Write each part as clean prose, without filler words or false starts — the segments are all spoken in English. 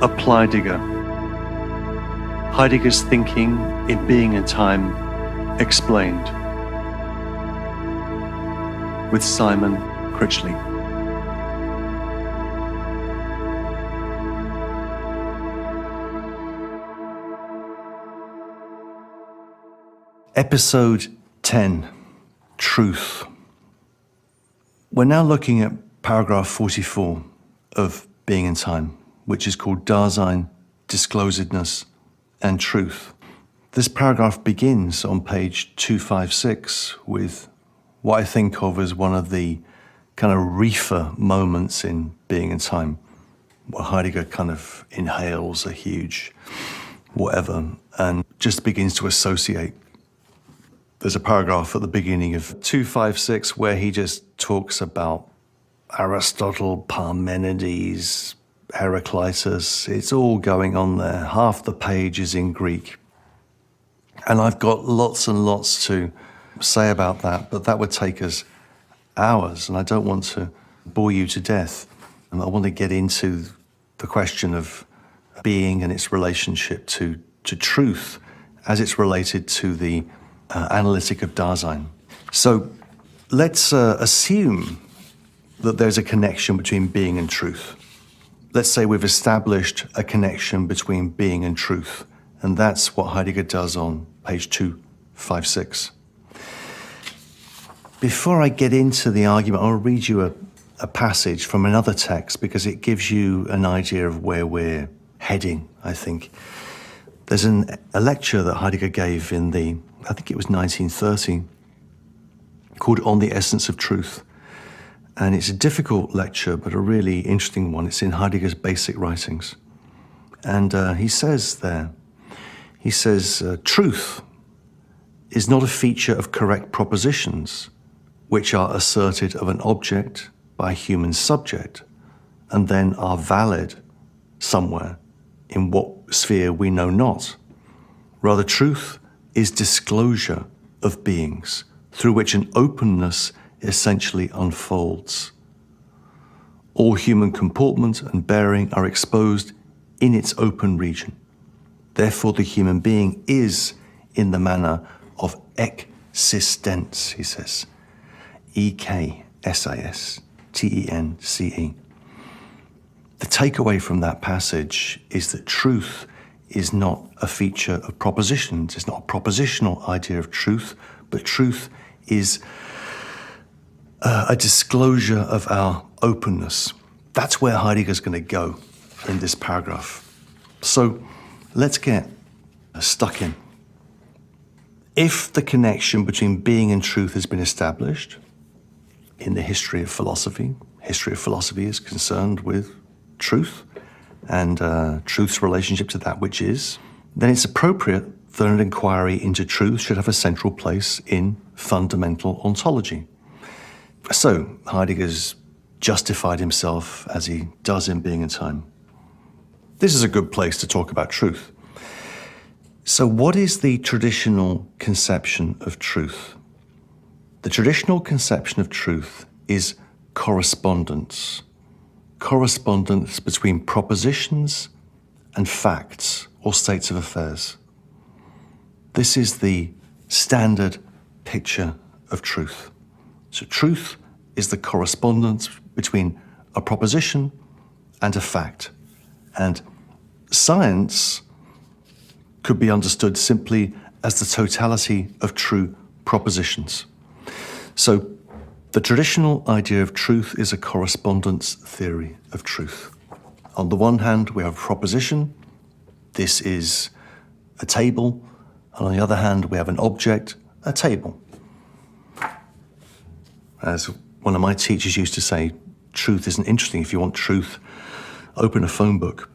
Apply-Degger. Heidegger's thinking in Being and Time explained with Simon Critchley. Episode 10, Truth. We're now looking at paragraph 44 of Being and Time, which is called Dasein, Disclosedness, and Truth. This paragraph begins on page 256 with what I think of as one of the kind of reefer moments in Being and Time, where Heidegger kind of inhales a huge whatever and just begins to associate. There's a paragraph at the beginning of 256 where he just talks about Aristotle, Parmenides, Heraclitus. It's all going on there. Half the page is in Greek. And I've got lots and lots to say about that, but that would take us hours, and I don't want to bore you to death. And I want to get into the question of being and its relationship to truth as it's related to the analytic of Dasein. So let's assume that there's a connection between being and truth. Let's say we've established a connection between being and truth, and that's what Heidegger does on page 256. Before I get into the argument, I'll read you a passage from another text because it gives you an idea of where we're heading, I think. There's a lecture that Heidegger gave in I think it was 1930, called On the Essence of Truth. And it's a difficult lecture, but a really interesting one. It's in Heidegger's basic writings. And he says there, truth is not a feature of correct propositions, which are asserted of an object by a human subject, and then are valid somewhere in what sphere we know not. Rather, truth is disclosure of beings through which an openness essentially unfolds. All human comportment and bearing are exposed in its open region. Therefore, the human being is in the manner of existence, he says. E-K-S-I-S-T-E-N-C-E. The takeaway from that passage is that truth is not a feature of propositions. It's not a propositional idea of truth, but truth is a disclosure of our openness. That's where Heidegger's going to go in this paragraph. So let's get stuck in. If the connection between being and truth has been established in the history of philosophy is concerned with truth and truth's relationship to that which is, then it's appropriate that an inquiry into truth should have a central place in fundamental ontology. So Heidegger's justified himself as he does in Being and Time. This is a good place to talk about truth. So what is the traditional conception of truth? The traditional conception of truth is correspondence. Correspondence between propositions and facts or states of affairs. This is the standard picture of truth. So truth is the correspondence between a proposition and a fact. And science could be understood simply as the totality of true propositions. So the traditional idea of truth is a correspondence theory of truth. On the one hand, we have a proposition. This is a table. And on the other hand, we have an object, a table. As one of my teachers used to say, truth isn't interesting. If you want truth, open a phone book.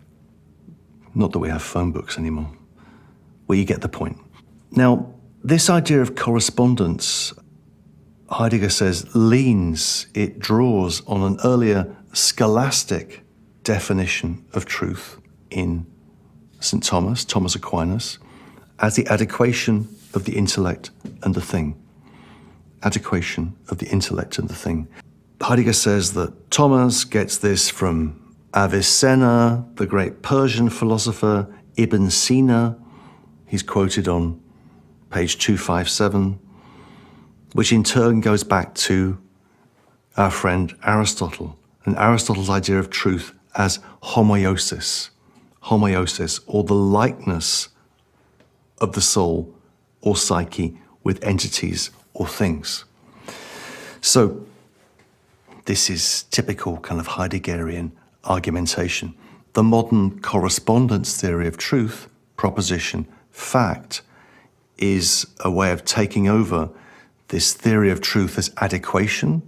Not that we have phone books anymore. Well, you get the point. Now, this idea of correspondence, Heidegger says, it draws on an earlier scholastic definition of truth in St. Thomas Aquinas, as the adequation of the intellect and the thing. Adequation of the intellect and the thing. Heidegger says that Thomas gets this from Avicenna, the great Persian philosopher, Ibn Sina, he's quoted on page 257, which in turn goes back to our friend Aristotle, and Aristotle's idea of truth as homoiosis, or the likeness of the soul or psyche with entities or things. So this is typical kind of Heideggerian argumentation. The modern correspondence theory of truth, proposition, fact, is a way of taking over this theory of truth as adequation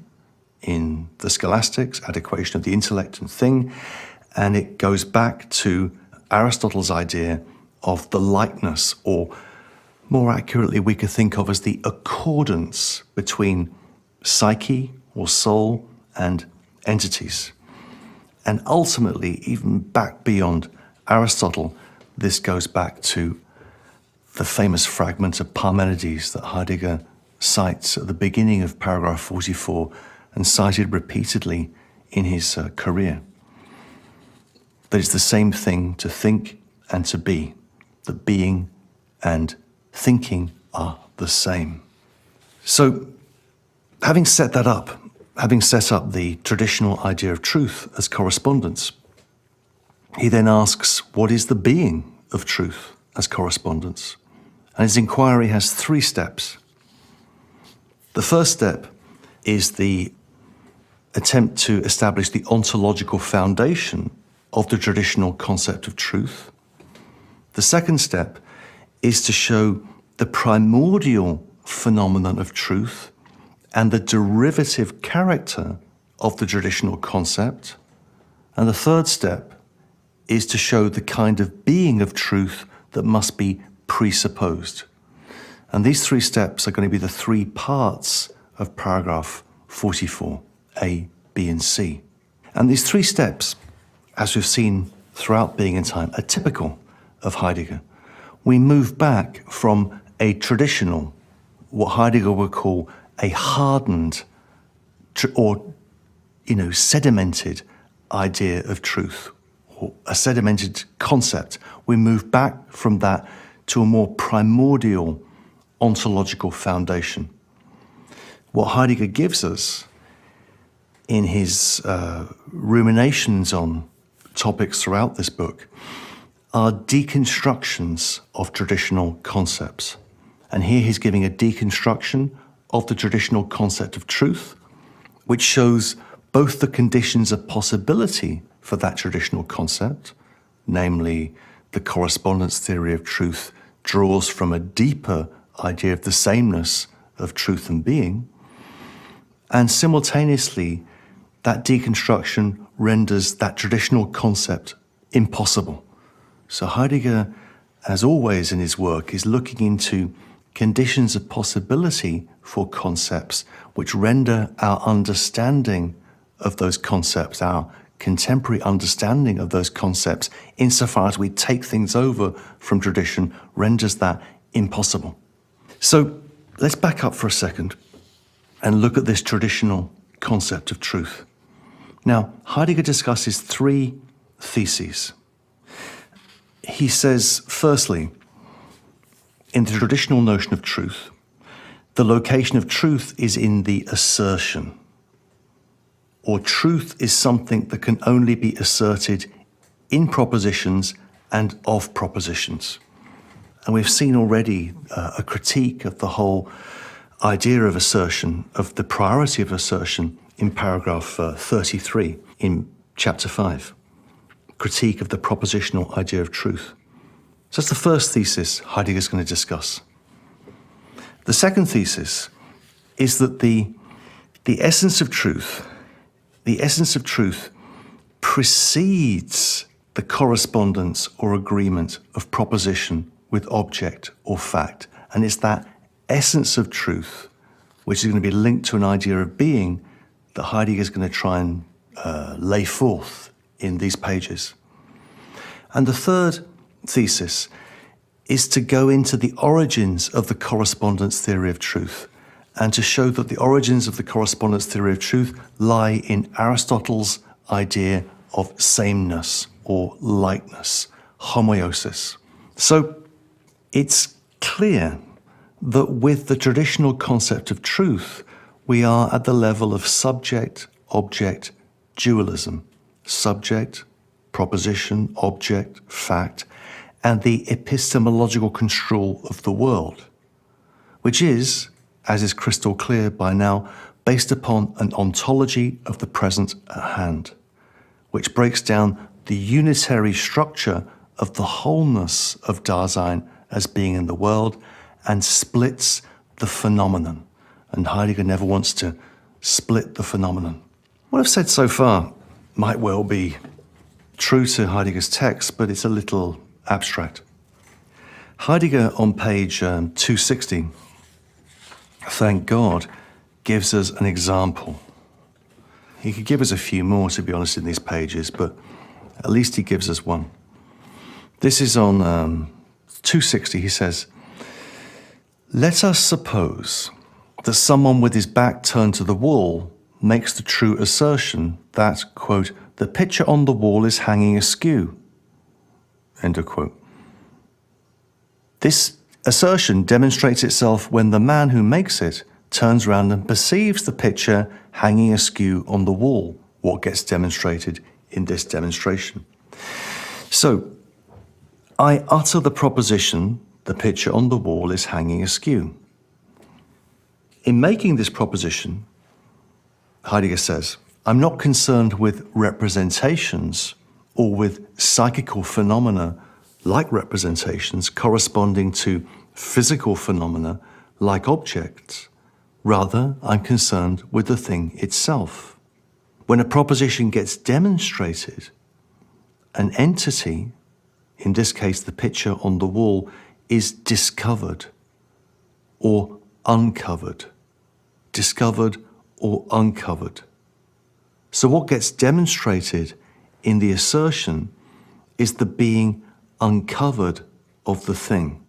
in the scholastics, adequation of the intellect and thing, and it goes back to Aristotle's idea of the likeness, or more accurately we could think of as the accordance between psyche or soul and entities. And ultimately, even back beyond Aristotle, this goes back to the famous fragment of Parmenides that Heidegger cites at the beginning of paragraph 44 and cited repeatedly in his career. That it's the same thing to think and to be, that being and thinking are the same. So, having set that up, having set up the traditional idea of truth as correspondence, he then asks, what is the being of truth as correspondence? And his inquiry has 3 steps. The first step is the attempt to establish the ontological foundation of the traditional concept of truth. The second step is to show the primordial phenomenon of truth and the derivative character of the traditional concept. And the third step is to show the kind of being of truth that must be presupposed. And these 3 steps are going to be the 3 parts of paragraph 44, A, B, and C. And these 3 steps, as we've seen throughout Being and Time, are typical of Heidegger. We move back from a traditional, what Heidegger would call a hardened or sedimented idea of truth, or a sedimented concept. We move back from that to a more primordial ontological foundation. What Heidegger gives us in his ruminations on topics throughout this book are deconstructions of traditional concepts. And here he's giving a deconstruction of the traditional concept of truth, which shows both the conditions of possibility for that traditional concept, namely the correspondence theory of truth draws from a deeper idea of the sameness of truth and being, and simultaneously that deconstruction renders that traditional concept impossible. So Heidegger, as always in his work, is looking into conditions of possibility for concepts which render our understanding of those concepts, our contemporary understanding of those concepts, insofar as we take things over from tradition, renders that impossible. So let's back up for a second and look at this traditional concept of truth. Now, Heidegger discusses 3 theses. He says, firstly, in the traditional notion of truth, the location of truth is in the assertion, or truth is something that can only be asserted in propositions and of propositions. And we've seen already a critique of the whole idea of assertion, of the priority of assertion, in paragraph 33 in chapter 5. Critique of the propositional idea of truth. So that's the first thesis Heidegger's going to discuss. The second thesis is that the essence of truth precedes the correspondence or agreement of proposition with object or fact. And it's that essence of truth, which is going to be linked to an idea of being, that Heidegger is going to try and lay forth in these pages. And the third thesis is to go into the origins of the correspondence theory of truth, and to show that the origins of the correspondence theory of truth lie in Aristotle's idea of sameness or likeness, homoiosis. So it's clear that with the traditional concept of truth, we are at the level of subject-object dualism. Subject, proposition, object, fact, and the epistemological control of the world, which is, as is crystal clear by now, based upon an ontology of the present at hand, which breaks down the unitary structure of the wholeness of Dasein as being in the world and splits the phenomenon. And Heidegger never wants to split the phenomenon. What I've said so far might well be true to Heidegger's text, but it's a little abstract. Heidegger on page 260, thank God, gives us an example. He could give us a few more, to be honest, in these pages, but at least he gives us one. This is on 260. He says, "Let us suppose that someone with his back turned to the wall makes the true assertion that, quote, the picture on the wall is hanging askew," end of quote. This assertion demonstrates itself when the man who makes it turns around and perceives the picture hanging askew on the wall, what gets demonstrated in this demonstration. So, I utter the proposition, the picture on the wall is hanging askew. In making this proposition, Heidegger says, I'm not concerned with representations or with psychical phenomena like representations corresponding to physical phenomena like objects. Rather, I'm concerned with the thing itself. When a proposition gets demonstrated, an entity, in this case the picture on the wall, is discovered or uncovered. Discovered or uncovered. So what gets demonstrated in the assertion is the being uncovered of the thing.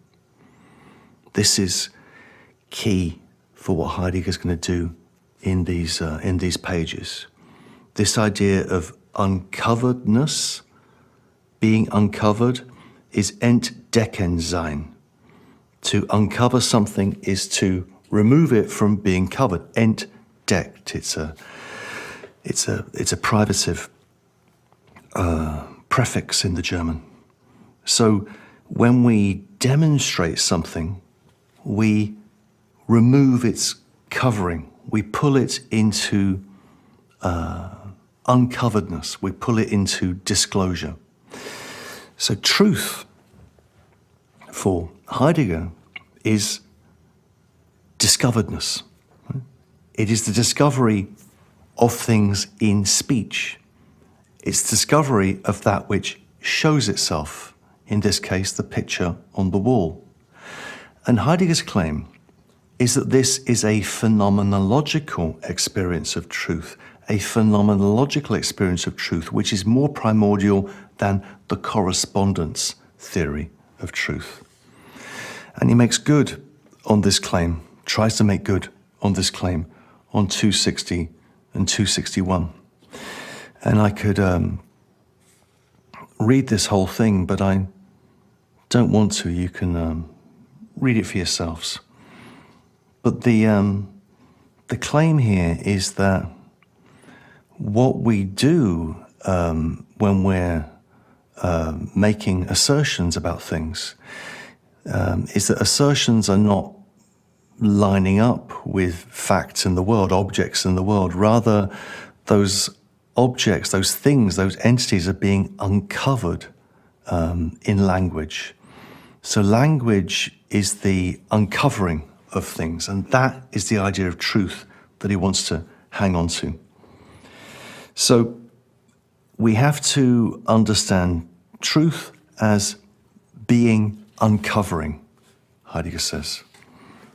This is key for what Heidegger's going to do in these pages. This idea of uncoveredness, being uncovered, is Entdecken sein. To uncover something is to remove it from being covered. Entdeckt. It's a privative prefix in the German. So when we demonstrate something, we remove its covering. We pull it into uncoveredness. We pull it into disclosure. So truth for Heidegger is discoveredness. It is the discovery of things in speech. It's discovery of that which shows itself, in this case, the picture on the wall. And Heidegger's claim is that this is a phenomenological experience of truth, a phenomenological experience of truth which is more primordial than the correspondence theory of truth. And he makes good on this claim, tries to make good on this claim on 260 and 261. And I could read this whole thing, but I don't want to. You can read it for yourselves. But the claim here is that what we do when we're making assertions about things is that assertions are not lining up with facts in the world, objects in the world. Rather, those objects, those things, those entities are being uncovered in language. So language is the uncovering of things, and that is the idea of truth that he wants to hang on to. So we have to understand truth as being uncovering, Heidegger says.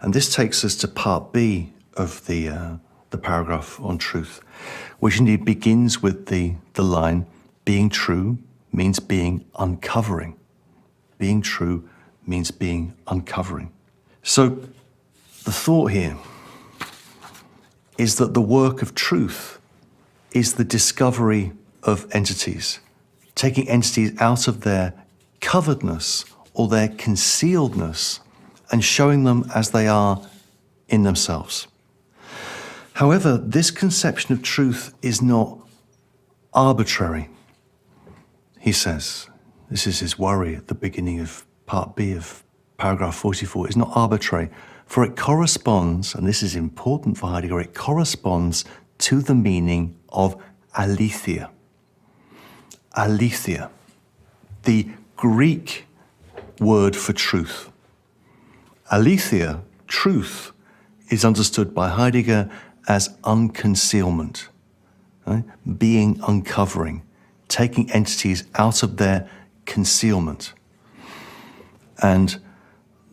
And this takes us to part B of the paragraph on truth, which indeed begins with the line, being true means being uncovering. Being true means being uncovering. So the thought here is that the work of truth is the discovery of entities, taking entities out of their coveredness or their concealedness and showing them as they are in themselves. However, this conception of truth is not arbitrary, he says. This is his worry at the beginning of part B of paragraph 44. It's not arbitrary, for it corresponds, and this is important for Heidegger, it corresponds to the meaning of aletheia. Aletheia, the Greek word for truth. Aletheia, truth, is understood by Heidegger as unconcealment, right? Being uncovering, taking entities out of their concealment. And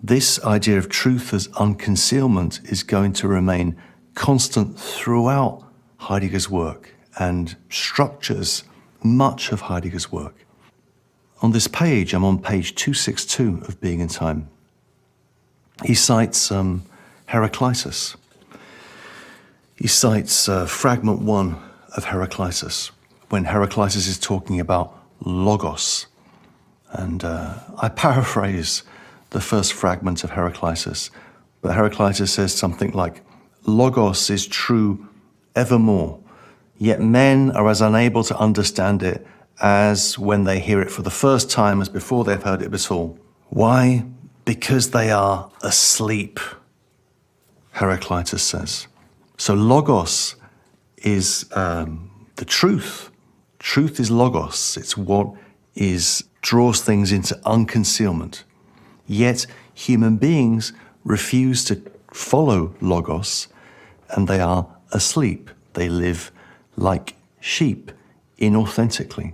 this idea of truth as unconcealment is going to remain constant throughout Heidegger's work and structures much of Heidegger's work. On this page, I'm on page 262 of Being and Time. He cites Heraclitus. He cites fragment 1 of Heraclitus, when Heraclitus is talking about logos. And I paraphrase the first fragment of Heraclitus, but Heraclitus says something like, logos is true evermore, yet men are as unable to understand it as when they hear it for the first time as before they've heard it before. Why? Because they are asleep, Heraclitus says. So logos is the truth. Truth is logos. It's what draws things into unconcealment. Yet human beings refuse to follow logos, and they are asleep. They live like sheep, inauthentically.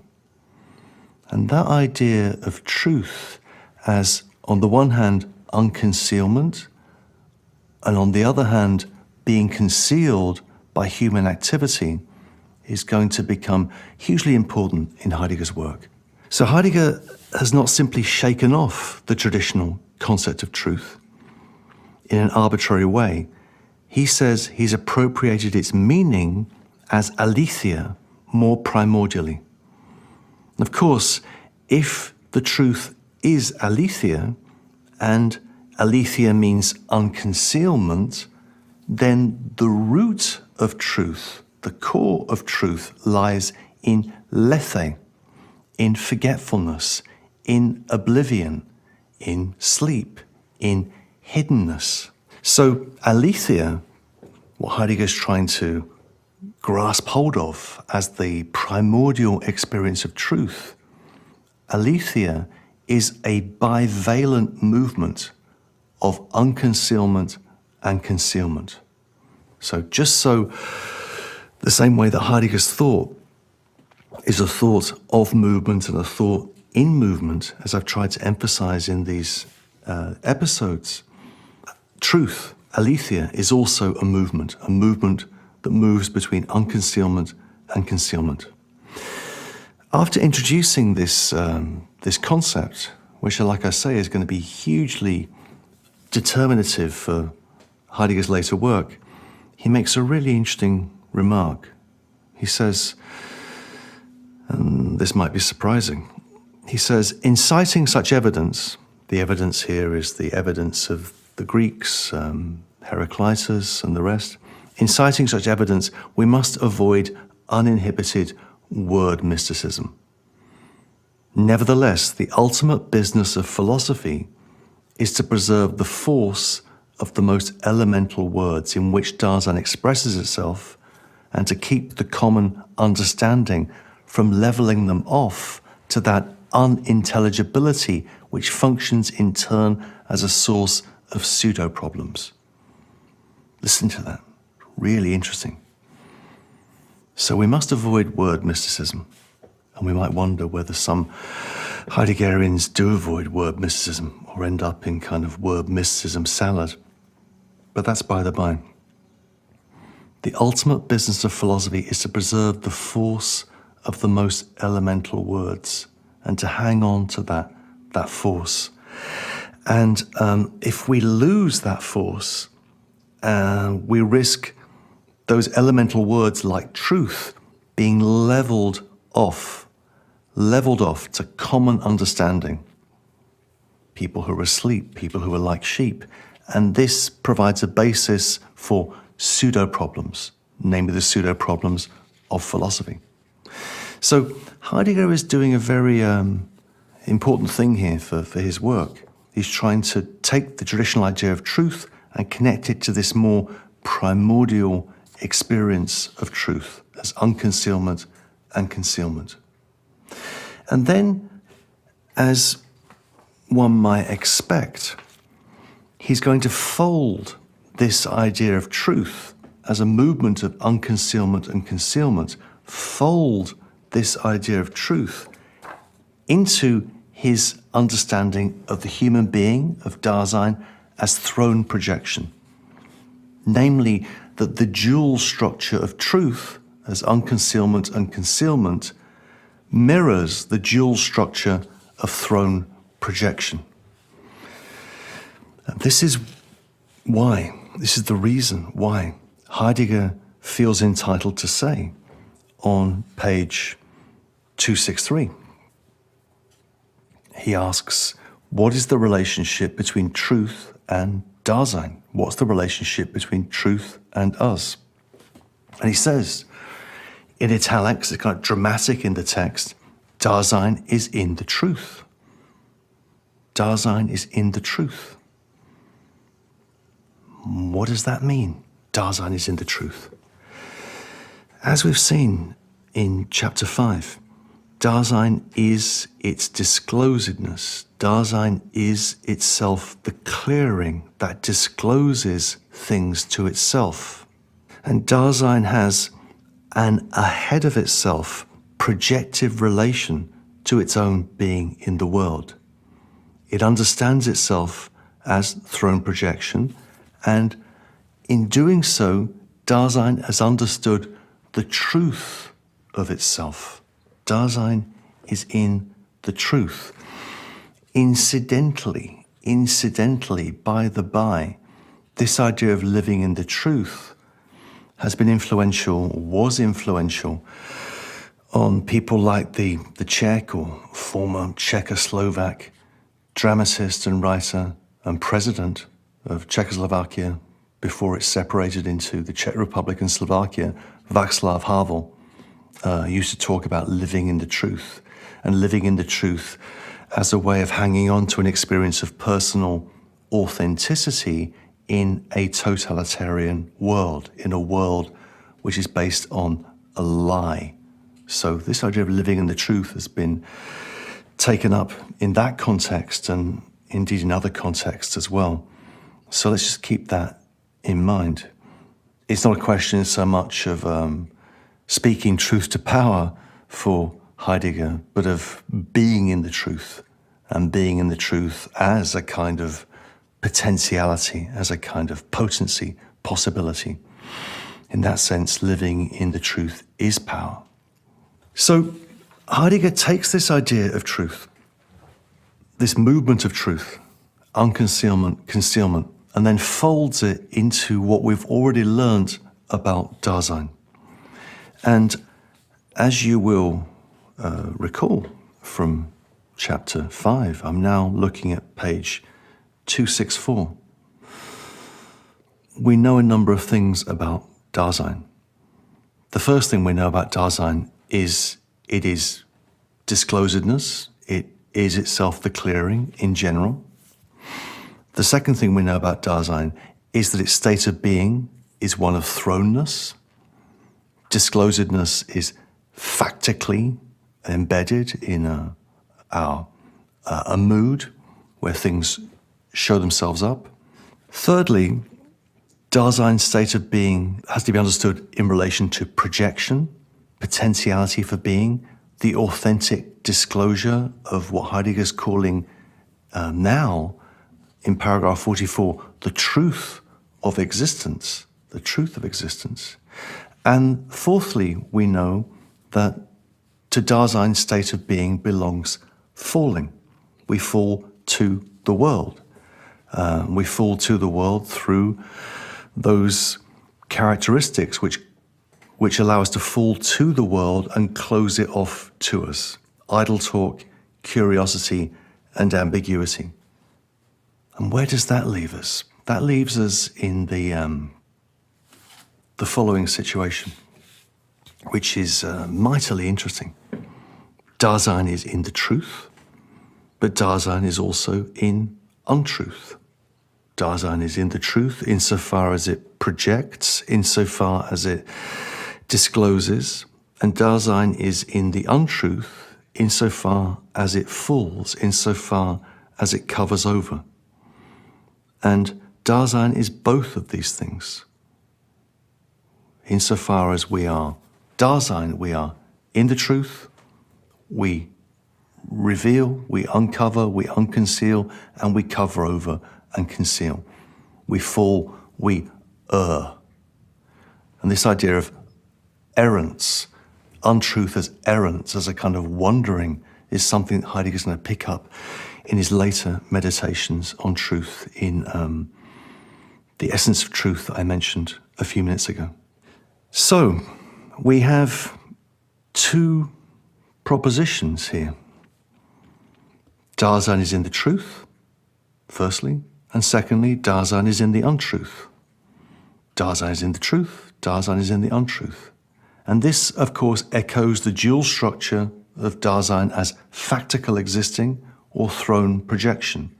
And that idea of truth as, on the one hand, unconcealment, and on the other hand, being concealed by human activity, is going to become hugely important in Heidegger's work. So Heidegger has not simply shaken off the traditional concept of truth in an arbitrary way. He says he's appropriated its meaning as aletheia more primordially. Of course, if the truth is aletheia, and aletheia means unconcealment, then the root of truth, the core of truth, lies in lethe, in forgetfulness, in oblivion, in sleep, in hiddenness. So aletheia, what Heidegger's trying to grasp hold of as the primordial experience of truth, aletheia is a bivalent movement of unconcealment and concealment. So just so the same way that Heidegger's thought is a thought of movement and a thought in movement, as I've tried to emphasize in these episodes, truth, aletheia, is also a movement that moves between unconcealment and concealment. After introducing this concept, which, like I say, is going to be hugely determinative for Heidegger's later work, he makes a really interesting remark. He says, and this might be surprising, he says, in citing such evidence, the evidence here is the evidence of the Greeks, Heraclitus and the rest, in citing such evidence, we must avoid uninhibited word mysticism. Nevertheless, the ultimate business of philosophy is to preserve the force of the most elemental words in which Dasein expresses itself, and to keep the common understanding from leveling them off to that unintelligibility which functions in turn as a source of pseudo-problems. Listen to that. Really interesting. So we must avoid word mysticism. And we might wonder whether some Heideggerians do avoid word mysticism or end up in kind of word mysticism salad. But that's by the by. The ultimate business of philosophy is to preserve the force of the most elemental words and to hang on to that force. And if we lose that force, we risk those elemental words like truth being leveled off, leveled off to common understanding. People who are asleep, people who are like sheep. And this provides a basis for pseudo-problems, namely the pseudo-problems of philosophy. So Heidegger is doing a very important thing here for his work. He's trying to take the traditional idea of truth and connect it to this more primordial experience of truth as unconcealment and concealment. And then, as one might expect, he's going to fold this idea of truth as a movement of unconcealment and concealment, fold this idea of truth into his understanding of the human being, of Dasein, as throne projection. Namely, that the dual structure of truth as unconcealment and concealment mirrors the dual structure of throne projection. And this is the reason why Heidegger feels entitled to say on page 263. He asks, what is the relationship between truth and Dasein? What's the relationship between truth and us? And he says, in italics, it's kind of dramatic in the text, Dasein is in the truth. Dasein is in the truth. What does that mean? Dasein is in the truth. As we've seen in chapter 5, Dasein is its disclosedness. Dasein is itself the clearing that discloses things to itself. And Dasein has an ahead of itself projective relation to its own being in the world. It understands itself as throne projection, and in doing so, Dasein has understood the truth of itself. Dasein is in the truth. Incidentally, by the by, this idea of living in the truth has been influential, was influential, on people like the Czech or former Czechoslovak dramatist and writer and president of Czechoslovakia before it separated into the Czech Republic and Slovakia, Václav Havel, used to talk about living in the truth, and living in the truth as a way of hanging on to an experience of personal authenticity in a totalitarian world, in a world which is based on a lie. So this idea of living in the truth has been taken up in that context and indeed in other contexts as well. So let's just keep that in mind. It's not a question so much of speaking truth to power for Heidegger, but of being in the truth, and being in the truth as a kind of potentiality, as a kind of potency, possibility. In that sense, living in the truth is power. So Heidegger takes this idea of truth, this movement of truth, unconcealment, concealment, and then folds it into what we've already learned about Dasein. And as you will recall from chapter 5, I'm now looking at page 264. We know a number of things about Dasein. The first thing we know about Dasein is it is disclosedness. It is itself the clearing in general. The second thing we know about Dasein is that its state of being is one of throneness. Disclosedness is factically embedded in a mood where things show themselves up. Thirdly, Dasein's state of being has to be understood in relation to projection, potentiality for being, the authentic disclosure of what Heidegger's calling now, in paragraph 44, the truth of existence, the truth of existence. And fourthly, we know that to Dasein's state of being belongs falling. We fall to the world. We fall to the world through those characteristics which which allow us to fall to the world and close it off to us. Idle talk, curiosity, and ambiguity. And where does that leave us? That leaves us in the following situation, which is mightily interesting. Dasein is in the truth, but Dasein is also in untruth. Dasein is in the truth insofar as it projects, insofar as it discloses, and Dasein is in the untruth insofar as it falls, insofar as it covers over. And Dasein is both of these things. Insofar as we are Dasein, we are in the truth, we reveal, we uncover, we unconceal, and we cover over and conceal. We fall, we err. And this idea of errance, untruth as errance, as a kind of wandering, is something that Heidegger's going to pick up in his later meditations on truth in The Essence of Truth that I mentioned a few minutes ago. So, we have two propositions here. Dasein is in the truth, firstly, and secondly, Dasein is in the untruth. Dasein is in the truth, Dasein is in the untruth. And this, of course, echoes the dual structure of Dasein as factical existing or thrown projection.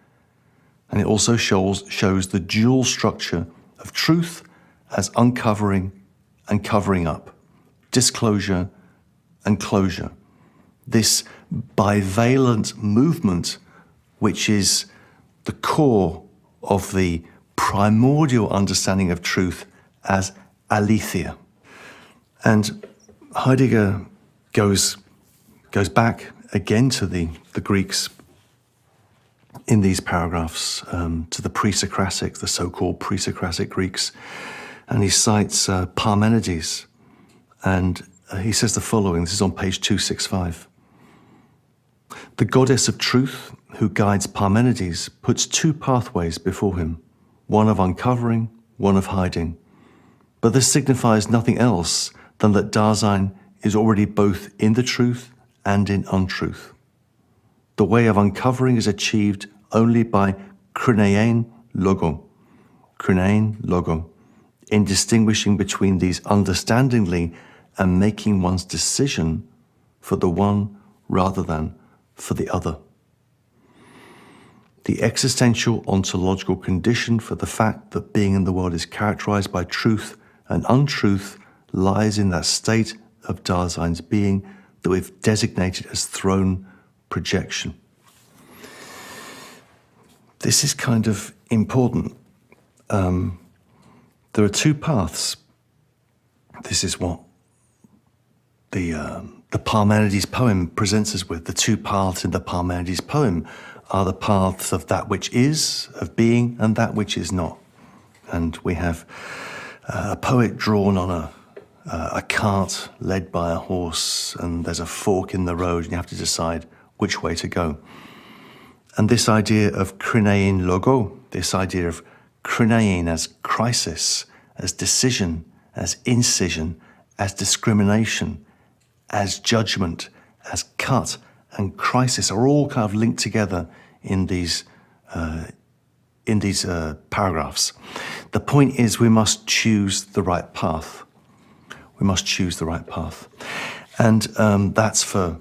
And it also shows the dual structure of truth as uncovering and covering up, disclosure and closure. This bivalent movement, which is the core of the primordial understanding of truth as aletheia. And Heidegger goes back again to the Greeks in these paragraphs, to the pre-Socratic, the so-called pre-Socratic Greeks, and he cites Parmenides, and he says the following. This is on page 265. The goddess of truth, who guides Parmenides, puts two pathways before him, one of uncovering, one of hiding. But this signifies nothing else than that Dasein is already both in the truth and in untruth. The way of uncovering is achieved only by krinein logo, in distinguishing between these understandingly and making one's decision for the one rather than for the other. The existential ontological condition for the fact that being in the world is characterized by truth and untruth lies in that state of Dasein's being that we've designated as thrown projection. This is kind of important. There are two paths. This is what the Parmenides poem presents us with. The two paths in the Parmenides poem are the paths of that which is, of being, and that which is not. And we have a poet drawn on a cart led by a horse, and there's a fork in the road, and you have to decide which way to go. And this idea of krinein logo, this idea of krinein as crisis, as decision, as incision, as discrimination, as judgment, as cut and crisis are all kind of linked together in these paragraphs. The point is we must choose the right path. We must choose the right path. And that's for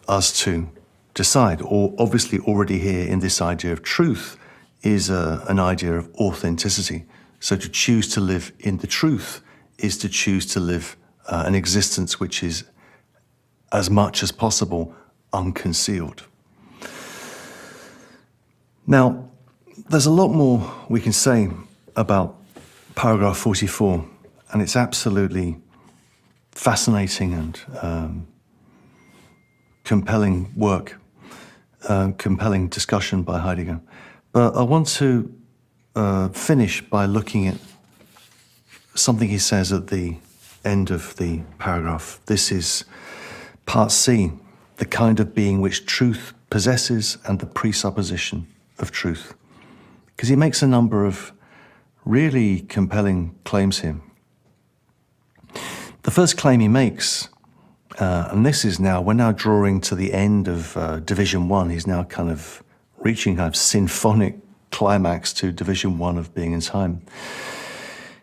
us to decide. Or obviously already here in this idea of truth is an idea of authenticity. So to choose to live in the truth is to choose to live an existence which is as much as possible unconcealed. Now, there's a lot more we can say about paragraph 44, and it's absolutely fascinating and compelling work, compelling discussion by Heidegger. But I want to finish by looking at something he says at the end of the paragraph. This is part C, the kind of being which truth possesses and the presupposition of truth. Because he makes a number of really compelling claims here. The first claim he makes, and this is now, we're now drawing to the end of Division 1. He's now kind of reaching kind of symphonic climax to Division 1 of being in time.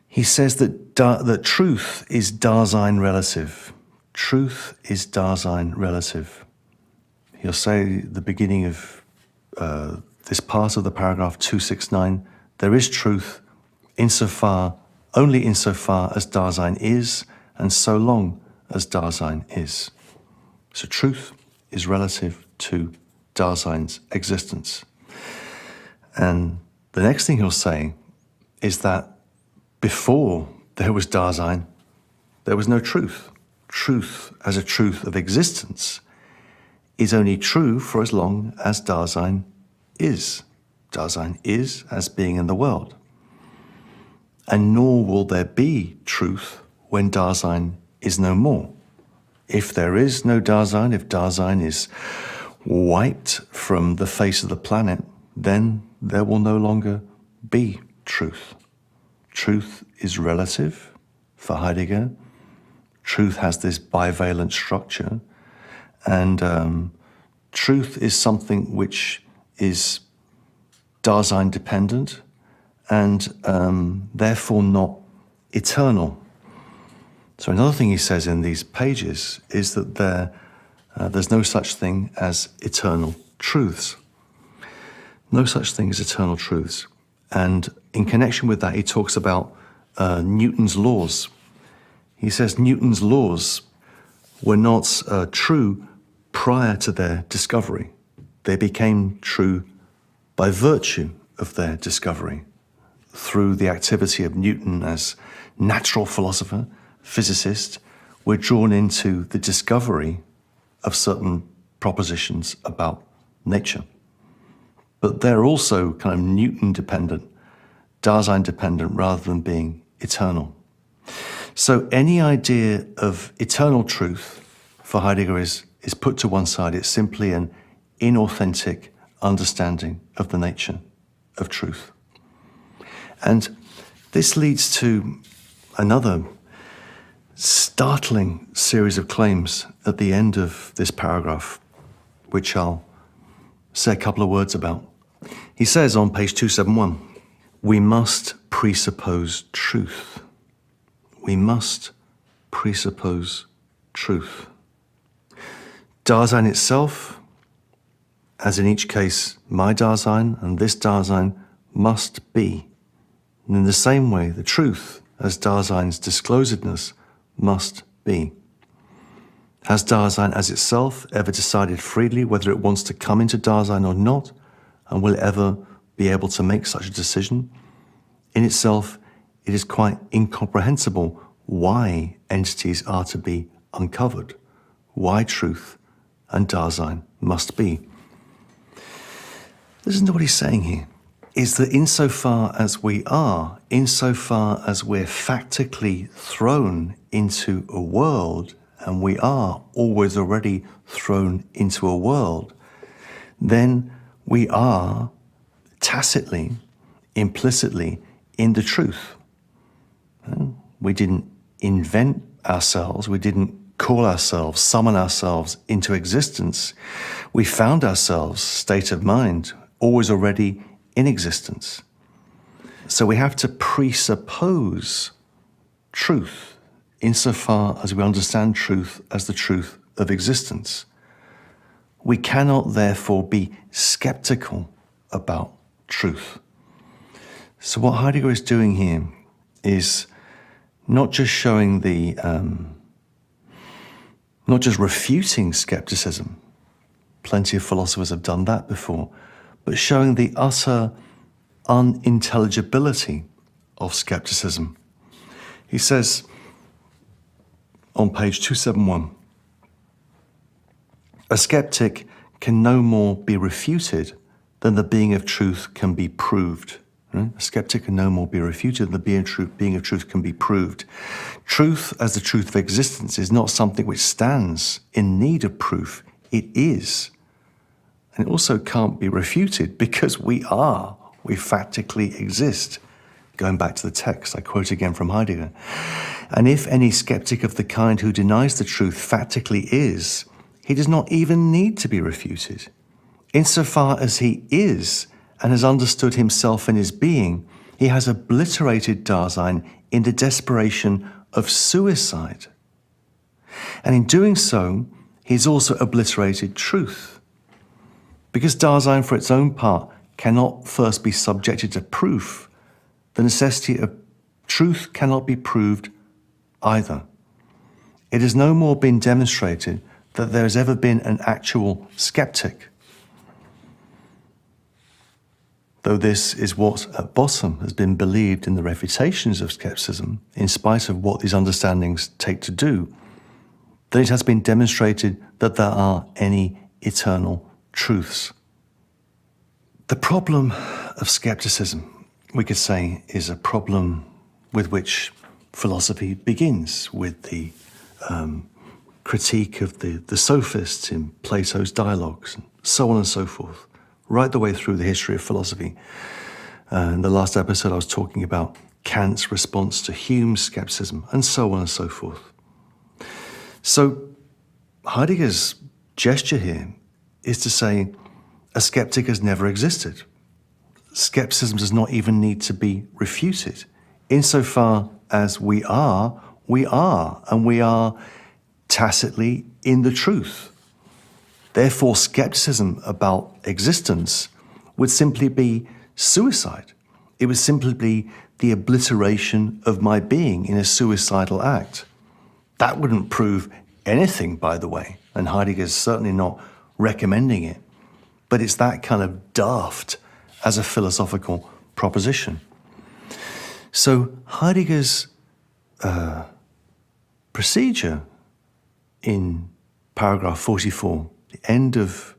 He says that that truth is Dasein relative. Truth is Dasein relative. He'll say at the beginning of this part of the paragraph 269, there is truth only insofar as Dasein is, and so long as Dasein is. So truth is relative to Dasein's existence. And the next thing he'll say is that before there was Dasein, there was no truth. Truth as a truth of existence is only true for as long as Dasein is. Dasein is as being in the world. And nor will there be truth when Dasein is no more. If there is no Dasein, if Dasein is wiped from the face of the planet, then there will no longer be truth. Truth is relative for Heidegger. Truth has this bivalent structure, and truth is something which is Dasein dependent and therefore not eternal. So another thing he says in these pages is that there's no such thing as eternal truths. No such thing as eternal truths. And in connection with that, he talks about Newton's laws. He says Newton's laws were not true prior to their discovery. They became true by virtue of their discovery, through the activity of Newton as natural philosopher, physicist. We're drawn into the discovery of certain propositions about nature. But they're also kind of Newton-dependent, Dasein-dependent, rather than being eternal. So any idea of eternal truth for Heidegger is put to one side. It's simply an inauthentic understanding of the nature of truth. And this leads to another startling series of claims at the end of this paragraph, which I'll say a couple of words about. He says on page 271, we must presuppose truth. We must presuppose truth. Dasein itself, as in each case, my Dasein and this Dasein, must be. And in the same way, the truth, as Dasein's disclosedness, must be. Has Dasein as itself ever decided freely whether it wants to come into Dasein or not, and will it ever be able to make such a decision? In itself, it is quite incomprehensible why entities are to be uncovered, why truth and Dasein must be. Listen to what he's saying here, is that insofar as we are, insofar as we're factically thrown into a world, and we are always already thrown into a world, then we are tacitly, implicitly in the truth. We didn't invent ourselves, we didn't call ourselves, summon ourselves into existence. We found ourselves, state of mind, always already in existence. So we have to presuppose truth insofar as we understand truth as the truth of existence. We cannot therefore be skeptical about truth. So what Heidegger is doing here is not just showing not just refuting skepticism. Plenty of philosophers have done that before, but showing the utter unintelligibility of skepticism. He says on page 271, a skeptic can no more be refuted than the being of truth can be proved. Right? A skeptic can no more be refuted than the being of truth can be proved. Truth as the truth of existence is not something which stands in need of proof. It is. And it also can't be refuted because we are. We factically exist. Going back to the text, I quote again from Heidegger. And if any skeptic of the kind who denies the truth factically is, he does not even need to be refuted. Insofar as he is and has understood himself and his being, he has obliterated Dasein in the desperation of suicide. And in doing so, he's also obliterated truth. Because Dasein, for its own part, cannot first be subjected to proof, the necessity of truth cannot be proved either. It has no more been demonstrated that there has ever been an actual skeptic. Though this is what at bottom has been believed in the refutations of skepticism, in spite of what these understandings take to do, that it has been demonstrated that there are any eternal truths. The problem of skepticism, we could say, is a problem with which philosophy begins, with the critique of the sophists in Plato's dialogues, and so on and so forth, right the way through the history of philosophy. In the last episode, I was talking about Kant's response to Hume's skepticism, and so on and so forth. So Heidegger's gesture here is to say a skeptic has never existed. Skepticism does not even need to be refuted. Insofar as we are, and we are tacitly in the truth. Therefore, skepticism about existence would simply be suicide. It would simply be the obliteration of my being in a suicidal act. That wouldn't prove anything, by the way, and Heidegger's certainly not recommending it. But it's that kind of daft as a philosophical proposition. So Heidegger's procedure in paragraph 44, the end of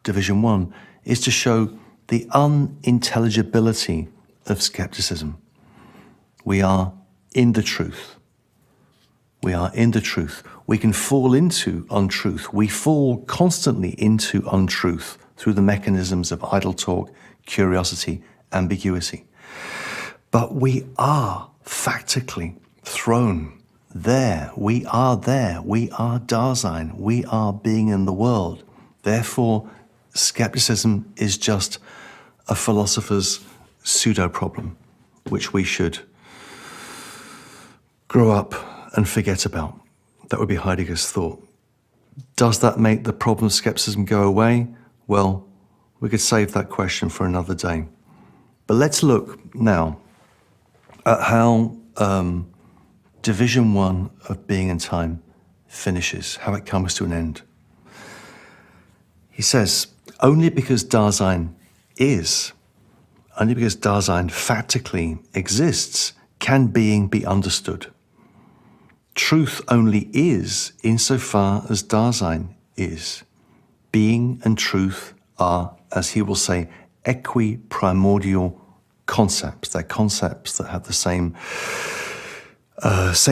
Division 1, is to show the unintelligibility of skepticism. We are in the truth. We are in the truth. We can fall into untruth. We fall constantly into untruth through the mechanisms of idle talk, curiosity, ambiguity. But we are factically thrown there. We are there. We are Dasein. We are being in the world. Therefore, skepticism is just a philosopher's pseudo-problem, which we should grow up and forget about. That would be Heidegger's thought. Does that make the problem of skepticism go away? Well, we could save that question for another day. But let's look now at how Division 1 of Being and Time finishes, how it comes to an end. He says, only because Dasein is, only because Dasein factically exists, can being be understood. Truth only is insofar as Dasein is. Being and truth are, as he will say, equi-primordial concepts. They're concepts that have the same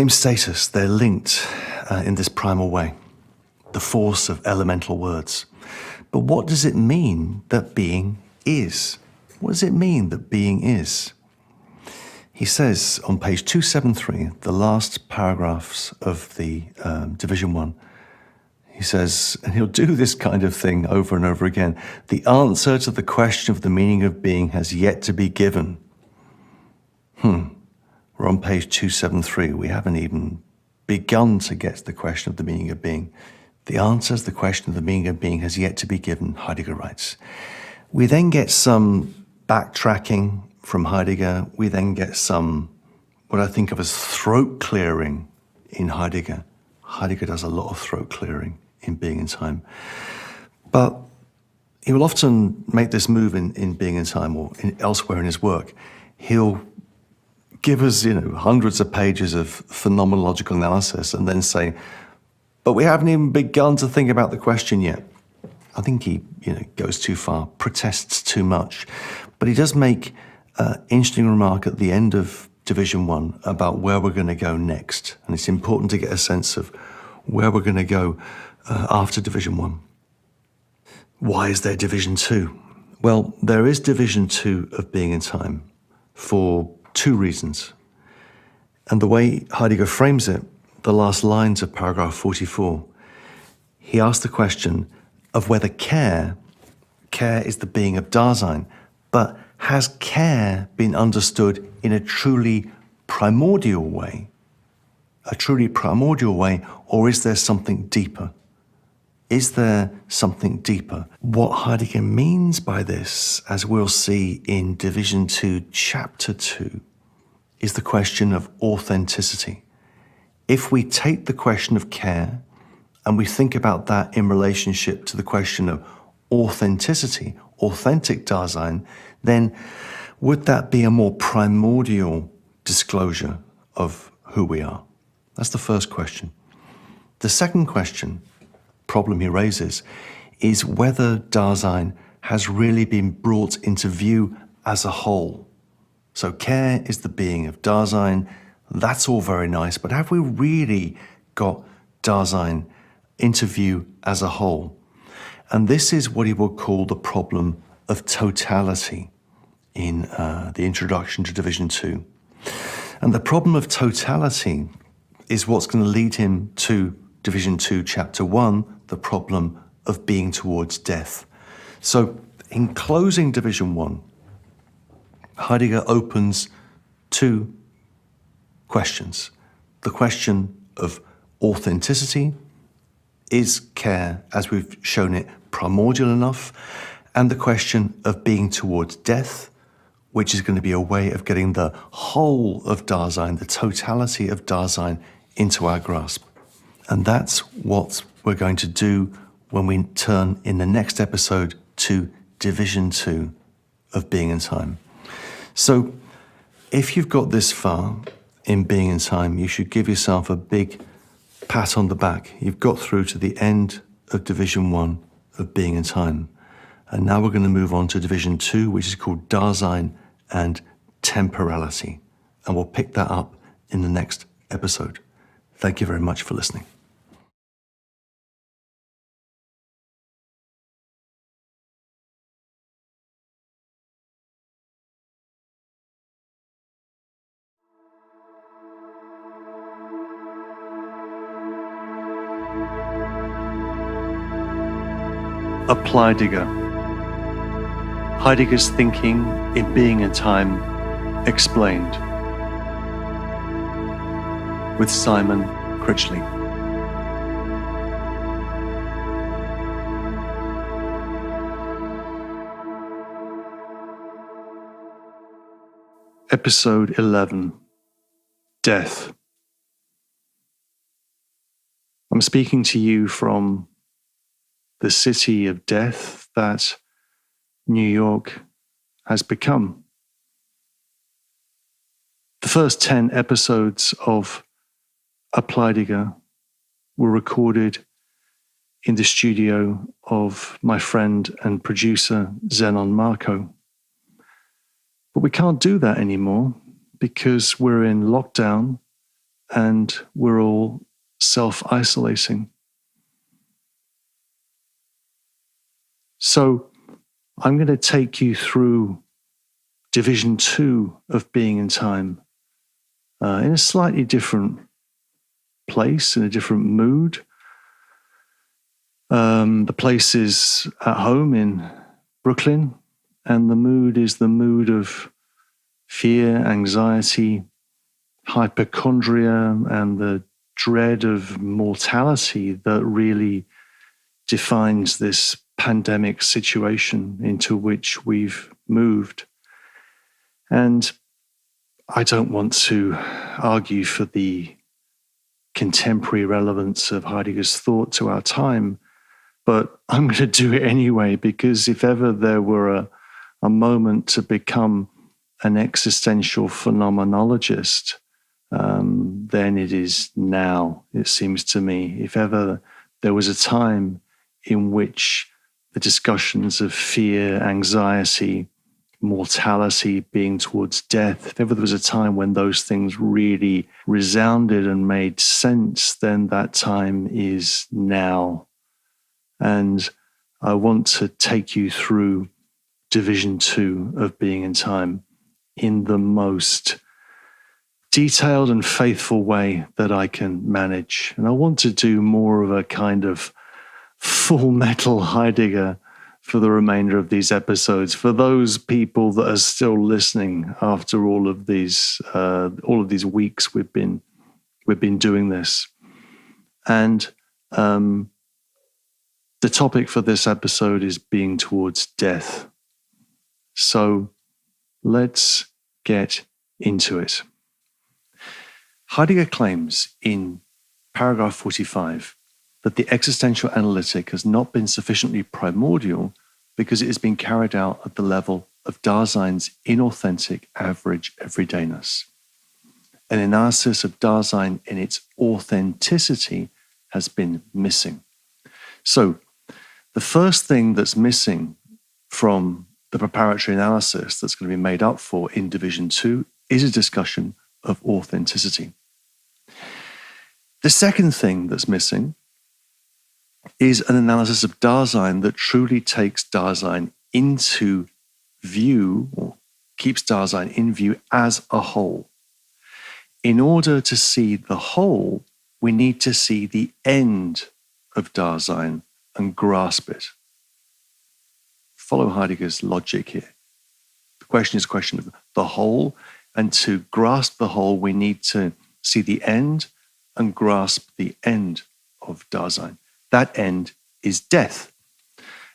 status. They're linked in this primal way, the force of elemental words. But what does it mean that being is? What does it mean that being is? He says on page 273, the last paragraphs of the Division 1, he says, and he'll do this kind of thing over and over again, the answer to the question of the meaning of being has yet to be given. We're on page 273. We haven't even begun to get to the question of the meaning of being. The answer to the question of the meaning of being has yet to be given, Heidegger writes. We then get some backtracking from Heidegger. We then get some, what I think of as throat clearing in Heidegger. Heidegger does a lot of throat clearing in Being and Time. But he will often make this move in Being and Time or elsewhere in his work. He'll give us, hundreds of pages of phenomenological analysis and then say, but we haven't even begun to think about the question yet. I think he, goes too far, protests too much. But he does make an interesting remark at the end of Division 1 about where we're going to go next. And it's important to get a sense of where we're going to go after Division 1. Why is there Division 2? Well, there is Division 2 of Being and Time for two reasons. And the way Heidegger frames it, the last lines of paragraph 44, he asks the question of whether care is the being of Dasein, but has care been understood in a truly primordial way? A truly primordial way, or is there something deeper? Is there something deeper? What Heidegger means by this, as we'll see in Division 2, Chapter 2, is the question of authenticity. If we take the question of care and we think about that in relationship to the question of authenticity, authentic Dasein, then would that be a more primordial disclosure of who we are? That's the first question. The second problem he raises, is whether Dasein has really been brought into view as a whole. So care is the being of Dasein. That's all very nice, but have we really got Dasein into view as a whole? And this is what he would call the problem of totality in the introduction to Division 2. And the problem of totality is what's going to lead him to Division 2, Chapter 1, the problem of being towards death. So in closing Division 1, Heidegger opens two questions. The question of authenticity, is care, as we've shown it, primordial enough? And the question of being towards death, which is going to be a way of getting the whole of Dasein, the totality of Dasein, into our grasp. And that's what we're going to do when we turn in the next episode to Division 2 of Being and Time. So if you've got this far in Being and Time, you should give yourself a big pat on the back. You've got through to the end of Division 1 of Being and Time. And now we're going to move on to Division 2, which is called Dasein and Temporality. And we'll pick that up in the next episode. Thank you very much for listening. Apply-Degger. Heidegger's thinking in Being and Time explained. With Simon Critchley. Episode 11. Death. I'm speaking to you from the city of death that New York has become. The first 10 episodes of Apply-Degger were recorded in the studio of my friend and producer Zenon Marco. But we can't do that anymore because we're in lockdown and we're all self-isolating. So I'm going to take you through Division 2 of Being in Time in a slightly different place, in a different mood. The place is at home in Brooklyn, and the mood is the mood of fear, anxiety, hypochondria, and the dread of mortality that really defines this pandemic situation into which we've moved. And I don't want to argue for the contemporary relevance of Heidegger's thought to our time, but I'm going to do it anyway, because if ever there were a moment to become an existential phenomenologist, then it is now, it seems to me. If ever there was a time in which the discussions of fear, anxiety, mortality, being towards death, if ever there was a time when those things really resounded and made sense, then that time is now. And I want to take you through Division 2 of Being in Time in the most detailed and faithful way that I can manage. And I want to do more of a kind of full metal Heidegger for the remainder of these episodes. For those people that are still listening after all of these weeks we've been doing this, and the topic for this episode is being towards death. So let's get into it. Heidegger claims in paragraph 45 that the existential analytic has not been sufficiently primordial because it has been carried out at the level of Dasein's inauthentic average everydayness. An analysis of Dasein in its authenticity has been missing. So, the first thing that's missing from the preparatory analysis that's going to be made up for in Division 2 is a discussion of authenticity. The second thing that's missing is an analysis of Dasein that truly takes Dasein into view, or keeps Dasein in view as a whole. In order to see the whole, we need to see the end of Dasein and grasp it. Follow Heidegger's logic here. The question is a question of the whole, and to grasp the whole, we need to see the end and grasp the end of Dasein. That end is death.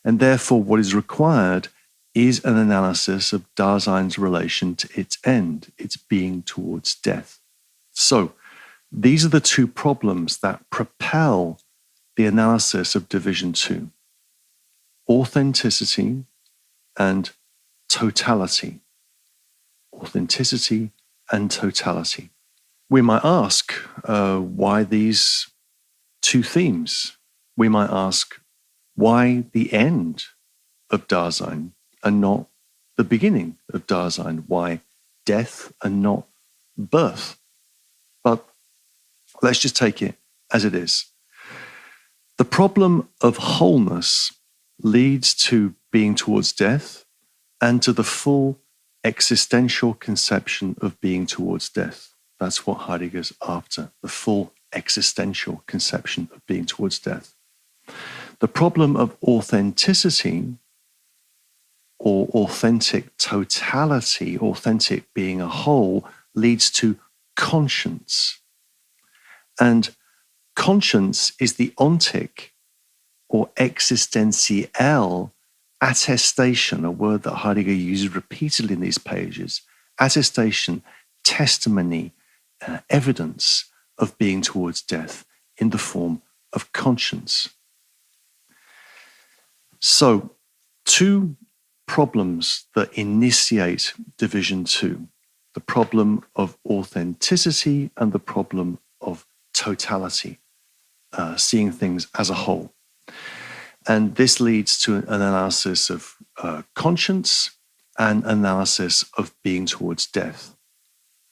And therefore, what is required is an analysis of Dasein's relation to its end, its being towards death. So, these are the two problems that propel the analysis of Division 2. Authenticity and totality. Authenticity and totality. We might ask, why these two themes? We might ask, why the end of Dasein and not the beginning of Dasein? Why death and not birth? But let's just take it as it is. The problem of wholeness leads to being towards death and to the full existential conception of being towards death. That's what Heidegger's after, the full existential conception of being towards death. The problem of authenticity, or authentic totality, authentic being a whole, leads to conscience. And conscience is the ontic or existentiel attestation, a word that Heidegger uses repeatedly in these pages. Attestation, testimony, evidence of being towards death in the form of conscience. So, two problems that initiate Division 2, the problem of authenticity and the problem of totality, seeing things as a whole. And this leads to an analysis of conscience and analysis of being towards death.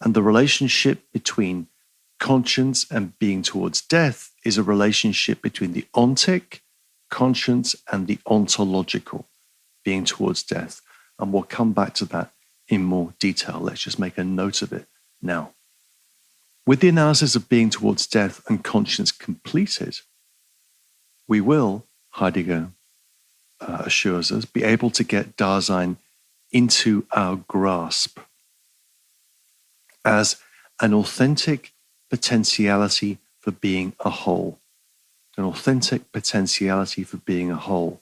And the relationship between conscience and being towards death is a relationship between the ontic, conscience, and the ontological, being towards death. And we'll come back to that in more detail. Let's just make a note of it now. With the analysis of being towards death and conscience completed, we will, Heidegger assures us, be able to get Dasein into our grasp as an authentic potentiality for being a whole. An authentic potentiality for being a whole.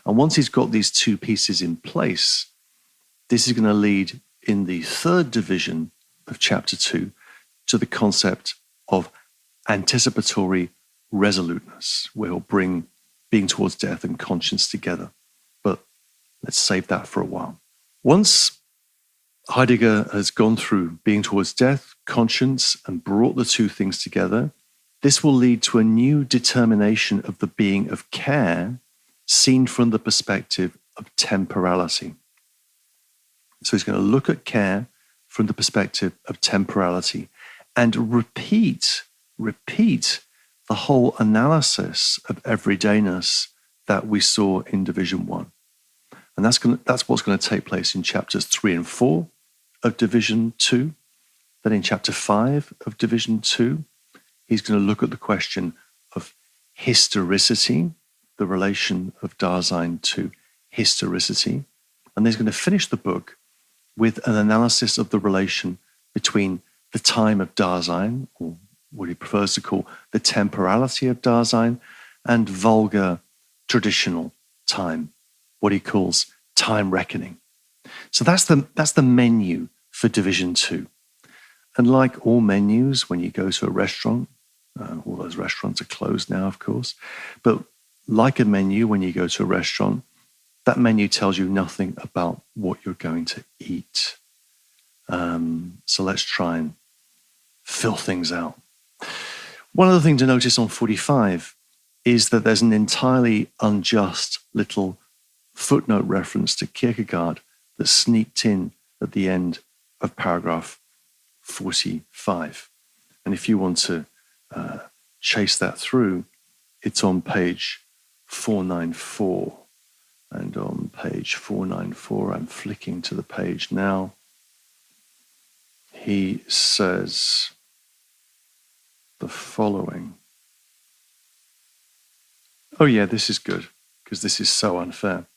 And once he's got these two pieces in place, this is going to lead in the third division of chapter 2 to the concept of anticipatory resoluteness, where he'll bring being towards death and conscience together. But let's save that for a while. Once Heidegger has gone through being towards death, conscience, and brought the two things together, this will lead to a new determination of the being of care seen from the perspective of temporality. So he's going to look at care from the perspective of temporality and repeat the whole analysis of everydayness that we saw in Division 1. And that's what's going to take place in chapters 3 and 4 of Division 2. Then in chapter 5 of Division 2, he's going to look at the question of historicity, the relation of Dasein to historicity. And he's going to finish the book with an analysis of the relation between the time of Dasein, or what he prefers to call the temporality of Dasein, and vulgar traditional time, what he calls time reckoning. So that's the menu for Division 2. And like all menus, when you go to a restaurant, all those restaurants are closed now, of course, but like a menu, when you go to a restaurant, that menu tells you nothing about what you're going to eat. So let's try and fill things out. One other thing to notice on 45 is that there's an entirely unjust little footnote reference to Kierkegaard that sneaked in at the end of paragraph 45. And if you want to chase that through, it's on page 494. And on page 494, I'm flicking to the page now, he says the following. Oh yeah, this is good, because this is so unfair.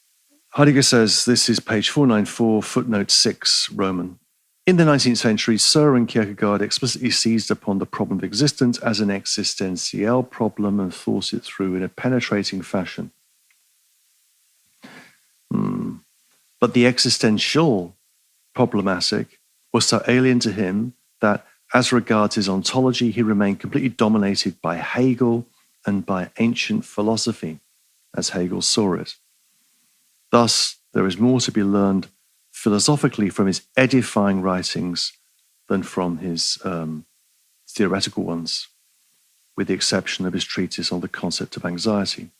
Heidegger says, this is page 494, footnote 6, Roman. In the 19th century, Søren Kierkegaard explicitly seized upon the problem of existence as an existential problem and thought it through in a penetrating fashion. But the existential problematic was so alien to him that, as regards his ontology, he remained completely dominated by Hegel and by ancient philosophy, as Hegel saw it. Thus, there is more to be learned philosophically from his edifying writings than from his theoretical ones, with the exception of his treatise on the concept of anxiety.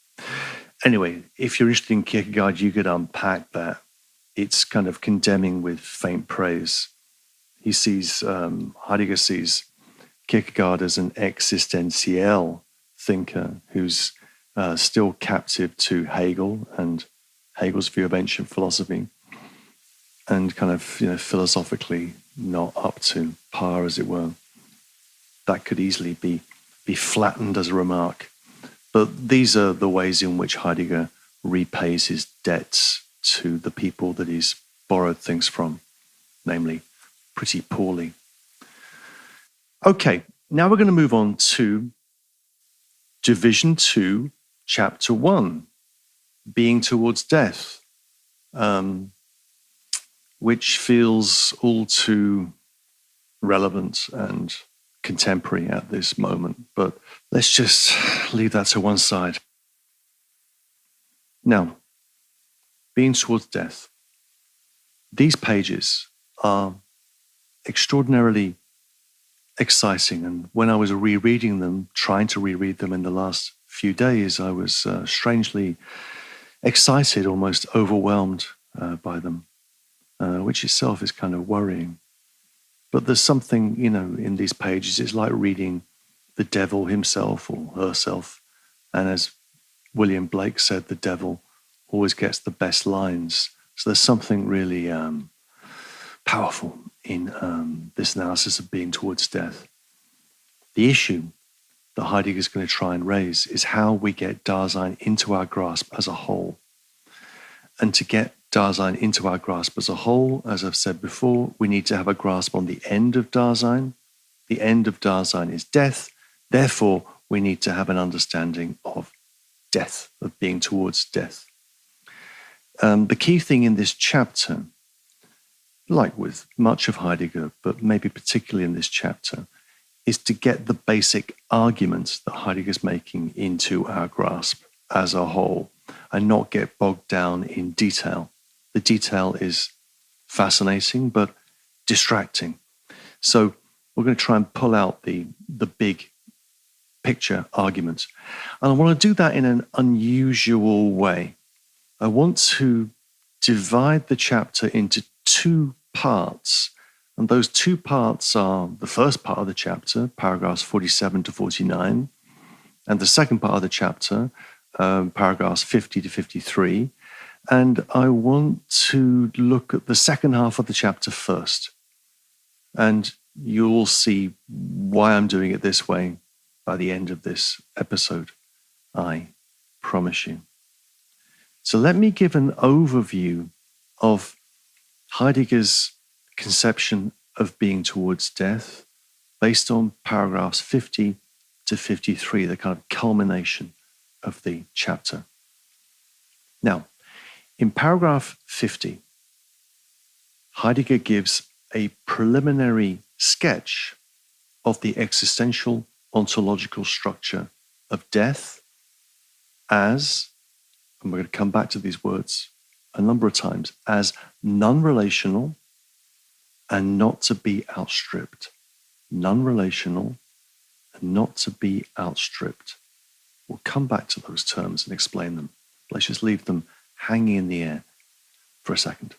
Anyway, if you're interested in Kierkegaard, you could unpack that. It's kind of condemning with faint praise. He sees, Heidegger sees Kierkegaard as an existential thinker who's still captive to Hegel and Hegel's view of ancient philosophy, and kind of, philosophically not up to par, as it were. That could easily be flattened as a remark. But these are the ways in which Heidegger repays his debts to the people that he's borrowed things from, namely pretty poorly. Okay, now we're going to move on to Division 2, Chapter 1, Being Towards Death, which feels all too relevant and contemporary at this moment. But let's just leave that to one side. Now, Being Towards Death. These pages are extraordinarily exciting, and when I was rereading them, trying to reread them in the last few days, I was strangely excited, almost overwhelmed by them, which itself is kind of worrying. But there's something, in these pages, it's like reading the devil himself or herself, and as William Blake said, the devil always gets the best lines. So there's something really powerful in this analysis of being towards death. The issue that Heidegger is going to try and raise is how we get Dasein into our grasp as a whole. And to get Dasein into our grasp as a whole, as I've said before, we need to have a grasp on the end of Dasein. The end of Dasein is death. Therefore, we need to have an understanding of death, of being towards death. The key thing in this chapter, like with much of Heidegger, but maybe particularly in this chapter, is to get the basic arguments that Heidegger's making into our grasp as a whole and not get bogged down in detail. The detail is fascinating, but distracting. So we're going to try and pull out the big picture arguments. And I want to do that in an unusual way. I want to divide the chapter into two parts. And those two parts are the first part of the chapter, paragraphs 47 to 49, and the second part of the chapter, paragraphs 50 to 53. And I want to look at the second half of the chapter first. And You'll see why I'm doing it this way by the end of this episode. I promise you. So let me give an overview of Heidegger's conception of being towards death based on paragraphs 50 to 53, the kind of culmination of the chapter. Now, in paragraph 50, Heidegger gives a preliminary sketch of the existential ontological structure of death as, and we're going to come back to these words a number of times, as non-relational and not to be outstripped. Non-relational and not to be outstripped. We'll come back to those terms and explain them. Let's just leave them hanging in the air for a second.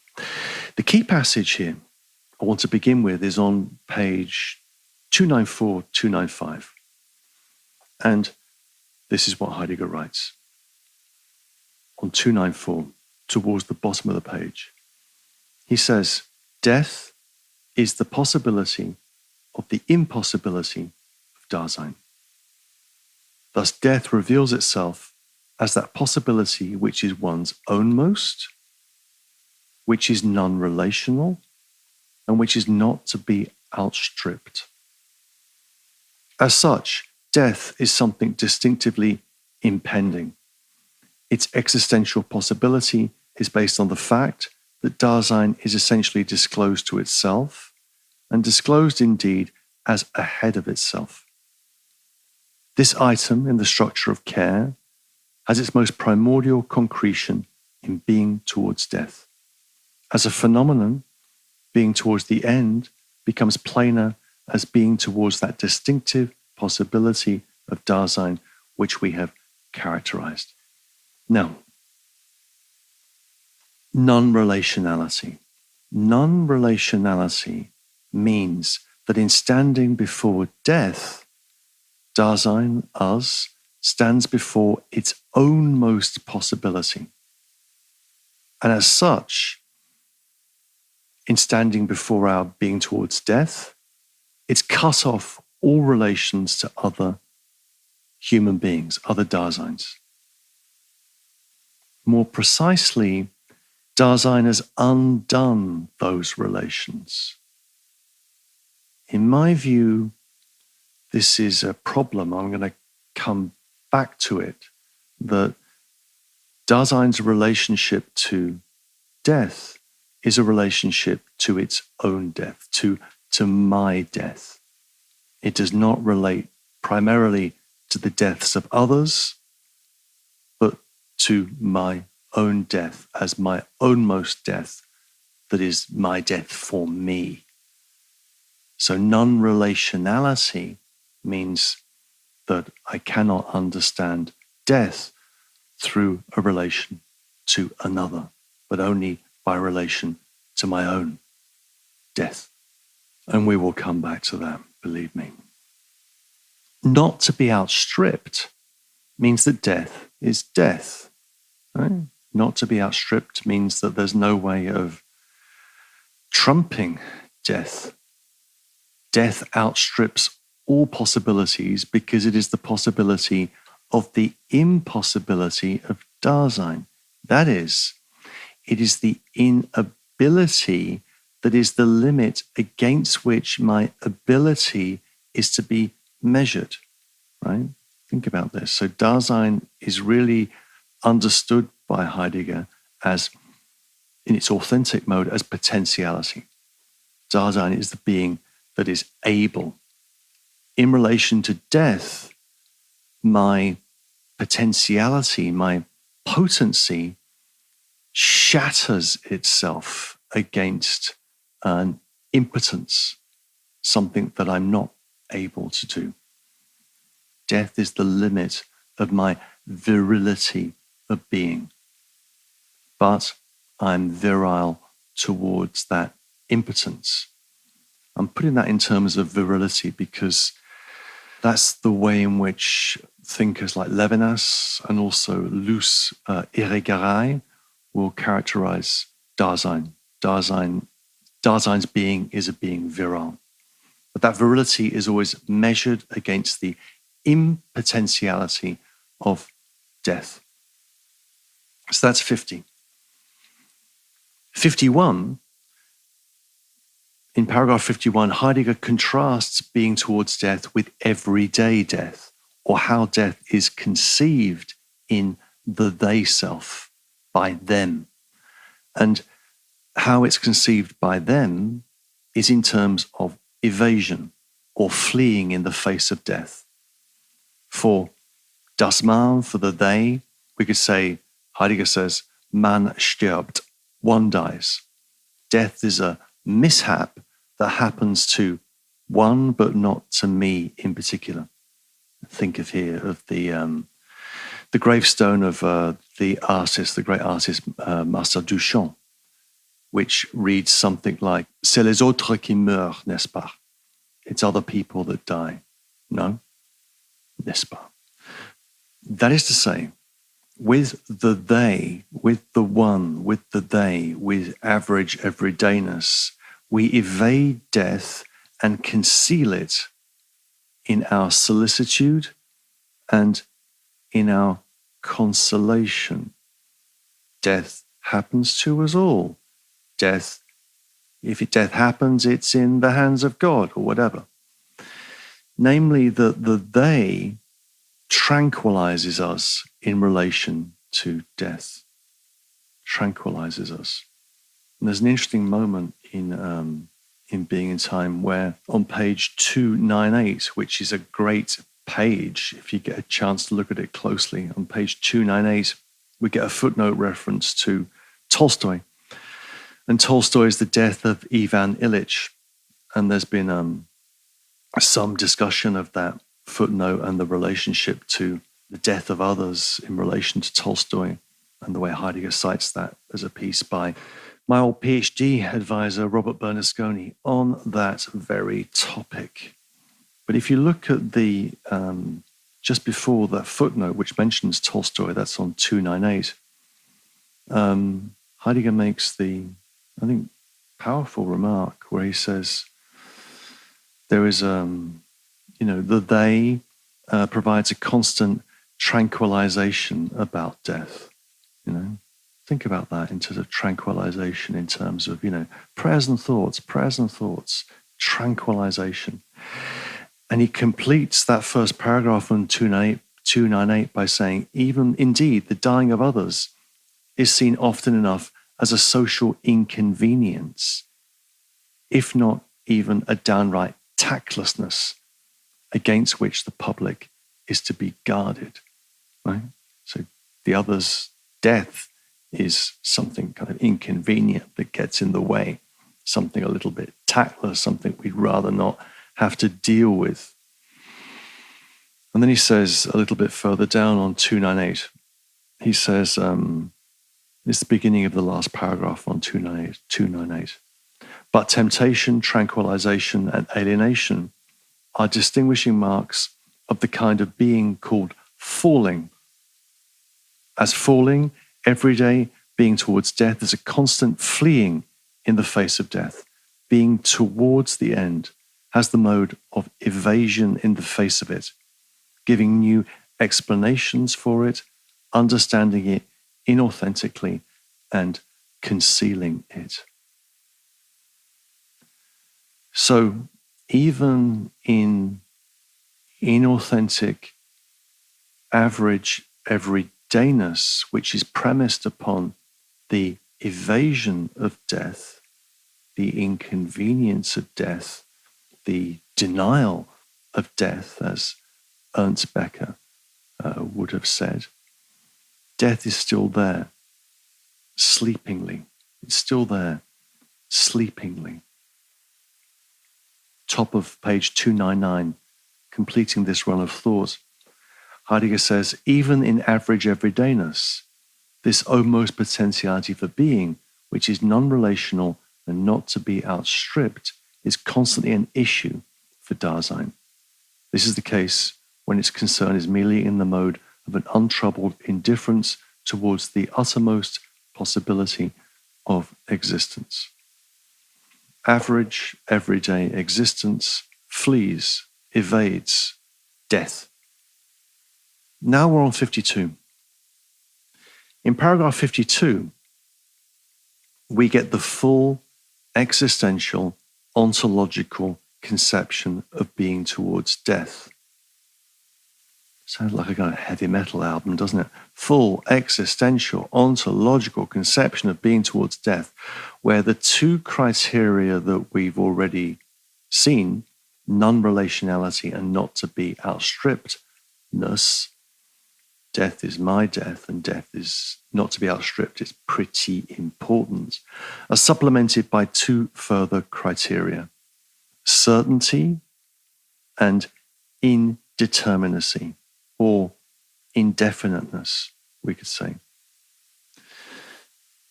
The key passage here I want to begin with is on page 294, 295. And this is what Heidegger writes. On 294, towards the bottom of the page, he says, death is the possibility of the impossibility of Dasein. Thus, death reveals itself as that possibility which is one's ownmost, which is non-relational, and which is not to be outstripped. As such, death is something distinctively impending. Its existential possibility is based on the fact that Dasein is essentially disclosed to itself, and disclosed indeed as ahead of itself. This item in the structure of care has its most primordial concretion in being towards death. As a phenomenon, being towards the end becomes plainer as being towards that distinctive possibility of Dasein which we have characterized. Now, non-relationality. Non-relationality means that in standing before death, Dasein, us, stands before its ownmost possibility. And as such, in standing before our being towards death, it's cut off all relations to other human beings, other Daseins. More precisely, Dasein has undone those relations. In my view, this is a problem. I'm going to come back to it, that Dasein's relationship to death is a relationship to its own death, to my death. It does not relate primarily to the deaths of others, but to my own death as my ownmost death, that is my death for me. So non-relationality means that I cannot understand death through a relation to another, but only by relation to my own death. And we will come back to that, believe me. Not to be outstripped means that death is death. Right? Not to be outstripped means that there's no way of trumping death. Death outstrips all possibilities because it is the possibility of the impossibility of Dasein. That is, it is the inability that is the limit against which my ability is to be measured, right? Think about this. So Dasein is really understood by Heidegger as, in its authentic mode, as potentiality. Dasein is the being that is able. In relation to death, my potentiality, my potency shatters itself against an impotence, something that I'm not able to do. Death is the limit of my virility of being. But I'm virile towards that impotence. I'm putting that in terms of virility because that's the way in which thinkers like Levinas and also Luce Irigaray will characterize Dasein. Dasein's being is a being virile. But that virility is always measured against the impotentiality of death. So that's 50. 51, in paragraph 51, Heidegger contrasts being towards death with everyday death, or how death is conceived in the they self, by them. And how it's conceived by them is in terms of evasion or fleeing in the face of death. For das Man, for the they, we could say, Heidegger says, man stirbt, one dies. Death is a mishap that happens to one, but not to me in particular. Think of here of the gravestone of the artist, the great artist Marcel Duchamp, which reads something like, c'est les autres qui meurent, n'est-ce pas? It's other people that die. No? N'est-ce pas? That is to say, with the they, with the one, with the they, with average everydayness, we evade death and conceal it in our solicitude and in our consolation. Death happens to us all. Death, if death happens, it's in the hands of God or whatever. Namely, that the they tranquilizes us in relation to death. Tranquilizes us. And there's an interesting moment in Being in Time where on page 298, which is a great page, if you get a chance to look at it closely, on page 298, we get a footnote reference to Tolstoy. And Tolstoy is the death of Ivan Ilyich. And there's been some discussion of that footnote and the relationship to the death of others in relation to Tolstoy, and the way Heidegger cites that as a piece by my old PhD advisor, Robert Bernasconi, on that very topic. But if you look at the, just before that footnote, which mentions Tolstoy, that's on 298, Heidegger makes the, I think, powerful remark where he says, there is, the they provides a constant tranquilization about death. Think about that in terms of tranquilization, in terms of, prayers and thoughts, tranquilization. And he completes that first paragraph on 298 by saying, even indeed, the dying of others is seen often enough as a social inconvenience, if not even a downright tactlessness against which the public is to be guarded, right? So the other's death is something kind of inconvenient that gets in the way, something a little bit tactless, something we'd rather not have to deal with. And then he says a little bit further down on 298, he says, it's the beginning of the last paragraph on 298. But temptation, tranquilization, and alienation are distinguishing marks of the kind of being called falling. As falling, everyday being towards death is a constant fleeing in the face of death. Being towards the end has the mode of evasion in the face of it, giving new explanations for it, understanding it inauthentically, and concealing it. So even in inauthentic, average everydayness, which is premised upon the evasion of death, the inconvenience of death, the denial of death, as Ernst Becker would have said, death is still there, sleepingly. It's still there, sleepingly. Top of page 299, completing this run of thought, Heidegger says, even in average everydayness, this utmost potentiality for being, which is non-relational and not to be outstripped, is constantly an issue for Dasein. This is the case when its concern is merely in the mode of an untroubled indifference towards the uttermost possibility of existence. Average, everyday existence flees, evades death. Now we're on 52. In paragraph 52, we get the full existential, ontological conception of being towards death. Sounds like a kind of heavy metal album, doesn't it? Full existential, ontological conception of being towards death, where the two criteria that we've already seen, non-relationality and not to be outstrippedness, death is my death and death is not to be outstripped, it's pretty important, are supplemented by two further criteria: certainty and indeterminacy, or indefiniteness, we could say.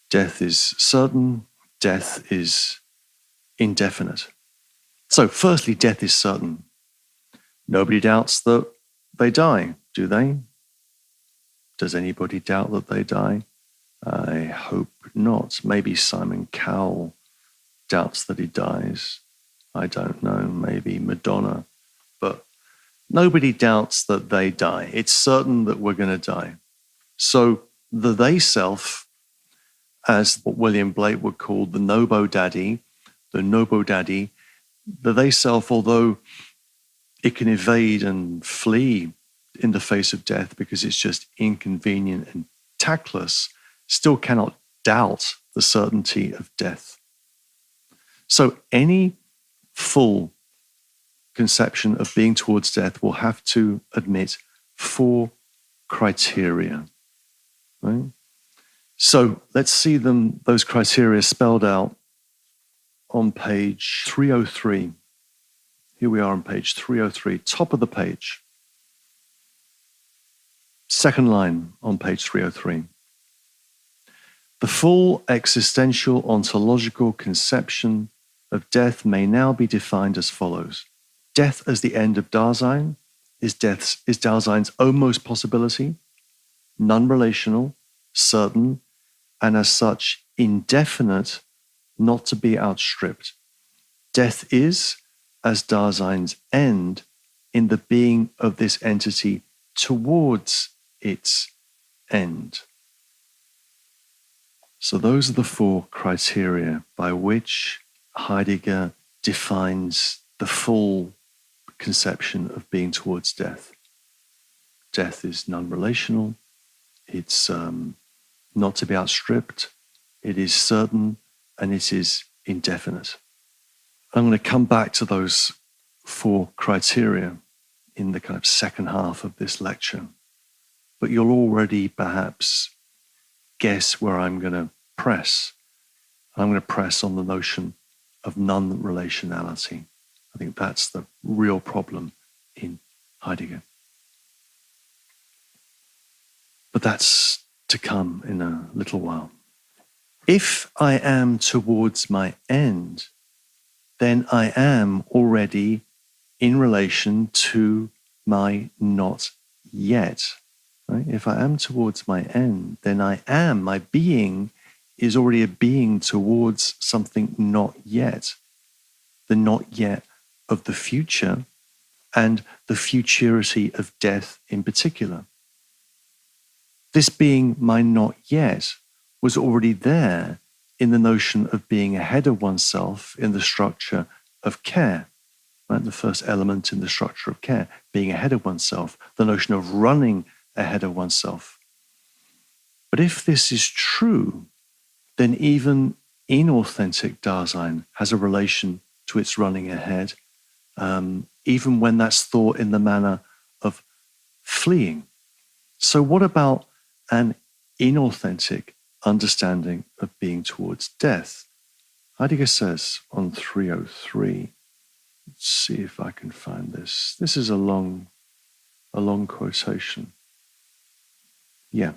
Death is certain, death is indefinite. So, firstly, death is certain. Nobody doubts that they die, do they? Does anybody doubt that they die? I hope not. Maybe Simon Cowell doubts that he dies. I don't know, maybe Madonna. But nobody doubts that they die. It's certain that we're going to die. So the they self, as what William Blake would call the nobo-daddy, the they self, although it can evade and flee in the face of death because it's just inconvenient and tactless, still cannot doubt the certainty of death. So any full conception of being towards death will have to admit 4 criteria. Right? So let's see those criteria spelled out on page 303. Here we are on page 303, top of the page. Second line on page 303. The full existential ontological conception of death may now be defined as follows. Death as the end of Dasein is Dasein's ownmost possibility, non-relational, certain, and as such indefinite, not to be outstripped. Death is, as Dasein's end, in the being of this entity towards its end. So those are the 4 criteria by which Heidegger defines the full conception of being towards death. Death is non-relational, it's not to be outstripped, it is certain, and it is indefinite. I'm going to come back to those 4 criteria in the kind of second half of this lecture. But you'll already perhaps guess where I'm going to press. I'm going to press on the notion of non-relationality. I think that's the real problem in Heidegger. But that's to come in a little while. If I am towards my end, then I am already in relation to my not yet. Right? If I am towards my end, then I am, my being is already a being towards something not yet. The not yet of the future and the futurity of death in particular. This being my not yet was already there in the notion of being ahead of oneself in the structure of care. Right? The first element in the structure of care, being ahead of oneself, the notion of running ahead of oneself. But if this is true, then even inauthentic Dasein has a relation to its running ahead, even when that's thought in the manner of fleeing. So what about an inauthentic understanding of being towards death? Heidegger says on 303, let's see if I can find this. This is a long quotation. Yeah.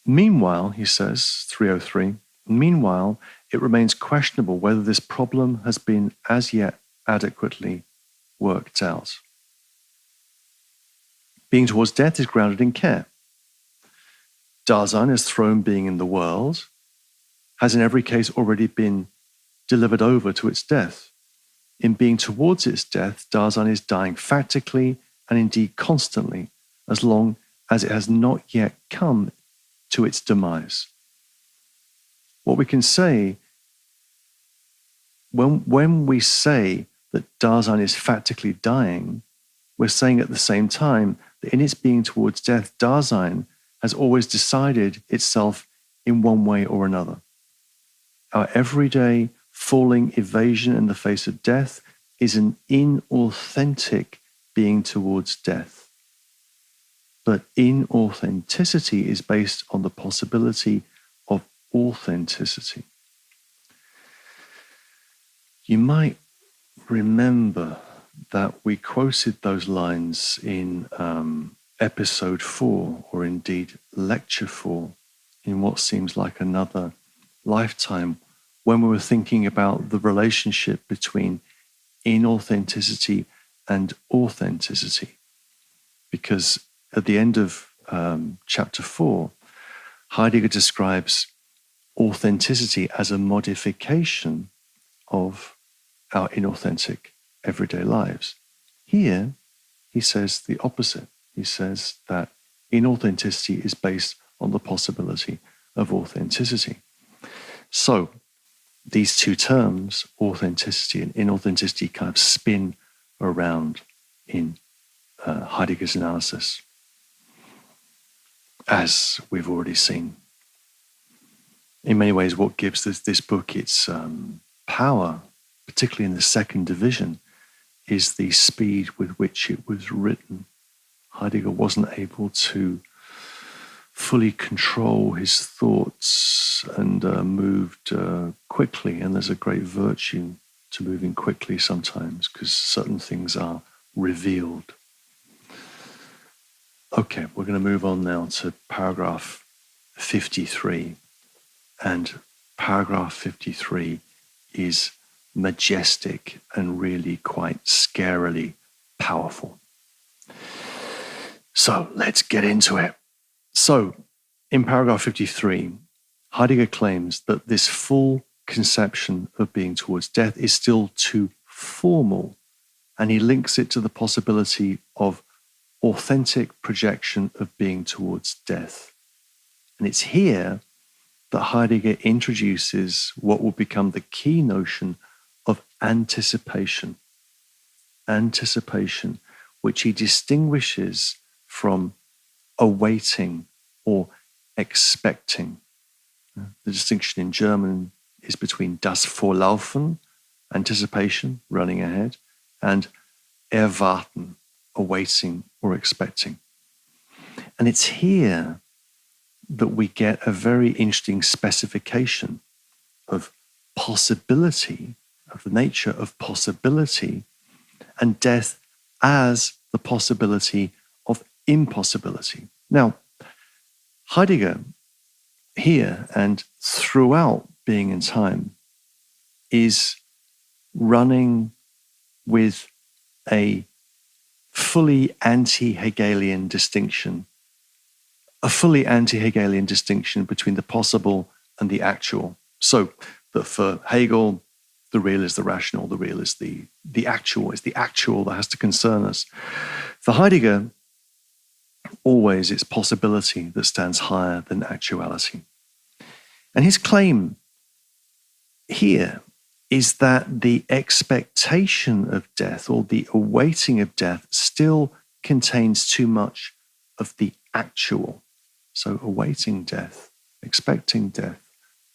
Meanwhile, he says, 303, meanwhile, it remains questionable whether this problem has been as yet adequately worked out. Being towards death is grounded in care. Dasein, as thrown being in the world, has in every case already been delivered over to its death. In being towards its death, Dasein is dying factically and indeed constantly, as long as it has not yet come to its demise. What we can say, when we say that Dasein is factically dying, we're saying at the same time that in its being towards death, Dasein has always decided itself in one way or another. Our everyday falling evasion in the face of death is an inauthentic being towards death. But inauthenticity is based on the possibility of authenticity. You might remember that we quoted those lines in episode 4, or indeed lecture 4, in what seems like another lifetime, when we were thinking about the relationship between inauthenticity and authenticity. Because at the end of chapter 4, Heidegger describes authenticity as a modification of our inauthentic everyday lives. Here, he says the opposite. He says that inauthenticity is based on the possibility of authenticity. So, these two terms, authenticity and inauthenticity, kind of spin around in Heidegger's analysis, as we've already seen. In many ways, what gives this book its power, particularly in the second division, is the speed with which it was written. Heidegger wasn't able to fully control his thoughts and moved quickly. And there's a great virtue to moving quickly sometimes, because certain things are revealed. Okay, we're going to move on now to paragraph 53. And paragraph 53 is majestic and really quite scarily powerful. So let's get into it. So in paragraph 53, Heidegger claims that this full conception of being towards death is still too formal, and he links it to the possibility of authentic projection of being towards death. And it's here that Heidegger introduces what will become the key notion of anticipation. Anticipation, which he distinguishes from awaiting or expecting. The distinction in German is between das Vorlaufen, anticipation, running ahead, and erwarten, awaiting or expecting. And it's here that we get a very interesting specification of possibility, of the nature of possibility, and death as the possibility of impossibility. Now, Heidegger here and throughout Being and Time is running with a fully anti-Hegelian distinction, between the possible and the actual. So that for Hegel, the real is the rational, the real is the actual. It's the actual that has to concern us. For Heidegger, always it's possibility that stands higher than actuality. And his claim here is that the expectation of death, or the awaiting of death, still contains too much of the actual. So awaiting death, expecting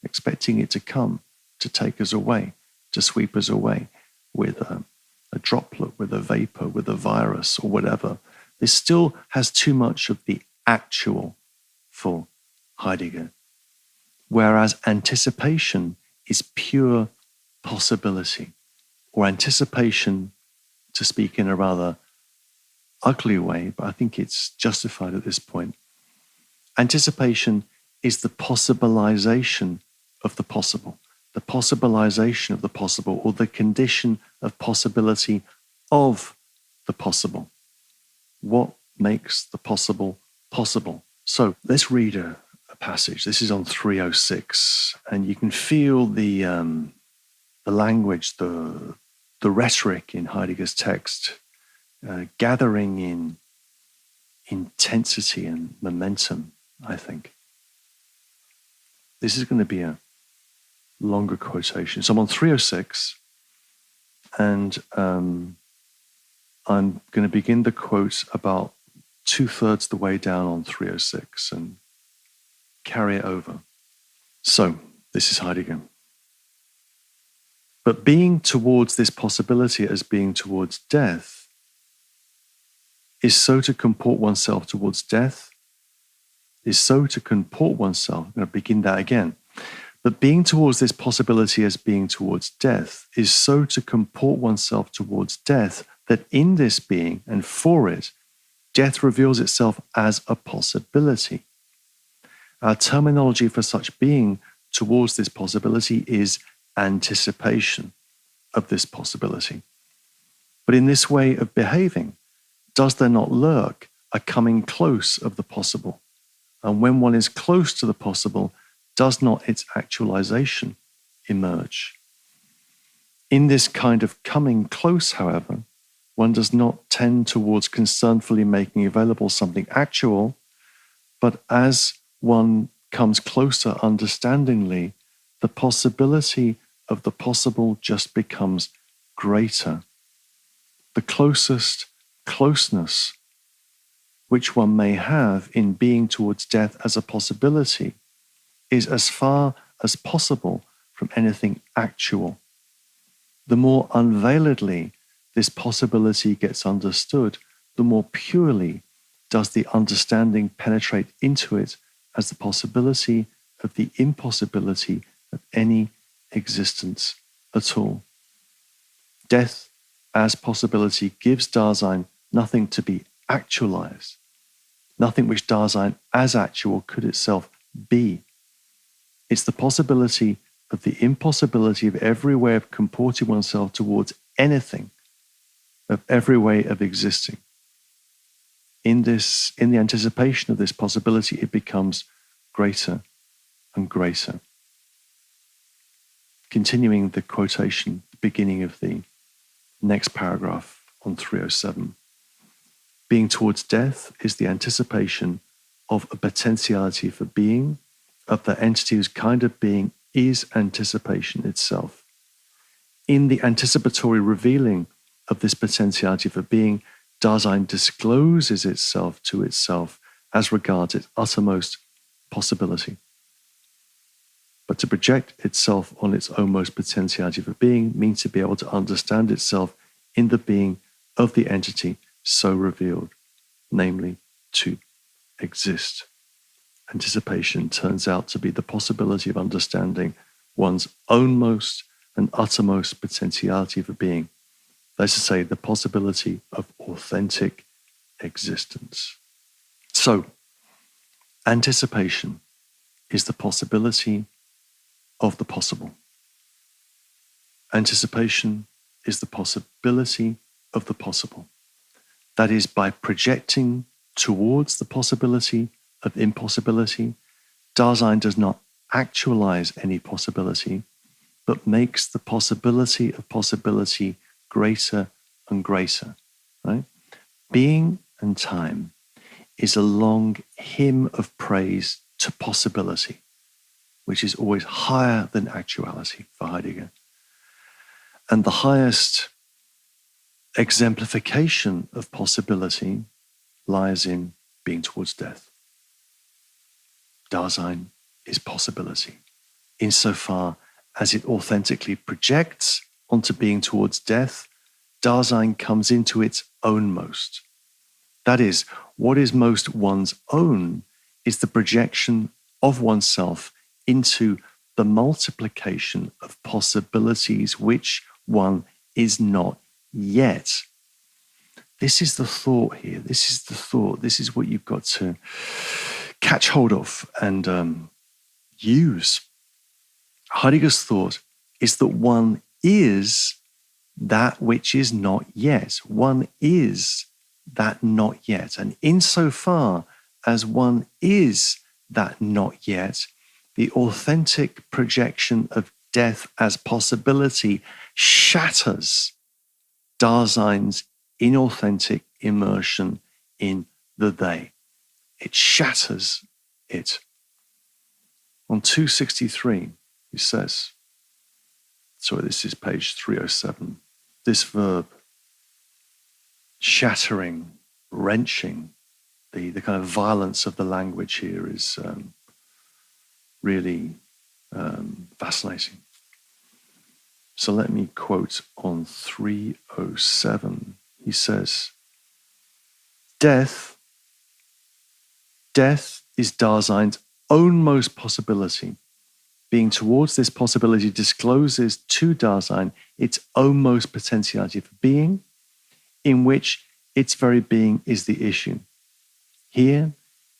it to come, to take us away, to sweep us away with a droplet, with a vapor, with a virus, or whatever. This still has too much of the actual for Heidegger. Whereas anticipation is pure possibility, or anticipation, to speak in a rather ugly way, but I think it's justified at this point. Anticipation is the possibilization of the possible, the possibilization of the possible, or the condition of possibility of the possible. What makes the possible possible? So let's read a passage. This is on 306, and you can feel the language, the the rhetoric in Heidegger's text gathering in intensity and momentum, I think. This is going to be a longer quotation. So I'm on 306, and I'm going to begin the quote about 2/3 the way down on 306 and carry it over. So, this is Heidegger. But being towards this possibility as being towards death is so to comport oneself towards death, is so to comport oneself. I'm going to begin that again. But being towards this possibility as being towards death is so to comport oneself towards death that in this being and for it, death reveals itself as a possibility. Our terminology for such being towards this possibility is anticipation of this possibility. But in this way of behaving, does there not lurk a coming close of the possible? And when one is close to the possible, does not its actualization emerge? In this kind of coming close, however, one does not tend towards concernfully making available something actual, but as one comes closer understandingly, the possibility of the possible just becomes greater. The closest closeness which one may have in being towards death as a possibility is as far as possible from anything actual. The more unveiledly this possibility gets understood, the more purely does the understanding penetrate into it as the possibility of the impossibility of any existence at all. Death as possibility gives Dasein nothing to be actualized, nothing which Dasein as actual could itself be. It's the possibility of the impossibility of every way of comporting oneself towards anything, of every way of existing. In the anticipation of this possibility, it becomes greater and greater. Continuing the quotation, the beginning of the next paragraph on 307. Being towards death is the anticipation of a potentiality for being, of the entity whose kind of being is anticipation itself. In the anticipatory revealing of this potentiality for being, Dasein discloses itself to itself as regards its uttermost possibility. But to project itself on its ownmost potentiality for being means to be able to understand itself in the being of the entity so revealed, namely to exist. Anticipation turns out to be the possibility of understanding one's ownmost and uttermost potentiality for being. That is to say, the possibility of authentic existence. So, anticipation is the possibility of the possible. Anticipation is the possibility of the possible. That is, by projecting towards the possibility of impossibility, Dasein does not actualize any possibility, but makes the possibility of possibility greater and greater. Right? Being and time is a long hymn of praise to possibility, which is always higher than actuality for Heidegger. And the highest exemplification of possibility lies in being towards death. Dasein is possibility, insofar as it authentically projects onto being towards death. Dasein comes into its ownmost. That is, what is most one's own is the projection of oneself into the multiplication of possibilities which one is not yet. This is the thought here. This is the thought. This is what you've got to catch hold of and use. Heidegger's thought is that one is that which is not yet. One is that not yet. And insofar as one is that not yet, the authentic projection of death as possibility shatters Dasein's inauthentic immersion in the they. It shatters it. On 263, he says, so this is page 307, this verb, shattering, wrenching, the kind of violence of the language here is really fascinating. So let me quote on 307. He says, Death is Dasein's ownmost possibility. Being towards this possibility discloses to Dasein its ownmost potentiality for being, in which its very being is the issue. Here,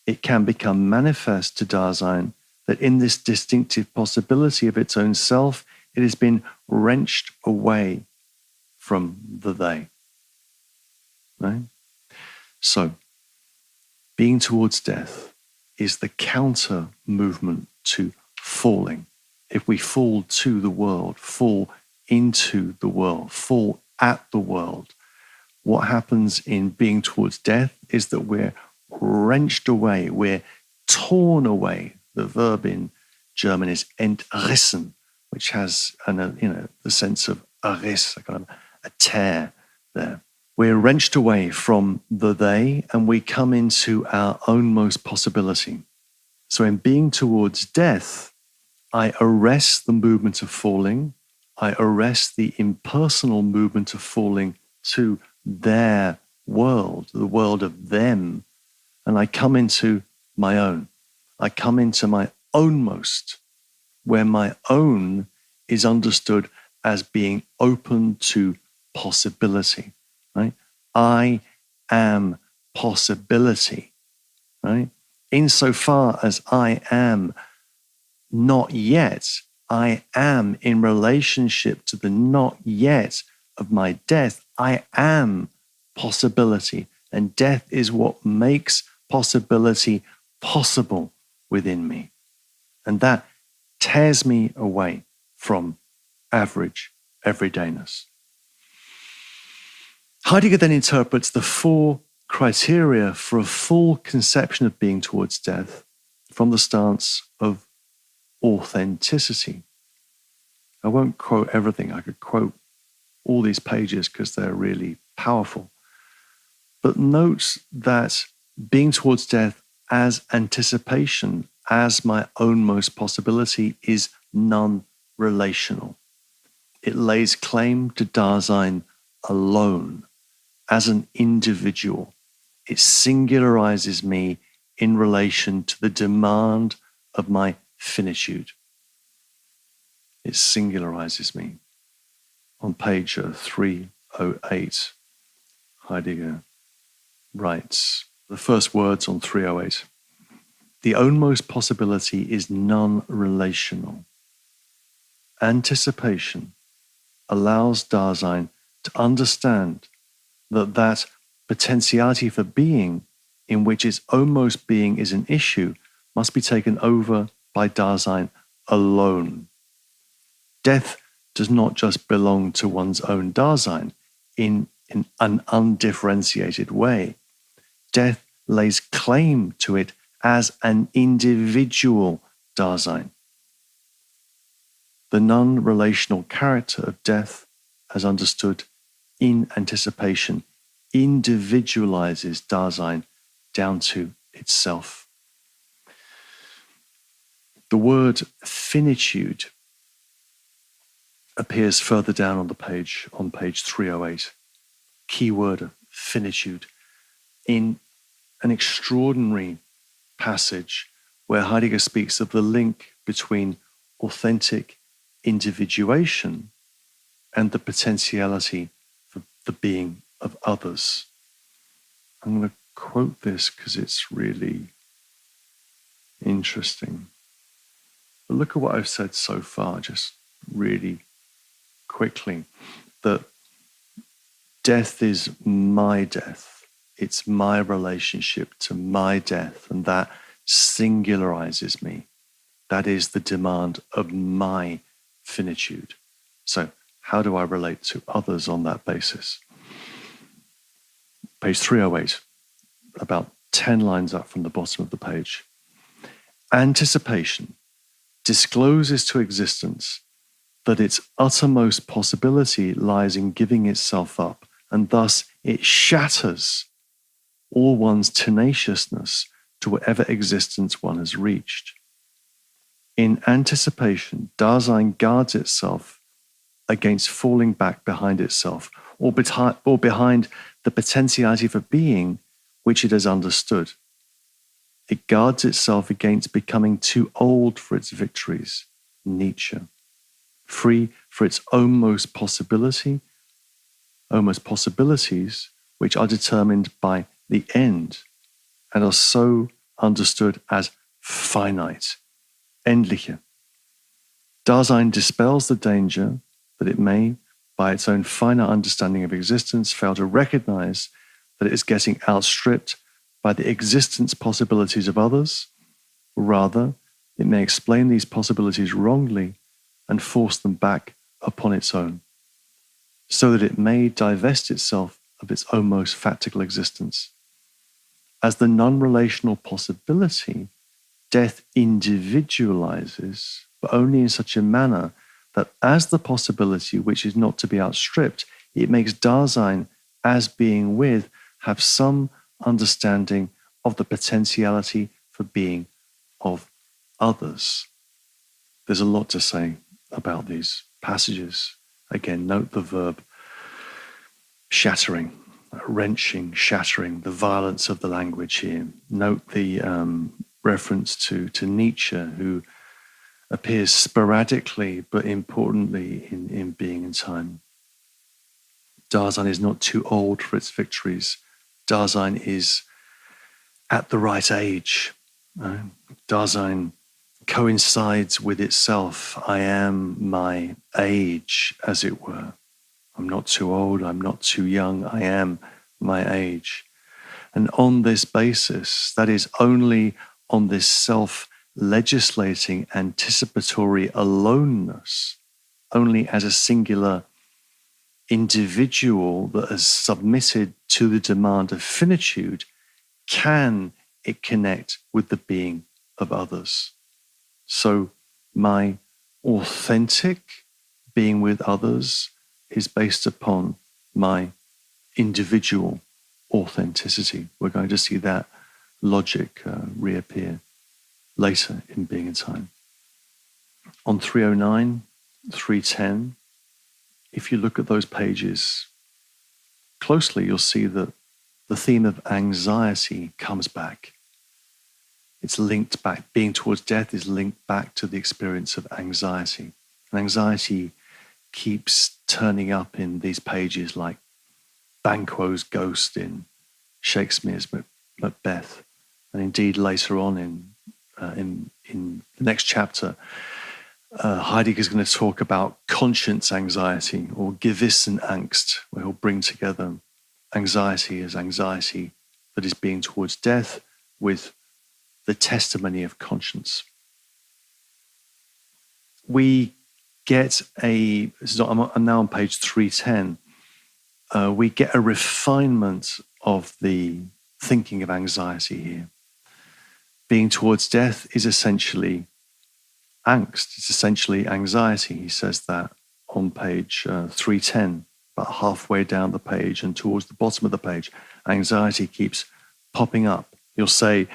it can become manifest to Dasein that in this distinctive possibility of its own self, it has been wrenched away from the they. Right? So, being towards death is the counter movement to falling. If we fall to the world, fall into the world, fall at the world, what happens in being towards death is that we're wrenched away, we're torn away. The verb in German is entrissen, which has the sense of riss, a kind of a tear there. We're wrenched away from the they, and we come into our ownmost possibility. So in being towards death, I arrest the movement of falling. I arrest the impersonal movement of falling to their world, the world of them, and I come into my own. I come into my ownmost, where my own is understood as being open to possibility, right? I am possibility, right? Insofar as I am not yet, I am in relationship to the not yet of my death. I am possibility, and death is what makes possibility possible within me. And that tears me away from average everydayness. Heidegger then interprets the four criteria for a full conception of being towards death from the stance of authenticity. I won't quote everything. I could quote all these pages because they're really powerful. But note that being towards death as anticipation, as my ownmost possibility, is non-relational. It lays claim to Dasein alone, as an individual. It singularizes me in relation to the demand of my finitude. It singularizes me. On page 308, Heidegger writes the first words on 308. The ownmost possibility is non-relational. Anticipation allows Dasein to understand that potentiality for being, in which its ownmost being is an issue, must be taken over by Dasein alone. Death does not just belong to one's own Dasein in an undifferentiated way. Death lays claim to it as an individual Dasein. The non-relational character of death, as understood in anticipation, individualizes Dasein down to itself. The word finitude appears further down on the page, on page 308. Keyword finitude, in an extraordinary passage where Heidegger speaks of the link between authentic individuation and the potentiality for the being of others. I'm going to quote this because it's really interesting. But look at what I've said so far, just really quickly, that death is my death. It's my relationship to my death, and that singularizes me. That is the demand of my finitude. So how do I relate to others on that basis? page 308, about 10 lines up from the bottom of the page. Anticipation discloses to existence that its uttermost possibility lies in giving itself up, and thus it shatters all one's tenaciousness to whatever existence one has reached. In anticipation, Dasein guards itself against falling back behind itself or behind the potentiality for being which it has understood. It guards itself against becoming too old for its victories, Nietzsche, free for its almost possibilities, which are determined by the end and are so understood as finite, endliche. Dasein dispels the danger that it may, by its own finite understanding of existence, fail to recognize that it is getting outstripped by the existence possibilities of others. Rather, it may explain these possibilities wrongly and force them back upon its own, so that it may divest itself of its almost factical existence. As the non-relational possibility, death individualizes, but only in such a manner that as the possibility which is not to be outstripped, it makes Dasein as being with have some understanding of the potentiality for being of others. There's a lot to say about these passages. Again, note the verb shattering, wrenching, shattering, the violence of the language here. Note the reference to Nietzsche, who appears sporadically but importantly in Being and Time. Dasein is not too old for its victories. Dasein is at the right age. Dasein coincides with itself. I am my age, as it were. I'm not too old, I'm not too young, I am my age. And on this basis, that is only on this self-legislating anticipatory aloneness, only as a singular individual that has submitted to the demand of finitude, can it connect with the being of others. So my authentic being with others is based upon my individual authenticity. We're going to see that logic reappear later in Being and Time. On 309, 310, if you look at those pages closely, you'll see that the theme of anxiety comes back. It's linked back. Being towards death is linked back to the experience of anxiety. And anxiety keeps turning up in these pages like Banquo's ghost in Shakespeare's Macbeth. And indeed later on in the next chapter, Heidegger is going to talk about conscience anxiety or Gewissenangst, where he'll bring together anxiety as anxiety that is being towards death with the testimony of conscience. We get I'm now on page 310. We get a refinement of the thinking of anxiety here. Being towards death is essentially angst. It's essentially anxiety. He says that on page 310, about halfway down the page and towards the bottom of the page. Anxiety keeps popping up. You'll say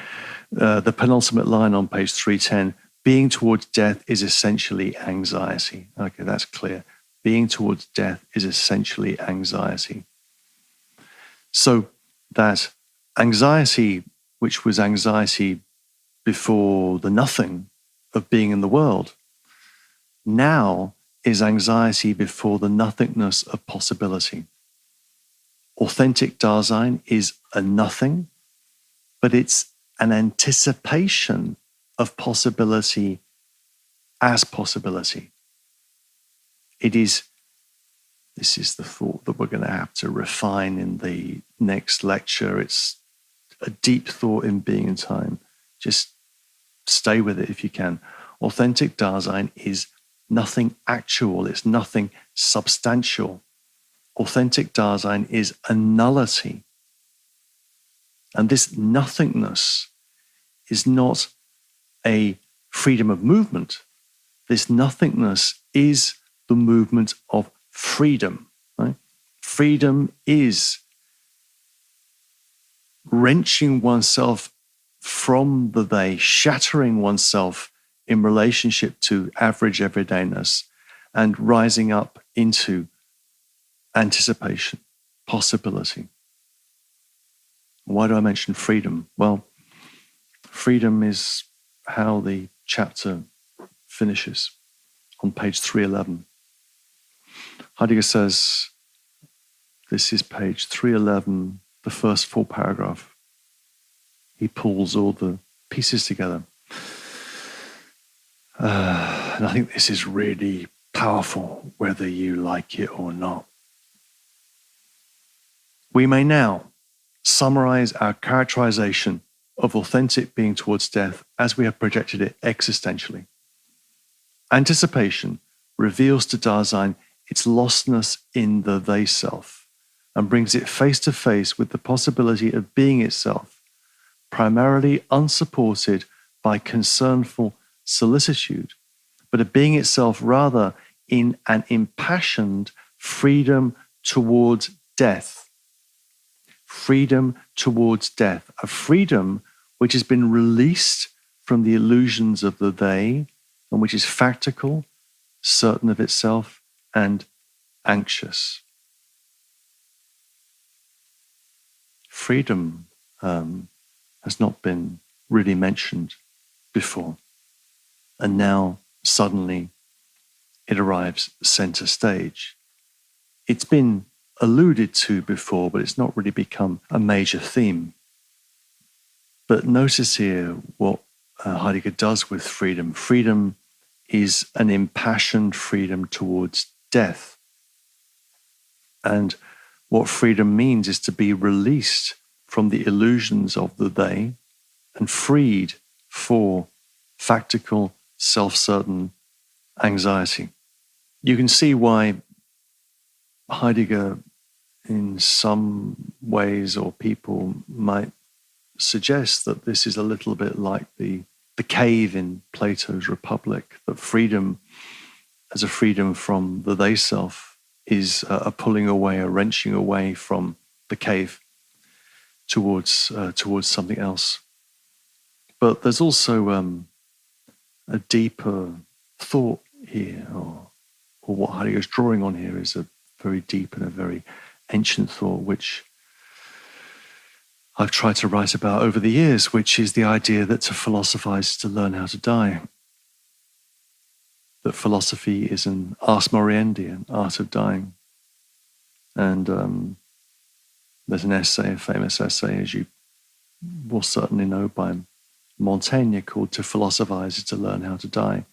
the penultimate line on page 310, being towards death is essentially anxiety. Okay, that's clear. Being towards death is essentially anxiety. So that anxiety, which was anxiety before the nothing of being in the world, now is anxiety before the nothingness of possibility. Authentic Dasein is a nothing, but it's an anticipation of possibility as possibility. This is the thought that we're going to have to refine in the next lecture. It's a deep thought in Being and Time. Just stay with it if you can. Authentic Dasein is nothing actual. It's nothing substantial. Authentic Dasein is a nullity. And this nothingness is not a freedom of movement. This nothingness is the movement of freedom. Right? Freedom is wrenching oneself from the they, shattering oneself in relationship to average everydayness, and rising up into anticipation, possibility. Why do I mention freedom? Well, freedom is how the chapter finishes on page 311. Heidegger says, this is page 311, the first full paragraph. He pulls all the pieces together. And I think this is really powerful, whether you like it or not. We may now summarize our characterization of authentic being towards death as we have projected it existentially. Anticipation reveals to Dasein its lostness in the they self and brings it face to face with the possibility of being itself, primarily unsupported by concernful solicitude, but of being itself rather in an impassioned freedom towards death. Freedom towards death, a freedom which has been released from the illusions of the they, and which is factical, certain of itself, and anxious. Freedom has not been really mentioned before, and now suddenly it arrives center stage. It's been alluded to before, but it's not really become a major theme. But notice here what Heidegger does with freedom. Freedom is an impassioned freedom towards death. And what freedom means is to be released from the illusions of the they and freed for factical, self-certain anxiety. You can see why Heidegger, in some ways, or people might suggest that this is a little bit like the cave in Plato's Republic, that freedom as a freedom from the they self is a pulling away, a wrenching away from the cave towards something else. But there's also a deeper thought here, or what Heidegger's drawing on here is a very deep and a very ancient thought, which I've tried to write about over the years, which is the idea that to philosophize is to learn how to die. That philosophy is an ars moriendi, an art of dying. And there's an essay, a famous essay, as you will certainly know, by Montaigne, called To Philosophize is to Learn How to Die.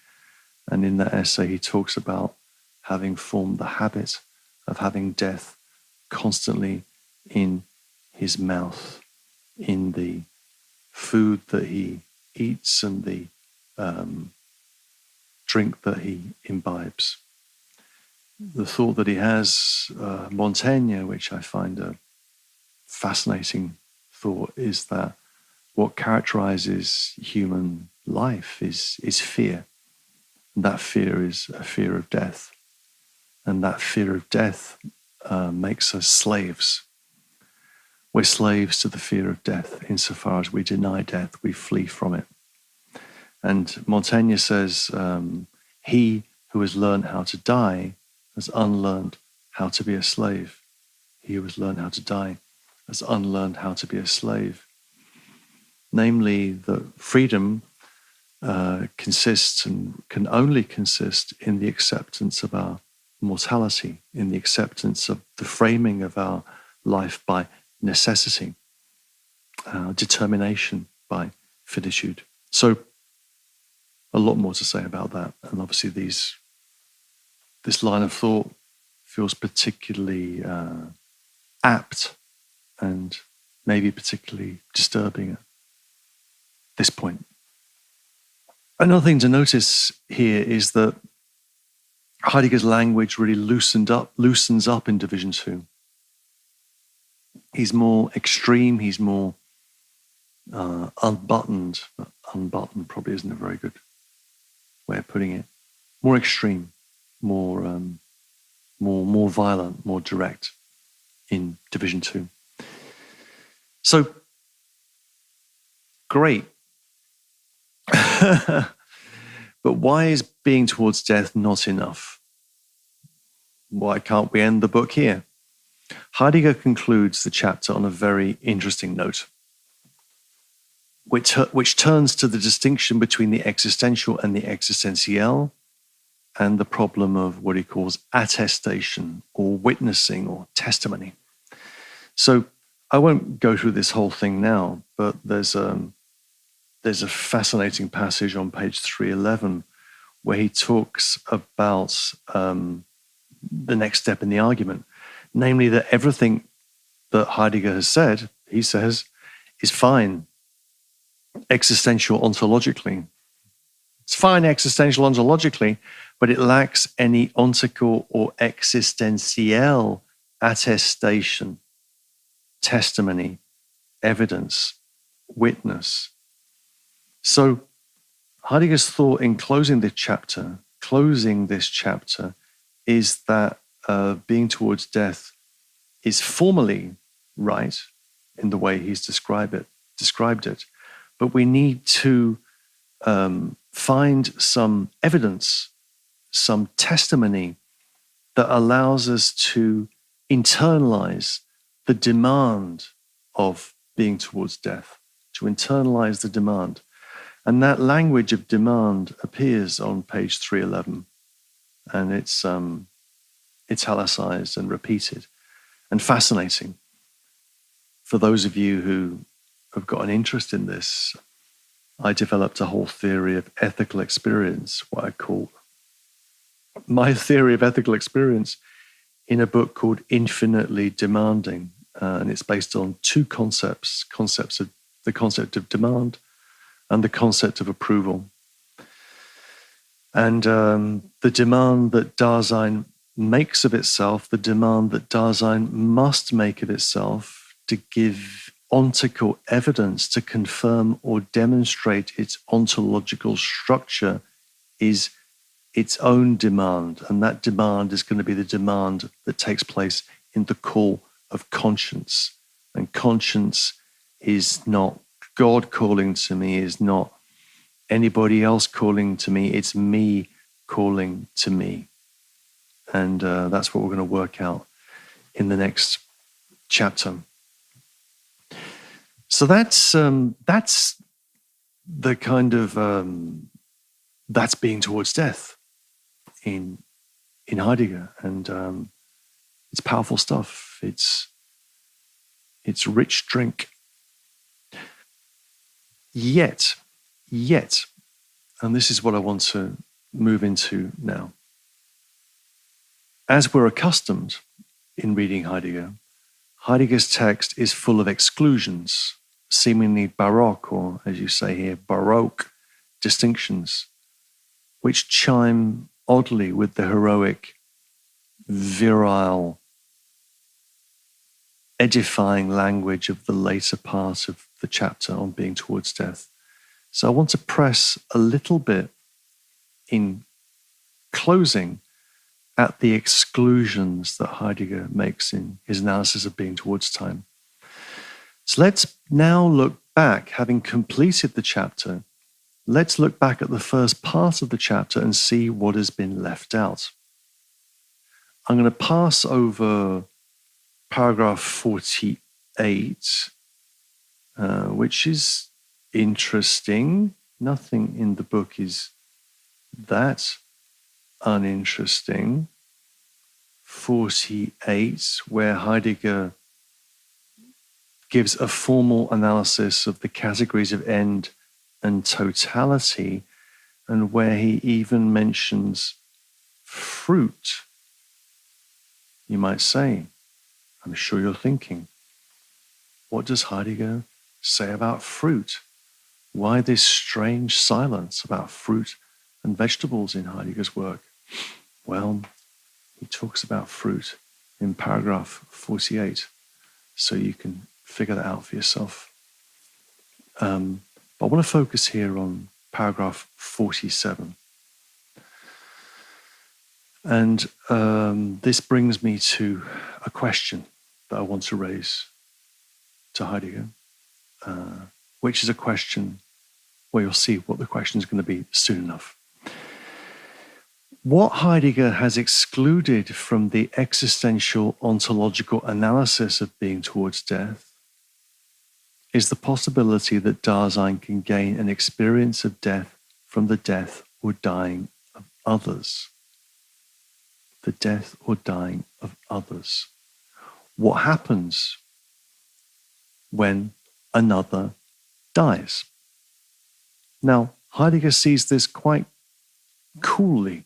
And in that essay, he talks about having formed the habit of having death constantly in his mouth, in the food that he eats and the drink that he imbibes. The thought that he has, Montaigne, which I find a fascinating thought, is that what characterizes human life is fear. And that fear is a fear of death. And that fear of death makes us slaves. We're slaves to the fear of death. Insofar as we deny death, we flee from it. And Montaigne says, he who has learned how to die has unlearned how to be a slave. He who has learned how to die has unlearned how to be a slave. Namely, that freedom consists and can only consist in the acceptance of our mortality, in the acceptance of the framing of our life by necessity, determination by finitude. So, a lot more to say about that. And obviously this line of thought feels particularly apt and maybe particularly disturbing at this point. Another thing to notice here is that Heidegger's language really loosens up in Division 2. He's more extreme, he's more unbuttoned. But unbuttoned probably isn't a very good way of putting it. More extreme, more violent, more direct in Division 2. So, great. But why is being towards death not enough? Why can't we end the book here? Heidegger concludes the chapter on a very interesting note, which turns to the distinction between the existential and the existentiel, and the problem of what he calls attestation or witnessing or testimony. So I won't go through this whole thing now, but there's a fascinating passage on page 311 where he talks about the next step in the argument, namely that everything that Heidegger has said, he says, is fine existential ontologically. It's fine existential ontologically, but it lacks any ontical or existential attestation, testimony, evidence, witness. So Heidegger's thought in closing this chapter is that being towards death is formally right in the way he's described it, but we need to find some evidence, some testimony that allows us to internalize the demand of being towards death, to internalize the demand. And that language of demand appears on page 311, and it's italicized and repeated and fascinating. For those of you who have got an interest in this, I developed a whole theory of ethical experience, what I call my theory of ethical experience, in a book called Infinitely Demanding. And it's based on two concepts of the concept of demand and the concept of approval. And the demand that Dasein makes of itself, the demand that Dasein must make of itself to give ontical evidence to confirm or demonstrate its ontological structure, is its own demand. And that demand is going to be the demand that takes place in the call of conscience. And conscience is not God calling to me, is not anybody else calling to me, it's me calling to me. And that's what we're going to work out in the next chapter. So that's the kind of that's being towards death in Heidegger, and it's powerful stuff. It's rich drink. Yet, and this is what I want to move into now. As we're accustomed in reading Heidegger, Heidegger's text is full of exclusions, seemingly baroque, or as you say here, baroque distinctions, which chime oddly with the heroic, virile, edifying language of the later part of the chapter on being towards death. So I want to press a little bit in closing at the exclusions that Heidegger makes in his analysis of being towards time. So let's now look back, having completed the chapter, let's look back at the first part of the chapter and see what has been left out. I'm going to pass over paragraph 48, which is interesting. Nothing in the book is that uninteresting. 48, where Heidegger gives a formal analysis of the categories of end and totality, and where he even mentions fruit. You might say, I'm sure you're thinking, what does Heidegger say about fruit? Why this strange silence about fruit and vegetables in Heidegger's work? Well, he talks about fruit in paragraph 48, so you can figure that out for yourself. But I want to focus here on paragraph 47. And this brings me to a question that I want to raise to Heidegger, which is a question where you'll see what the question is going to be soon enough. What Heidegger has excluded from the existential ontological analysis of being towards death is the possibility that Dasein can gain an experience of death from the death or dying of others. The death or dying of others. What happens when another dies? Now, Heidegger sees this quite coolly,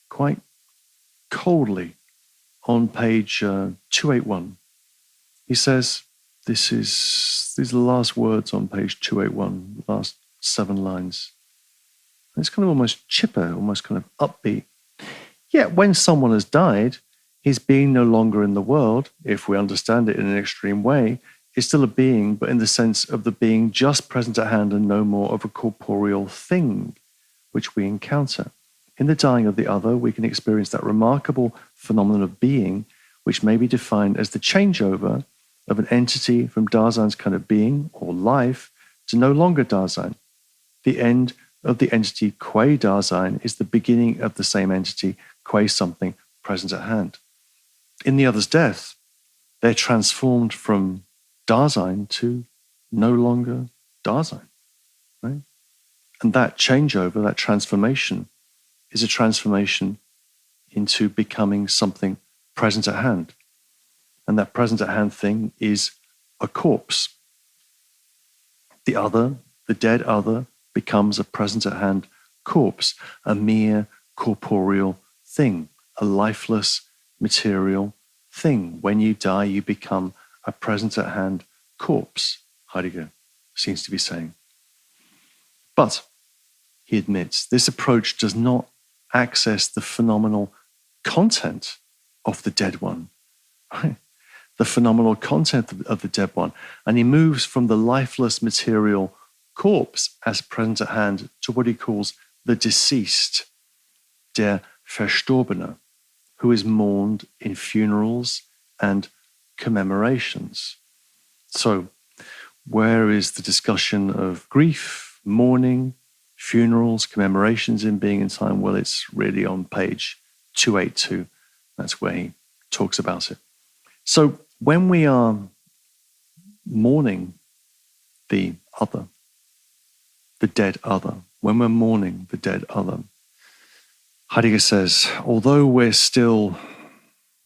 quite coldly on page 281. He says, these are the last words on page 281, last 7 lines. It's kind of almost chipper, almost kind of upbeat. Yet when someone has died, his being no longer in the world, if we understand it in an extreme way, is still a being, but in the sense of the being just present at hand and no more of a corporeal thing which we encounter. In the dying of the other, we can experience that remarkable phenomenon of being, which may be defined as the changeover of an entity from Dasein's kind of being or life to no longer Dasein. The end of the entity qua Dasein is the beginning of the same entity qua something present at hand. In the other's death, they're transformed from Dasein to no longer Dasein, right? And that changeover, that transformation, is a transformation into becoming something present at hand. And that present at hand thing is a corpse. The other, the dead other, becomes a present at hand corpse, a mere corporeal thing, a lifeless material thing. When you die, you become a present at hand corpse, Heidegger seems to be saying. But, he admits, this approach does not access the phenomenal content of the dead one, right? The phenomenal content of the dead one. And he moves from the lifeless material corpse as present at hand to what he calls the deceased, der Verstorbene, who is mourned in funerals and commemorations. So, where is the discussion of grief, mourning, funerals, commemorations in Being and Time? Well, it's really on page 282. That's where he talks about it. So, when we are mourning the other, the dead other, when we're mourning the dead other, Heidegger says, although we're still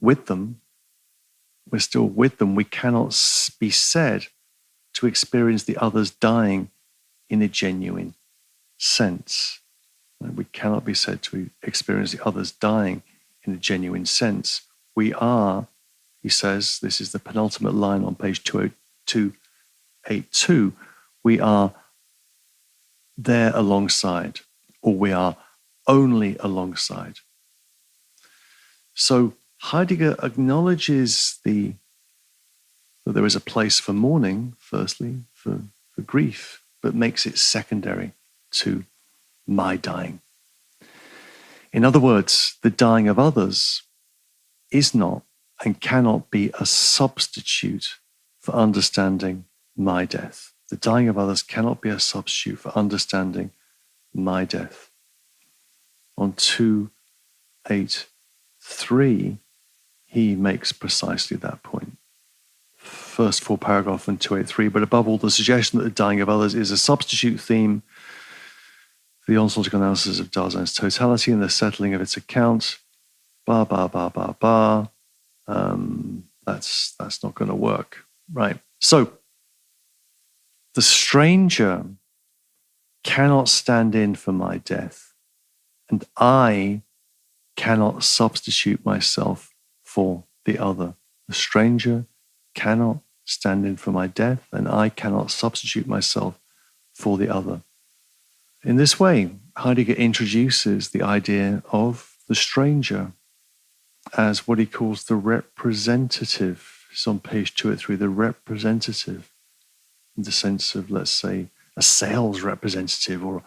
with them, we cannot be said to experience the others dying in a genuine sense. We cannot be said to experience the others dying in a genuine sense. We are, he says, this is the penultimate line on page 282, we are there alongside, or we are only alongside. So Heidegger acknowledges that there is a place for mourning, firstly, for grief, but makes it secondary to my dying. In other words, the dying of others is not and cannot be a substitute for understanding my death. The dying of others cannot be a substitute for understanding my death. On 283, he makes precisely that point. First full paragraph in 283, but above all, the suggestion that the dying of others is a substitute theme for the ontological analysis of Dasein's totality and the settling of its account, that's not going to work, right? So, the stranger cannot stand in for my death, and I cannot substitute myself for the other. The stranger cannot stand in for my death, and I cannot substitute myself for the other. In this way, Heidegger introduces the idea of the stranger as what he calls the representative. It's on page 283, the representative in the sense of, let's say, a sales representative or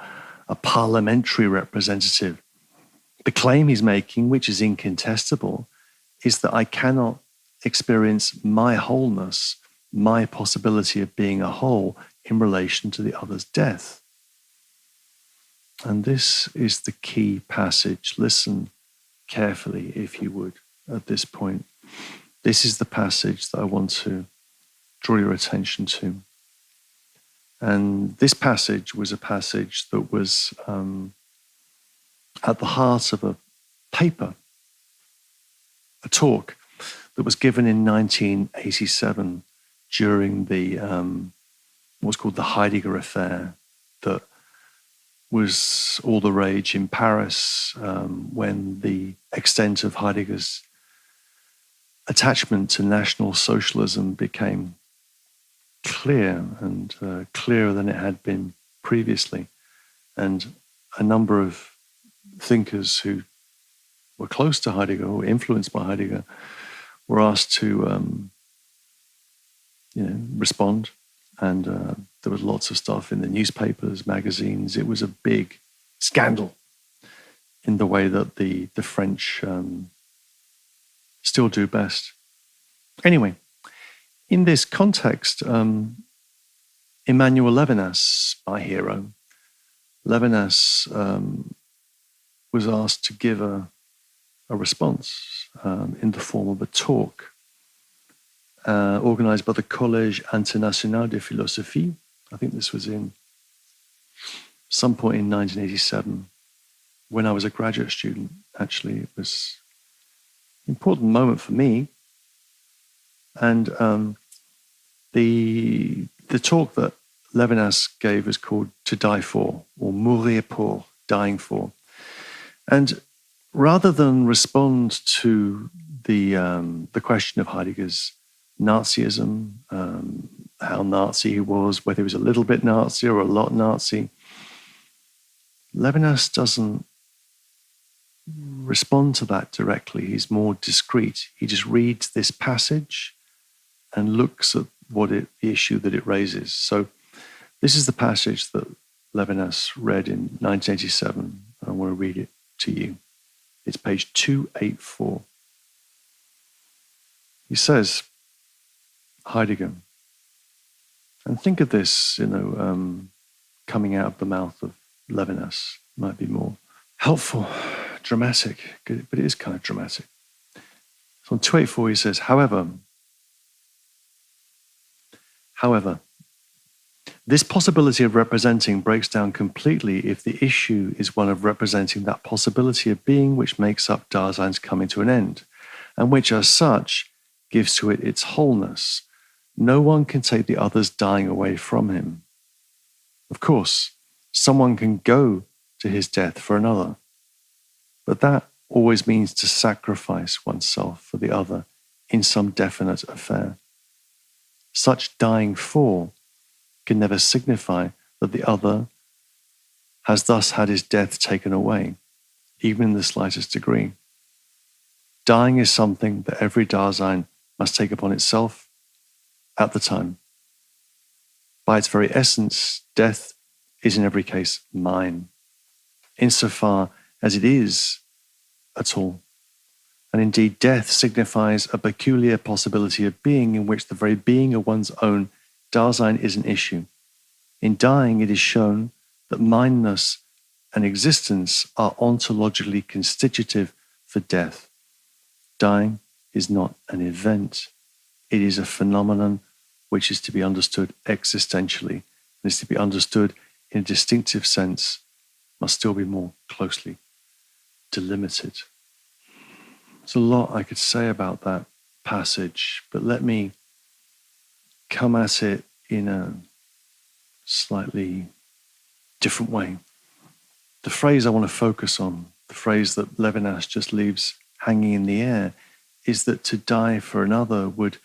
a parliamentary representative. The claim he's making, which is incontestable, is that I cannot experience my wholeness, my possibility of being a whole in relation to the other's death. And this is the key passage. Listen carefully, if you would, at this point. This is the passage that I want to draw your attention to. And this passage was a passage that was at the heart of a paper, a talk that was given in 1987 during the what's called the Heidegger affair, that was all the rage in Paris when the extent of Heidegger's attachment to National Socialism became clear and clearer than it had been previously. And a number of thinkers who were close to Heidegger or influenced by Heidegger were asked to respond. And there was lots of stuff in the newspapers, magazines. It was a big scandal in the way that the French still do best. Anyway, in this context, Emmanuel Levinas, my hero, Levinas was asked to give a response in the form of a talk organized by the Collège International de Philosophie. I think this was in some point in 1987, when I was a graduate student. Actually, it was an important moment for me. And the talk that Levinas gave was called "To Die For," or "Mourir pour," dying for. And rather than respond to the question of Heidegger's Nazism, how Nazi he was, whether he was a little bit Nazi or a lot Nazi, Levinas doesn't respond to that directly. He's more discreet. He just reads this passage and looks at the issue that it raises. So this is the passage that Levinas read in 1987. I want to read it to you. It's page 284. He says, Heidegger, and think of this, coming out of the mouth of Levinas might be more helpful, dramatic, but it is kind of dramatic. So on 284 he says, However, this possibility of representing breaks down completely if the issue is one of representing that possibility of being which makes up Dasein's coming to an end, and which as such gives to it its wholeness. No one can take the other's dying away from him. Of course, someone can go to his death for another, but that always means to sacrifice oneself for the other in some definite affair. Such dying for can never signify that the other has thus had his death taken away, even in the slightest degree. Dying is something that every Dasein must take upon itself at the time. By its very essence, death is in every case mine, insofar as it is at all. And indeed, death signifies a peculiar possibility of being in which the very being of one's own Dasein is an issue. In dying, it is shown that mineness and existence are ontologically constitutive for death. Dying is not an event. It is a phenomenon which is to be understood existentially, and is to be understood in a distinctive sense, must still be more closely delimited. There's a lot I could say about that passage, but let me come at it in a slightly different way. The phrase I want to focus on, the phrase that Levinas just leaves hanging in the air, is that to die for another would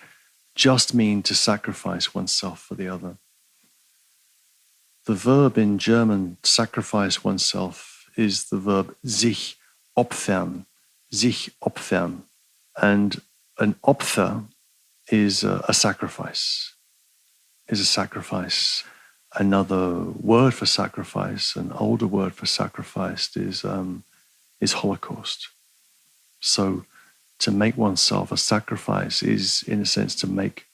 just mean to sacrifice oneself for the other. The verb in German, sacrifice oneself, is the verb sich opfern, and an Opfer is a sacrifice. is a sacrifice. Another word for sacrifice, an older word for sacrifice, is Holocaust. So to make oneself a sacrifice is, in a sense, to make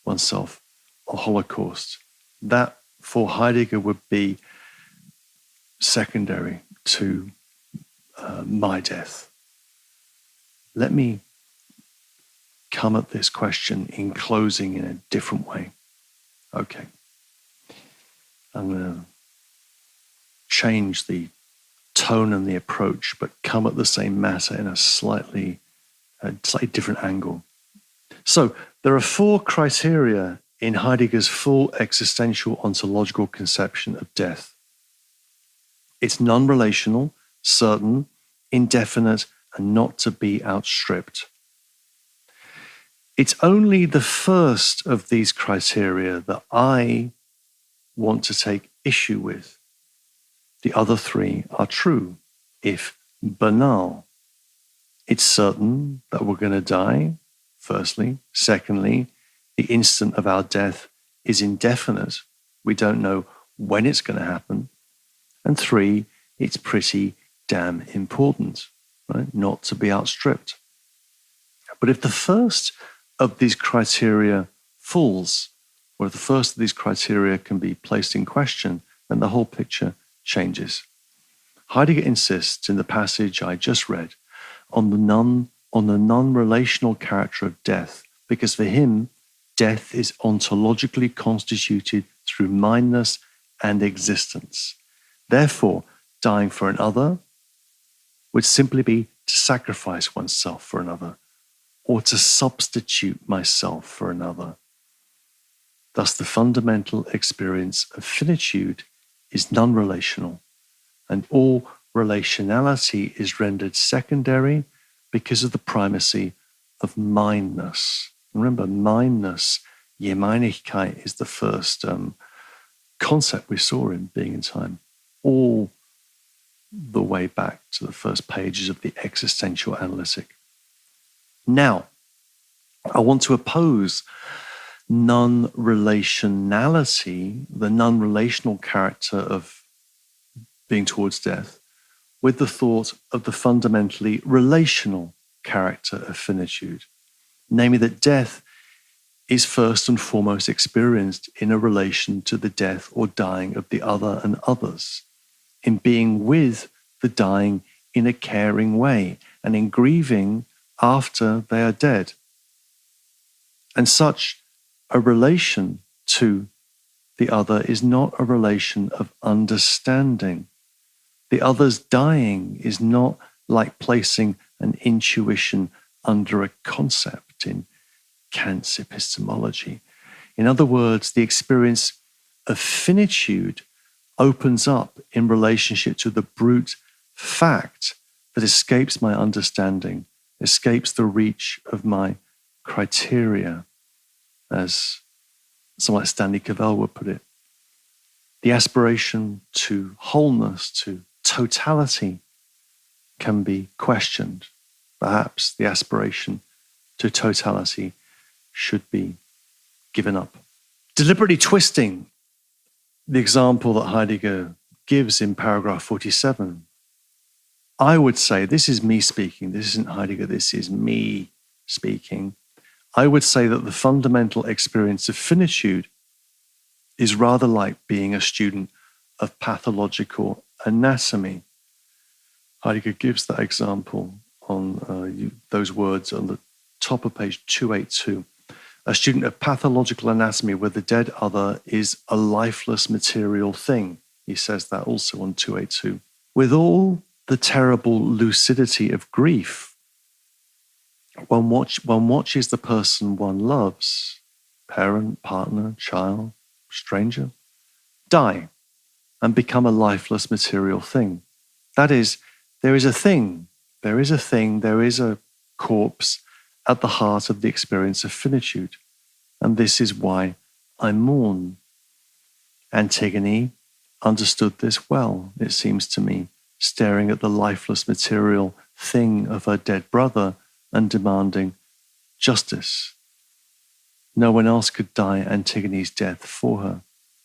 oneself a Holocaust. That, for Heidegger, would be secondary to my death. Let me come at this question in closing in a different way. Okay. I'm going to change the tone and the approach, but come at the same matter in a slightly different angle. So there are 4 criteria in Heidegger's full existential ontological conception of death. It's non-relational, certain, indefinite, and not to be outstripped. It's only the first of these criteria that I want to take issue with. The other 3 are true, if banal. It's certain that we're going to die, firstly. Secondly, the instant of our death is indefinite. We don't know when it's going to happen. And 3, it's pretty damn important, right? Not to be outstripped. But if the first of these criteria falls, or if the first of these criteria can be placed in question, then the whole picture changes. Heidegger insists in the passage I just read on the non-relational character of death, because for him, death is ontologically constituted through mindness and existence. Therefore, dying for another would simply be to sacrifice oneself for another, or to substitute myself for another. Thus, the fundamental experience of finitude is non-relational, and all relationality is rendered secondary because of the primacy of mindness. Remember, mindness, Gemeinigkeit, is the first concept we saw in Being in Time, all the way back to the first pages of the existential analytic. Now, I want to oppose non-relationality, the non-relational character of being towards death, with the thought of the fundamentally relational character of finitude, namely that death is first and foremost experienced in a relation to the death or dying of the other and others, in being with the dying in a caring way, and in grieving after they are dead. And such a relation to the other is not a relation of understanding. The other's dying is not like placing an intuition under a concept in Kant's epistemology. In other words, the experience of finitude opens up in relationship to the brute fact that escapes my understanding, escapes the reach of my criteria, as someone like Stanley Cavell would put it. The aspiration to wholeness, to totality, can be questioned. Perhaps the aspiration to totality should be given up. Deliberately twisting the example that Heidegger gives in paragraph 47, I would say, this is me speaking, this isn't Heidegger, this is me speaking. I would say that the fundamental experience of finitude is rather like being a student of pathological anatomy. Heidegger gives that example on those words on the top of page 282. A student of pathological anatomy where the dead other is a lifeless material thing. He says that also on 282. With all the terrible lucidity of grief, one watches the person one loves, parent, partner, child, stranger, die and become a lifeless material thing. That is, there is a corpse at the heart of the experience of finitude. And this is why I mourn. Antigone understood this well, it seems to me, staring at the lifeless material thing of her dead brother and demanding justice. No one else could die Antigone's death for her,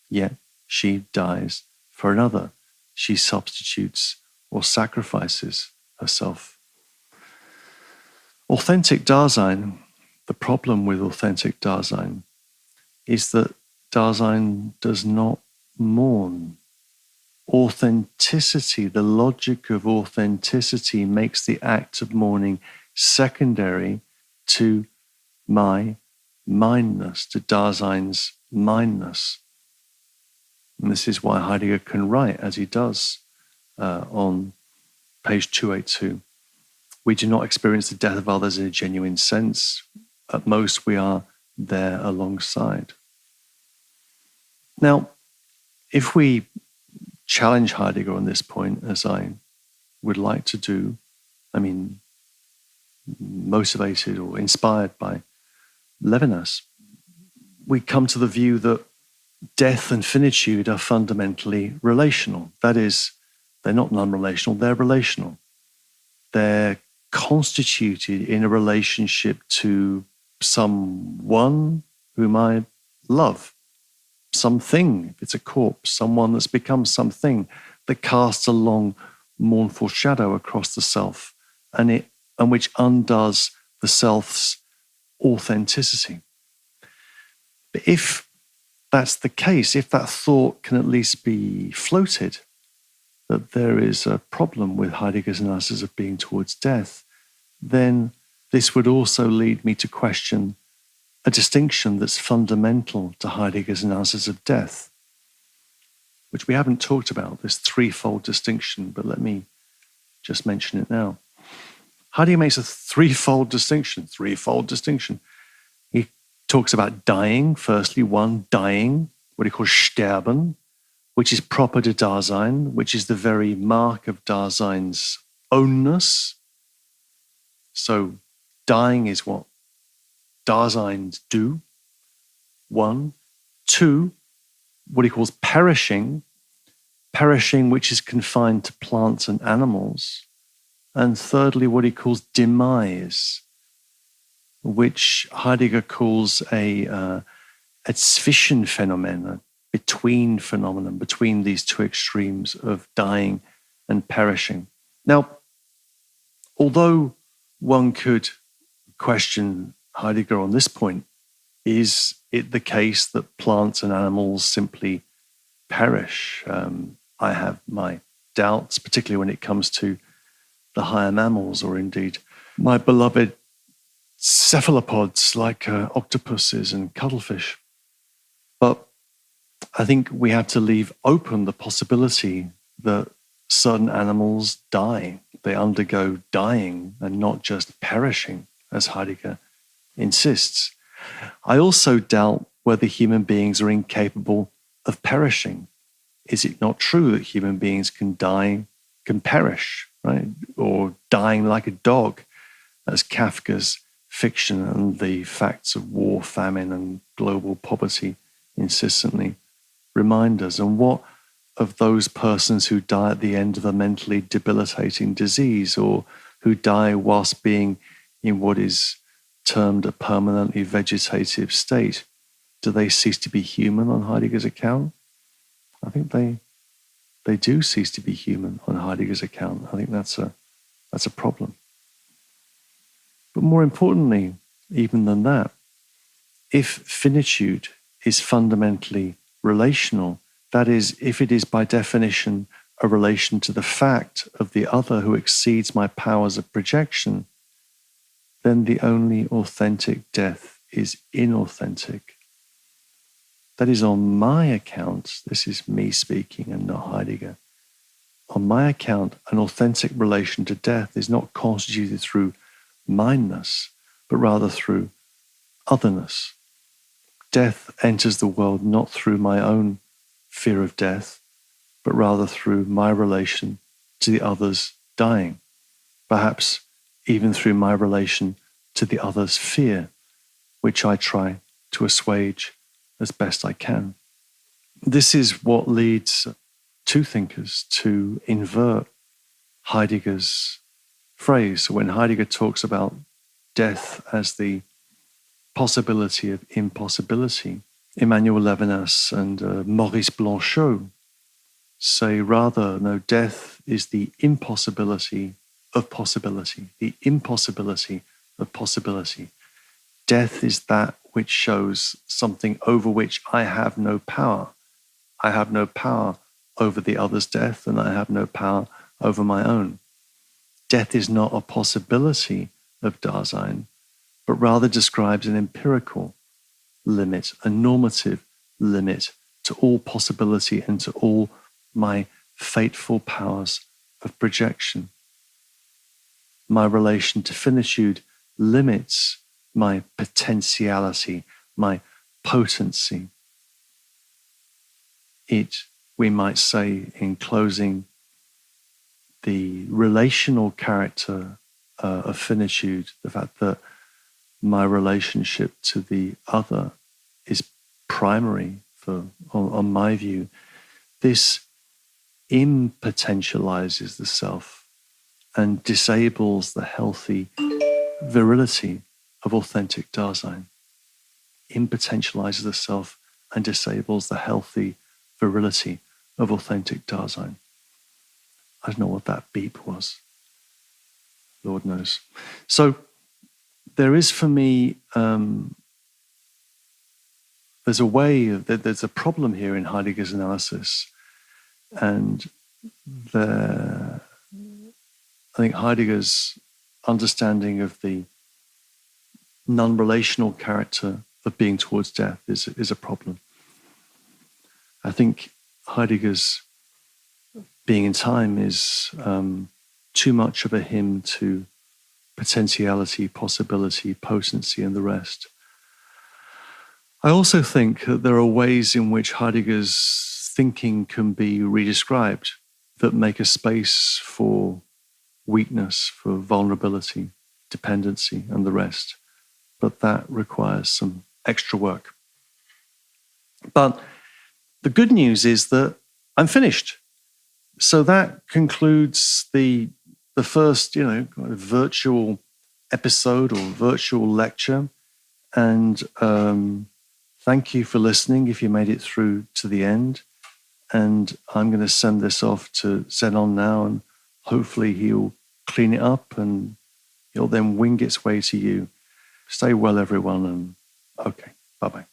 yet she dies for another. She substitutes or sacrifices herself. Authentic Dasein, the problem with authentic Dasein is that Dasein does not mourn. Authenticity, the logic of authenticity, makes the act of mourning secondary to my mindness, to Dasein's mindness. And this is why Heidegger can write as he does on page 282. We do not experience the death of others in a genuine sense. At most, we are there alongside. Now, if we challenge Heidegger on this point, as I would like to do, I mean, motivated or inspired by Levinas, we come to the view that death and finitude are fundamentally relational. That is, they're not non-relational, they're relational. They're constituted in a relationship to someone whom I love, something, if it's a corpse, someone that's become something that casts a long, mournful shadow across the self and which undoes the self's authenticity. But if that's the case, if that thought can at least be floated, that there is a problem with Heidegger's analysis of being towards death, then this would also lead me to question a distinction that's fundamental to Heidegger's analysis of death, which we haven't talked about, this threefold distinction, but let me just mention it now. Heidegger makes a threefold distinction. He talks about dying, firstly, one, dying, what he calls sterben, which is proper to Dasein, which is the very mark of Dasein's ownness. So dying is what Daseins do, one. Two, what he calls perishing, which is confined to plants and animals. And thirdly, what he calls demise, which Heidegger calls a Zwischenphänomen, a between phenomenon, between these two extremes of dying and perishing. Now, although one could question Heidegger on this point, is it the case that plants and animals simply perish? I have my doubts, particularly when it comes to the higher mammals, or indeed my beloved cephalopods like octopuses and cuttlefish. But I think we have to leave open the possibility that certain animals die. They undergo dying and not just perishing, as Heidegger insists. I also doubt whether human beings are incapable of perishing. Is it not true that human beings can die, can perish, right? Or dying like a dog, as Kafka's fiction and the facts of war, famine, and global poverty insistently remind us. And what of those persons who die at the end of a mentally debilitating disease, or who die whilst being in what is termed a permanently vegetative state? Do they cease to be human on Heidegger's account? I think they do cease to be human on Heidegger's account. I think that's a problem. But more importantly, even than that, if finitude is fundamentally relational, that is, if it is by definition a relation to the fact of the other who exceeds my powers of projection, then the only authentic death is inauthentic. That is, on my account, this is me speaking and not Heidegger, on my account, an authentic relation to death is not constituted through mindness, but rather through otherness. Death enters the world not through my own fear of death, but rather through my relation to the other's dying, perhaps even through my relation to the other's fear, which I try to assuage as best I can. This is what leads two thinkers to invert Heidegger's phrase. So when Heidegger talks about death as the possibility of impossibility. Emmanuel Levinas and Maurice Blanchot say rather, no, death is the impossibility of possibility, the impossibility of possibility. Death is that which shows something over which I have no power. I have no power over the other's death, and I have no power over my own. Death is not a possibility of Dasein, but rather describes an empirical limit, a normative limit to all possibility and to all my fateful powers of projection. My relation to finitude limits my potentiality, my potency. It, we might say in closing, the relational character of finitude, the fact that my relationship to the other is primary on my view, this impotentializes the self and disables the healthy virility of authentic Dasein. Impotentializes the self and disables the healthy virility of authentic Dasein. I don't know what that beep was. Lord knows. So there is for me, there's a way, there's a problem here in Heidegger's analysis. And I think Heidegger's understanding of the non-relational character of being towards death is a problem. I think Heidegger's being in time is too much of a hymn to potentiality, possibility, potency, and the rest. I also think that there are ways in which Heidegger's thinking can be redescribed that make a space for weakness, for vulnerability, dependency, and the rest. But that requires some extra work. But the good news is that I'm finished. So that concludes the first, kind of virtual episode or virtual lecture. And thank you for listening if you made it through to the end. And I'm going to send this off to Zenon now, and hopefully he'll clean it up and it'll then wing its way to you. Stay well, everyone, and okay, bye-bye.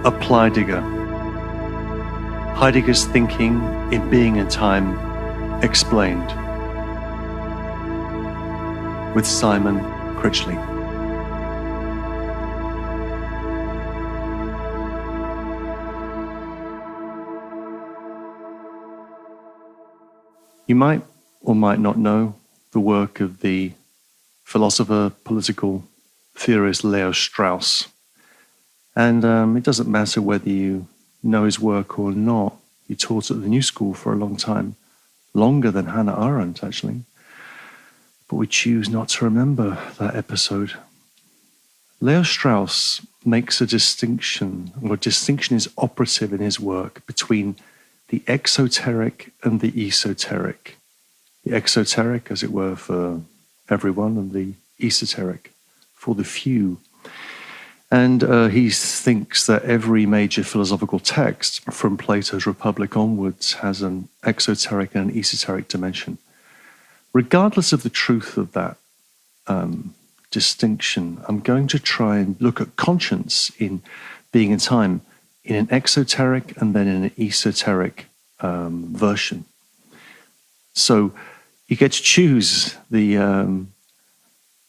Apply-Degger. Heidegger's thinking in Being and Time explained. With Simon Critchley. You might or might not know the work of the philosopher, political theorist Leo Strauss. And it doesn't matter whether you know his work or not. He taught at the New School for a long time, longer than Hannah Arendt, actually. But we choose not to remember that episode. Leo Strauss makes a distinction, or a distinction is operative in his work, between the exoteric and the esoteric. The exoteric, as it were, for everyone, and the esoteric for the few. And he thinks that every major philosophical text, from Plato's Republic onwards, has an exoteric and an esoteric dimension. Regardless of the truth of that distinction, I'm going to try and look at conscience in Being in Time in an exoteric and then in an esoteric version. So you get to choose the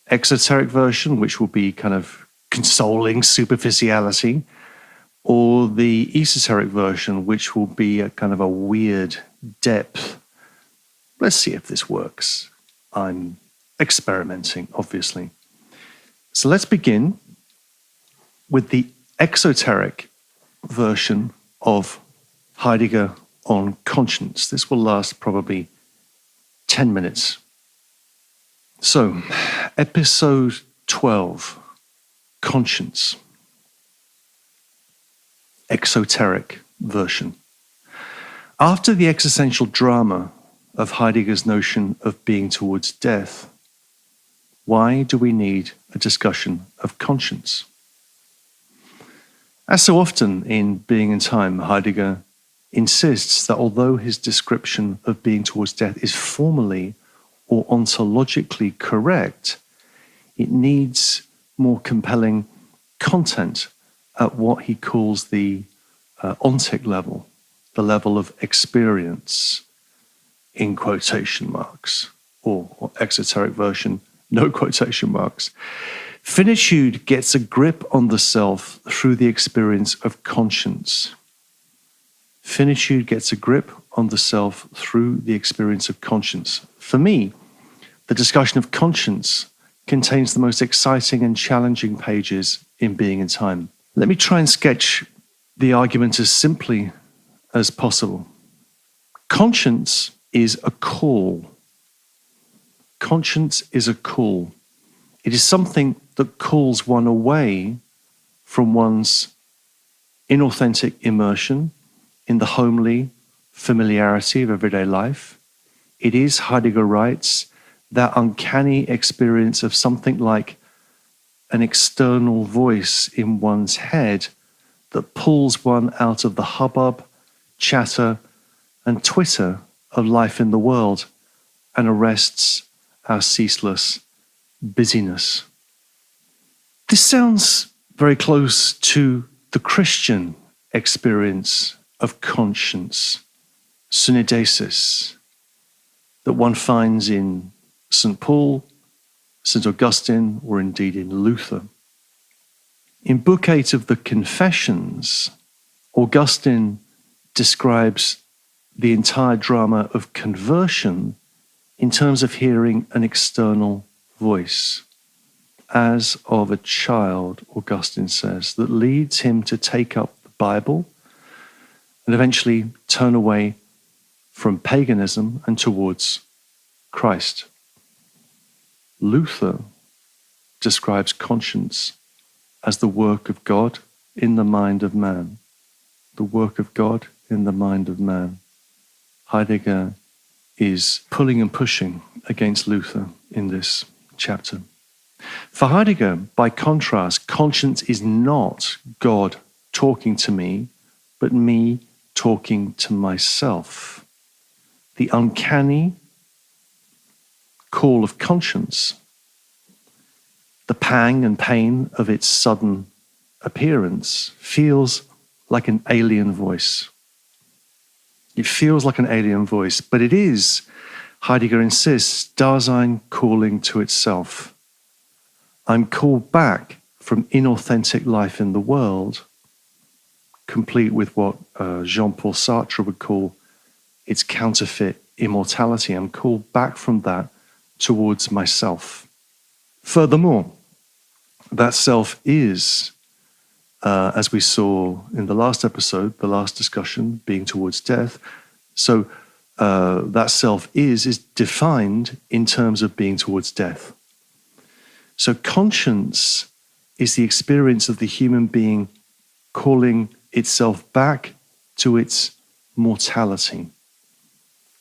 exoteric version, which will be kind of consoling superficiality, or the esoteric version, which will be a kind of a weird depth. Let's see if this works. I'm experimenting, obviously. So let's begin with the exoteric version of Heidegger on conscience. This will last probably 10 minutes. So, episode 12, conscience. Exoteric version. After the existential drama of Heidegger's notion of being towards death, why do we need a discussion of conscience? As so often in Being and Time, Heidegger insists that although his description of being towards death is formally or ontologically correct, it needs more compelling content at what he calls the ontic level, the level of experience, in quotation marks, or exoteric version, no quotation marks. Finitude gets a grip on the self through the experience of conscience. Finitude gets a grip on the self through the experience of conscience. For me, the discussion of conscience contains the most exciting and challenging pages in Being and Time. Let me try and sketch the argument as simply as possible. Conscience is a call. Conscience is a call. It is something that calls one away from one's inauthentic immersion in the homely familiarity of everyday life. It is, Heidegger writes, that uncanny experience of something like an external voice in one's head that pulls one out of the hubbub, chatter, and twitter of life in the world and arrests our ceaseless busyness. This sounds very close to the Christian experience of conscience, synodesis, that one finds in St. Paul, St. Augustine, or indeed in Luther. In Book 8 of the Confessions, Augustine describes the entire drama of conversion in terms of hearing an external voice, as of a child, Augustine says, that leads him to take up the Bible and eventually turn away from paganism and towards Christ. Luther describes conscience as the work of God in the mind of man. The work of God in the mind of man. Heidegger is pulling and pushing against Luther in this chapter. For Heidegger, by contrast, conscience is not God talking to me, but me talking to myself. The uncanny call of conscience, the pang and pain of its sudden appearance, feels like an alien voice. It feels like an alien voice, but it is, Heidegger insists, Dasein calling to itself. I'm called back from inauthentic life in the world, complete with what Jean-Paul Sartre would call its counterfeit immortality. I'm called back from that towards myself. Furthermore, that self is, as we saw in the last episode, the last discussion, being towards death. So that self is defined in terms of being towards death. So conscience is the experience of the human being calling itself back to its mortality,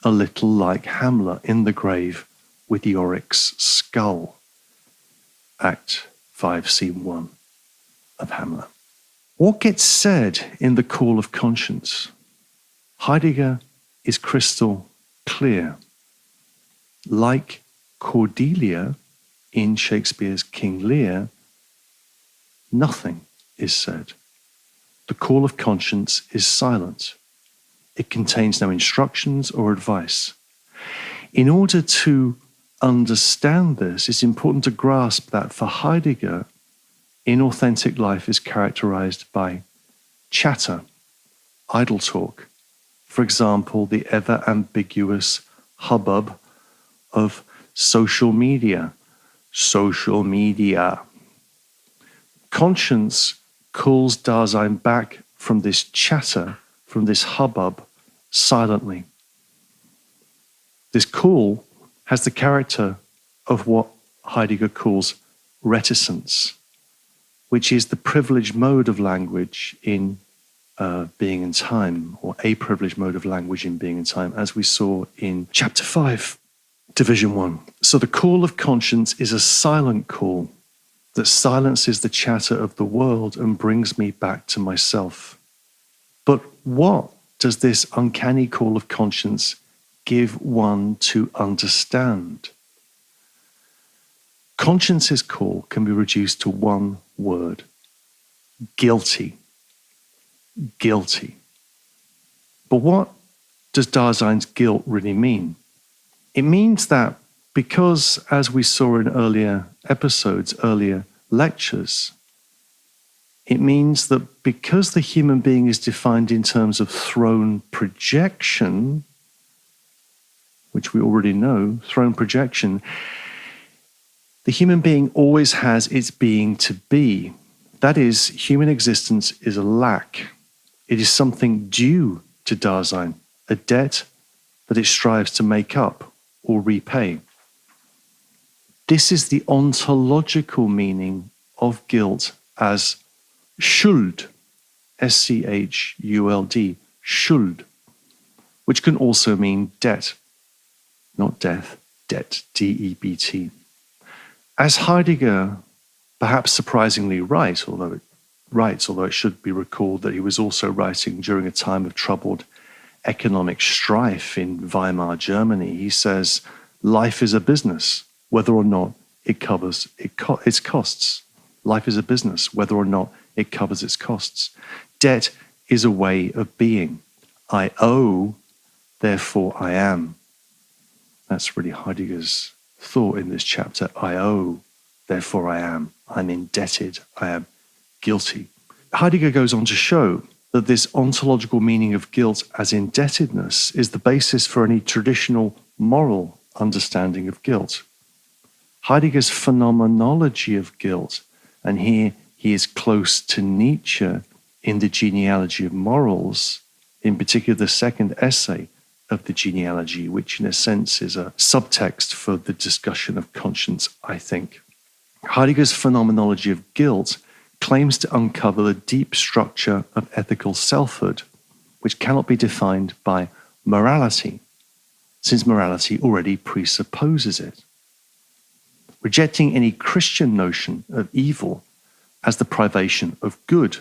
a little like Hamlet in the grave with Yorick's skull. Act 5, Scene 1 of Hamlet. What gets said in the call of conscience? Heidegger is crystal clear. Like Cordelia in Shakespeare's King Lear, nothing is said. The call of conscience is silent. It contains no instructions or advice. In order to understand this, it's important to grasp that for Heidegger, inauthentic life is characterized by chatter, idle talk. For example, the ever ambiguous hubbub of social media. Social media. Conscience calls Dasein back from this chatter, from this hubbub, silently. This call has the character of what Heidegger calls reticence, which is the privileged mode of language in Being and Time, or a privileged mode of language in Being and Time, as we saw in Chapter 5, Division 1. So the call of conscience is a silent call that silences the chatter of the world and brings me back to myself. But what does this uncanny call of conscience give one to understand? Conscience's call can be reduced to one word: guilty. Guilty. But what does Dasein's guilt really mean? It means that because, as we saw in earlier episodes, earlier lectures, it means that because the human being is defined in terms of throne projection, which we already know, throne projection, the human being always has its being to be. That is, human existence is a lack. It is something due to Dasein, a debt that it strives to make up or repay. This is the ontological meaning of guilt as Schuld, S-C-H-U-L-D, Schuld, which can also mean debt, not death, debt, D-E-B-T. As Heidegger, perhaps surprisingly although it should be recalled that he was also writing during a time of troubled economic strife in Weimar Germany, he says, life is a business, whether or not it covers its costs. Life is a business, whether or not it covers its costs. Debt is a way of being. I owe, therefore I am. That's really Heidegger's thought in this chapter. I owe, therefore I am. I'm indebted. I am guilty. Heidegger goes on to show that this ontological meaning of guilt as indebtedness is the basis for any traditional moral understanding of guilt. Heidegger's phenomenology of guilt, and here he is close to Nietzsche in the genealogy of morals, in particular the second essay of the genealogy, which in a sense is a subtext for the discussion of conscience, I think. Heidegger's phenomenology of guilt claims to uncover the deep structure of ethical selfhood, which cannot be defined by morality, since morality already presupposes it. Rejecting any Christian notion of evil as the privation of good,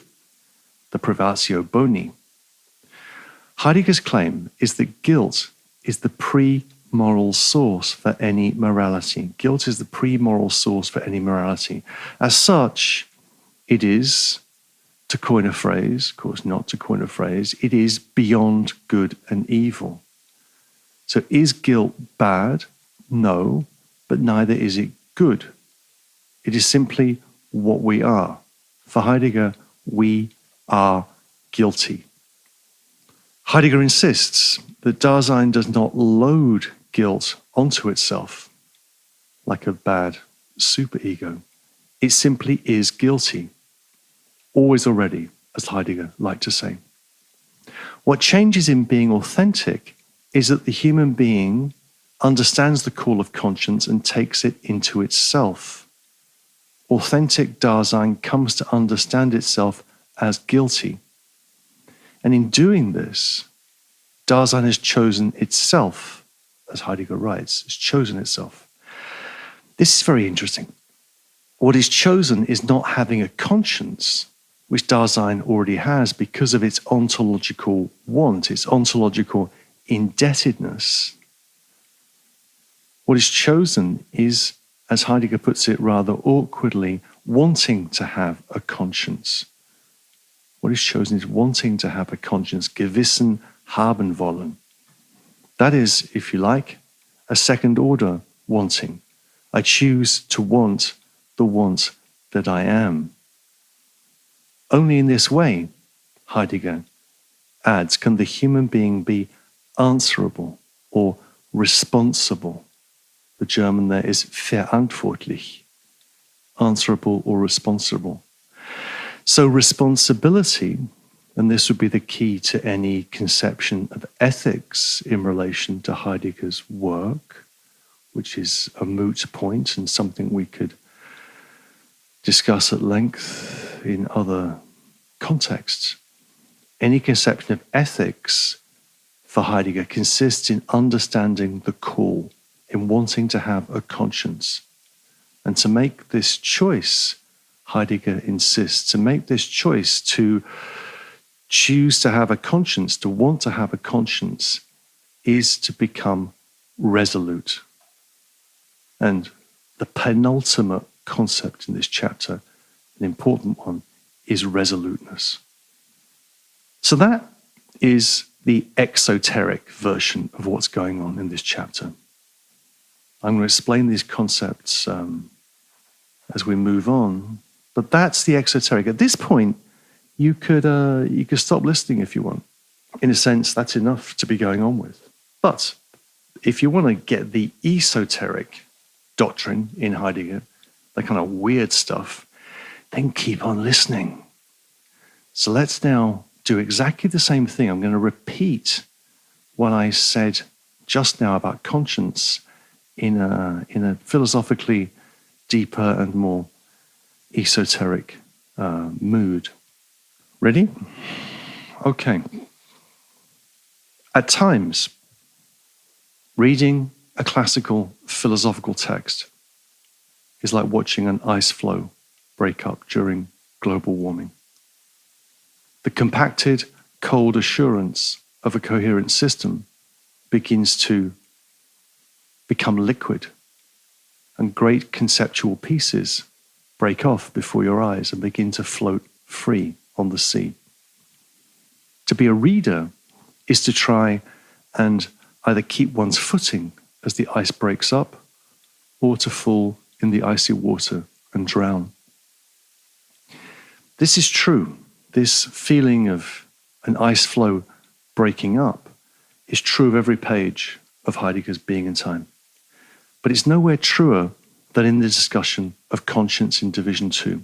the privatio boni, Heidegger's claim is that guilt is the pre-moral source for any morality. Guilt is the pre-moral source for any morality. As such, it is, to coin a phrase, of course not to coin a phrase, it is beyond good and evil. So is guilt bad? No, but neither is it good. It is simply what we are. For Heidegger, we are guilty. Heidegger insists that Dasein does not load guilt onto itself like a bad superego. It simply is guilty, always already, as Heidegger liked to say. What changes in being authentic is that the human being understands the call of conscience and takes it into itself. Authentic Dasein comes to understand itself as guilty. And in doing this, Dasein has chosen itself, as Heidegger writes, has chosen itself. This is very interesting. What is chosen is not having a conscience, which Dasein already has because of its ontological want, its ontological indebtedness. What is chosen is, as Heidegger puts it rather awkwardly, wanting to have a conscience. What is chosen is wanting to have a conscience, gewissen haben wollen. That is, if you like, a second order wanting. I choose to want the want that I am. Only in this way, Heidegger adds, can the human being be answerable or responsible. The German there is verantwortlich, answerable or responsible. So responsibility, and this would be the key to any conception of ethics in relation to Heidegger's work, which is a moot point and something we could discuss at length in other contexts. Any conception of ethics for Heidegger consists in understanding the call, in wanting to have a conscience. And to make this choice, Heidegger insists, to make this choice to choose to have a conscience, to want to have a conscience, is to become resolute. And the penultimate concept in this chapter, an important one, is resoluteness. So that is the exoteric version of what's going on in this chapter. I'm going to explain these concepts as we move on, but that's the exoteric. At this point, you could stop listening if you want. In a sense, that's enough to be going on with. But if you want to get the esoteric doctrine in Heidegger, the kind of weird stuff, then keep on listening. So let's now do exactly the same thing. I'm going to repeat what I said just now about conscience in a philosophically deeper and more esoteric mood. Ready? Okay. At times, reading a classical philosophical text is like watching an ice floe break up during global warming. The compacted, cold assurance of a coherent system begins to become liquid, and great conceptual pieces break off before your eyes and begin to float free on the sea. To be a reader is to try and either keep one's footing as the ice breaks up, or to fall in the icy water and drown. This is true. This feeling of an ice floe breaking up is true of every page of Heidegger's Being and Time. But it's nowhere truer than in the discussion of conscience in Division 2,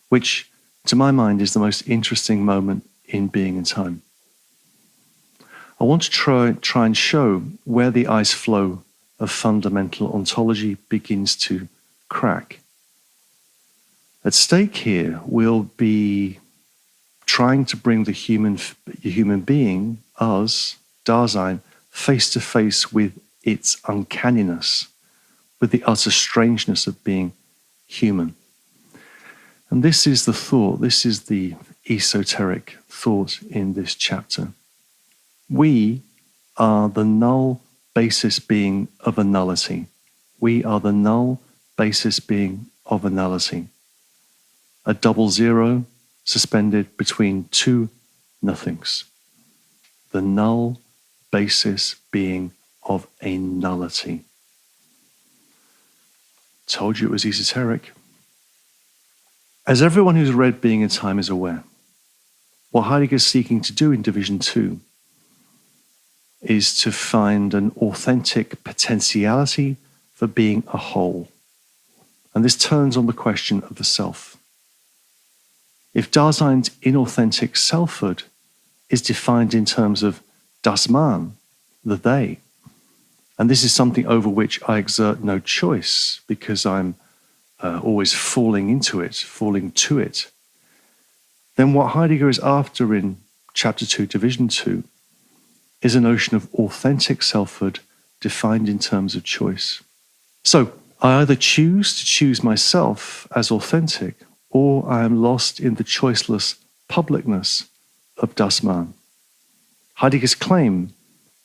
which, to my mind, is the most interesting moment in Being and Time. I want to try and show where the ice floe of fundamental ontology begins to crack. At stake here will be trying to bring the human being, us, Dasein, face to face with its uncanniness, with the utter strangeness of being human. And this is the thought, this is the esoteric thought in this chapter. We are the null basis being of a nullity. We are the null basis being of a nullity. A double zero suspended between two nothings. The null basis being of a nullity. Told you it was esoteric. As everyone who's read Being and Time is aware, what Heidegger is seeking to do in Division 2 is to find an authentic potentiality for being a whole. And this turns on the question of the self. If Dasein's inauthentic selfhood is defined in terms of das Man, the they, and this is something over which I exert no choice because I'm always falling into it, falling to it, then what Heidegger is after in Chapter 2, Division 2, is a notion of authentic selfhood defined in terms of choice. So I either choose to choose myself as authentic, or I am lost in the choiceless publicness of das Man. Heidegger's claim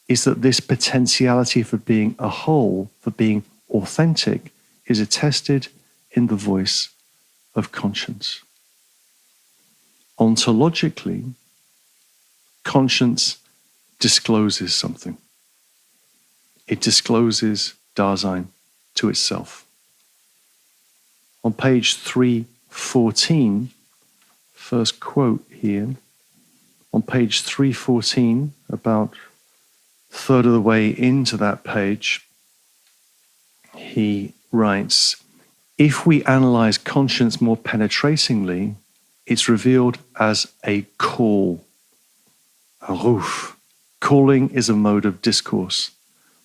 is that this potentiality for being a whole, for being authentic, is attested in the voice of conscience. Ontologically, conscience discloses something. It discloses Dasein to itself. On page 314, first quote here, on page 314, about a third of the way into that page, he writes, if we analyze conscience more penetratingly, It's revealed as a call, a ruf. Calling is a mode of discourse.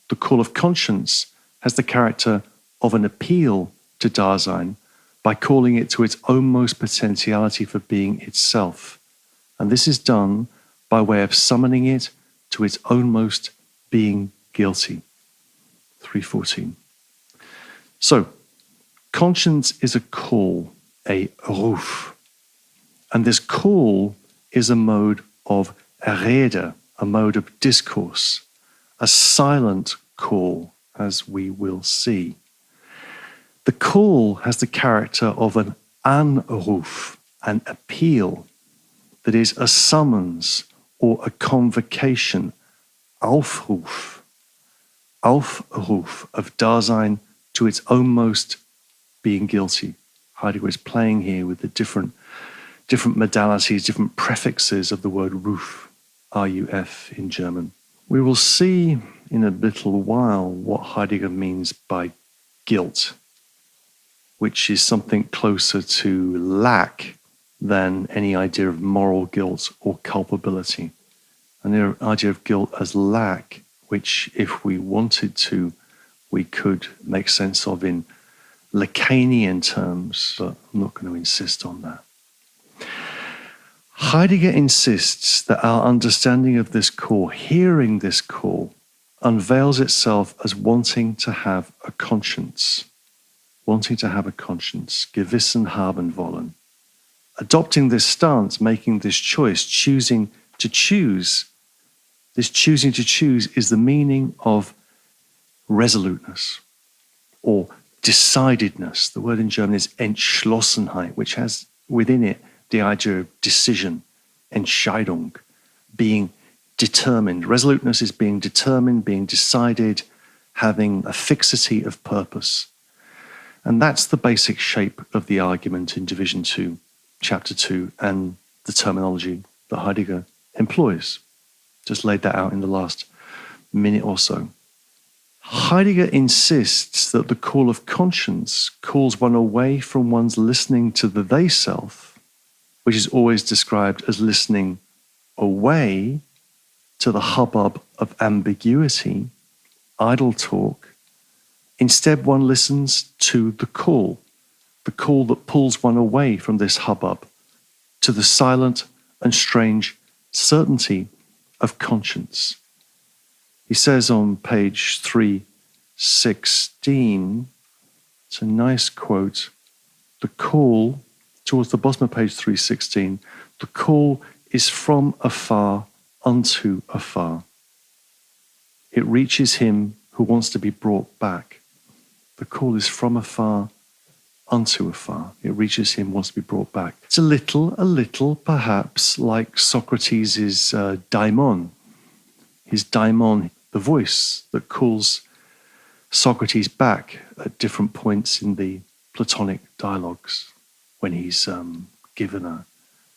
The call of conscience has the character of an appeal to Dasein by calling it to its ownmost potentiality for being itself. And this is done by way of summoning it to its ownmost being guilty. 314. So, conscience is a call, a ruf. And this call is a mode of rede, a mode of discourse, a silent call, as we will see. The call has the character of an anruf, an appeal, that is a summons or a convocation, aufruf, aufruf of Dasein to its ownmost being guilty. Heidegger is playing here with the different modalities, different prefixes of the word ruf, R-U-F in German. We will see in a little while what Heidegger means by guilt, which is something closer to lack than any idea of moral guilt or culpability. An idea of guilt as lack, which if we wanted to, we could make sense of in Lacanian terms, but I'm not going to insist on that. Heidegger insists that our understanding of this call, hearing this call, unveils itself as wanting to have a conscience. Wanting to have a conscience, Gewissen haben wollen. Adopting this stance, making this choice, choosing to choose, this choosing to choose is the meaning of resoluteness or decidedness. The word in German is Entschlossenheit, which has within it the idea of decision, Entscheidung, being determined. Resoluteness is being determined, being decided, having a fixity of purpose. And that's the basic shape of the argument in Division 2, Chapter 2, and the terminology that Heidegger employs. Just laid that out in the last minute or so. Heidegger insists that the call of conscience calls one away from one's listening to the they-self, which is always described as listening away to the hubbub of ambiguity, idle talk. Instead, one listens to the call that pulls one away from this hubbub, to the silent and strange certainty of conscience. He says on page 316, it's a nice quote, the call, towards the bottom of page 316, the call is from afar unto afar. It reaches him who wants to be brought back. The call is from afar unto afar. It reaches him who wants to be brought back. It's a little perhaps like Socrates' daimon. His daimon, the voice that calls Socrates back at different points in the Platonic dialogues when he's given a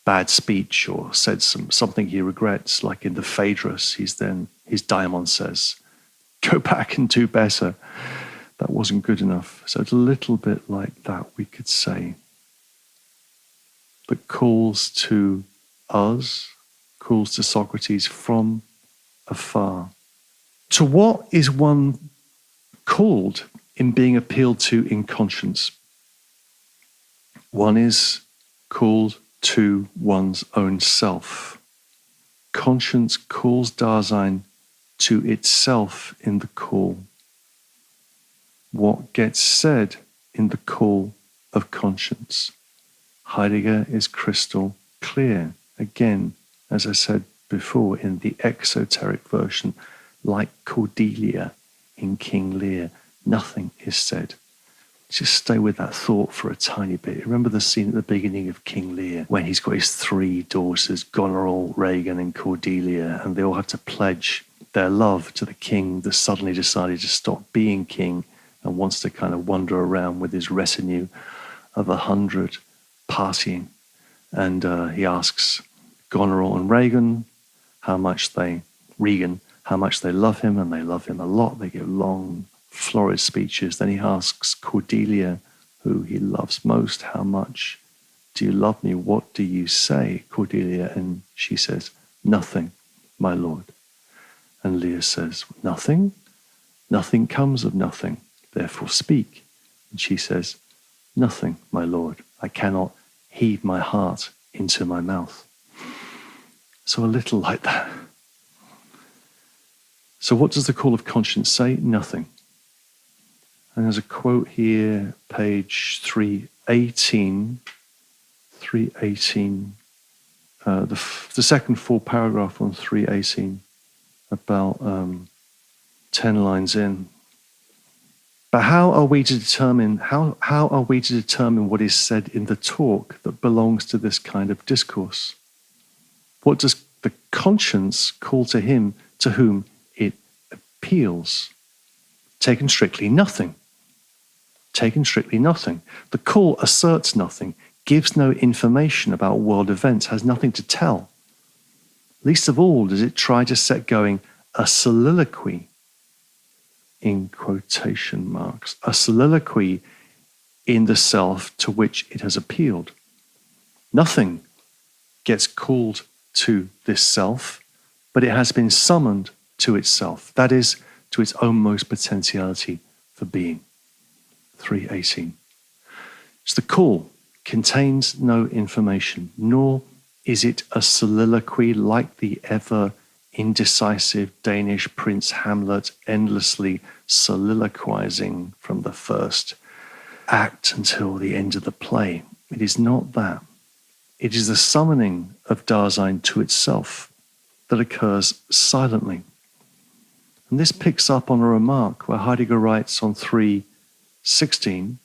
bad speech or said something he regrets, like in the Phaedrus, his daimon says, go back and do better. That wasn't good enough. So it's a little bit like that, we could say. That calls to us, calls to Socrates from afar. To what is one called in being appealed to in conscience? One is called to one's own self. Conscience calls Dasein to itself in the call. What gets said in the call of conscience? Heidegger is crystal clear. Again, as I said before, in the exoteric version, like Cordelia in King Lear, nothing is said. Just stay with that thought for a tiny bit. Remember the scene at the beginning of King Lear when he's got his three daughters, Goneril, Regan, and Cordelia, and they all have to pledge their love to the king that suddenly decided to stop being king and wants to kind of wander around with his retinue of 100 partying. And he asks Goneril and Regan how much they love him, and they love him a lot. They give long, florid speeches. Then he asks Cordelia, who he loves most, how much Do you love me? What do you say, Cordelia? And she says, nothing, my lord. And Leah says, nothing? Nothing comes of nothing, therefore speak. And she says, nothing, my lord. I cannot heave my heart into my mouth. So a little like that. So what does the call of conscience say? Nothing. And there's a quote here, page 318. 318. The second full paragraph on 318, about 10 lines in. But how are we to determine what is said in the talk that belongs to this kind of discourse? What does the conscience call to him to whom it appeals? Taken strictly, nothing. Taken strictly, nothing. The call asserts nothing, gives no information about world events, has nothing to tell. Least of all does it try to set going a soliloquy, in quotation marks, a soliloquy in the self to which it has appealed. Nothing gets called to this self, but it has been summoned to itself, that is, to its own most potentiality for being. 318. So the call contains no information, nor is it a soliloquy like the ever indecisive Danish Prince Hamlet endlessly soliloquizing from the first act until the end of the play. It is not that. It is the summoning of Dasein to itself that occurs silently. And this picks up on a remark where Heidegger writes on 3:16,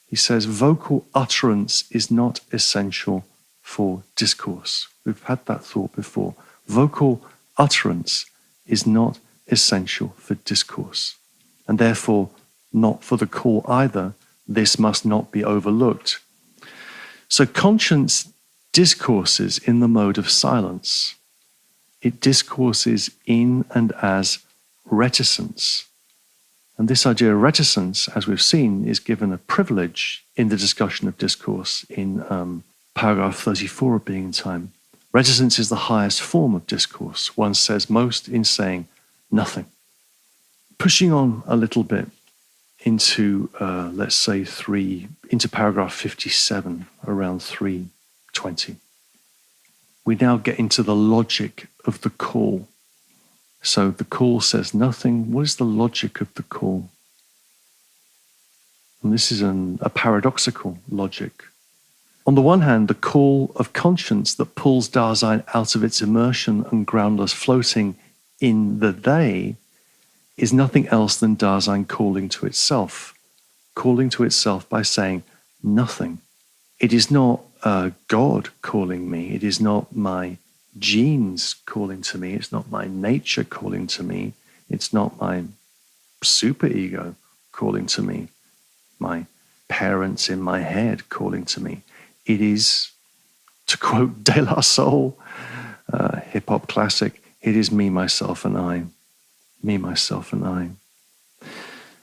he says, vocal utterance is not essential for discourse. We've had that thought before. Vocal utterance is not essential for discourse, and therefore not for the call either. This must not be overlooked. So conscience discourses in the mode of silence. It discourses in and as reticence. And this idea of reticence, as we've seen, is given a privilege in the discussion of discourse in paragraph 34 of Being in Time. Reticence is the highest form of discourse. One says most in saying nothing. Pushing on a little bit into, let's say, into paragraph 57, around 320. We now get into the logic of the call. So the call says nothing. What is the logic of the call? And this is a paradoxical logic. On the one hand, the call of conscience that pulls Dasein out of its immersion and groundless floating in the they is nothing else than Dasein calling to itself by saying nothing. It is not God calling me. It is not my genes calling to me. It's not my nature calling to me. It's not my superego calling to me. My parents in my head calling to me. It is, to quote De La Soul, hip-hop classic, it is me, myself, and I. Me, myself, and I.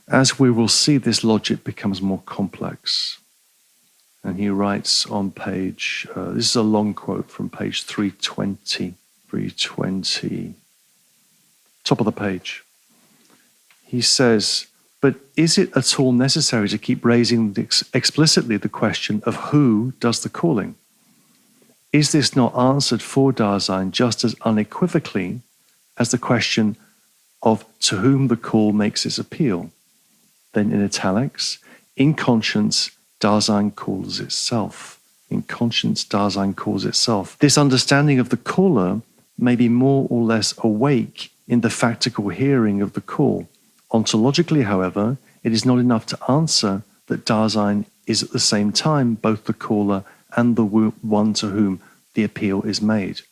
As we will see, this logic becomes more complex. And he writes on page, this is a long quote from page 320, top of the page. He says, but is it at all necessary to keep raising explicitly the question of who does the calling? Is this not answered for Dasein just as unequivocally as the question of to whom the call makes its appeal? Then in italics, in conscience, Dasein calls itself. In conscience, Dasein calls itself. This understanding of the caller may be more or less awake in the factical hearing of the call. Ontologically, however, it is not enough to answer that Dasein is at the same time both the caller and the one to whom the appeal is made.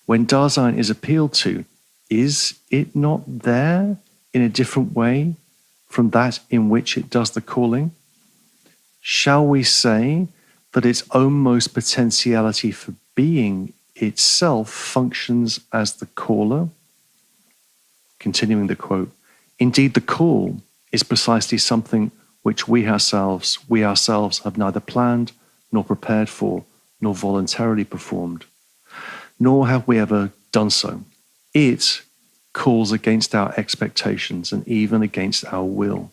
When Dasein is appealed to, is it not there in a different way from that in which it does the calling? Shall we say that its own most potentiality for being itself functions as the caller? Continuing the quote, indeed the call is precisely something which we ourselves have neither planned nor prepared for, nor voluntarily performed, nor have we ever done so. It calls against our expectations and even against our will.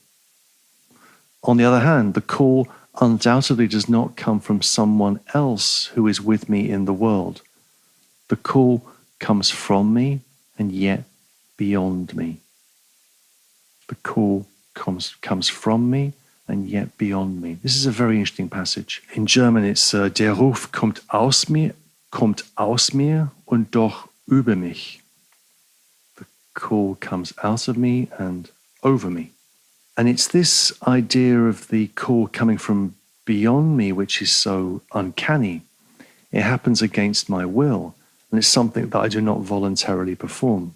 On the other hand, the call undoubtedly does not come from someone else who is with me in the world. The call comes from me and yet beyond me. The call comes from me and yet beyond me. This is a very interesting passage. In German, it's Der Ruf kommt aus mir und doch über mich. The call comes out of me and over me. And it's this idea of the call coming from beyond me which is so uncanny. It happens against my will, and it's something that I do not voluntarily perform.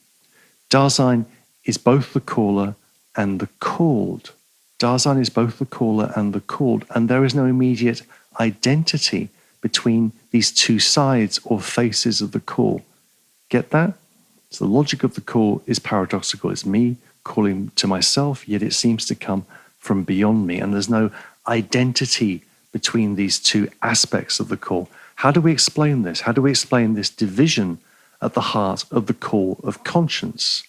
Dasein is both the caller and the called. Dasein is both the caller and the called, and there is no immediate identity between these two sides or faces of the call. Get that? So the logic of the call is paradoxical. It's me calling to myself, yet it seems to come from beyond me, and there's no identity between these two aspects of the call. How do we explain this? How do we explain this division at the heart of the call of conscience?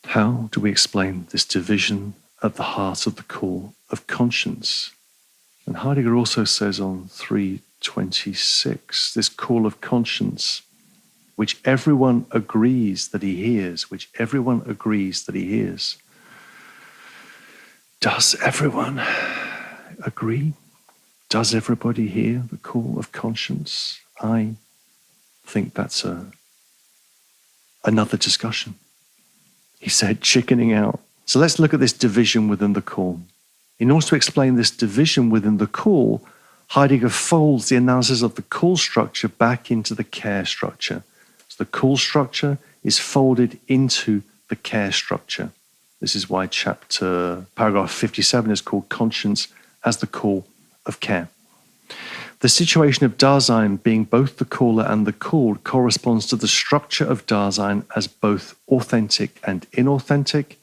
How do we explain this division at the heart of the call of conscience? And Heidegger also says on 326, this call of conscience, which everyone agrees that he hears, which everyone agrees that he hears. Does everyone agree? Does everybody hear the call of conscience? I think that's another discussion. He said, chickening out. So let's look at this division within the call. In order to explain this division within the call, Heidegger folds the analysis of the call structure back into the care structure. So the call structure is folded into the care structure. This is why paragraph 57 is called Conscience as the Call of Care. The situation of Dasein being both the caller and the called corresponds to the structure of Dasein as both authentic and inauthentic,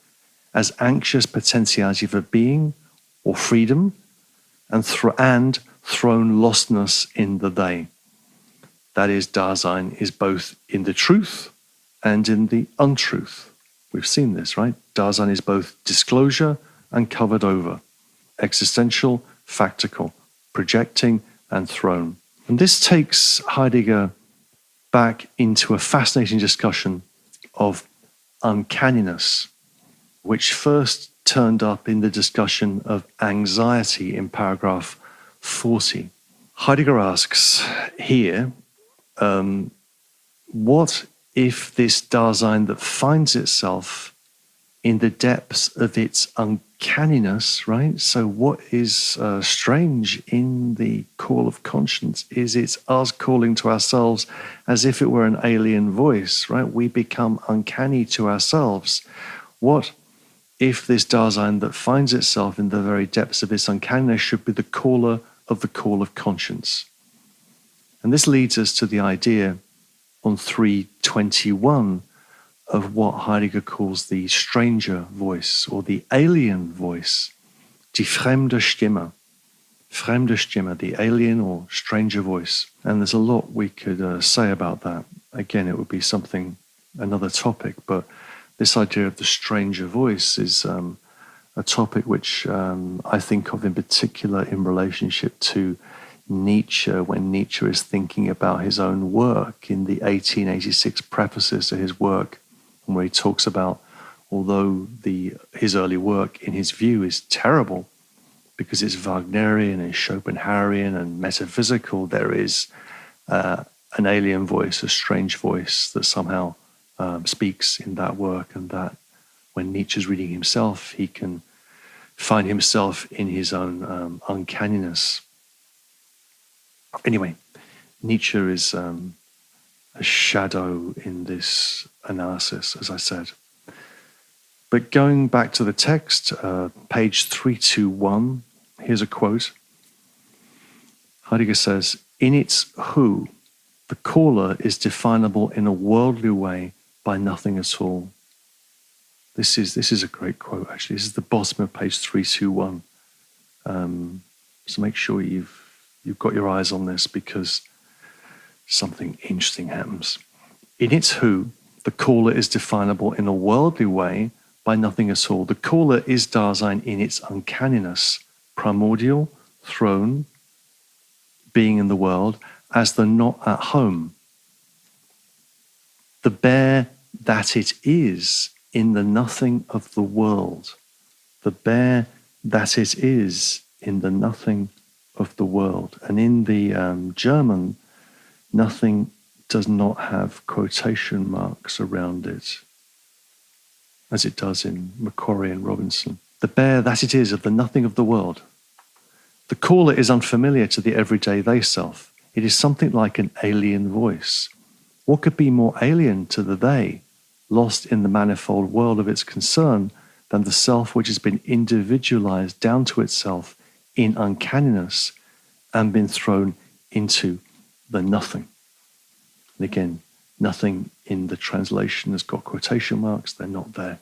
as anxious potentiality for being or freedom, and thrown lostness in the they. That is, Dasein is both in the truth and in the untruth. We've seen this, right? Dasein is both disclosure and covered over, existential, factical, projecting and thrown. And this takes Heidegger back into a fascinating discussion of uncanniness, which first turned up in the discussion of anxiety in paragraph 40. Heidegger asks here, what if this Dasein that finds itself in the depths of its uncanniness, right? So what is strange in the call of conscience is it's us calling to ourselves as if it were an alien voice, right? We become uncanny to ourselves. What if this Dasein that finds itself in the very depths of its uncanniness should be the caller of the call of conscience? And this leads us to the idea on 321 of what Heidegger calls the stranger voice or the alien voice, die fremde Stimme. Fremde Stimme, the alien or stranger voice. And there's a lot we could say about that. Again, it would be another topic, but this idea of the stranger voice is a topic which I think of in particular in relationship to Nietzsche, when Nietzsche is thinking about his own work in the 1886 prefaces to his work, where he talks about, although his early work, in his view, is terrible because it's Wagnerian and Schopenhauerian and metaphysical, there is an alien voice, a strange voice that somehow speaks in that work, and that when Nietzsche's reading himself, he can find himself in his own uncanniness. Anyway, Nietzsche is a shadow in this analysis, as I said. But going back to the text, page 321, here's a quote. Heidegger says, in its who, the caller is definable in a worldly way by nothing at all. This is a great quote, actually. This is the bottom of page 321. So make sure you've you've got your eyes on this because something interesting happens. In its who, the caller is definable in a worldly way by nothing at all. The caller is Dasein in its uncanniness, primordial, throne, being in the world, as the not at home. The bare that it is in the nothing of the world. The bare that it is in the nothing of the world. And in the German, nothing does not have quotation marks around it, as it does in Macquarie and Robinson. The bare that it is of the nothing of the world. The caller is unfamiliar to the everyday they self. It is something like an alien voice. What could be more alien to the they, lost in the manifold world of its concern, than the self which has been individualized down to itself in uncanniness and been thrown into the nothing? And again, nothing in the translation has got quotation marks. They're not there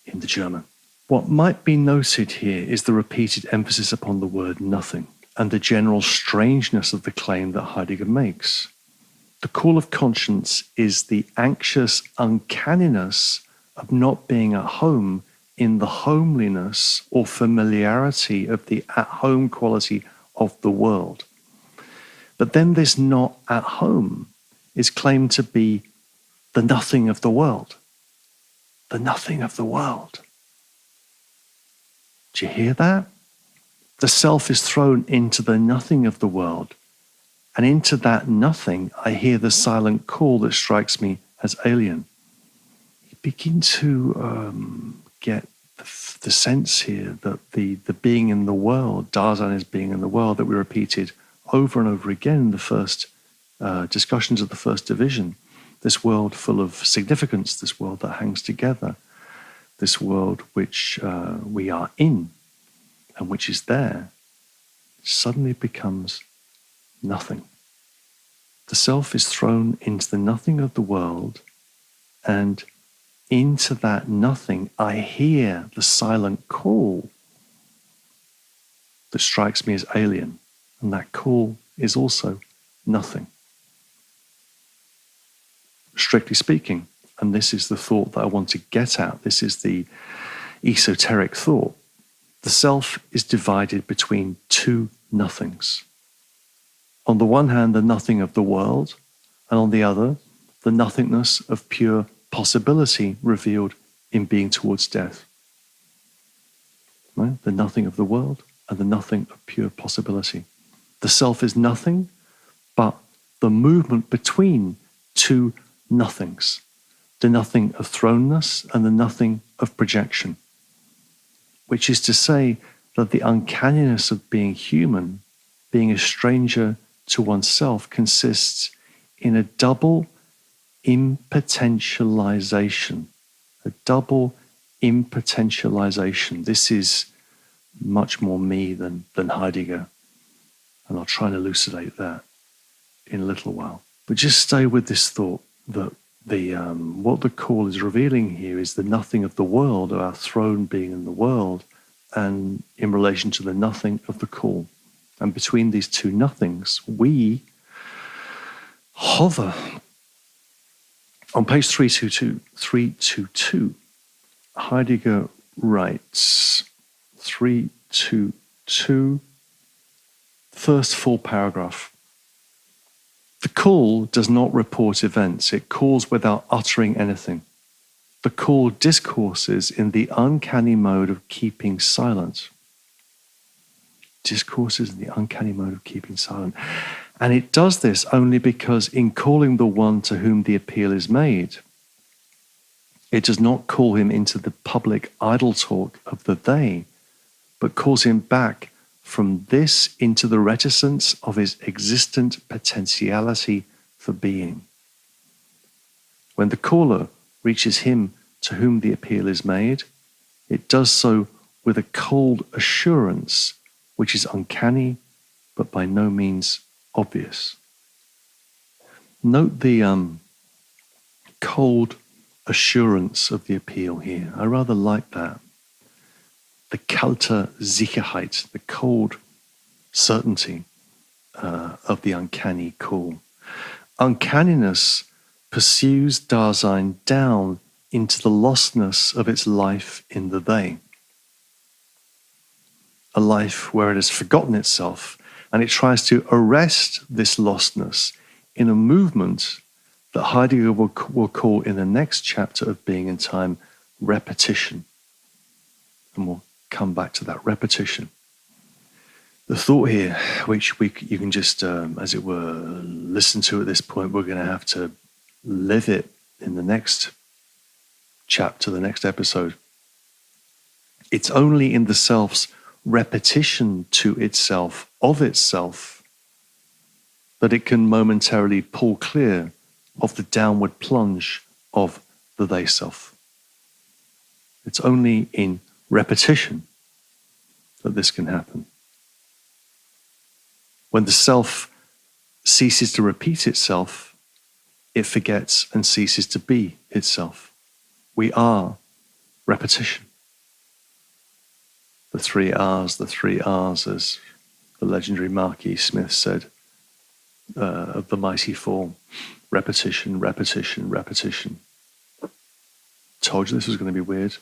in the German. What might be noted here is the repeated emphasis upon the word nothing and the general strangeness of the claim that Heidegger makes. The call of conscience is the anxious uncanniness of not being at home in the homeliness or familiarity of the at-home quality of the world. But then this not at home is claimed to be the nothing of the world. The nothing of the world. Do you hear that? The self is thrown into the nothing of the world. And into that nothing, I hear the silent call that strikes me as alien. You begin to get the sense here that the being in the world, Dasein is being in the world, that we repeated over and over again in the first discussions of the first division. This world full of significance, this world that hangs together, this world which we are in and which is there, suddenly becomes nothing. The self is thrown into the nothing of the world, and into that nothing I hear the silent call that strikes me as alien, and that call is also nothing. Strictly speaking, and this is the thought that I want to get at, this is the esoteric thought, the self is divided between two nothings. On the one hand, the nothing of the world, and on the other, the nothingness of pure possibility revealed in being towards death. Right? The nothing of the world and the nothing of pure possibility. The self is nothing, but the movement between two nothings. The nothing of thrownness and the nothing of projection. Which is to say that the uncanniness of being human, being a stranger to oneself, consists in a double impotentialization. A double impotentialization. This is much more me than Heidegger. And I'll try and elucidate that in a little while. But just stay with this thought that what the call is revealing here is the nothing of the world, of our throne being in the world, and in relation to the nothing of the call. And between these two nothings, we hover. On page 322, Heidegger writes, 322, first full paragraph. The call does not report events. It calls without uttering anything. The call discourses in the uncanny mode of keeping silent. Discourses in the uncanny mode of keeping silent. And it does this only because in calling the one to whom the appeal is made, it does not call him into the public idle talk of the they, but calls him back from this into the reticence of his existent potentiality for being. When the caller reaches him to whom the appeal is made, it does so with a cold assurance which is uncanny but by no means obvious. Note the cold assurance of the appeal here. I rather like that. The kalte Sicherheit, the cold certainty of the uncanny cool. Uncanniness pursues Dasein down into the lostness of its life in the they. A life where it has forgotten itself, and it tries to arrest this lostness in a movement that Heidegger will call in the next chapter of Being and Time repetition. And we'll come back to that repetition. The thought here, which you can just, as it were, listen to at this point, we're going to have to live it in the next chapter, the next episode. It's only in the self's repetition to itself, of itself, that it can momentarily pull clear of the downward plunge of the they self. It's only in repetition that this can happen. When the self ceases to repeat itself, it forgets and ceases to be itself. We are repetition. The three R's, as the legendary Marquis Smith said, of the mighty form. Repetition, repetition, repetition. Told you this was going to be weird.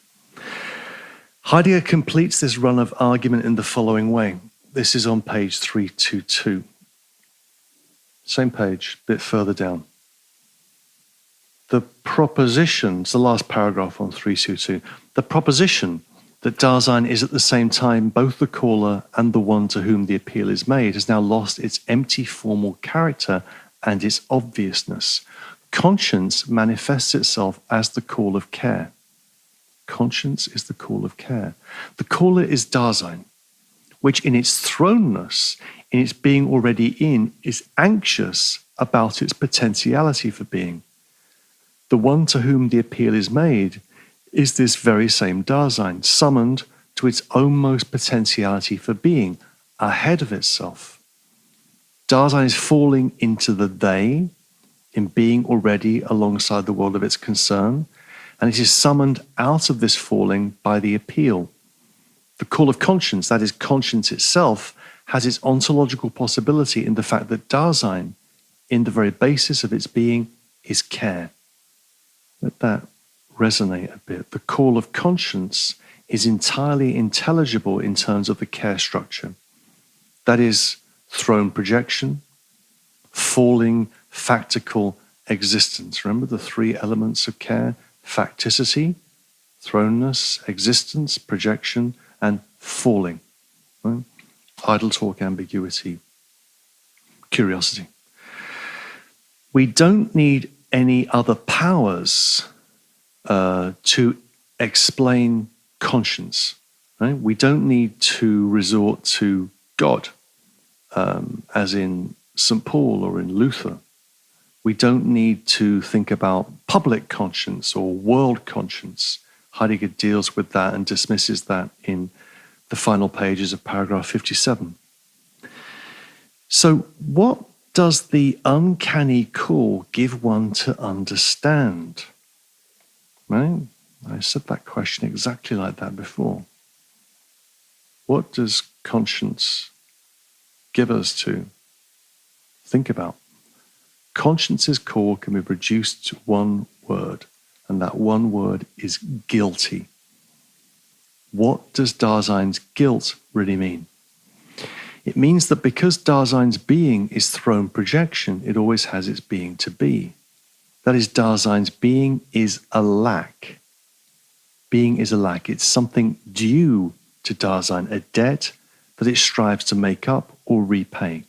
Heidegger completes this run of argument in the following way. This is on page 322. Same page, a bit further down. The proposition, it's the last paragraph on 322, the proposition that Dasein is at the same time both the caller and the one to whom the appeal is made has now lost its empty formal character and its obviousness. Conscience manifests itself as the call of care. Conscience is the call of care. The caller is Dasein, which in its thrownness, in its being already in, is anxious about its potentiality for being. The one to whom the appeal is made is this very same Dasein, summoned to its ownmost potentiality for being, ahead of itself. Dasein is falling into the they, in being already alongside the world of its concern, and it is summoned out of this falling by the appeal. The call of conscience, that is conscience itself, has its ontological possibility in the fact that Dasein, in the very basis of its being, is care. Let that resonate a bit. The call of conscience is entirely intelligible in terms of the care structure. That is thrown projection, falling factical existence. Remember the three elements of care? Facticity, thrownness, existence, projection, and falling. Right? Idle talk, ambiguity, curiosity. We don't need any other powers to explain conscience. Right? We don't need to resort to God, as in St. Paul or in Luther. We don't need to think about public conscience or world conscience. Heidegger deals with that and dismisses that in the final pages of paragraph 57. So what does the uncanny call give one to understand? Right? I said that question exactly like that before. What does conscience give us to think about? Conscience's call can be reduced to one word, and that one word is guilty. What does Dasein's guilt really mean? It means that because Dasein's being is thrown projection, it always has its being to be. That is, Dasein's being is a lack. Being is a lack. It's something due to Dasein, a debt that it strives to make up or repay.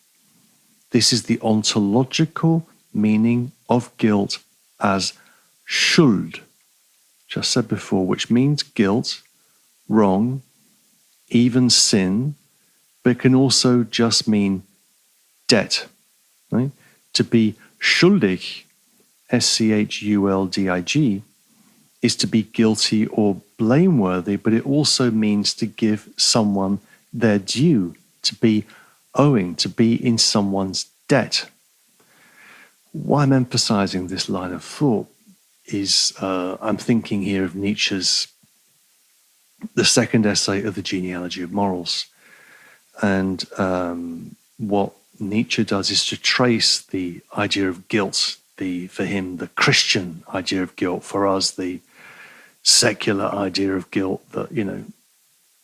This is the ontological meaning of guilt as Schuld, which I said before, which means guilt, wrong, even sin, but it can also just mean debt. Right? To be schuldig, schuldig, is to be guilty or blameworthy, but it also means to give someone their due, to be owing, to be in someone's debt. Why I'm emphasizing this line of thought is I'm thinking here of Nietzsche's the second essay of the genealogy of morals, and what Nietzsche does is to trace the idea of guilt, for him, the Christian idea of guilt, for us, the secular idea of guilt that,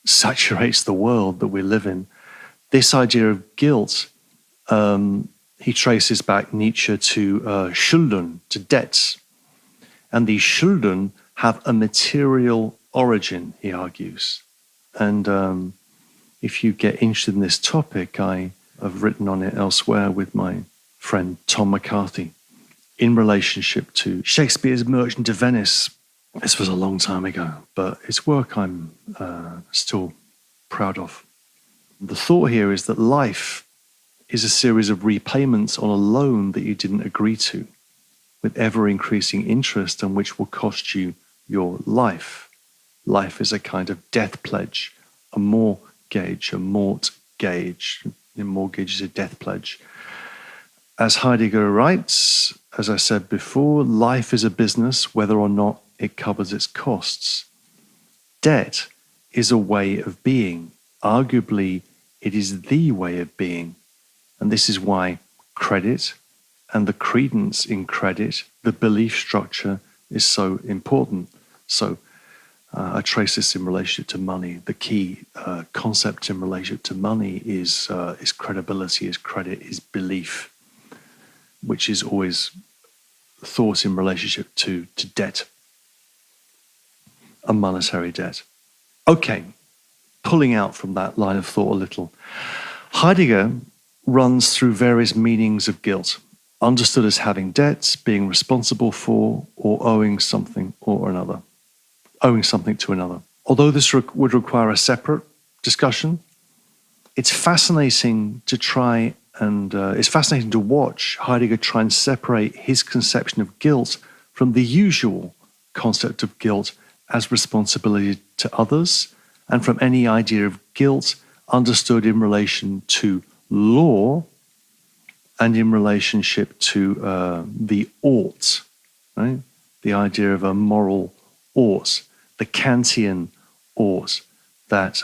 saturates the world that we live in. This idea of guilt, he traces back Nietzsche to Schulden, to debts. And these Schulden have a material origin, he argues. And if you get interested in this topic, I have written on it elsewhere with my friend Tom McCarthy in relationship to Shakespeare's Merchant of Venice. This was a long time ago, but it's work I'm still proud of. The thought here is that life is a series of repayments on a loan that you didn't agree to, with ever-increasing interest and which will cost you your life. Life is a kind of death pledge, a mortgage, a mortgage. A mortgage is a death pledge. As Heidegger writes, as I said before, life is a business whether or not it covers its costs. Debt is a way of being. Arguably, it is the way of being. And this is why credit and the credence in credit, the belief structure, is so important. So I trace this in relationship to money. The key concept in relationship to money is credibility, is credit, is belief, which is always thought in relationship to debt, a monetary debt. Okay, pulling out from that line of thought a little, Heidegger runs through various meanings of guilt, understood as having debts, being responsible for, or owing something to another. Although this would require a separate discussion, it's fascinating to watch Heidegger try and separate his conception of guilt from the usual concept of guilt as responsibility to others, and from any idea of guilt understood in relation to law and in relationship to the ought, right? The idea of a moral ought, the Kantian ought that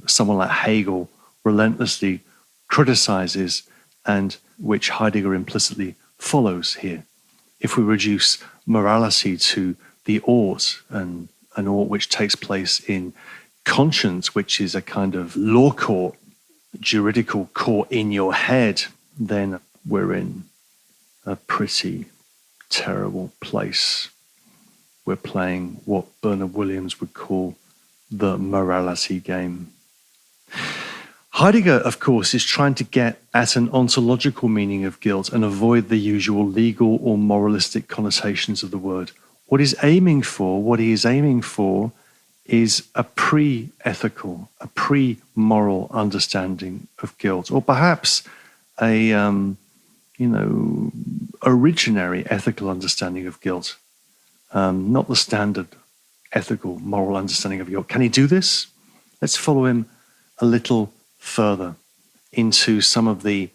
someone like Hegel relentlessly criticizes and which Heidegger implicitly follows here. If we reduce morality to the ought, and an ought which takes place in conscience, which is a kind of law court, juridical court in your head, then we're in a pretty terrible place. We're playing what Bernard Williams would call the morality game. Heidegger, of course, is trying to get at an ontological meaning of guilt and avoid the usual legal or moralistic connotations of the word. What he is aiming for is a pre-ethical, a pre-moral understanding of guilt, or perhaps a originary ethical understanding of guilt, not the standard ethical, moral understanding of guilt. Can he do this? Let's follow him a little further into some of the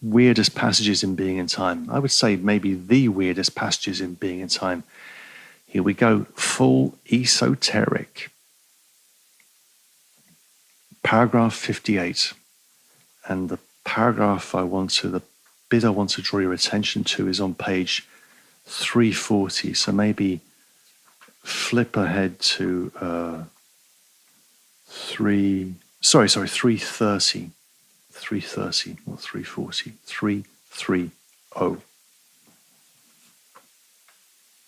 weirdest passages in Being and Time. I would say maybe the weirdest passages in Being and Time. Here we go, full esoteric. Paragraph 58. And the bit I want to draw your attention to is on page 340. So maybe flip ahead to 330. 330, not 340, 330.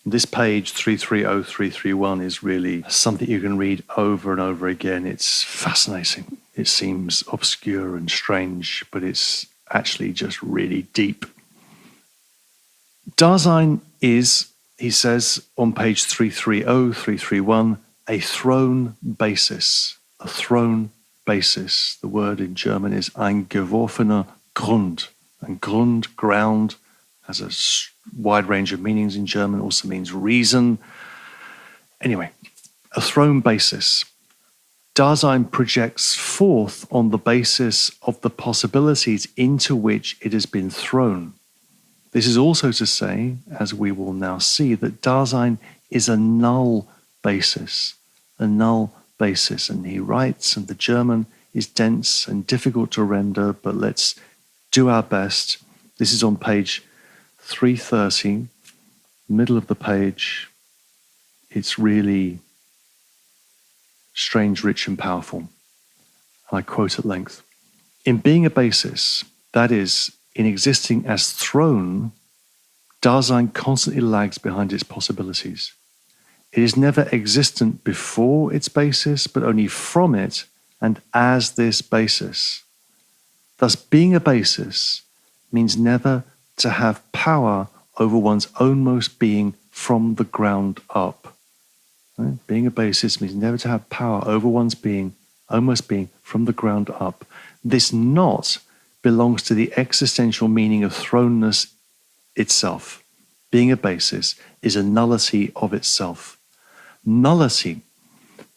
This page 330, 331 is really something you can read over and over again. It's fascinating. It seems obscure and strange, but it's actually just really deep. Dasein is, he says on page 330, 331, a throne basis. A throne basis. The word in German is ein geworfener Grund. And Grund, ground, has a wide range of meanings in German, also means reason. Anyway, a throne basis. Dasein projects forth on the basis of the possibilities into which it has been thrown. This is also to say, as we will now see, that Dasein is a null basis, and he writes, and the German is dense and difficult to render, but let's do our best. This is on page 330, middle of the page. It's really strange, rich, and powerful. I quote at length. In being a basis, that is, in existing as throne, Dasein constantly lags behind its possibilities. It is never existent before its basis, but only from it and as this basis. Thus, being a basis means never to have power over one's ownmost being from the ground up. Right? Being a basis means never to have power over one's being, ownmost being from the ground up. This not belongs to the existential meaning of throneness itself. Being a basis is a nullity of itself. Nullity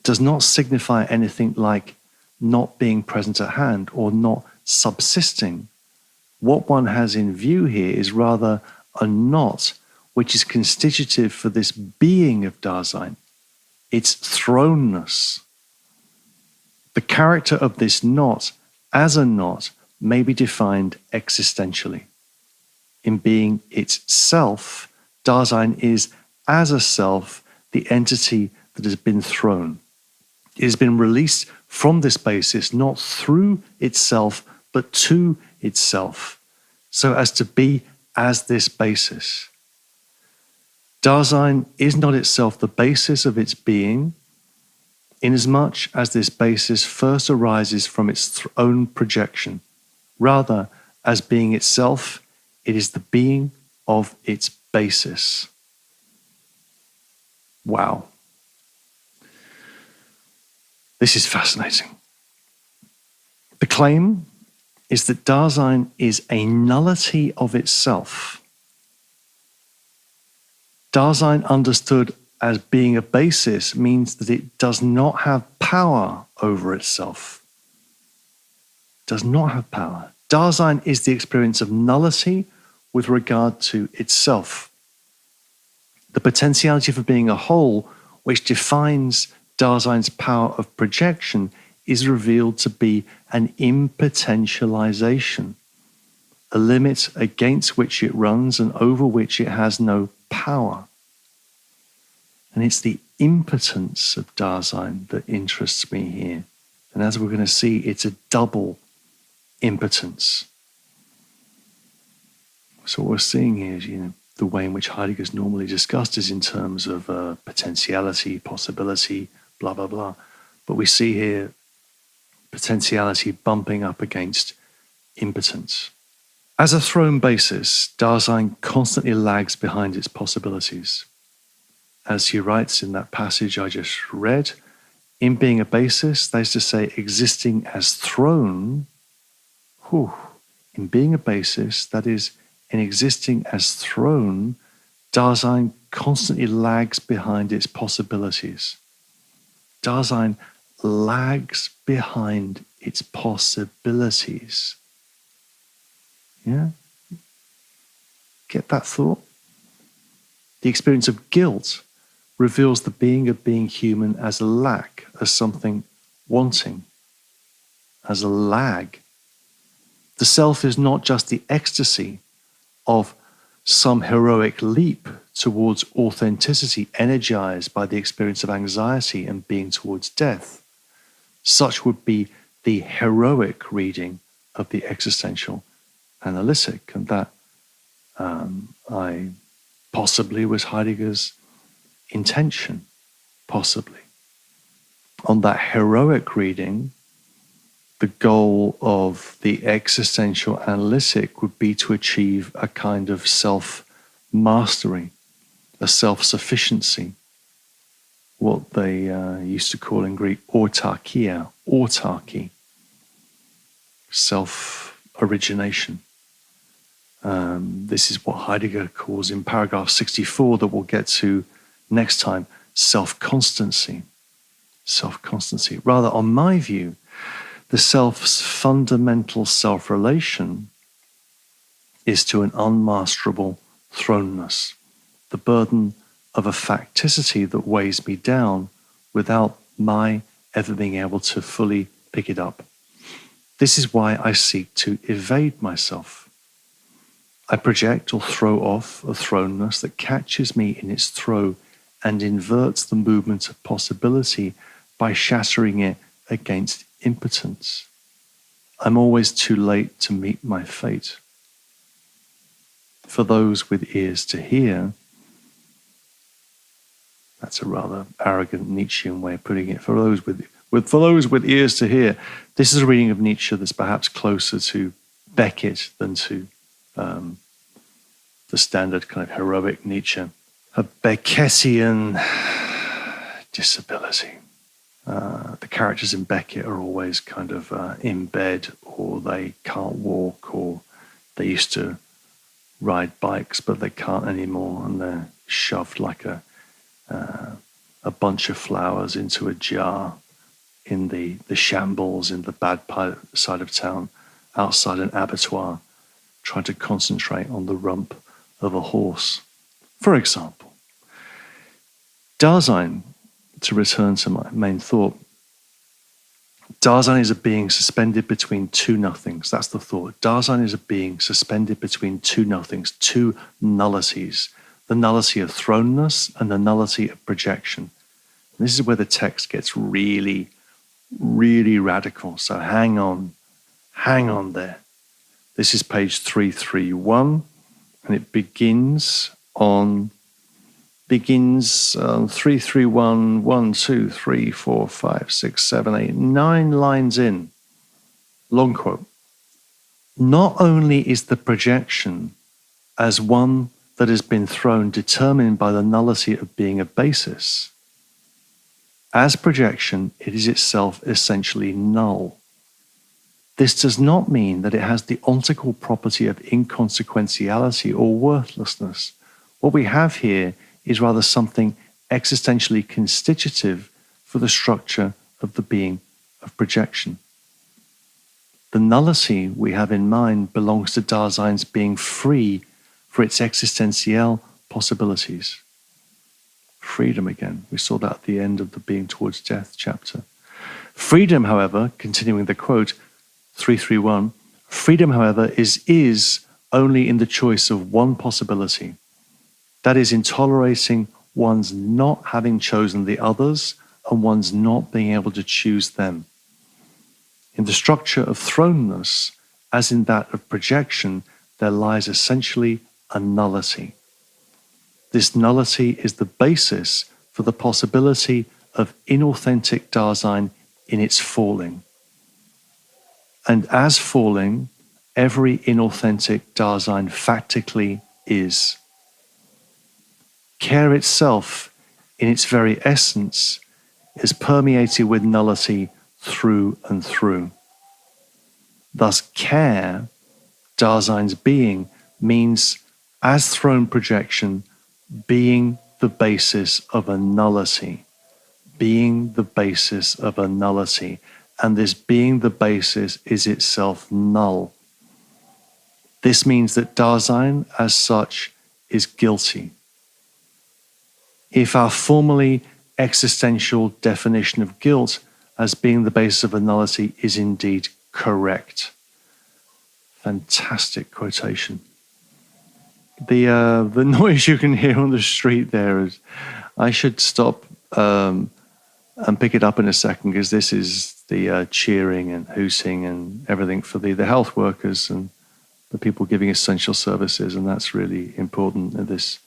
does not signify anything like not being present at hand or not subsisting. What one has in view here is rather a not which is constitutive for this being of Dasein, its throneness. The character of this not as a not may be defined existentially. In being its self, Dasein is as a self the entity that has been thrown. It has been released from this basis, not through itself, but to itself, so as to be as this basis. Dasein is not itself the basis of its being, inasmuch as this basis first arises from its own projection. Rather, as being itself, it is the being of its basis. Wow. This is fascinating. The claim is that Dasein is a nullity of itself. Dasein understood as being a basis means that it does not have power over itself. Does not have power. Dasein is the experience of nullity with regard to itself. The potentiality for being a whole, which defines Dasein's power of projection, is revealed to be an impotentialization, a limit against which it runs and over which it has no power. And it's the impotence of Dasein that interests me here. And as we're going to see, it's a double impotence. So what we're seeing here is, the way in which Heidegger is normally discussed is in terms of potentiality, possibility, blah, blah, blah. But we see here potentiality bumping up against impotence. As a thrown basis, Dasein constantly lags behind its possibilities. As he writes in that passage I just read, in being a basis, that is to say, existing as thrown, in being a basis, that is, in existing as thrown, Dasein constantly lags behind its possibilities. Dasein lags behind its possibilities. Yeah? Get that thought? The experience of guilt reveals the being of being human as a lack, as something wanting, as a lag. The self is not just the ecstasy of some heroic leap towards authenticity energized by the experience of anxiety and being towards death. Such would be the heroic reading of the existential analytic, and that possibly was Heidegger's intention, possibly. On that heroic reading, the goal of the existential analytic would be to achieve a kind of self-mastery, a self-sufficiency, what they used to call in Greek autarky, self-origination. This is what Heidegger calls in paragraph 64 that we'll get to next time, self-constancy. Self-constancy. Rather, on my view, the self's fundamental self-relation is to an unmasterable thrownness, the burden of a facticity that weighs me down without my ever being able to fully pick it up. This is why I seek to evade myself. I project or throw off a thrownness that catches me in its throw and inverts the movement of possibility by shattering it against impotence. I'm always too late to meet my fate. For those with ears to hear, that's a rather arrogant Nietzschean way of putting it. For those with ears to hear, this is a reading of Nietzsche that's perhaps closer to Beckett than to the standard kind of heroic Nietzsche. A Beckettian disability. The characters in Beckett are always kind of in bed, or they can't walk, or they used to ride bikes but they can't anymore, and they're shoved like a bunch of flowers into a jar in the shambles in the bad side of town, outside an abattoir, trying to concentrate on the rump of a horse, for example. Dasein, to return to my main thought, Dasein is a being suspended between two nothings. That's the thought. Dasein is a being suspended between two nothings, two nullities, the nullity of thrownness and the nullity of projection. And this is where the text gets really, really radical. So hang on there. This is page 331, and it begins on 331, 1, 2, 3, 4, 5, 6, 7, 8, 9 lines in. Long quote. Not only is the projection as one that has been thrown determined by the nullity of being a basis, as projection, it is itself essentially null. This does not mean that it has the ontical property of inconsequentiality or worthlessness. What we have here is rather something existentially constitutive for the structure of the being of projection. The nullity we have in mind belongs to Dasein's being free for its existential possibilities. Freedom again. We saw that at the end of the Being Towards Death chapter. Freedom, however, continuing the quote, 331, freedom, however, is only in the choice of one possibility. That is, in tolerating one's not having chosen the others and one's not being able to choose them. In the structure of thrownness, as in that of projection, there lies essentially a nullity. This nullity is the basis for the possibility of inauthentic Dasein in its falling. And as falling, every inauthentic Dasein factically is. Care itself, in its very essence, is permeated with nullity through and through. Thus, care, Dasein's being, means, as thrown projection, being the basis of a nullity. Being the basis of a nullity. And this being the basis is itself null. This means that Dasein, as such, is guilty. If our formally existential definition of guilt as being the basis of a nullity is indeed correct. Fantastic quotation. The noise you can hear on the street there is, I should stop and pick it up in a second, because this is the cheering and hooting and everything for the health workers and the people giving essential services, and that's really important at this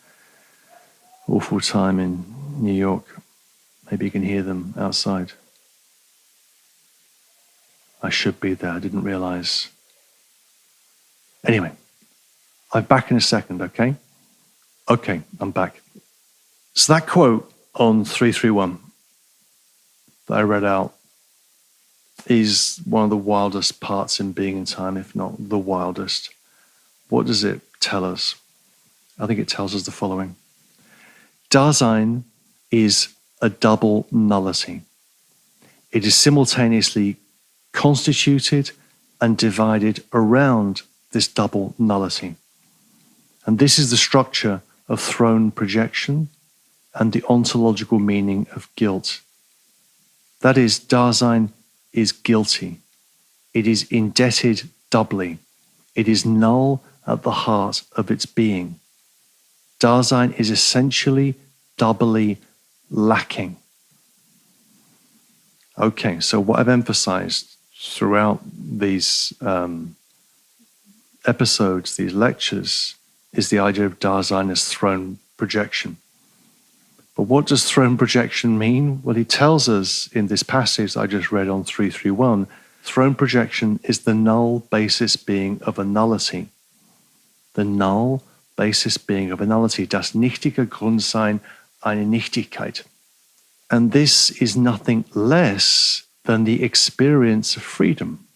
awful time in New York. Maybe you can hear them outside. I should be there, I didn't realize. Anyway, I'm back in a second, okay? Okay, I'm back. So that quote on 331 that I read out is one of the wildest parts in Being in Time, if not the wildest. What does it tell us? I think it tells us the following. Dasein is a double nullity. It is simultaneously constituted and divided around this double nullity. And this is the structure of thrown projection and the ontological meaning of guilt. That is, Dasein is guilty. It is indebted doubly. It is null at the heart of its being. Dasein is essentially doubly lacking. Okay, so what I've emphasized throughout these episodes, these lectures, is the idea of Dasein as throne projection. But what does throne projection mean? Well, he tells us in this passage I just read on 331, throne projection is the null basis being of a nullity. The null basis being of a nullity, das nichtige Grundsein eine Nichtigkeit. And this is nothing less than the experience of freedom.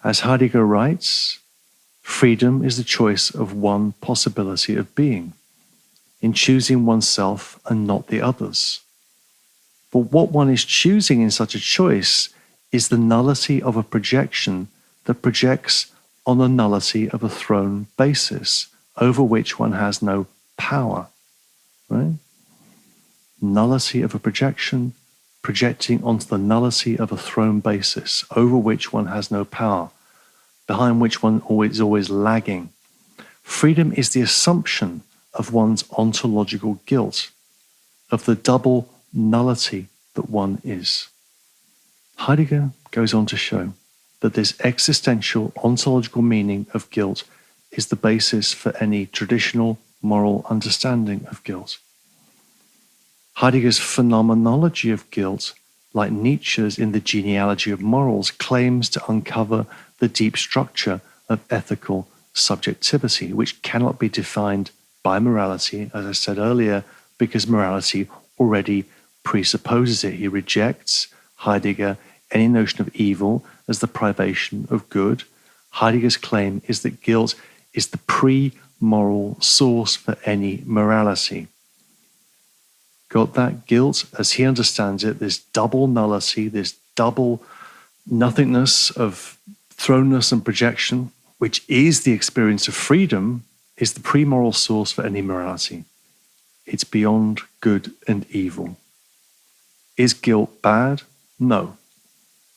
As Heidegger writes, freedom is the choice of one possibility of being, in choosing oneself and not the others. But what one is choosing in such a choice is the nullity of a projection that projects on the nullity of a throne basis over which one has no power, right? Nullity of a projection projecting onto the nullity of a throne basis over which one has no power, behind which one is always lagging. Freedom is the assumption of one's ontological guilt, of the double nullity that one is. Heidegger goes on to show that this existential ontological meaning of guilt is the basis for any traditional moral understanding of guilt. Heidegger's phenomenology of guilt, like Nietzsche's in the genealogy of morals, claims to uncover the deep structure of ethical subjectivity, which cannot be defined by morality, as I said earlier, because morality already presupposes it. He rejects, Heidegger, any notion of evil as the privation of good. Heidegger's claim is that guilt is the pre-moral source for any morality. Got that? Guilt, as he understands it, this double nullity, this double nothingness of thrownness and projection, which is the experience of freedom, is the pre-moral source for any morality. It's beyond good and evil. Is guilt bad? No.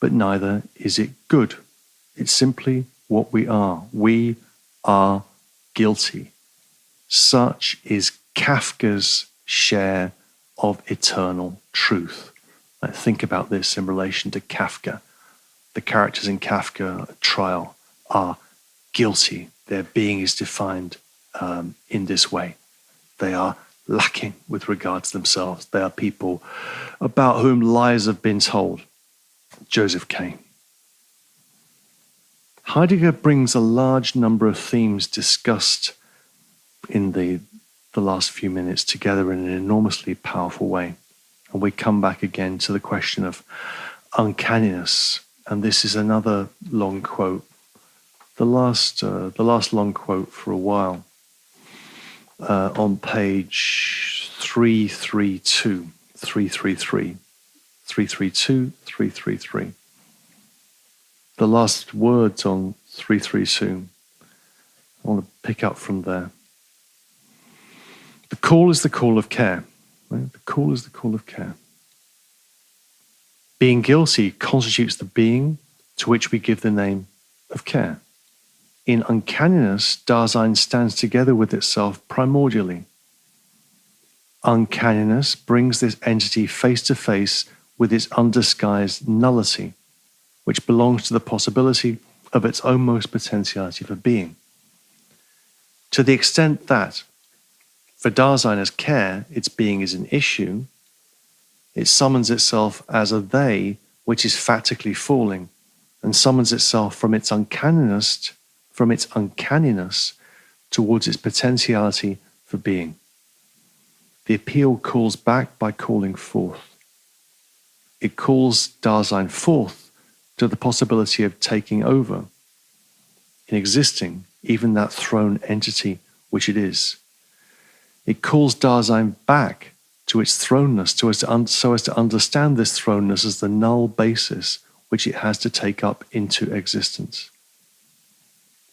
But neither is it good. It's simply what we are. We are guilty. Such is Kafka's share of eternal truth. Think about this in relation to Kafka. The characters in Kafka at trial are guilty. Their being is defined in this way. They are lacking with regard to themselves. They are people about whom lies have been told. Joseph K. Heidegger brings a large number of themes discussed in the last few minutes together in an enormously powerful way. And we come back again to the question of uncanniness. And this is another long quote, the last long quote for a while, on page 332, 333, 332, 333. The last words on 332. I want to pick up from there. The call is the call of care. Right? The call is the call of care. Being guilty constitutes the being to which we give the name of care. In uncanniness, Dasein stands together with itself primordially. Uncanniness brings this entity face to face with its undisguised nullity, which belongs to the possibility of its own potentiality for being. To the extent that, for Dasein as care, its being is an issue, it summons itself as a they which is fatically falling, and summons itself from its uncanniness towards its potentiality for being. The appeal calls back by calling forth. It calls Dasein forth to the possibility of taking over, in existing, even that throne entity which it is. It calls Dasein back to its thrownness, so as to understand this thrownness as the null basis which it has to take up into existence.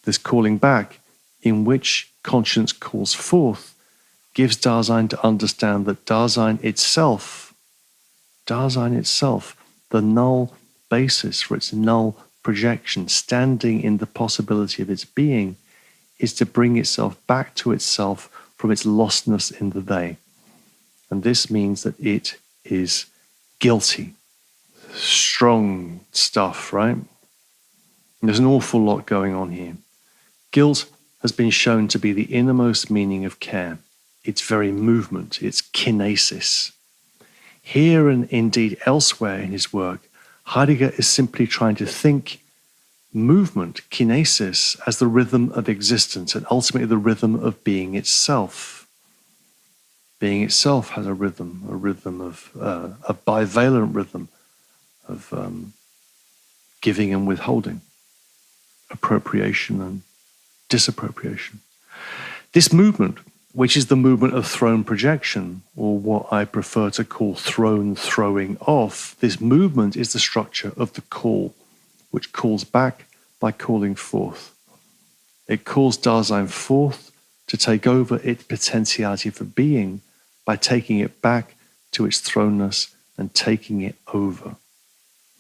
This calling back, in which conscience calls forth, gives Dasein to understand that Dasein itself, the null basis for its null projection, standing in the possibility of its being, is to bring itself back to itself from its lostness in the they. And this means that it is guilty. Strong stuff, right? There's an awful lot going on here. Guilt has been shown to be the innermost meaning of care, its very movement, its kinesis. Here and indeed elsewhere in his work, Heidegger is simply trying to think movement, kinesis, as the rhythm of existence and ultimately the rhythm of being itself. Being itself has a rhythm of a bivalent rhythm of giving and withholding, appropriation and disappropriation. This movement, which is the movement of throne projection, or what I prefer to call throne throwing off, this movement is the structure of the call, which calls back by calling forth. It calls Dasein forth to take over its potentiality for being by taking it back to its thrownness and taking it over.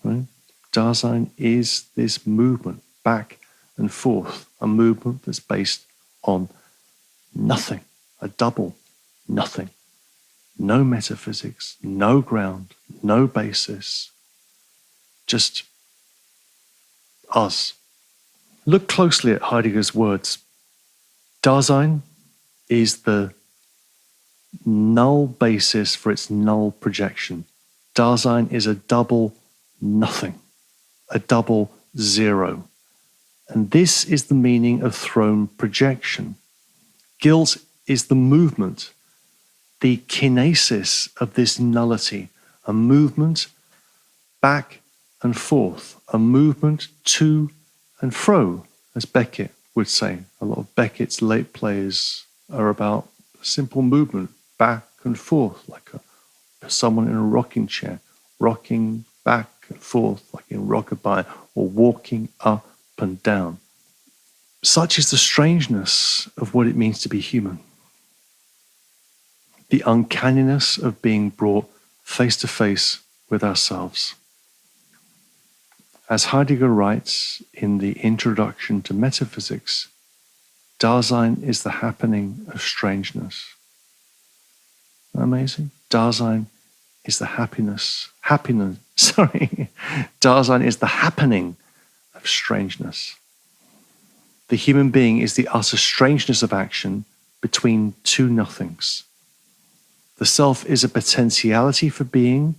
Right? Dasein is this movement back and forth, a movement that's based on nothing, a double nothing. No metaphysics, no ground, no basis, just us. Look closely at Heidegger's words. Dasein is the null basis for its null projection. Dasein is a double nothing, a double zero. And this is the meaning of throne projection. Guilt is the movement, the kinesis of this nullity, a movement back and forth, a movement to and fro, as Beckett would say. A lot of Beckett's late plays are about simple movement back and forth, like someone in a rocking chair, rocking back and forth, like in rockabye, or walking up and down. Such is the strangeness of what it means to be human. The uncanniness of being brought face to face with ourselves. As Heidegger writes in the Introduction to Metaphysics, Dasein is the happening of strangeness. Isn't that amazing? Dasein is the Dasein is the happening of strangeness. The human being is the utter strangeness of action between two nothings. The self is a potentiality for being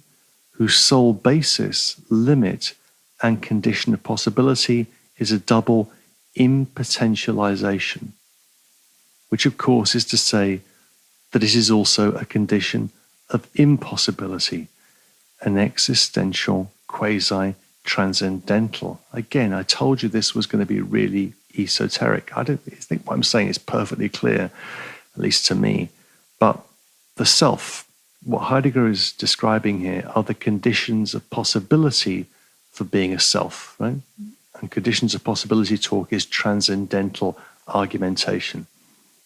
whose sole basis, limit, and condition of possibility is a double impotentialization, which of course is to say that it is also a condition of impossibility, an existential quasi-transcendental. Again, I told you this was going to be really esoteric. I don't think what I'm saying is perfectly clear, at least to me. But the self, what Heidegger is describing here, are the conditions of possibility for being a self, right? And conditions of possibility talk is transcendental argumentation.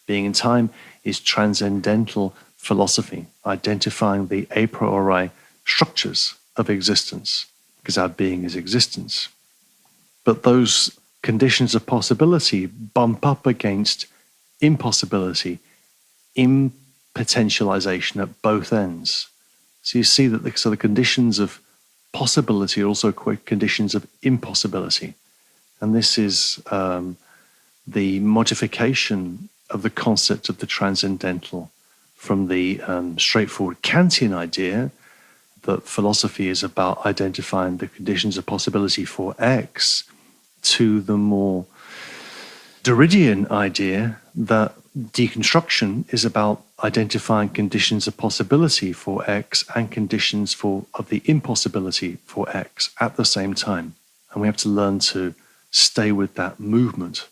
Being in time is transcendental philosophy, identifying the a priori structures of existence, because our being is existence. But those conditions of possibility bump up against impossibility, impotentialization at both ends. So you see that the conditions of possibility are also conditions of impossibility. And this is the modification of the concept of the transcendental from the straightforward Kantian idea that philosophy is about identifying the conditions of possibility for X, to the more Derridian idea that deconstruction is about identifying conditions of possibility for X and conditions of the impossibility for X at the same time. And we have to learn to stay with that movement.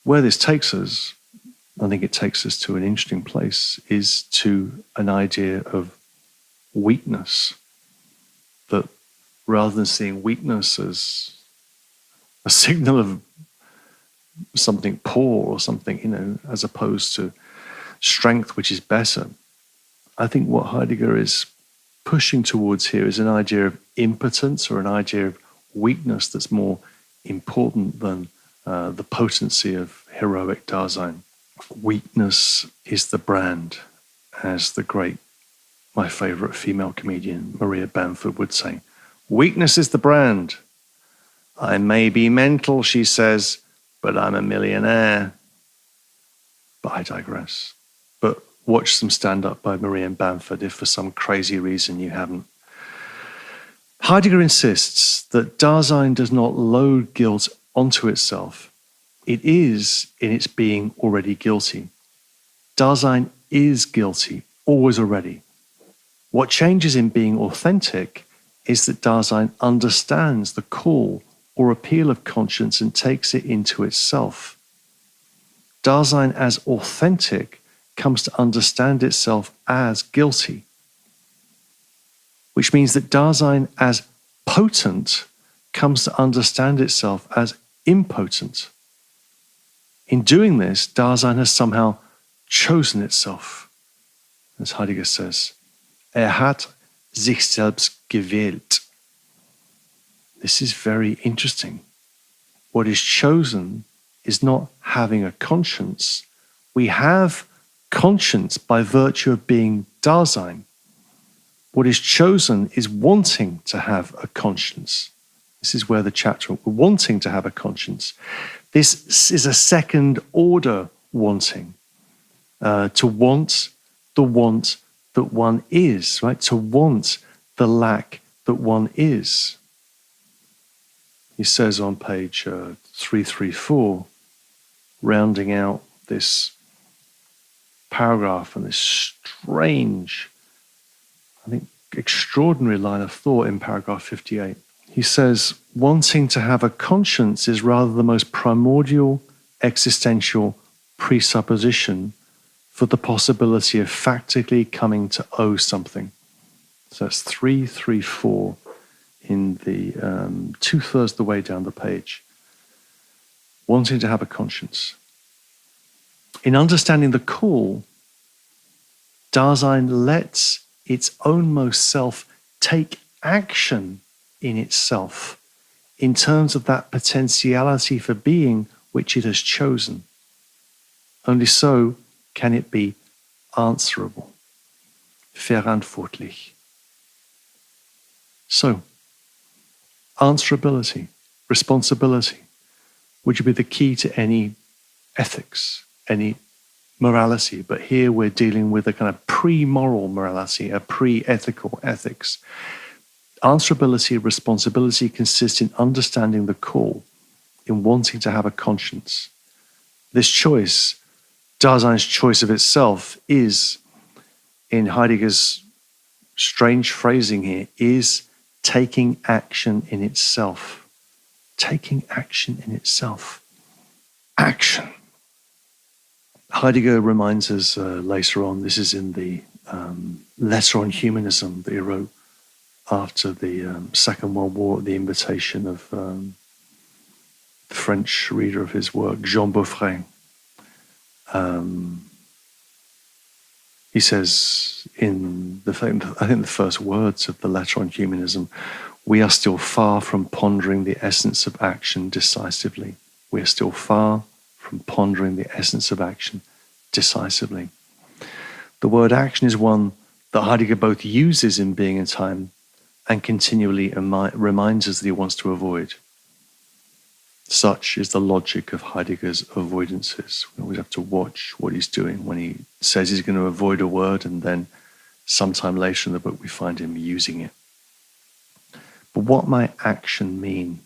Where this takes us, I think it takes us to an interesting place, is to an idea of weakness. That rather than seeing weakness as a signal of something poor or something, as opposed to strength, which is better, I think what Heidegger is pushing towards here is an idea of impotence or an idea of weakness that's more important than the potency of heroic Dasein. Weakness is the brand, as the great, my favorite female comedian, Maria Bamford, would say. Weakness is the brand. I may be mental, she says, but I'm a millionaire. But I digress. But watch some stand-up by Maria Bamford if for some crazy reason you haven't. Heidegger insists that Dasein does not load guilt onto itself. It is, in its being, already guilty. Dasein is guilty, always already. What changes in being authentic is that Dasein understands the call or appeal of conscience and takes it into itself. Dasein as authentic comes to understand itself as guilty, which means that Dasein as potent comes to understand itself as impotent. In doing this, Dasein has somehow chosen itself, as Heidegger says. Hat sich selbst gewählt. This is very interesting. What is chosen is not having a conscience. We have conscience by virtue of being Dasein. What is chosen is wanting to have a conscience. This is where the chapter, wanting to have a conscience. This is a second order wanting. To want the want that one is, right? To want the lack that one is. He says on page 334, rounding out this paragraph and this strange, I think, extraordinary line of thought in paragraph 58. He says, wanting to have a conscience is rather the most primordial existential presupposition for the possibility of factically coming to owe something. So that's 334 in the 2/3 of the way down the page. Wanting to have a conscience. In understanding the call, Dasein lets its ownmost self take action in itself in terms of that potentiality for being which it has chosen. Only so can it be answerable, verantwortlich. So, answerability, responsibility, which would be the key to any ethics, any morality. But here we're dealing with a kind of pre-moral morality, a pre-ethical ethics. Answerability, responsibility consists in understanding the call, in wanting to have a conscience. This choice, Dasein's choice of itself, is, in Heidegger's strange phrasing here, is taking action in itself. Taking action in itself. Action. Heidegger reminds us later on, this is in the letter on humanism that he wrote after the Second World War at the invitation of the French reader of his work, Jean Beaufret. He says in I think the first words of the letter on humanism, we are still far from pondering the essence of action decisively. We are still far from pondering the essence of action decisively. The word action is one that Heidegger both uses in Being and Time and continually reminds us that he wants to avoid. Such is the logic of Heidegger's avoidances. We always have to watch what he's doing when he says he's going to avoid a word, and then sometime later in the book we find him using it. But what might action mean,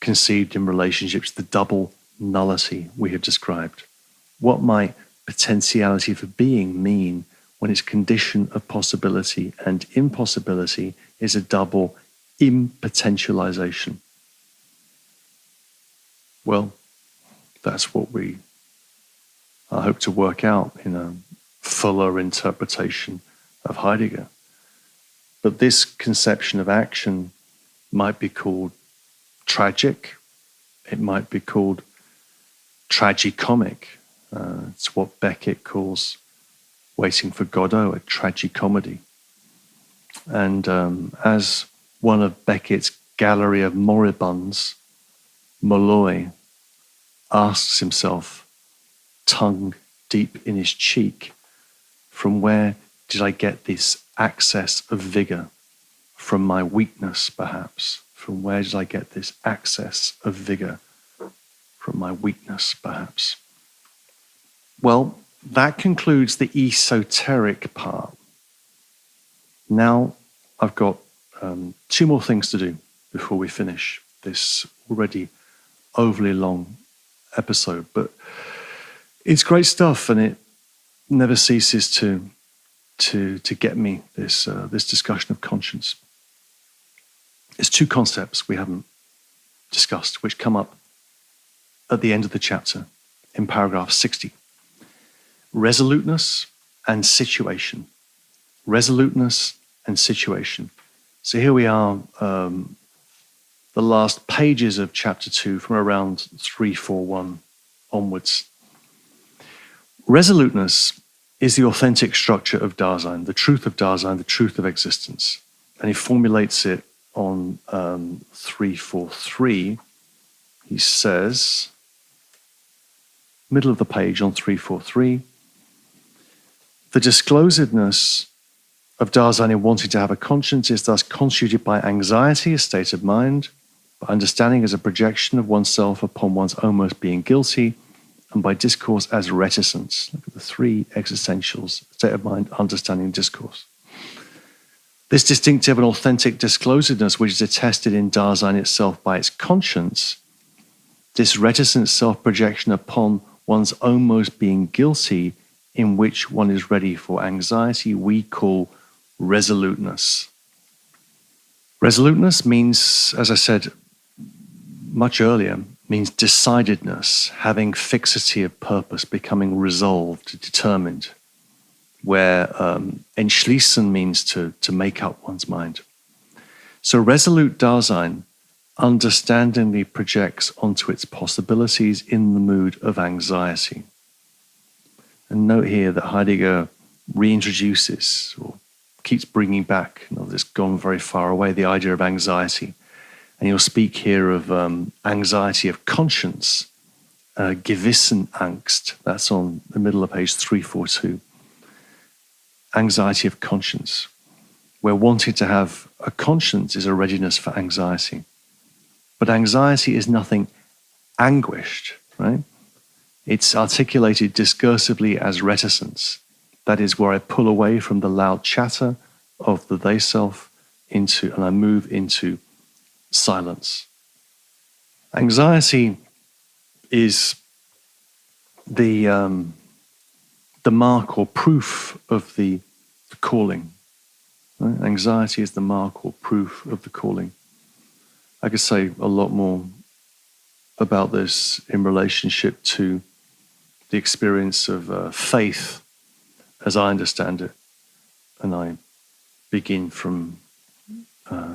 conceived in relationship to the double nullity we have described? What might potentiality for being mean when its condition of possibility and impossibility is a double impotentialization? Well, that's what I hope to work out in a fuller interpretation of Heidegger. But this conception of action might be called tragic. It might be called tragicomic. It's what Beckett calls Waiting for Godot, a tragicomedy. And as one of Beckett's gallery of moribunds, Molloy asks himself, tongue deep in his cheek, from where did I get this access of vigor? From my weakness, perhaps. From where did I get this access of vigor? From my weakness, perhaps. Well, that concludes the esoteric part. Now I've got 2 more things to do before we finish this already overly long episode, but it's great stuff, and it never ceases to get me, this discussion of conscience. There's 2 concepts we haven't discussed, which come up at the end of the chapter in paragraph 60. Resoluteness and situation. Resoluteness and situation. So here we are, the last pages of chapter 2 from around 341 onwards. Resoluteness is the authentic structure of Dasein, the truth of Dasein, the truth of existence. And he formulates it on 343. He says, middle of the page on 343, the disclosedness of Dasein in wanting to have a conscience is thus constituted by anxiety, a state of mind, by understanding as a projection of oneself upon one's almost being guilty, and by discourse as reticence. Look at the 3 existentials: state of mind, understanding, discourse. This distinctive and authentic disclosedness, which is attested in Dasein itself by its conscience, this reticent self-projection upon one's almost being guilty, in which one is ready for anxiety, we call resoluteness. Resoluteness means, as I said much earlier, means decidedness, having fixity of purpose, becoming resolved, determined, where entschließen means to make up one's mind. So resolute Dasein understandingly projects onto its possibilities in the mood of anxiety. And note here that Heidegger reintroduces, or keeps bringing back, it's gone very far away, the idea of anxiety. And he'll speak here of anxiety of conscience, Gewissensangst. That's on the middle of page 342. Anxiety of conscience, where wanting to have a conscience is a readiness for anxiety. But anxiety is nothing anguished, right? It's articulated discursively as reticence. That is where I pull away from the loud chatter of the they-self and I move into silence. Anxiety is the mark or proof of the calling. Right? Anxiety is the mark or proof of the calling. I could say a lot more about this in relationship to the experience of faith as I understand it. And I begin from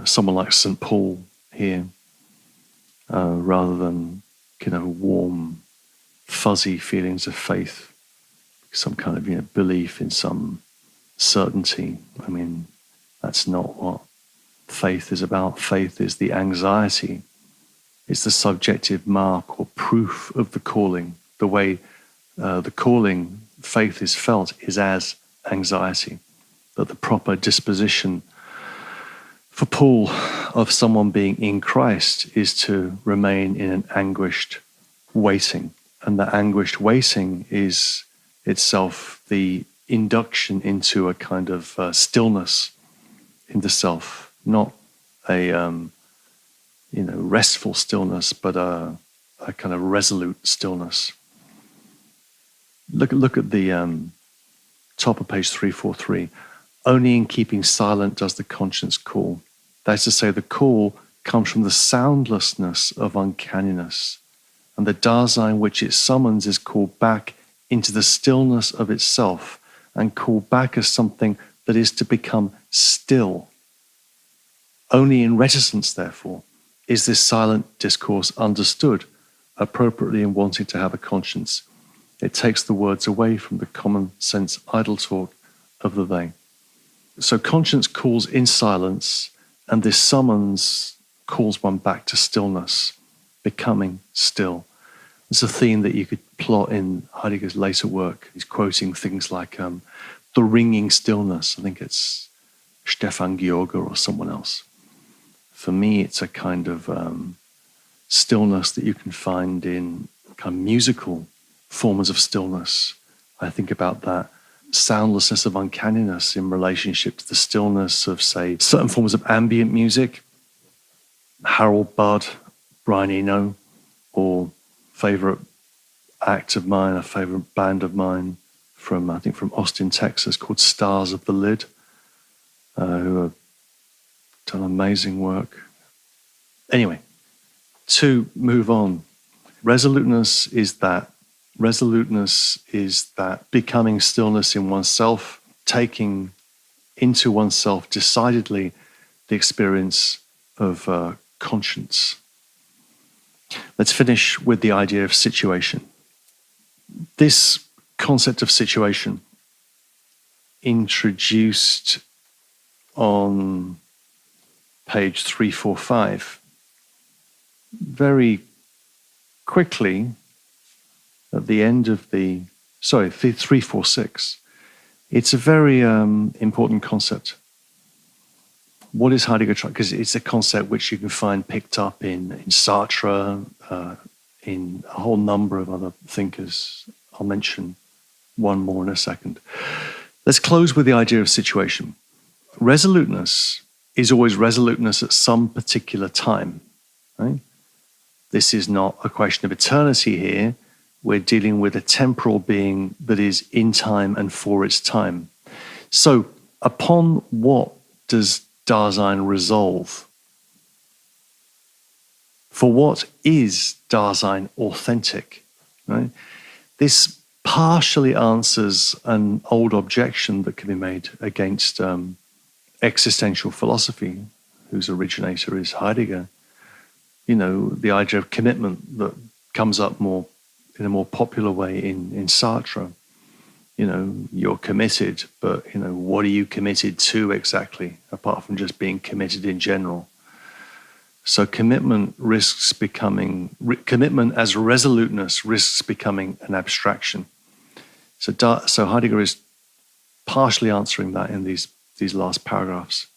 someone like St. Paul here, rather than warm, fuzzy feelings of faith, some kind of belief in some certainty. I mean, that's not what faith is about. Faith is the anxiety. It's the subjective mark or proof of the calling. The way the calling, faith is felt, is as anxiety. That the proper disposition for Paul of someone being in Christ is to remain in an anguished waiting. And that anguished waiting is itself the induction into a kind of stillness in the self, not a restful stillness, but a kind of resolute stillness. Look at the top of page 343. Only in keeping silent does the conscience call. That is to say, the call comes from the soundlessness of uncanniness, and the Dasein which it summons is called back into the stillness of itself, and called back as something that is to become still. Only in reticence, therefore, is this silent discourse understood appropriately in wanting to have a conscience. It takes the words away from the common sense idle talk of the they. So conscience calls in silence, and this summons calls one back to stillness, becoming still. It's a theme that you could plot in Heidegger's later work. He's quoting things like the ringing stillness. I think it's Stefan George or someone else. For me, it's a kind of stillness that you can find in kind of musical forms of stillness. I think about that soundlessness of uncanniness in relationship to the stillness of, say, certain forms of ambient music. Harold Budd, Brian Eno, or favorite act of mine, a favorite band of mine from, I think, from Austin, Texas, called Stars of the Lid, who have done amazing work. Anyway, to move on, resoluteness is that becoming stillness in oneself, taking into oneself decidedly the experience of conscience. Let's finish with the idea of situation. This concept of situation, introduced on page 345, very quickly at the end of 346, it's a very important concept. What is Heidegger trying? Because it's a concept which you can find picked up in Sartre, in a whole number of other thinkers. I'll mention one more in a second. Let's close with the idea of situation. Resoluteness is always resoluteness at some particular time, right? This is not a question of eternity here. We're dealing with a temporal being that is in time and for its time. So upon what does Dasein resolve? For what is Dasein authentic? Right? This partially answers an old objection that can be made against existential philosophy, whose originator is Heidegger. You know, the idea of commitment that comes up more in a more popular way in Sartre. You know, you're committed, but, you know, what are you committed to exactly, apart from just being committed in general? So commitment as resoluteness risks becoming an abstraction. So Heidegger is partially answering that in these last paragraphs.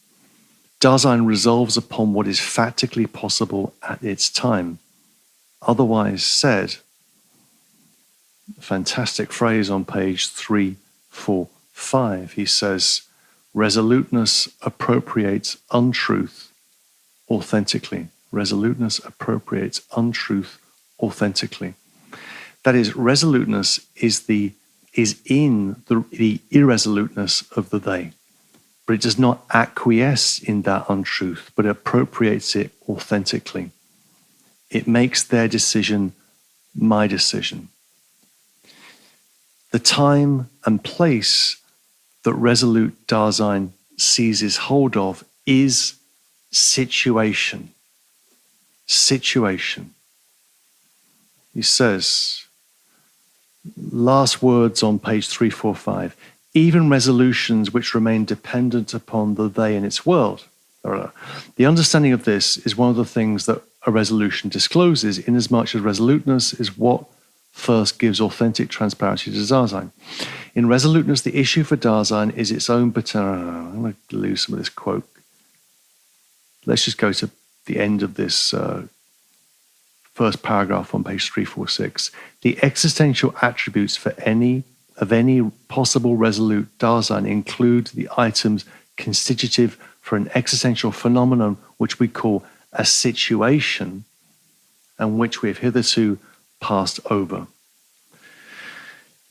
Dasein resolves upon what is factically possible at its time. Otherwise said, a fantastic phrase on page 345, he says, resoluteness appropriates untruth authentically. Resoluteness appropriates untruth authentically. That is, resoluteness is in the irresoluteness of the they, but it does not acquiesce in that untruth, but appropriates it authentically. It makes their decision my decision. The time and place that resolute Dasein seizes hold of is situation. Situation. He says, last words on page 345, even resolutions which remain dependent upon the they in its world. The understanding of this is one of the things that a resolution discloses, inasmuch as resoluteness is what first gives authentic transparency to Dasein. In resoluteness, the issue for Dasein is its own I'm going to lose some of this quote. Let's just go to the end of this first paragraph on page 346. The existential attributes of any possible resolute Dasein include the items constitutive for an existential phenomenon which we call a situation, and which we have hitherto passed over.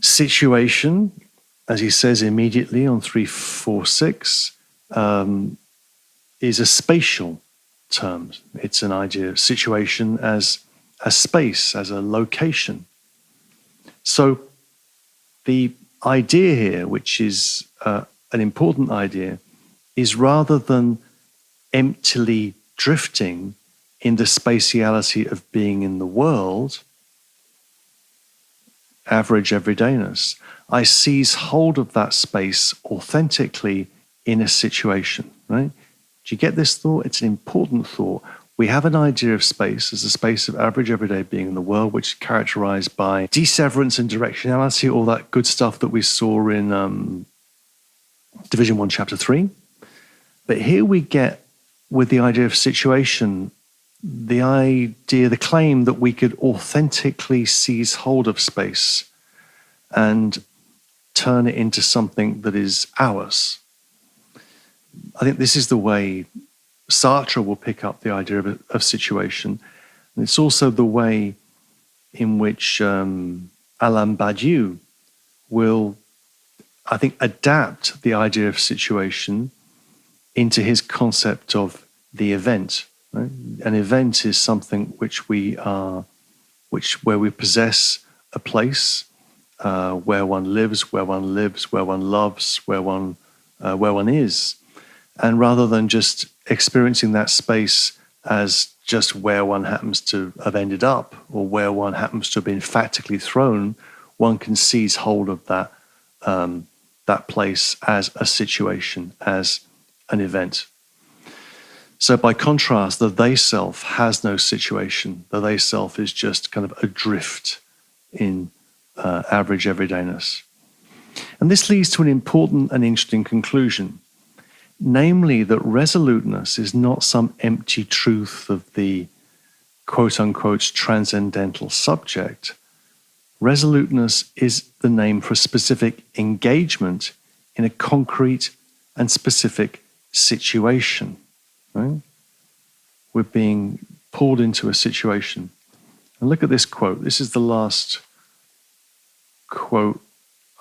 Situation, as he says immediately on 346, is a spatial term. It's an idea of situation as a space, as a location. So the idea here, which is an important idea, is rather than emptily drifting in the spatiality of being in the world, average everydayness, I seize hold of that space authentically in a situation, right? Do you get this thought? It's an important thought. We have an idea of space as a space of average everyday being in the world, which is characterized by deseverance and directionality, all that good stuff that we saw in Division 1, Chapter 3. But here we get, with the idea of situation, the claim that we could authentically seize hold of space and turn it into something that is ours. I think this is the way Sartre will pick up the idea of situation. And it's also the way in which Alain Badiou will, I think, adapt the idea of situation into his concept of the event. Right? An event is something where we possess a place, where one lives, where one loves, where one is. And rather than just experiencing that space as just where one happens to have ended up or where one happens to have been factically thrown, one can seize hold of that place as a situation, as an event. So by contrast, the they self has no situation. The they self is just kind of adrift in average everydayness. And this leads to an important and interesting conclusion, namely that resoluteness is not some empty truth of the quote-unquote transcendental subject. Resoluteness is the name for a specific engagement in a concrete and specific situation. Right? We're being pulled into a situation. And look at this quote. This is the last quote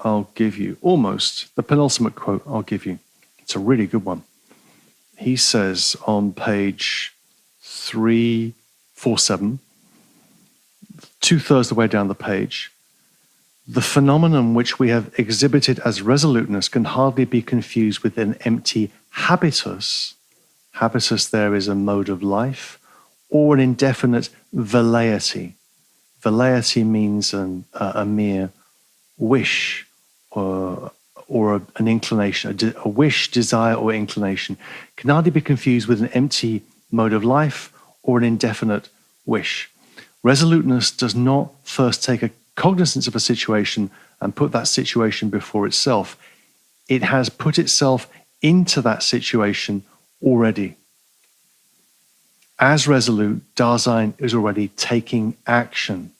I'll give you, almost the penultimate quote I'll give you. It's a really good one. He says on page 347, 2/3 the way down the page, the phenomenon which we have exhibited as resoluteness can hardly be confused with an empty habitus. Habitus there is a mode of life, or an indefinite velleity. Velleity means a mere wish or an inclination, a wish, desire, or inclination can hardly be confused with an empty mode of life or an indefinite wish. Resoluteness does not first take a cognizance of a situation and put that situation before itself. It has put itself into that situation already. As resolute, Dasein is already taking action.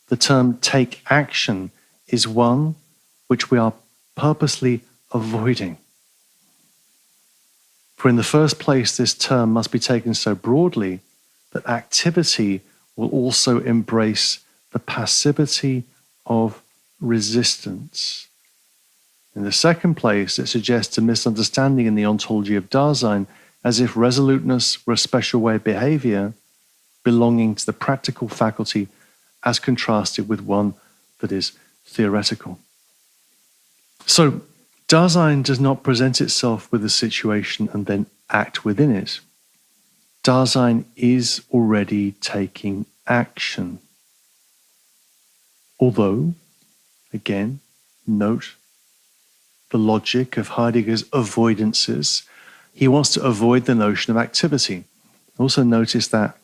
The term take action is one which we are purposely avoiding. For in the first place, this term must be taken so broadly that activity will also embrace the passivity of resistance. In the second place, it suggests a misunderstanding in the ontology of Dasein, as if resoluteness were a special way of behavior belonging to the practical faculty as contrasted with one that is theoretical. So, Dasein does not present itself with a situation and then act within it. Dasein is already taking action. Although, again, note the logic of Heidegger's avoidances. He wants to avoid the notion of activity. Also notice that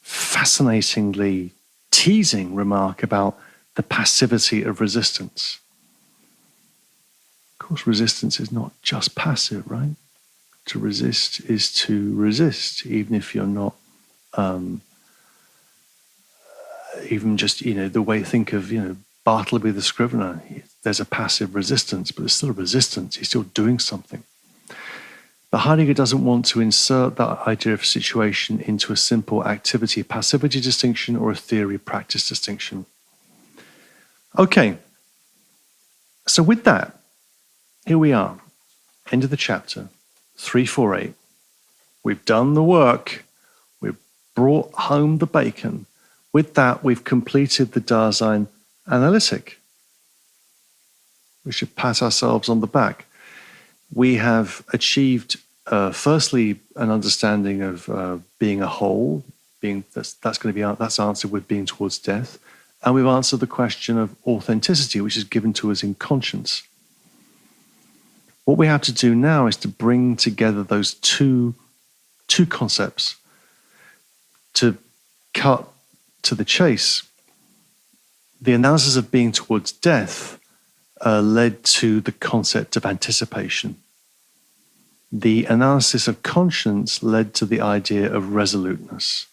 fascinatingly teasing remark about the passivity of resistance. Of course, resistance is not just passive, right? To resist is to resist, even if you're not, even just, the way think of, Bartleby the Scrivener. There's a passive resistance, but there's still a resistance. He's still doing something. But Heidegger doesn't want to insert that idea of situation into a simple activity-passivity distinction or a theory-practice distinction. Okay, so with that, here we are, end of the chapter, 348. We've done the work, we've brought home the bacon. With that, we've completed the Dasein analytic. We should pat ourselves on the back. We have achieved, firstly, an understanding of being a whole. That's answered with being towards death, and we've answered the question of authenticity, which is given to us in conscience. What we have to do now is to bring together those two concepts. To cut to the chase, the analysis of being towards death led to the concept of anticipation. The analysis of conscience led to the idea of resoluteness.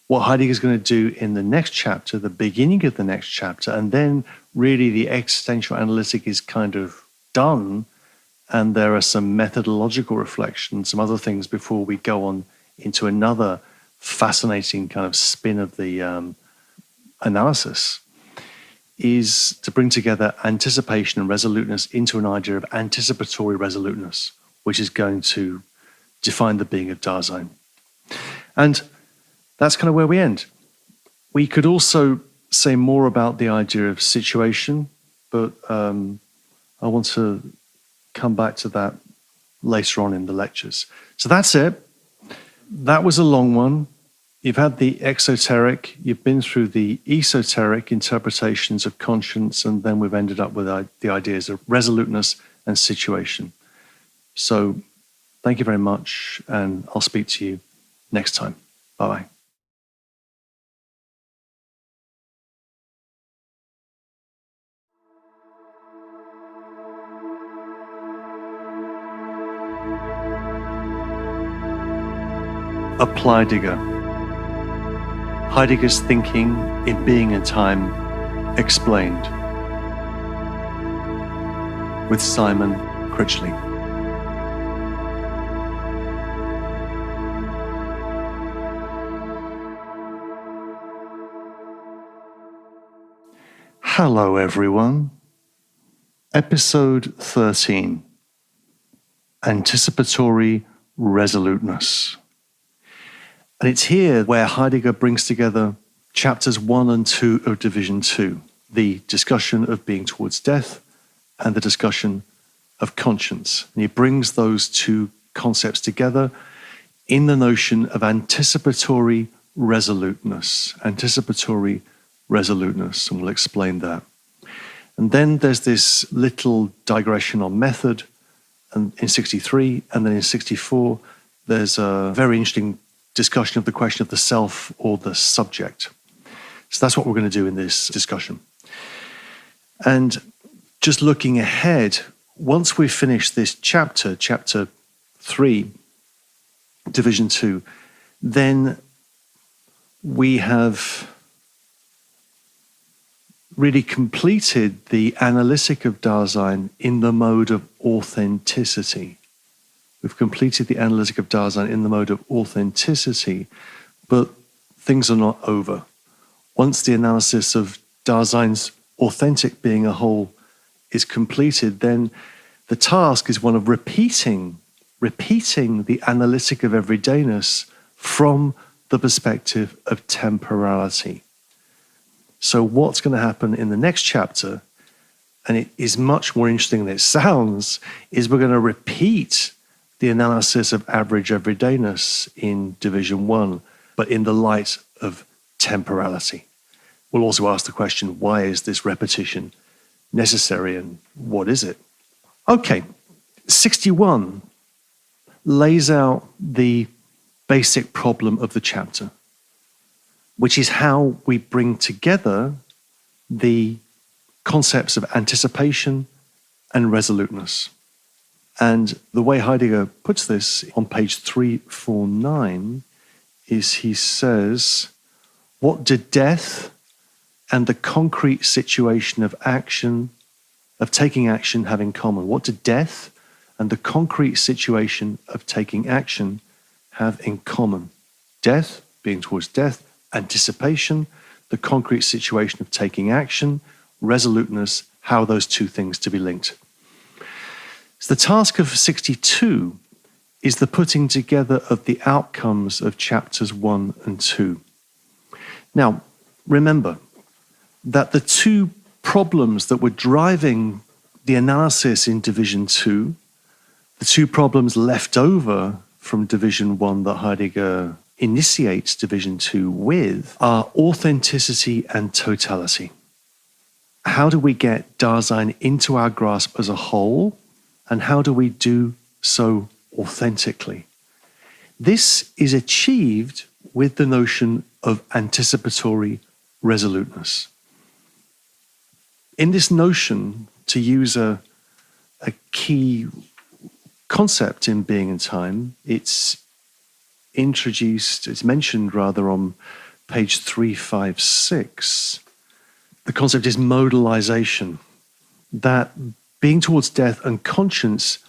What Heidegger is going to do in the next chapter, the beginning of the next chapter, and then really the existential analytic is kind of done, and there are some methodological reflections, some other things before we go on into another fascinating kind of spin of the analysis, is to bring together anticipation and resoluteness into an idea of anticipatory resoluteness, which is going to define the being of Dasein. And that's kind of where we end. We could also say more about the idea of situation, but I want to come back to that later on in the lectures. So that's it. That was a long one. You've had the exoteric, you've been through the esoteric interpretations of conscience, and then we've ended up with the ideas of resoluteness and situation. So thank you very much, and I'll speak to you next time. Bye-bye. Apply-Degger. Heidegger's thinking in Being and Time explained. With Simon Critchley. Hello everyone. Episode 13. Anticipatory Resoluteness. And it's here where Heidegger brings together chapters 1 and 2 of Division 2, the discussion of being towards death and the discussion of conscience. And he brings those two concepts together in the notion of anticipatory resoluteness. Anticipatory resoluteness, and we'll explain that. And then there's this little digression on method and in 63, and then in 64, there's a very interesting discussion of the question of the self or the subject. So that's what we're going to do in this discussion. And just looking ahead, once we've finished this chapter, chapter 3, Division 2, then we have really completed the analytic of Dasein in the mode of authenticity. We've completed the analytic of Dasein in the mode of authenticity, but things are not over. Once the analysis of Dasein's authentic being a whole is completed, then the task is one of repeating the analytic of everydayness from the perspective of temporality. So what's going to happen in the next chapter, and it is much more interesting than it sounds, is we're going to repeat the analysis of average everydayness in Division 1, but in the light of temporality. We'll also ask the question, why is this repetition necessary and what is it? Okay, 61 lays out the basic problem of the chapter, which is how we bring together the concepts of anticipation and resoluteness. And the way Heidegger puts this on page 349 is he says, what do death and the concrete situation of action, of taking action, have in common? What do death and the concrete situation of taking action have in common? Death, being towards death, anticipation, the concrete situation of taking action, resoluteness, how are those two things to be linked? So the task of 62 is the putting together of the outcomes of chapters 1 and 2. Now, remember that the two problems that were driving the analysis in Division 2, the two problems left over from Division 1 that Heidegger initiates Division 2 with, are authenticity and totality. How do we get Dasein into our grasp as a whole? And how do we do so authentically? This is achieved with the notion of anticipatory resoluteness. In this notion, to use a key concept in Being and Time, it's mentioned rather on page 356. The concept is modalization, that being towards death and conscience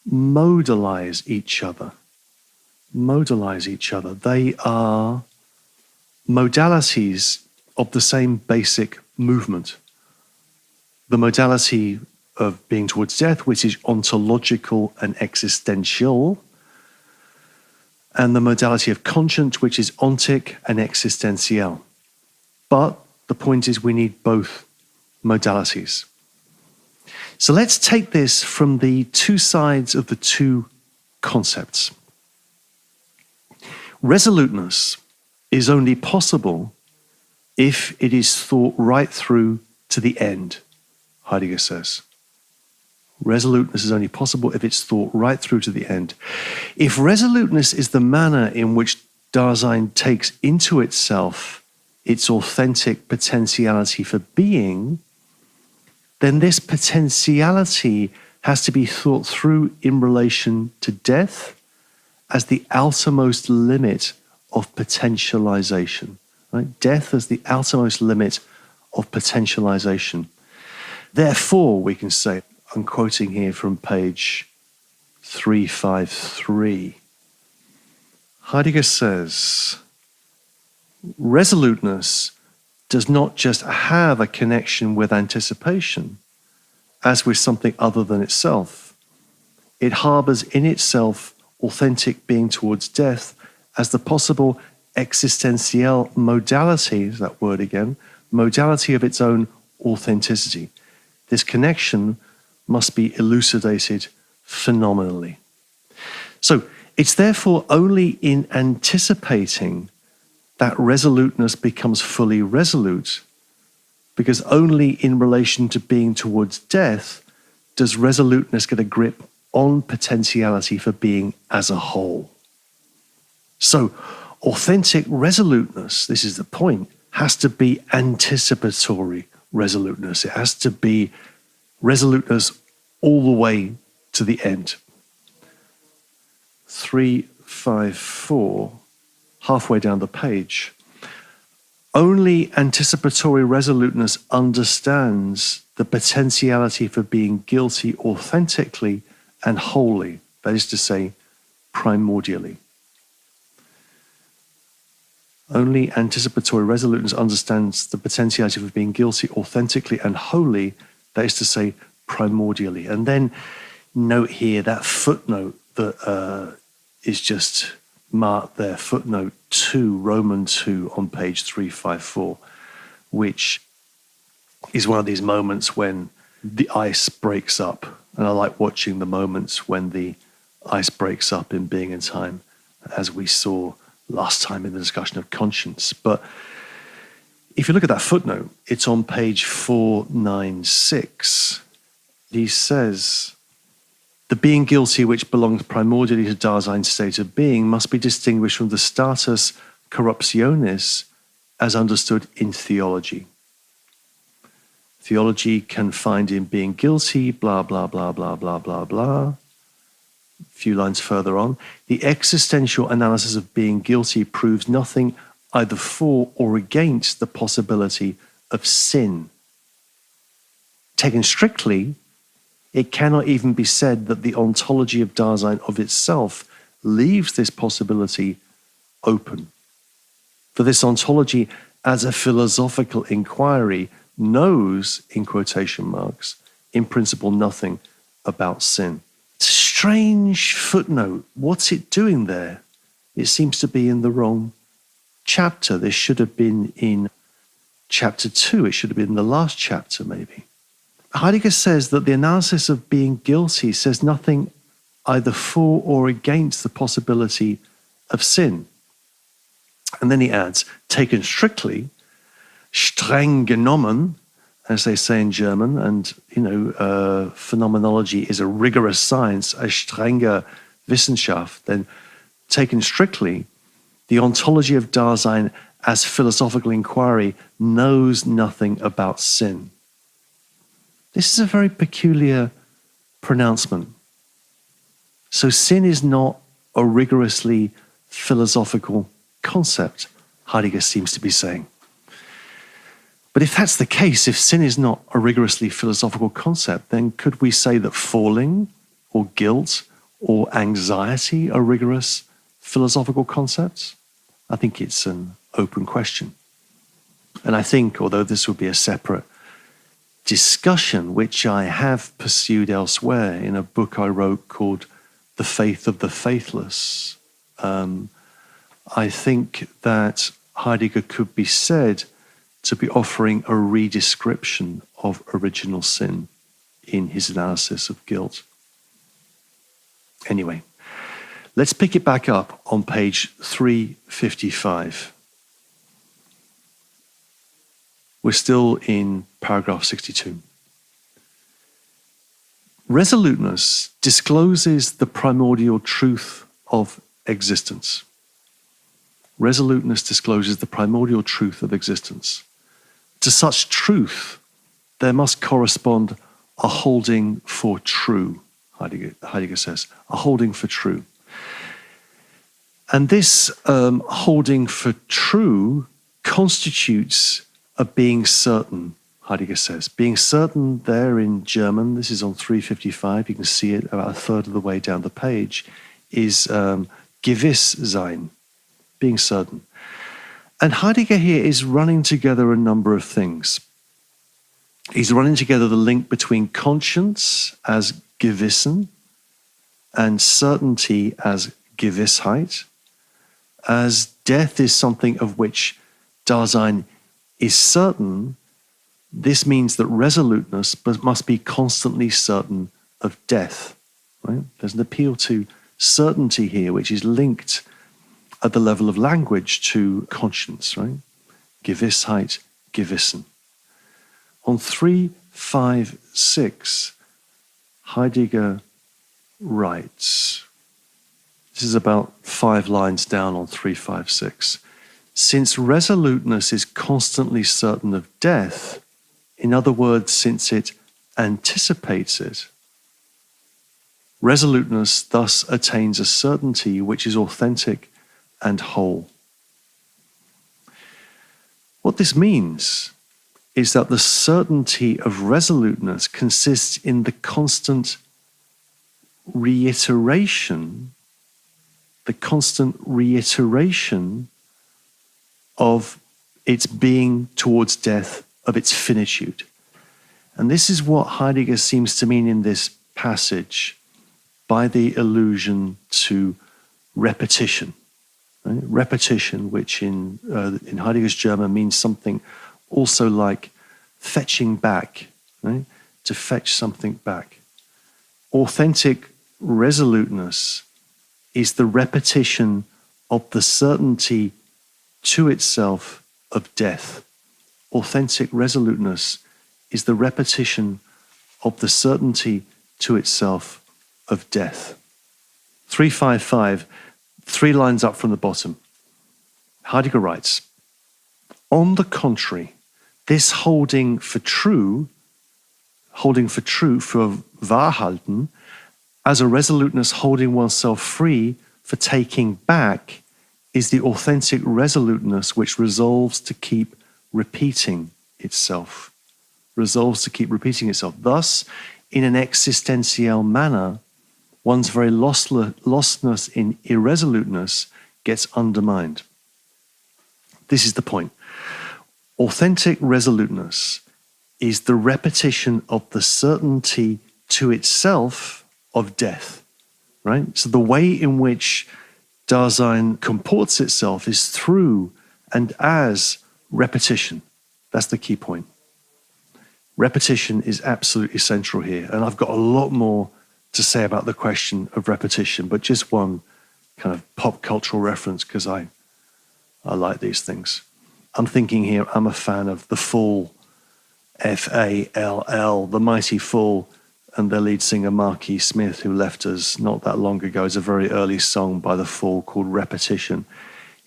modalize each other. They are modalities of the same basic movement. The modality of being towards death, which is ontological and existential, and the modality of conscience, which is ontic and existential. But the point is we need both modalities. So let's take this from the two sides of the two concepts. Resoluteness is only possible if it is thought right through to the end, Heidegger says. Resoluteness is only possible if it's thought right through to the end. If resoluteness is the manner in which Dasein takes into itself its authentic potentiality for being, then this potentiality has to be thought through in relation to death as the outermost limit of potentialization. Right? Death as the outermost limit of potentialization. Therefore, we can say, I'm quoting here from page 353, Heidegger says, resoluteness does not just have a connection with anticipation, as with something other than itself. It harbors in itself authentic being towards death as the possible existential modality, that word again, modality of its own authenticity. This connection must be elucidated phenomenally. So it's therefore only in anticipating that resoluteness becomes fully resolute, because only in relation to being towards death does resoluteness get a grip on potentiality for being as a whole. So authentic resoluteness, this is the point, has to be anticipatory resoluteness. It has to be resoluteness all the way to the end. 354, halfway down the page. Only anticipatory resoluteness understands the potentiality for being guilty authentically and wholly, that is to say, primordially. Only anticipatory resoluteness understands the potentiality for being guilty authentically and wholly, that is to say, primordially. And then note here that footnote that is just marked there, footnote 2, Roman 2 on page 354, which is one of these moments when the ice breaks up. And I like watching the moments when the ice breaks up in Being and Time, as we saw last time in the discussion of conscience. But if you look at that footnote, it's on page 496. He says, the being guilty which belongs primordially to Dasein's state of being must be distinguished from the status corruptionis as understood in theology. Theology can find in being guilty, blah, blah, blah, blah, blah, blah, blah. A few lines further on, the existential analysis of being guilty proves nothing either for or against the possibility of sin. Taken strictly, it cannot even be said that the ontology of Dasein of itself leaves this possibility open. For this ontology, as a philosophical inquiry, knows, in quotation marks, in principle nothing about sin. It's a strange footnote. What's it doing there? It seems to be in the wrong chapter. This should have been in chapter 2. It should have been in the last chapter, maybe. Heidegger says that the analysis of being guilty says nothing either for or against the possibility of sin. And then he adds, taken strictly, streng genommen, as they say in German, and phenomenology is a rigorous science, a strenge Wissenschaft, then taken strictly, The ontology of Dasein as philosophical inquiry knows nothing about sin. This is a very peculiar pronouncement. So sin is not a rigorously philosophical concept, Heidegger seems to be saying. But if that's the case, if sin is not a rigorously philosophical concept, then could we say that falling or guilt or anxiety are rigorous philosophical concepts? I think it's an open question. And I think, although this would be a separate discussion, which I have pursued elsewhere in a book I wrote called The Faith of the Faithless, I think that Heidegger could be said to be offering a redescription of original sin in his analysis of guilt. Anyway, let's pick it back up on page 355. We're still in paragraph 62. Resoluteness discloses the primordial truth of existence. Resoluteness discloses the primordial truth of existence. To such truth, there must correspond a holding for true, Heidegger says, a holding for true. And this holding for true constitutes a being certain, Heidegger says. Being certain there in German, this is on 355, you can see it about a third of the way down the page, is gewiss sein, being certain. And Heidegger here is running together a number of things. He's running together the link between conscience as Gewissen and certainty as Gewissheit, as death is something of which Dasein is certain. This means that resoluteness must be constantly certain of death. Right? There's an appeal to certainty here, which is linked at the level of language to conscience, right? Gewissheit, Gewissen. On 356, Heidegger writes, this is about 5 lines down on 356, since resoluteness is constantly certain of death, in other words, since it anticipates it, resoluteness thus attains a certainty which is authentic and whole. What this means is that the certainty of resoluteness consists in the constant reiteration of its being towards death, of its finitude. And this is what Heidegger seems to mean in this passage by the allusion to repetition. Right? Repetition, which in Heidegger's German means something also like fetching back, right? To fetch something back. Authentic resoluteness is the repetition of the certainty to itself of death. Authentic resoluteness is the repetition of the certainty to itself of death. 355, 3 lines up from the bottom. Heidegger writes, on the contrary, this holding for true, for Wahrhalten, as a resoluteness holding oneself free for taking back, is the authentic resoluteness which resolves to keep repeating itself. Thus, in an existential manner, one's very lostness in irresoluteness gets undermined. This is the point. Authentic resoluteness is the repetition of the certainty to itself of death, right? So the way in which Dasein comports itself is through and as repetition. That's the key point. Repetition is absolutely central here. And I've got a lot more to say about the question of repetition, but just one kind of pop cultural reference because I like these things. I'm thinking here, I'm a fan of The Fall, F-A-L-L, The Mighty Fall, and their lead singer, Marquis Smith, who left us not that long ago. It's a very early song by The Fall called Repetition.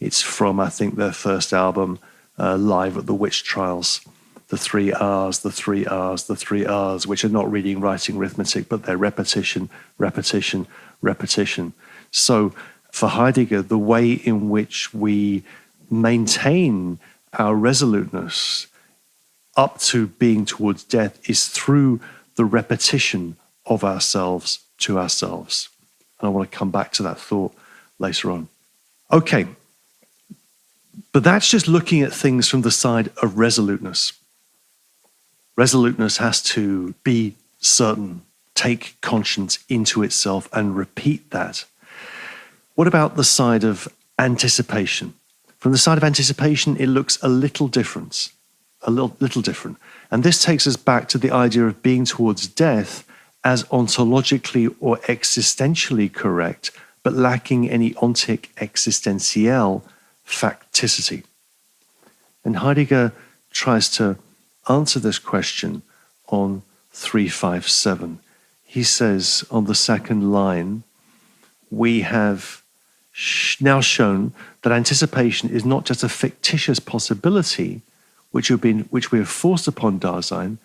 It's from, I think, their first album, Live at the Witch Trials. The 3 R's, the 3 R's, the 3 R's, which are not reading, writing, arithmetic, but they're repetition, repetition, repetition. So for Heidegger, the way in which we maintain our resoluteness up to being towards death is through the repetition of ourselves to ourselves. And I want to come back to that thought later on. Okay, but that's just looking at things from the side of resoluteness. Resoluteness has to be certain, take conscience into itself and repeat that. What about the side of anticipation? From the side of anticipation, it looks a little different. And this takes us back to the idea of being towards death as ontologically or existentially correct, but lacking any ontic existentiel facticity. And Heidegger tries to answer this question on 357. He says on the second line, we have now shown that anticipation is not just a fictitious possibility which we have forced upon Dasein,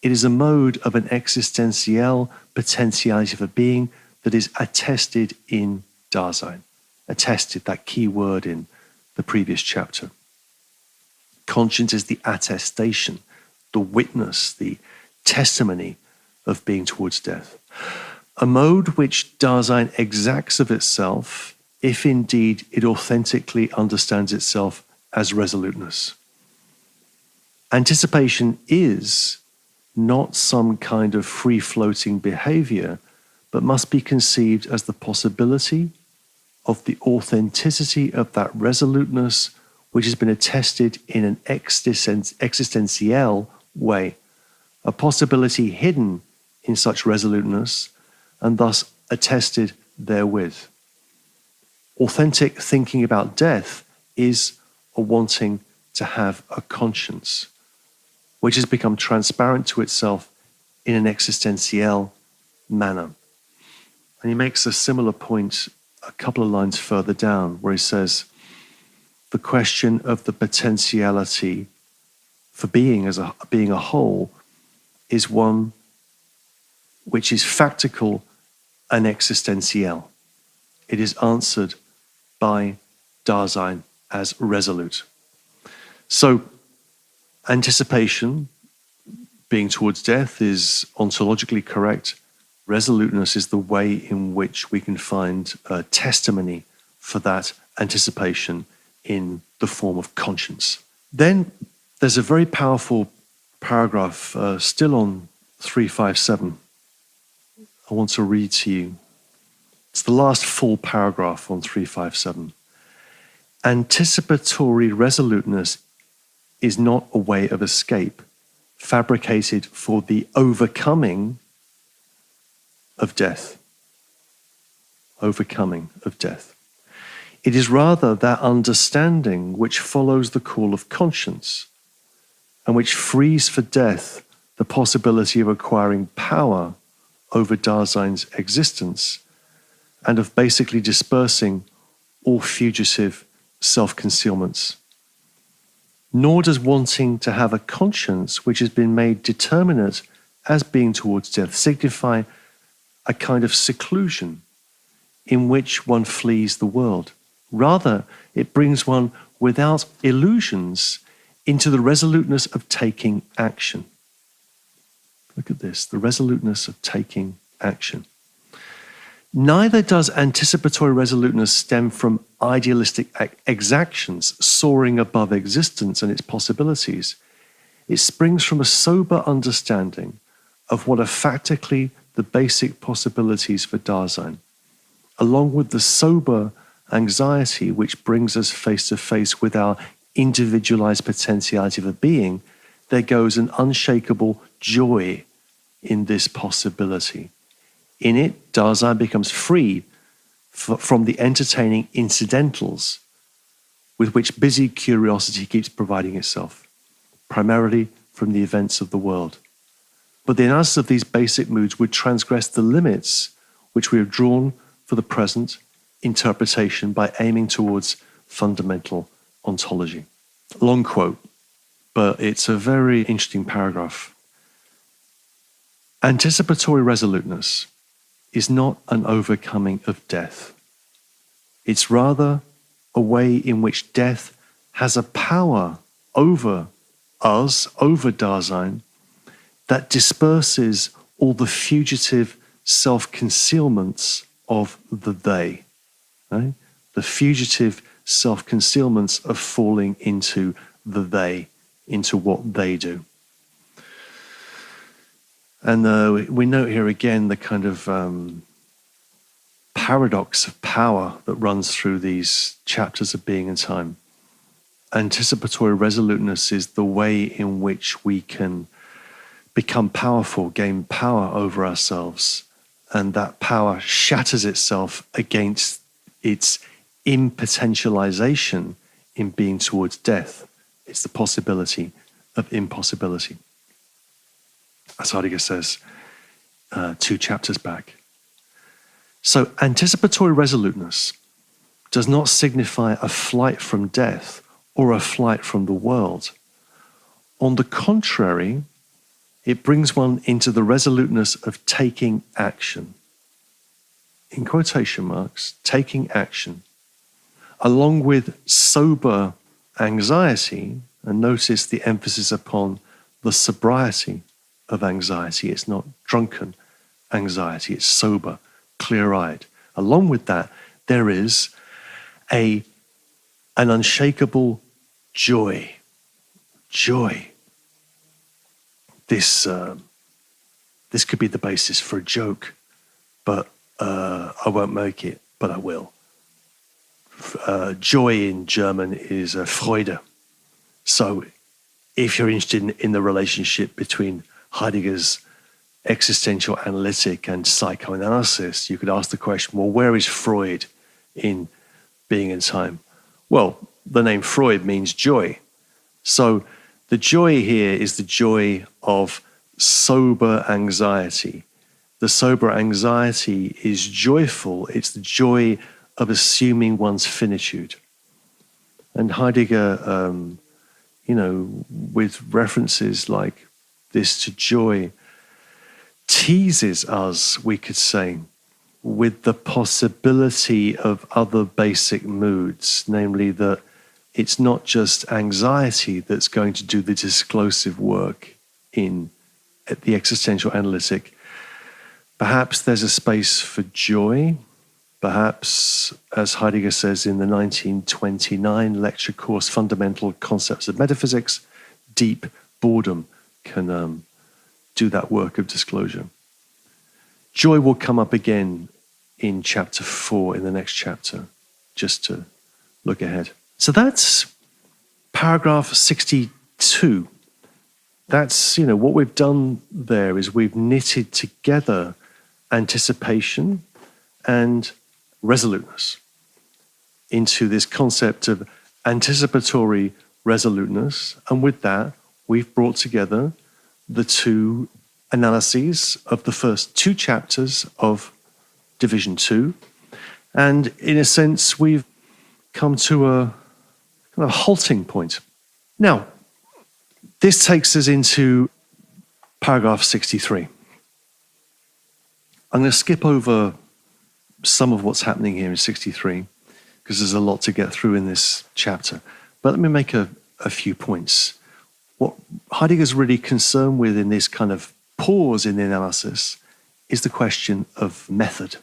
it is a mode of an existential potentiality for being that is attested in Dasein. Attested, that key word in the previous chapter. Conscience is the attestation, the witness, the testimony of being towards death. A mode which Dasein exacts of itself, if indeed it authentically understands itself as resoluteness. Anticipation is not some kind of free-floating behavior, but must be conceived as the possibility of the authenticity of that resoluteness which has been attested in an existential way, a possibility hidden in such resoluteness and thus attested therewith. Authentic thinking about death is a wanting to have a conscience, which has become transparent to itself in an existential manner. And he makes a similar point a couple of lines further down, where he says, the question of the potentiality for being being a whole is one which is factical and existential. It is answered by Dasein as resolute. So anticipation, being towards death, is ontologically correct. Resoluteness is the way in which we can find testimony for that anticipation in the form of conscience. Then there's a very powerful paragraph still on 357. I want to read to you. It's the last full paragraph on 357. Anticipatory resoluteness is not a way of escape fabricated for the overcoming of death. Overcoming of death. It is rather that understanding which follows the call of conscience and which frees for death the possibility of acquiring power over Dasein's existence and of basically dispersing all fugitive self-concealments. Nor does wanting to have a conscience which has been made determinate as being towards death signify a kind of seclusion in which one flees the world. Rather, it brings one without illusions into the resoluteness of taking action. Look at this, the resoluteness of taking action. Neither does anticipatory resoluteness stem from idealistic exactions soaring above existence and its possibilities. It springs from a sober understanding of what are factically the basic possibilities for Dasein, along with the sober anxiety which brings us face to face with our individualized potentiality of a being. There goes an unshakable joy in this possibility. In it, Dasein becomes free from the entertaining incidentals with which busy curiosity keeps providing itself, primarily from the events of the world. But the analysis of these basic moods would transgress the limits which we have drawn for the present interpretation by aiming towards fundamental ontology. Long quote, but it's a very interesting paragraph. Anticipatory resoluteness is not an overcoming of death. It's rather a way in which death has a power over us, over Dasein, that disperses all the fugitive self-concealments of the they. Right? The fugitive self-concealments of falling into the they, into what they do. And we note here again the kind of paradox of power that runs through these chapters of Being and Time. Anticipatory resoluteness is the way in which we can become powerful, gain power over ourselves, and that power shatters itself against its impotentialization in being towards death. It's the possibility of impossibility, as Heidegger says 2 chapters back. So anticipatory resoluteness does not signify a flight from death or a flight from the world. On the contrary, it brings one into the resoluteness of taking action. In quotation marks, taking action. Along with sober anxiety, and notice the emphasis upon the sobriety of anxiety. It's not drunken anxiety, it's sober, clear-eyed. Along with that, there is an unshakable joy. Joy. This could be the basis for a joke, but I won't make it, but I will. Joy in German is Freude. So if you're interested in the relationship between Heidegger's existential analytic and psychoanalysis, you could ask the question, well, where is Freud in Being and Time? Well, the name Freud means joy. So the joy here is the joy of sober anxiety. The sober anxiety is joyful. It's the joy of assuming one's finitude. And Heidegger, with references like this to joy, teases us, we could say, with the possibility of other basic moods, namely that it's not just anxiety that's going to do the disclosive work at the existential analytic. Perhaps there's a space for joy. Perhaps, as Heidegger says in the 1929 lecture course, Fundamental Concepts of Metaphysics, deep boredom can do that work of disclosure. Joy will come up again in chapter 4, in the next chapter, just to look ahead. So that's paragraph 62. That's, what we've done there is we've knitted together anticipation and resoluteness into this concept of anticipatory resoluteness. And with that, we've brought together the 2 analyses of the first 2 chapters of Division 2. And in a sense, we've come to a kind of halting point. Now, this takes us into paragraph 63. I'm going to skip over some of what's happening here in 63, because there's a lot to get through in this chapter. But let me make a few points. What Heidegger's really concerned with in this kind of pause in the analysis is the question of method.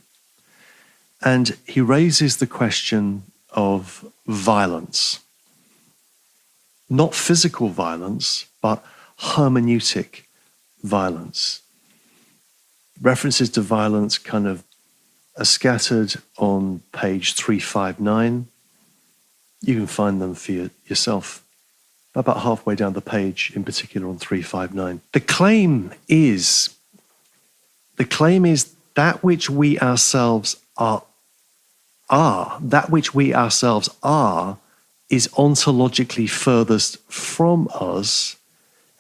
And he raises the question of violence. Not physical violence, but hermeneutic violence. References to violence kind of are scattered on page 359. You can find them for yourself about halfway down the page, in particular on 359. The claim is that which we ourselves are, that which we ourselves are is ontologically furthest from us,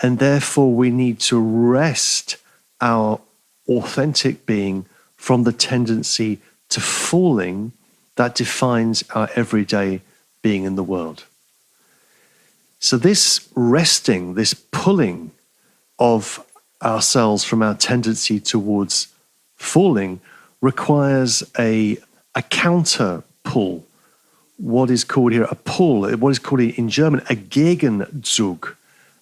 and therefore we need to wrest our authentic being from the tendency to falling that defines our everyday being in the world. So this wresting, this pulling of ourselves from our tendency towards falling requires a counter pull, what is called here a pull, what is called in German a Gegenzug,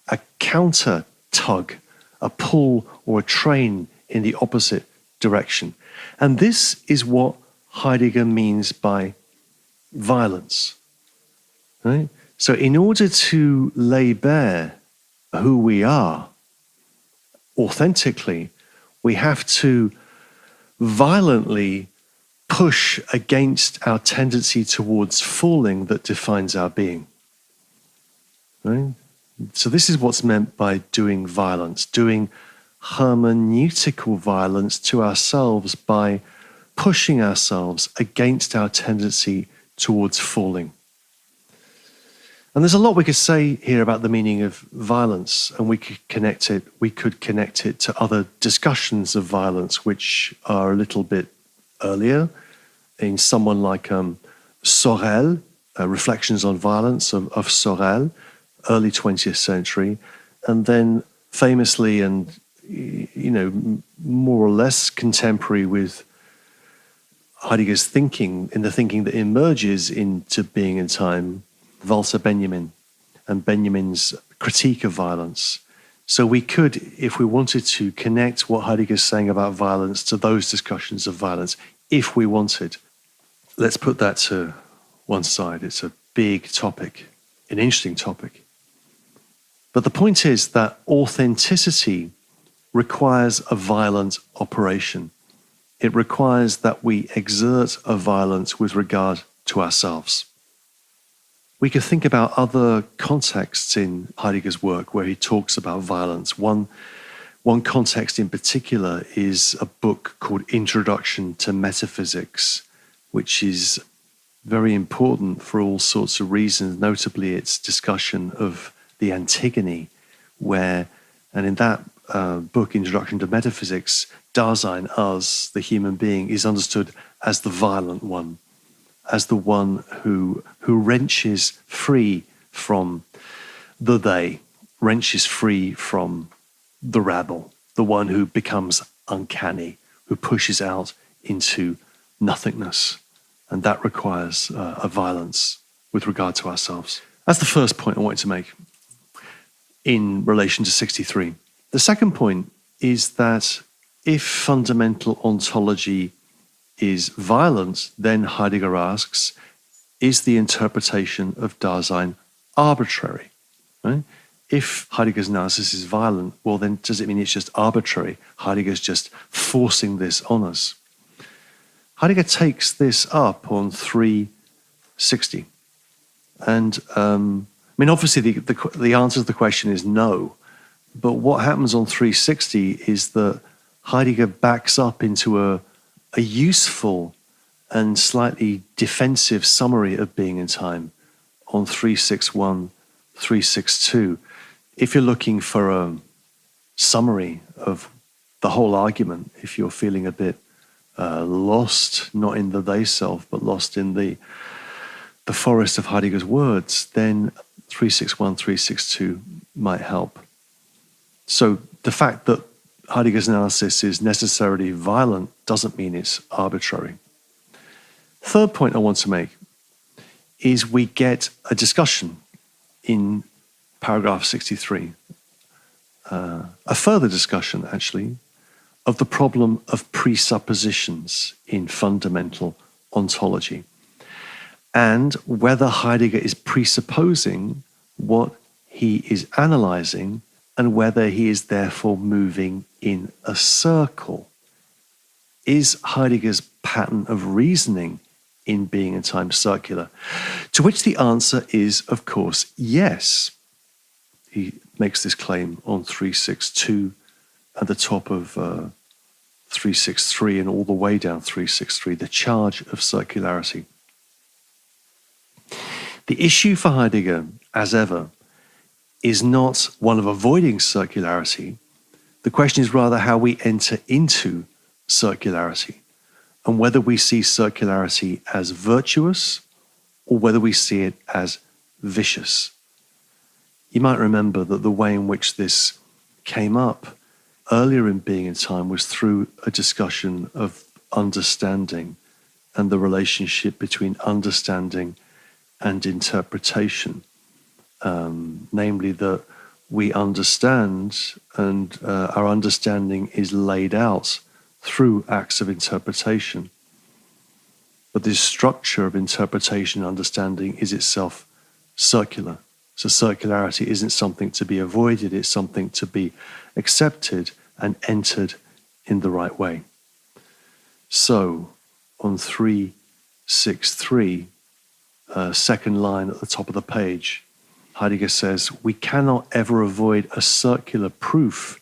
a counter tug, a pull or a train in the opposite direction. And this is what Heidegger means by violence. Right? So in order to lay bare who we are authentically, we have to violently push against our tendency towards falling that defines our being. Right? So this is what's meant by doing violence, doing hermeneutical violence to ourselves by pushing ourselves against our tendency towards falling. And there's a lot we could say here about the meaning of violence, and we could connect it to other discussions of violence which are a little bit earlier, in someone like Sorel, Reflections on Violence of Sorel, early 20th century, and then famously and more or less contemporary with Heidegger's thinking, in the thinking that emerges into Being and Time, Walter Benjamin and Benjamin's critique of violence. So we could, if we wanted to, connect what Heidegger's saying about violence to those discussions of violence, if we wanted. Let's put that to one side. It's a big topic, an interesting topic. But the point is that authenticity requires a violent operation. It requires that we exert a violence with regard to ourselves. We could think about other contexts in Heidegger's work where he talks about violence. One context in particular is a book called Introduction to Metaphysics, which is very important for all sorts of reasons, notably its discussion of the Antigone, and in that book, Introduction to Metaphysics, Dasein, us, the human being, is understood as the violent one, as the one who wrenches free from the they, wrenches free from the rabble, the one who becomes uncanny, who pushes out into nothingness. And that requires a violence with regard to ourselves. That's the first point I wanted to make in relation to 63. The second point is that if fundamental ontology is violent, then Heidegger asks, is the interpretation of Dasein arbitrary? Right? If Heidegger's analysis is violent, well then does it mean it's just arbitrary? Heidegger's just forcing this on us. Heidegger takes this up on 360. And obviously the answer to the question is no. But what happens on 360 is that Heidegger backs up into a useful and slightly defensive summary of Being and Time on 361, 362. If you're looking for a summary of the whole argument, if you're feeling a bit lost, not in the they self, but lost in the forest of Heidegger's words, then 361, 362 might help. So the fact that Heidegger's analysis is necessarily violent doesn't mean it's arbitrary. Third point I want to make is we get a discussion in paragraph 63, a further discussion actually, of the problem of presuppositions in fundamental ontology, and whether Heidegger is presupposing what he is analyzing and whether he is therefore moving in a circle. Is Heidegger's pattern of reasoning in Being and Time circular? To which the answer is, of course, yes. He makes this claim on 362 at the top of 363 and all the way down 363, the charge of circularity. The issue for Heidegger, as ever, is not one of avoiding circularity. The question is rather how we enter into circularity and whether we see circularity as virtuous or whether we see it as vicious. You might remember that the way in which this came up earlier in Being in Time was through a discussion of understanding and the relationship between understanding and interpretation. Namely that we understand and our understanding is laid out through acts of interpretation. But this structure of interpretation and understanding is itself circular. So circularity isn't something to be avoided, it's something to be accepted and entered in the right way. So on 363, second line at the top of the page, Heidegger says, we cannot ever avoid a circular proof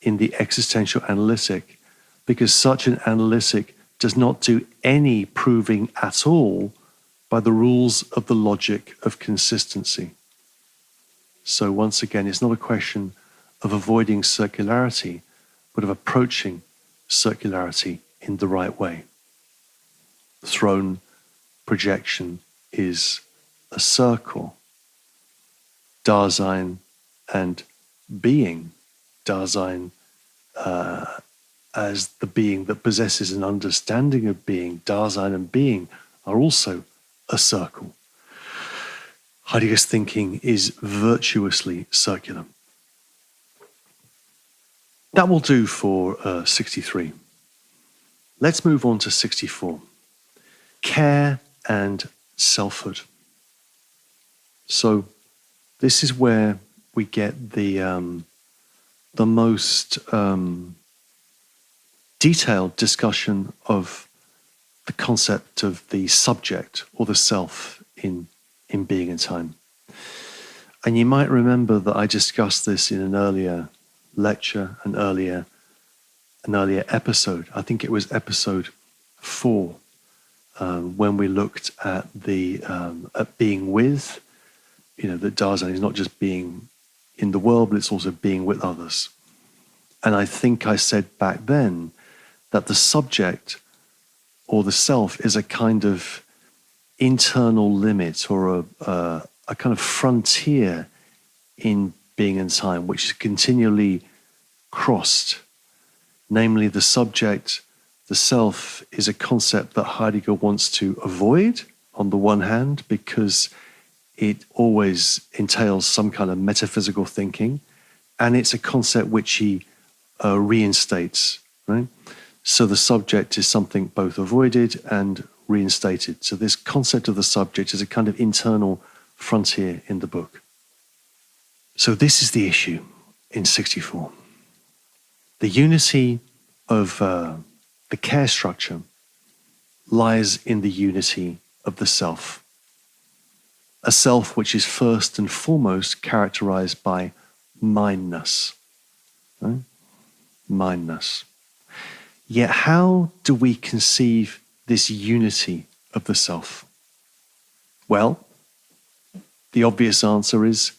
in the existential analytic because such an analytic does not do any proving at all by the rules of the logic of consistency. So once again, it's not a question of avoiding circularity, but of approaching circularity in the right way. Throne projection is a circle. Dasein and being, Dasein as the being that possesses an understanding of being, Dasein and being are also a circle. Heidegger's thinking is virtuously circular. That will do for 63. Let's move on to 64. Care and selfhood. So this is where we get the most detailed discussion of the concept of the subject or the self in Being in Time. And you might remember that I discussed this in an earlier lecture, an earlier episode. I think it was episode 4, when we looked at at being with, that Dasein is not just being in the world, but it's also being with others. And I think I said back then that the subject or the self is a kind of internal limit or a kind of frontier in Being in Time, which is continually crossed. Namely, the subject, the self, is a concept that Heidegger wants to avoid on the one hand, because it always entails some kind of metaphysical thinking, and it's a concept which he reinstates, right? So the subject is something both avoided and reinstated. So this concept of the subject is a kind of internal frontier in the book. So this is the issue in 64. The unity of the care structure lies in the unity of the self. A self which is first and foremost characterized by mindness. Right? Mindness. Yet how do we conceive this unity of the self? Well, the obvious answer is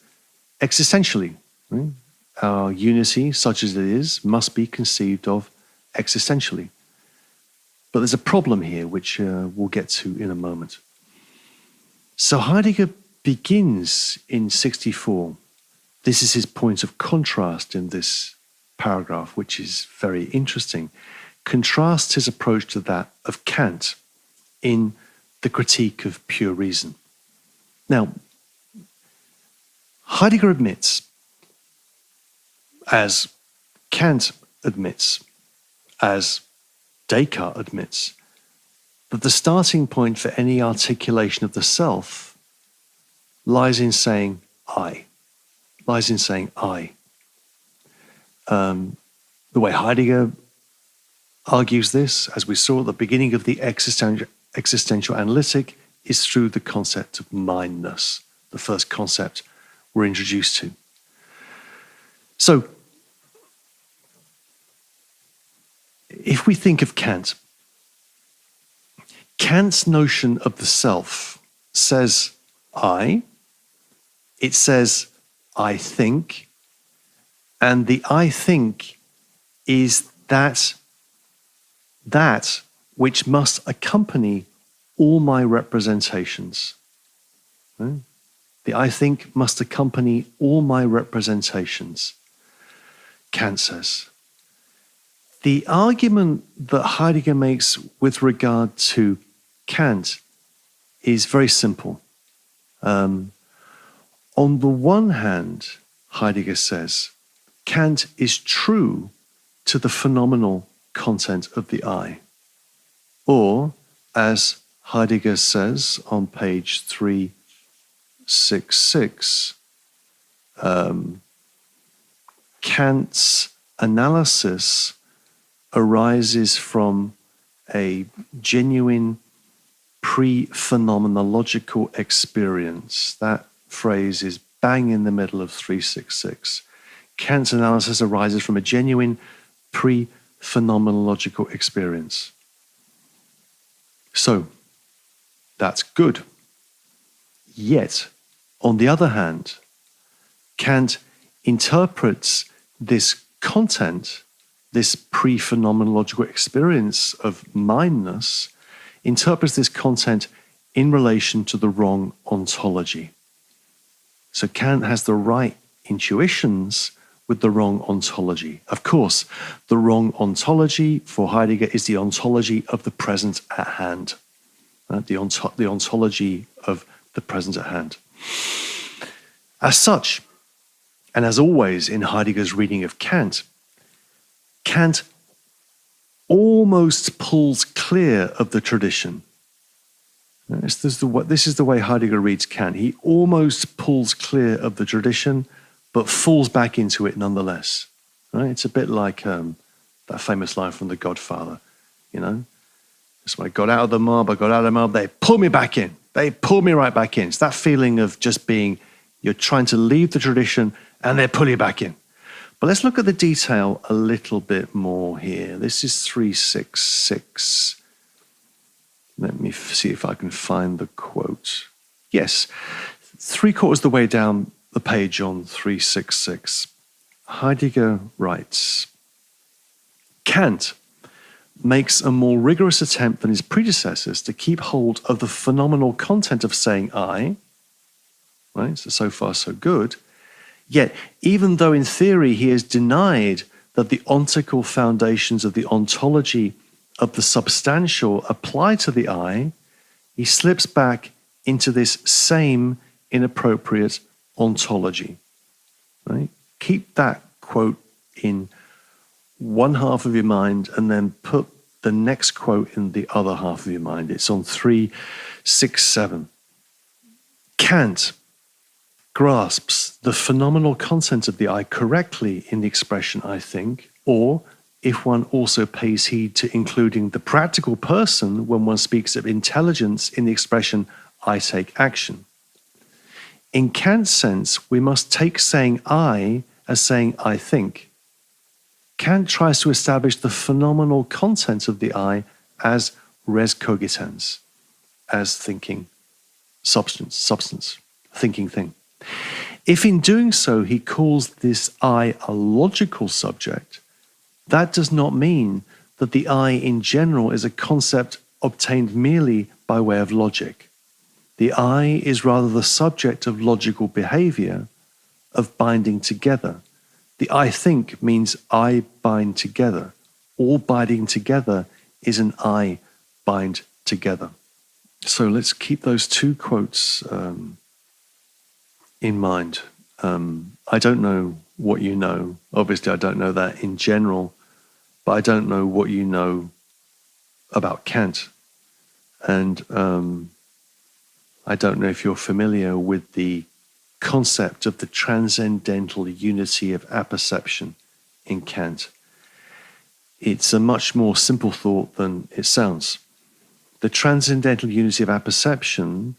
existentially. Right? Our unity, such as it is, must be conceived of existentially. But there's a problem here, which we'll get to in a moment. So Heidegger begins in 64. This is his point of contrast in this paragraph, which is very interesting. Contrasts his approach to that of Kant in the Critique of Pure Reason. Now, Heidegger admits, as Kant admits, as Descartes admits, that the starting point for any articulation of the self lies in saying I. Lies in saying I. The way Heidegger argues this, as we saw at the beginning of the existential analytic, is through the concept of mindness, the first concept we're introduced to. So, if we think of Kant, Kant's notion of the self says I, it says I think, and the I think is that which must accompany all my representations. Right? The I think must accompany all my representations, Kant says. The argument that Heidegger makes with regard to Kant is very simple. On the one hand, Heidegger says, Kant is true to the phenomenal content of the I. Or, as Heidegger says on page 366, Kant's analysis arises from a genuine pre-phenomenological experience. That phrase is bang in the middle of 366. Kant's analysis arises from a genuine pre-phenomenological experience. So, that's good. Yet, on the other hand, Kant interprets this content, this pre-phenomenological experience of mindness, interprets this content in relation to the wrong ontology. So Kant has the right intuitions with the wrong ontology. Of course, the wrong ontology for Heidegger is the ontology of the present at hand. The ontology of the present at hand. As such, and as always in Heidegger's reading of Kant, Kant almost pulls clear of the tradition. This is the way Heidegger reads Kant. He almost pulls clear of the tradition, but falls back into it nonetheless. Right? It's a bit like that famous line from The Godfather, you know? It's when I got out of the mob, they pulled me back in. They pulled me right back in. It's that feeling of just being, you're trying to leave the tradition and they pull you back in. But let's look at the detail a little bit more here. This is 366. Let me see if I can find the quote. Yes, 3/4 of the way down the page on 366. Heidegger writes, Kant makes a more rigorous attempt than his predecessors to keep hold of the phenomenal content of saying I. Right? So far, so good. Yet, even though in theory he has denied that the ontical foundations of the ontology of the substantial apply to the I, he slips back into this same inappropriate ontology. Right? Keep that quote in one half of your mind and then put the next quote in the other half of your mind. It's on 367. Kant grasps the phenomenal content of the I correctly in the expression I think, or if one also pays heed to including the practical person when one speaks of intelligence in the expression I take action. In Kant's sense, we must take saying I as saying I think. Kant tries to establish the phenomenal content of the I as res cogitans, as thinking substance, thinking thing. If in doing so he calls this I a logical subject, that does not mean that the I in general is a concept obtained merely by way of logic. The I is rather the subject of logical behavior, of binding together. The I think means I bind together. All binding together is an I bind together. So let's keep those two quotes in mind. I don't know what you know. Obviously, I don't know that in general, but I don't know what you know about Kant. And I don't know if you're familiar with the concept of the transcendental unity of apperception in Kant. It's a much more simple thought than it sounds. The transcendental unity of apperception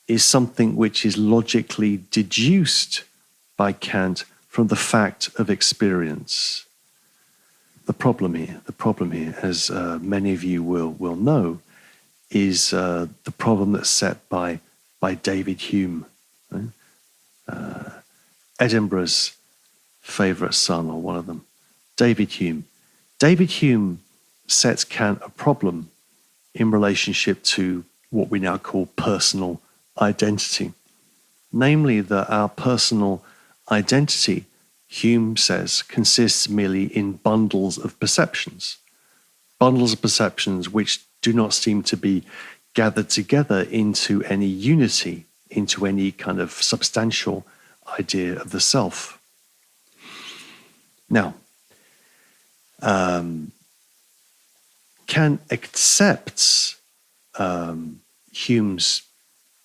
is something which is logically deduced by Kant from the fact of experience. The problem here, as many of you will know, is the problem that's set by David Hume, right? Edinburgh's favourite son, or one of them, David Hume. David Hume sets Kant a problem in relationship to what we now call personal identity. namely that our personal identity, Hume says, consists merely in bundles of perceptions which do not seem to be gathered together into any unity, into any kind of substantial idea of the self. Now, Kant accepts Hume's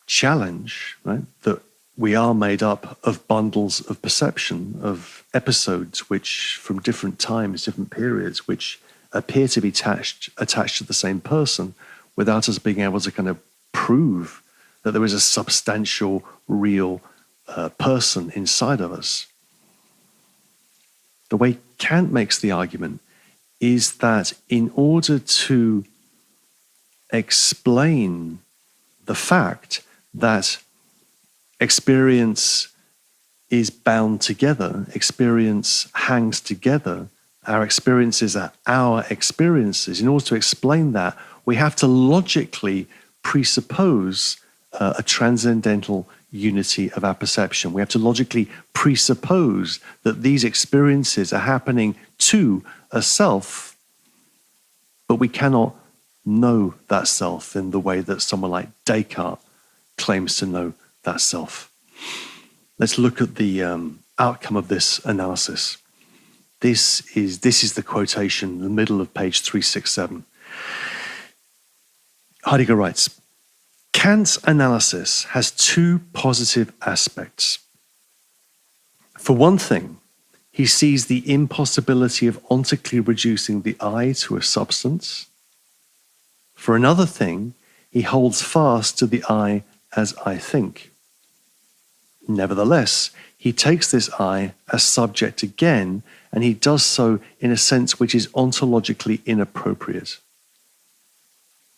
challenge, right, that we are made up of bundles of perception, of episodes which, from different times, different periods, which appear to be attached to the same person, without us being able to kind of prove that there is a substantial, real person inside of us. The way Kant makes the argument is that in order to explain the fact that experience is bound together, experience hangs together, our experiences are our experiences. In order to explain that, we have to logically presuppose a transcendental unity of our perception. We have to logically presuppose that these experiences are happening to a self, but we cannot know that self in the way that someone like Descartes claims to know that self. Let's look at the outcome of this analysis. This is the quotation in the middle of page 367. Heidegger writes, Kant's analysis has two positive aspects. For one thing, he sees the impossibility of ontically reducing the I to a substance. For another thing, he holds fast to the I as I think. Nevertheless, he takes this I as subject again, and he does so in a sense which is ontologically inappropriate.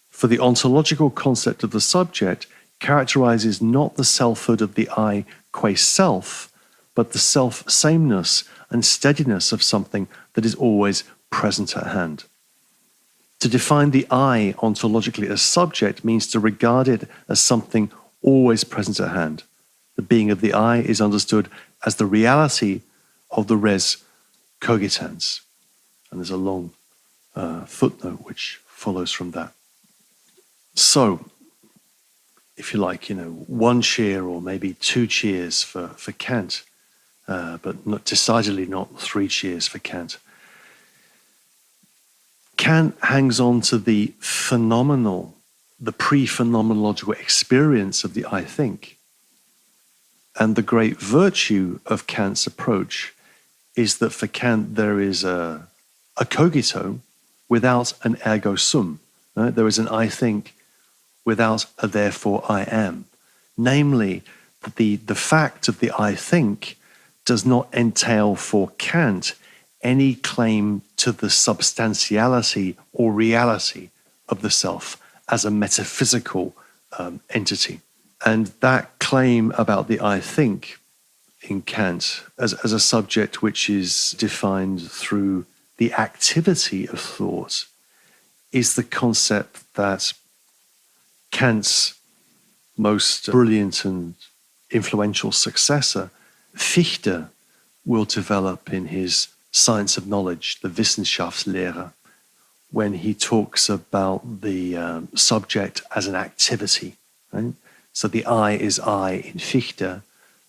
For the ontological concept of the subject characterizes not the selfhood of the I qua self, but the self-sameness and steadiness of something that is always present at hand. To define the I ontologically as subject means to regard it as something always present at hand. The being of the I is understood as the reality of the res cogitans. And there's a long footnote which follows from that. So, if you like, one cheer or maybe two cheers for Kant, but decidedly not three cheers for Kant. Kant hangs on to the phenomenal, the pre-phenomenological experience of the I think. And the great virtue of Kant's approach is that for Kant there is a cogito without an ergo sum. Right? There is an I think without a therefore I am. Namely, that the fact of the I think does not entail for Kant any claim to the substantiality or reality of the self as a metaphysical entity. And that claim about the I think in Kant as a subject which is defined through the activity of thought is the concept that Kant's most brilliant and influential successor, Fichte, will develop in his Science of Knowledge, the Wissenschaftslehre, when he talks about the subject as an activity. Right? So the I is I in Fichte.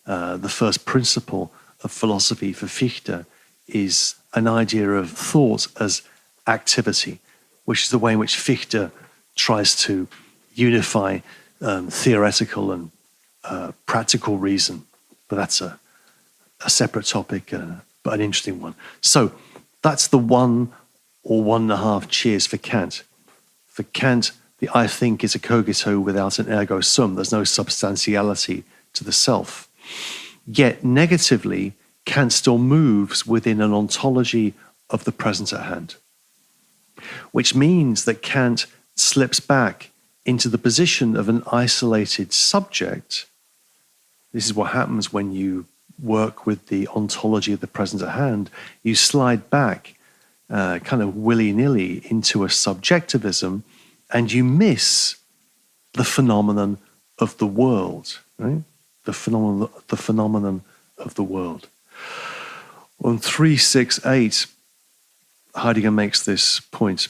The first principle of philosophy for Fichte is an idea of thought as activity, which is the way in which Fichte tries to unify theoretical and practical reason. But that's a separate topic, but an interesting one. So that's the 1 or 1.5 cheers for Kant. For Kant, the I think is a cogito without an ergo sum. There's no substantiality to the self. Yet negatively, Kant still moves within an ontology of the present at hand, which means that Kant slips back into the position of an isolated subject. This is what happens when you work with the ontology of the present at hand. You slide back kind of willy-nilly into a subjectivism, and you miss the phenomenon of the world, right? the phenomenon of the world. On 368, Heidegger makes this point.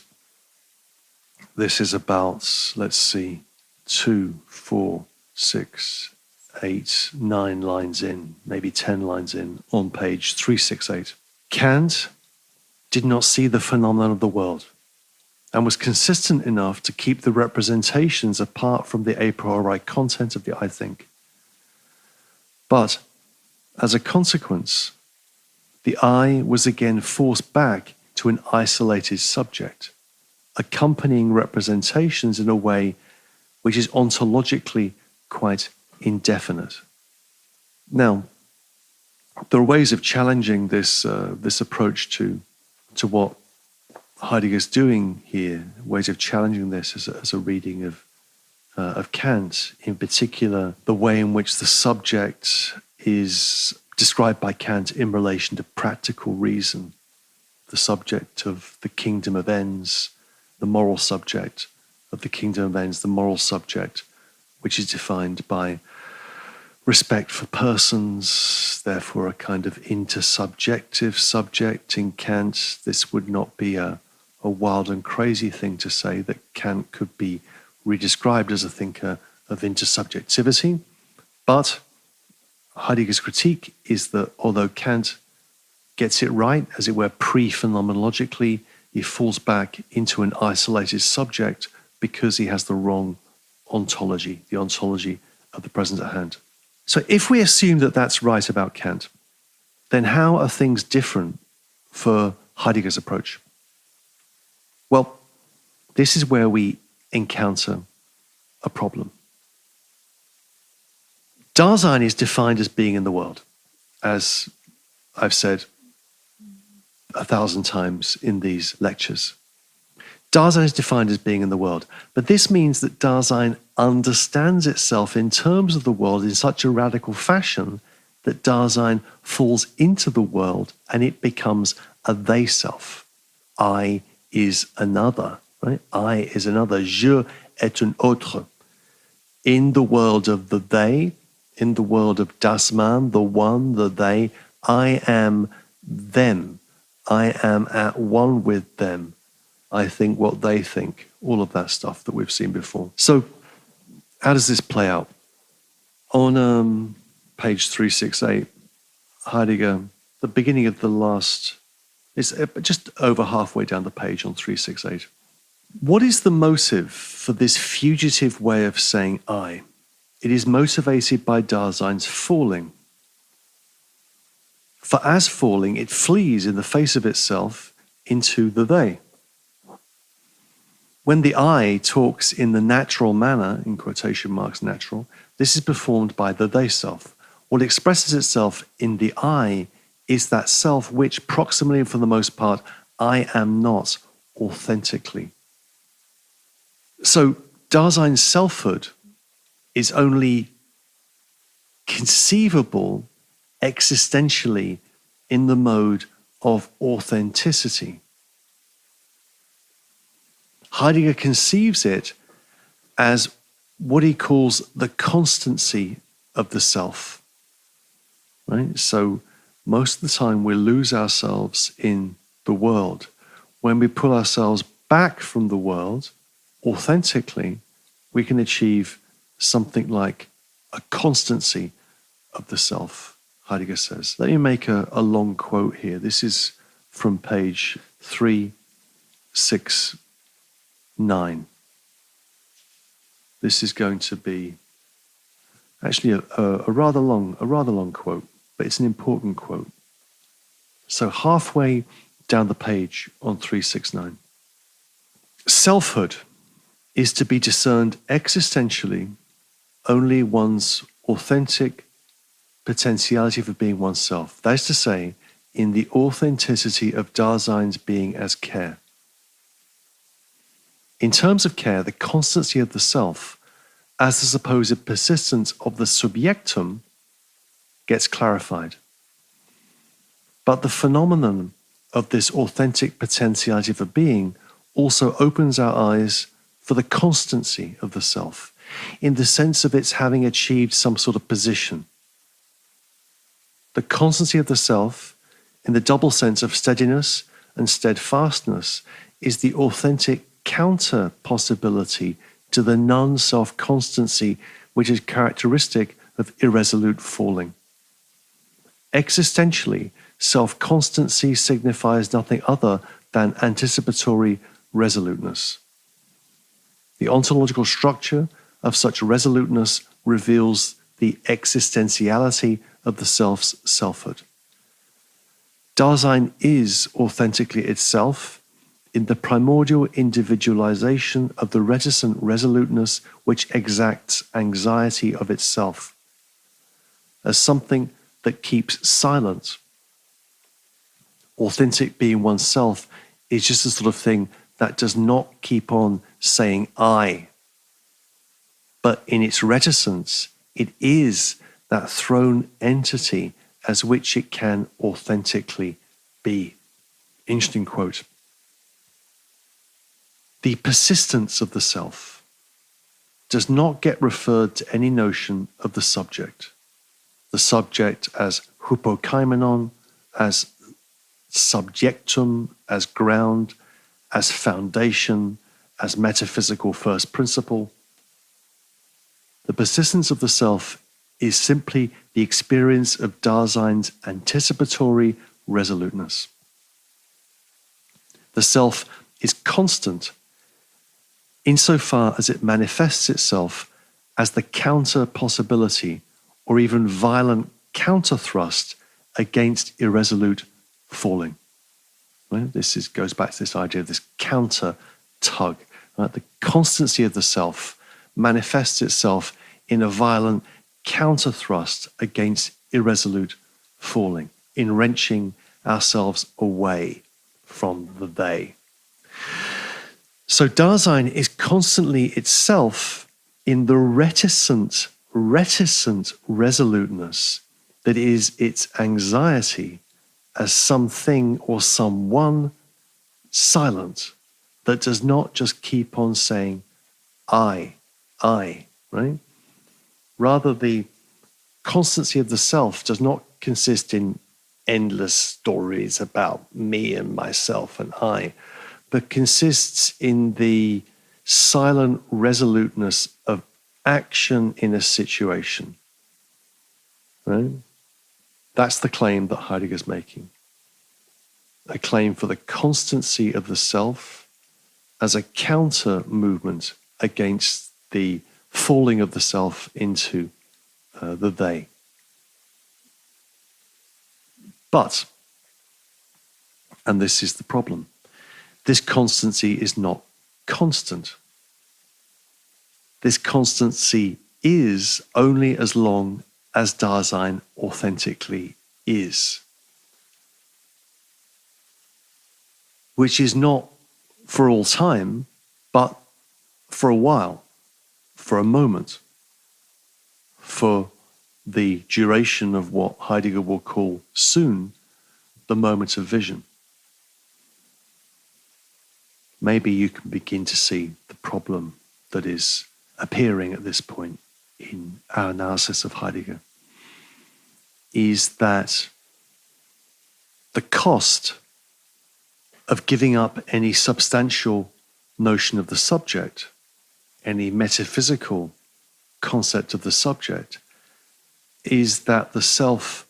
This is about, let's see, 2, 4, 6, 8, 9 lines in, maybe 10 lines in, on page 368. Kant did not see the phenomenon of the world and was consistent enough to keep the representations apart from the a priori content of the I think. But as a consequence, the I was again forced back to an isolated subject, accompanying representations in a way which is ontologically quite indefinite. Now, there are ways of challenging this approach to what Heidegger's doing here, ways of challenging this as a reading of Kant, in particular, the way in which the subject is described by Kant in relation to practical reason, the subject of the kingdom of ends, the moral subject of the kingdom of ends, the moral subject, which is defined by respect for persons, therefore a kind of intersubjective subject in Kant. This would not be a wild and crazy thing to say that Kant could be redescribed as a thinker of intersubjectivity. But Heidegger's critique is that although Kant gets it right, as it were, pre-phenomenologically, he falls back into an isolated subject because he has the wrong ontology, the ontology of the present at hand. So if we assume that that's right about Kant, then how are things different for Heidegger's approach? Well, this is where we encounter a problem. Dasein is defined as being in the world, as I've said 1,000 times in these lectures. Dasein is defined as being in the world, but this means that Dasein understands itself in terms of the world in such a radical fashion that Dasein falls into the world and it becomes a they self. I is another, right? I is another. Je est un autre. In the world of the they, in the world of das Man, the one, the they, I am them. I am at one with them. I think what they think, all of that stuff that we've seen before. So how does this play out? On page 368, Heidegger, the beginning of the last, it's just over halfway down the page on 368. What is the motive for this fugitive way of saying I? It is motivated by Dasein's falling. For as falling, it flees in the face of itself into the they. When the I talks in the natural manner, in quotation marks natural, this is performed by the they self. What expresses itself in the I is that self which, proximally and for the most part, I am not authentically. So Dasein's selfhood is only conceivable existentially in the mode of authenticity. Heidegger conceives it as what he calls the constancy of the self. Right? So most of the time we lose ourselves in the world. When we pull ourselves back from the world authentically, we can achieve something like a constancy of the self, Heidegger says. Let me make a long quote here. This is from page 369. This is going to be actually a rather long quote, but it's an important quote. So halfway down the page on 369. Selfhood is to be discerned existentially only one's authentic potentiality for being oneself. That is to say, in the authenticity of Dasein's being as care. In terms of care, the constancy of the self, as the supposed persistence of the subjectum, gets clarified. But the phenomenon of this authentic potentiality for being also opens our eyes for the constancy of the self. in the sense of its having achieved some sort of position. The constancy of the self, in the double sense of steadiness and steadfastness, is the authentic counter possibility to the non-self-constancy which is characteristic of irresolute falling. Existentially, self-constancy signifies nothing other than anticipatory resoluteness. The ontological structure of such resoluteness reveals the existentiality of the self's selfhood. Dasein is authentically itself in the primordial individualization of the reticent resoluteness which exacts anxiety of itself, as something that keeps silent. Authentic being oneself is just the sort of thing that does not keep on saying I, but in its reticence, it is that thrown entity as which it can authentically be. Interesting quote. The persistence of the self does not get referred to any notion of the subject as hypokaimenon, as subjectum, as ground, as foundation, as metaphysical first principle. The persistence of the self is simply the experience of Dasein's anticipatory resoluteness. The self is constant insofar as it manifests itself as the counter possibility or even violent counter-thrust against irresolute falling. Right? This goes back to this idea of this counter-tug. Right? The constancy of the self manifests itself in a violent counter-thrust against irresolute falling, in wrenching ourselves away from the they. So Dasein is constantly itself in the reticent resoluteness that is its anxiety as something or someone silent that does not just keep on saying I, right? Rather, the constancy of the self does not consist in endless stories about me and myself and I, but consists in the silent resoluteness of action in a situation. Right? That's the claim that Heidegger's making. A claim for the constancy of the self as a counter movement against the falling of the self into the they. But, and this is the problem, this constancy is not constant. This constancy is only as long as Dasein authentically is. Which is not for all time, but for a while, for a moment, for the duration of what Heidegger will call soon the moment of vision. Maybe you can begin to see the problem that is appearing at this point in our analysis of Heidegger, is that the cost of giving up any substantial notion of the subject, any metaphysical concept of the subject, is that the self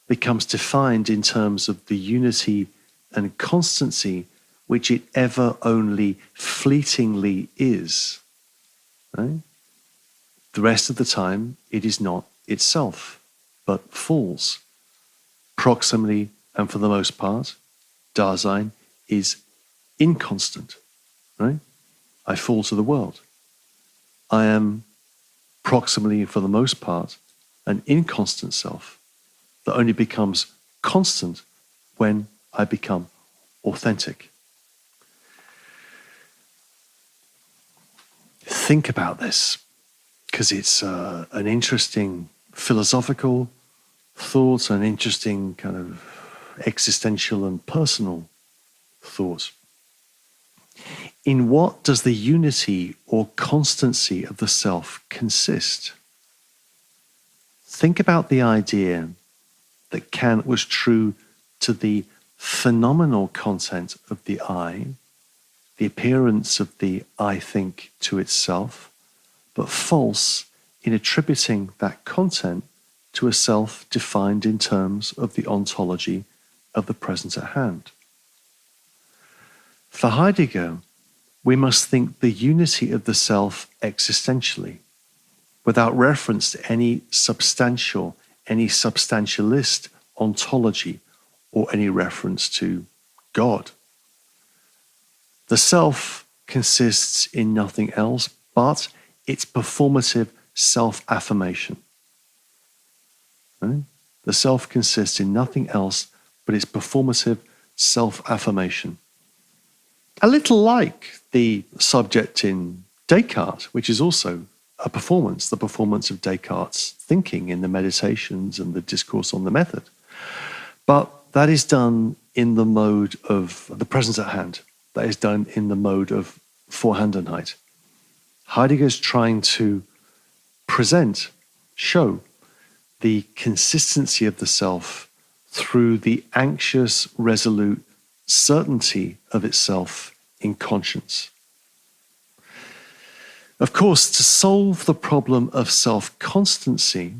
becomes defined in terms of the unity and constancy which it ever only fleetingly is. Right? The rest of the time, it is not itself, but falls. Proximally, and for the most part, Dasein is inconstant. Right? I fall to the world. I am proximally, for the most part, an inconstant self that only becomes constant when I become authentic. Think about this, because it's an interesting philosophical thought, an interesting kind of existential and personal thought. In what does the unity or constancy of the self consist? Think about the idea that Kant was true to the phenomenal content of the I, the appearance of the I think to itself, but false in attributing that content to a self defined in terms of the ontology of the present at hand. For Heidegger, we must think the unity of the self existentially, without reference to any substantialist ontology or any reference to God. The self consists in nothing else but its performative self-affirmation. Right? The self consists in nothing else but its performative self-affirmation. A little like the subject in Descartes, which is also a performance, the performance of Descartes' thinking in the Meditations and the Discourse on the Method. But that is done in the mode of the present at hand. That is done in the mode of Vorhandenheit. Heidegger is trying to show the consistency of the self through the anxious, resolute certainty of itself in conscience. Of course, to solve the problem of self-constancy,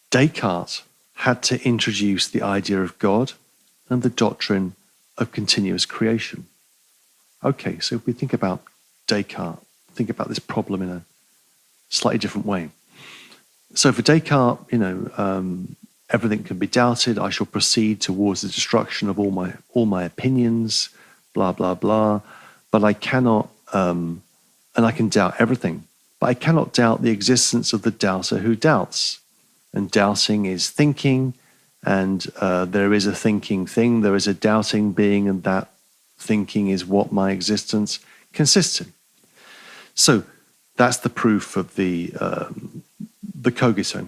Descartes had to introduce the idea of God and the doctrine of continuous creation. Okay, so if we think about Descartes, think about this problem in a slightly different way. So for Descartes, everything can be doubted. I shall proceed towards the destruction of all my opinions, blah, blah, blah. But I cannot, and I can doubt everything, but I cannot doubt the existence of the doubter who doubts. And doubting is thinking, and there is a thinking thing, there is a doubting being, and that thinking is what my existence consists in. So that's the proof of the cogito.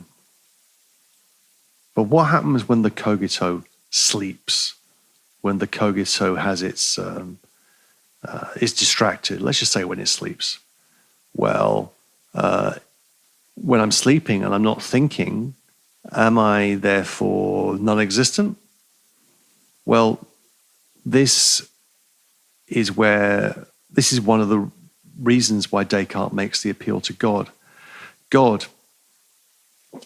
But what happens when the cogito sleeps? When the cogito has is distracted? Let's just say when it sleeps. Well, when I'm sleeping and I'm not thinking, am I therefore non-existent? Well, this is one of the reasons why Descartes makes the appeal to God. God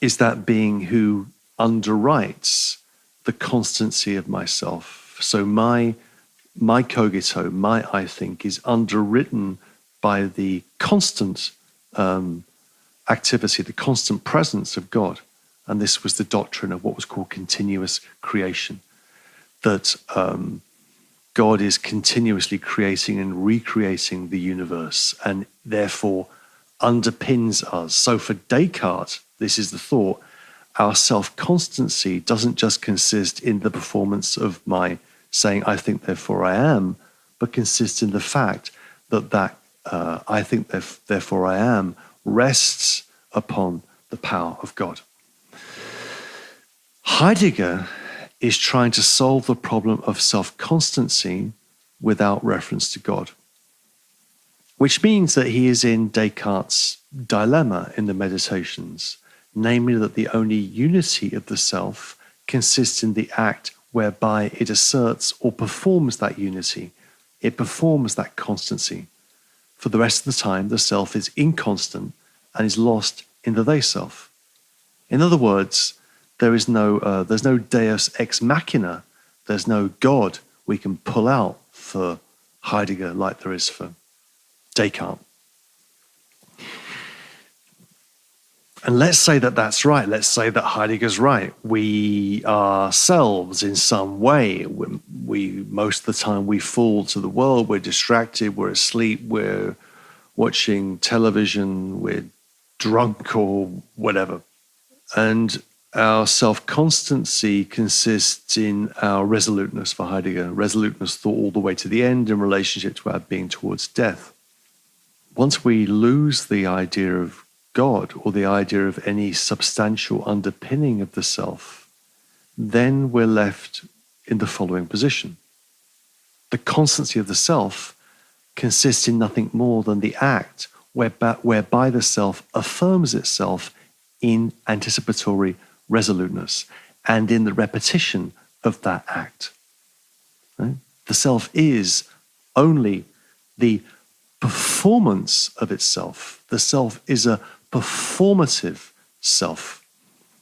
is that being who underwrites the constancy of myself. So my cogito, my I think, is underwritten by the constant activity, the constant presence of God. And this was the doctrine of what was called continuous creation, that God is continuously creating and recreating the universe and therefore underpins us. So for Descartes, this is the thought, our self-constancy doesn't just consist in the performance of my saying, I think, therefore I am, but consists in the fact that I think, therefore I am, rests upon the power of God. Heidegger is trying to solve the problem of self-constancy without reference to God, which means that he is in Descartes' dilemma in the Meditations, namely that the only unity of the self consists in the act whereby it asserts or performs that unity. It performs that constancy. For the rest of the time, the self is inconstant and is lost in the they-self. In other words, there's no deus ex machina, there's no God we can pull out for Heidegger like there is for Descartes. And let's say that that's right. Let's say that Heidegger's right. We ourselves, in some way, we most of the time we fall to the world. We're distracted. We're asleep. We're watching television. We're drunk or whatever. And our self-constancy consists in our resoluteness for Heidegger. Resoluteness thought all the way to the end in relationship to our being towards death. Once we lose the idea of God or the idea of any substantial underpinning of the self, then we're left in the following position. The constancy of the self consists in nothing more than the act whereby the self affirms itself in anticipatory resoluteness and in the repetition of that act. Right? The self is only the performance of itself. The self is a performative self.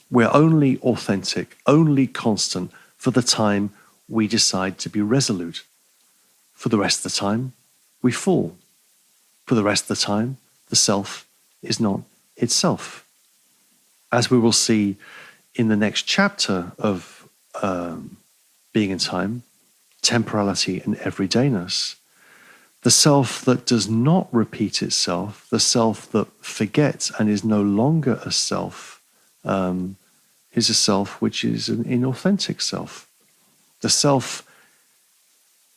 We're only authentic, only constant for the time we decide to be resolute. For the rest of the time, we fall. For the rest of the time, the self is not itself. As we will see in the next chapter of Being in Time, Temporality and Everydayness, the self that does not repeat itself, the self that forgets and is no longer a self, is a self which is an inauthentic self. The self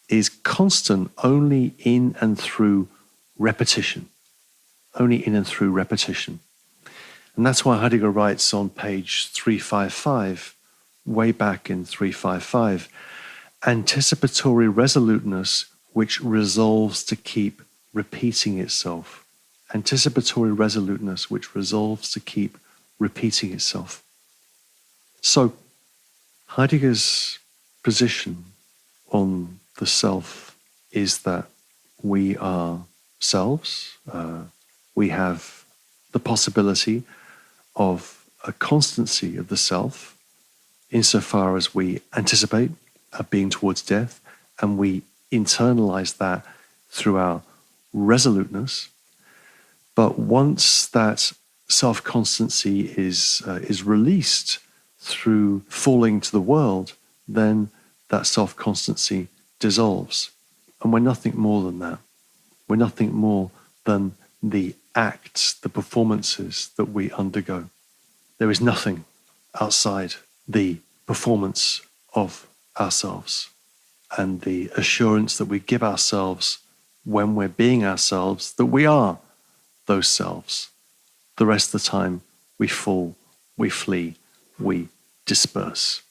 is constant only in and through repetition. Only in and through repetition. And that's why Heidegger writes on page 355, way back in 355, anticipatory resoluteness which resolves to keep repeating itself. Anticipatory resoluteness which resolves to keep repeating itself. So, Heidegger's position on the self is that we are selves. We have the possibility of a constancy of the self insofar as we anticipate a being towards death and we internalize that through our resoluteness. But once that self-constancy is released through falling to the world, then that self-constancy dissolves. And we're nothing more than that. We're nothing more than the acts, the performances that we undergo. There is nothing outside the performance of ourselves and the assurance that we give ourselves when we're being ourselves, that we are those selves. The rest of the time, we fall, we flee, we disperse.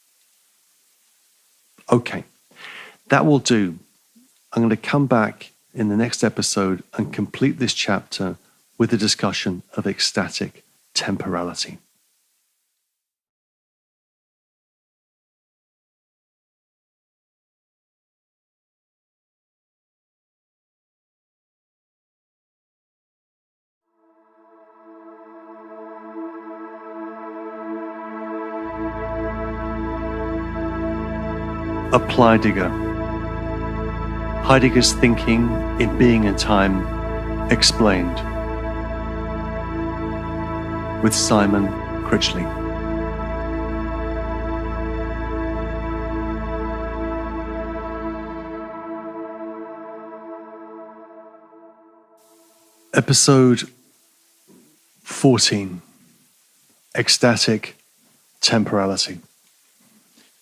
Okay, that will do. I'm going to come back in the next episode and complete this chapter with a discussion of ecstatic temporality. Apply-Degger. Heidegger's thinking in Being in Time explained. With Simon Critchley. Episode 14. Ecstatic Temporality.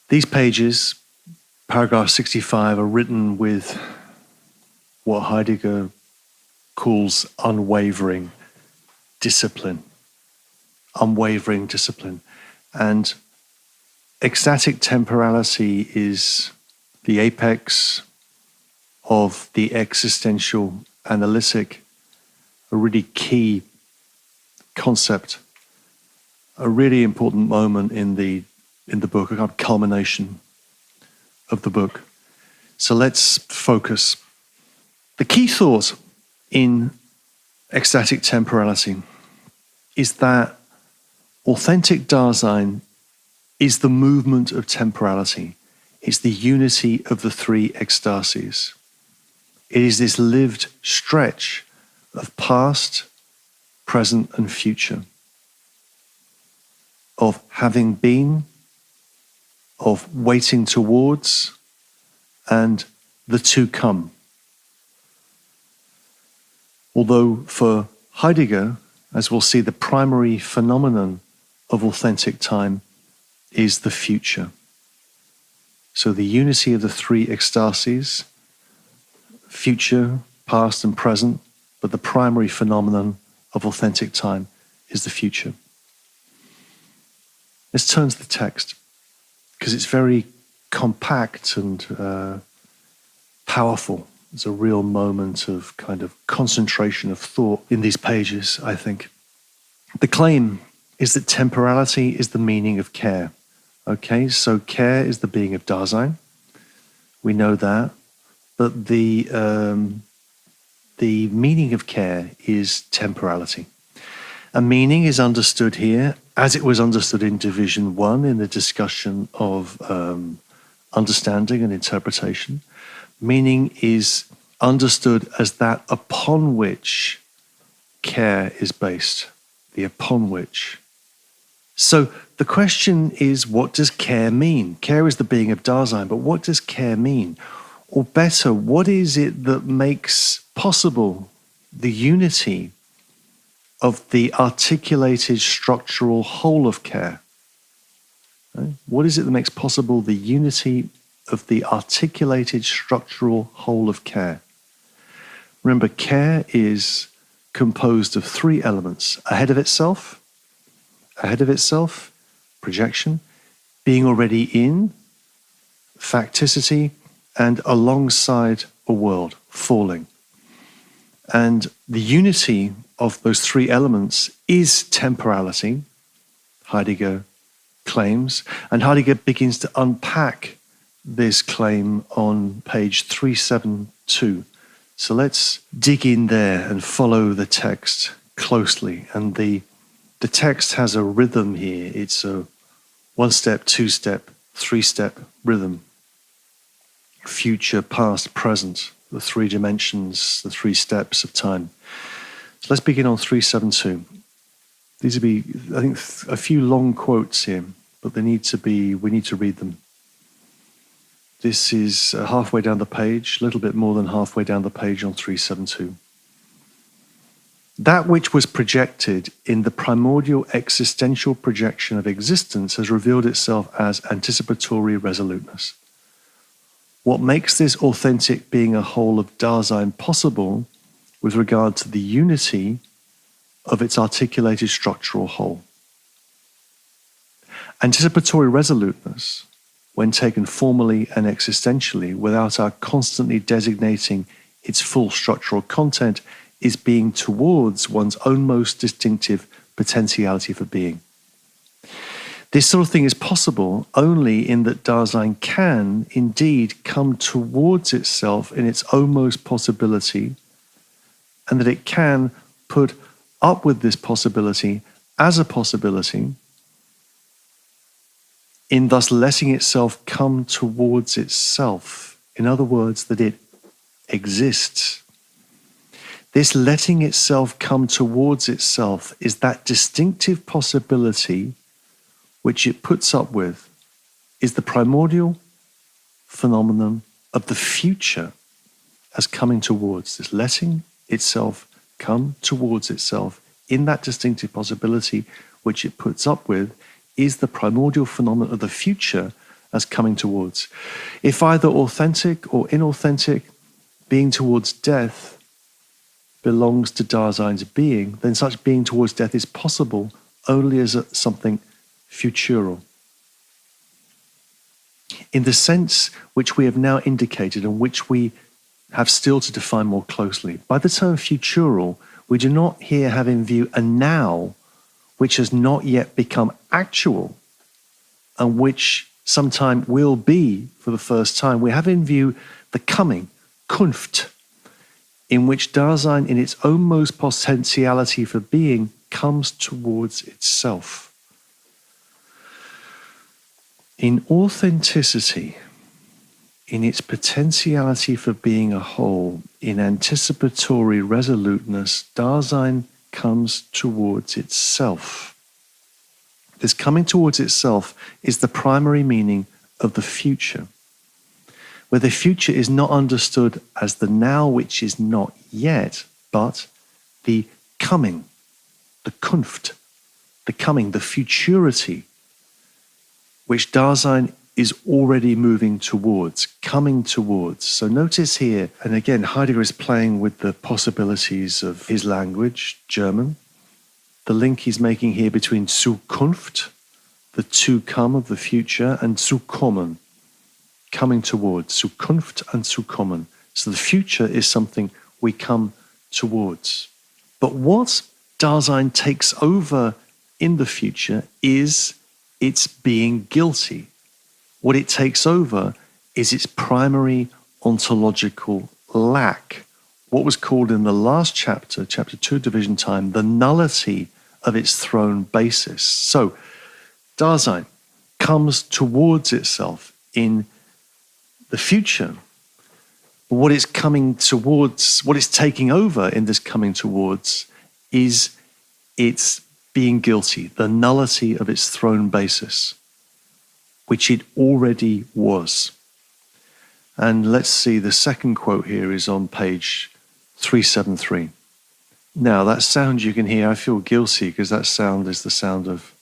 These pages, paragraph 65, are written with what Heidegger calls unwavering discipline. Unwavering discipline. And ecstatic temporality is the apex of the existential analytic, a really key concept, a really important moment in the book, a kind of culmination of the book. So let's focus. The key thought in ecstatic temporality is that authentic Dasein is the movement of temporality. It's the unity of the three ecstasies. It is this lived stretch of past, present, and future, of having been, of waiting towards, and the to come. Although for Heidegger, as we'll see, the primary phenomenon of authentic time is the future. So the unity of the three ecstasies, future, past, and present, but the primary phenomenon of authentic time is the future. Let's turn to the text, because it's very compact and powerful. There's a real moment of kind of concentration of thought in these pages, I think. The claim is that temporality is the meaning of care. Okay, so care is the being of Dasein. We know that. But the meaning of care is temporality. And meaning is understood here as it was understood in Division 1 in the discussion of understanding and interpretation. Meaning is understood as that upon which care is based, the upon which. So the question is, what does care mean? Care is the being of Dasein, but what does care mean? Or better, what is it that makes possible the unity of the articulated structural whole of care? Right? What is it that makes possible the unity of the articulated structural whole of care? Remember, care is composed of three elements: ahead of itself, projection, being already in, facticity, and alongside a world, falling. And the unity of those three elements is temporality, Heidegger claims, and Heidegger begins to unpack this claim on page 372. So let's dig in there and follow the text closely. And the text has a rhythm here. It's a one-step, two-step, three-step rhythm. Future, past, present, the three dimensions, the three steps of time. So let's begin on 372. These will be, I think, a few long quotes here, but we need to read them. This is halfway down the page, a little bit more than halfway down the page on 372. That which was projected in the primordial existential projection of existence has revealed itself as anticipatory resoluteness. What makes this authentic being a whole of Dasein possible with regard to the unity of its articulated structural whole? Anticipatory resoluteness, when taken formally and existentially without our constantly designating its full structural content, is being towards one's own most distinctive potentiality for being. This sort of thing is possible only in that Dasein can indeed come towards itself in its own most possibility, and that it can put up with this possibility as a possibility in thus letting itself come towards itself. In other words, that it exists. This letting itself come towards itself is that distinctive possibility which it puts up with, is the primordial phenomenon of the future as coming towards. This letting itself come towards itself in that distinctive possibility which it puts up with is the primordial phenomenon of the future as coming towards. If either authentic or inauthentic being towards death belongs to Dasein's being, then such being towards death is possible only as something futural. In the sense which we have now indicated and which we have still to define more closely, by the term futural, we do not here have in view a now which has not yet become actual and which sometime will be for the first time. We have in view the coming, Kunft, in which Dasein in its own most potentiality for being comes towards itself. In authenticity, in its potentiality for being a whole, in anticipatory resoluteness, Dasein comes towards itself. This coming towards itself is the primary meaning of the future, where the future is not understood as the now which is not yet, but the coming, the Kunft, the coming, the futurity, which Dasein is already moving towards, coming towards. So notice here, and again, Heidegger is playing with the possibilities of his language, German. The link he's making here between Zukunft, the to come of the future, and Zukommen, coming towards, Zukunft and Zukommen. So the future is something we come towards. But what Dasein takes over in the future is its being guilty. What it takes over is its primary ontological lack. What was called in the last chapter, chapter 2, Division Time, the nullity of its throne basis. So Dasein comes towards itself in the future. What it's coming towards, what it's taking over in this coming towards is its being guilty, the nullity of its throne basis, which it already was. And let's see, the second quote here is on page 373. Now, that sound you can hear, I feel guilty because that sound is the sound of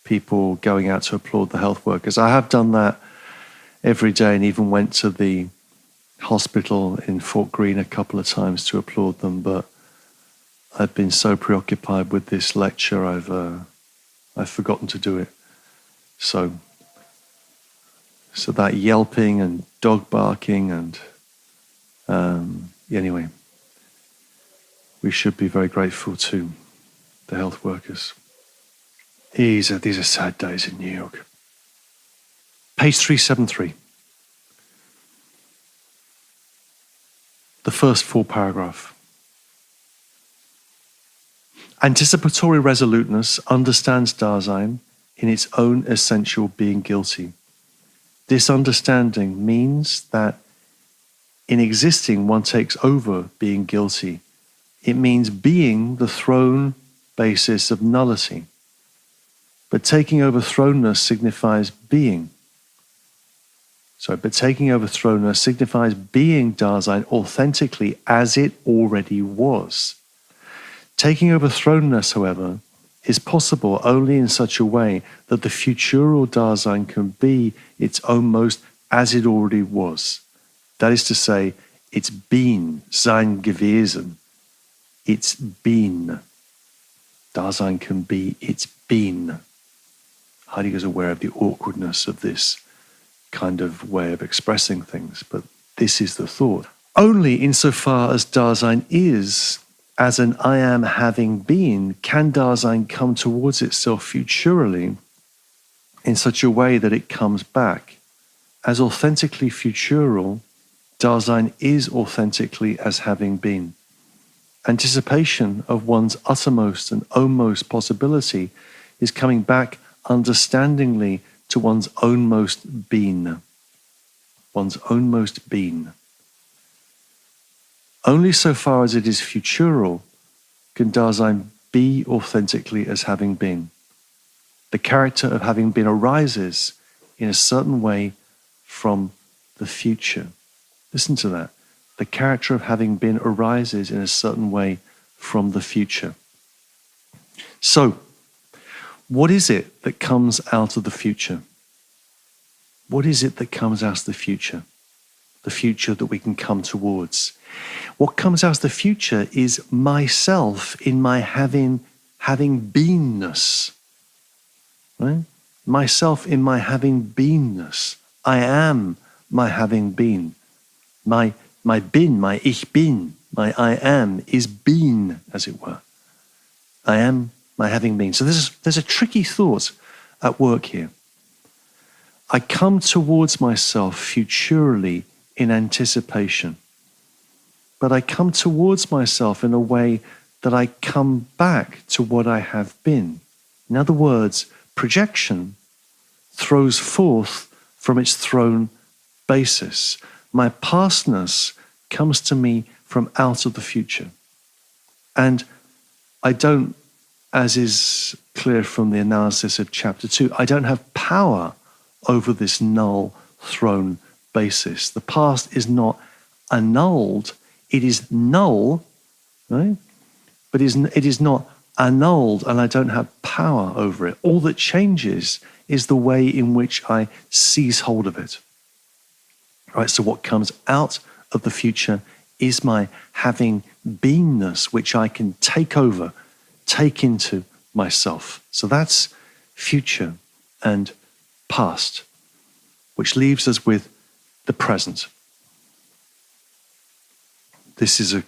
people going out to applaud the health workers. I have done that every day and even went to the hospital in Fort Greene a couple of times to applaud them, but I've been so preoccupied with this lecture, I've forgotten to do it. So that yelping and dog barking and anyway, we should be very grateful to the health workers. These are sad days in New York. Page 373. The first full paragraph. Anticipatory resoluteness understands Dasein in its own essential being guilty. This understanding means that in existing one takes over being guilty. It means being the throne basis of nullity. But taking over thrownness signifies being. But taking over thrownness signifies being Dasein authentically as it already was. Taking over thrownness, however, is possible only in such a way that the futural Dasein can be its own most as it already was. That is to say, it's been, sein gewesen. It's been. Dasein can be its been. Heidegger's aware of the awkwardness of this kind of way of expressing things, but this is the thought. Only insofar as Dasein is, as an I am having been, can Dasein come towards itself futurally in such a way that it comes back. As authentically futural, Dasein is authentically as having been. Anticipation of one's uttermost and ownmost possibility is coming back understandingly to one's ownmost being. One's ownmost being. Only so far as it is futural can Dasein be authentically as having been. The character of having been arises in a certain way from the future. Listen to that. The character of having been arises in a certain way from the future. So, what is it that comes out of the future? What is it that comes out of the future? The future that we can come towards. What comes out of the future is myself in my having beenness. Right? Myself in my having beenness. I am my having been. My bin, my ich bin, my I am is been, as it were. I am my having been. So there's a tricky thought at work here. I come towards myself futurally in anticipation, but I come towards myself in a way that I come back to what I have been. In other words, projection throws forth from its throne basis. My pastness comes to me from out of the future. And I don't, as is clear from the analysis of chapter 2, I don't have power over this null throne basis. The past is not annulled, it is null, right? But it is not annulled, and I don't have power over it. All that changes is the way in which I seize hold of it. Right, so what comes out of the future is my having beenness, which I can take over, take into myself. So that's future and past, which leaves us with the present. This is a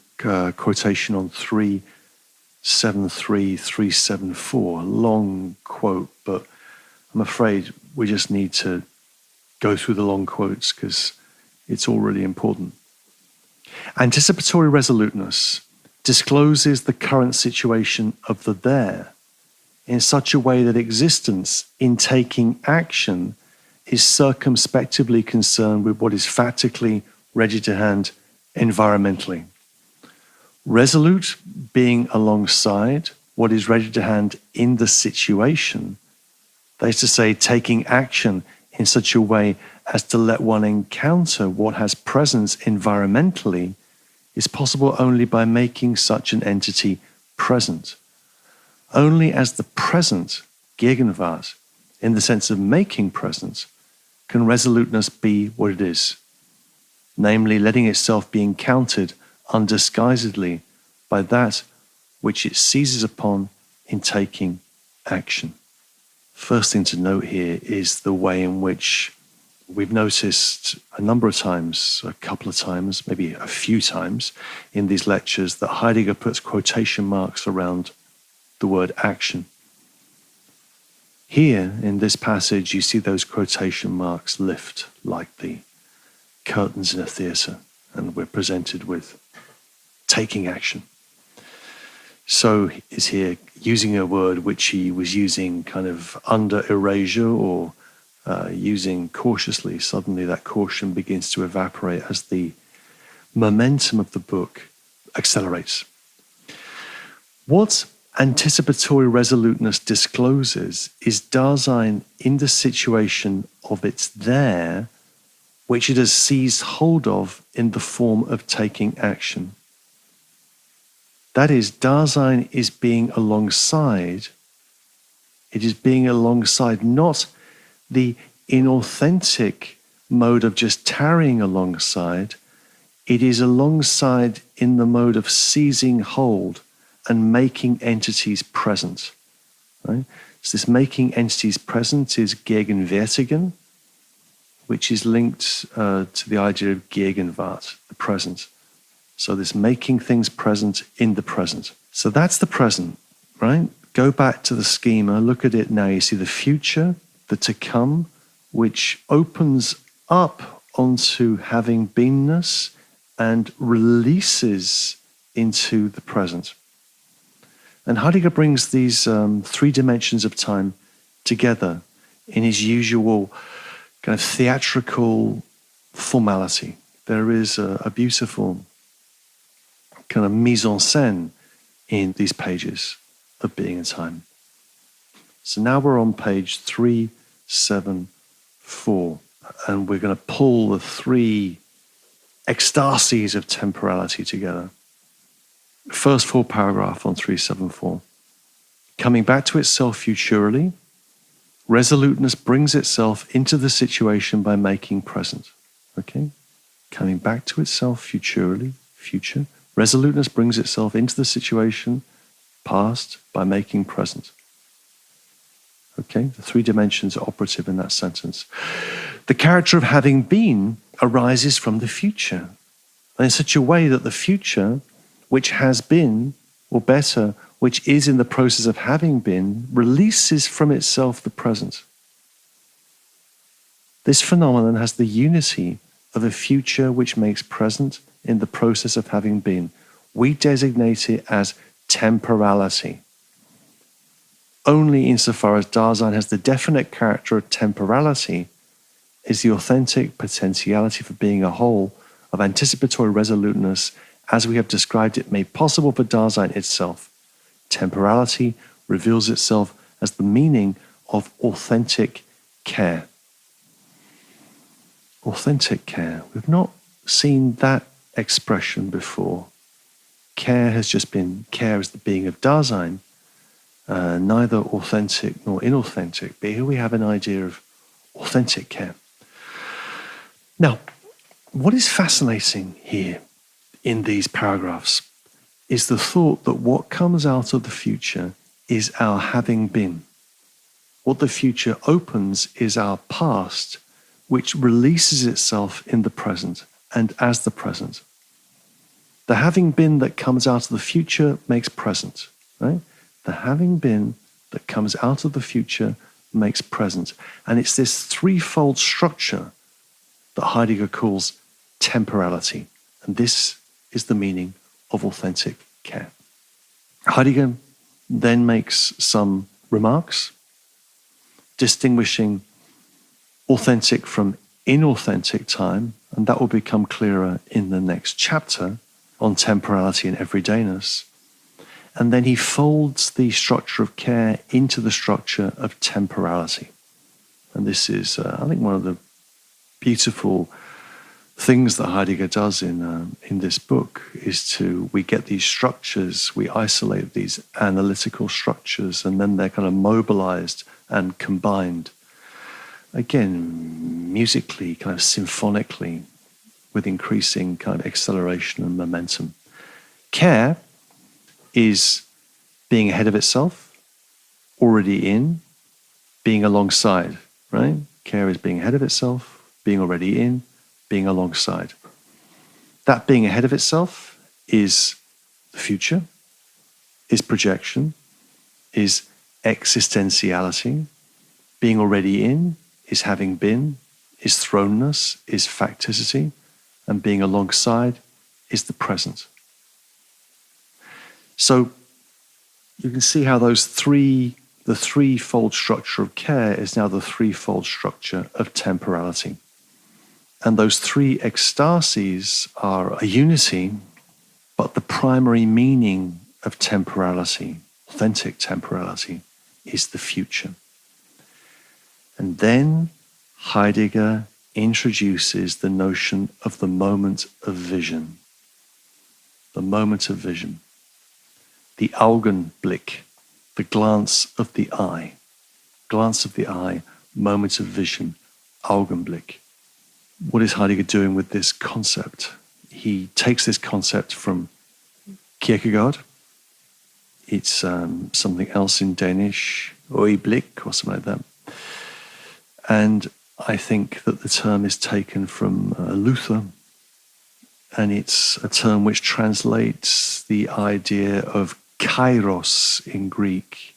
quotation on 373, 374, a long quote, but I'm afraid we just need to go through the long quotes because it's all really important. Anticipatory resoluteness discloses the current situation of the there in such a way that existence in taking action is circumspectively concerned with what is factically ready to hand environmentally. Resolute being alongside what is ready to hand in the situation, that is to say, taking action in such a way as to let one encounter what has presence environmentally, is possible only by making such an entity present. Only as the present, Gegenwart, in the sense of making present, can resoluteness be what it is, namely letting itself be encountered undisguisedly by that which it seizes upon in taking action. First thing to note here is the way in which we've noticed a number of times, a couple of times, maybe a few times in these lectures, that Heidegger puts quotation marks around the word action. Here in this passage, you see those quotation marks lift like the curtains in a theatre, and we're presented with taking action. So is here using a word which he was using kind of under erasure or using cautiously. Suddenly that caution begins to evaporate as the momentum of the book accelerates. What anticipatory resoluteness discloses is Dasein in the situation of its there, which it has seized hold of in the form of taking action. That is, Dasein is being alongside. It is being alongside not the inauthentic mode of just tarrying alongside. It is alongside in the mode of seizing hold and making entities present. Right? So this making entities present is Gegenwärtigen, which is linked to the idea of Gegenwart, the present. So this making things present in the present. So that's the present, right? Go back to the schema, look at it now. You see the future, the to come, which opens up onto having beenness and releases into the present. And Heidegger brings these three dimensions of time together in his usual kind of theatrical formality. There is a beautiful kind of mise en scène in these pages of Being and Time. So now we're on page 374, and we're going to pull the three ecstasies of temporality together. First full paragraph on 374. Coming back to itself futurally, resoluteness brings itself into the situation by making present. Okay? Coming back to itself futurally, future. Resoluteness brings itself into the situation, past, by making present. Okay? The three dimensions are operative in that sentence. The character of having been arises from the future, and in such a way that the future, which has been, or better, which is in the process of having been, releases from itself the present. This phenomenon has the unity of a future which makes present in the process of having been. We designate it as temporality. Only insofar as Dasein has the definite character of temporality is the authentic potentiality for being a whole of anticipatory resoluteness, as we have described it, made possible for Dasein itself. Temporality reveals itself as the meaning of authentic care. Authentic care. We've not seen that expression before. Care has just been, care is the being of Dasein, neither authentic nor inauthentic, but here we have an idea of authentic care. Now, what is fascinating here in these paragraphs is the thought that what comes out of the future is our having been. What the future opens is our past, which releases itself in the present and as the present. The having been that comes out of the future makes present, right? The having been that comes out of the future makes present. And it's this threefold structure that Heidegger calls temporality. And this is the meaning of authentic care. Heidegger then makes some remarks distinguishing authentic from inauthentic time, and that will become clearer in the next chapter on temporality and everydayness. And then he folds the structure of care into the structure of temporality. And this is, I think, one of the beautiful things that Heidegger does in this book is we get these structures, we isolate these analytical structures, and then they're kind of mobilized and combined. Again, musically, kind of symphonically, with increasing kind of acceleration and momentum. Care is being ahead of itself, already in, being alongside, right? Care is being ahead of itself, being already in, being alongside. That being ahead of itself is the future, is projection, is existentiality. Being already in is having been, is thrownness, is facticity, and being alongside is the present. So you can see how the threefold structure of care is now the threefold structure of temporality. And those three ecstasies are a unity, but the primary meaning of temporality, authentic temporality, is the future. And then Heidegger introduces the notion of the moment of vision. The moment of vision. The Augenblick, the glance of the eye. Glance of the eye, moment of vision, Augenblick. What is Heidegger doing with this concept? He takes this concept from Kierkegaard. It's something else in Danish, Øjeblik, or something like that. And I think that the term is taken from Luther, and it's a term which translates the idea of kairos in Greek,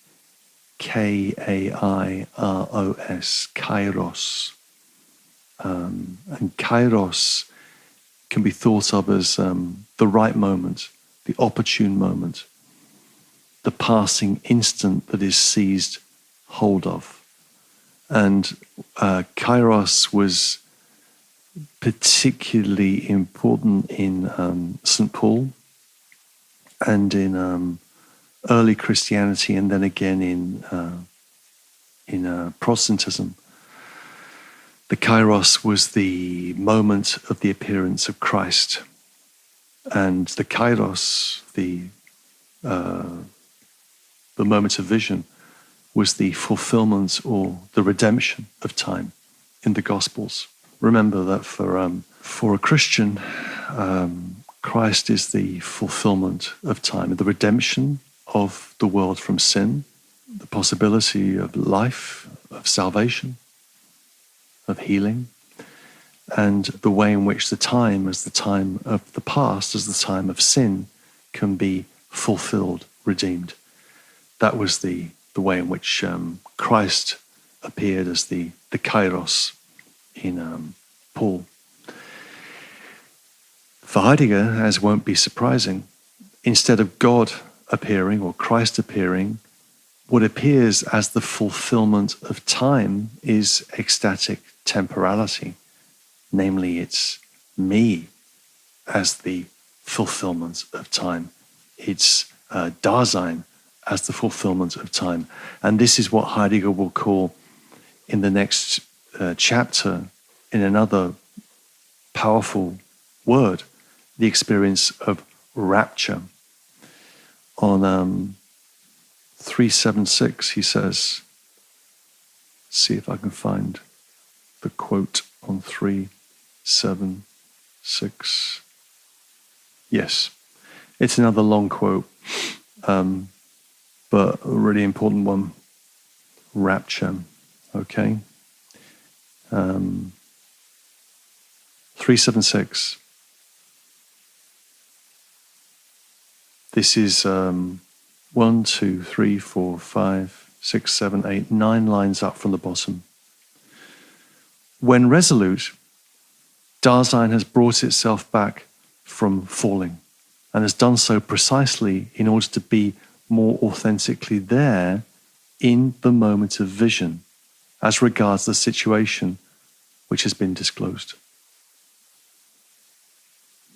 K-A-I-R-O-S, kairos. And kairos can be thought of as the right moment, the opportune moment, the passing instant that is seized hold of. And kairos was particularly important in St. Paul and in early Christianity, and then again in Protestantism. The kairos was the moment of the appearance of Christ, and the kairos, the moment of vision, was the fulfillment or the redemption of time in the Gospels. Remember that for a Christian, Christ is the fulfillment of time, the redemption of the world from sin, the possibility of life, of salvation, of healing, and the way in which the time, as the time of the past, as the time of sin, can be fulfilled, redeemed. That was the way in which Christ appeared as the kairos in Paul. For Heidegger, as won't be surprising, instead of God appearing or Christ appearing, what appears as the fulfillment of time is ecstatic temporality. Namely, it's me as the fulfillment of time. It's Dasein as the fulfillment of time. And this is what Heidegger will call in the next chapter, in another powerful word, the experience of rapture. On 376, he says, see if I can find the quote on 376. Yes, it's another long quote, but a really important one. Rapture, okay? 376. This is 1, 2, 3, 4, 5, 6, 7, 8, 9 lines up from the bottom. When resolute, Dasein has brought itself back from falling, and has done so precisely in order to be more authentically there in the moment of vision, as regards the situation which has been disclosed.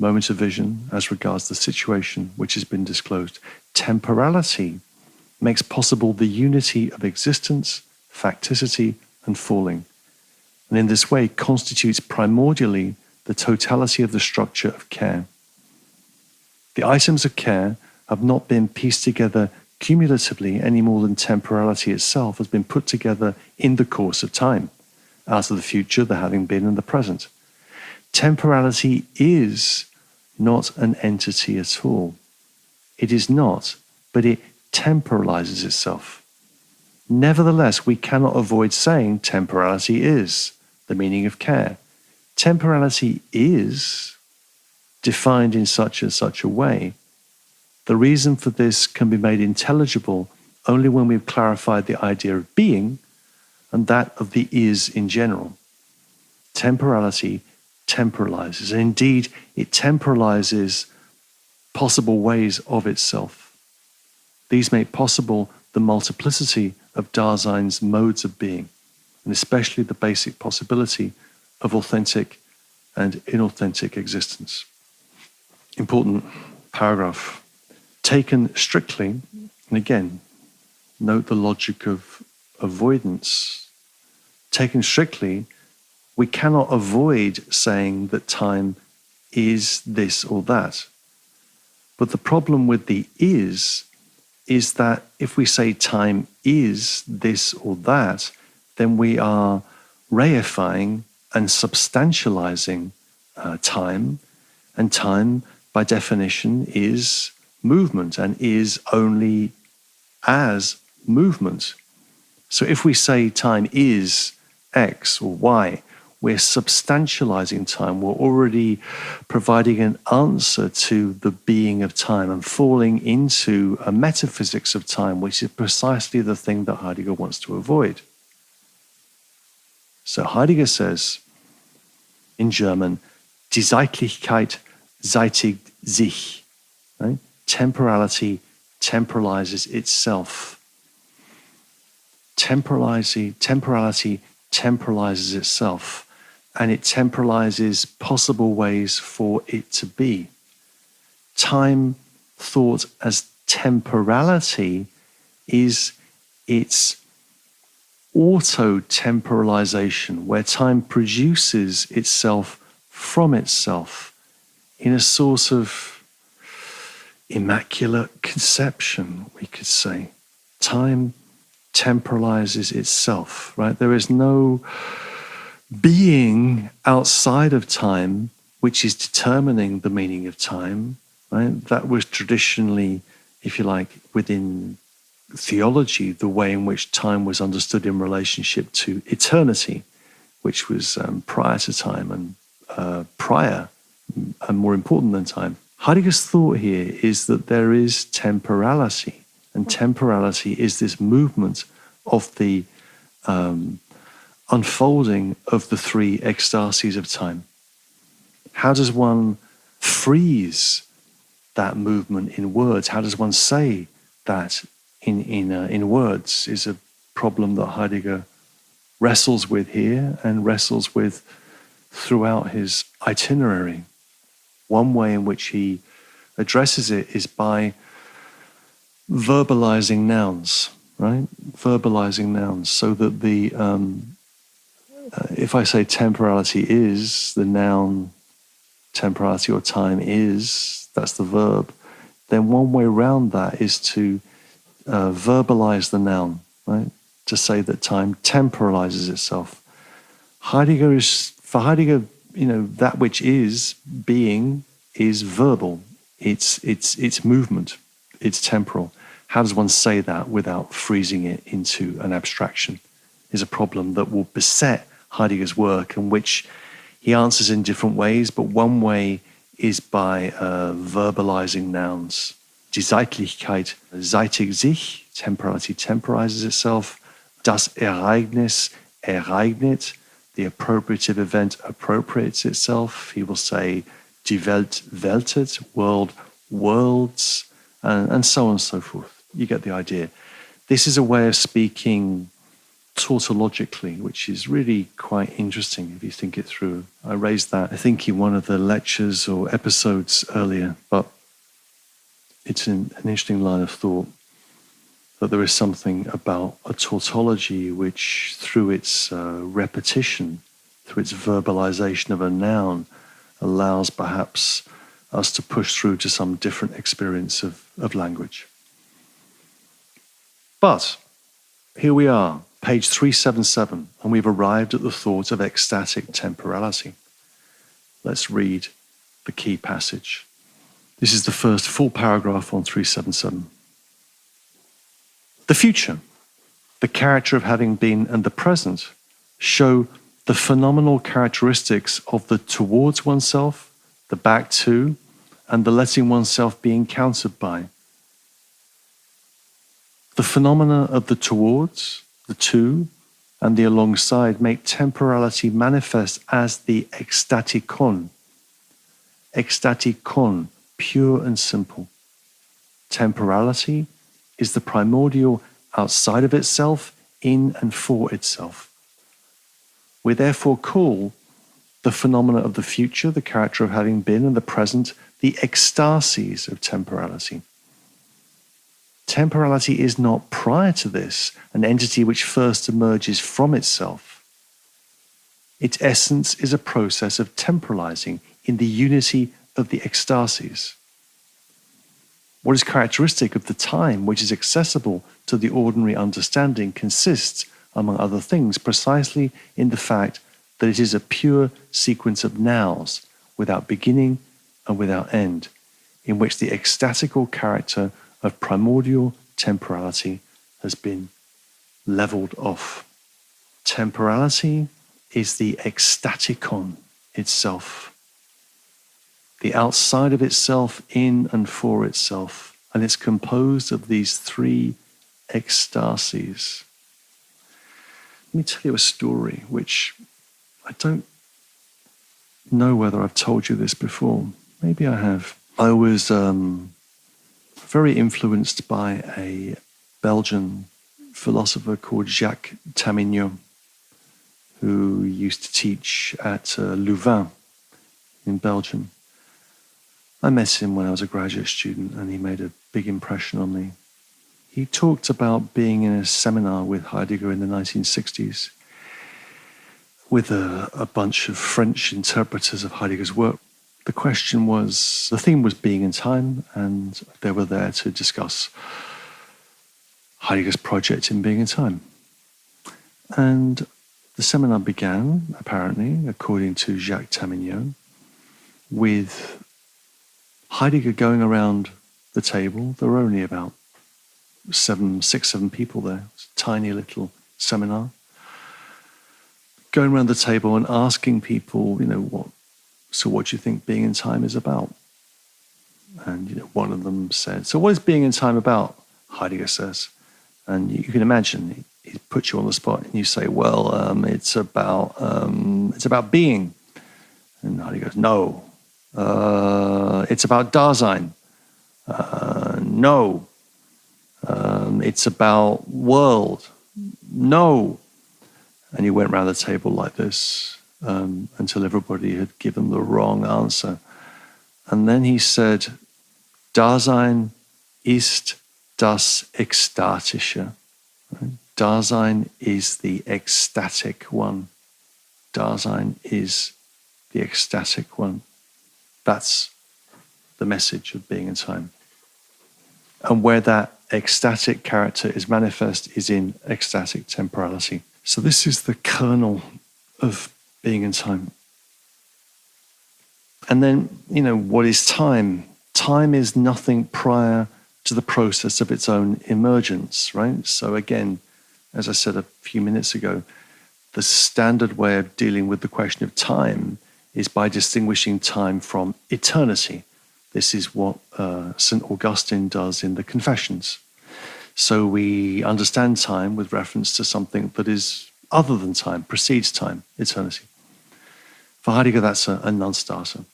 Moment of vision as regards the situation which has been disclosed. Temporality makes possible the unity of existence, facticity, and falling, and in this way constitutes primordially the totality of the structure of care. The items of care have not been pieced together cumulatively any more than temporality itself has been put together in the course of time, out of the future, the having been, and the present. Temporality is not an entity at all. It is not, but it temporalizes itself. Nevertheless, we cannot avoid saying temporality is the meaning of care. Temporality is defined in such and such a way. The reason for this can be made intelligible only when we've clarified the idea of being and that of the is in general. Temporality temporalizes, and indeed it temporalizes possible ways of itself. These make possible the multiplicity of Dasein's modes of being, and especially the basic possibility of authentic and inauthentic existence. Important paragraph. Taken strictly, and again, note the logic of avoidance. Taken strictly, we cannot avoid saying that time is this or that. But the problem with the is that if we say time is this or that, then we are reifying and substantializing time, and time by definition is movement and is only as movement. So if we say time is X or Y, we're substantializing time. We're already providing an answer to the being of time and falling into a metaphysics of time, which is precisely the thing that Heidegger wants to avoid. So Heidegger says in German, die Zeitlichkeit zeitigt sich. Right? Temporality temporalizes itself. Temporality temporalizes itself, and it temporalizes possible ways for it to be. Time thought as temporality is its auto-temporalization, where time produces itself from itself in a sort of immaculate conception, we could say. Time temporalizes itself, right? There is no being outside of time which is determining the meaning of time, right? That was traditionally, if you like, within theology, the way in which time was understood in relationship to eternity, which was prior to time and prior and more important than time. Heidegger's thought here is that there is temporality, and temporality is this movement of the unfolding of the three ecstasies of time. How does one freeze that movement in words? How does one say that in words is a problem that Heidegger wrestles with here and wrestles with throughout his itinerary. One way in which he addresses it is by verbalizing nouns, right? Verbalizing nouns, so that the if I say temporality is, the noun temporality or time is, that's the verb, then one way around that is to verbalize the noun, right? To say that time temporalizes itself. For Heidegger, that which is being is verbal. It's movement. It's temporal. How does one say that without freezing it into an abstraction is a problem that will beset Heidegger's work, and which he answers in different ways, but one way is by verbalizing nouns. Die Zeitlichkeit zeitigt sich, temporality temporizes itself. Das Ereignis ereignet, the appropriative event appropriates itself. He will say, die Welt weltet, world worlds, and so on and so forth. You get the idea. This is a way of speaking tautologically, which is really quite interesting if you think it through. I raised that, I think, in one of the lectures or episodes earlier, but it's an interesting line of thought that there is something about a tautology which, through its repetition, through its verbalization of a noun, allows perhaps us to push through to some different experience of language. But here we are, page 377, and we've arrived at the thought of ecstatic temporality. Let's read the key passage. This is the first full paragraph on 377. The future, the character of having been, and the present show the phenomenal characteristics of the towards oneself, the back to, and the letting oneself be encountered by. The phenomena of the towards, the to, and the alongside make temporality manifest as the ecstatikon. Ecstatikon, pure and simple. Temporality is the primordial outside of itself, in and for itself. We therefore call the phenomena of the future, the character of having been, and the present, the ecstasies of temporality. Temporality is not, prior to this, an entity which first emerges from itself. Its essence is a process of temporalizing in the unity of the ecstasies. What is characteristic of the time which is accessible to the ordinary understanding consists, among other things, precisely in the fact that it is a pure sequence of nows, without beginning and without end, in which the ecstatical character of primordial temporality has been leveled off. Temporality is the ecstatikon itself, the outside of itself, in and for itself, and it's composed of these three ecstasies. Let me tell you a story which I don't know whether I've told you this before. Maybe I have. I was very influenced by a Belgian philosopher called Jacques Tamignon, who used to teach at Louvain in Belgium. I met him when I was a graduate student, and he made a big impression on me. He talked about being in a seminar with Heidegger in the 1960s with a bunch of French interpreters of Heidegger's work. The theme was being in time, and they were there to discuss Heidegger's project in being in time. And the seminar began, apparently, according to Jacques Tamignon, with Heidegger going around the table. There were only about 6, 7 people there. It was a tiny little seminar. Going around the table and asking people, what do you think being in time is about? And one of them said, so what is being in time about? Heidegger says. And you can imagine, he puts you on the spot and you say, well, it's about being. And Heidegger goes, no. It's about Dasein. No. It's about world. No. And he went around the table like this until everybody had given the wrong answer. And then he said, Dasein ist das Ekstatische. Dasein is the ecstatic one. Dasein is the ecstatic one. That's the message of being in time. And where that ecstatic character is manifest is in ecstatic temporality. So this is the kernel of being in time. And then, what is time? Time is nothing prior to the process of its own emergence, right? So again, as I said a few minutes ago, the standard way of dealing with the question of time is by distinguishing time from eternity. This is what St. Augustine does in the Confessions. So we understand time with reference to something that is other than time, precedes time, eternity. For Heidegger, that's a non-starter.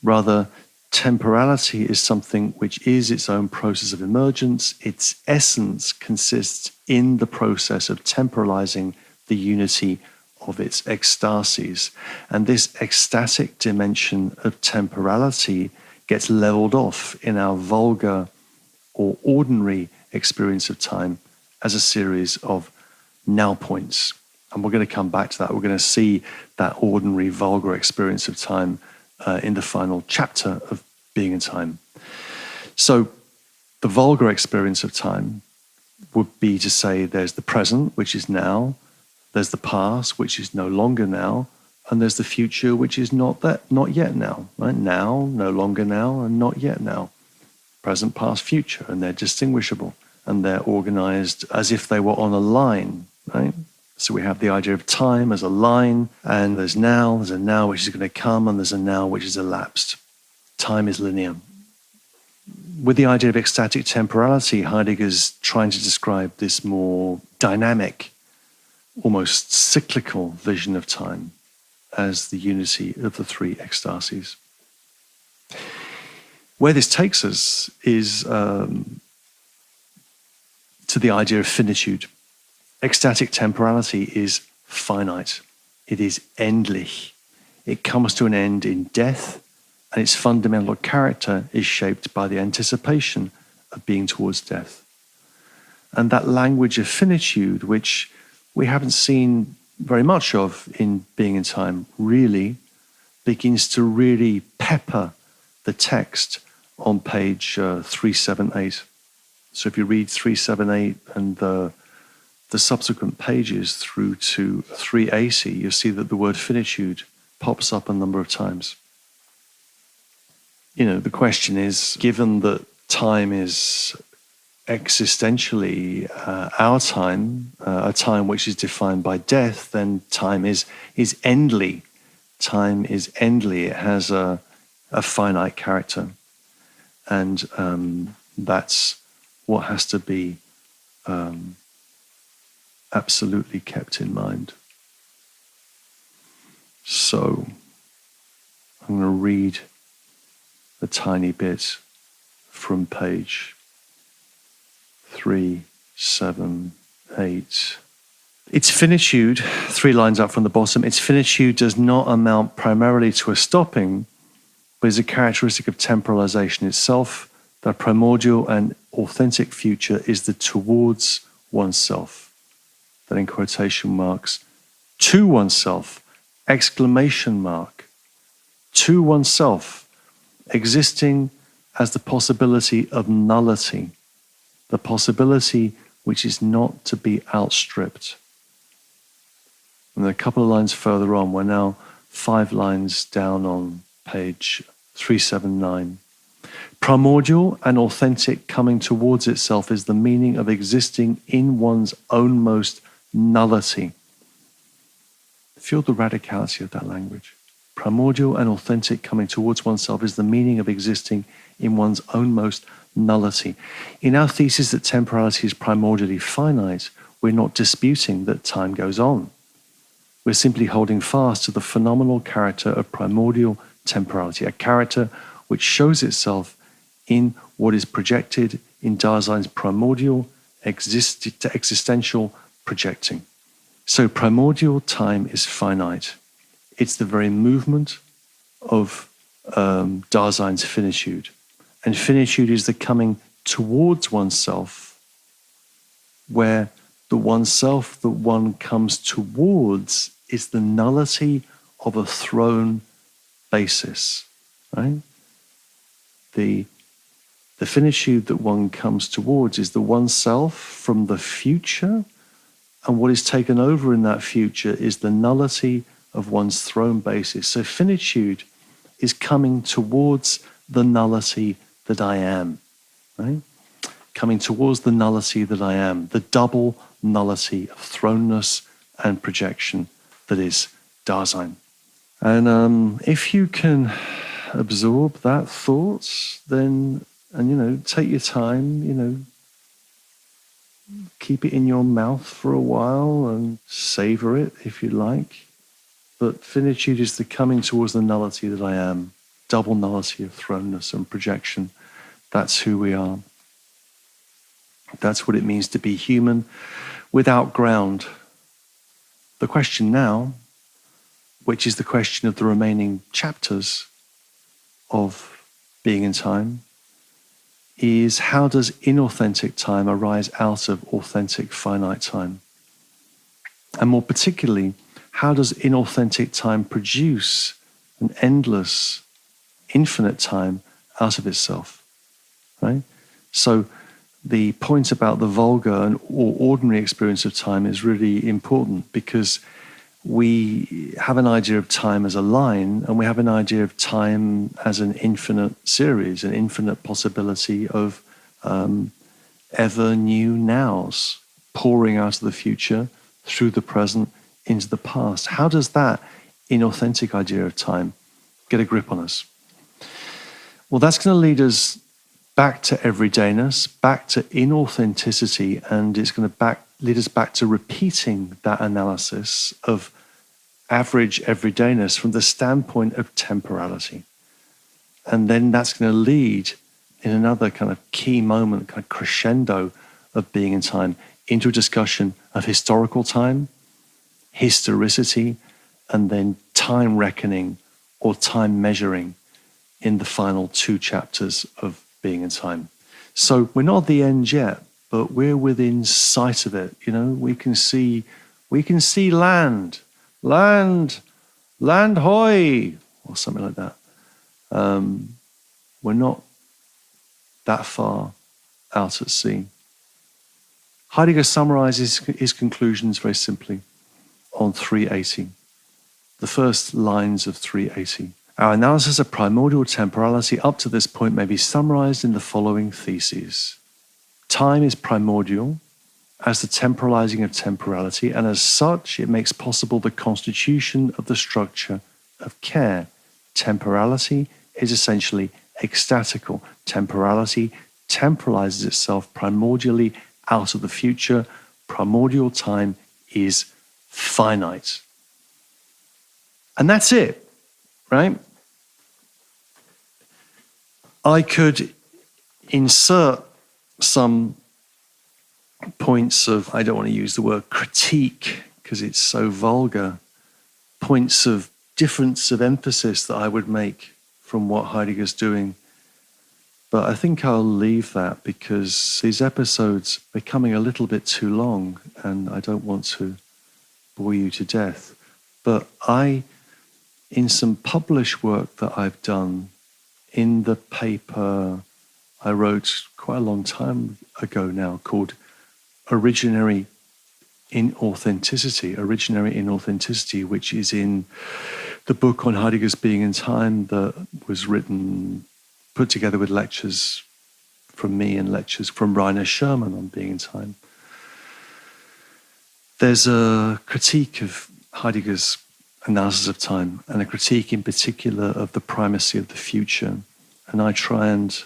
Rather, temporality is something which is its own process of emergence. Its essence consists in the process of temporalizing the unity of its ecstasies. And this ecstatic dimension of temporality gets leveled off in our vulgar or ordinary experience of time as a series of now points. And we're going to come back to that. We're going to see that ordinary, vulgar experience of time in the final chapter of Being in Time. So the vulgar experience of time would be to say there's the present, which is now, there's the past, which is no longer now, and there's the future, which is not yet now. Right? Now, no longer now, and not yet now. Present, past, future, and they're distinguishable, and they're organized as if they were on a line, right? So we have the idea of time as a line, and there's a now which is going to come, and there's a now which is elapsed. Time is linear. With the idea of ecstatic temporality, Heidegger's trying to describe this more dynamic, almost cyclical vision of time as the unity of the three ecstasies. Where this takes us is to the idea of finitude. Ecstatic temporality is finite. It is endlich. It comes to an end in death, and its fundamental character is shaped by the anticipation of being towards death. And that language of finitude, which we haven't seen very much of in Being in Time, really begins to really pepper the text on page 378. So if you read 378 and the subsequent pages through to 380, you'll see that the word finitude pops up a number of times. You know, the question is, given that time is existentially our time, a time which is defined by death, then time is endly. Time is endly. It has a finite character. And that's what has to be absolutely kept in mind. So I'm going to read a tiny bit from page 378. Its finitude, 3 lines up from the bottom, its finitude does not amount primarily to a stopping, but is a characteristic of temporalization itself. The primordial and authentic future is the towards oneself. That in quotation marks, to oneself, exclamation mark, to oneself, existing as the possibility of nullity, the possibility which is not to be outstripped. And a couple of lines further on, we're now 5 lines down on page 379. Primordial and authentic coming towards itself is the meaning of existing in one's ownmost nullity. Feel the radicality of that language. Primordial and authentic coming towards oneself is the meaning of existing in one's ownmost nullity. In our thesis that temporality is primordially finite, we're not disputing that time goes on. We're simply holding fast to the phenomenal character of primordial temporality, a character which shows itself in what is projected in Dasein's primordial existential projecting. So primordial time is finite. It's the very movement of Dasein's finitude. And finitude is the coming towards oneself, where the oneself that one comes towards is the nullity of a thrown basis, right? The finitude that one comes towards is the oneself from the future, and what is taken over in that future is the nullity of one's thrown basis. So finitude is coming towards the nullity that I am, right? Coming towards the nullity that I am, the double nullity of thrownness and projection that is Dasein. And if you can absorb that thought, then, and take your time, keep it in your mouth for a while and savor it if you like. But finitude is the coming towards the nullity that I am, double nullity of thrownness and projection. That's who we are. That's what it means to be human without ground. The question now, which is the question of the remaining chapters of Being in Time, is how does inauthentic time arise out of authentic finite time? And more particularly, how does inauthentic time produce an endless, infinite time out of itself? Right? So the point about the vulgar or ordinary experience of time is really important, because we have an idea of time as a line, and we have an idea of time as an infinite series, an infinite possibility of ever new nows pouring out of the future through the present into the past. How does that inauthentic idea of time get a grip on us? Well, that's going to lead us back to everydayness, back to inauthenticity, and it's going to lead us back to repeating that analysis of average everydayness from the standpoint of temporality. And then that's going to lead in another kind of key moment, kind of crescendo of Being in Time, into a discussion of historical time, historicity, and then time reckoning or time measuring in the final 2 chapters of Being in Time. So we're not at the end yet, but we're within sight of it. We can see land hoy, or something like that. We're not that far out at sea. Heidegger summarizes his conclusions very simply on 380. The first lines of 380. Our analysis of primordial temporality up to this point may be summarized in the following theses. Time is primordial as the temporalizing of temporality, and as such, it makes possible the constitution of the structure of care. Temporality is essentially ecstatical. Temporality temporalizes itself primordially out of the future. Primordial time is finite. And that's it, right? I could insert some points of, I don't want to use the word critique because it's so vulgar, points of difference of emphasis that I would make from what Heidegger's doing. But I think I'll leave that because these episodes are becoming a little bit too long and I don't want to bore you to death. But in some published work that I've done, in the paper I wrote quite a long time ago now called Originary Inauthenticity, which is in the book on Heidegger's Being in Time that was put together with lectures from me and lectures from Rainer Sherman on Being in Time. There's a critique of Heidegger's analysis of time, and a critique in particular of the primacy of the future. And I try and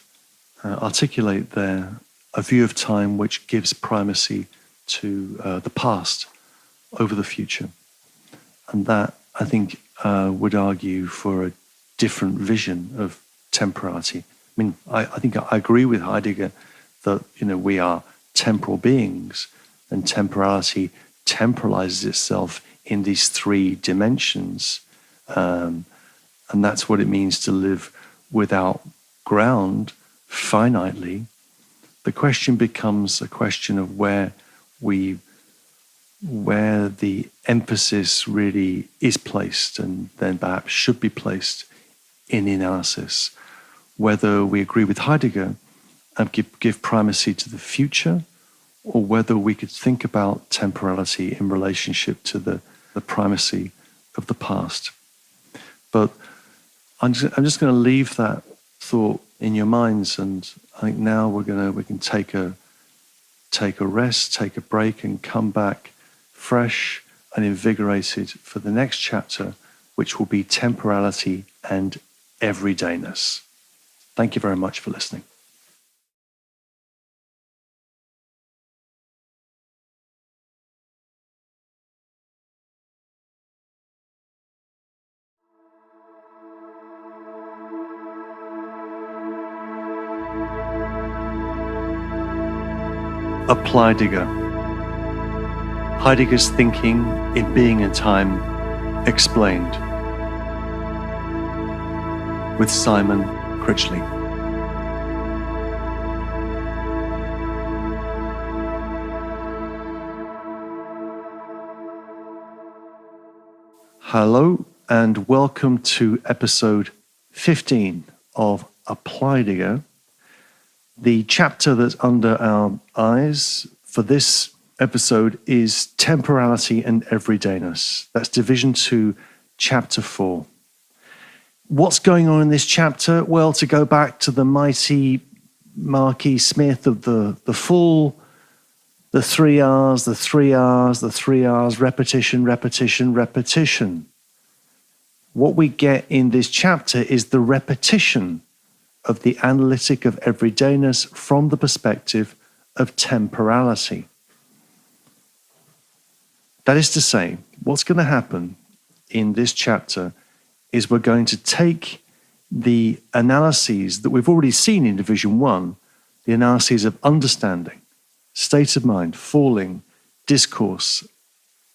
articulate there a view of time which gives primacy to the past over the future. And that, I think, would argue for a different vision of temporality. I mean, I think I agree with Heidegger that, we are temporal beings, and temporality temporalizes itself in these 3 dimensions. And that's what it means to live without ground, finitely. The question becomes a question of where the emphasis really is placed, and then perhaps should be placed in the analysis. Whether we agree with Heidegger and give primacy to the future, or whether we could think about temporality in relationship to the primacy of the past. But I'm just going to leave that thought in your minds, and I think now we can take a rest, take a break, and come back fresh and invigorated for the next chapter, which will be temporality and everydayness. Thank you very much for listening. Apply-Degger. Heidegger's thinking in Being and Time Explained, with Simon Critchley. Hello and welcome to episode 15 of Apply-Degger. The chapter that's under our eyes for this episode is Temporality and Everydayness. That's Division 2, Chapter 4. What's going on in this chapter? Well, to go back to the mighty Marquis Smith of the Fool, the 3 R's, the 3 R's, the 3 R's, repetition, repetition, repetition. What we get in this chapter is the repetition of the analytic of everydayness from the perspective of temporality. That is to say, what's going to happen in this chapter is we're going to take the analyses that we've already seen in Division 1, the analyses of understanding, state of mind, falling, discourse,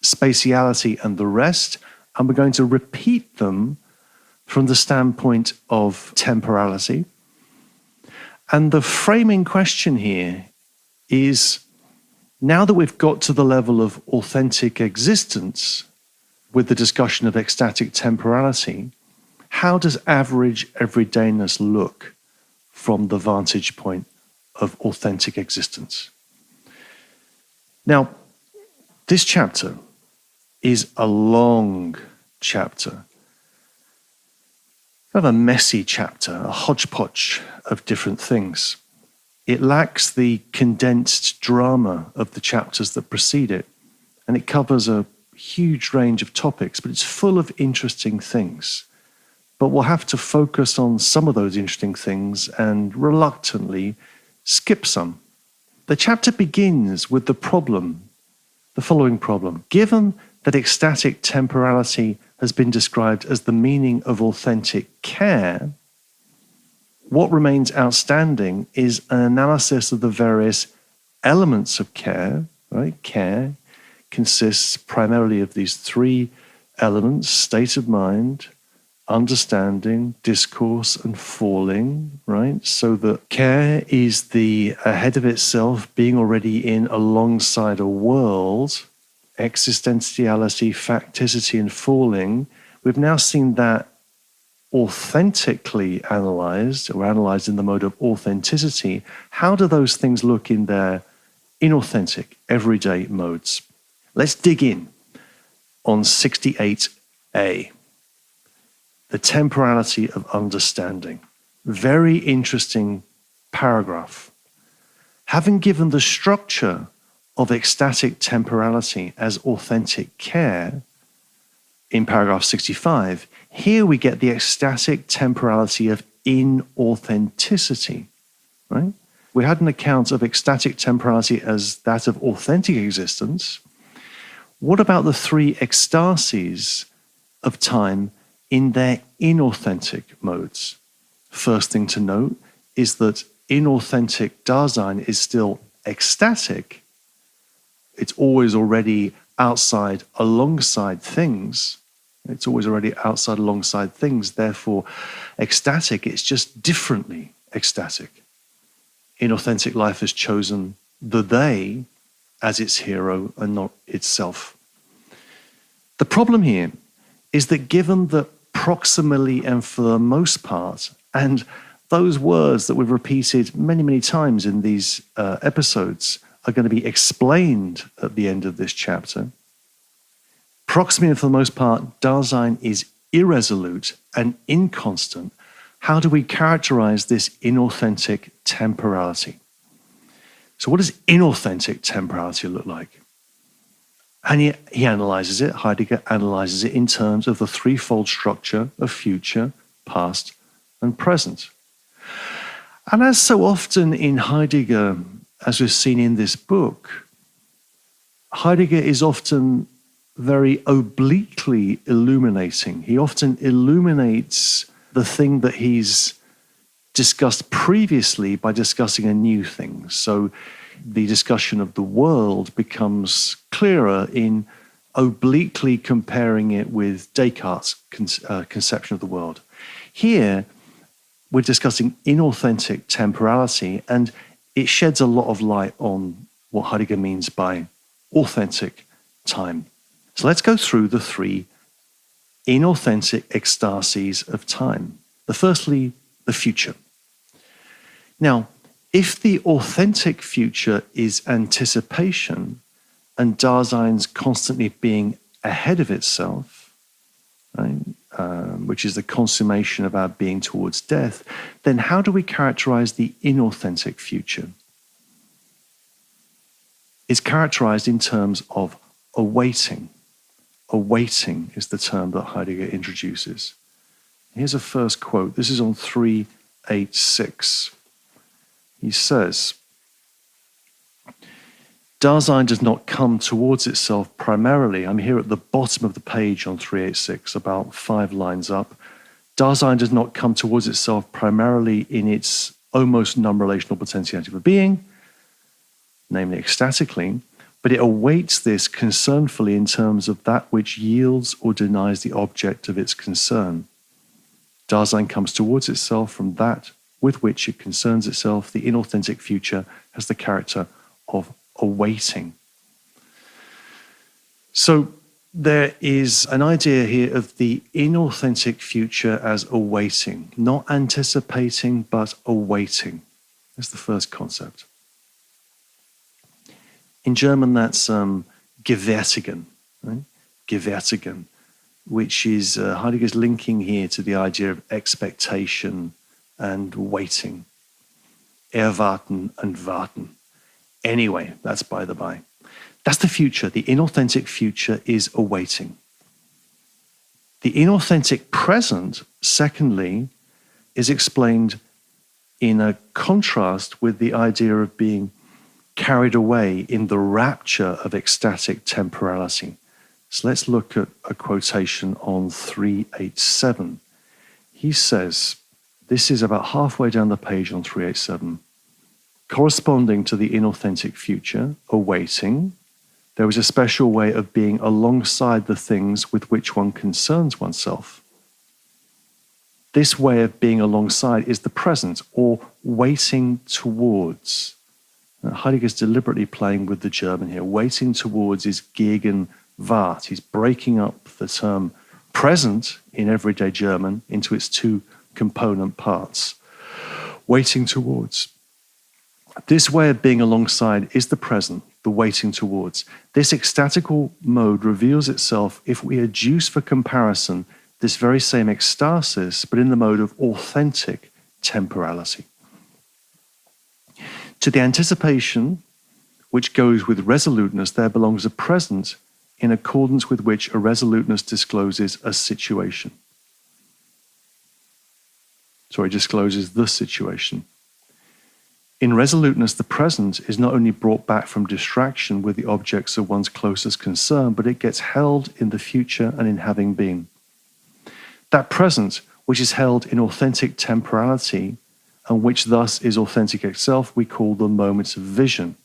spatiality, and the rest, and we're going to repeat them from the standpoint of temporality. And the framing question here is, now that we've got to the level of authentic existence with the discussion of ecstatic temporality, how does average everydayness look from the vantage point of authentic existence? Now, this chapter is a long chapter, kind of a messy chapter, a hodgepodge of different things. It lacks the condensed drama of the chapters that precede it, and it covers a huge range of topics, but it's full of interesting things. But we'll have to focus on some of those interesting things and reluctantly skip some. The chapter begins with the following problem. Given that ecstatic temporality has been described as the meaning of authentic care, what remains outstanding is an analysis of the various elements of care, right? Care consists primarily of these 3 elements: state of mind, understanding, discourse, and falling, right? So that care is the ahead of itself, being already in alongside a world, existentiality, facticity, and falling. We've now seen that authentically analyzed, or analyzed in the mode of authenticity. How do those things look in their inauthentic, everyday modes? Let's dig in on 68A, the temporality of understanding. Very interesting paragraph. Having given the structure of ecstatic temporality as authentic care in paragraph 65, here we get the ecstatic temporality of inauthenticity, right? We had an account of ecstatic temporality as that of authentic existence. What about the 3 ecstasies of time in their inauthentic modes? First thing to note is that inauthentic Dasein is still ecstatic. It's always already outside alongside things. It's always already outside alongside things. Therefore, ecstatic, it's just differently ecstatic. Inauthentic life has chosen the they as its hero and not itself. The problem here is that given that proximally and for the most part, and those words that we've repeated many, many times in these episodes are going to be explained at the end of this chapter. Proximity, for the most part, Dasein is irresolute and inconstant. How do we characterize this inauthentic temporality? So what does inauthentic temporality look like? And he analyzes it, Heidegger analyzes it in terms of the 3-fold structure of future, past, and present. And as so often in Heidegger, as we've seen in this book, Heidegger is often very obliquely illuminating. He often illuminates the thing that he's discussed previously by discussing a new thing. So the discussion of the world becomes clearer in obliquely comparing it with Descartes' conception of the world. Here, we're discussing inauthentic temporality, and it sheds a lot of light on what Heidegger means by authentic time. So let's go through the three inauthentic ecstasies of time. Firstly, the future. Now, if the authentic future is anticipation and Dasein's constantly being ahead of itself, right, which is the consummation of our being towards death, then how do we characterize the inauthentic future? It's characterized in terms of awaiting. Awaiting is the term that Heidegger introduces. Here's a first quote. This is on 386. He says, Dasein does not come towards itself primarily. I'm here at the bottom of the page on 386, about 5 lines up. Dasein does not come towards itself primarily in its almost non-relational potentiality for being, namely ecstatically, but it awaits this concernfully in terms of that which yields or denies the object of its concern. Dasein comes towards itself from that with which it concerns itself. The inauthentic future has the character of awaiting. So there is an idea here of the inauthentic future as awaiting, not anticipating, but awaiting. That's the first concept. In German, that's gewärtigen, right? Gewärtigen, which is Heidegger's linking here to the idea of expectation and waiting. Erwarten and warten. Anyway, that's by the by. That's the future. The inauthentic future is awaiting. The inauthentic present, secondly, is explained in a contrast with the idea of being carried away in the rapture of ecstatic temporality. So let's look at a quotation on 387. He says, this is about halfway down the page on 387, corresponding to the inauthentic future, awaiting, there is a special way of being alongside the things with which one concerns oneself. This way of being alongside is the present, or waiting towards. Heidegger's deliberately playing with the German here. Waiting towards is Gegenwart. He's breaking up the term present in everyday German into its two component parts. Waiting towards. This way of being alongside is the present, the waiting towards. This ecstatical mode reveals itself if we adduce for comparison this very same ecstasis, but in the mode of authentic temporality. To the anticipation, which goes with resoluteness, there belongs a present in accordance with which a resoluteness discloses a situation. Discloses the situation. In resoluteness, the present is not only brought back from distraction with the objects of one's closest concern, but it gets held in the future and in having been. That present, which is held in authentic temporality, and which thus is authentic itself, we call the moment of vision.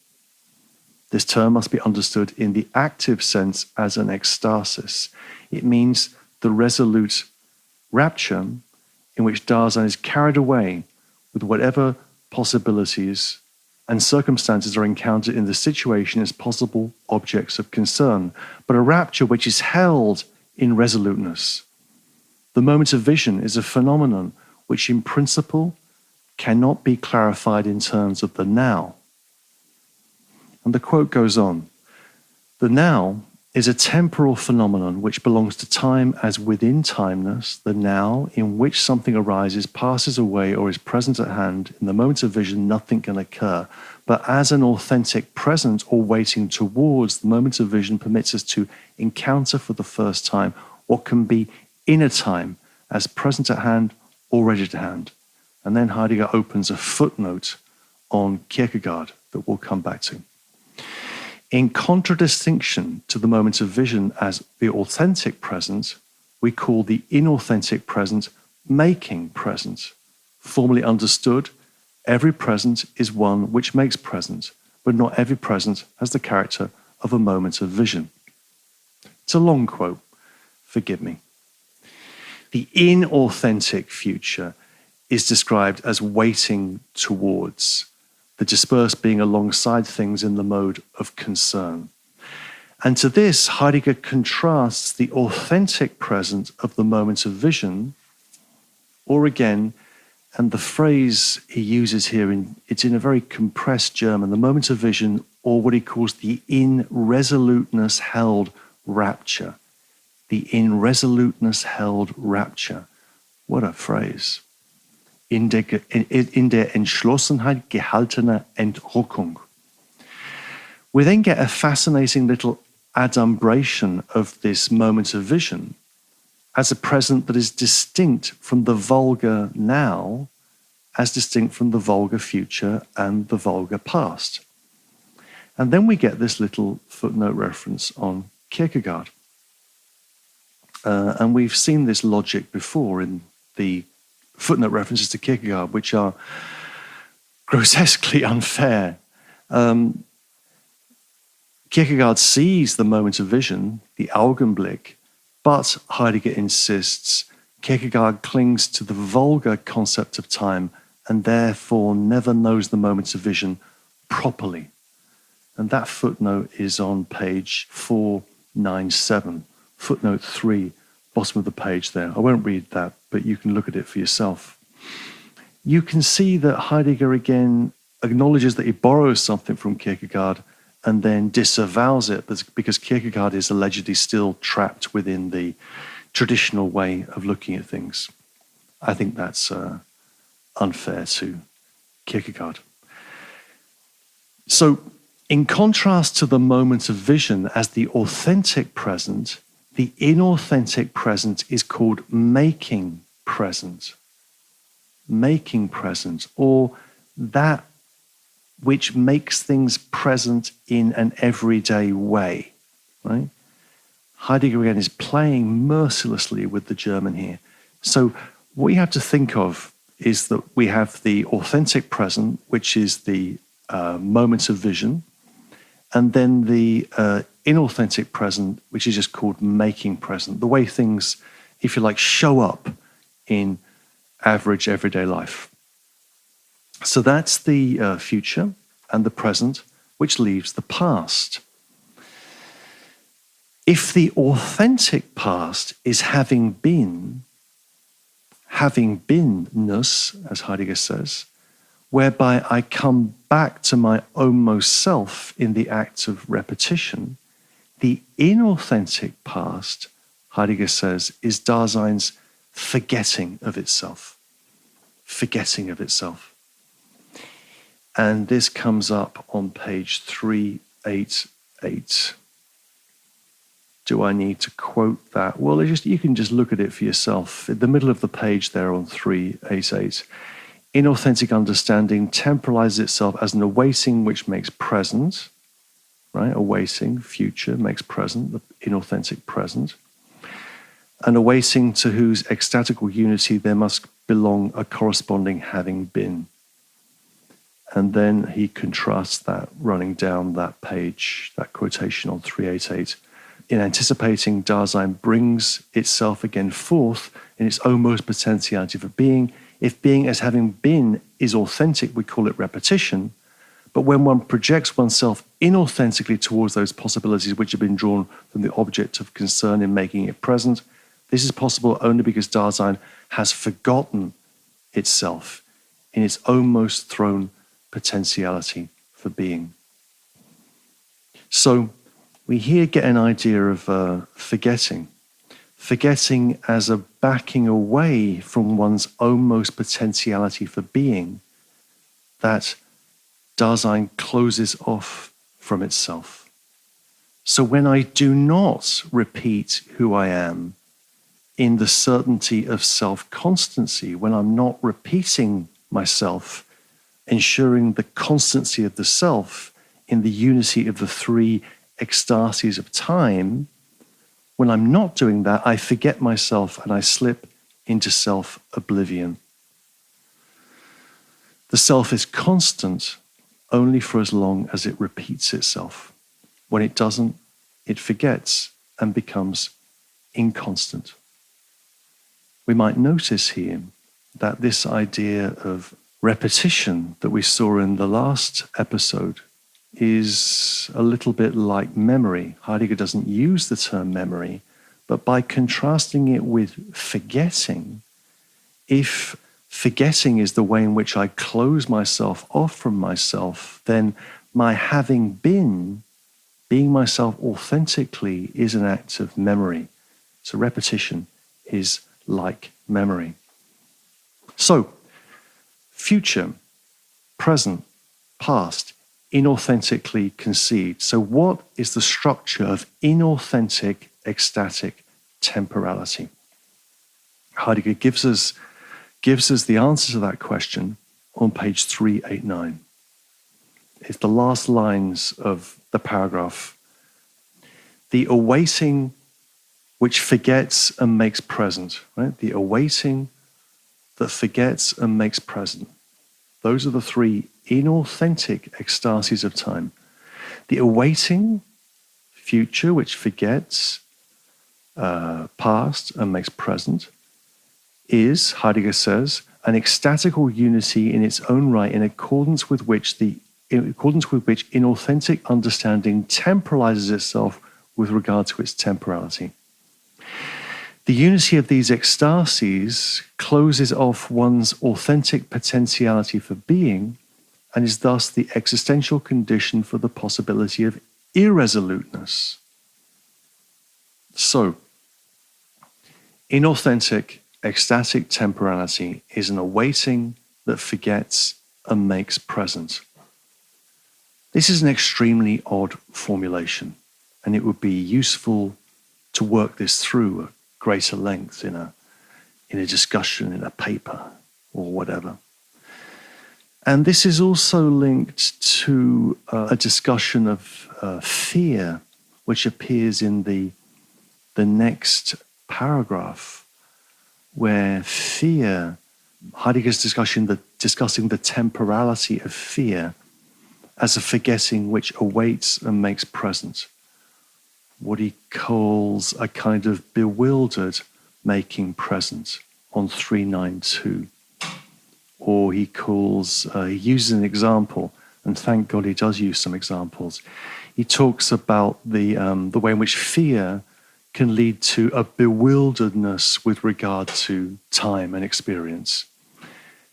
This term must be understood in the active sense as an ecstasis. It means the resolute rapture in which Dasein is carried away with whatever possibilities and circumstances are encountered in the situation as possible objects of concern, but a rapture which is held in resoluteness. The moment of vision is a phenomenon which in principle cannot be clarified in terms of the now. And the quote goes on, the now is a temporal phenomenon which belongs to time as within timeness. The now in which something arises, passes away, or is present at hand. In the moment of vision, nothing can occur. But as an authentic present or waiting towards, the moment of vision permits us to encounter for the first time what can be in a time as present at hand already at hand. And then Heidegger opens a footnote on Kierkegaard that we'll come back to. In contradistinction to the moment of vision as the authentic present, we call the inauthentic present making present. Formally understood, every present is one which makes present, but not every present has the character of a moment of vision. It's a long quote, forgive me. The inauthentic future is described as waiting towards, the dispersed being alongside things in the mode of concern. And to this, Heidegger contrasts the authentic present of the moment of vision, or again, and the phrase he uses here, it's in a very compressed German, the moment of vision, or what he calls the irresoluteness held rapture. The irresoluteness held rapture. What a phrase. In der Entschlossenheit gehaltene Entrückung. We then get a fascinating little adumbration of this moment of vision as a present that is distinct from the vulgar now, as distinct from the vulgar future and the vulgar past. And then we get this little footnote reference on Kierkegaard. And we've seen this logic before in the footnote references to Kierkegaard, which are grotesquely unfair. Kierkegaard sees the moment of vision, the Augenblick, but Heidegger insists Kierkegaard clings to the vulgar concept of time and therefore never knows the moments of vision properly. And that footnote is on page 497, footnote 3, bottom of the page there. I won't read that, but you can look at it for yourself. You can see that Heidegger again acknowledges that he borrows something from Kierkegaard and then disavows it because Kierkegaard is allegedly still trapped within the traditional way of looking at things. I think that's unfair to Kierkegaard. So, in contrast to the moment of vision as the authentic present, the inauthentic present is called making present. Making present, or that which makes things present in an everyday way, right? Heidegger again is playing mercilessly with the German here. So what you have to think of is that we have the authentic present, which is the moment of vision, and then the inauthentic present, which is just called making present, the way things, if you like, show up in average everyday life. So that's the future and the present, which leaves the past. If the authentic past is having been, having beenness, as Heidegger says, whereby I come back to my ownmost self in the act of repetition, the inauthentic past, Heidegger says, is Dasein's forgetting of itself. Forgetting of itself. And this comes up on page 388. Do I need to quote that? Well, you can just look at it for yourself. In the middle of the page there on 388, inauthentic understanding temporalizes itself as an awaiting which makes present, right? Awaiting, future, makes present, the inauthentic present. An awaiting to whose ecstatical unity there must belong a corresponding having been. And then he contrasts that running down that page, that quotation on 388. In anticipating, Dasein brings itself again forth in its ownmost potentiality for being. If being as having been is authentic, we call it repetition. But when one projects oneself inauthentically towards those possibilities which have been drawn from the object of concern in making it present, this is possible only because Dasein has forgotten itself in its ownmost thrown potentiality for being. So we here get an idea of forgetting. Forgetting as a backing away from one's ownmost potentiality for being that Dasein closes off from itself. So when I do not repeat who I am in the certainty of self-constancy, when I'm not repeating myself, ensuring the constancy of the self in the unity of the three ecstasies of time. When I'm not doing that, I forget myself and I slip into self-oblivion. The self is constant only for as long as it repeats itself. When it doesn't, it forgets and becomes inconstant. We might notice here that this idea of repetition that we saw in the last episode is a little bit like memory. Heidegger doesn't use the term memory, but by contrasting it with forgetting, if forgetting is the way in which I close myself off from myself, then my having been, being myself authentically, is an act of memory. So repetition is like memory. So, future, present, past, inauthentically conceived. So what is the structure of inauthentic ecstatic temporality? Heidegger gives us the answer to that question on page 389. It's the last lines of the paragraph. The awaiting which forgets and makes present, right? The awaiting that forgets and makes present. Those are the three inauthentic ecstasies of time. The awaiting, future, which forgets past and makes present, is, Heidegger says, an ecstatical unity in its own right, in accordance with which inauthentic understanding temporalizes itself with regard to its temporality. The unity of these ecstasies closes off one's authentic potentiality for being and is thus the existential condition for the possibility of irresoluteness. So, inauthentic ecstatic temporality is an awaiting that forgets and makes present. This is an extremely odd formulation, and it would be useful to work this through at greater length in a discussion, in a paper, or whatever. And this is also linked to a discussion of fear, which appears in the next paragraph, where fear, Heidegger's discussing the temporality of fear as a forgetting which awaits and makes present. What he calls a kind of bewildered making present on 392. Or he uses an example, and thank God he does use some examples. He talks about the way in which fear can lead to a bewilderedness with regard to time and experience.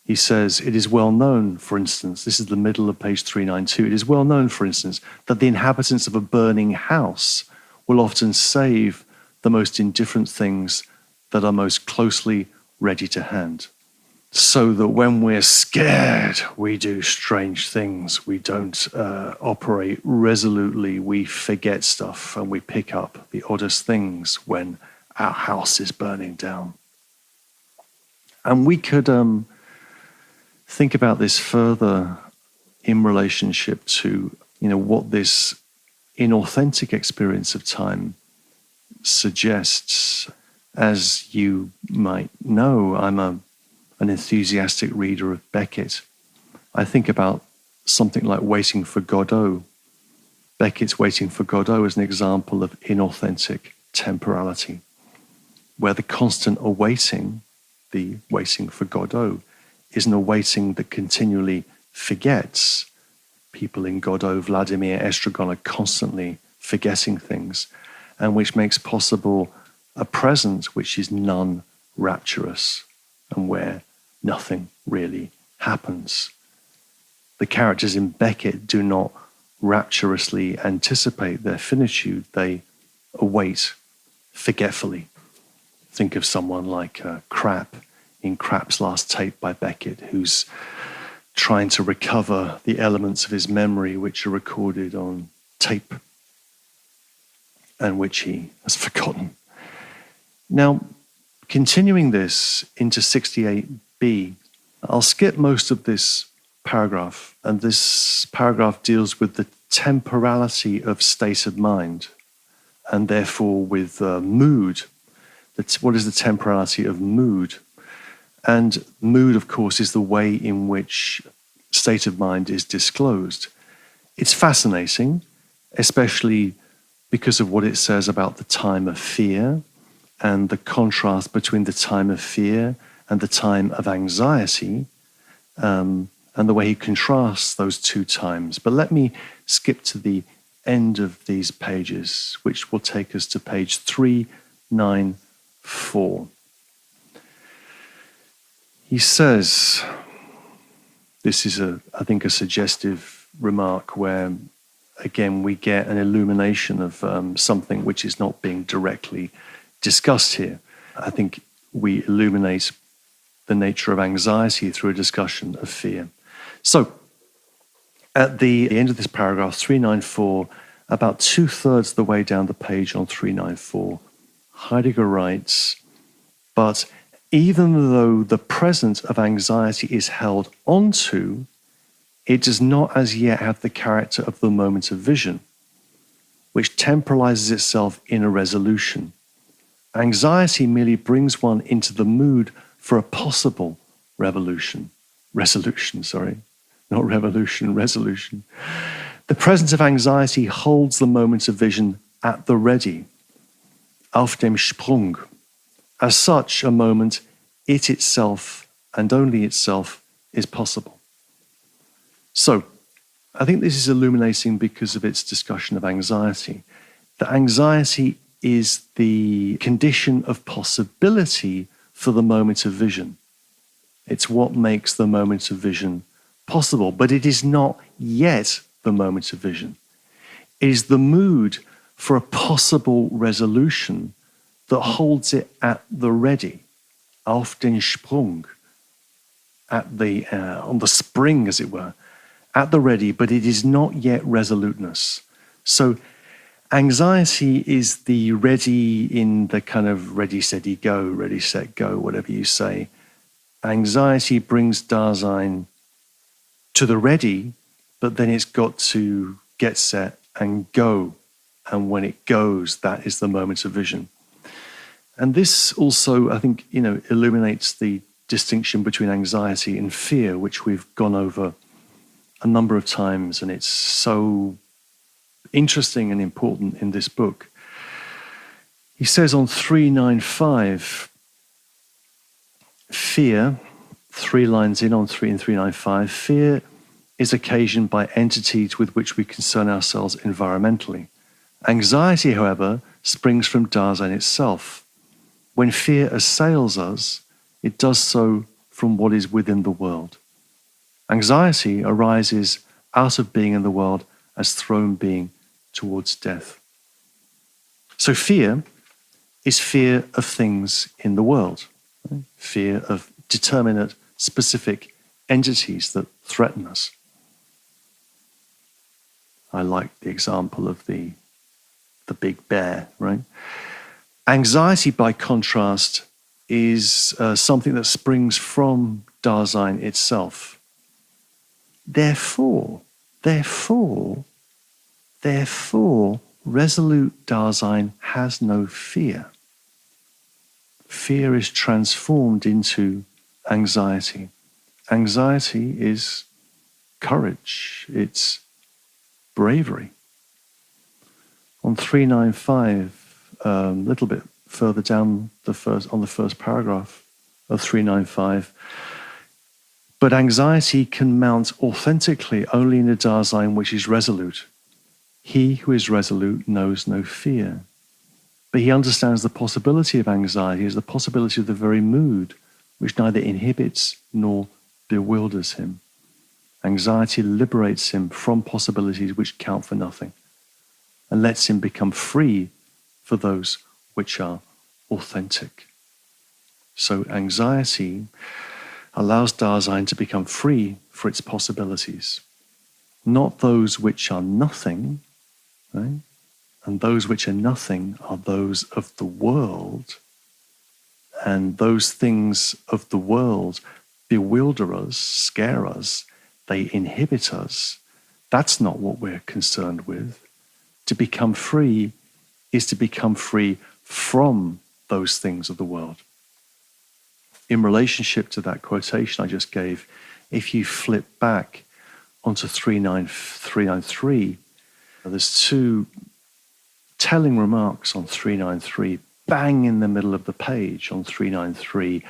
He says, it is well known, for instance, this is the middle of page 392, it is well known, for instance, that the inhabitants of a burning house will often save the most indifferent things that are most closely ready to hand. So that when we're scared, we do strange things. We don't operate resolutely. We forget stuff and we pick up the oddest things when our house is burning down. And we could think about this further in relationship to, what this inauthentic experience of time suggests. As you might know, I'm an enthusiastic reader of Beckett. I think about something like Waiting for Godot. Beckett's Waiting for Godot is an example of inauthentic temporality, where the constant awaiting, the waiting for Godot, is an awaiting that continually forgets. People in Godot, Vladimir, Estragon are constantly forgetting things, and which makes possible a present which is non-rapturous and where nothing really happens. The characters in Beckett do not rapturously anticipate their finitude, they await forgetfully. Think of someone like Krapp in Krapp's Last Tape by Beckett, who's trying to recover the elements of his memory which are recorded on tape and which he has forgotten. Now, Continuing this into 68b, I'll skip most of this paragraph, and this paragraph deals with the temporality of state of mind, and therefore with mood. What is the temporality of mood? And mood, of course, is the way in which state of mind is disclosed. It's fascinating, especially because of what it says about the time of fear and the contrast between the time of fear and the time of anxiety, and the way he contrasts those two times. But let me skip to the end of these pages, which will take us to page 394. He says, this is, I think, a suggestive remark where, again, we get an illumination of something which is not being directly discussed here. I think we illuminate the nature of anxiety through a discussion of fear. So, at the end of this paragraph, 394, about 2/3 of the way down the page on 394, Heidegger writes, but even though the presence of anxiety is held onto, it does not as yet have the character of the moment of vision, which temporalizes itself in a resolution. Anxiety merely brings one into the mood for a possible resolution. The presence of anxiety holds the moment of vision at the ready, auf dem Sprung. As such a moment, it itself and only itself is possible. So, I think this is illuminating because of its discussion of anxiety. That anxiety is the condition of possibility for the moment of vision. It's what makes the moment of vision possible, but it is not yet the moment of vision. It is the mood for a possible resolution that holds it at the ready, auf den Sprung, on the spring, as it were, at the ready, but it is not yet resoluteness. So anxiety is the ready in the kind of ready, steady, go, ready, set, go, whatever you say. Anxiety brings Dasein to the ready, but then it's got to get set and go. And when it goes, that is the moment of vision. And this also, I think, illuminates the distinction between anxiety and fear, which we've gone over a number of times, and it's so interesting and important in this book. He says on 395, fear, 3 lines in on 3 and 395, fear is occasioned by entities with which we concern ourselves environmentally. Anxiety, however, springs from Dasein itself. When fear assails us, it does so from what is within the world. Anxiety arises out of being in the world as thrown being towards death. So fear is fear of things in the world, right? Fear of determinate, specific entities that threaten us. I like the example of the big bear, right? Anxiety, by contrast, is something that springs from Dasein itself. Therefore, resolute Dasein has no fear. Fear is transformed into anxiety. Anxiety is courage, it's bravery. On 395, a little bit further down on the first paragraph of 395, but anxiety can mount authentically only in a Dasein which is resolute. He who is resolute knows no fear. But he understands the possibility of anxiety as the possibility of the very mood which neither inhibits nor bewilders him. Anxiety liberates him from possibilities which count for nothing and lets him become free for those which are authentic. So anxiety allows Dasein to become free for its possibilities, not those which are nothing, right? And those which are nothing are those of the world, And those things of the world bewilder us, scare us, they inhibit us. That's not what we're concerned with. To become free is to become free from those things of the world. In relationship to that quotation I just gave, if you flip back onto 393, there's two telling remarks on 393, bang in the middle of the page on 393.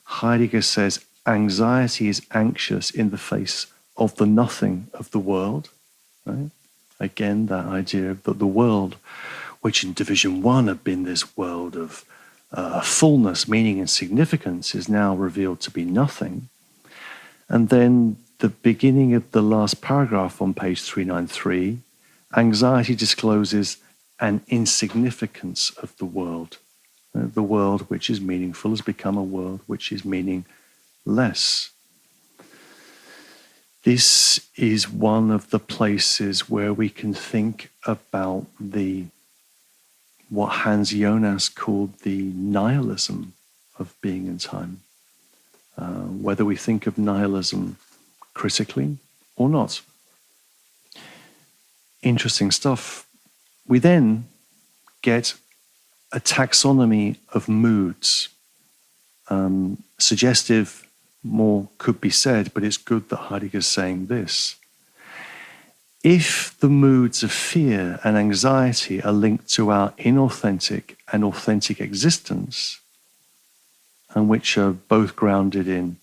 Heidegger says, anxiety is anxious in the face of the nothing of the world. Right? Again, that idea that the world, which in Division 1 had been this world of fullness, meaning and significance, is now revealed to be nothing. And then the beginning of the last paragraph on page 393, anxiety discloses an insignificance of the world. The world which is meaningful has become a world which is meaningless. This is one of the places where we can think about what Hans Jonas called the nihilism of being in time. Whether we think of nihilism critically or not. Interesting stuff. We then get a taxonomy of moods. Suggestive, more could be said, but it's good that Heidegger's saying this. If the moods of fear and anxiety are linked to our inauthentic and authentic existence, and which are both grounded in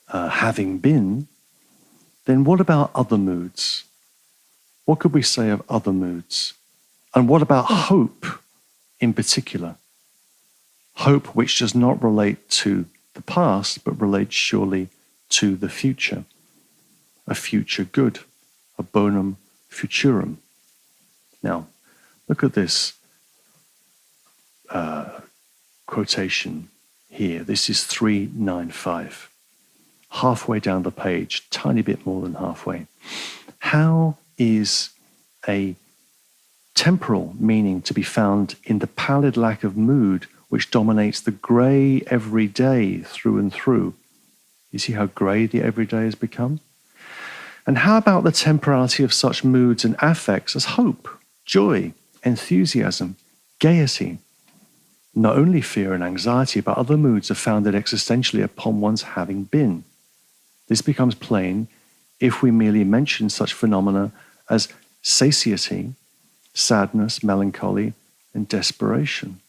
having been, then what about other moods? What could we say of other moods? And what about hope in particular? Hope which does not relate to the past, but relates surely to the future. A future good, a bonum futurum. Now, look at this quotation here. This is 395. Halfway down the page, tiny bit more than halfway. How is a temporal meaning to be found in the pallid lack of mood which dominates the grey everyday through and through? You see how grey the everyday has become? And how about the temporality of such moods and affects as hope, joy, enthusiasm, gaiety? Not only fear and anxiety, but other moods are founded existentially upon one's having been. This becomes plain if we merely mention such phenomena as satiety, sadness, melancholy, and desperation.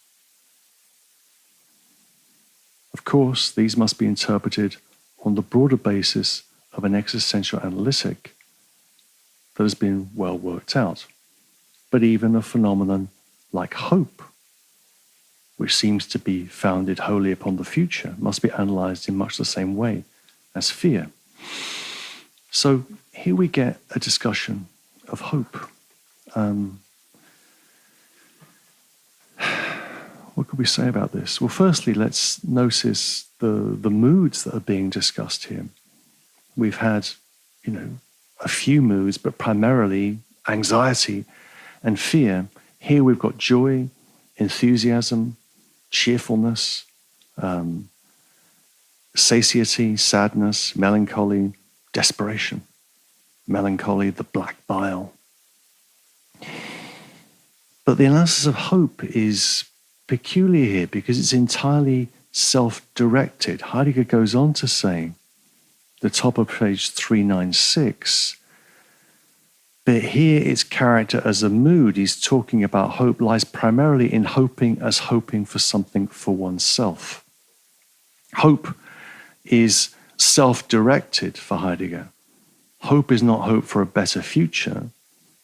Of course, these must be interpreted on the broader basis of an existential analytic that has been well worked out. But even a phenomenon like hope, which seems to be founded wholly upon the future, must be analyzed in much the same way as fear. So here we get a discussion of hope. What could we say about this? Well, firstly, let's notice the moods that are being discussed here. We've had, a few moods, but primarily anxiety and fear. Here we've got joy, enthusiasm, cheerfulness, satiety, sadness, melancholy, desperation. Melancholy, the black bile. But the analysis of hope is peculiar here because it's entirely self-directed. Heidegger goes on to say, the top of page 396, but here its character as a mood, he's talking about hope, lies primarily in hoping as hoping for something for oneself. Hope is self-directed for Heidegger. Hope is not hope for a better future,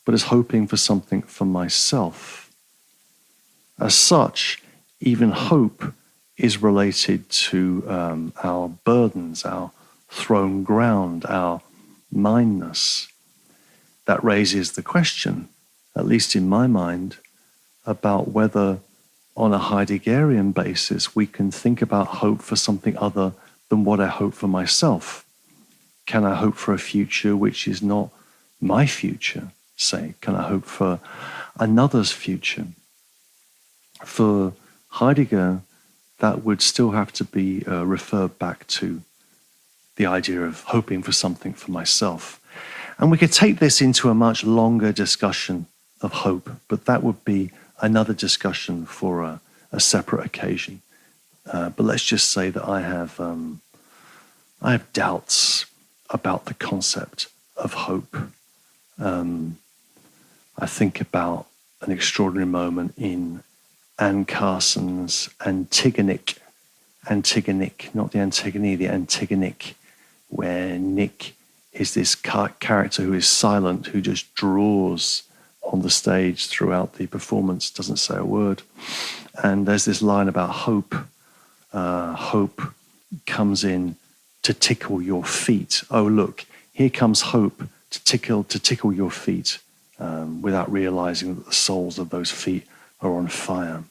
but is hoping for something for myself. As such, even hope is related to our burdens, our thrown ground, our mindness. That raises the question, at least in my mind, about whether on a Heideggerian basis we can think about hope for something other than what I hope for myself. Can I hope for a future which is not my future, say? Can I hope for another's future? For Heidegger, that would still have to be referred back to the idea of hoping for something for myself. And we could take this into a much longer discussion of hope, but that would be another discussion for a separate occasion. But let's just say that I have doubts about the concept of hope. I think about an extraordinary moment in Anne Carson's Antigonic, not the Antigone, the Antigonic, where Nick is this character who is silent, who just draws on the stage throughout the performance, doesn't say a word. And there's this line about hope. Hope comes in to tickle your feet. Oh, look, here comes hope to tickle your feet, without realizing that the soles of those feet are on fire.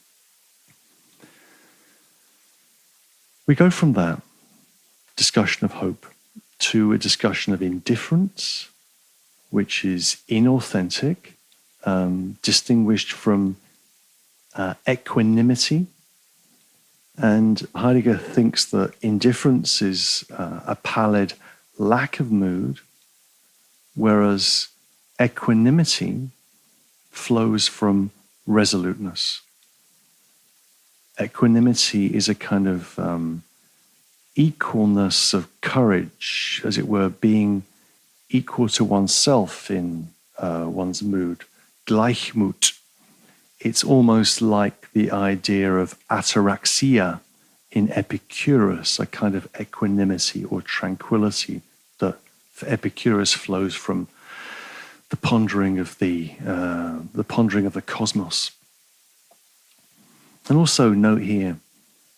We go from that discussion of hope to a discussion of indifference, which is inauthentic, distinguished from equanimity. And Heidegger thinks that indifference is a pallid lack of mood, whereas equanimity flows from resoluteness. Equanimity is a kind of equalness of courage, as it were, being equal to oneself in one's mood. Gleichmut. It's almost like the idea of ataraxia in Epicurus, a kind of equanimity or tranquility that for Epicurus flows from the pondering of the cosmos. And also note here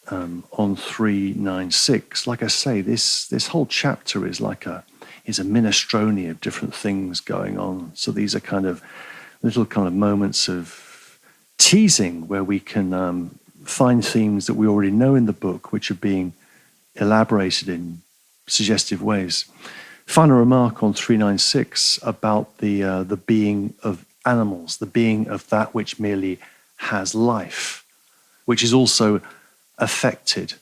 on 396, like I say, this whole chapter is a minestrone of different things going on. So these are kind of little kind of moments of teasing where we can find themes that we already know in the book, which are being elaborated in suggestive ways. Final remark on 396 about the being of animals, the being of that which merely has life, which is also affected.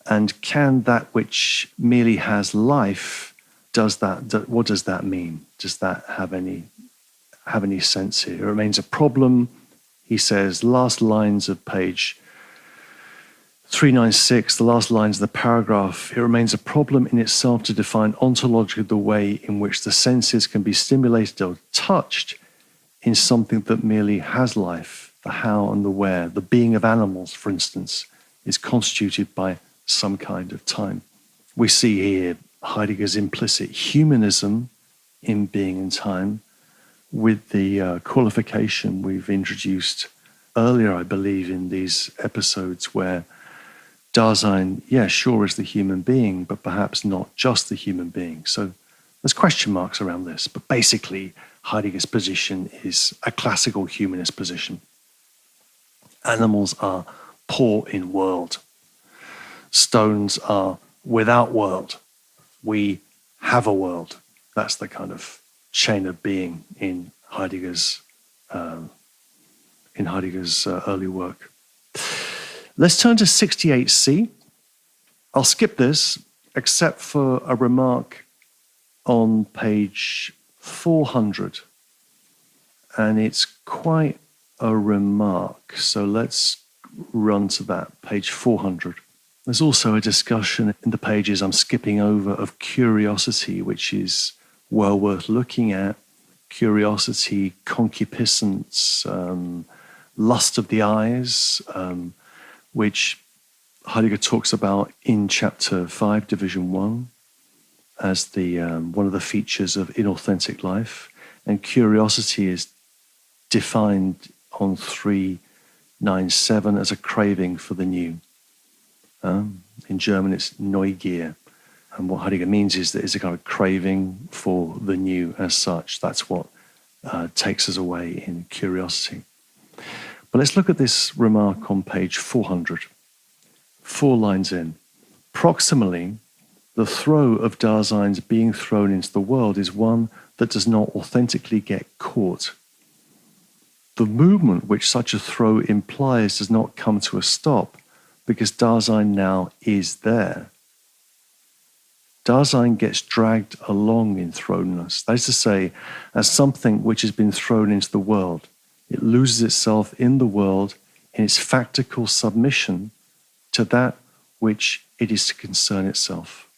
And can that which merely has life, what does that mean? Does that have any sense here? It remains a problem. He says, last lines of page 396, the last lines of the paragraph, it remains a problem in itself to define ontologically the way in which the senses can be stimulated or touched in something that merely has life. The how and the where. The being of animals, for instance, is constituted by some kind of time. We see here Heidegger's implicit humanism in being and time, with the qualification we've introduced earlier, I believe, in these episodes, where Dasein, sure, is the human being, but perhaps not just the human being. So there's question marks around this, but basically Heidegger's position is a classical humanist position. Animals are poor in world. Stones are without world. We have a world. That's the kind of chain of being in Heidegger's early work. Let's turn to 68c. I'll skip this, except for a remark on page 400. And it's quite a remark. So let's run to that, page 400. There's also a discussion in the pages I'm skipping over of curiosity, which is well worth looking at. Curiosity, concupiscence, lust of the eyes, which Heidegger talks about in chapter 5, division 1, as the one of the features of inauthentic life. And curiosity is defined on 397 as a craving for the new. In German, it's Neugier. And what Heidegger means is that it's a kind of craving for the new as such. That's what takes us away in curiosity. But let's look at this remark on page 400. 4 lines in. Proximally, the throw of Dasein's being thrown into the world is one that does not authentically get caught. The movement which such a throw implies does not come to a stop, because Dasein now is there. Dasein gets dragged along in thrownness. That is to say, as something which has been thrown into the world. It loses itself in the world in its factical submission to that which it is to concern itself.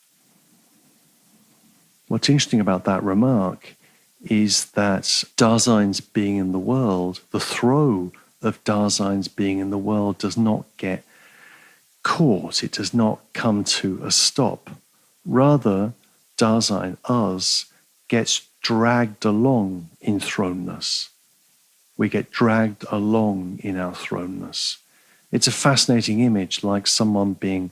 What's interesting about that remark is that Dasein's being in the world, the throw of Dasein's being in the world does not get caught. It does not come to a stop. Rather, Dasein, us, gets dragged along in thrownness. We get dragged along in our thrownness. It's a fascinating image, like someone being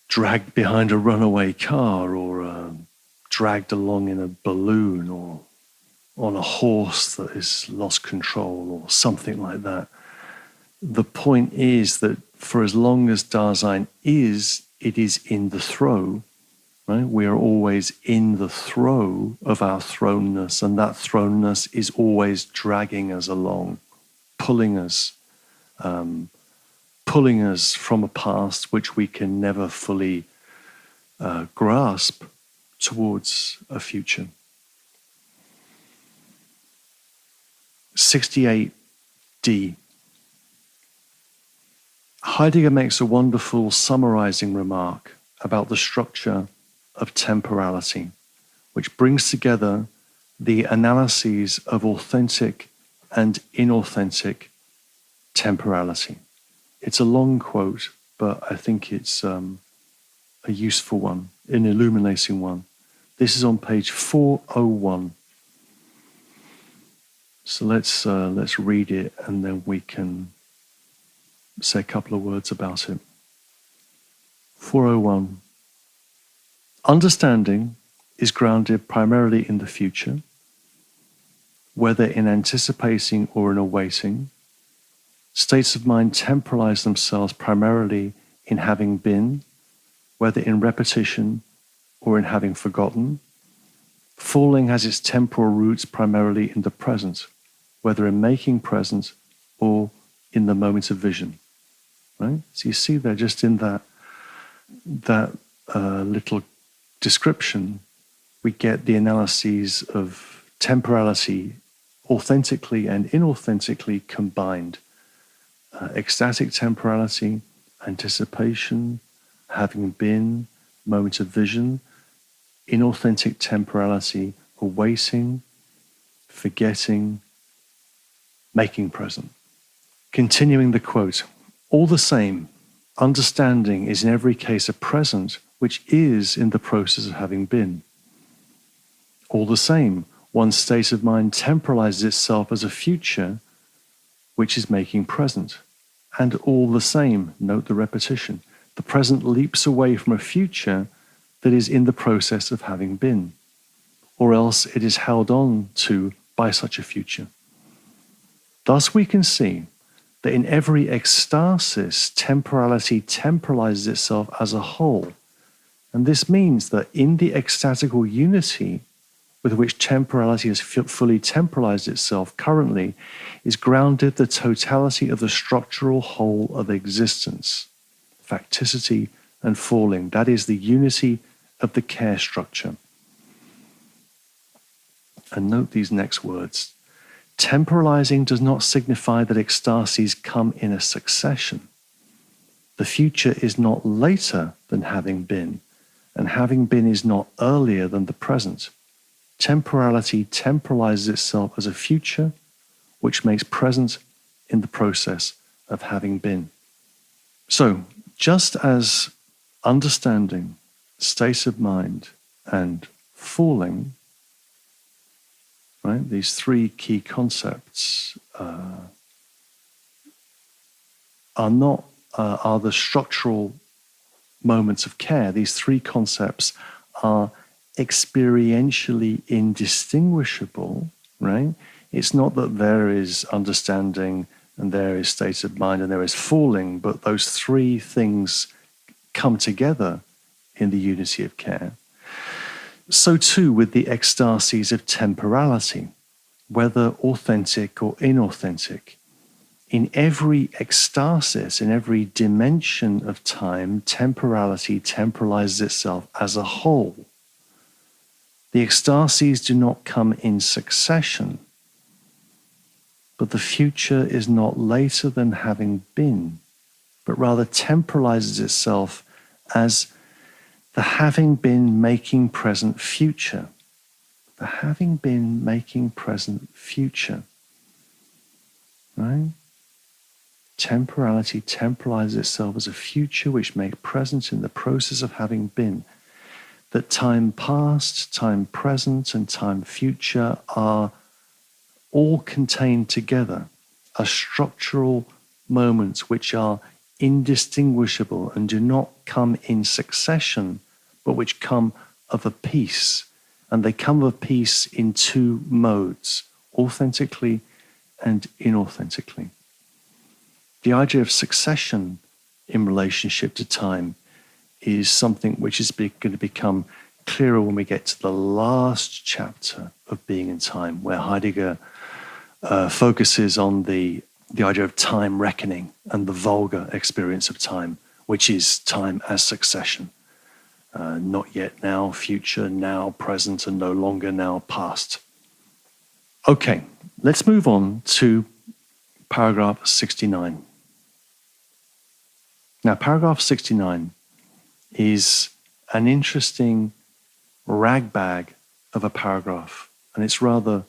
dragged behind a runaway car, or dragged along in a balloon, or on a horse that has lost control, or something like that. The point is that for as long as Dasein is, it is in the throw, right? We are always in the throw of our thrownness, and that thrownness is always dragging us along, pulling us from a past which we can never fully grasp towards a future. 68D. Heidegger makes a wonderful summarizing remark about the structure of temporality, which brings together the analyses of authentic and inauthentic temporality. It's a long quote, but I think it's a useful one, an illuminating one. This is on page 401. So let's read it, and then we can say a couple of words about it. 401. Understanding is grounded primarily in the future, whether in anticipating or in awaiting. States of mind temporalize themselves primarily in having been, whether in repetition or in having forgotten. Falling has its temporal roots primarily in the present, whether in making present or in the moment of vision. Right? So you see there, just in that little description, we get the analyses of temporality authentically and inauthentically combined. Ecstatic temporality, anticipation, having been, moment of vision, inauthentic temporality, awaiting, forgetting, making present. Continuing the quote, all the same, understanding is in every case a present which is in the process of having been. All the same, one's state of mind temporalizes itself as a future which is making present. And all the same, note the repetition, the present leaps away from a future that is in the process of having been, or else it is held on to by such a future. Thus we can see that in every ecstasis, temporality temporalizes itself as a whole. And this means that in the ecstatical unity with which temporality has fully temporalized itself currently is grounded the totality of the structural whole of existence, facticity and falling. That is the unity of the care structure. And note these next words. Temporalizing does not signify that ecstasies come in a succession. The future is not later than having been, and having been is not earlier than the present. Temporality temporalizes itself as a future which makes present in the process of having been. So, just as understanding, state of mind, and falling, right, these three key concepts are the structural moments of care. These three concepts are experientially indistinguishable, right? It's not that there is understanding and there is state of mind and there is falling, but those three things come together in the unity of care. So too with the ecstasies of temporality, whether authentic or inauthentic. in every ecstasis, in every dimension of time, temporality temporalizes itself as a whole. The ecstasies do not come in succession, but the future is not later than having been, but rather temporalizes itself as the having been making present future. The having been making present future. Right? Temporality temporalizes itself as a future which makes present in the process of having been. That time past, time present, and time future are all contained together, are structural moments which are indistinguishable and do not come in succession, but which come of a piece. And they come of a piece in two modes, authentically and inauthentically. The idea of succession in relationship to time is something which is going to become clearer when we get to the last chapter of Being in Time, where Heidegger focuses on the idea of time reckoning and the vulgar experience of time, which is time as succession. Not yet now, future, now, present, and no longer now, past. Okay, let's move on to paragraph 69. Now, paragraph 69 is an interesting ragbag of a paragraph, and it's rather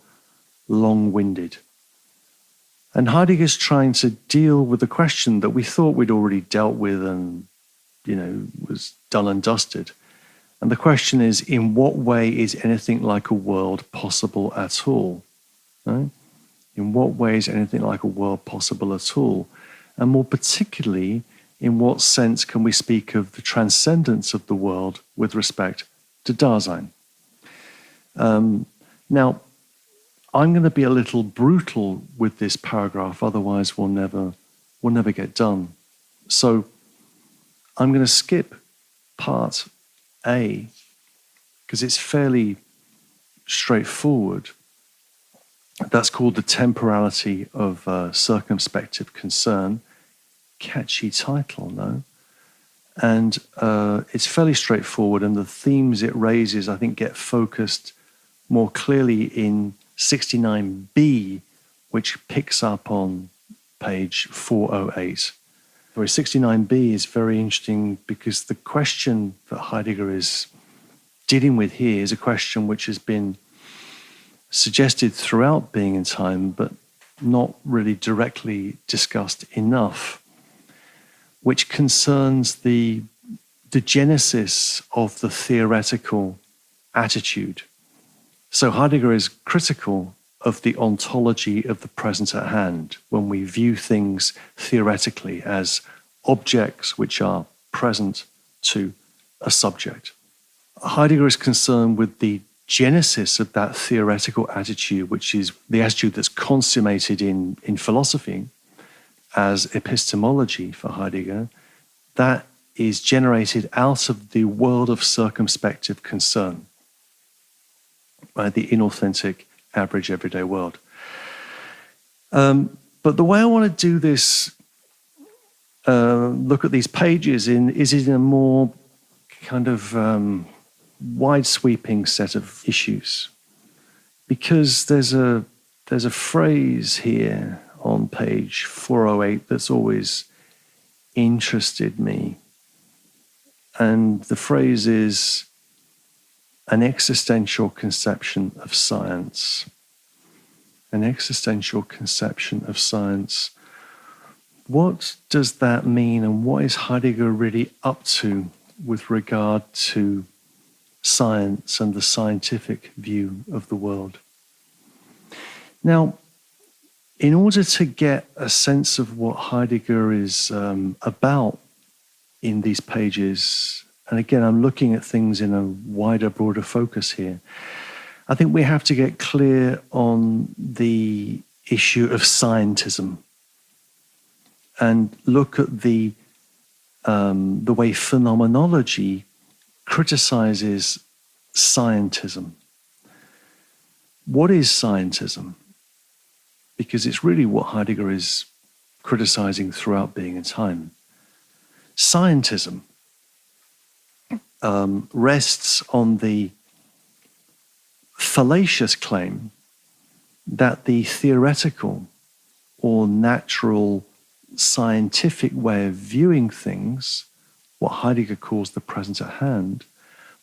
long-winded. And Heidegger's trying to deal with the question that we thought we'd already dealt with and, was done and dusted. And the question is, in what way is anything like a world possible at all? Right? In what way is anything like a world possible at all? And more particularly, in what sense can we speak of the transcendence of the world with respect to Dasein? Now, I'm going to be a little brutal with this paragraph, otherwise we'll never get done. So I'm going to skip part A, because it's fairly straightforward. That's called the temporality of circumspective concern. Catchy title, no? And it's fairly straightforward, and the themes it raises, I think, get focused more clearly in 69b, which picks up on page 408. Whereas 69b is very interesting because the question that Heidegger is dealing with here is a question which has been suggested throughout Being in Time, but not really directly discussed enough, which concerns the genesis of the theoretical attitude. So Heidegger is critical of the ontology of the present at hand when we view things theoretically as objects which are present to a subject. Heidegger is concerned with the genesis of that theoretical attitude, which is the attitude that's consummated in philosophy as epistemology for Heidegger, that is generated out of the world of circumspective concern, right? The inauthentic, average, everyday world. But the way I want to do this, look at these pages is in a more kind of wide-sweeping set of issues, because there's a phrase here on page 408 that's always interested me, and the phrase is an existential conception of science. An existential conception of science. What does that mean, and what is Heidegger really up to with regard to science and the scientific view of the world? Now, in order to get a sense of what Heidegger is about in these pages, and again, I'm looking at things in a wider, broader focus here, I think we have to get clear on the issue of scientism and look at the way phenomenology criticizes scientism. What is scientism? Because it's really what Heidegger is criticizing throughout being and time. Scientism rests on the fallacious claim that the theoretical or natural scientific way of viewing things, what Heidegger calls the present at hand,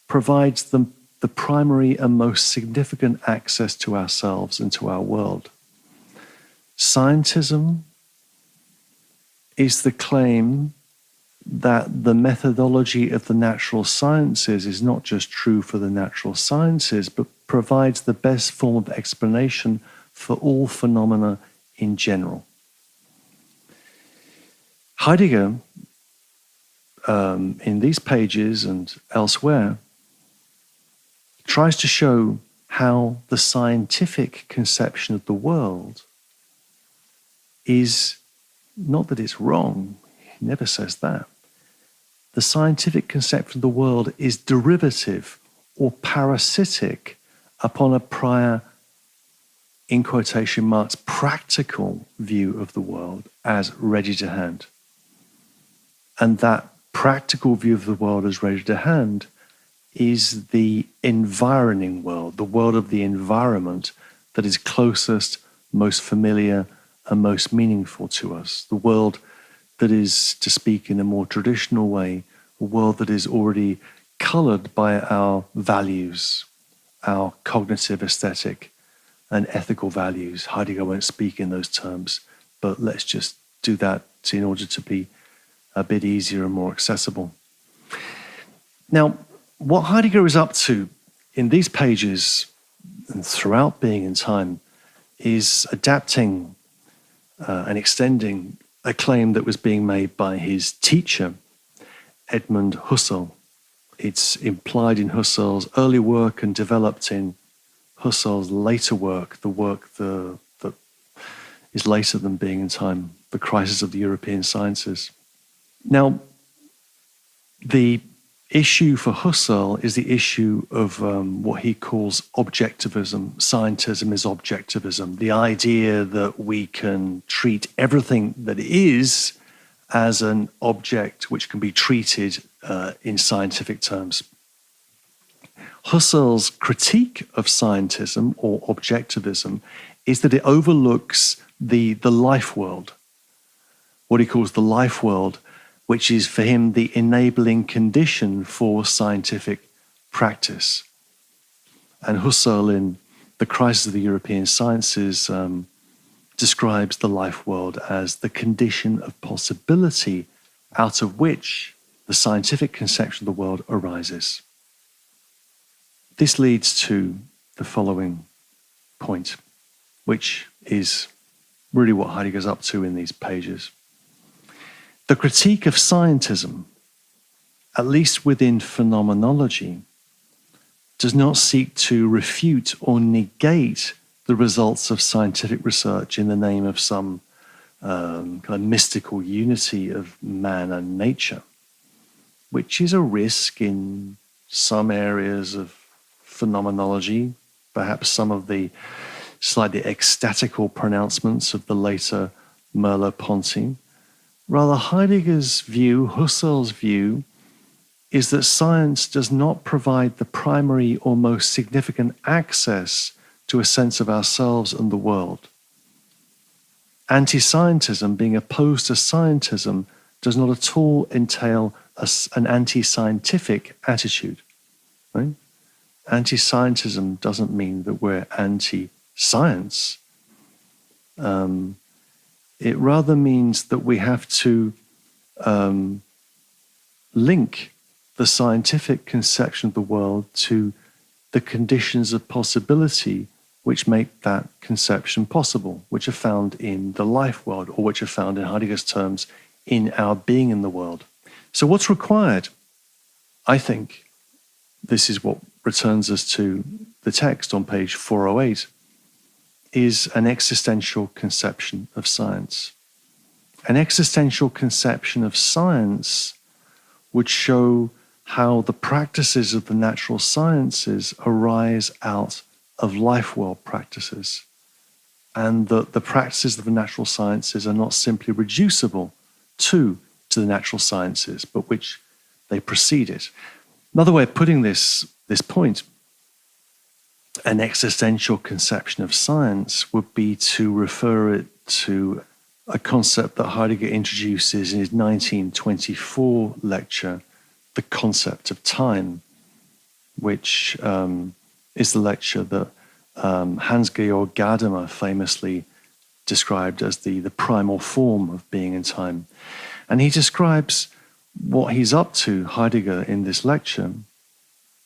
provides the primary and most significant access to ourselves and to our world. Scientism is the claim that the methodology of the natural sciences is not just true for the natural sciences, but provides the best form of explanation for all phenomena in general. Heidegger, in these pages and elsewhere, tries to show how the scientific conception of the world is, not that it's wrong, he never says that. The scientific conception of the world is derivative or parasitic upon a prior, in quotation marks, practical view of the world as ready to hand. And that practical view of the world as ready to hand is the environing world, the world of the environment that is closest, most familiar, and most meaningful to us. The world that is, to speak in a more traditional way, a world that is already colored by our values, our cognitive, aesthetic, and ethical values. Heidegger won't speak in those terms, but let's just do that in order to be a bit easier and more accessible. Now, what Heidegger is up to in these pages and throughout Being and Time is adapting and extending a claim that was being made by his teacher, Edmund Husserl. It's implied in Husserl's early work and developed in Husserl's later work, the work that is later than Being and Time, The Crisis of the European Sciences. Now, the issue for Husserl is the issue of what he calls objectivism. Scientism is objectivism, the idea that we can treat everything that is as an object which can be treated in scientific terms. Husserl's critique of scientism or objectivism is that it overlooks the life world, what he calls the life world, which is for him the enabling condition for scientific practice. And Husserl, in The Crisis of the European Sciences, describes the life world as the condition of possibility out of which the scientific conception of the world arises. This leads to the following point, which is really what Heidegger's up to in these pages. The critique of scientism, at least within phenomenology, does not seek to refute or negate the results of scientific research in the name of some kind of mystical unity of man and nature, which is a risk in some areas of phenomenology, perhaps some of the slightly ecstatical pronouncements of the later Merleau-Ponty. Rather, Heidegger's view, Husserl's view, is that science does not provide the primary or most significant access to a sense of ourselves and the world. Anti-scientism, being opposed to scientism, does not at all entail an anti-scientific attitude. Right? Anti-scientism doesn't mean that we're anti-science. It rather means that we have to link the scientific conception of the world to the conditions of possibility which make that conception possible, which are found in the life world, or which are found, in Heidegger's terms, in our being in the world. So what's required? I think this is what returns us to the text on page 408, is an existential conception of science. An existential conception of science would show how the practices of the natural sciences arise out of life world practices, and that the practices of the natural sciences are not simply reducible to the natural sciences, but which they precede it. Another way of putting this point, an existential conception of science, would be to refer it to a concept that Heidegger introduces in his 1924 lecture, the concept of time, which is the lecture that Hans-Georg Gadamer famously described as the primal form of being in time. And he describes what he's up to, Heidegger, in this lecture,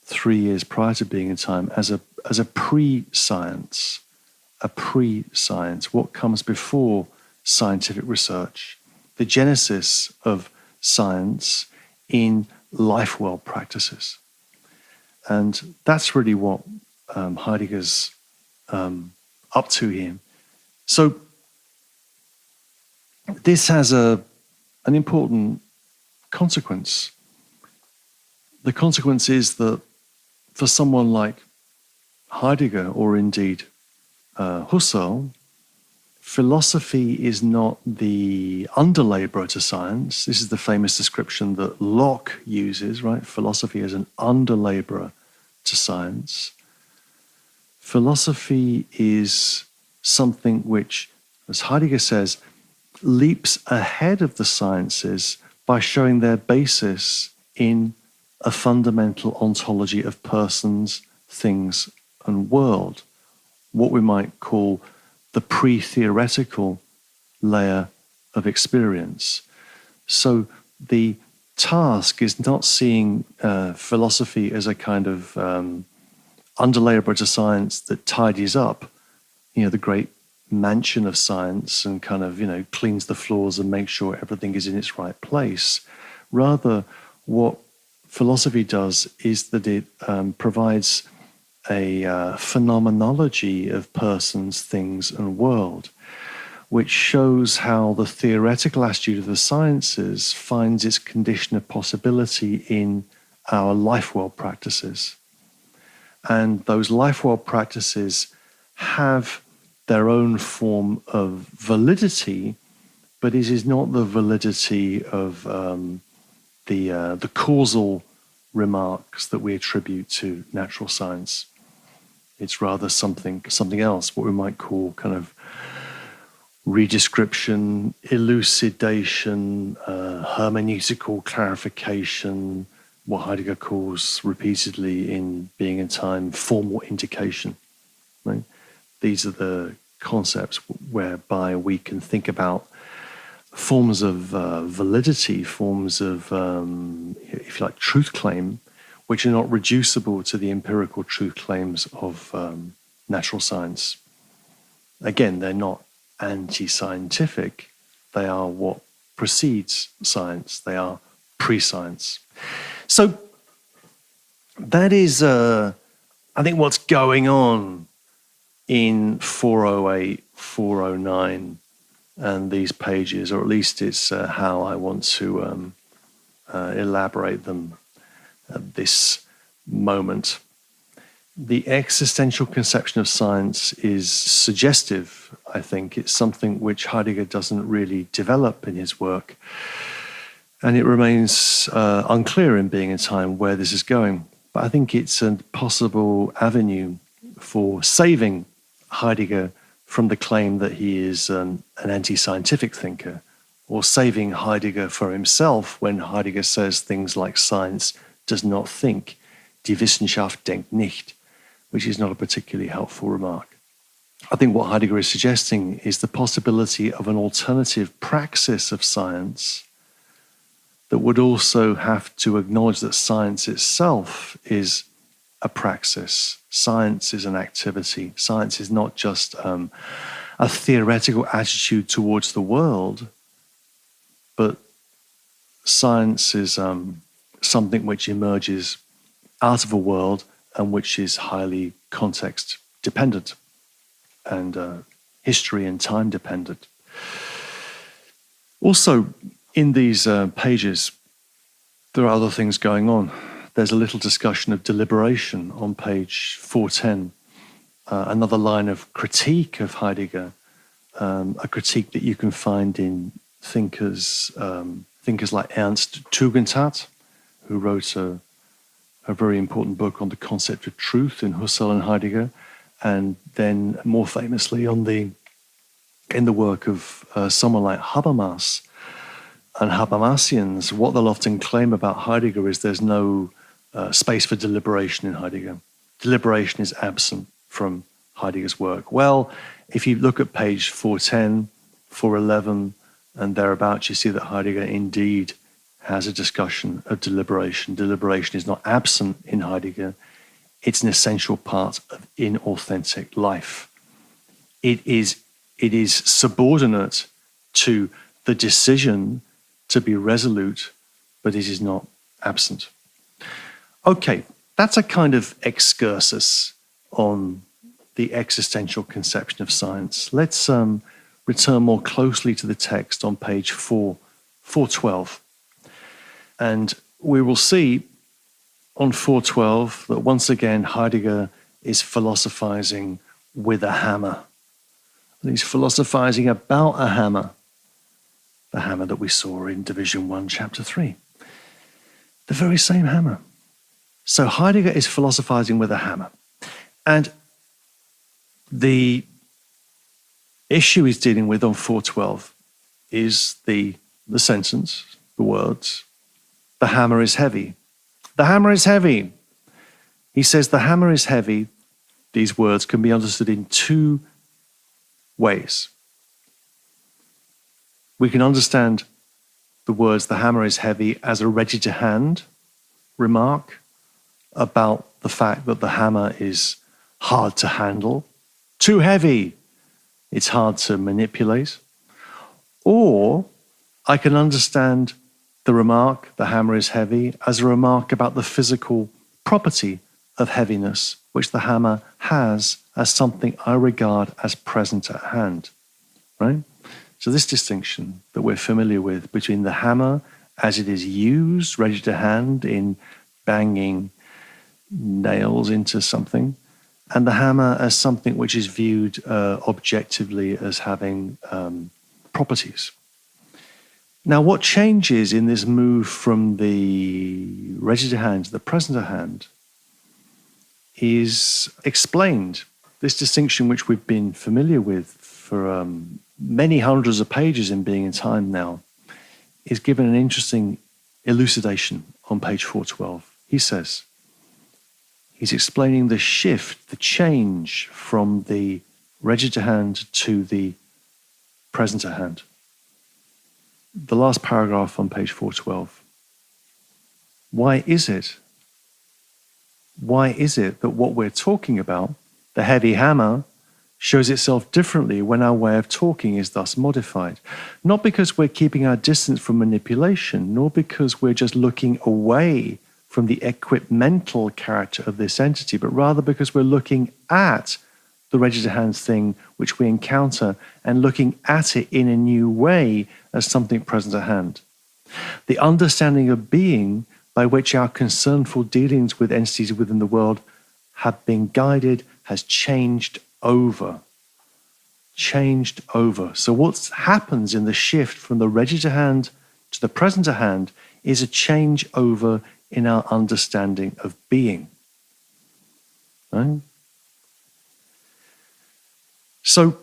3 years prior to being in time, as a pre-science, what comes before scientific research, the genesis of science in life world practices. And that's really what Heidegger's up to here. So this has an important consequence. The consequence is that for someone like Heidegger, or indeed Husserl, philosophy is not the underlaborer to science. This is the famous description that Locke uses, right? Philosophy is an underlaborer to science. Philosophy is something which, as Heidegger says, leaps ahead of the sciences by showing their basis in a fundamental ontology of persons, things, and world, what we might call the pre-theoretical layer of experience. So the task is not seeing philosophy as a kind of underlaborer to science that tidies up, the great mansion of science and kind of, cleans the floors and makes sure everything is in its right place. Rather, what philosophy does is that it provides a phenomenology of persons, things, and world, which shows how the theoretical attitude of the sciences finds its condition of possibility in our life world practices. And those life world practices have their own form of validity, but it is not the validity of the causal remarks that we attribute to natural science. It's rather something else, what we might call kind of redescription, elucidation, hermeneutical clarification, what Heidegger calls repeatedly in Being in Time, formal indication. Right? These are the concepts whereby we can think about forms of validity, forms of, if you like, truth claim, which are not reducible to the empirical truth claims of natural science. Again, they're not anti-scientific. They are what precedes science. They are pre-science. So that is, I think, what's going on in 408, 409, and these pages, or at least it's how I want to elaborate them at this moment. The existential conception of science is suggestive, I think. It's something which Heidegger doesn't really develop in his work. And it remains unclear in Being in Time where this is going. But I think it's a possible avenue for saving Heidegger from the claim that he is an anti-scientific thinker, or saving Heidegger for himself when Heidegger says things like science does not think, die Wissenschaft denkt nicht, which is not a particularly helpful remark. I think what Heidegger is suggesting is the possibility of an alternative praxis of science that would also have to acknowledge that science itself is a praxis. Science is an activity. Science is not just a theoretical attitude towards the world, but science is something which emerges out of a world and which is highly context dependent and history and time dependent. Also, in these pages, there are other things going on. There's a little discussion of deliberation on page 410, another line of critique of Heidegger a critique that you can find in thinkers like Ernst Tugendhat, who wrote a very important book on the concept of truth in Husserl and Heidegger, and then more famously in the work of someone like Habermas and Habermasians. What they'll often claim about Heidegger is there's no space for deliberation in Heidegger. Deliberation is absent from Heidegger's work. Well, if you look at page 410, 411, and thereabouts, you see that Heidegger indeed has a discussion of deliberation. Deliberation is not absent in Heidegger. It's an essential part of inauthentic life. It is subordinate to the decision to be resolute, but it is not absent. Okay, that's a kind of excursus on the existential conception of science. Let's return more closely to the text on page 412. And we will see on 412 that once again Heidegger is philosophizing with a hammer. And he's philosophizing about a hammer, the hammer that we saw in Division 1, Chapter 3. The very same hammer. So Heidegger is philosophizing with a hammer. And the issue he's dealing with on 412 is the sentence, the words, the hammer is heavy. The hammer is heavy. He says the hammer is heavy. These words can be understood in two ways. We can understand the words the hammer is heavy as a ready-to-hand remark about the fact that the hammer is hard to handle, too heavy, it's hard to manipulate. Or I can understand the remark, the hammer is heavy, as a remark about the physical property of heaviness, which the hammer has as something I regard as present at hand, right? So this distinction that we're familiar with between the hammer as it is used, ready to hand in banging nails into something, and the hammer as something which is viewed objectively as having properties. Now, what changes in this move from the ready to hand to the present at hand is explained. This distinction, which we've been familiar with for many hundreds of pages in Being in Time now, is given an interesting elucidation on page 412. He says, he's explaining the shift, the change from the ready to hand to the present at hand. The last paragraph on page 412. Why is it that what we're talking about, the heavy hammer, shows itself differently when our way of talking is thus modified? Not because we're keeping our distance from manipulation, nor because we're just looking away from the equipmental character of this entity, but rather because we're looking at the ready-to-hand thing which we encounter and looking at it in a new way as something present at hand. The understanding of being by which our concernful dealings with entities within the world have been guided has changed over. Changed over. So what happens in the shift from the ready-to-hand to the present at hand is a change over in our understanding of being. Right? So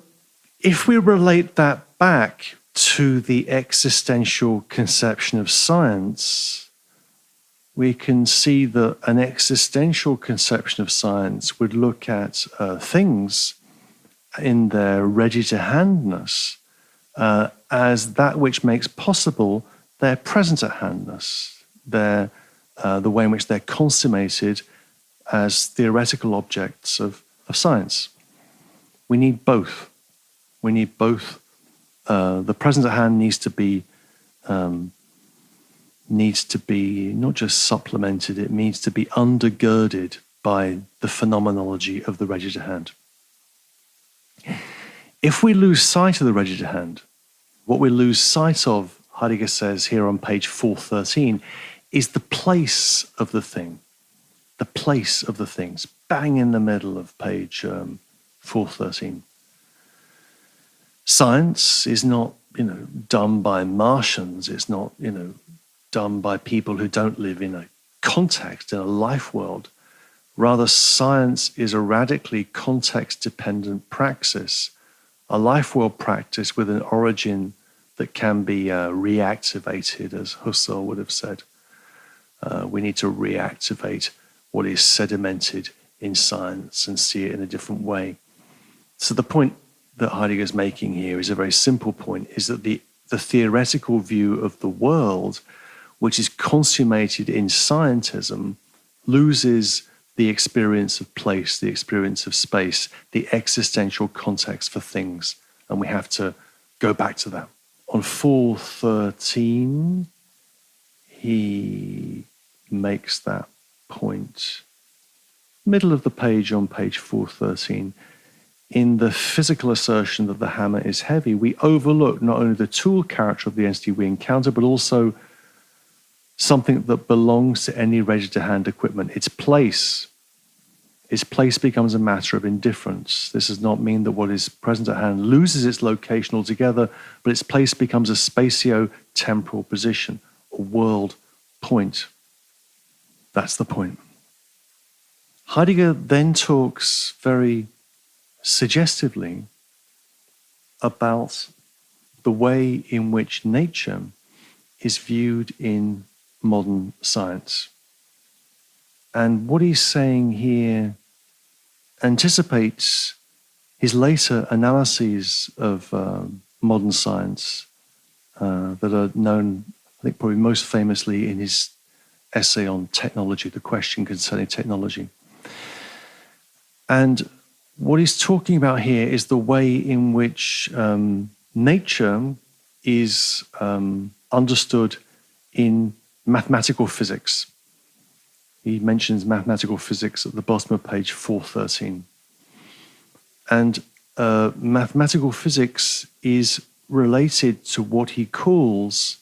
if we relate that back to the existential conception of science, we can see that an existential conception of science would look at things in their ready-to-handness as that which makes possible their present-at-handness, the way in which they're consummated as theoretical objects of science. We need both. We need both. The present at hand needs to be not just supplemented, it needs to be undergirded by the phenomenology of the ready to hand. If we lose sight of the ready to hand, what we lose sight of, Heidegger says here on page 413, is the place of the thing. The place of the things, bang in the middle of page 413. Science is not, done by Martians. It's not, done by people who don't live in a context, in a life world. Rather, science is a radically context-dependent praxis, a life world practice with an origin that can be reactivated, as Husserl would have said. We need to reactivate what is sedimented in science and see it in a different way. So the point that Heidegger is making here is a very simple point, is that the theoretical view of the world, which is consummated in scientism, loses the experience of place, the experience of space, the existential context for things. And we have to go back to that. On 413, he makes that point. Middle of the page on page 413. In the physical assertion that the hammer is heavy, we overlook not only the tool character of the entity we encounter, but also something that belongs to any ready-to-hand equipment, its place. Its place becomes a matter of indifference. This does not mean that what is present at hand loses its location altogether, but its place becomes a spatio-temporal position, a world point. That's the point. Heidegger then talks very suggestively about the way in which nature is viewed in modern science. And what he's saying here anticipates his later analyses of modern science that are known, I think, probably most famously in his essay on technology, The Question Concerning Technology. And what he's talking about here is the way in which nature is understood in mathematical physics. He mentions mathematical physics at the bottom of page 413. And mathematical physics is related to what he calls,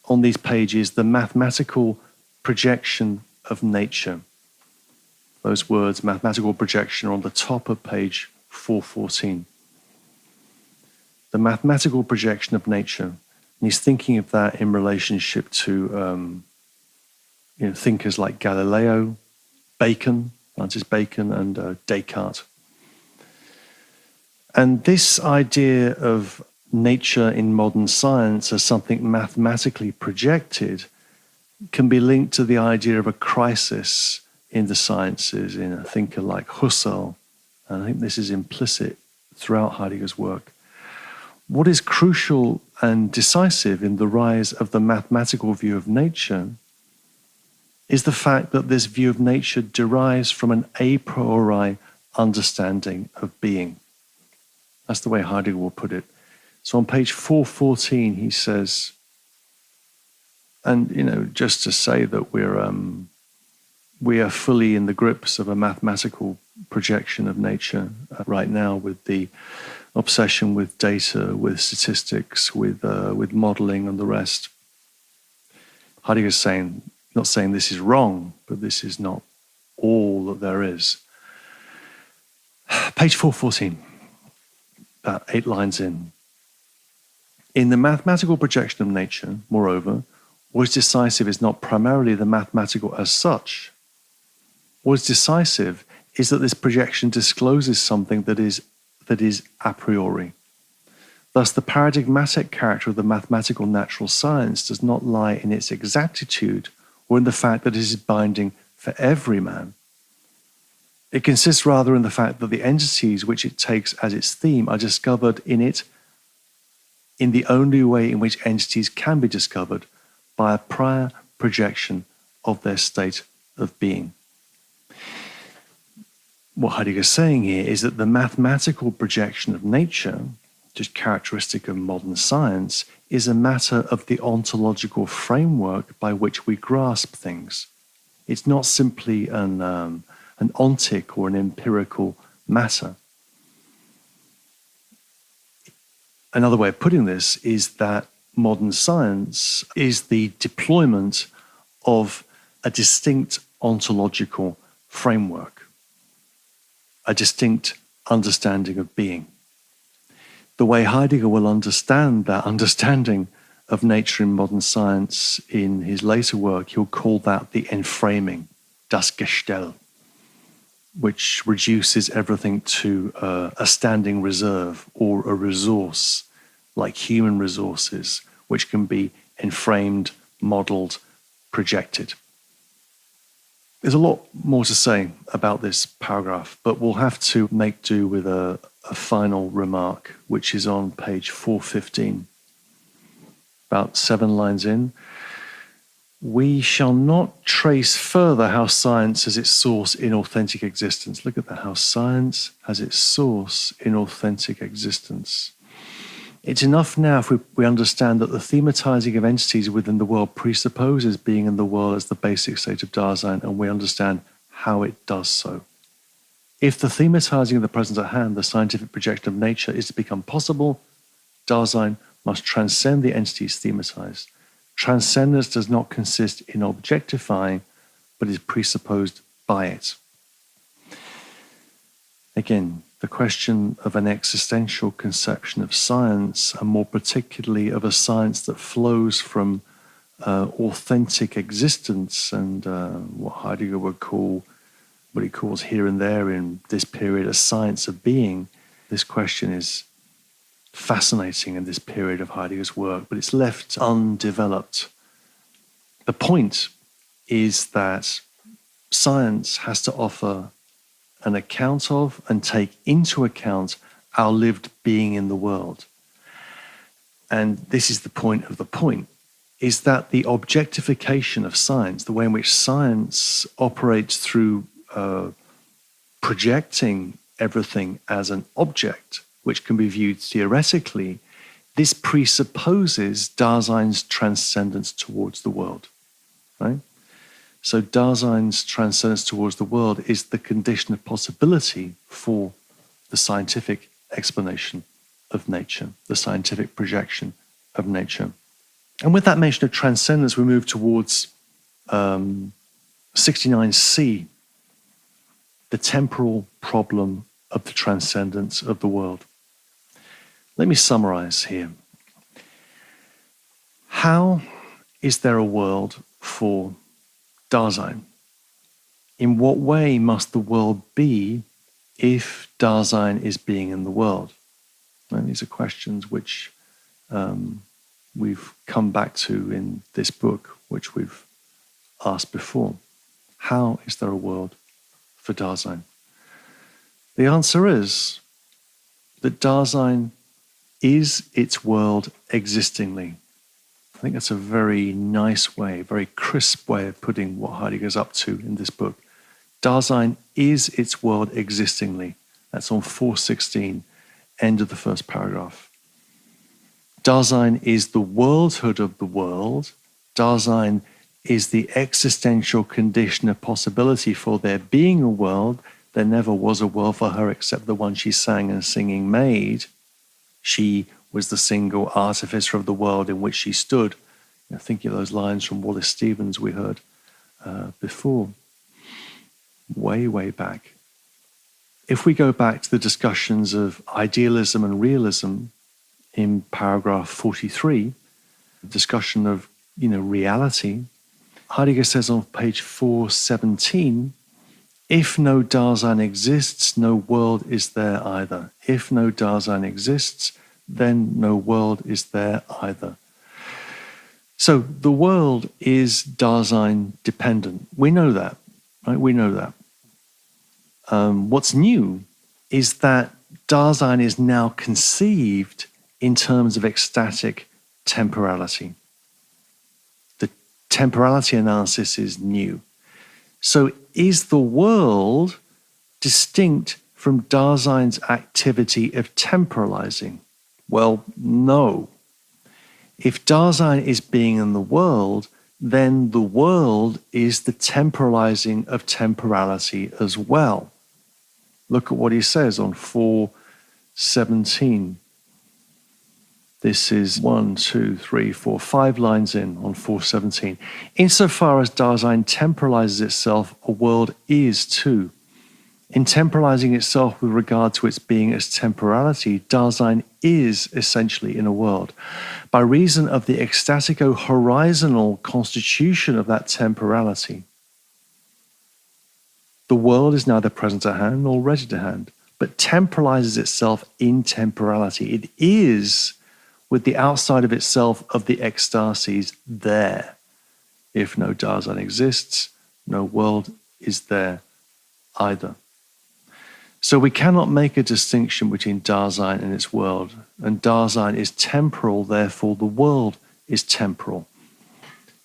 on these pages, the mathematical projection of nature. Those words, mathematical projection, are on the top of page 414. The mathematical projection of nature. And he's thinking of that in relationship to thinkers like Galileo, Francis Bacon, and Descartes. And this idea of nature in modern science as something mathematically projected can be linked to the idea of a crisis in the sciences in a thinker like Husserl. And I think this is implicit throughout Heidegger's work. What is crucial and decisive in the rise of the mathematical view of nature is the fact that this view of nature derives from an a priori understanding of being. That's the way Heidegger will put it. So on page 414, he says, and just to say that we are fully in the grips of a mathematical projection of nature right now, with the obsession with data, with statistics, with modeling and the rest. Heidegger's saying, not saying this is wrong, but this is not all that there is. Page 414, about 8 lines in. In the mathematical projection of nature, moreover, what is decisive is not primarily the mathematical as such. What is decisive is that this projection discloses something that is a priori. Thus, the paradigmatic character of the mathematical natural science does not lie in its exactitude or in the fact that it is binding for every man. It consists rather in the fact that the entities which it takes as its theme are discovered in it in the only way in which entities can be discovered, by a prior projection of their state of being. What Heidegger is saying here is that the mathematical projection of nature, which is characteristic of modern science, is a matter of the ontological framework by which we grasp things. It's not simply an ontic or an empirical matter. Another way of putting this is that modern science is the deployment of a distinct ontological framework, a distinct understanding of being. The way Heidegger will understand that understanding of nature in modern science in his later work, he'll call that the enframing, das Gestell, which reduces everything to a standing reserve or a resource, like human resources, which can be enframed, modeled, projected. There's a lot more to say about this paragraph, but we'll have to make do with a final remark, which is on page 415. About 7 lines in. We shall not trace further how science has its source in authentic existence. Look at that, how science has its source in authentic existence. It's enough now if we understand that the thematizing of entities within the world presupposes being in the world as the basic state of Dasein, and we understand how it does so. If the thematizing of the present at hand, the scientific projection of nature, is to become possible, Dasein must transcend the entities thematized. Transcendence does not consist in objectifying, but is presupposed by it. Again, the question of an existential conception of science, and more particularly of a science that flows from authentic existence and what Heidegger would call, what he calls here and there in this period, a science of being. This question is fascinating in this period of Heidegger's work, but it's left undeveloped. The point is that science has to offer an account of and take into account our lived being in the world. And this is the point of the point, is that the objectification of science, the way in which science operates through projecting everything as an object, which can be viewed theoretically, this presupposes Dasein's transcendence towards the world, right? So Dasein's transcendence towards the world is the condition of possibility for the scientific explanation of nature, the scientific projection of nature. And with that mention of transcendence, we move towards 69C, the temporal problem of the transcendence of the world. Let me summarize here. How is there a world for Dasein? In what way must the world be if Dasein is being in the world? And these are questions which we've come back to in this book, which we've asked before. How is there a world for Dasein? The answer is that Dasein is its world existingly. I think that's a very nice way, very crisp way of putting what Heidegger's up to in this book. Dasein is its world existingly. That's on 416, end of the first paragraph. Dasein is the worldhood of the world. Dasein is the existential condition of possibility for there being a world. There never was a world for her except the one she sang and singing made. She was the single artificer of the world in which she stood. Thinking of those lines from Wallace Stevens we heard before, way, way back. If we go back to the discussions of idealism and realism in paragraph 43, the discussion of reality, Heidegger says on page 417, if no Dasein exists, no world is there either. If no Dasein exists, then no world is there either. So the world is Dasein dependent. We know that, right? We know that. What's new is that Dasein is now conceived in terms of ecstatic temporality. The temporality analysis is new. So is the world distinct from Dasein's activity of temporalizing? Well, no. If Dasein is being in the world, then the world is the temporalizing of temporality as well. Look at what he says on 417. This is 1, 2, 3, 4, 5 lines in on 417. Insofar as Dasein temporalizes itself, a world is too. In temporalizing itself with regard to its being as temporality, Dasein is essentially in a world. By reason of the ecstatico-horizontal constitution of that temporality, the world is neither present at hand nor ready to hand, but temporalizes itself in temporality. It is, with the outside of itself of the ecstasies, there. If no Dasein exists, no world is there either. So we cannot make a distinction between Dasein and its world. And Dasein is temporal, therefore the world is temporal.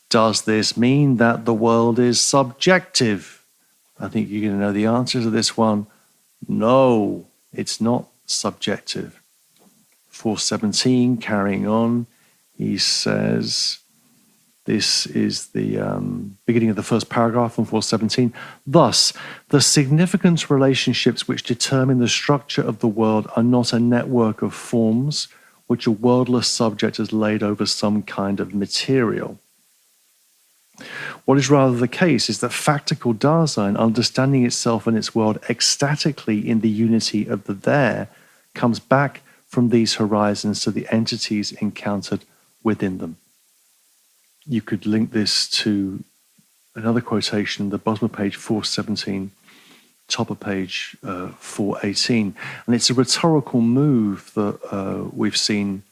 Does this mean that the world is subjective? I think you're going to know the answer to this one. No, it's not subjective. 417, carrying on, he says, this is the beginning of the first paragraph on 417. Thus, the significant relationships which determine the structure of the world are not a network of forms which a wordless subject has laid over some kind of material. What is rather the case is that factical Dasein, understanding itself and its world ecstatically in the unity of the there, comes back from these horizons to the entities encountered within them. You could link this to another quotation, the bottom of page 417, top of page 418. And it's a rhetorical move that we've seen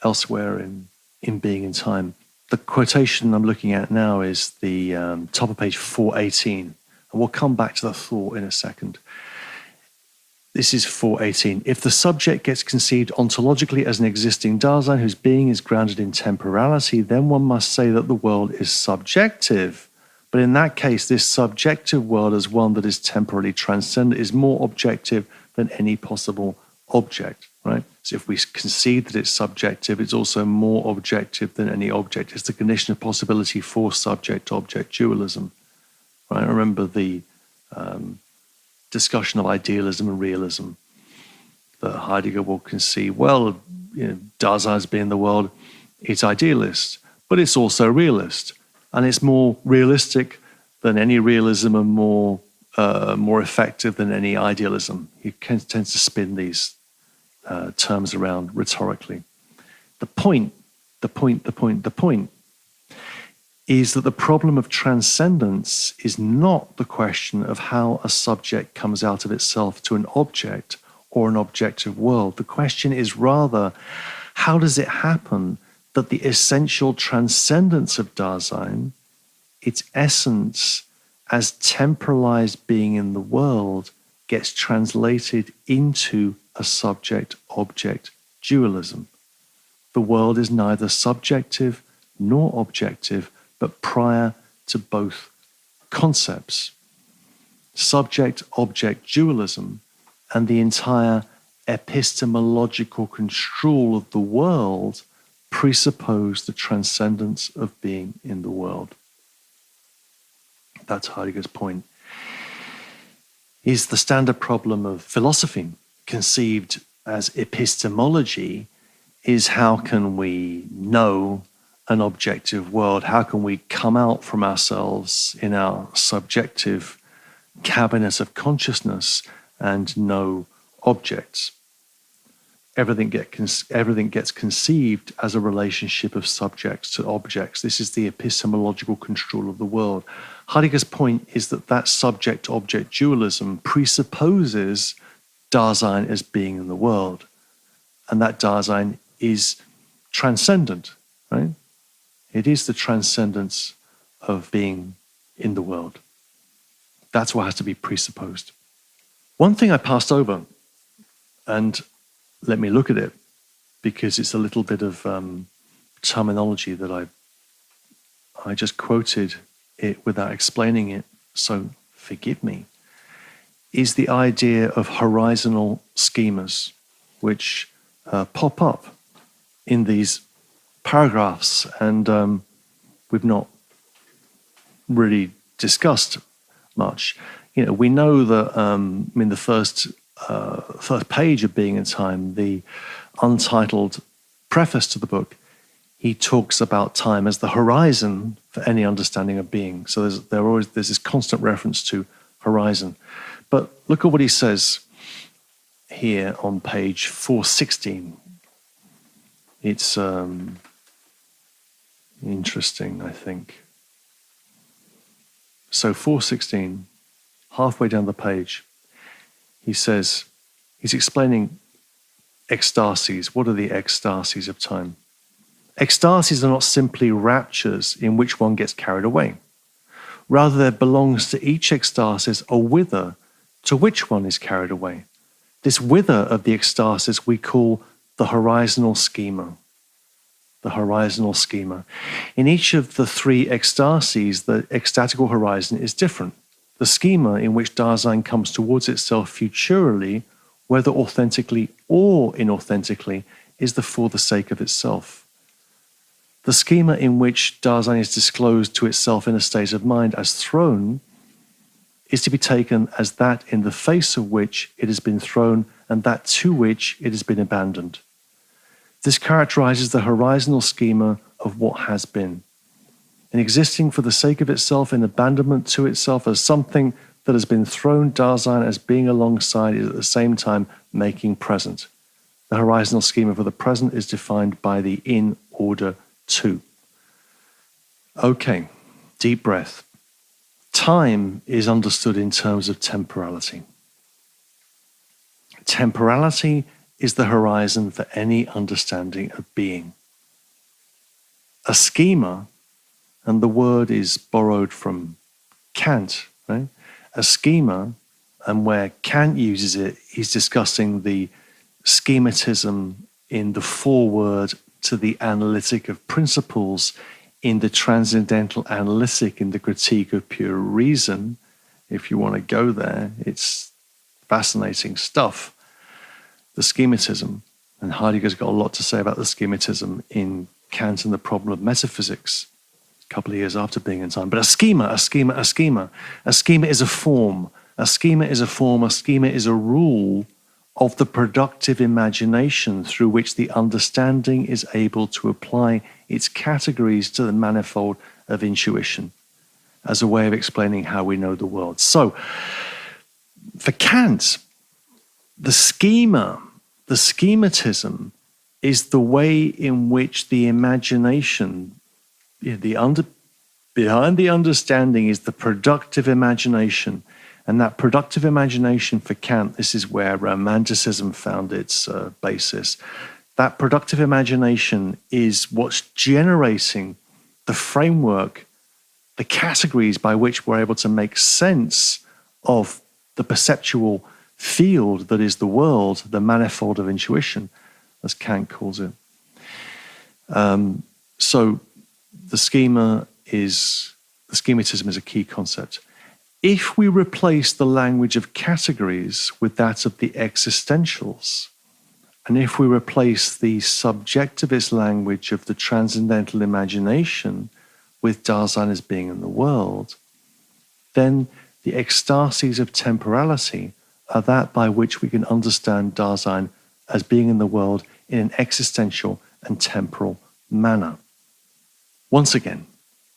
elsewhere in Being in Time. The quotation I'm looking at now is the top of page 418. And we'll come back to the thought in a second. This is 418. If the subject gets conceived ontologically as an existing Dasein whose being is grounded in temporality, then one must say that the world is subjective. But in that case, this subjective world as one that is temporally transcendent is more objective than any possible object, right? So if we concede that it's subjective, it's also more objective than any object. It's the condition of possibility for subject-object dualism, right? Remember the discussion of idealism and realism that Heidegger will concede, well, Dasein's being the world, it's idealist, but it's also realist, and it's more realistic than any realism and more effective than any idealism. He tends to spin these terms around rhetorically. The point is that the problem of transcendence is not the question of how a subject comes out of itself to an object or an objective world. The question is rather, how does it happen that the essential transcendence of Dasein, its essence as temporalized being in the world, gets translated into a subject-object dualism? The world is neither subjective nor objective, but prior to both concepts. Subject-object dualism and the entire epistemological construal of the world presuppose the transcendence of being in the world. That's Heidegger's point. Is the standard problem of philosophy conceived as epistemology is how can we know an objective world? How can we come out from ourselves in our subjective cabinet of consciousness and know objects? Everything gets conceived as a relationship of subjects to objects. This is the epistemological construal of the world. Heidegger's point is that that subject-object dualism presupposes Dasein as being in the world, and that Dasein is transcendent, right? It is the transcendence of being in the world. That's what has to be presupposed. One thing I passed over, and let me look at it, because it's a little bit of terminology that I just quoted it without explaining it, so forgive me, is the idea of horizontal schemas, which pop up in these paragraphs, and we've not really discussed much. We know that the first page of Being in Time, the untitled preface to the book, he talks about time as the horizon for any understanding of being. So there's this constant reference to horizon. But look at what he says here on page 416. It's interesting, I think. So 416, halfway down the page, he says, he's explaining ecstasies. What are the ecstasies of time? Ecstasies are not simply raptures in which one gets carried away. Rather, there belongs to each ecstasis a whither to which one is carried away. This whither of the ecstasis we call the horizontal schema. The horizontal schema. In each of the three ecstasies, the ecstatical horizon is different. The schema in which Dasein comes towards itself futurally, whether authentically or inauthentically, is for the sake of itself. The schema in which Dasein is disclosed to itself in a state of mind as thrown is to be taken as that in the face of which it has been thrown and that to which it has been abandoned. This characterizes the horizontal schema of what has been. In existing for the sake of itself in abandonment to itself as something that has been thrown, Dasein as being alongside is at the same time making present. The horizontal schema for the present is defined by the in order to. Okay, deep breath. Time is understood in terms of temporality. Temporality is the horizon for any understanding of being. A schema, and the word is borrowed from Kant, right? A schema, and where Kant uses it, he's discussing the schematism in the foreword to the analytic of principles in the transcendental analytic in the critique of pure reason. If you want to go there, it's fascinating stuff. The schematism, and Heidegger's got a lot to say about the schematism in Kant and the problem of metaphysics, a couple of years after being in time. But a schema is a form. A schema is a form, a schema is a rule of the productive imagination through which the understanding is able to apply its categories to the manifold of intuition as a way of explaining how we know the world. So, for Kant, the schema, the schematism, is the way in which the imagination, behind the understanding is the productive imagination. And that productive imagination for Kant, this is where Romanticism found its basis. That productive imagination is what's generating the framework, the categories by which we're able to make sense of the perceptual field that is the world, the manifold of intuition, as Kant calls it. So the schematism is a key concept. If we replace the language of categories with that of the existentials, and if we replace the subjectivist language of the transcendental imagination with Dasein as being in the world, then the ecstasies of temporality are that by which we can understand Dasein as being in the world in an existential and temporal manner. Once again,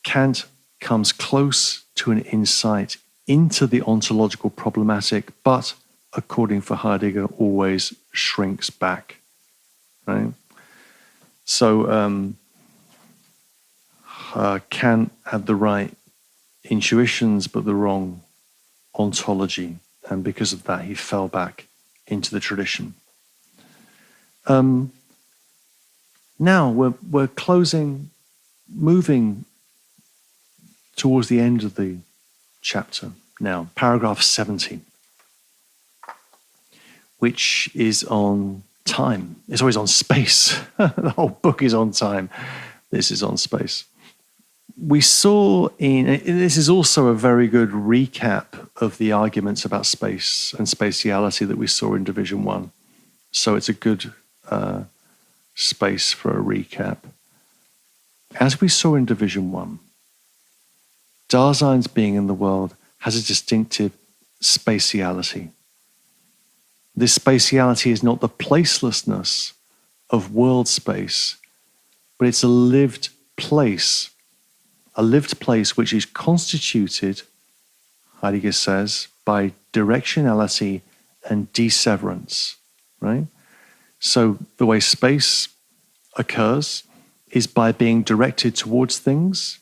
Kant comes close to an insight into the ontological problematic, but, according for Heidegger, always shrinks back. Right? So Kant had the right intuitions, but the wrong ontology, and because of that, he fell back into the tradition. Now we're moving towards the end of the chapter now, paragraph 70, which is on time. It's always on space. The whole book is on time. This is on space. We saw this is also a very good recap of the arguments about space and spatiality that we saw in Division 1. So it's a good space for a recap. As we saw in Division 1, Dasein's being in the world has a distinctive spatiality. This spatiality is not the placelessness of world space, but it's a lived place which is constituted, Heidegger says, by directionality and deseverance, right? So the way space occurs is by being directed towards things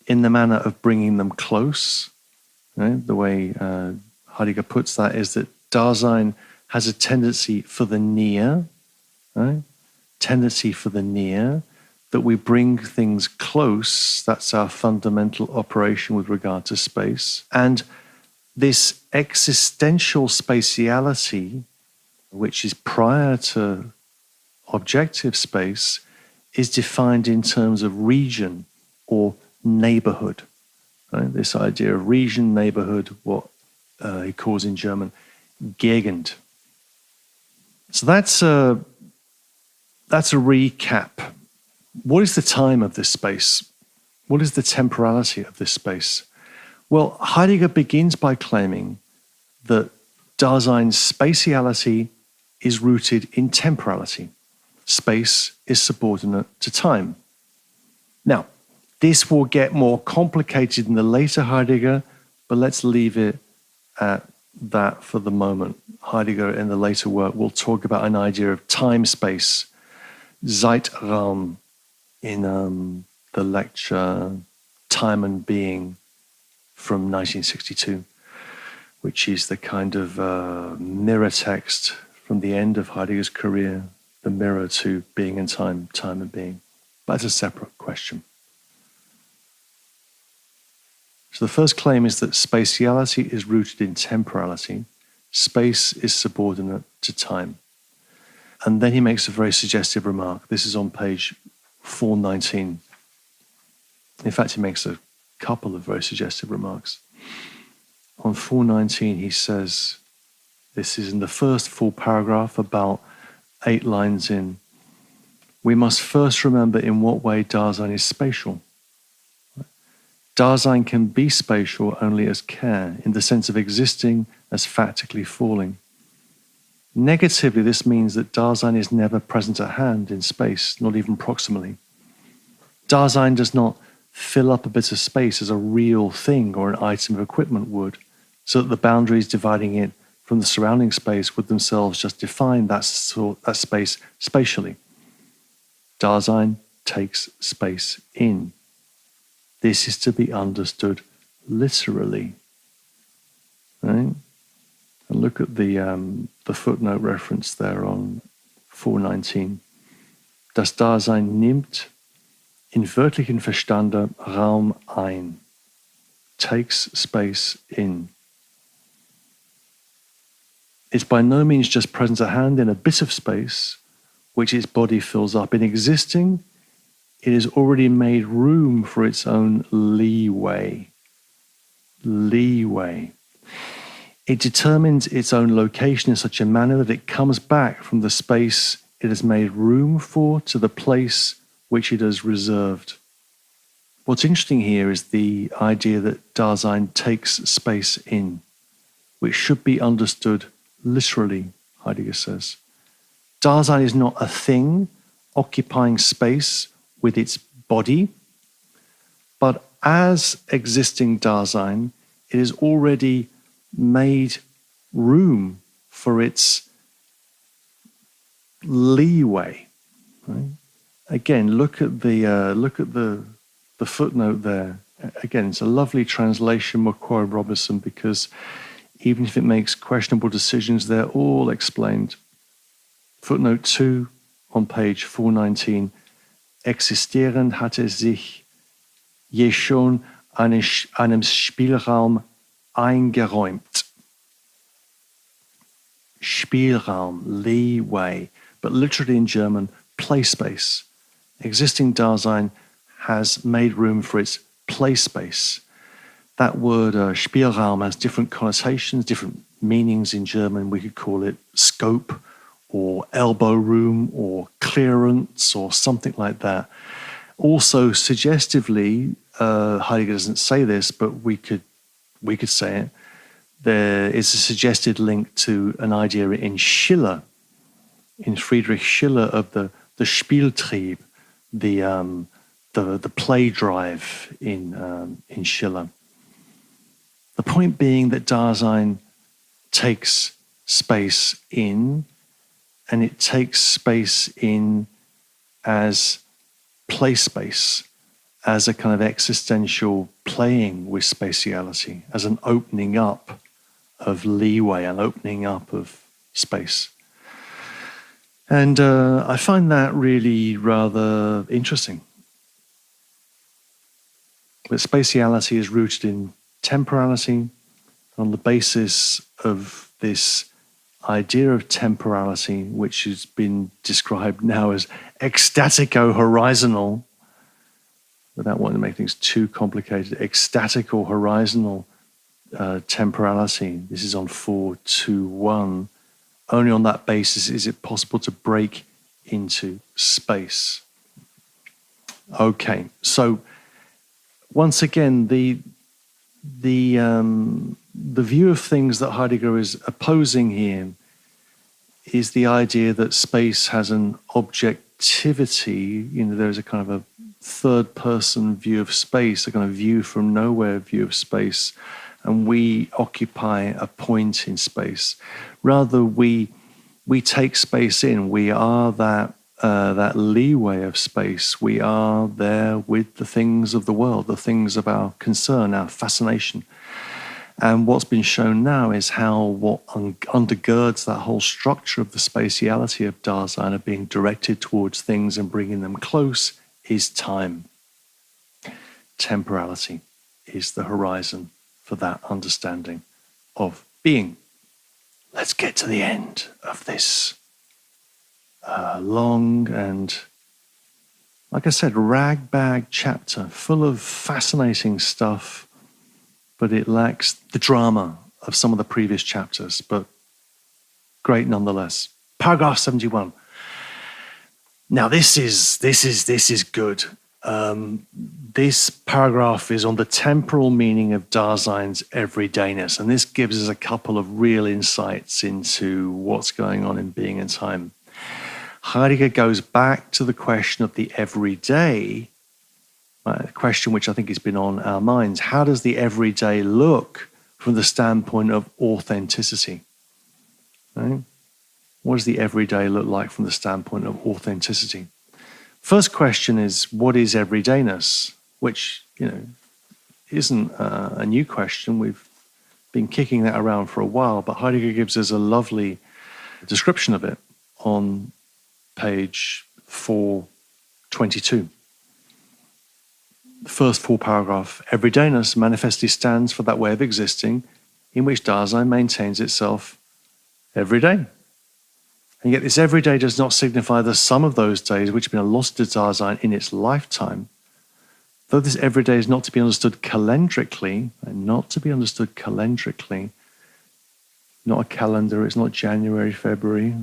in the manner of bringing them close. Right? The way Heidegger puts that is that Dasein has a tendency for the near, right? Tendency for the near, that we bring things close. That's our fundamental operation with regard to space. And this existential spatiality, which is prior to objective space, is defined in terms of region or neighborhood. Right? This idea of region, neighborhood, what he calls in German Gegend. So that's a recap. What is the time of this space? What is the temporality of this space? Well, Heidegger begins by claiming that Dasein's spatiality is rooted in temporality. Space is subordinate to time. Now, this will get more complicated in the later Heidegger, but let's leave it at that for the moment. Heidegger in the later work will talk about an idea of time-space, Zeitraum, in the lecture Time and Being from 1962, which is the kind of mirror text from the end of Heidegger's career, the mirror to being and time, time and being. But that's a separate question. So the first claim is that spatiality is rooted in temporality. Space is subordinate to time. And then he makes a very suggestive remark. This is on page 419. In fact, he makes a couple of very suggestive remarks. On 419, he says, this is in the first full paragraph, about 8 lines in, we must first remember in what way Dasein is spatial. Dasein can be spatial only as care, in the sense of existing as factically falling. Negatively, this means that Dasein is never present at hand in space, not even proximally. Dasein does not fill up a bit of space as a real thing or an item of equipment would, so that the boundaries dividing it from the surrounding space would themselves just define that space spatially. Dasein takes space in. This is to be understood literally. Right? And look at the footnote reference there on 419. Das Dasein nimmt in wörtlichen Verstande Raum ein, takes space in. It's by no means just present at hand in a bit of space which its body fills up. In existing, it has already made room for its own leeway. Leeway. It determines its own location in such a manner that it comes back from the space it has made room for to the place which it has reserved. What's interesting here is the idea that Dasein takes space in, which should be understood literally, Heidegger says. Dasein is not a thing occupying space with its body, but as existing Dasein, it has already made room for its leeway. Right? Again, look at the footnote there. Again, it's a lovely translation, Macquarie Robertson, because even if it makes questionable decisions, they're all explained. Footnote 2 on page 419. Existieren hat es sich je schon einem Spielraum eingeräumt. Spielraum, leeway, but literally in German, play space. Existing Dasein has made room for its play space. That word Spielraum has different connotations, different meanings in German. We could call it scope or elbow room or clearance or something like that. Also, suggestively, Heidegger doesn't say this, but we could say it. There is a suggested link to an idea in Schiller, in Friedrich Schiller, of the Spieltrieb, the play drive in Schiller. The point being that Dasein takes space in, and it takes space in as play space, as a kind of existential playing with spatiality, as an opening up of leeway, an opening up of space. And I find that really rather interesting. That spatiality is rooted in temporality. On the basis of this idea of temporality, which has been described now as ecstatico-horizontal, without wanting to make things too complicated, ecstatic or horizontal temporality. This is on 4.2.1. Only on that basis is it possible to break into space. Okay, so once again, the view of things that Heidegger is opposing here is the idea that space has an objectivity. There's a kind of a third-person view of space, a kind of view from nowhere view of space, and we occupy a point in space. Rather, we take space in. We are that leeway of space. We are there with the things of the world, the things of our concern, our fascination. And what's been shown now is how what undergirds that whole structure of the spatiality of Dasein, of being directed towards things and bringing them close, is time. Temporality is the horizon for that understanding of being. Let's get to the end of this long and, like I said, ragbag chapter full of fascinating stuff, but it lacks the drama of some of the previous chapters, but great nonetheless. Paragraph 71. Now this is good. This paragraph is on the temporal meaning of Dasein's everydayness, and this gives us a couple of real insights into what's going on in being and time. Heidegger goes back to the question of the everyday, a question which I think has been on our minds. How does the everyday look from the standpoint of authenticity? Right? What does the everyday look like from the standpoint of authenticity? First question is, what is everydayness? Which, isn't a new question. We've been kicking that around for a while, but Heidegger gives us a lovely description of it on page 422. The first full paragraph. Everydayness manifestly stands for that way of existing in which Dasein maintains itself every day. And yet this everyday does not signify the sum of those days which have been allotted to Dasein in its lifetime. Though this everyday is not to be understood calendrically, not a calendar, it's not January, February,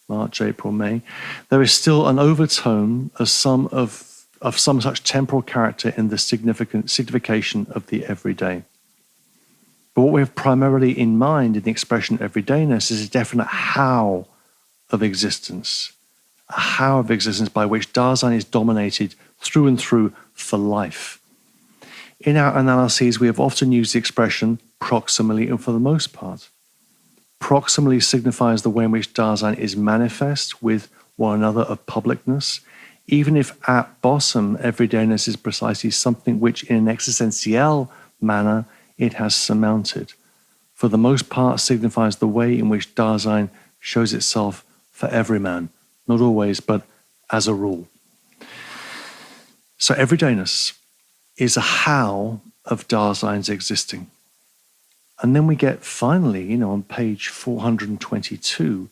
March, April, May, there is still an overtone of some such temporal character in the signification of the everyday. But what we have primarily in mind in the expression everydayness is a definite how of existence, a how of existence by which Dasein is dominated through and through for life. In our analyses, we have often used the expression proximally and for the most part. Proximally signifies the way in which Dasein is manifest with one another of publicness, even if at bottom everydayness is precisely something which in an existential manner it has surmounted. For the most part signifies the way in which Dasein shows itself for every man, not always, but as a rule. So everydayness is a how of Dasein's existing. And then we get finally, on page 422,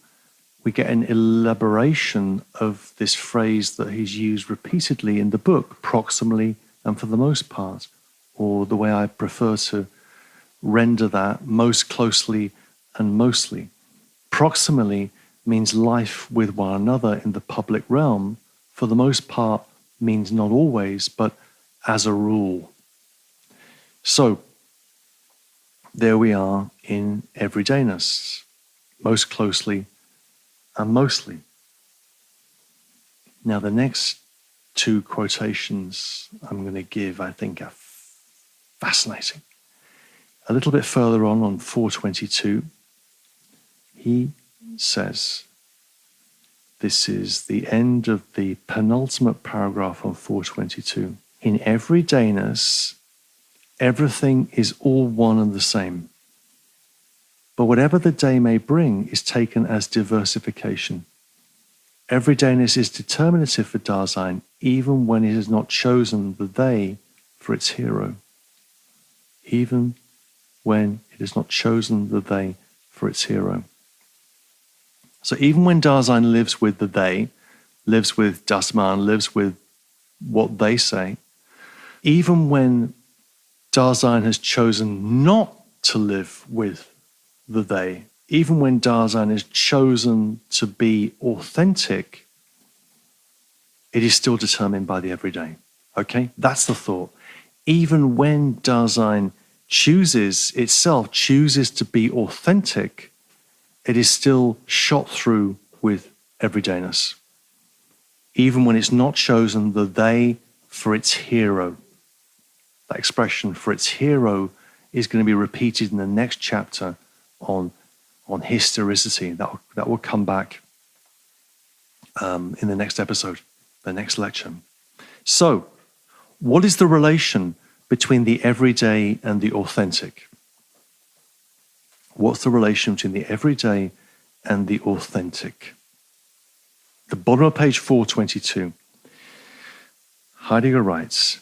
we get an elaboration of this phrase that he's used repeatedly in the book, proximally and for the most part, or the way I prefer to render that, most closely and mostly. Proximally means life with one another in the public realm. For the most part means not always, but as a rule. So, there we are in everydayness, most closely and mostly. Now, the next two quotations I'm going to give, I think, are fascinating. A little bit further on 422, he says, this is the end of the penultimate paragraph on 422. In everydayness, everything is all one and the same. But whatever the day may bring is taken as diversification. Everydayness is determinative for Dasein, even when it has not chosen the they for its hero. Even when it has not chosen the they for its hero. So even when Dasein lives with the they, lives with das Man, lives with what they say, even when Dasein has chosen not to live with the they, even when Dasein has chosen to be authentic, it is still determined by the everyday. Okay? That's the thought. Even when Dasein chooses to be authentic, it is still shot through with everydayness. Even when it's not chosen the they for its hero. That expression for its hero is going to be repeated in the next chapter on historicity. That will come back in the next episode, the next lecture. So, what is the relation between the everyday and the authentic? What's the relation between the everyday and the authentic? The bottom of page 422, Heidegger writes,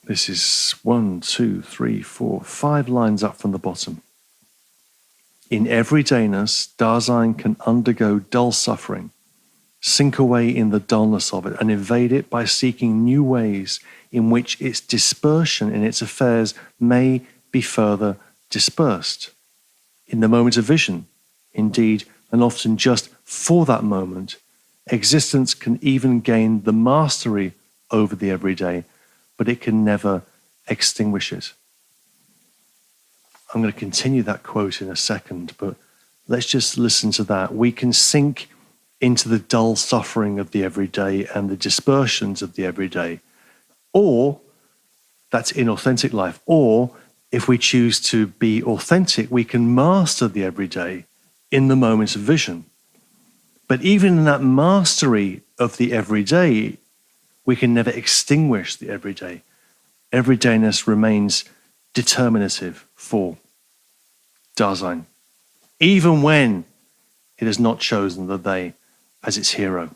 this is 5 lines up from the bottom. In everydayness, Dasein can undergo dull suffering, sink away in the dullness of it, and evade it by seeking new ways in which its dispersion in its affairs may be further dispersed. In the moment of vision, indeed, and often just for that moment, existence can even gain the mastery over the everyday, but it can never extinguish it. I'm going to continue that quote in a second, but let's just listen to that. We can sink into the dull suffering of the everyday and the dispersions of the everyday, or that's inauthentic life, or if we choose to be authentic, we can master the everyday in the moments of vision. But even in that mastery of the everyday, we can never extinguish the everyday. Everydayness remains determinative for Dasein, even when it has not chosen the they as its hero.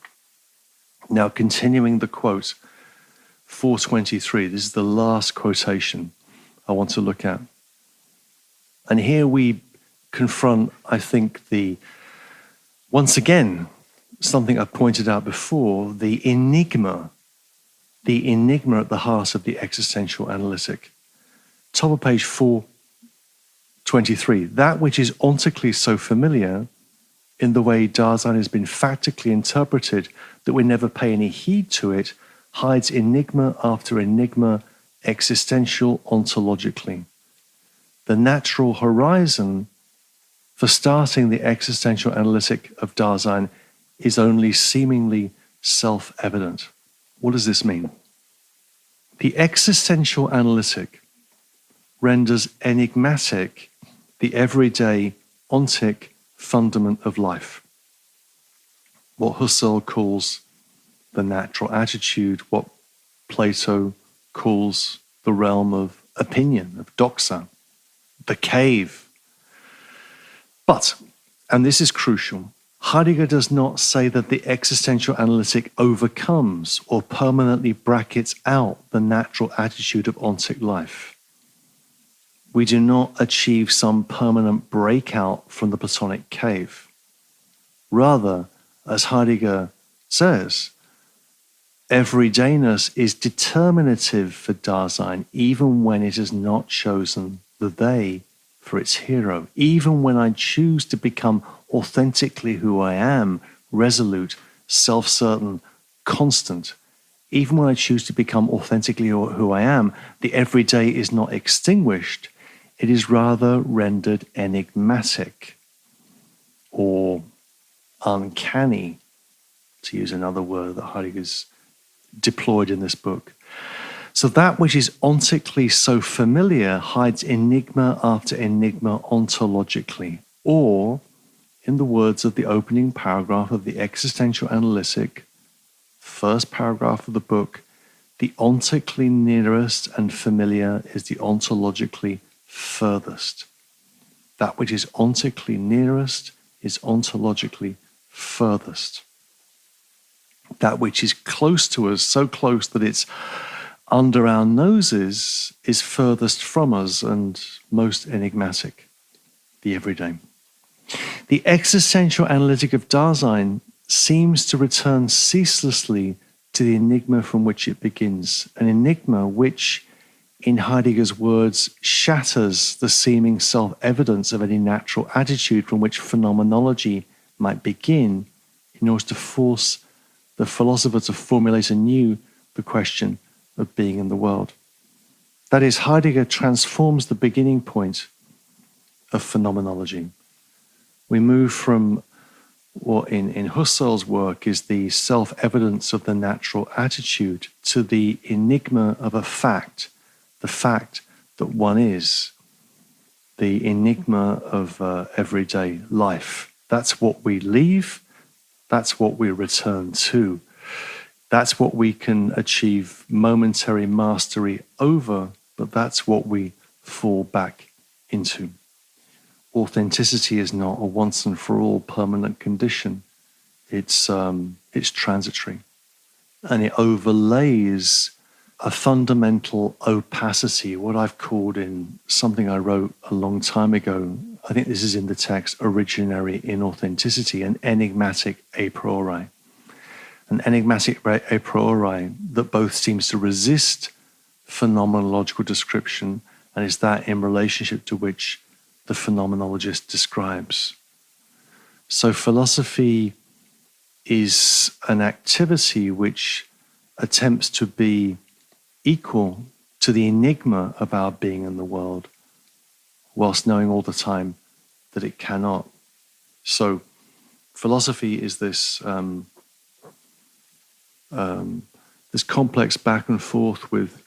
Now, continuing the quote, 423, this is the last quotation I want to look at. And here we confront, I think, once again, something I pointed out before, the enigma at the heart of the existential analytic. Top of page 423, that which is ontically so familiar in the way Dasein has been factically interpreted that we never pay any heed to it, hides enigma after enigma existential ontologically. The natural horizon for starting the existential analytic of Dasein is only seemingly self-evident. What does this mean? The existential analytic renders enigmatic the everyday ontic fundament of life. What Husserl calls the natural attitude, what Plato calls the realm of opinion, of doxa, the cave. But, and this is crucial, Heidegger does not say that the existential analytic overcomes or permanently brackets out the natural attitude of ontic life. We do not achieve some permanent breakout from the Platonic cave. Rather, as Heidegger says, everydayness is determinative for Dasein even when it has not chosen the they for its hero. Even when I choose to become authentically who I am, resolute, self-certain, constant, even when I choose to become authentically who I am, the everyday is not extinguished. It is rather rendered enigmatic or uncanny, to use another word that Heidegger's deployed in this book. So that which is ontically so familiar hides enigma after enigma ontologically, or, in the words of the opening paragraph of the Existential Analytic, first paragraph of the book, the ontically nearest and familiar is the ontologically furthest. That which is ontically nearest is ontologically furthest. That which is close to us, so close that it's under our noses, is furthest from us and most enigmatic, the everyday. The existential analytic of Dasein seems to return ceaselessly to the enigma from which it begins, an enigma which, in Heidegger's words, shatters the seeming self-evidence of any natural attitude from which phenomenology might begin in order to force the philosopher to formulate anew the question of being in the world. That is, Heidegger transforms the beginning point of phenomenology. We move from what in Husserl's work is the self-evidence of the natural attitude to the enigma of a fact, the fact that one is, the enigma of everyday life. That's what we leave, that's what we return to. That's what we can achieve momentary mastery over, but that's what we fall back into. Authenticity is not a once and for all permanent condition. It's transitory. And it overlays a fundamental opacity, what I've called in something I wrote a long time ago, I think this is in the text, originary inauthenticity, an enigmatic a priori. An enigmatic a priori that both seems to resist phenomenological description and is that in relationship to which the phenomenologist describes. So philosophy is an activity which attempts to be equal to the enigma of our being in the world, whilst knowing all the time that it cannot. So philosophy is this this complex back and forth with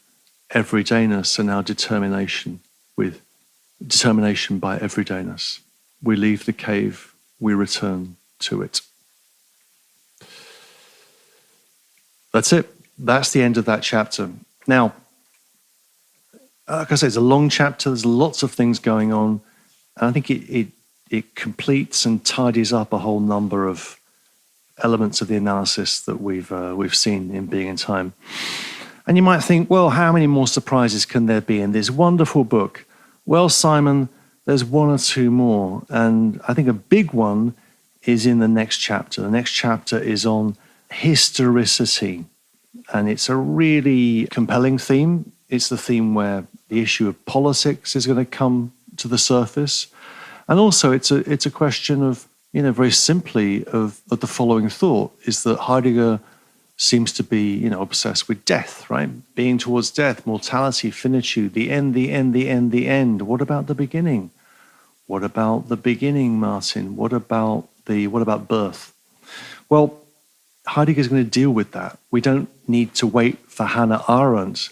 everydayness and our determination with determination by everydayness. We leave the cave, we return to it. That's it. That's the end of that chapter. Now, like I say, it's a long chapter. There's lots of things going on. And I think it completes and tidies up a whole number of elements of the analysis that we've seen in Being in Time. And you might think, well, how many more surprises can there be in this wonderful book? Well, Simon, there's one or two more. And I think a big one is in the next chapter. The next chapter is on historicity. And it's a really compelling theme. It's the theme where the issue of politics is going to come to the surface. And also it's a question of, very simply of the following thought, is that Heidegger seems to be, obsessed with death, right? Being towards death, mortality, finitude, the end, the end, the end, the end. What about the beginning? What about the beginning, Martin? What about birth? Well, Heidegger's going to deal with that. We don't need to wait for Hannah Arendt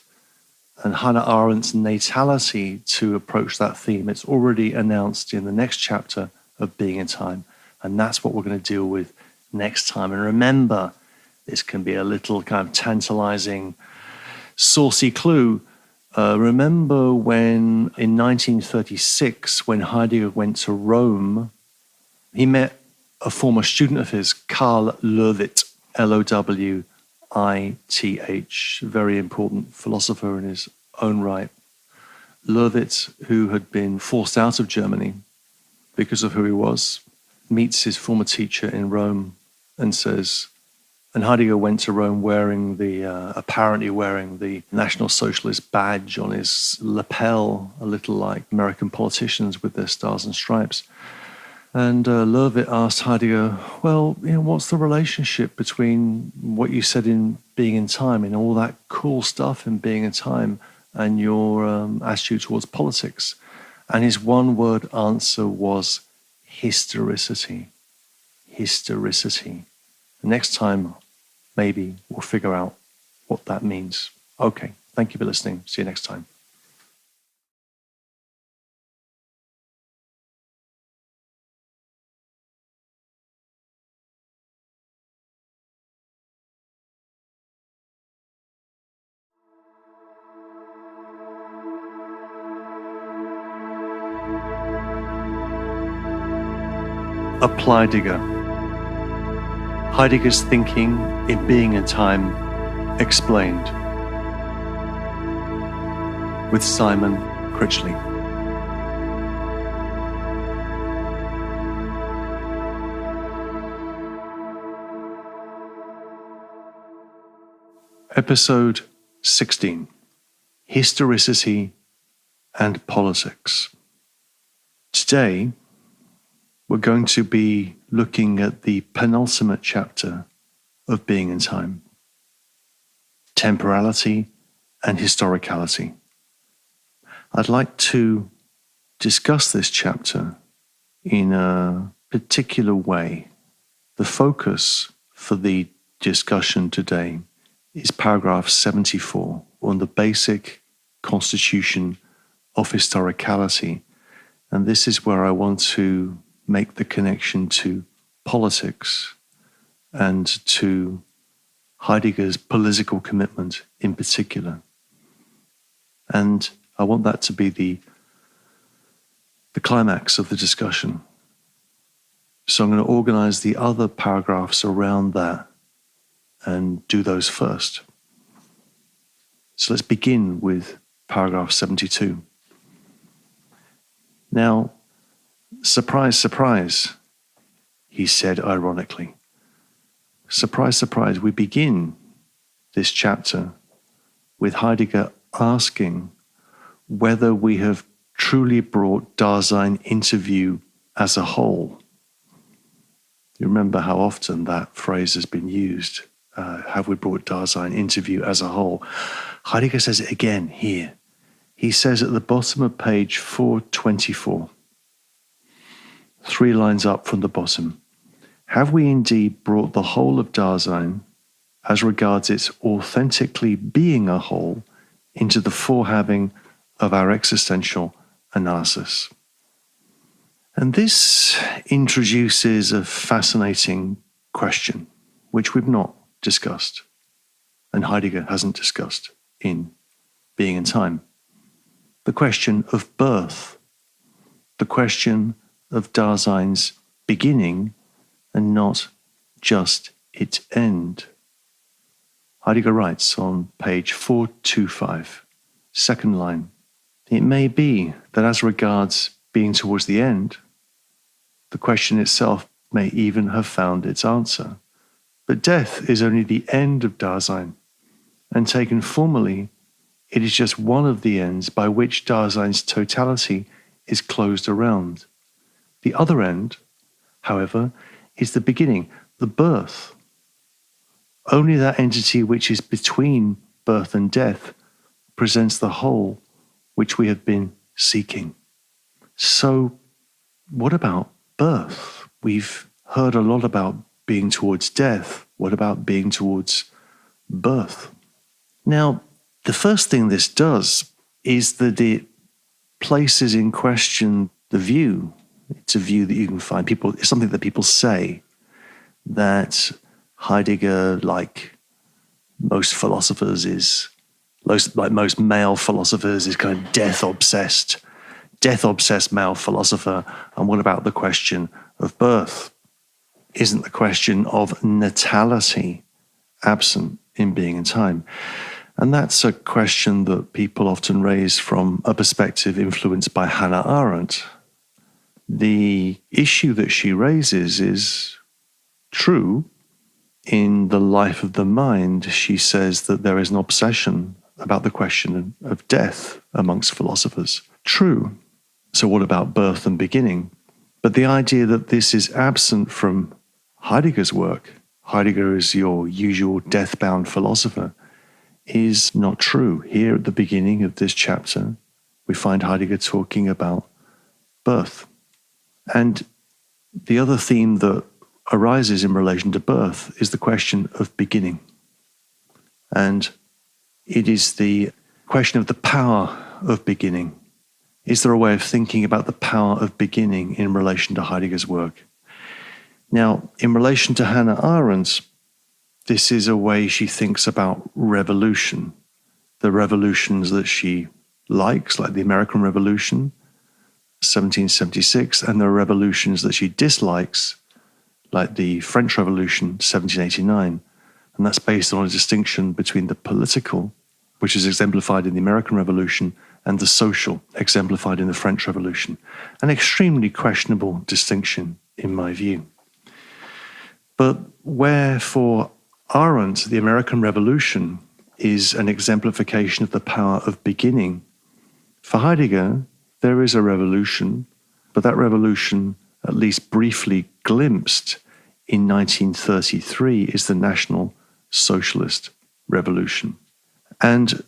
and Hannah Arendt's natality to approach that theme. It's already announced in the next chapter of Being in Time. And that's what we're going to deal with next time. And remember, this can be a little kind of tantalizing, saucy clue. Remember when in 1936, when Heidegger went to Rome, he met a former student of his, Karl Löwit, Lowith, very important philosopher in his own right. Löwit, who had been forced out of Germany because of who he was, meets his former teacher in Rome and says, and Heidegger went to Rome apparently wearing the National Socialist badge on his lapel, a little like American politicians with their stars and stripes. And Löwit asked Heidegger, well, what's the relationship between what you said in Being in Time and all that cool stuff in Being in Time and your attitude towards politics? And his one-word answer was historicity. Historicity. Next time, maybe we'll figure out what that means. Okay, Thank you for listening. See you next time. Apply-Degger. Heidegger's thinking in Being and Time explained, with Simon Critchley. Episode 16: Historicity and Politics. Today, we're going to be looking at the penultimate chapter of Being in Time: temporality and historicality. I'd like to discuss this chapter in a particular way. The focus for the discussion today is paragraph 74 on the basic constitution of historicality. And this is where I want to make the connection to politics and to Heidegger's political commitment in particular. And I want that to be the climax of the discussion. So I'm going to organize the other paragraphs around that and do those first. So let's begin with paragraph 72. Now, surprise, surprise, he said ironically. Surprise, surprise, we begin this chapter with Heidegger asking whether we have truly brought Dasein into view as a whole. You remember how often that phrase has been used. Have we brought Dasein into view as a whole? Heidegger says it again here. He says at the bottom of page 424, 3 lines up from the bottom, have we indeed brought the whole of Dasein, as regards its authentically being a whole, into the forehaving of our existential analysis? And this introduces a fascinating question, which we've not discussed, and Heidegger hasn't discussed in Being in Time. The question of birth, the question of Dasein's beginning and not just its end. Heidegger writes on page 425, second line, it may be that as regards being towards the end, the question itself may even have found its answer. But death is only the end of Dasein, and taken formally, it is just one of the ends by which Dasein's totality is closed around. The other end, however, is the beginning, the birth. Only that entity which is between birth and death presents the whole which we have been seeking. So, what about birth? We've heard a lot about being towards death. What about being towards birth? Now, the first thing this does is that it places in question the view. It's a view that you can find. It's something that people say, that Heidegger, like most philosophers, like most male philosophers, is kind of death-obsessed male philosopher. And what about the question of birth? Isn't the question of natality absent in Being in Time? And that's a question that people often raise from a perspective influenced by Hannah Arendt. The issue that she raises is true. In The Life of the Mind, she says that there is an obsession about the question of death amongst philosophers. True. So what about birth and beginning? But the idea that this is absent from Heidegger's work, Heidegger is your usual death-bound philosopher, is not true. Here at the beginning of this chapter, we find Heidegger talking about birth. And the other theme that arises in relation to birth is the question of beginning. And it is the Question of the power of beginning. Is there a way of thinking about the power of beginning in relation to Heidegger's work? Now, in relation to Hannah Arendt, this is a way she thinks about revolution. The revolutions that she likes, like the American Revolution, 1776, and the revolutions that she dislikes, like the French Revolution, 1789. And that's based on a distinction between the political, which is exemplified in the American Revolution, and the social, exemplified in the French Revolution. An extremely questionable distinction, in my view. But where for Arendt, the American Revolution is an exemplification of the power of beginning, for Heidegger, there is a revolution, but that revolution, at least briefly glimpsed in 1933, is the National Socialist Revolution. And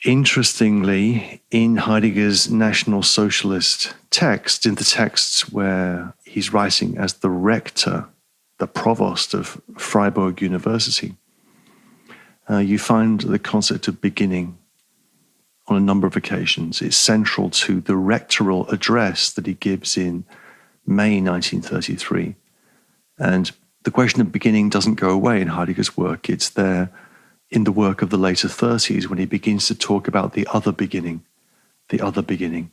interestingly, in Heidegger's National Socialist text, in the texts where he's writing as the rector, the provost of Freiburg University, you find the concept of beginning on a number of occasions. It's central to the rectoral address that he gives in May 1933. And the question of beginning doesn't go away in Heidegger's work. It's there in the work of the later 30s when he begins to talk about the other beginning, the other beginning.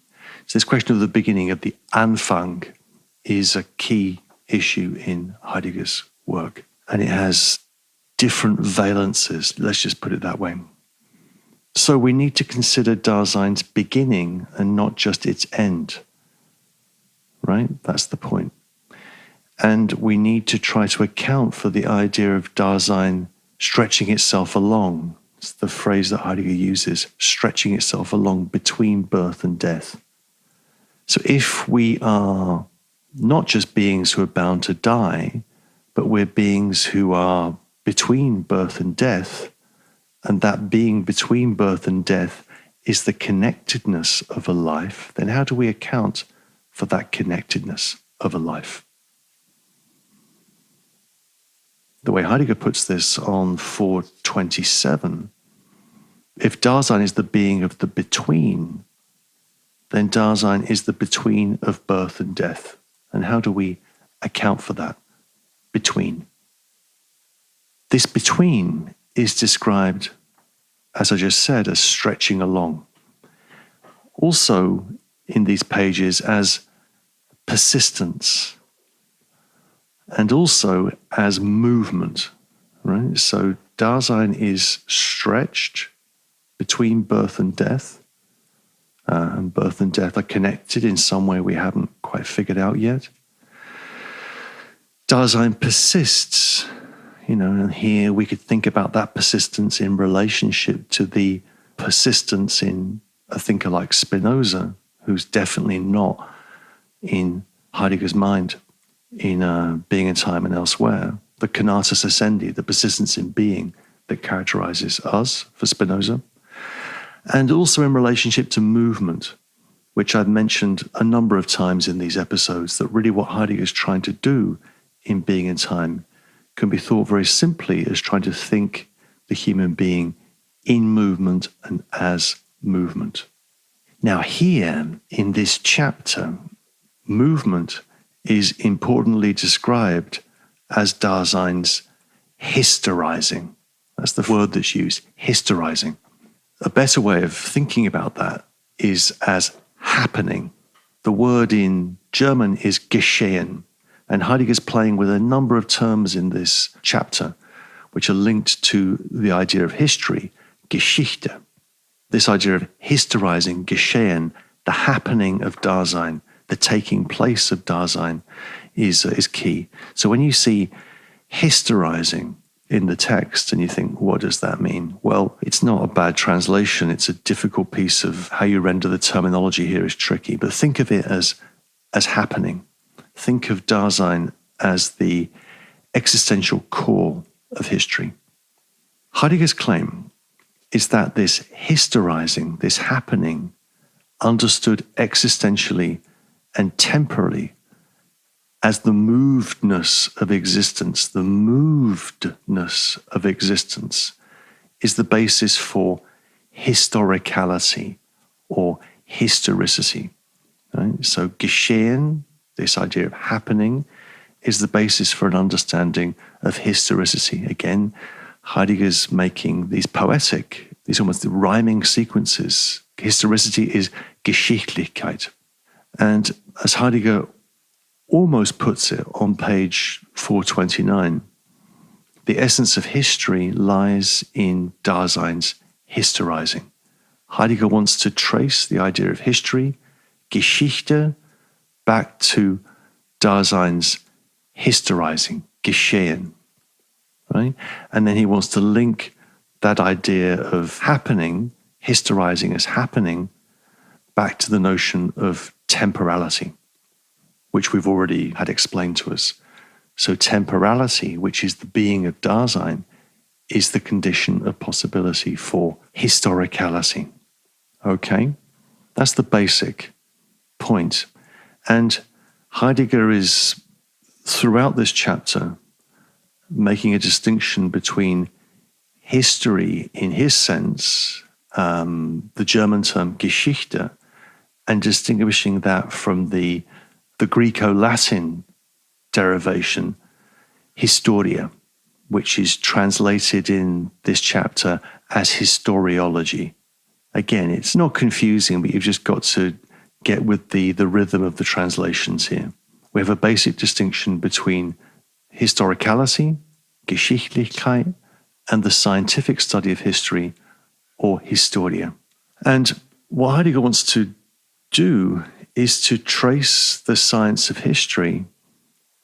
So this question of the beginning, of the Anfang, is a key issue in Heidegger's work. And it has different valences, let's just put it that way. So we need to consider Dasein's beginning and not just its end, right? That's the point. And we need to try to account for the idea of Dasein stretching itself along. It's the phrase that Heidegger uses, stretching itself along between birth and death. So if we are not just beings who are bound to die, but we're beings who are between birth and death, and that being between birth and death is the connectedness of a life, then how do we account for that connectedness of a life? The way Heidegger puts this on 427, if Dasein is the being of the between, then Dasein is the between of birth and death. And how do we account for that between? This between is described, as I just said, as stretching along. Also in these pages as persistence, and also as movement, right? So Dasein is stretched between birth and death, and birth and death are connected in some way we haven't quite figured out yet. Dasein persists, and here we could think about that persistence in relationship to the persistence in a thinker like Spinoza, who's definitely not in Heidegger's mind in Being in Time and Elsewhere, the conatus essendi, the persistence in being that characterizes us for Spinoza, and also in relationship to movement, which I've mentioned a number of times in these episodes, that really what Heidegger is trying to do in Being in Time can be thought very simply as trying to think the human being in movement and as movement. Now here, in this chapter, movement is importantly described as Dasein's hysterizing. That's the word that's used, hysterizing. A better way of thinking about that is as happening. The word in German is geschehen, and Heidegger's playing with a number of terms in this chapter which are linked to the idea of history, Geschichte. This idea of hysterizing, geschehen, the happening of Dasein, the taking place of Dasein is key. So when you see hysterizing in the text and you think, what does that mean? Well, it's not a bad translation. It's a difficult piece of how you render the terminology here is tricky, but think of it as happening. Think of Dasein as the existential core of history. Heidegger's claim is that this hysterizing, this happening, understood existentially and temporally as the movedness of existence. The movedness of existence is the basis for historicality or historicity. Right? So Geschehen, this idea of happening, is the basis for an understanding of historicity. Again, Heidegger's making these poetic, these almost rhyming sequences. Historicity is Geschichtlichkeit. And as Heidegger almost puts it on page 429, the essence of history lies in Dasein's historizing. Heidegger wants to trace the idea of history, Geschichte, back to Dasein's historizing, Geschehen, right? And then he wants to link that idea of happening, historizing as happening, back to the notion of temporality, which we've already had explained to us. So temporality, which is the being of Dasein, is the condition of possibility for historicality. Okay? That's the basic point. And Heidegger is, throughout this chapter, making a distinction between history in his sense, the German term Geschichte, and distinguishing that from the Greco-Latin derivation, historia, which is translated in this chapter as historiology. Again, it's not confusing, but you've just got to get with the rhythm of the translations here. We have a basic distinction between historicality, Geschichtlichkeit, and the scientific study of history, or historia. And what Heidegger wants to do is to trace the science of history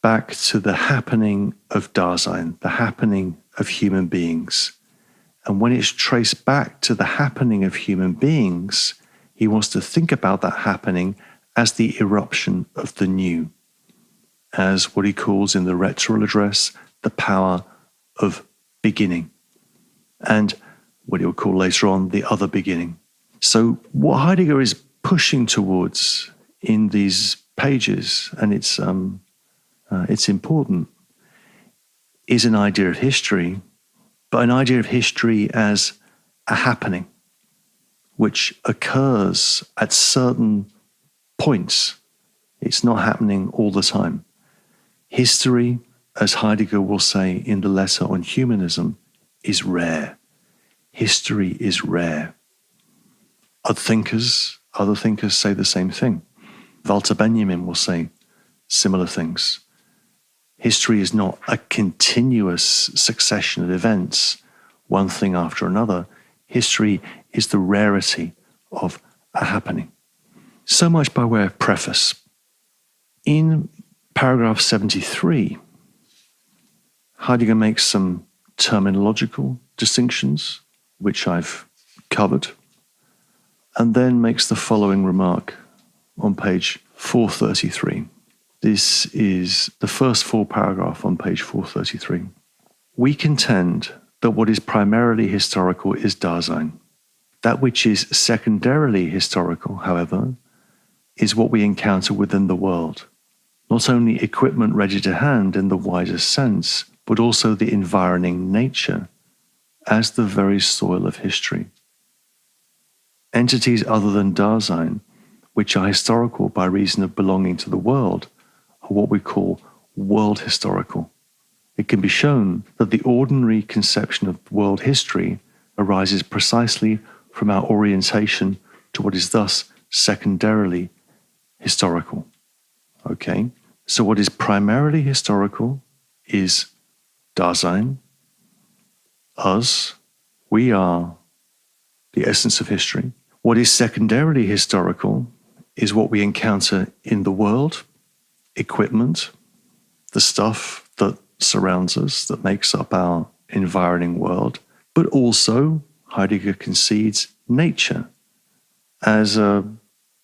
back to the happening of Dasein, the happening of human beings. And when it's traced back to the happening of human beings, he wants to think about that happening as the eruption of the new, as what he calls in the rhetorical address, the power of beginning, and what he will call later on, the other beginning. So what Heidegger is pushing towards in these pages, and it's important, is an idea of history, but an idea of history as a happening, which occurs at certain points. It's not happening all the time. History, as Heidegger will say in the letter on humanism, is rare. History is rare. Other thinkers say the same thing. Walter Benjamin will say similar things. History is not a continuous succession of events, one thing after another. History is the rarity of a happening. So much by way of preface. In paragraph 73, Heidegger makes some terminological distinctions, which I've covered, and then makes the following remark on page 433. This is the first full paragraph on page 433. We contend that what is primarily historical is Dasein. That which is secondarily historical, however, is what we encounter within the world. Not only equipment ready to hand in the widest sense, but also the environing nature as the very soil of history. Entities other than Dasein, which are historical by reason of belonging to the world, are what we call world historical. It can be shown that the ordinary conception of world history arises precisely from our orientation to what is thus secondarily historical. Okay? So what is primarily historical is Dasein, us, we are the essence of history. What is secondarily historical is what we encounter in the world, equipment, the stuff that surrounds us, that makes up our environing world, but also, Heidegger concedes, nature as a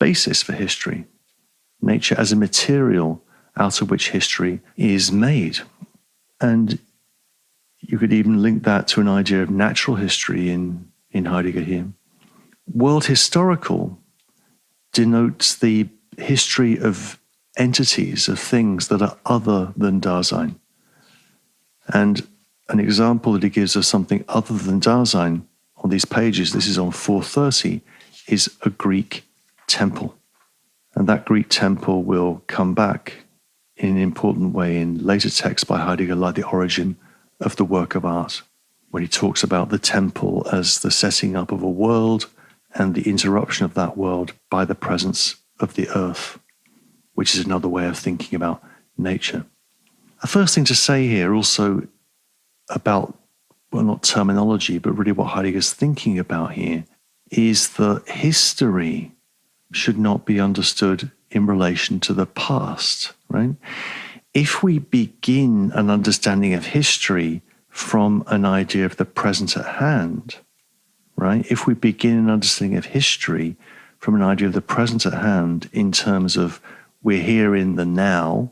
basis for history, nature as a material out of which history is made. And you could even link that to an idea of natural history in Heidegger here. World historical denotes the history of entities, of things that are other than Dasein. And an example that he gives of something other than Dasein on these pages, this is on 430, is a Greek temple. And that Greek temple will come back in an important way in later texts by Heidegger, like The Origin of the Work of Art, when he talks about the temple as the setting up of a world and the interruption of that world by the presence of the earth, which is another way of thinking about nature. The first thing to say here also about, well, not terminology, but really what Heidegger's thinking about here, is that history should not be understood in relation to the past, right? If we begin an understanding of history from an idea of the present at hand, right? If we begin an understanding of history from an idea of the present at hand in terms of we're here in the now,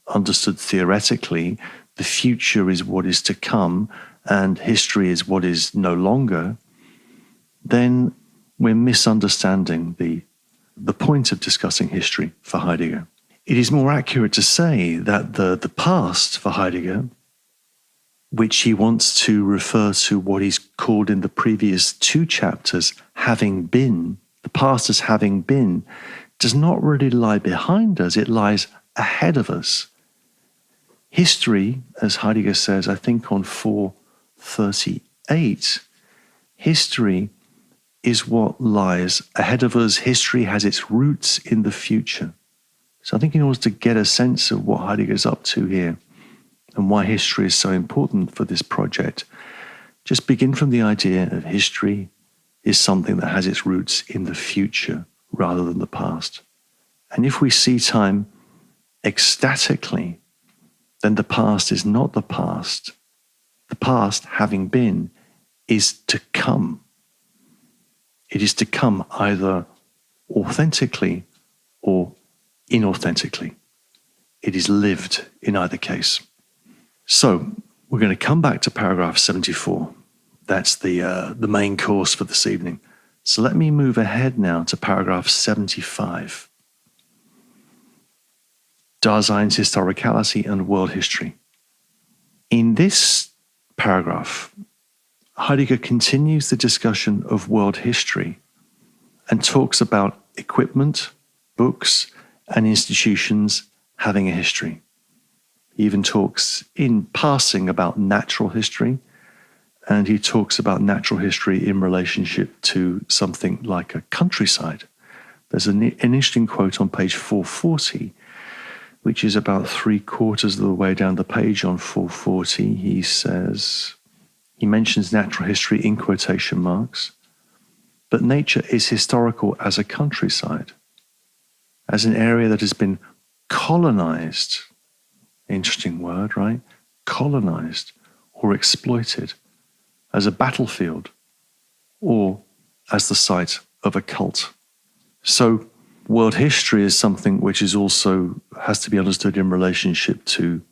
understood theoretically, the future is what is to come, and history is what is no longer, then we're misunderstanding the point of discussing history for Heidegger. It is more accurate to say that the past for Heidegger, which he wants to refer to what he's called in the previous two chapters, having been, the past as having been, does not really lie behind us, it lies ahead of us. History, as Heidegger says, I think on 438, history is what lies ahead of us. History has its roots in the future. So I think in order to get a sense of what Heidegger's up to here and why history is so important for this project, just begin from the idea of history is something that has its roots in the future rather than the past. And if we see time ecstatically, then the past is not the past. The past, having been, is to come. It is to come either authentically or inauthentically. It is lived in either case. So we're going to come back to paragraph 74. That's the main course for this evening. So let me move ahead now to paragraph 75. Dasein's historicality and world history. In this paragraph, Heidegger continues the discussion of world history and talks about equipment, books, and institutions having a history. He even talks in passing about natural history, and he talks about natural history in relationship to something like a countryside. There's an interesting quote on page 440, which is about 3/4 of the way down the page on 440. He says, he mentions natural history in quotation marks, but nature is historical as a countryside, as an area that has been colonized, interesting word, right? Colonized or exploited, as a battlefield or as the site of a cult. So world history is something which is also has to be understood in relationship to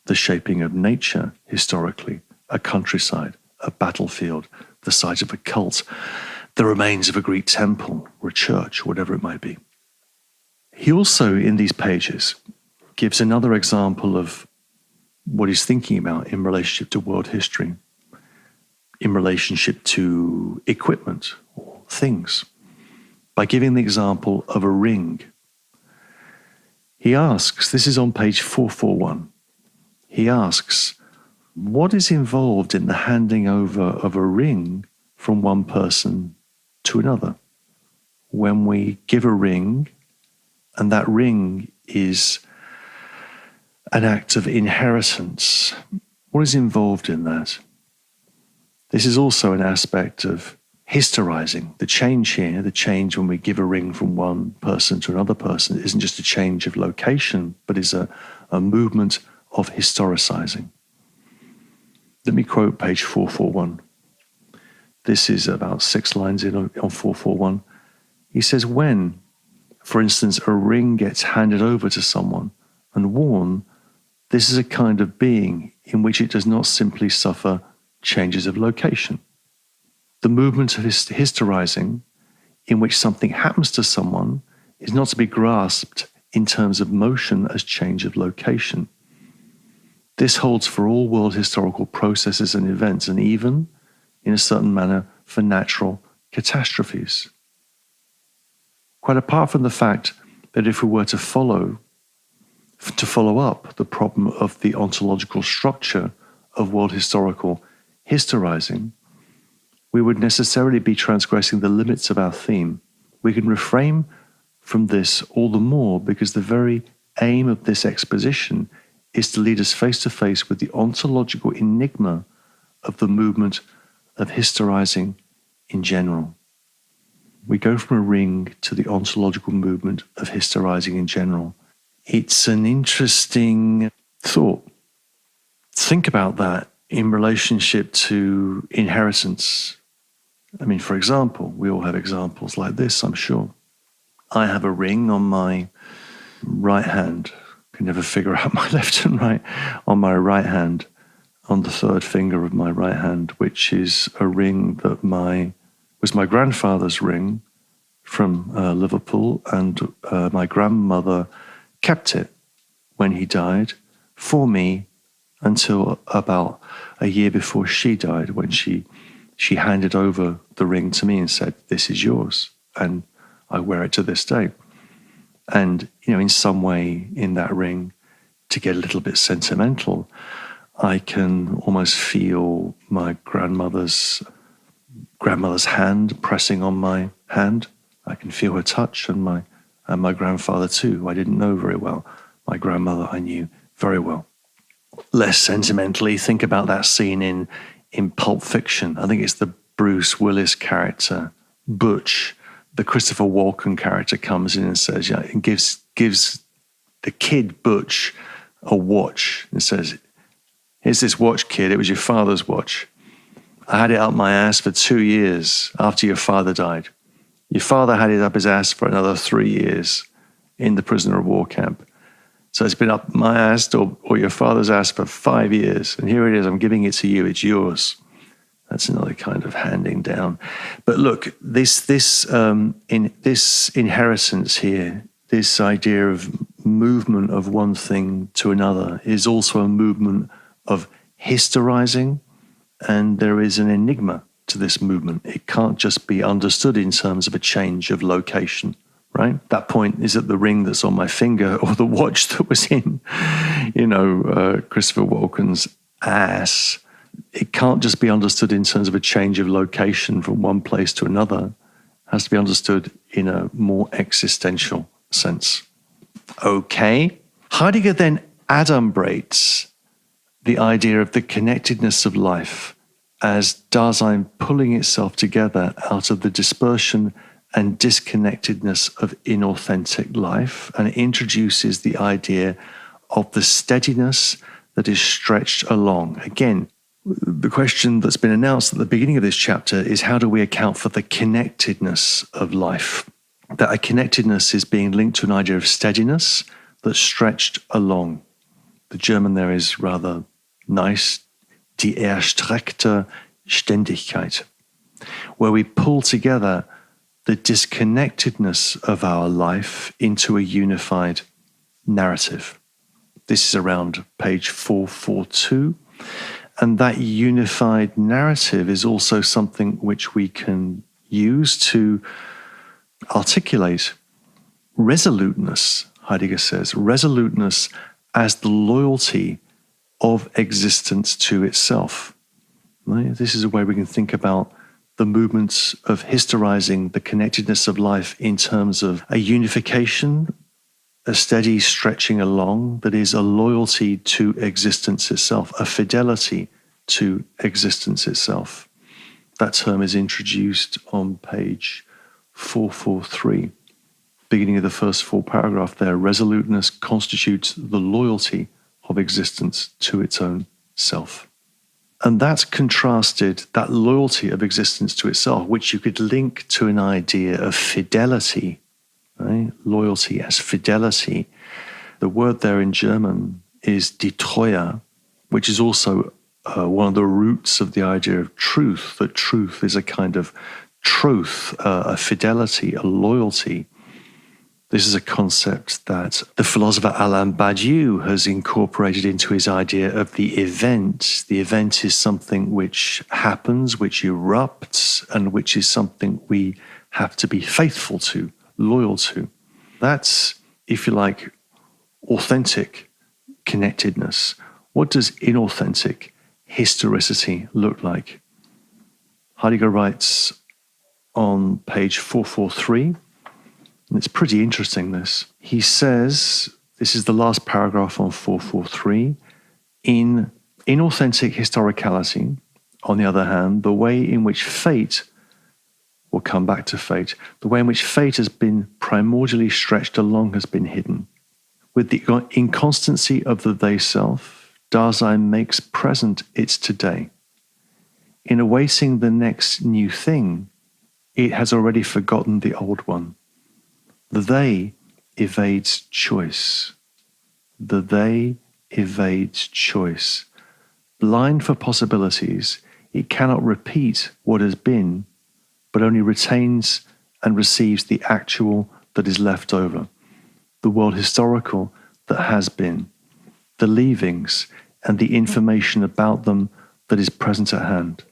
the shaping of nature historically, a countryside, a battlefield, the site of a cult, the remains of a Greek temple or a church, or whatever it might be. He also, in these pages, gives another example of what he's thinking about in relationship to world history, in relationship to equipment or things, by giving the example of a ring. He asks, this is on page 441, he asks, what is involved in the handing over of a ring from one person to another? When we give a ring, and that ring is an act of inheritance, what is involved in that? This is also an aspect of historizing. The change here, the change when we give a ring from one person to another person, isn't just a change of location, but is a movement of historicizing. Let me quote page 441. This is about 6 lines in on 441. He says, when, for instance, a ring gets handed over to someone and worn, this is a kind of being in which it does not simply suffer changes of location. The movement of historizing, in which something happens to someone, is not to be grasped in terms of motion as change of location. This holds for all world historical processes and events, and even, in a certain manner, for natural catastrophes. Quite apart from the fact that if we were to follow up the problem of the ontological structure of world historical historizing, we would necessarily be transgressing the limits of our theme. We can refrain from this all the more because the very aim of this exposition is to lead us face to face with the ontological enigma of the movement of historizing in general. We go from a ring to the ontological movement of historizing in general. It's an interesting thought. Think about that in relationship to inheritance. I mean, for example, we all have examples like this, I'm sure. I have a ring on my right hand. I can never figure out my left and right. On my right hand, on the third finger of my right hand, which is a ring that was my grandfather's ring from Liverpool, and my grandmother kept it when he died for me until about a year before she died, when she handed over the ring to me and said, "This is yours," and I wear it to this day. And, in some way in that ring, to get a little bit sentimental, I can almost feel my grandmother's hand pressing on my hand. I can feel her touch, and my grandfather too, who I didn't know very well. My grandmother I knew very well. Less sentimentally, think about that scene in Pulp Fiction. I think it's the Bruce Willis character, Butch. The Christopher Walken character comes in and says, and gives the kid Butch a watch and says, "Here's this watch, kid. It was your father's watch. I had it up my ass for 2 years after your father died. Your father had it up his ass for another 3 years in the prisoner of war camp. So it's been up my ass or your father's ass for 5 years. And here it is. I'm giving it to you. It's yours." That's another kind of handing down. But look, this inheritance here, this idea of movement of one thing to another, is also a movement of historizing, and there is an enigma to this movement. It can't just be understood in terms of a change of location, right? That point is that the ring that's on my finger, or the watch that was in, Christopher Walken's ass, it can't just be understood in terms of a change of location from one place to another. It has to be understood in a more existential sense. Okay. Heidegger then adumbrates the idea of the connectedness of life as Dasein pulling itself together out of the dispersion and disconnectedness of inauthentic life, and it introduces the idea of the steadiness that is stretched along. Again, the question that's been announced at the beginning of this chapter is, how do we account for the connectedness of life? That a connectedness is being linked to an idea of steadiness that's stretched along. The German there is rather nice, die erstreckte Ständigkeit, where we pull together the disconnectedness of our life into a unified narrative. This is around page 442. And that unified narrative is also something which we can use to articulate resoluteness, Heidegger says, resoluteness as the loyalty of existence to itself. Right? This is a way we can think about the movements of historizing the connectedness of life in terms of a unification, a steady stretching along that is a loyalty to existence itself, a fidelity to existence itself. That term is introduced on page 443, beginning of the first full paragraph there. Resoluteness constitutes the loyalty of existence to its own self. And that's contrasted, that loyalty of existence to itself, which you could link to an idea of fidelity, right? Loyalty as fidelity. The word there in German is die Treue, which is also one of the roots of the idea of truth, that truth is a kind of truth, a fidelity, a loyalty. This is a concept that the philosopher Alain Badiou has incorporated into his idea of the event. The event is something which happens, which erupts, and which is something we have to be faithful to, loyal to. That's, if you like, authentic connectedness. What does inauthentic historicity look like? Heidegger writes on page 443, and it's pretty interesting, this. He says, this is the last paragraph on 443, in inauthentic historicality, on the other hand, the way in which fate, we'll come back to fate, the way in which fate has been primordially stretched along has been hidden. With the inconstancy of the they-self, Dasein makes present its today. In awaiting the next new thing, it has already forgotten the old one. The they evades choice. The they evades choice. Blind for possibilities, it cannot repeat what has been, but only retains and receives the actual that is left over, the world historical that has been, the leavings and the information about them that is present at hand.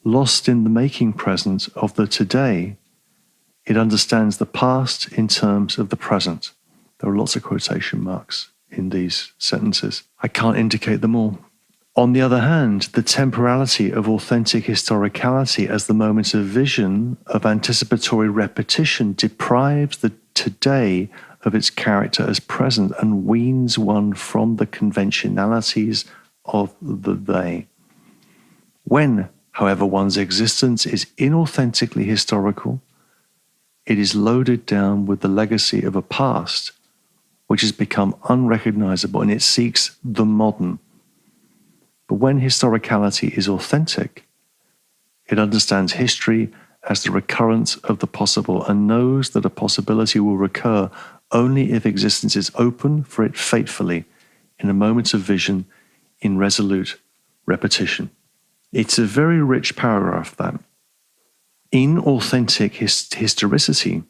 Lost in the making present of the today, it understands the past in terms of the present. There are lots of quotation marks in these sentences. I can't indicate them all. On the other hand, the temporality of authentic historicality as the moment of vision, of anticipatory repetition, deprives the today of its character as present and weans one from the conventionalities of the they. When, however, one's existence is inauthentically historical, it is loaded down with the legacy of a past which has become unrecognizable, and it seeks the modern. But when historicality is authentic, it understands history as the recurrence of the possible and knows that a possibility will recur only if existence is open for it faithfully, in a moment of vision, in resolute repetition. It's a very rich paragraph, that. Inauthentic historicity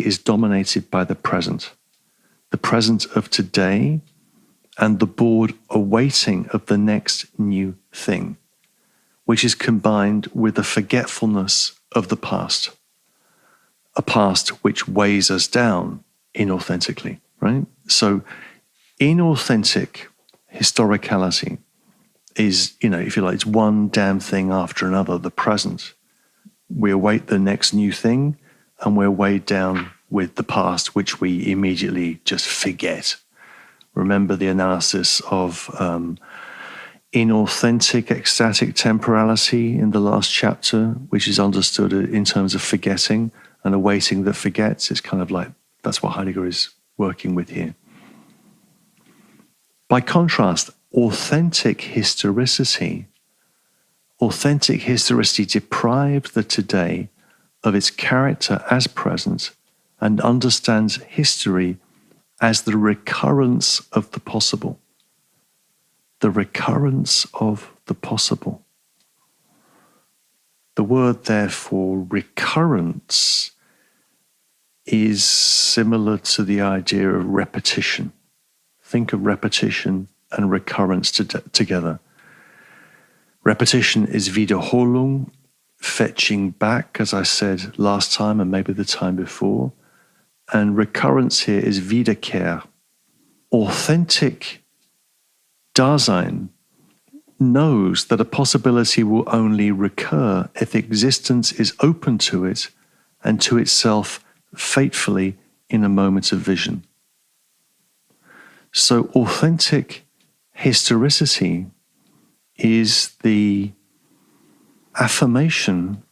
is dominated by the present of today, and the bored awaiting of the next new thing, which is combined with the forgetfulness of the past, a past which weighs us down inauthentically, right? So inauthentic historicality is, if you like, it's one damn thing after another, the present. We await the next new thing, and we're weighed down with the past, which we immediately just forget. Remember the analysis of inauthentic ecstatic temporality in the last chapter, which is understood in terms of forgetting and awaiting that forgets. It's kind of like, that's what Heidegger is working with here. By contrast, authentic historicity deprives the today of its character as present and understands history as the recurrence of the possible. The recurrence of the possible. The word, therefore, recurrence, is similar to the idea of repetition. Think of repetition and recurrence together. Repetition is Wiederholung, fetching back, as I said last time and maybe the time before. And recurrence here is Wiederkehr. Authentic Dasein knows that a possibility will only recur if existence is open to it and to itself faithfully in a moment of vision. So authentic historicity is the affirmation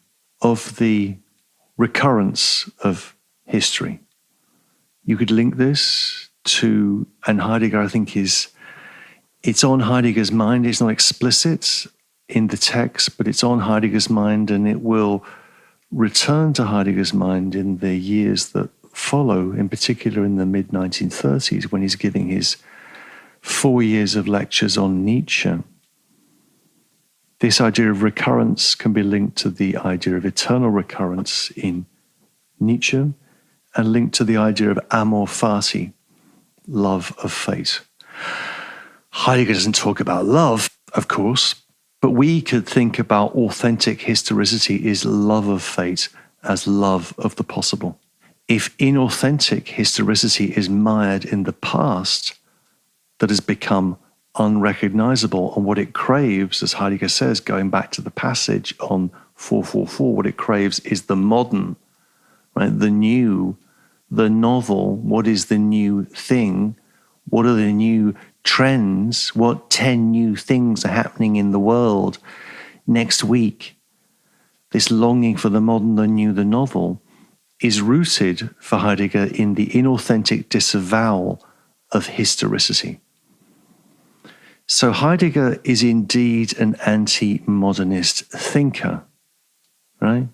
of the recurrence of history. You could link this to, and Heidegger, I think, it's on Heidegger's mind. It's not explicit in the text, but it's on Heidegger's mind, and it will return to Heidegger's mind in the years that follow, in particular in the mid-1930s, when he's giving his 4 years of lectures on Nietzsche. This idea of recurrence can be linked to the idea of eternal recurrence in Nietzsche, and linked to the idea of amor fati, love of fate. Heidegger doesn't talk about love, of course, but we could think about authentic historicity as love of fate, as love of the possible. If inauthentic historicity is mired in the past that has become unrecognizable, and what it craves, as Heidegger says, going back to the passage on 444, what it craves is the modern, right? The new, the novel. What is the new thing? What are the new trends? What 10 new things are happening in the world next week? This longing for the modern, the new, the novel is rooted for Heidegger in the inauthentic disavowal of historicity. So Heidegger is indeed an anti-modernist thinker, right?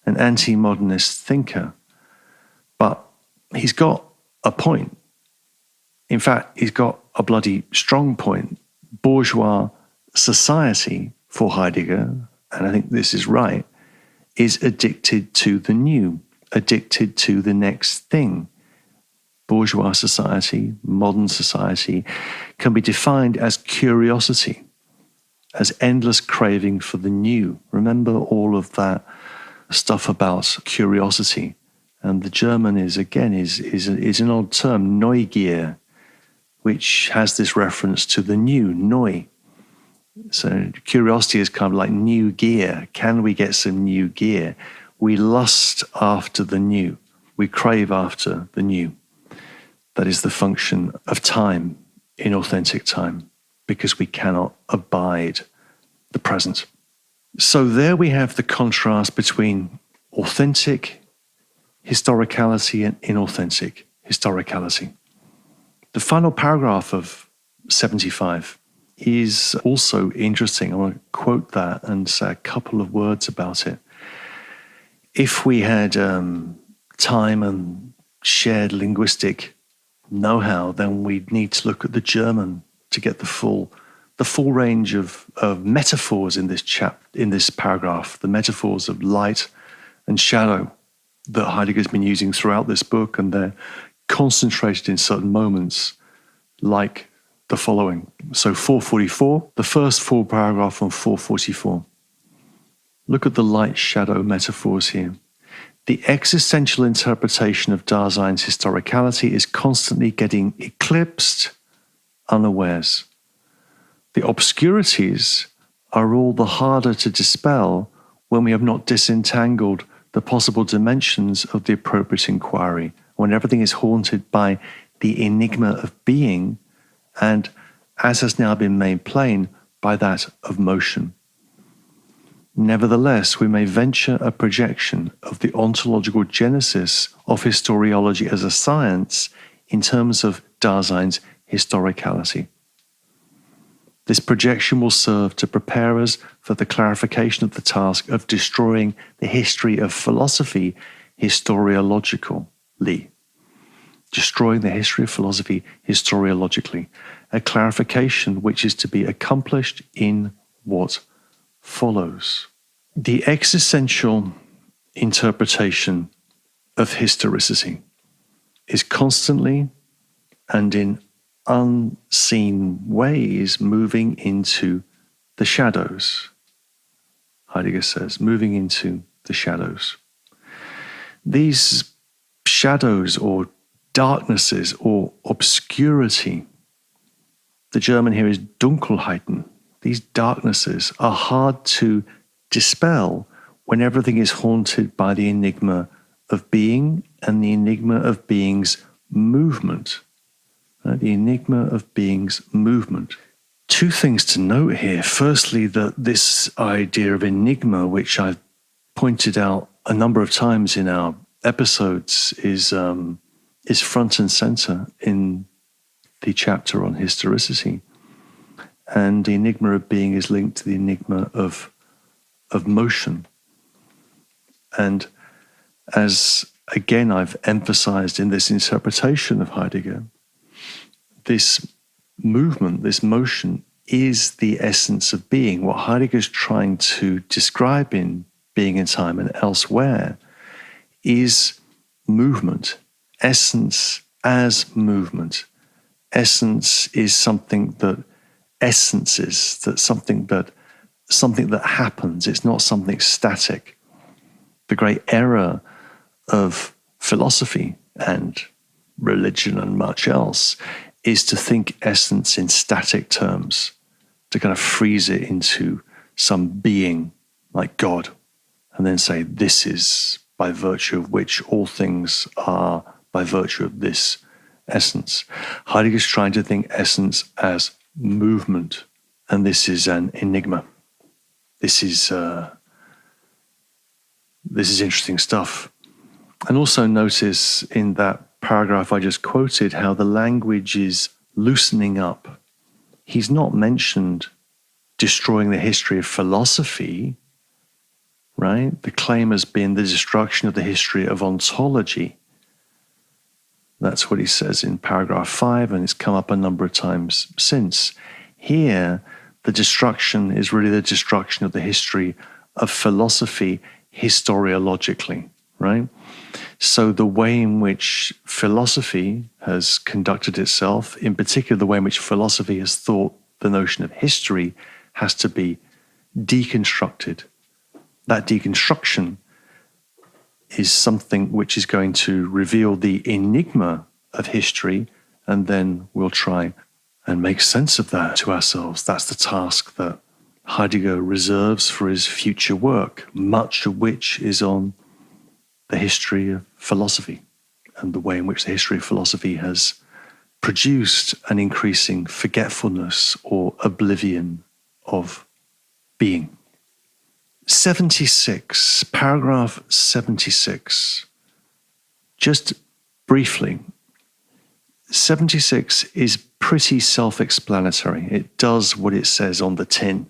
An anti-modernist thinker. But he's got a point. In fact, he's got a bloody strong point. Bourgeois society, for Heidegger, and I think this is right, is addicted to the new, addicted to the next thing. Bourgeois society, modern society, can be defined as curiosity, as endless craving for the new. Remember all of that stuff about curiosity. And the German is an old term, Neugier, which has this reference to the new, neu. So curiosity is kind of like new gear. Can we get some new gear? We lust after the new. We crave after the new. That is the function of time, inauthentic time, because we cannot abide the present. So there we have the contrast between authentic historicality and inauthentic historicality. The final paragraph of 75 is also interesting. I want to quote that and say a couple of words about it. If we had time and shared linguistic know-how, then we'd need to look at the German to get the full range of metaphors in this paragraph, the metaphors of light and shadow that Heidegger's been using throughout this book, and they're concentrated in certain moments, like the following. So 444, the first full paragraph on 444. Look at the light-shadow metaphors here. The existential interpretation of Dasein's historicality is constantly getting eclipsed unawares. The obscurities are all the harder to dispel when we have not disentangled the possible dimensions of the appropriate inquiry, when everything is haunted by the enigma of being and, as has now been made plain, by that of motion. Nevertheless, we may venture a projection of the ontological genesis of historiology as a science in terms of Dasein's historicality. This projection will serve to prepare us for the clarification of the task of destroying the history of philosophy historiologically. Destroying the history of philosophy historiologically, a clarification which is to be accomplished in what follows. The existential interpretation of historicity is constantly and in unseen ways moving into the shadows. Heidegger says, moving into the shadows. These shadows or darknesses or obscurity, the German here is Dunkelheiten. These darknesses are hard to dispel when everything is haunted by the enigma of being and the enigma of being's movement. The enigma of being's movement. Two things to note here. Firstly, that this idea of enigma, which I've pointed out a number of times in our episodes, is front and center in the chapter on historicity. And the enigma of being is linked to the enigma of motion. And as, again, I've emphasized in this interpretation of Heidegger, this movement, this motion, is the essence of being. What Heidegger is trying to describe in Being and Time and elsewhere is movement. Essence as movement. Essence is something that essences, that something that happens. It's not something static. The great error of philosophy and religion and much else is to think essence in static terms, to kind of freeze it into some being like God, and then say, this is by virtue of which all things are by virtue of this essence. Heidegger's trying to think essence as movement, and this is an enigma. This is interesting stuff. And also notice in that paragraph I just quoted how the language is loosening up. He's not mentioned destroying the history of philosophy, right? The claim has been the destruction of the history of ontology. That's what he says in paragraph 5, and it's come up a number of times since. Here, the destruction is really the destruction of the history of philosophy historiologically, right? So the way in which philosophy has conducted itself, in particular the way in which philosophy has thought the notion of history, has to be deconstructed. That deconstruction is something which is going to reveal the enigma of history, and then we'll try and make sense of that to ourselves. That's the task that Heidegger reserves for his future work, much of which is on the history of philosophy and the way in which the history of philosophy has produced an increasing forgetfulness or oblivion of being. 76, paragraph 76. Just briefly, 76 is pretty self-explanatory. It does what it says on the tin.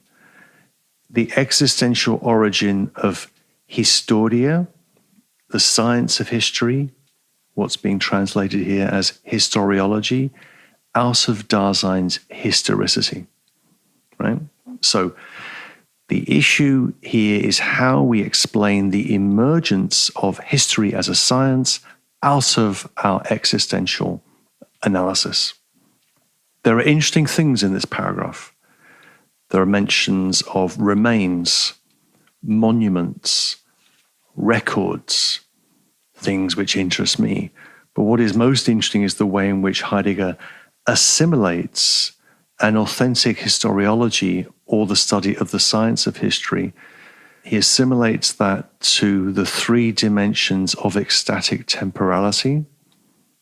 The existential origin of historia, the science of history, what's being translated here as historiology, out of Dasein's historicity, right? So the issue here is how we explain the emergence of history as a science out of our existential analysis. There are interesting things in this paragraph. There are mentions of remains, monuments, records, things which interest me. But what is most interesting is the way in which Heidegger assimilates an authentic historiology or the study of the science of history. He assimilates that to the three dimensions of ecstatic temporality,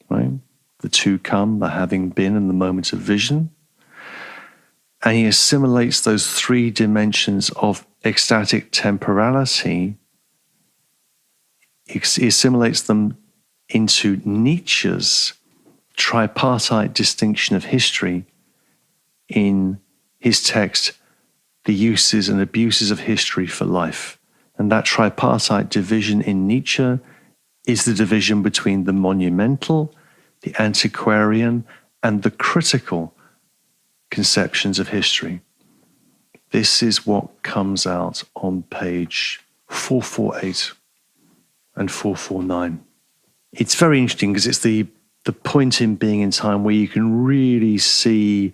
right? The to come, the having been, and the moment of vision. And he assimilates those three dimensions of ecstatic temporality, he assimilates them into Nietzsche's tripartite distinction of history in his text, The Uses and Abuses of History for Life. And that tripartite division in Nietzsche is the division between the monumental, the antiquarian, and the critical conceptions of history. This is what comes out on page 448 and 449. It's very interesting because it's the point in being in time where you can really see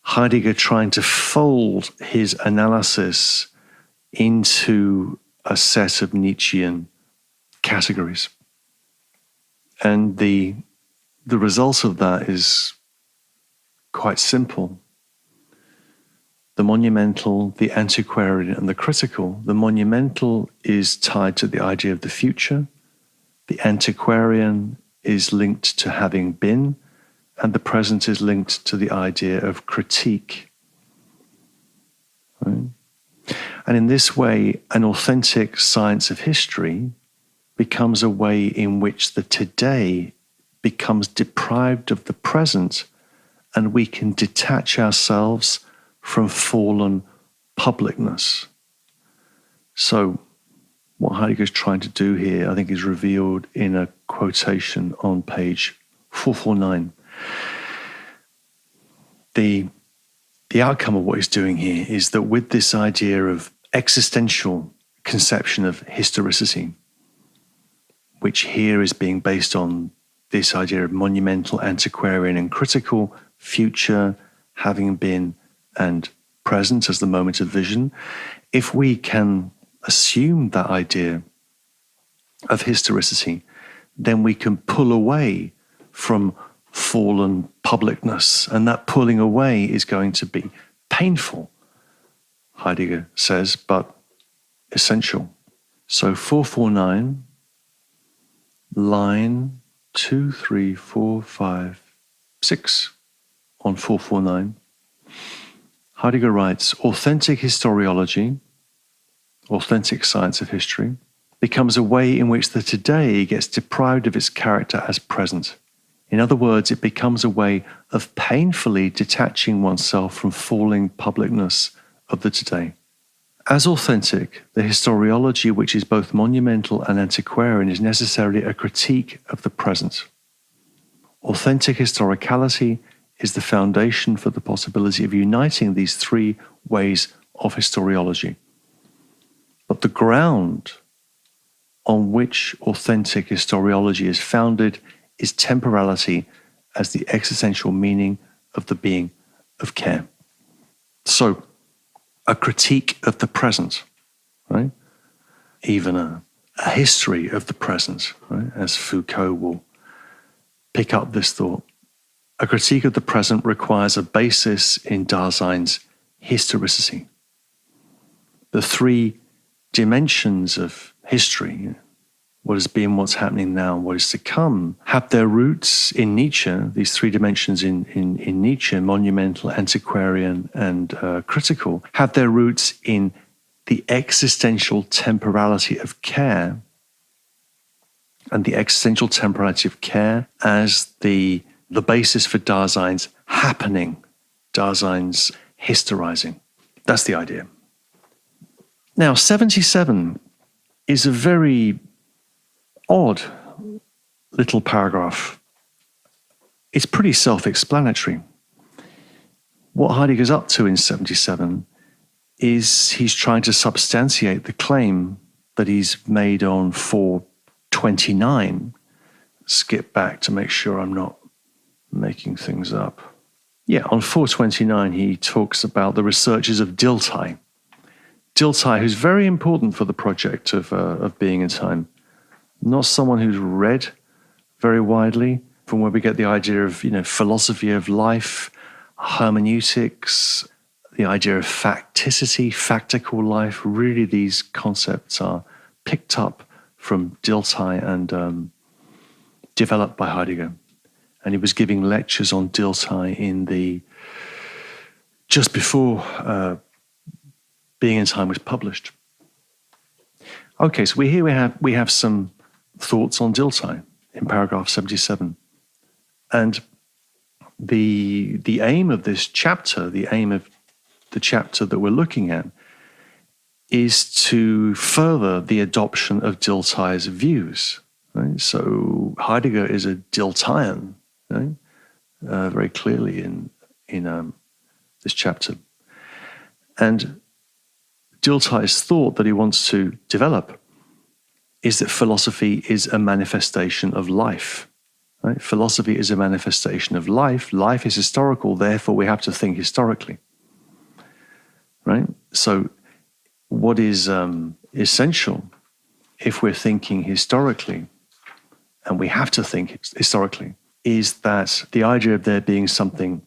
Heidegger trying to fold his analysis into a set of Nietzschean categories. And the result of that is quite simple. The monumental, the antiquarian, and the critical. The monumental is tied to the idea of the future. The antiquarian is linked to having been, and the present is linked to the idea of critique. Right? And in this way, an authentic science of history becomes a way in which the today becomes deprived of the present, and we can detach ourselves from fallen publicness. So what Heidegger's trying to do here, I think, is revealed in a quotation on page 449. The outcome of what he's doing here is that with this idea of existential conception of historicity, which here is being based on this idea of monumental, antiquarian, and critical, future, having been, and present as the moment of vision. If we can assume that idea of historicity, then we can pull away from fallen publicness, and that pulling away is going to be painful, Heidegger says, but essential. So 449, line 2, 3, 4, 5, 6 on 449, Heidegger writes, authentic historiology, authentic science of history, becomes a way in which the today gets deprived of its character as present. In other words, it becomes a way of painfully detaching oneself from falling publicness of the today. As authentic, the historiology which is both monumental and antiquarian is necessarily a critique of the present. Authentic historicality is the foundation for the possibility of uniting these three ways of historiology. But the ground on which authentic historiology is founded is temporality as the existential meaning of the being of care. So, a critique of the present, right? Even a history of the present, right? As Foucault will pick up this thought. A critique of the present requires a basis in Dasein's historicity. The three dimensions of history, what has been, what's happening now, and what is to come, have their roots in Nietzsche, these three dimensions in Nietzsche, monumental, antiquarian, and critical, have their roots in the existential temporality of care, and the existential temporality of care as the basis for Dasein's happening, Dasein's historizing. That's the idea. Now, 77 is a very odd little paragraph. It's pretty self-explanatory. What Heidegger's up to in 77 is he's trying to substantiate the claim that he's made on 429. Skip back to make sure I'm not making things up. Yeah, on 429 he talks about the researches of Dilthey. Dilthey, who's very important for the project of Being in Time. Not someone who's read very widely, from where we get the idea of, philosophy of life, hermeneutics, the idea of facticity, factical life. Really, these concepts are picked up from Dilthey and developed by Heidegger. And he was giving lectures on Dilthey just before Being in Time was published. Okay, so we have some thoughts on Dilthey in paragraph 77. And the aim of this chapter, the aim of the chapter that we're looking at, is to further the adoption of Dilthey's views. Right? So Heidegger is a Diltheyan, right? Very clearly in this chapter. And Dilthey's thought that he wants to develop is that philosophy is a manifestation of life. Right? Philosophy is a manifestation of life. Life is historical, therefore we have to think historically. Right? So what is essential if we're thinking historically, and we have to think historically, is that the idea of there being something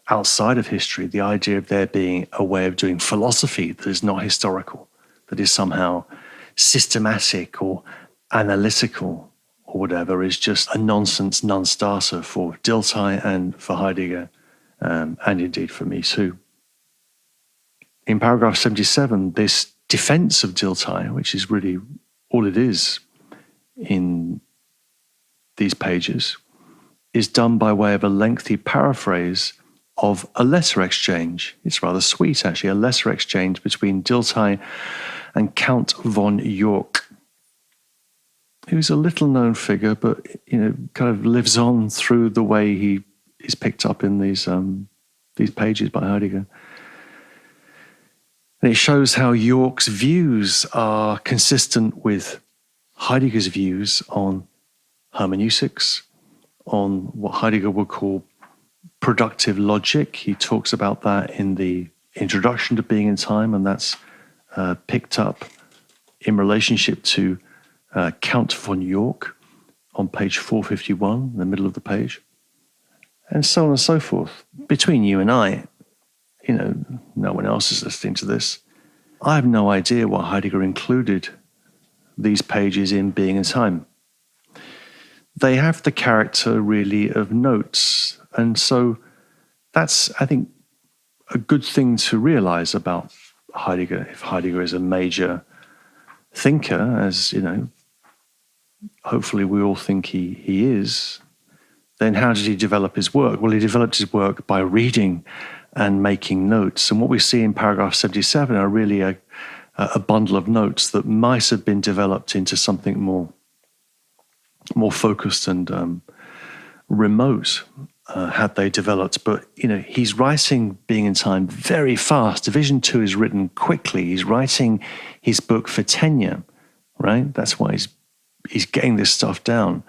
outside of history, the idea of there being a way of doing philosophy that is not historical, that is somehow systematic or analytical or whatever, is just a nonsense non-starter for Dilthey and for Heidegger, and indeed for me too. In paragraph 77, this defense of Dilthey, which is really all it is in these pages, is done by way of a lengthy paraphrase of a letter exchange. It's rather sweet, actually, a letter exchange between Dilthey and Count von York, who's a little-known figure, but kind of lives on through the way he is picked up in these pages by Heidegger. And it shows how York's views are consistent with Heidegger's views on hermeneutics, on what Heidegger would call productive logic. He talks about that in the introduction to Being in Time, and that's picked up in relationship to Count von York on page 451, in the middle of the page, and so on and so forth. Between you and I, no one else is listening to this. I have no idea why Heidegger included these pages in Being in Time. They have the character really of notes, and so that's, I think, a good thing to realize about Heidegger. If Heidegger is a major thinker, as hopefully we all think he is, then how did he develop his work? Well, he developed his work by reading and making notes. And what we see in paragraph 77 are really a bundle of notes that might have been developed into something more focused and remote had they developed. But, he's writing Being in Time very fast. Division 2 is written quickly. He's writing his book for tenure, right? That's why he's getting this stuff down.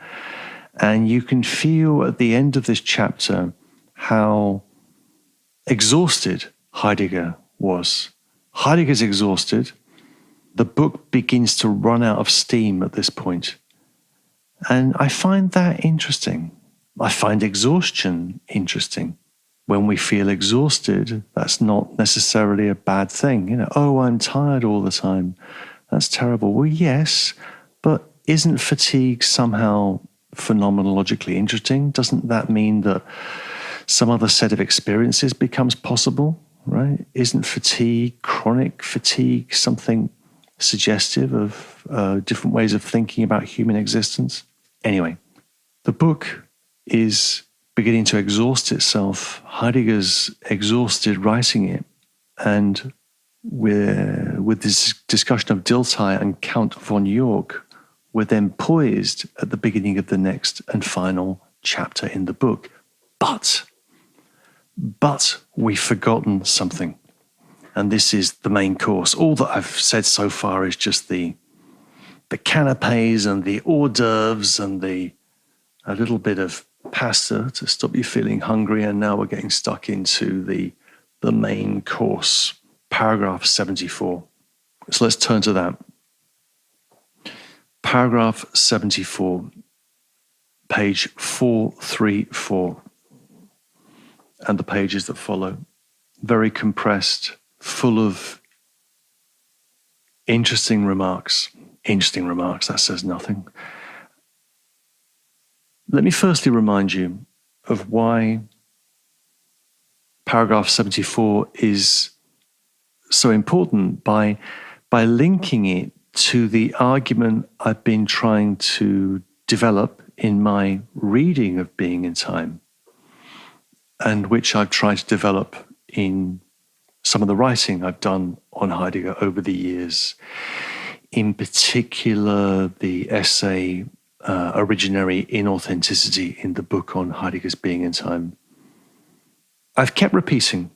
And you can feel at the end of this chapter how exhausted Heidegger was. Heidegger's exhausted. The book begins to run out of steam at this point. And I find that interesting. I find exhaustion interesting. When we feel exhausted, that's not necessarily a bad thing. I'm tired all the time. That's terrible. Well, yes, but isn't fatigue somehow phenomenologically interesting? Doesn't that mean that some other set of experiences becomes possible, right? Isn't fatigue, chronic fatigue, something suggestive of different ways of thinking about human existence? Anyway, the book is beginning to exhaust itself. Heidegger's exhausted writing it, and with this discussion of Dilthey and Count von York, we're then poised at the beginning of the next and final chapter in the book. But we've forgotten something. And this is the main course. All that I've said so far is just the canapes and the hors d'oeuvres and a little bit of pasta to stop you feeling hungry. And now we're getting stuck into the main course, paragraph 74. So let's turn to that. Paragraph 74, page 434, and the pages that follow. Very compressed, full of interesting remarks. Interesting remarks, that says nothing. Let me firstly remind you of why paragraph 74 is so important by linking it to the argument I've been trying to develop in my reading of Being in Time, and which I've tried to develop in some of the writing I've done on Heidegger over the years. In particular, the essay Originary Inauthenticity in the book on Heidegger's Being in Time. I've kept repeating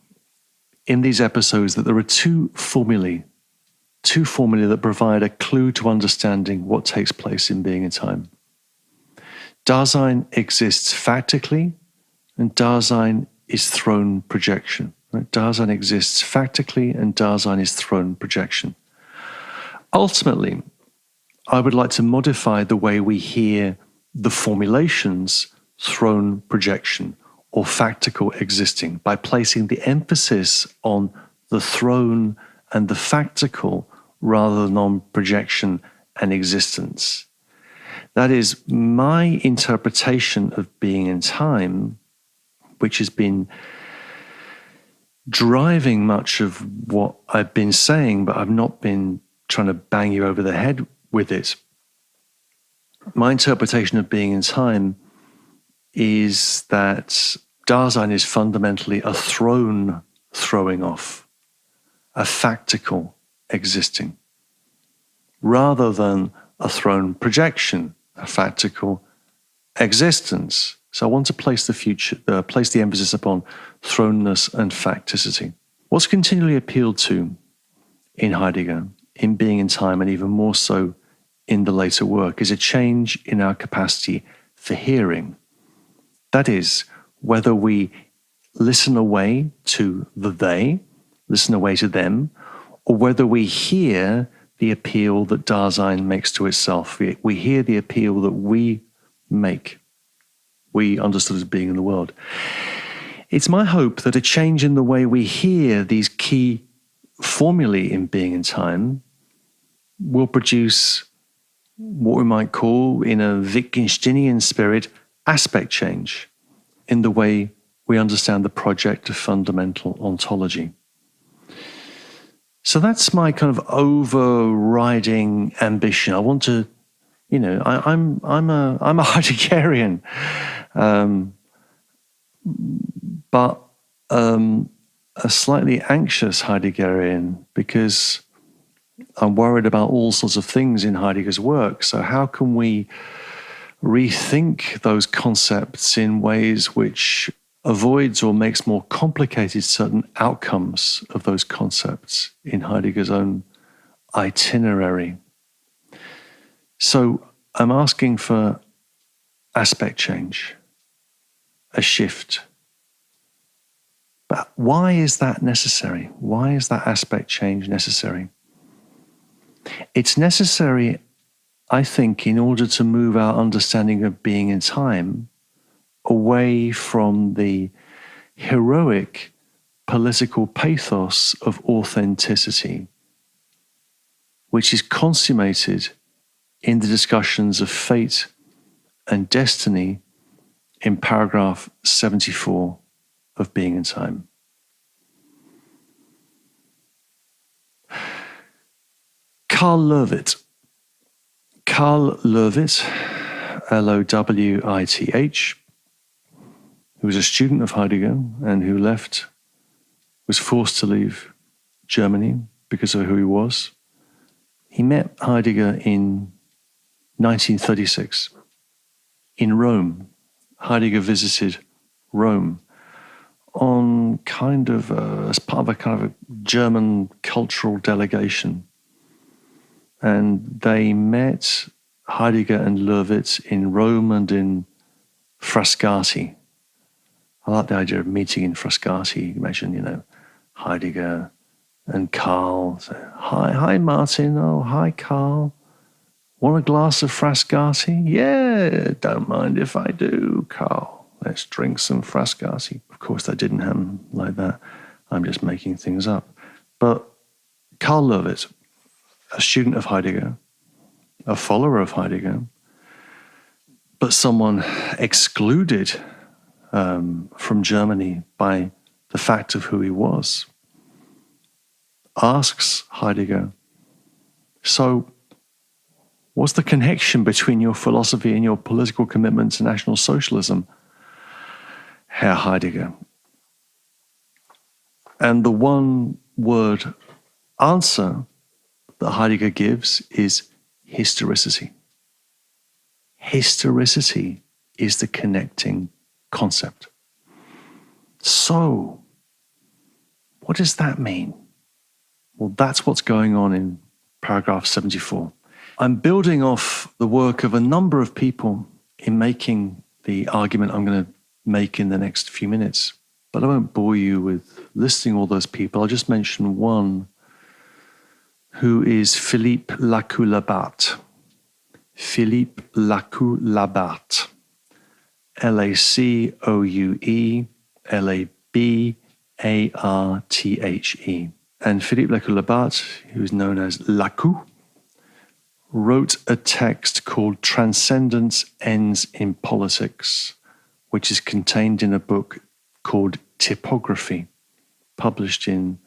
in these episodes that there are two formulae that provide a clue to understanding what takes place in Being in Time. Dasein exists factically, and Dasein is thrown projection. Right? Dasein exists factically, and Dasein is thrown projection. Ultimately, I would like to modify the way we hear the formulations thrown projection or factical existing by placing the emphasis on the thrown and the factical rather than on projection and existence. That is my interpretation of Being in Time, which has been driving much of what I've been saying, but I've not been trying to bang you over the head with it. My interpretation of Being in Time is that Dasein is fundamentally a throwing off, a factical existing, rather than a thrown projection, a factical existence. So I want to place the emphasis upon thrownness and facticity. What's continually appealed to in Heidegger, in Being in Time, and even more so in the later work is a change in our capacity for hearing. That is, whether we listen away to the they, listen away to them, or whether we hear the appeal that Dasein makes to itself. We hear the appeal that we make, we understood as being in the world. It's my hope that a change in the way we hear these key formulae in Being and Time will produce what we might call, in a Wittgensteinian spirit, aspect change in the way we understand the project of fundamental ontology. So that's my kind of overriding ambition. I want to, I'm a Heideggerian, but a slightly anxious Heideggerian, because I'm worried about all sorts of things in Heidegger's work. So how can we rethink those concepts in ways which avoids or makes more complicated certain outcomes of those concepts in Heidegger's own itinerary? So I'm asking for aspect change, a shift. But why is that necessary? Why is that aspect change necessary? It's necessary, I think, in order to move our understanding of being in time away from the heroic political pathos of authenticity, which is consummated in the discussions of fate and destiny in paragraph 74 of Being in Time. Karl Lowith, Lowith, who was a student of Heidegger and who was forced to leave Germany because of who he was. He met Heidegger in 1936 in Rome. Heidegger visited Rome on as part of a kind of a German cultural delegation. And they met, Heidegger and Lowith, in Rome and in Frascati. I like the idea of meeting in Frascati. Imagine, Heidegger and Karl. So, hi, Martin. Oh, hi, Karl. Want a glass of Frascati? Yeah, don't mind if I do, Karl. Let's drink some Frascati. Of course, that didn't happen like that. I'm just making things up. But Karl Lowith, a student of Heidegger, a follower of Heidegger, but someone excluded from Germany by the fact of who he was, asks Heidegger, so what's the connection between your philosophy and your political commitment to National Socialism, Herr Heidegger? And the one-word answer that Heidegger gives is historicity. Historicity is the connecting concept. So, what does that mean? Well, that's what's going on in paragraph 74. I'm building off the work of a number of people in making the argument I'm going to make in the next few minutes. But I won't bore you with listing all those people. I'll just mention one, who is Philippe Lacoue-Labarthe. Philippe Lacoue-Labarthe. Lacoue-Labarthe. And Philippe Lacoue-Labarthe, who is known as Lacoue, wrote a text called Transcendence Ends in Politics, which is contained in a book called Typography, published in,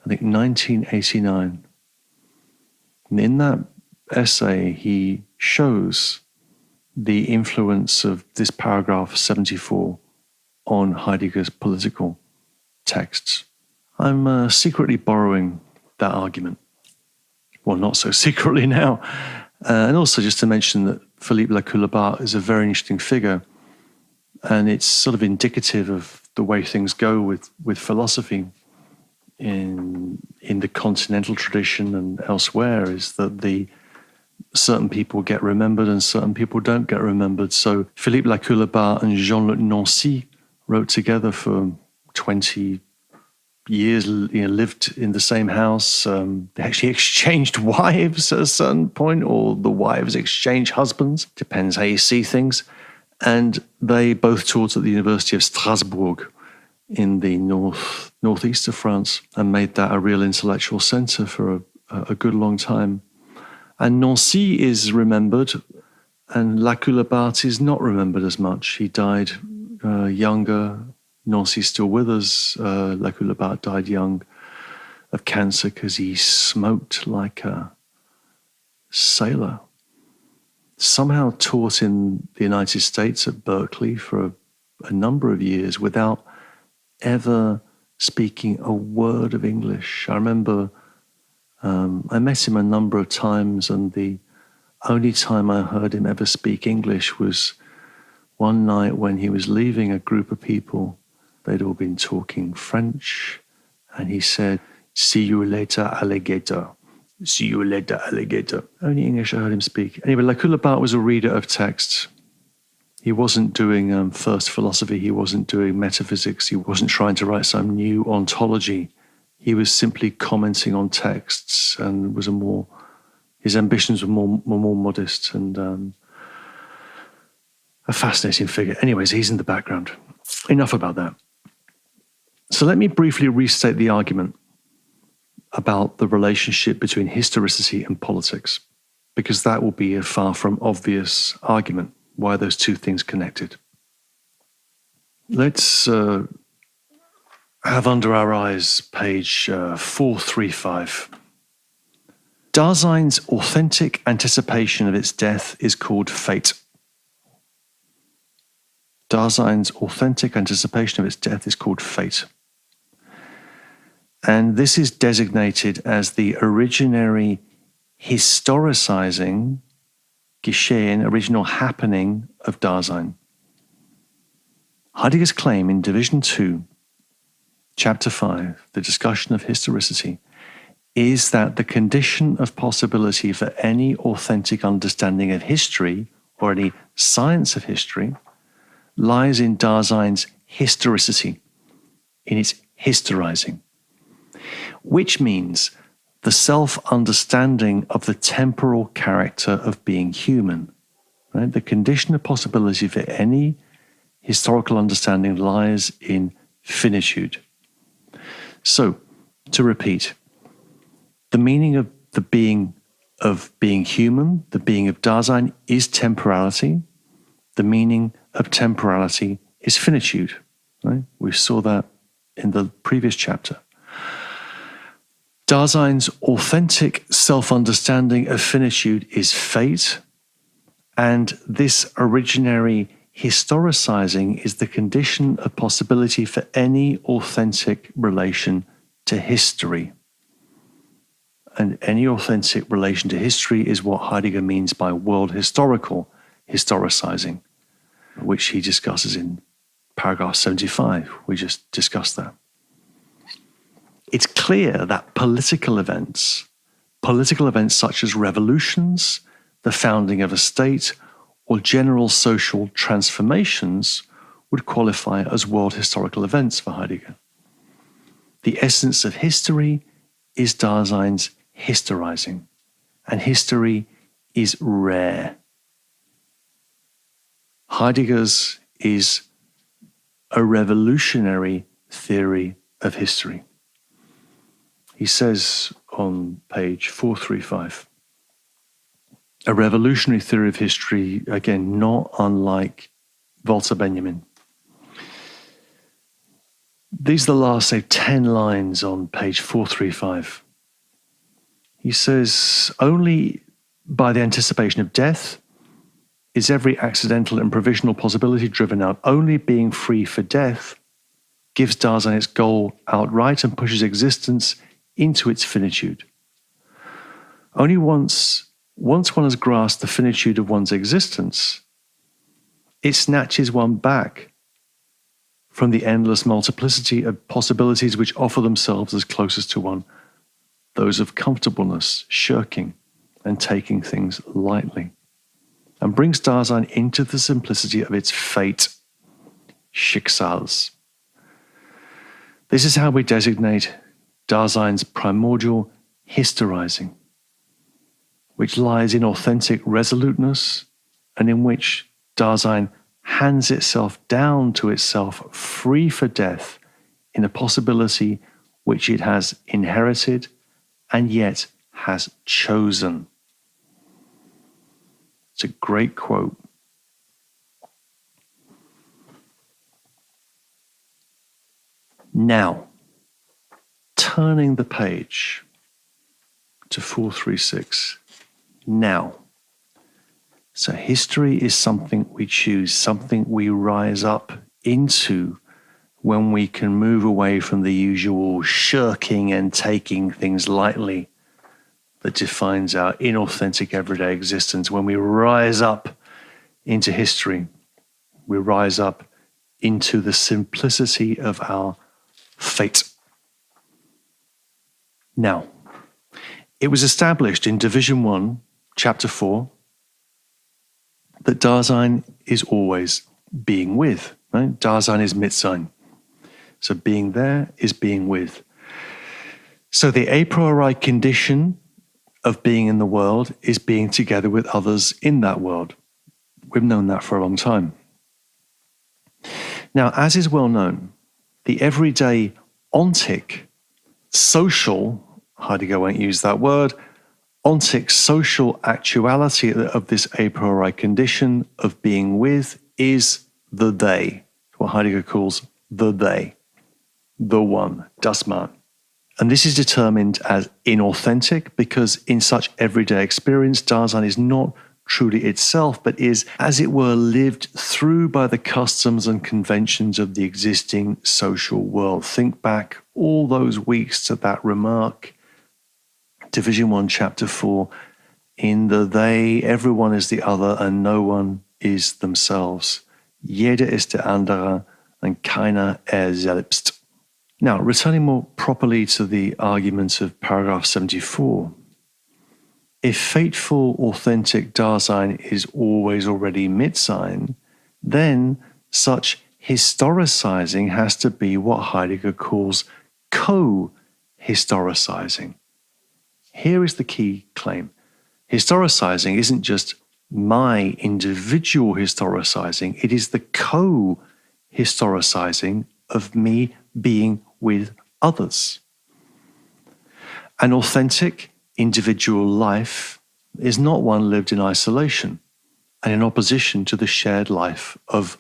I think, 1989. And in that essay, he shows the influence of this paragraph 74 on Heidegger's political texts. I'm secretly borrowing that argument. Well, not so secretly now. And also just to mention that Philippe Lacoue-Labarthe is a very interesting figure, and it's sort of indicative of the way things go with philosophy in the continental tradition and elsewhere, is that the certain people get remembered and certain people don't get remembered. So Philippe Lacour-Labarthe and Jean-Luc Nancy wrote together for 20 years, lived in the same house. They actually exchanged wives at a certain point, or the wives exchanged husbands. Depends how you see things. And they both taught at the University of Strasbourg in the northeast of France, and made that a real intellectual center for a good long time. And Nancy is remembered, and Lacour-Labarthe is not remembered as much. He died younger. Nancy's still with us. Lacour-Labarthe died young of cancer because he smoked like a sailor. Somehow taught in the United States at Berkeley for a number of years without ever speaking a word of English. I remember I met him a number of times, and the only time I heard him ever speak English was one night when he was leaving a group of people. They'd all been talking French, and he said, "See you later, alligator. See you later, alligator." Only English I heard him speak. Anyway, Lacour-Labarthe was a reader of texts. He wasn't doing first philosophy. He wasn't doing metaphysics. He wasn't trying to write some new ontology. He was simply commenting on texts, and his ambitions were more modest, and a fascinating figure. Anyways, he's in the background. Enough about that. So let me briefly restate the argument about the relationship between historicity and politics, because that will be a far from obvious argument. Why are those two things connected? Let's have under our eyes page 435. Dasein's authentic anticipation of its death is called fate. Dasein's authentic anticipation of its death is called fate. And this is designated as the originary historicizing, Geschehen, original happening of Dasein. Heidegger's claim in Division 2, Chapter 5, the discussion of historicity, is that the condition of possibility for any authentic understanding of history, or any science of history, lies in Dasein's historicity, in its historizing, which means the self-understanding of the temporal character of being human. Right? The condition of possibility for any historical understanding lies in finitude. So, to repeat, the meaning of the being human, the being of Dasein, is temporality. The meaning of temporality is finitude. Right? We saw that in the previous chapter. Dasein's authentic self-understanding of finitude is fate, and this originary historicizing is the condition of possibility for any authentic relation to history. And any authentic relation to history is what Heidegger means by world historical historicizing, which he discusses in paragraph 75. We just discussed that. It's clear that political events such as revolutions, the founding of a state, or general social transformations would qualify as world historical events for Heidegger. The essence of history is Dasein's historizing, and history is rare. Heidegger's is a revolutionary theory of history. He says on page 435, a revolutionary theory of history, again, not unlike Walter Benjamin. These are the last, say, 10 lines on page 435. He says, only by the anticipation of death is every accidental and provisional possibility driven out. Only being free for death gives Dasein its goal outright and pushes existence into its finitude. Only once one has grasped the finitude of one's existence, it snatches one back from the endless multiplicity of possibilities which offer themselves as closest to one, those of comfortableness, shirking, and taking things lightly, and brings Dasein into the simplicity of its fate, Schicksals. This is how we designate Dasein's primordial historizing, which lies in authentic resoluteness and in which Dasein hands itself down to itself free for death in a possibility which it has inherited and yet has chosen. It's a great quote. Now, turning the page to 436. Now. So history is something we choose, something we rise up into when we can move away from the usual shirking and taking things lightly that defines our inauthentic everyday existence. When we rise up into history, we rise up into the simplicity of our fate. Now, it was established in Division 1, Chapter 4, that Dasein is always being with. Right? Dasein is Mitsein. So being there is being with. So the a priori condition of being in the world is being together with others in that world. We've known that for a long time. Now, as is well known, the everyday ontic social, Heidegger won't use that word, ontic social actuality of this a priori condition of being with is the they, what Heidegger calls the they, the one, das Man. And this is determined as inauthentic because in such everyday experience, Dasein is not truly itself, but is, as it were, lived through by the customs and conventions of the existing social world. Think back all those weeks to that remark, Division 1, Chapter 4, in the they, everyone is the other and no one is themselves. Jeder ist der andere und keiner selbst. Now, returning more properly to the argument of paragraph 74, if fateful, authentic Dasein is always already Mitsein, then such historicizing has to be what Heidegger calls co-historicizing. Here is the key claim. Historicizing isn't just my individual historicizing, it is the co-historicizing of me being with others. An authentic individual life is not one lived in isolation and in opposition to the shared life of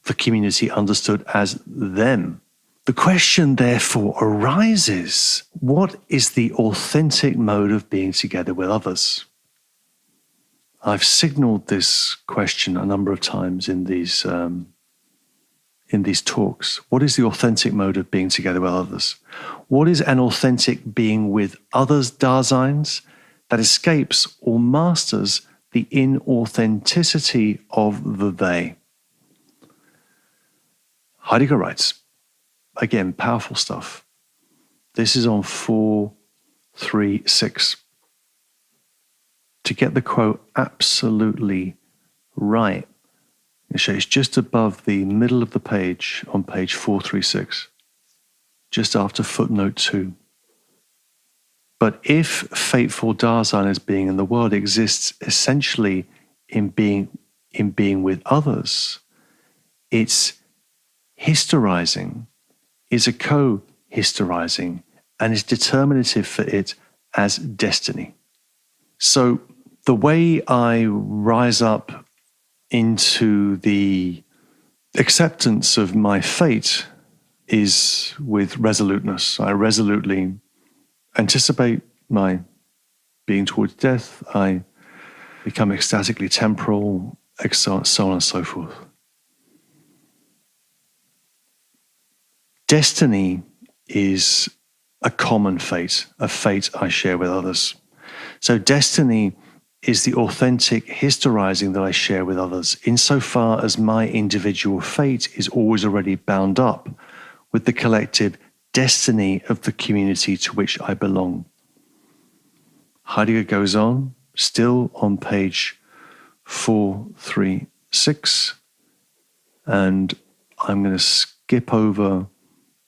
the community understood as them. The question therefore arises, what is the authentic mode of being together with others? I've signaled this question a number of times in these talks. What is the authentic mode of being together with others? What is an authentic being with others Daseins that escapes or masters the inauthenticity of the they? Heidegger writes, again, powerful stuff. This is on 436. To get the quote absolutely right, it's just above the middle of the page on page 436, just after footnote 2. But if fateful Dasein as being in the world exists essentially in being with others, its historizing is a co-historizing and is determinative for it as destiny. So the way I rise up into the acceptance of my fate is with resoluteness. I resolutely anticipate my being towards death. I become ecstatically temporal, so on and so forth. Destiny is a common fate, a fate I share with others. So destiny is the authentic historizing that I share with others, insofar as my individual fate is always already bound up with the collective destiny of the community to which I belong. Heidegger goes on still on page 436. And I'm going to skip over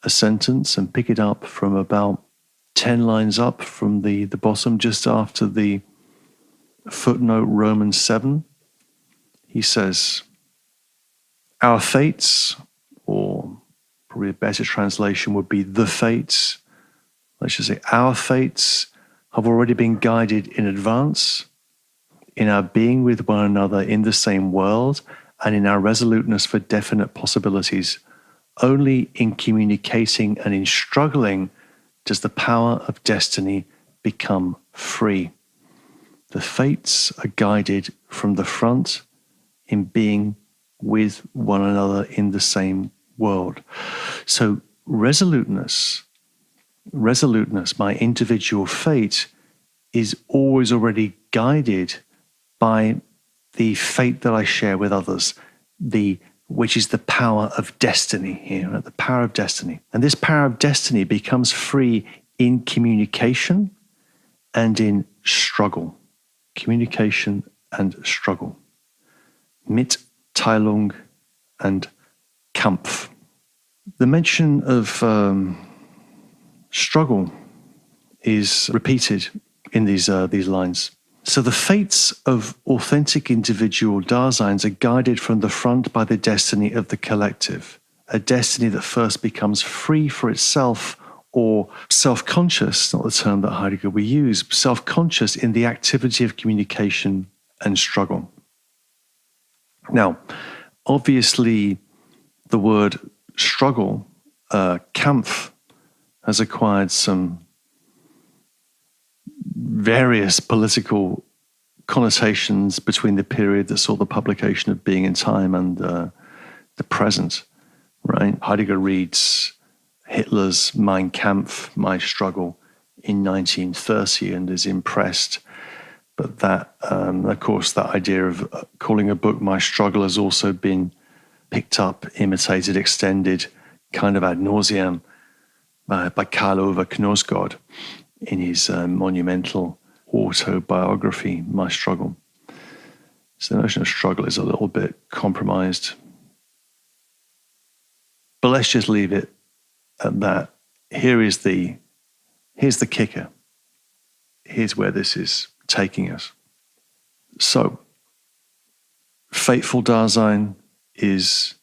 a sentence and pick it up from about 10 lines up from the bottom, just after the footnote Romans 7. He says, our fates, or probably a better translation would be the fates, let's just say our fates have already been guided in advance in our being with one another in the same world and in our resoluteness for definite possibilities. Only in communicating and in struggling does the power of destiny become free. The fates are guided from the front in being with one another in the same world. So resoluteness, my individual fate, is always already guided by the fate that I share with others, which is the power of destiny here, right? The power of destiny. And this power of destiny becomes free in communication and in struggle. Communication and struggle. Mitteilung and Kampf. The mention of struggle is repeated in these lines. So the fates of authentic individual Daseins are guided from the front by the destiny of the collective, a destiny that first becomes free for itself, or self-conscious, not the term that Heidegger will use, self-conscious in the activity of communication and struggle. Now, obviously, the word struggle, Kampf, has acquired some various political connotations between the period that saw the publication of Being in Time and the present, right? Heidegger reads Hitler's Mein Kampf, My Struggle, in 1930 and is impressed. But that, of course, that idea of calling a book My Struggle has also been picked up, imitated, extended, kind of ad nauseam by Karl Ove Knausgård in his monumental autobiography, My Struggle. So the notion of struggle is a little bit compromised. But let's just leave it at that. Here's the kicker. Here's where this is taking us. So, fateful Dasein is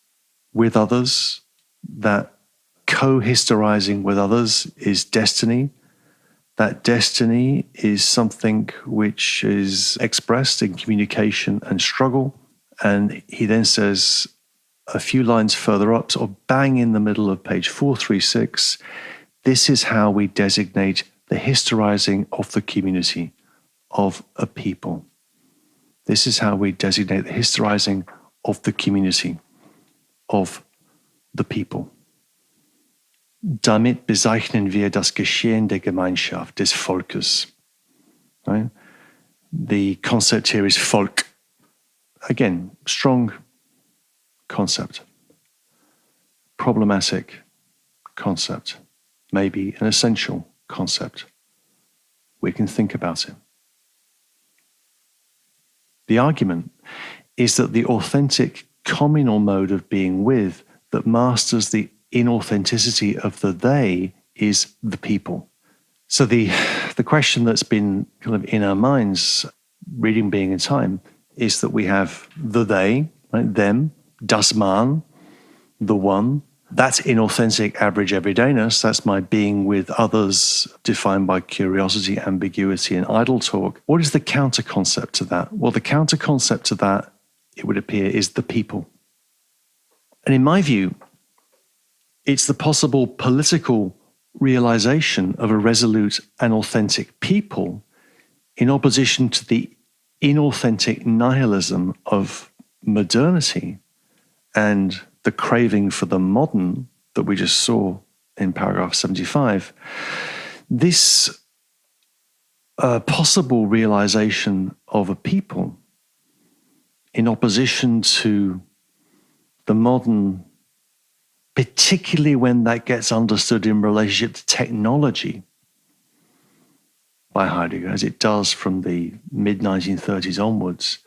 with others. That co-historizing with others is destiny. That destiny is something which is expressed in communication and struggle. And he then says a few lines further up, sort of bang in the middle of page 436, this is how we designate the historizing of the community, of a people. This is how we designate the historizing of the community, of the people. Damit bezeichnen wir das Geschehen der Gemeinschaft, des Volkes. Right? The concept here is Volk. Again, strong concept. Problematic concept. Maybe an essential concept. We can think about it. The argument is that the authentic communal mode of being with that masters the inauthenticity of the they is the people. So the question that's been kind of in our minds, reading Being in Time, is that we have the they, right? Them, das Man, the one. That's inauthentic average everydayness. That's my being with others defined by curiosity, ambiguity, and idle talk. What is the counter concept to that? Well, the counter concept to that, it would appear, is the people. And in my view, it's the possible political realization of a resolute and authentic people in opposition to the inauthentic nihilism of modernity and the craving for the modern that we just saw in paragraph 75. This possible realization of a people in opposition to the modern, particularly when that gets understood in relationship to technology, by Heidegger, as it does from the mid-1930s onwards.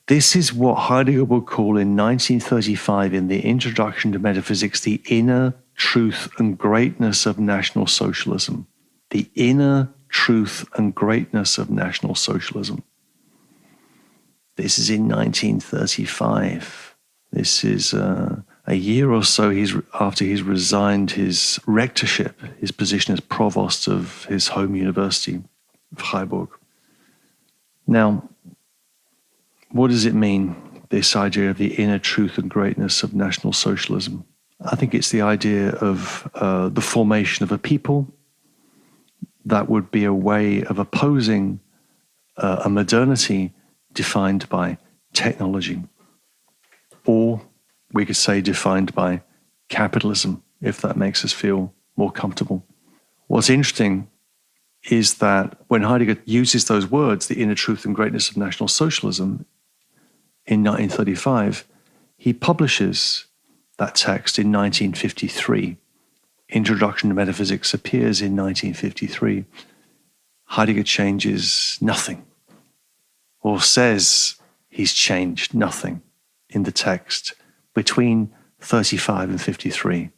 This is what Heidegger would call in 1935 in the Introduction to Metaphysics the inner truth and greatness of National Socialism. The inner truth and greatness of National Socialism. This is in 1935. This is a year or so after he's resigned his rectorship, his position as provost of his home university of Freiburg. Now, what does it mean, this idea of the inner truth and greatness of National Socialism? I think it's the idea of the formation of a people that would be a way of opposing a modernity defined by technology, or we could say defined by capitalism, if that makes us feel more comfortable. What's interesting is that when Heidegger uses those words, the inner truth and greatness of National Socialism, in 1935, he publishes that text in 1953. Introduction to Metaphysics appears in 1953. Heidegger changes nothing, or says he's changed nothing in the text between 35 and 53.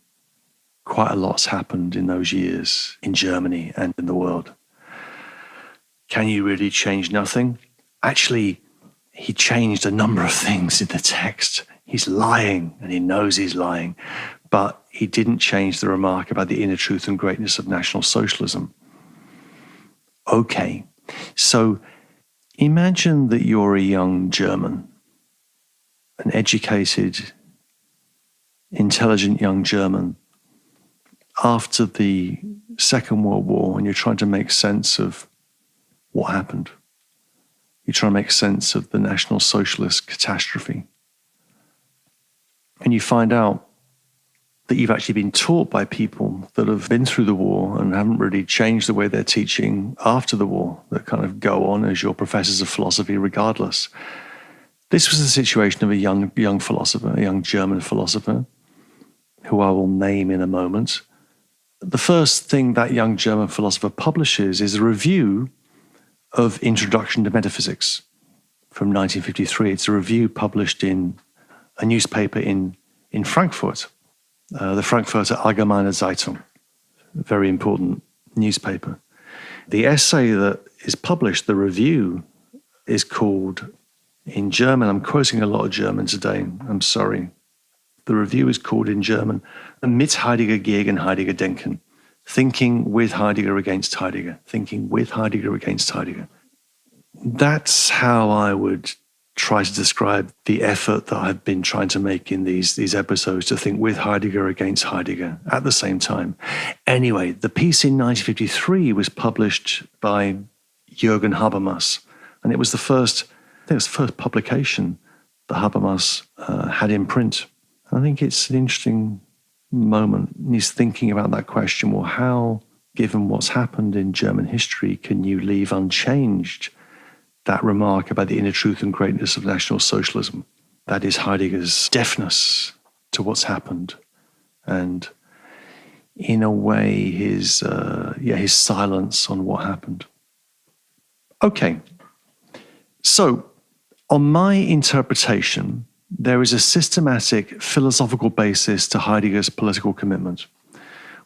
Quite a lot's happened in those years in Germany and in the world. Can you really change nothing? Actually, he changed a number of things in the text. He's lying, and he knows he's lying, but he didn't change the remark about the inner truth and greatness of National Socialism. Okay, so imagine that you're a young German, an educated, intelligent young German, after the Second World War, and you're trying to make sense of what happened. You're trying to make sense of the National Socialist catastrophe. And you find out that you've actually been taught by people that have been through the war and haven't really changed the way they're teaching after the war, that kind of go on as your professors of philosophy regardless. This was the situation of a young philosopher, a young German philosopher, who I will name in a moment. The first thing that young German philosopher publishes is a review of Introduction to Metaphysics from 1953. It's a review published in a newspaper in Frankfurt, the Frankfurter Allgemeine Zeitung, a very important newspaper. The essay that is published, the review, is called, in German, I'm quoting a lot of German today, I'm sorry. The review is called in German, Mit Heidegger gegen Heidegger denken, thinking with Heidegger against Heidegger, thinking with Heidegger against Heidegger. That's how I would try to describe the effort that I've been trying to make in these episodes, to think with Heidegger against Heidegger at the same time. Anyway, the piece in 1953 was published by Jürgen Habermas, and it was the first publication that Habermas had in print. And I think it's an interesting moment. And he's thinking about that question, well, how, given what's happened in German history, can you leave unchanged that remark about the inner truth and greatness of National Socialism? That is Heidegger's deafness to what's happened, and in a way his silence on what happened. Okay, so on my interpretation, there is a systematic philosophical basis to Heidegger's political commitment,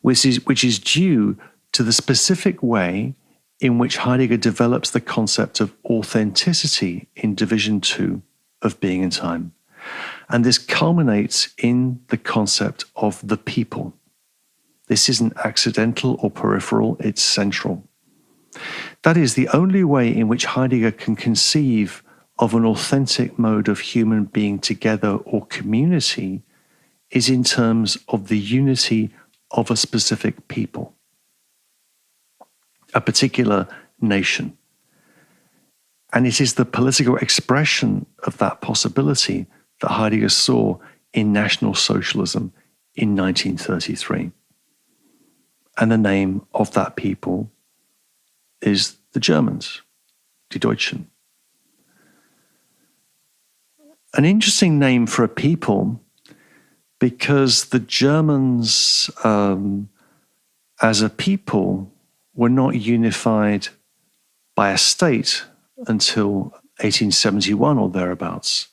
which is due to the specific way in which Heidegger develops the concept of authenticity in Division 2 of Being and Time. And this culminates in the concept of the people. This isn't accidental or peripheral, it's central. That is, the only way in which Heidegger can conceive of an authentic mode of human being together or community is in terms of the unity of a specific people, a particular nation. And it is the political expression of that possibility that Heidegger saw in National Socialism in 1933. And the name of that people is the Germans, die Deutschen. An interesting name for a people, because the Germans, as a people, were not unified by a state until 1871 or thereabouts.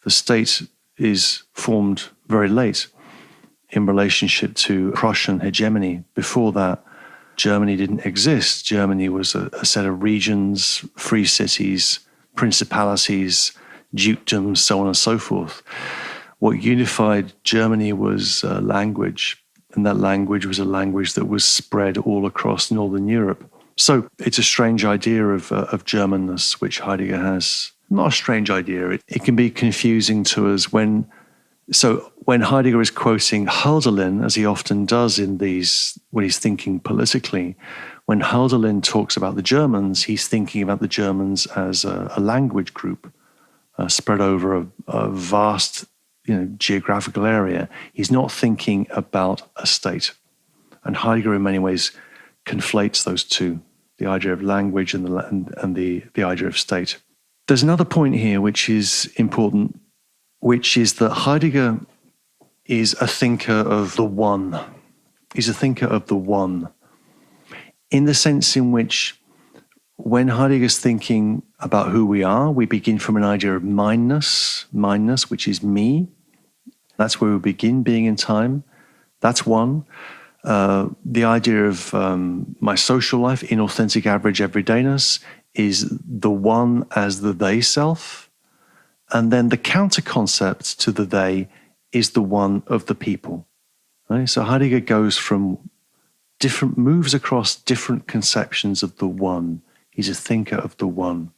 The state is formed very late in relationship to Prussian hegemony. Before that, Germany didn't exist. Germany was a set of regions, free cities, principalities, dukedoms, so on and so forth. What unified Germany was language, and that language was a language that was spread all across Northern Europe. So it's a strange idea of Germanness, which Heidegger has. Not a strange idea. It can be confusing to us when Heidegger is quoting Hölderlin, as he often does when he's thinking politically. When Hölderlin talks about the Germans, he's thinking about the Germans as a language group spread over a vast geographical area. He's not thinking about a state. And Heidegger, in many ways, conflates those two, the idea of language and the idea of state. There's another point here which is important, which is that Heidegger is a thinker of the one. He's a thinker of the one, in the sense in which when Heidegger's thinking about who we are, we begin from an idea of mindness, which is me. That's where we begin, being in time. That's one. The idea of my social life, inauthentic average everydayness, is the one as the they self. And then the counter concept to the they is the one of the people. Right? So Heidegger moves across different conceptions of the one. He's a thinker of the one.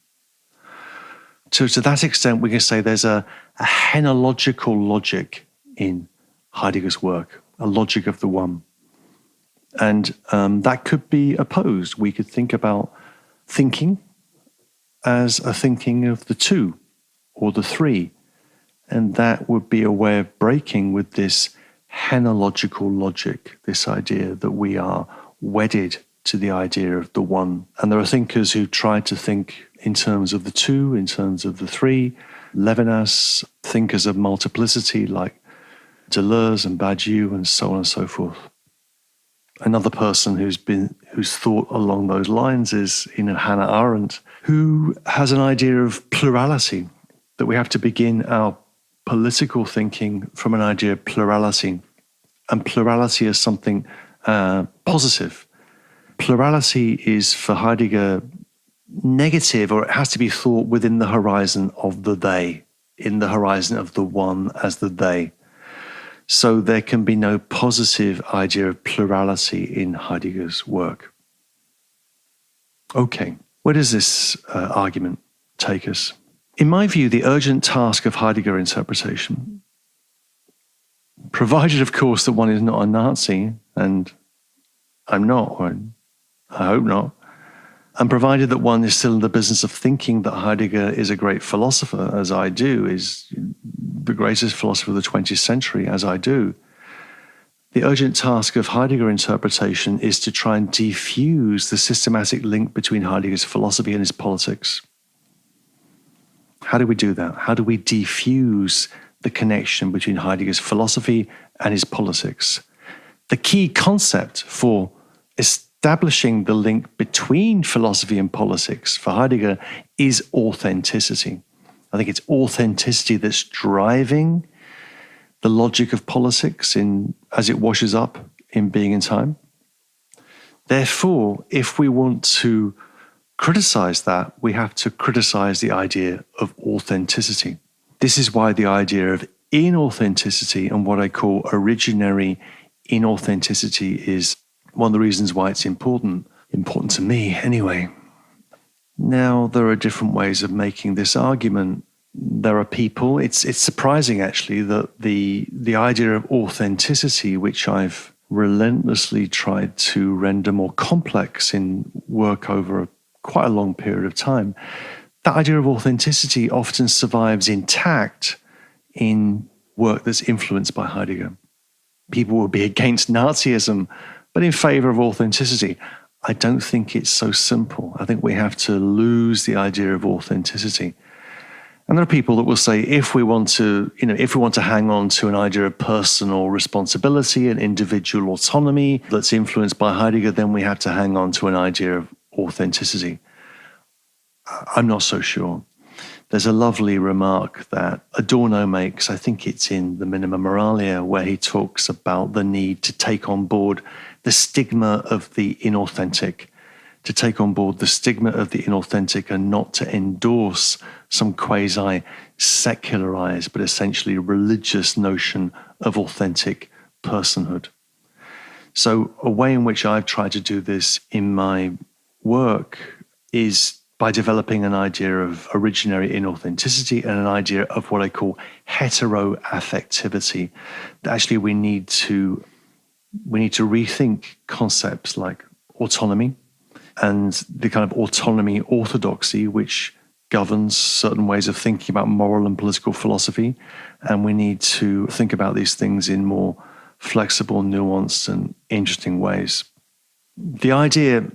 To that extent, we can say there's a henological logic in Heidegger's work, a logic of the one. And that could be opposed. We could think about thinking as a thinking of the two or the three. And that would be a way of breaking with this henological logic, this idea that we are wedded to the idea of the one. And there are thinkers who try to think in terms of the two, in terms of the three. Levinas, thinkers of multiplicity like Deleuze and Badiou and so on and so forth. Another person who's thought along those lines is Hannah Arendt, who has an idea of plurality, that we have to begin our political thinking from an idea of plurality, and plurality as something positive. Plurality is, for Heidegger, negative, or it has to be thought within the horizon of the they, in the horizon of the one as the they. So there can be no positive idea of plurality in Heidegger's work. Okay, where does this argument take us? In my view, the urgent task of Heidegger interpretation, provided, of course, that one is not a Nazi, and I'm not, or I hope not, and provided that one is still in the business of thinking that Heidegger is a great philosopher, as I do, is the greatest philosopher of the 20th century, as I do, the urgent task of Heidegger interpretation is to try and defuse the systematic link between Heidegger's philosophy and his politics. How do we do that? How do we defuse the connection between Heidegger's philosophy and his politics? The key concept for establishing the link between philosophy and politics for Heidegger is authenticity. I think it's authenticity that's driving the logic of politics as it washes up in Being in Time. Therefore, if we want to criticize that, we have to criticize the idea of authenticity. This is why the idea of inauthenticity and what I call originary inauthenticity is one of the reasons why it's important to me anyway. Now, there are different ways of making this argument. There are people, it's surprising actually that the idea of authenticity, which I've relentlessly tried to render more complex in work over quite a long period of time, that idea of authenticity often survives intact in work that's influenced by Heidegger. People will be against Nazism, but in favor of authenticity. I don't think it's so simple. I think we have to lose the idea of authenticity. And there are people that will say, if we want to hang on to an idea of personal responsibility and individual autonomy that's influenced by Heidegger, then we have to hang on to an idea of authenticity. I'm not so sure. There's a lovely remark that Adorno makes, I think it's in the Minima Moralia, where he talks about the need to take on board the stigma of the inauthentic, to take on board the stigma of the inauthentic and not to endorse some quasi-secularized but essentially religious notion of authentic personhood. So a way in which I've tried to do this in my work is by developing an idea of originary inauthenticity and an idea of what I call heteroaffectivity. Actually, we need to rethink concepts like autonomy and the kind of autonomy orthodoxy which governs certain ways of thinking about moral and political philosophy. And we need to think about these things in more flexible, nuanced, and interesting ways. The idea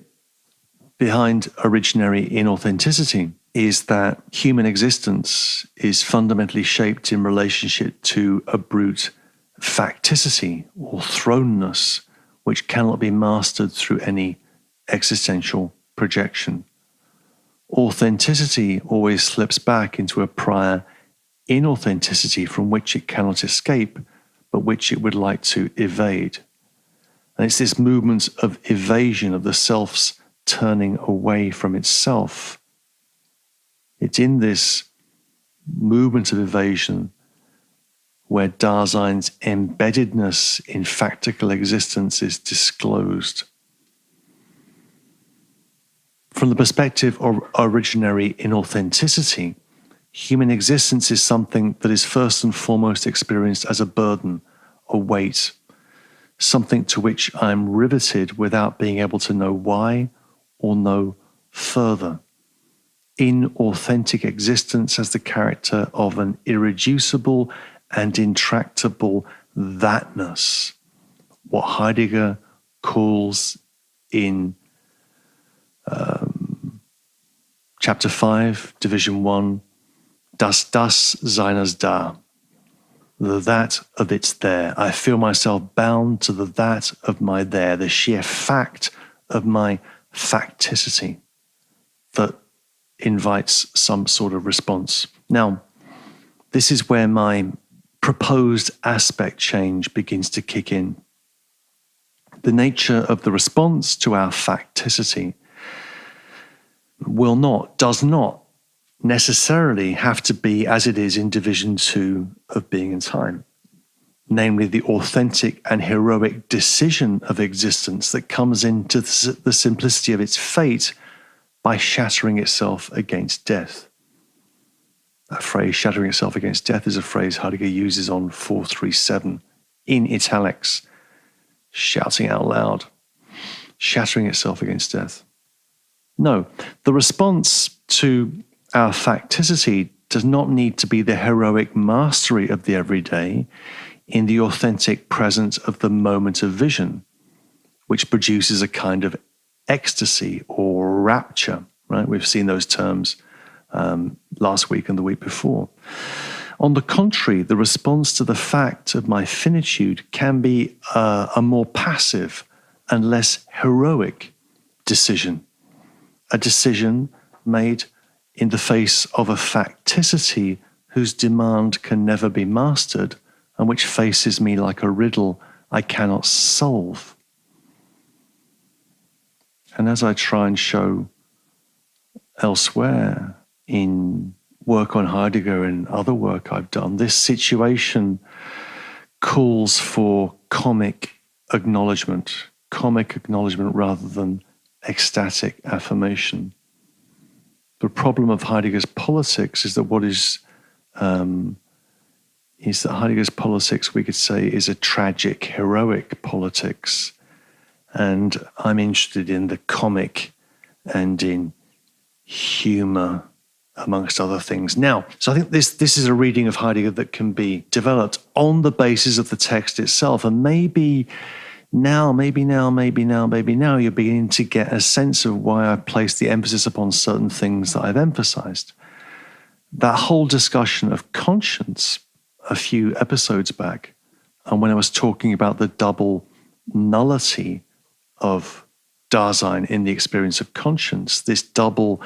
behind originary inauthenticity is that human existence is fundamentally shaped in relationship to a brute facticity or thrownness, which cannot be mastered through any existential projection. Authenticity always slips back into a prior inauthenticity from which it cannot escape, but which it would like to evade. And it's this movement of evasion of the self's turning away from itself. It's in this movement of evasion where Dasein's embeddedness in factical existence is disclosed. From the perspective of originary inauthenticity, human existence is something that is first and foremost experienced as a burden, a weight, something to which I am riveted without being able to know why or know further. Inauthentic existence has the character of an irreducible and intractable thatness, what Heidegger calls in chapter 5, division 1, das seines da, the that of its there. I feel myself bound to the that of my there, the sheer fact of my facticity that invites some sort of response. Now, this is where my proposed aspect change begins to kick in. The nature of the response to our facticity does not necessarily have to be as it is in division 2 of Being and Time, namely the authentic and heroic decision of existence that comes into the simplicity of its fate by shattering itself against death. That phrase, shattering itself against death, is a phrase Heidegger uses on 437 in italics, shouting out loud, shattering itself against death. No, the response to our facticity does not need to be the heroic mastery of the everyday in the authentic presence of the moment of vision, which produces a kind of ecstasy or rapture, right? We've seen those terms last week and the week before. On the contrary, the response to the fact of my finitude can be a more passive and less heroic decision, a decision made in the face of a facticity whose demand can never be mastered and which faces me like a riddle I cannot solve. And as I try and show elsewhere in work on Heidegger and other work I've done, this situation calls for comic acknowledgement rather than ecstatic affirmation. The problem of Heidegger's politics is that Heidegger's politics, we could say, is a tragic, heroic politics. And I'm interested in the comic and in humor, amongst other things. Now, so I think this is a reading of Heidegger that can be developed on the basis of the text itself. And maybe now, you're beginning to get a sense of why I place the emphasis upon certain things that I've emphasized. That whole discussion of conscience a few episodes back, and when I was talking about the double nullity of Dasein in the experience of conscience, this double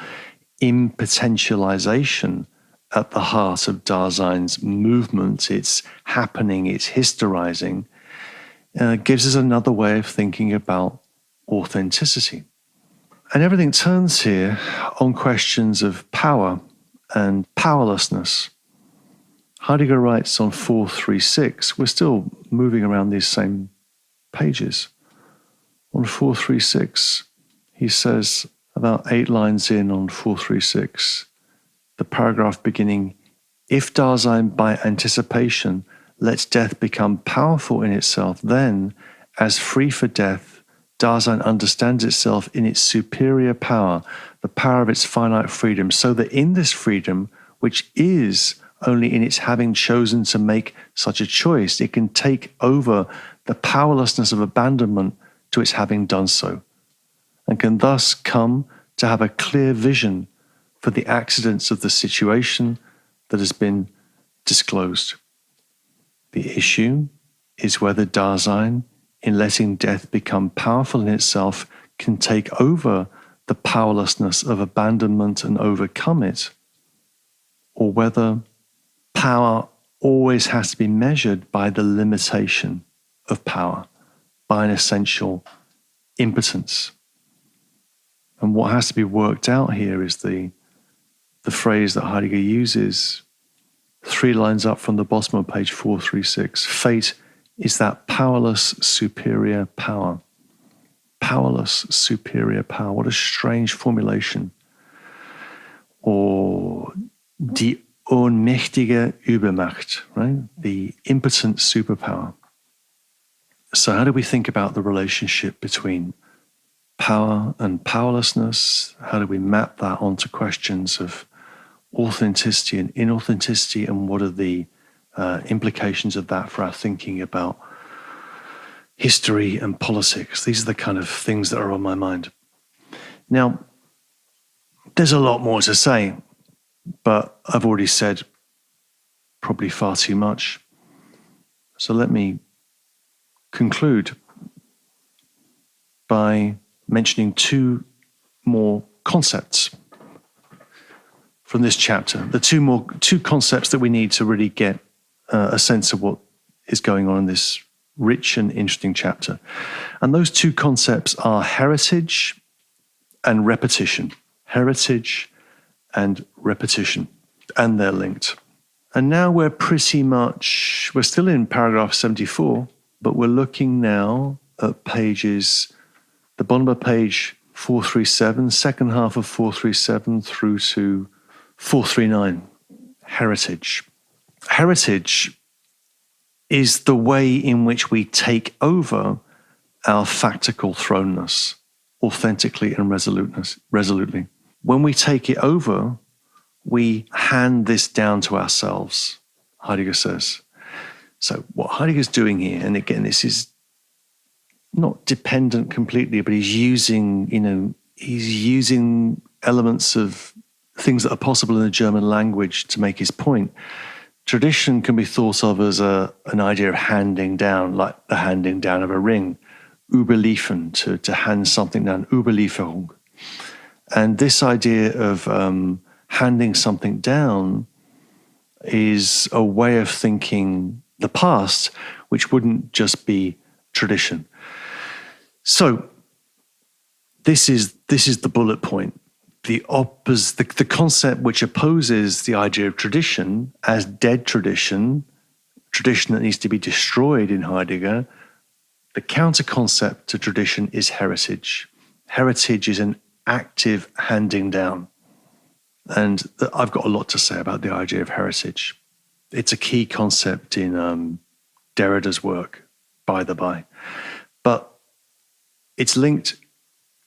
impotentialization at the heart of Dasein's movement, its happening, its hysterizing, gives us another way of thinking about authenticity. And everything turns here on questions of power and powerlessness. Heidegger writes on 436, we're still moving around these same pages. On 436, he says, about 8 lines in on 436, the paragraph beginning, if Dasein by anticipation lets death become powerful in itself, then, as free for death, Dasein understands itself in its superior power, the power of its finite freedom, so that in this freedom, which is only in its having chosen to make such a choice, it can take over the powerlessness of abandonment to its having done so, and can thus come to have a clear vision for the accidents of the situation that has been disclosed. The issue is whether Dasein, in letting death become powerful in itself, can take over the powerlessness of abandonment and overcome it, or whether power always has to be measured by the limitation of power, by an essential impotence. And what has to be worked out here is the phrase that Heidegger uses 3 lines up from the bottom of page 436. Fate is that powerless superior power. Powerless superior power. What a strange formulation. Or die ohnmächtige Übermacht, right? The impotent superpower. So how do we think about the relationship between power and powerlessness? How do we map that onto questions of authenticity and inauthenticity, and what are the implications of that for our thinking about history and politics? These are the kind of things that are on my mind. Now, there's a lot more to say, but I've already said probably far too much. So let me conclude by mentioning 2 more concepts from this chapter. The 2 concepts that we need to really get a sense of what is going on in this rich and interesting chapter. And those 2 concepts are heritage and repetition. Heritage and repetition. And they're linked. And now we're still in paragraph 74, but we're looking now at the bottom of page 437, second half of 437 through to 439, heritage. Heritage is the way in which we take over our factical thrownness, authentically and resolutely. When we take it over, we hand this down to ourselves, Heidegger says. So what Heidegger's doing here, and again, this is not dependent completely, but he's using elements of things that are possible in the German language to make his point. Tradition can be thought of as an idea of handing down, like the handing down of a ring, überliefern, to hand something down, Überlieferung. And this idea of handing something down is a way of thinking the past, which wouldn't just be tradition. So this is the bullet point. The concept which opposes the idea of tradition as dead tradition that needs to be destroyed in Heidegger, the counter concept to tradition is heritage. Heritage is an active handing down. And I've got a lot to say about the idea of heritage. It's a key concept in Derrida's work, by the by. But it's linked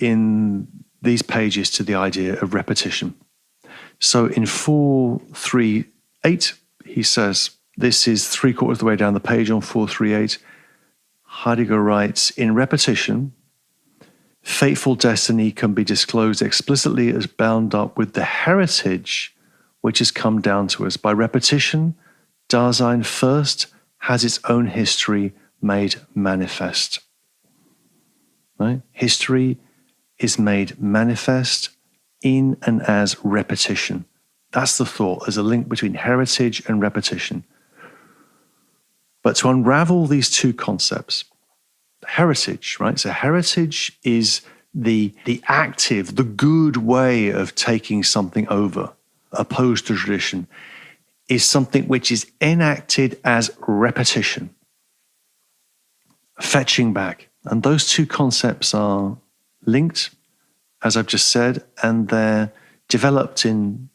in these pages to the idea of repetition. So in 438, he says, this is 3/4 of the way down the page on 438, Heidegger writes, in repetition, fateful destiny can be disclosed explicitly as bound up with the heritage which has come down to us. By repetition, Dasein first has its own history made manifest. Right? History is made manifest in and as repetition. That's the thought. There's a link between heritage and repetition. But to unravel these two concepts, heritage, right? So heritage is the active, the good way of taking something over, opposed to tradition, is something which is enacted as repetition, fetching back. And those two concepts are linked, as I've just said, and they're developed in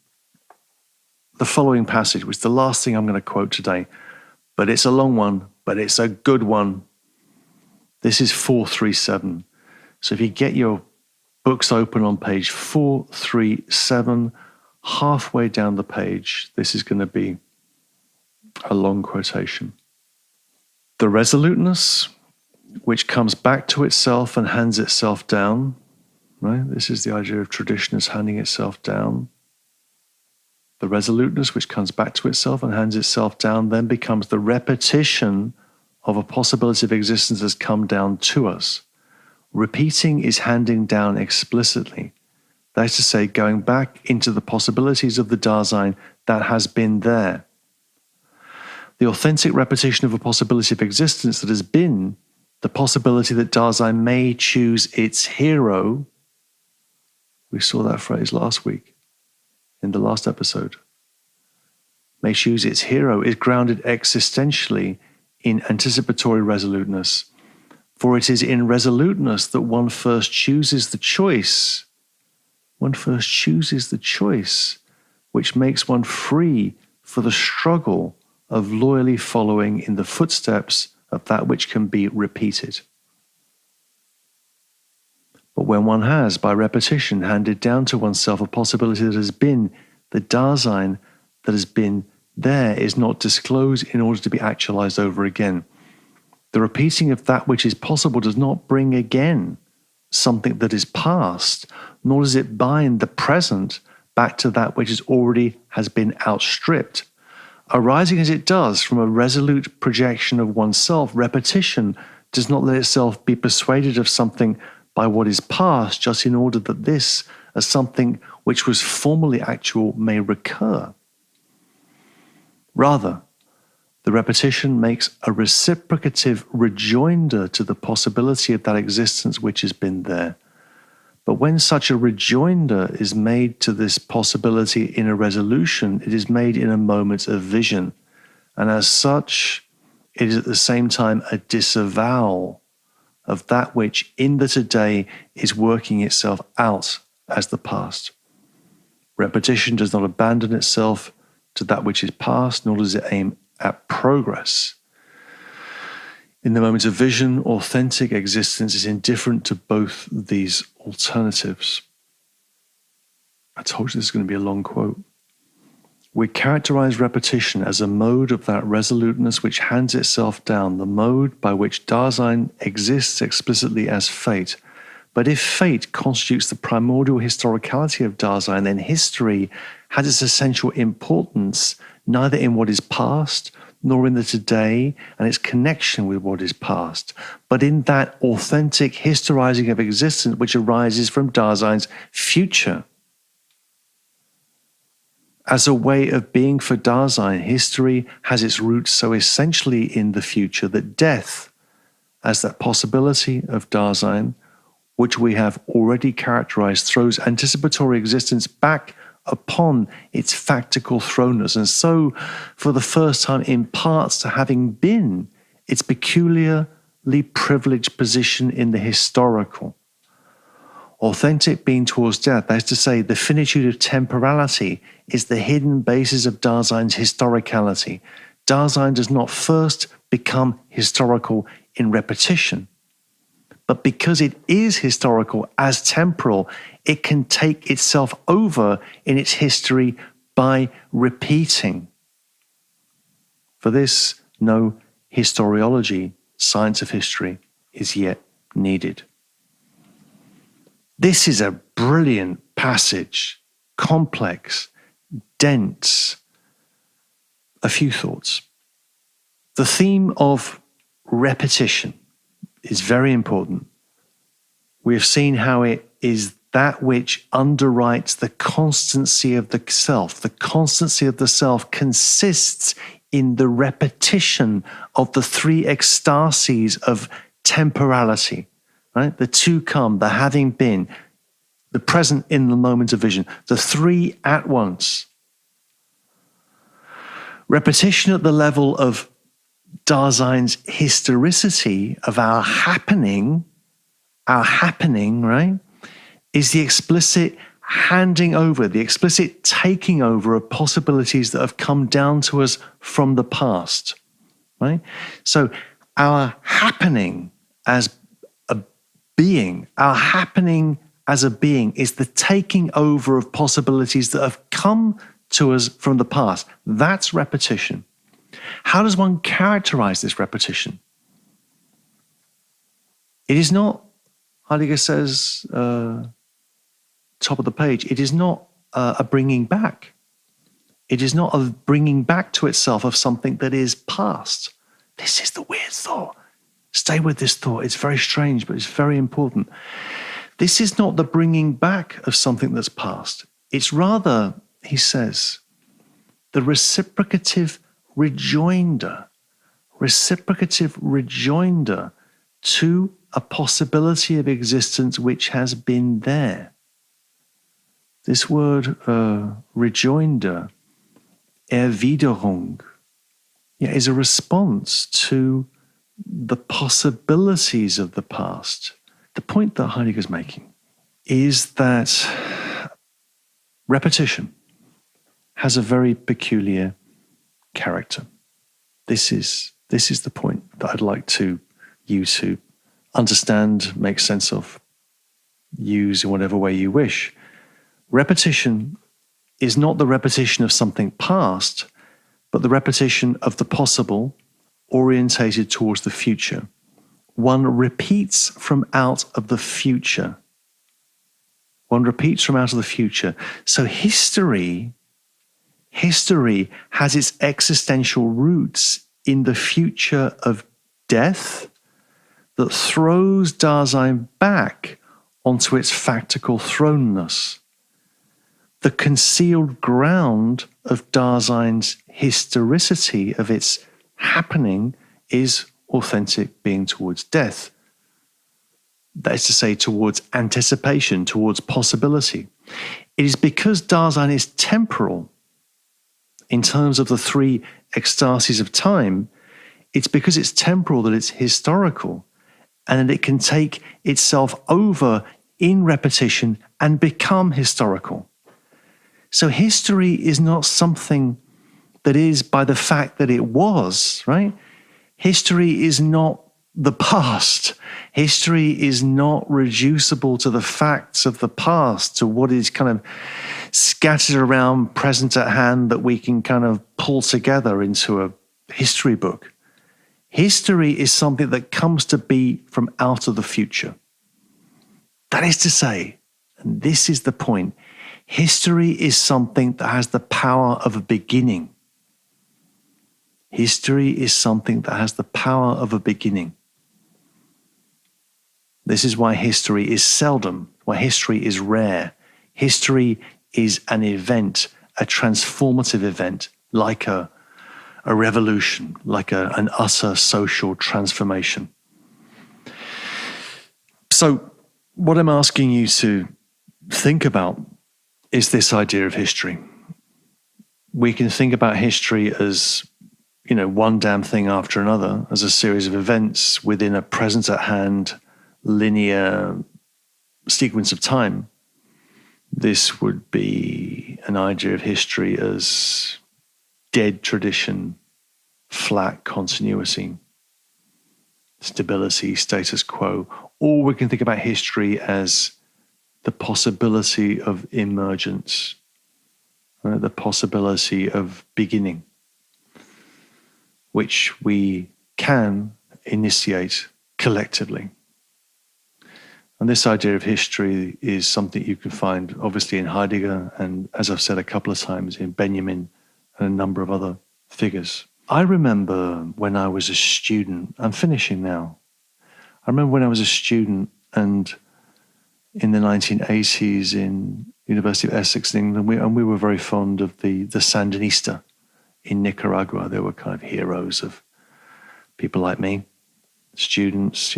the following passage, which is the last thing I'm going to quote today. But it's a long one, but it's a good one. This is 437. So if you get your books open on page 437, halfway down the page, this is going to be a long quotation. The resoluteness which comes back to itself and hands itself down, right? This is the idea of tradition as handing itself down. The resoluteness which comes back to itself and hands itself down then becomes the repetition of a possibility of existence that's come down to us. Repeating is handing down explicitly. That is to say, going back into the possibilities of the Dasein that has been there. The authentic repetition of a possibility of existence that has been the possibility that Dasein may choose its hero. We saw that phrase last week in the last episode. May choose its hero is grounded existentially in anticipatory resoluteness. For it is in resoluteness that one first chooses the choice. One first chooses the choice, which makes one free for the struggle of loyally following in the footsteps of that which can be repeated. But when one has, by repetition, handed down to oneself a possibility that has been, the Dasein that has been there is not disclosed in order to be actualized over again. The repeating of that which is possible does not bring again something that is past, nor does it bind the present back to that which has been outstripped. Arising as it does from a resolute projection of oneself, repetition does not let itself be persuaded of something by what is past, just in order that this, as something which was formerly actual, may recur. Rather, the repetition makes a reciprocative rejoinder to the possibility of that existence which has been there. But when such a rejoinder is made to this possibility in a resolution, it is made in a moment of vision. And as such, it is at the same time a disavowal of that which in the today is working itself out as the past. Repetition does not abandon itself to that which is past, nor does it aim at progress. In the moment of vision, authentic existence is indifferent to both these alternatives. I told you this is going to be a long quote. We characterize repetition as a mode of that resoluteness which hands itself down, the mode by which Dasein exists explicitly as fate. But if fate constitutes the primordial historicality of Dasein, then history has its essential importance neither in what is past nor in the today and its connection with what is past, but in that authentic historizing of existence which arises from Dasein's future. As a way of being for Dasein, history has its roots so essentially in the future that death, as that possibility of Dasein, which we have already characterized, throws anticipatory existence back upon its factical thrownness, and so, for the first time, imparts to having been its peculiarly privileged position in the historical. Authentic being towards death, that is to say, the finitude of temporality, is the hidden basis of Dasein's historicality. Dasein does not first become historical in repetition, but because it is historical as temporal, it can take itself over in its history by repeating. For this, no historiology, science of history, is yet needed. This is a brilliant passage, complex, dense a few thoughts. The theme of repetition is very important. We have seen how it is that which underwrites the constancy of the self. The constancy of the self consists in the repetition of the three ecstasies of temporality, right? The to come, the having been, the present in the moment of vision, the three at once. Repetition at the level of Dasein's historicity of our happening, right, is the explicit handing over, the explicit taking over of possibilities that have come down to us from the past, right? So our happening as a being, our happening as a being is the taking over of possibilities that have come to us from the past. That's repetition. How does one characterize this repetition? It is not, Heidegger says, top of the page, it is not a bringing back. It is not a bringing back to itself of something that is past. This is the weird thought. Stay with this thought. It's very strange, but it's very important. This is not the bringing back of something that's past. It's rather, he says, the reciprocative rejoinder to a possibility of existence which has been there. This word rejoinder, Erwiderung, is a response to the possibilities of the past. The point that Heidegger's making is that repetition has a very peculiar character. This is the point that I'd like you to understand, make sense of, use in whatever way you wish. Repetition is not the repetition of something past, but the repetition of the possible orientated towards the future. One repeats from out of the future. So history has its existential roots in the future of death that throws Dasein back onto its factical thrownness. The concealed ground of Dasein's historicity, of its happening, is authentic being towards death. That is to say, towards anticipation, towards possibility. It is because Dasein is temporal in terms of the three ecstasies of time, it's because it's temporal that it's historical, and that it can take itself over in repetition and become historical. So history is not something that is by the fact that it was, right? History is not the past. History is not reducible to the facts of the past, to what is kind of scattered around present at hand that we can kind of pull together into a history book. History is something that comes to be from out of the future. That is to say, and this is the point, history is something that has the power of a beginning. History is something that has the power of a beginning. This is why history is seldom, why history is rare. History is an event, a transformative event, like a revolution, like an utter social transformation. So what I'm asking you to think about is this idea of history. We can think about history as, one damn thing after another, as a series of events within a present at hand, linear sequence of time. This would be an idea of history as dead tradition, flat continuity, stability, status quo. Or we can think about history as the possibility of emergence, right? The possibility of beginning, which we can initiate collectively. And this idea of history is something you can find obviously in Heidegger and, as I've said a couple of times, in Benjamin and a number of other figures. I remember when I was a student, I'm finishing now. I remember when I was a student and in the 1980s in University of Essex in England, we were very fond of the Sandinista in Nicaragua. They were kind of heroes of people like me, students,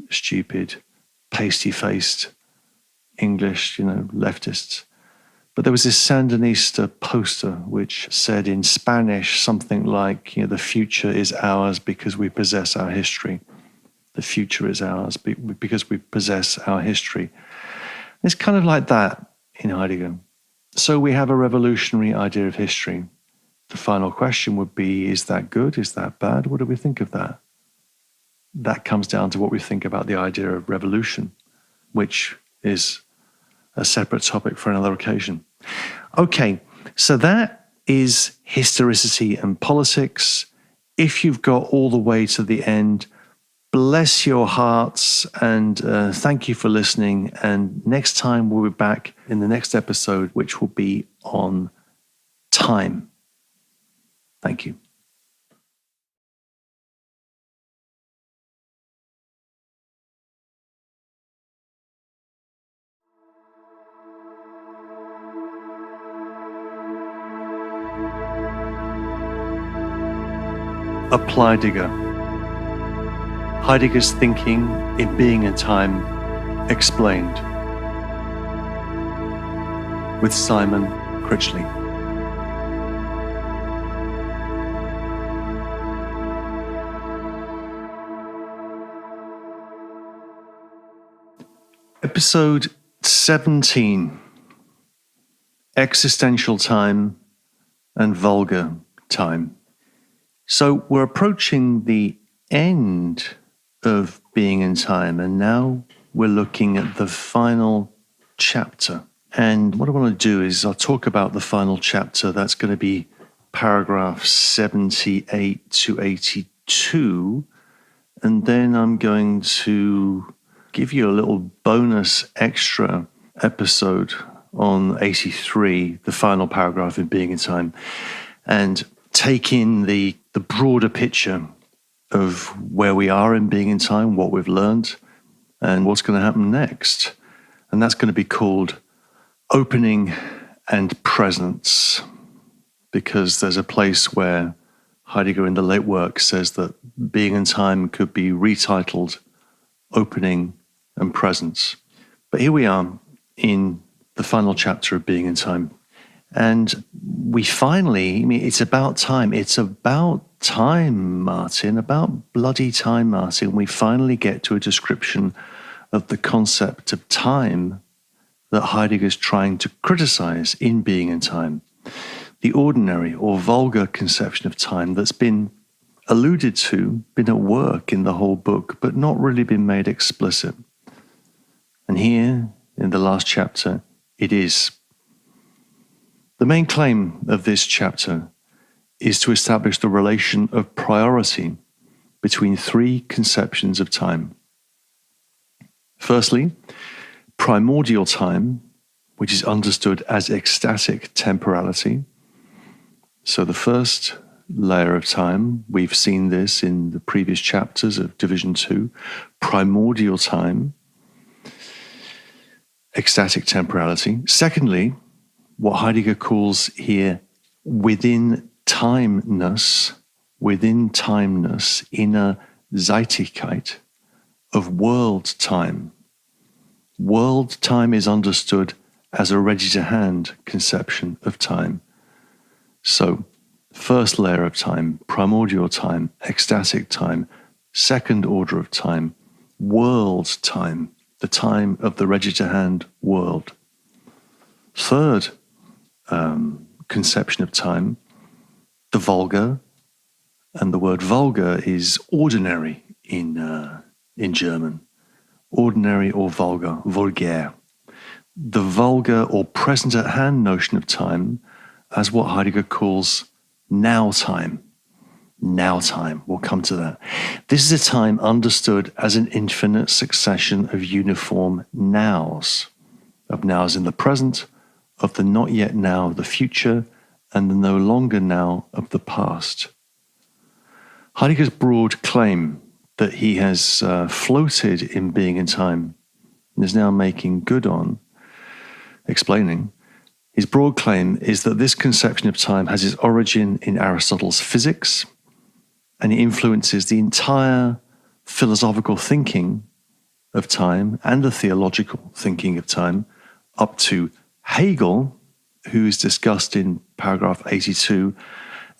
stupid, pasty-faced English, leftists. But there was this Sandinista poster which said in Spanish something like, the future is ours because we possess our history. The future is ours because we possess our history. It's kind of like that in Heidegger. So we have a revolutionary idea of history. The final question would be, is that good? Is that bad? What do we think of that? That comes down to what we think about the idea of revolution, which is a separate topic for another occasion. Okay, so that is historicity and politics. If you've got all the way to the end, bless your hearts and thank you for listening. And next time we'll be back in the next episode, which will be on time. Thank you. Apply-Degger. Heidegger's thinking in Being and Time explained. With Simon Critchley. Episode 17. Existential time and vulgar time. So we're approaching the end of Being in Time, and now we're looking at the final chapter. And what I want to do is I'll talk about the final chapter. That's going to be paragraph 78 to 82. And then I'm going to give you a little bonus extra episode on 83, the final paragraph in Being in Time, and take in the broader picture of where we are in Being in Time, what we've learned, and what's going to happen next. And that's going to be called Opening and Presence, because there's a place where Heidegger in the late work says that Being in Time could be retitled Opening and Presence. But here we are in the final chapter of Being in Time. And we finally, it's about time. It's about time, Martin, about bloody time, Martin. We finally get to a description of the concept of time that Heidegger's trying to criticize in Being in Time. The ordinary or vulgar conception of time that's been alluded to, been at work in the whole book, but not really been made explicit. And here, in the last chapter, it is. The main claim of this chapter is to establish the relation of priority between three conceptions of time. Firstly, primordial time, which is understood as ecstatic temporality. So the first layer of time, we've seen this in the previous chapters of Division 2, primordial time, ecstatic temporality. Secondly, what Heidegger calls here within timeness, inner Zeitigkeit of world time. World time is understood as a ready-to-hand conception of time. So, first layer of time, primordial time, ecstatic time, second order of time, world time, the time of the ready-to-hand world. Third conception of time, the vulgar, and the word vulgar is ordinary in German. Ordinary or vulgar, vulgaire. The vulgar or present at hand notion of time as what Heidegger calls now time. now time. We'll come to that. This is a time understood as an infinite succession of uniform nows, of nows in the present, of the not yet now of the future, and the no longer now of the past. Heidegger's broad claim that he has floated in being and time and is now making good on, explaining, his broad claim is that this conception of time has its origin in Aristotle's physics, and it influences the entire philosophical thinking of time and the theological thinking of time up to Hegel, who is discussed in paragraph 82,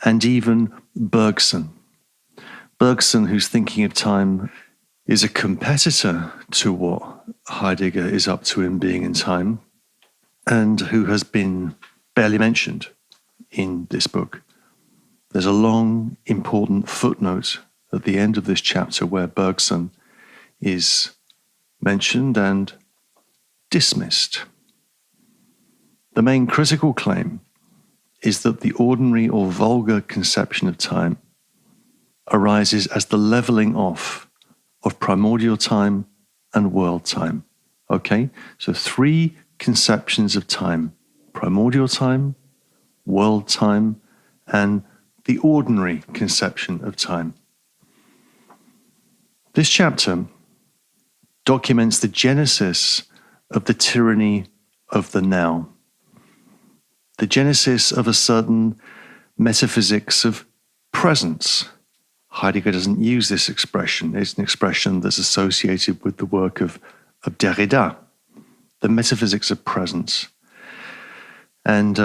and even Bergson. Bergson, whose thinking of time is a competitor to what Heidegger is up to in being and time, and who has been barely mentioned in this book. There's a long, important footnote at the end of this chapter where Bergson is mentioned and dismissed. The main critical claim is that the ordinary or vulgar conception of time arises as the leveling off of primordial time and world time. Okay? So 3 conceptions of time: primordial time, world time, and the ordinary conception of time. This chapter documents the genesis of the tyranny of the now, the genesis of a certain metaphysics of presence. Heidegger doesn't use this expression. It's an expression that's associated with the work of Derrida, the metaphysics of presence. And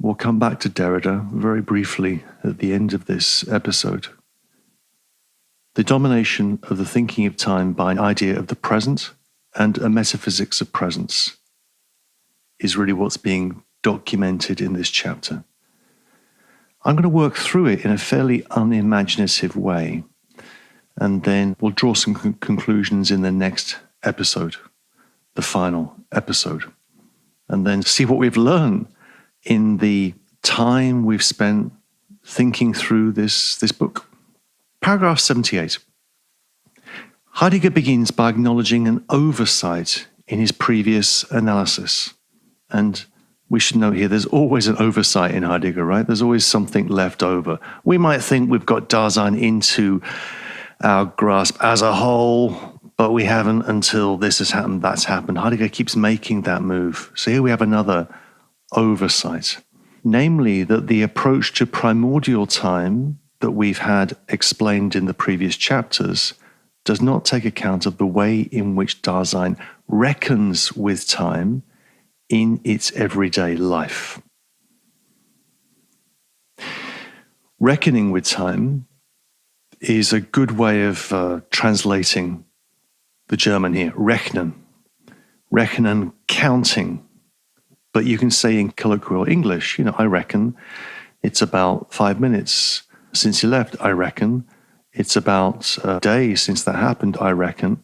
we'll come back to Derrida very briefly at the end of this episode. The domination of the thinking of time by an idea of the present and a metaphysics of presence is really what's being documented in this chapter. I'm going to work through it in a fairly unimaginative way, and then we'll draw some conclusions in the next episode, the final episode, and then see what we've learned in the time we've spent thinking through this book. Paragraph 78. Heidegger begins by acknowledging an oversight in his previous analysis. And we should note here, there's always an oversight in Heidegger, right? There's always something left over. We might think we've got Dasein into our grasp as a whole, but we haven't until this has happened, that's happened. Heidegger keeps making that move. So here we have another oversight, namely that the approach to primordial time that we've had explained in the previous chapters does not take account of the way in which Dasein reckons with time in its everyday life. Reckoning with time is a good way of translating the German here, rechnen. Rechnen, counting. But you can say in colloquial English, I reckon it's about 5 minutes since you left, I reckon. It's about a day since that happened, I reckon.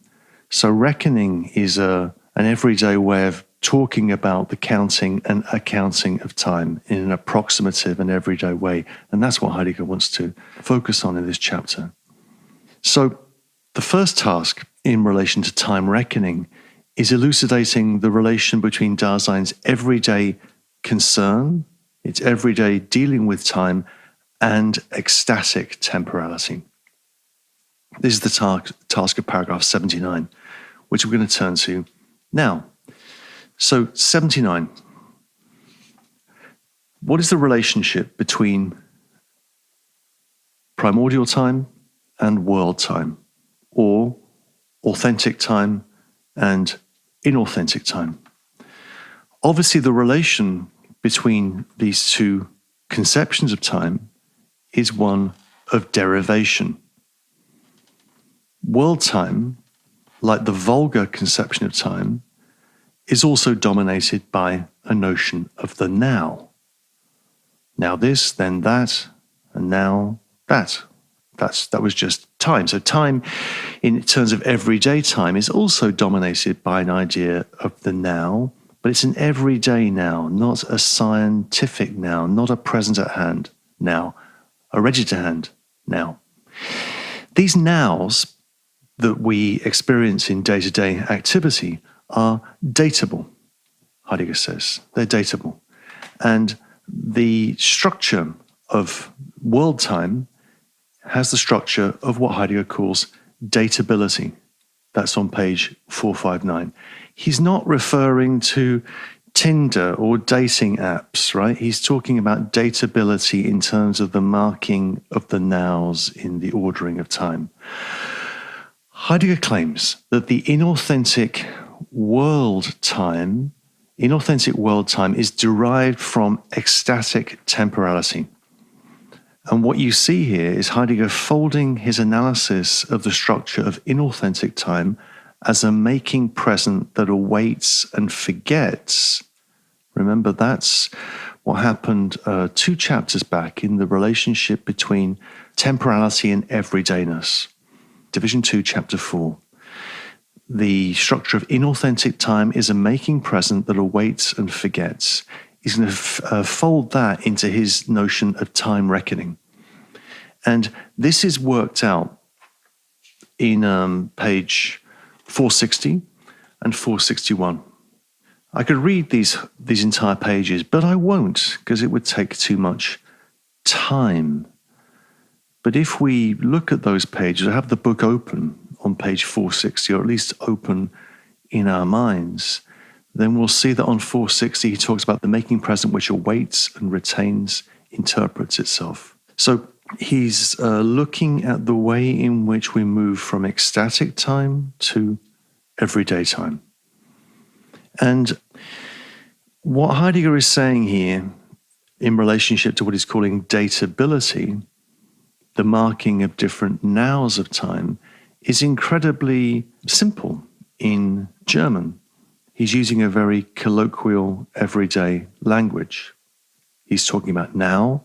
So reckoning is an everyday way of talking about the counting and accounting of time in an approximative and everyday way. And that's what Heidegger wants to focus on in this chapter. So the first task in relation to time reckoning is elucidating the relation between Dasein's everyday concern, its everyday dealing with time, and ecstatic temporality. This is the task of paragraph 79, which we're going to turn to now. So 79. What is the relationship between primordial time and world time, or authentic time and inauthentic time? Obviously, the relation between these two conceptions of time is one of derivation. World time, like the vulgar conception of time, is also dominated by a notion of the now. Now this, then that, and now that. That was just time. So time, in terms of everyday time, is also dominated by an idea of the now, but it's an everyday now, not a scientific now, not a present at hand now, a ready to hand now. These nows that we experience in day-to-day activity are datable, Heidegger says. They're datable. And the structure of world time has the structure of what Heidegger calls datability. That's on page 459. He's not referring to Tinder or dating apps, right? He's talking about datability in terms of the marking of the nows in the ordering of time. Heidegger claims that the inauthentic world time is derived from ecstatic temporality. And what you see here is Heidegger folding his analysis of the structure of inauthentic time as a making present that awaits and forgets. Remember, that's what happened 2 chapters back in the relationship between temporality and everydayness. Division 2, chapter 4. The structure of inauthentic time is a making present that awaits and forgets. He's going to fold that into his notion of time reckoning. And this is worked out in page 460 and 461. I could read these entire pages, but I won't, because it would take too much time. But if we look at those pages, I have the book open on page 460, or at least open in our minds, then we'll see that on 460 he talks about the making present which awaits and retains, interprets itself. So he's looking at the way in which we move from ecstatic time to everyday time. And what Heidegger is saying here in relationship to what he's calling datability, the marking of different nows of time, is incredibly simple in German. He's using a very colloquial, everyday language. He's talking about now,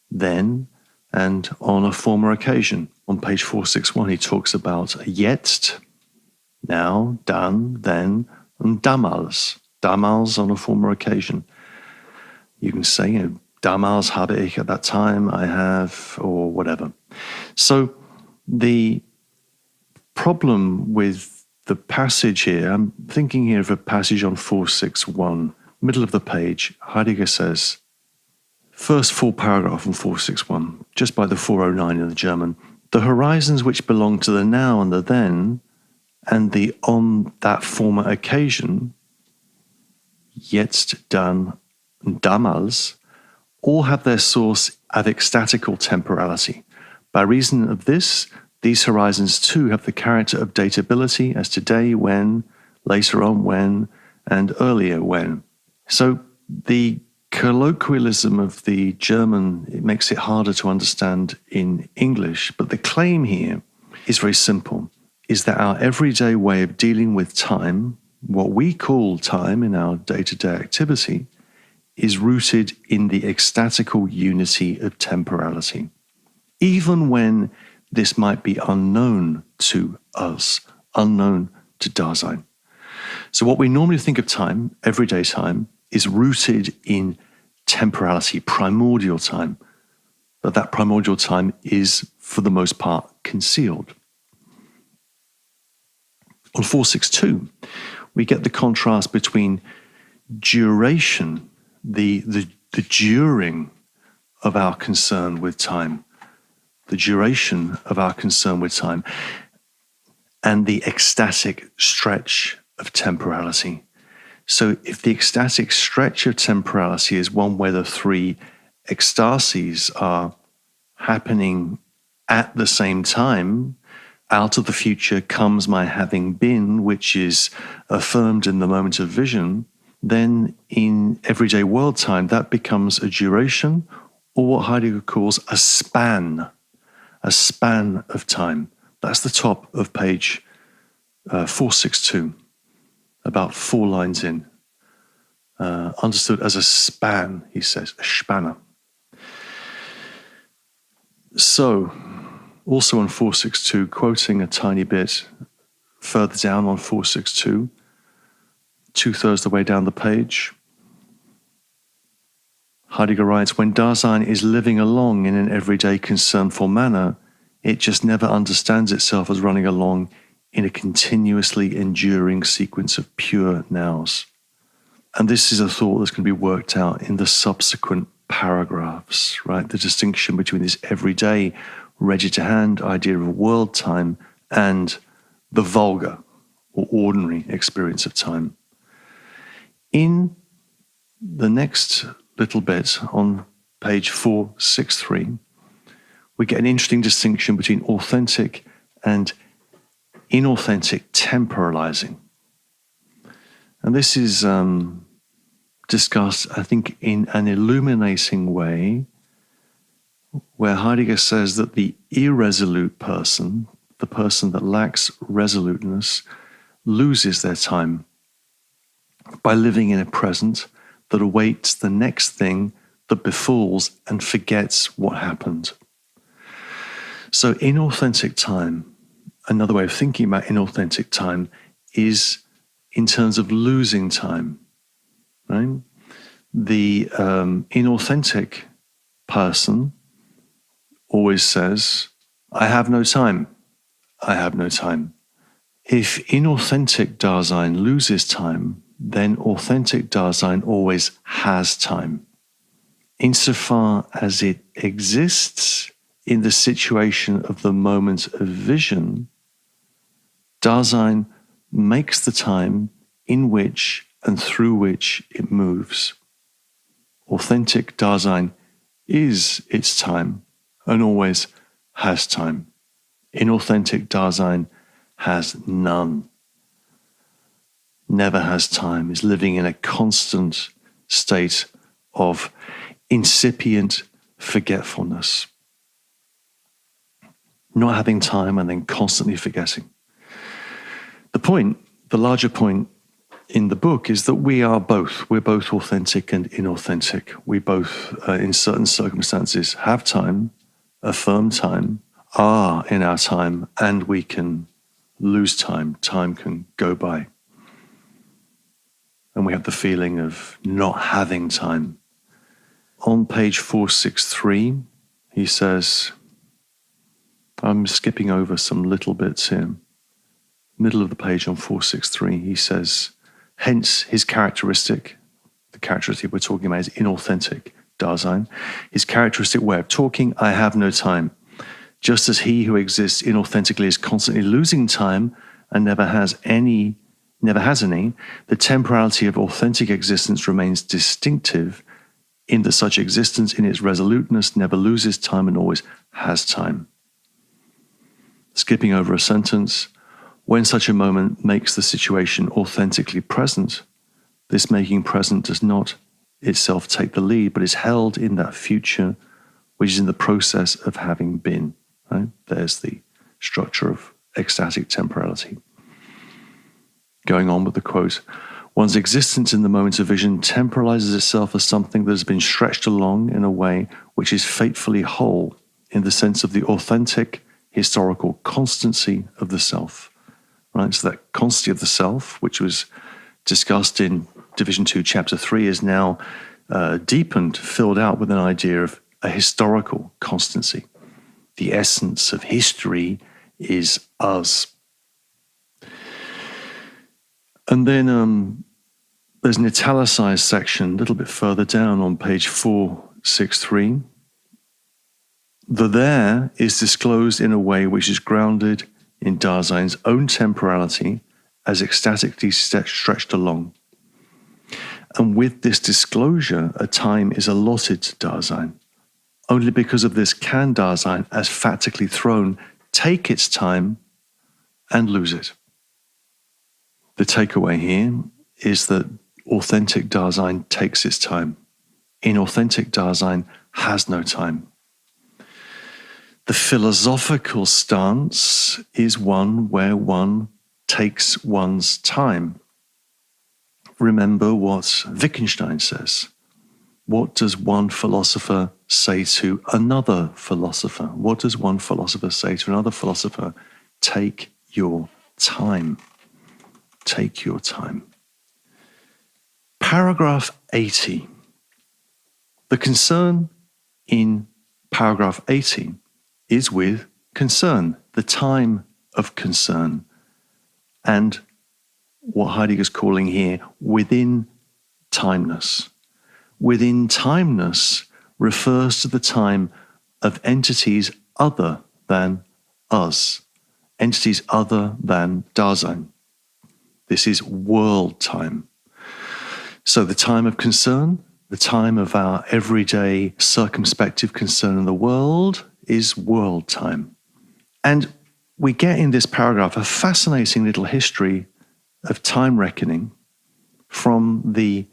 then, and on a former occasion. On page 461, he talks about jetzt, now, dann, then, and damals. Damals on a former occasion. You can say, damals habe ich, at that time I have, or whatever. So the problem with the passage here, I'm thinking here of a passage on 461, middle of the page. Heidegger says, first full paragraph on 461, just by the 409 in the German, the horizons which belong to the now and the then, and the on that former occasion, jetzt, dann, and damals, all have their source of ecstatical temporality. By reason of this, these horizons too have the character of datability as today, when, later on, when, and earlier, when. So the colloquialism of the German, it makes it harder to understand in English, but the claim here is very simple, is that our everyday way of dealing with time, what we call time in our day-to-day activity, is rooted in the ecstatical unity of temporality. Even when this might be unknown to us, unknown to Dasein. So what we normally think of time, everyday time, is rooted in temporality, primordial time. But that primordial time is, for the most part, concealed. On 462, we get the contrast between duration, the during of our concern with time, the duration of our concern with time, and the ecstatic stretch of temporality. So if the ecstatic stretch of temporality is one where the 3 ecstasies are happening at the same time, out of the future comes my having been, which is affirmed in the moment of vision, then in everyday world time, that becomes a duration, or what Heidegger calls a span of time. That's the top of page 462, about 4 lines in. Understood as a span, he says, a spanner. So, also on 462, quoting a tiny bit further down on 462, 2/3 the way down the page, Heidegger writes, when Dasein is living along in an everyday concernful manner, it just never understands itself as running along in a continuously enduring sequence of pure nows. And this is a thought that's going to be worked out in the subsequent paragraphs, right? The distinction between this everyday, ready-to-hand idea of world time and the vulgar or ordinary experience of time. In the next little bit on page 463, we get an interesting distinction between authentic and inauthentic temporalizing. And this is discussed, I think, in an illuminating way, where Heidegger says that the irresolute person, the person that lacks resoluteness, loses their time by living in a present that awaits the next thing that befalls and forgets what happened. So inauthentic time, another way of thinking about inauthentic time, is in terms of losing time, right? The inauthentic person always says, I have no time. I have no time. If inauthentic Dasein loses time, then authentic Dasein always has time. Insofar as it exists in the situation of the moment of vision, Dasein makes the time in which and through which it moves. Authentic Dasein is its time and always has time. Inauthentic Dasein has none. Never has time, is living in a constant state of incipient forgetfulness. Not having time and then constantly forgetting. The point, the larger point in the book is that we are both. We're both authentic and inauthentic. We both, in certain circumstances, have time, affirm time, are in our time, and we can lose time. Time can go by. And we have the feeling of not having time. On page 463, he says, I'm skipping over some little bits here. Middle of the page on 463, he says, hence his characteristic, the characteristic we're talking about is inauthentic Dasein, his characteristic way of talking, I have no time. Just as he who exists inauthentically is constantly losing time and never has any, the temporality of authentic existence remains distinctive in that such existence in its resoluteness never loses time and always has time. Skipping over a sentence, when such a moment makes the situation authentically present, this making present does not itself take the lead, but is held in that future which is in the process of having been. Right? There's the structure of ecstatic temporality. Going on with the quote, one's existence in the moment of vision temporalizes itself as something that has been stretched along in a way which is fatefully whole in the sense of the authentic historical constancy of the self. Right? So that constancy of the self, which was discussed in Division 2, Chapter 3, is now deepened, filled out with an idea of a historical constancy. The essence of history is us. And then there's an italicized section a little bit further down on page 463. The there is disclosed in a way which is grounded in Dasein's own temporality as ecstatically stretched along. And with this disclosure, a time is allotted to Dasein. Only because of this can Dasein, as factically thrown, take its time and lose it. The takeaway here is that authentic Dasein takes its time. Inauthentic Dasein has no time. The philosophical stance is one where one takes one's time. Remember what Wittgenstein says. What does one philosopher say to another philosopher? What does one philosopher say to another philosopher? Take your time. Take your time. Paragraph 80. The concern in paragraph 80 is with concern, the time of concern, and what Heidegger's calling here within timeness. Within timeness refers to the time of entities other than us, entities other than Dasein. This is world time. So the time of concern, the time of our everyday circumspective concern in the world is world time. And we get in this paragraph a fascinating little history of time reckoning from the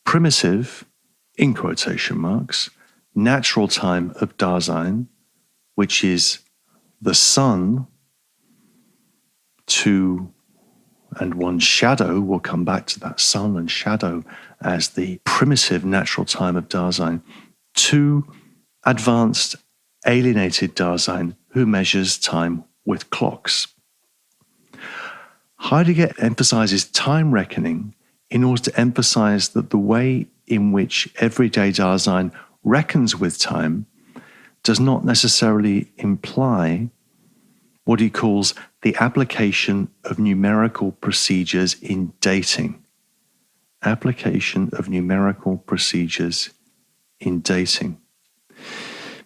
primitive, in quotation marks, natural time of Dasein, which is the sun, to, and one's shadow, we'll come back to that sun and shadow as the primitive natural time of Dasein, to advanced alienated Dasein who measures time with clocks. Heidegger emphasizes time reckoning in order to emphasize that the way in which everyday Dasein reckons with time does not necessarily imply what he calls the application of numerical procedures in dating. Application of numerical procedures in dating.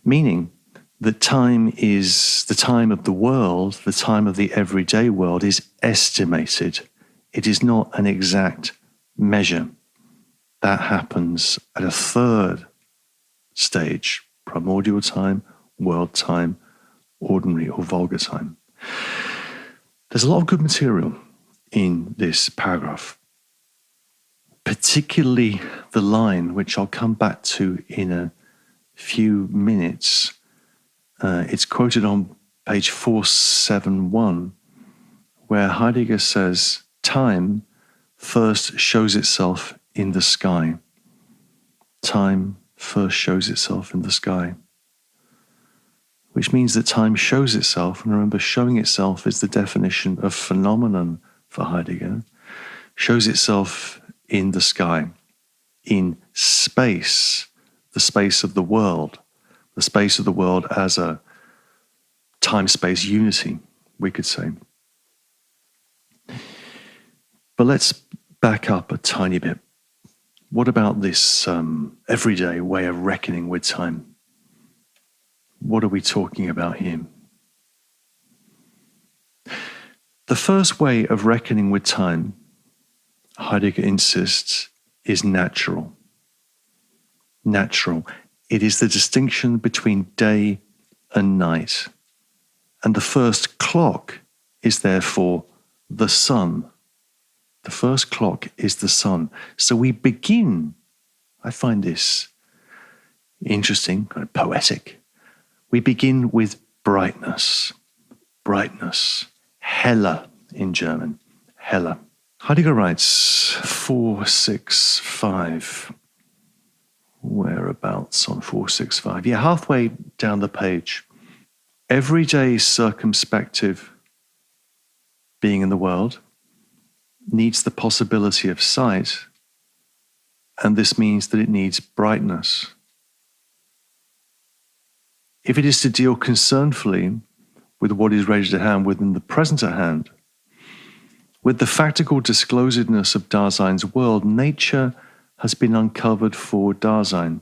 Meaning that time is the time of the world, the time of the everyday world is estimated. It is not an exact measure. That happens at a third stage, primordial time, world time, ordinary or vulgar time. There's a lot of good material in this paragraph, particularly the line, which I'll come back to in a few minutes. It's quoted on page 471, where Heidegger says, time first shows itself in the sky. Time first shows itself in the sky. Which means that time shows itself, and remember, showing itself is the definition of phenomenon for Heidegger, shows itself in the sky, in space, the space of the world as a time-space unity, we could say. But let's back up a tiny bit. What about this everyday way of reckoning with time? What are we talking about here? The first way of reckoning with time, Heidegger insists, is natural. Natural. It is the distinction between day and night. And the first clock is therefore the sun. The first clock is the sun. So we begin, I find this interesting, kind of poetic. We begin with brightness. Brightness. Helle in German. Helle. Heidegger writes 465. Whereabouts on 465? Yeah, halfway down the page. Everyday circumspective being in the world needs the possibility of sight, and this means that it needs brightness. If it is to deal concernfully with what is ready to hand within the present at hand, with the factical disclosedness of Dasein's world, nature has been uncovered for Dasein.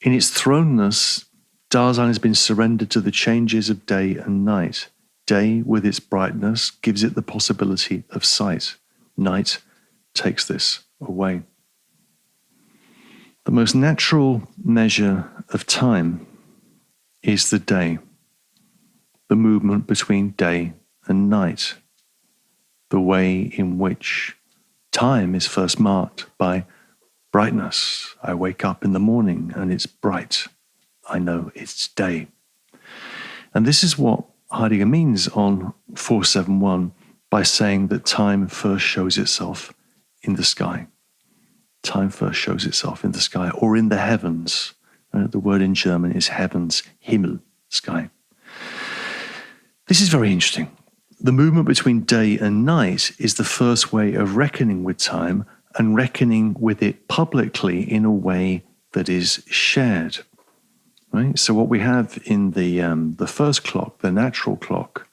In its thrownness, Dasein has been surrendered to the changes of day and night. Day, with its brightness, gives it the possibility of sight. Night takes this away. The most natural measure of time is the day, the movement between day and night, the way in which time is first marked by brightness. I wake up in the morning and it's bright. I know it's day. And this is what Heidegger means on 471 by saying that time first shows itself in the sky. Time first shows itself in the sky or in the heavens. The word in German is heavens, Himmel, sky. This is very interesting. The movement between day and night is the first way of reckoning with time and reckoning with it publicly in a way that is shared. Right? So what we have in the first clock, the natural clock,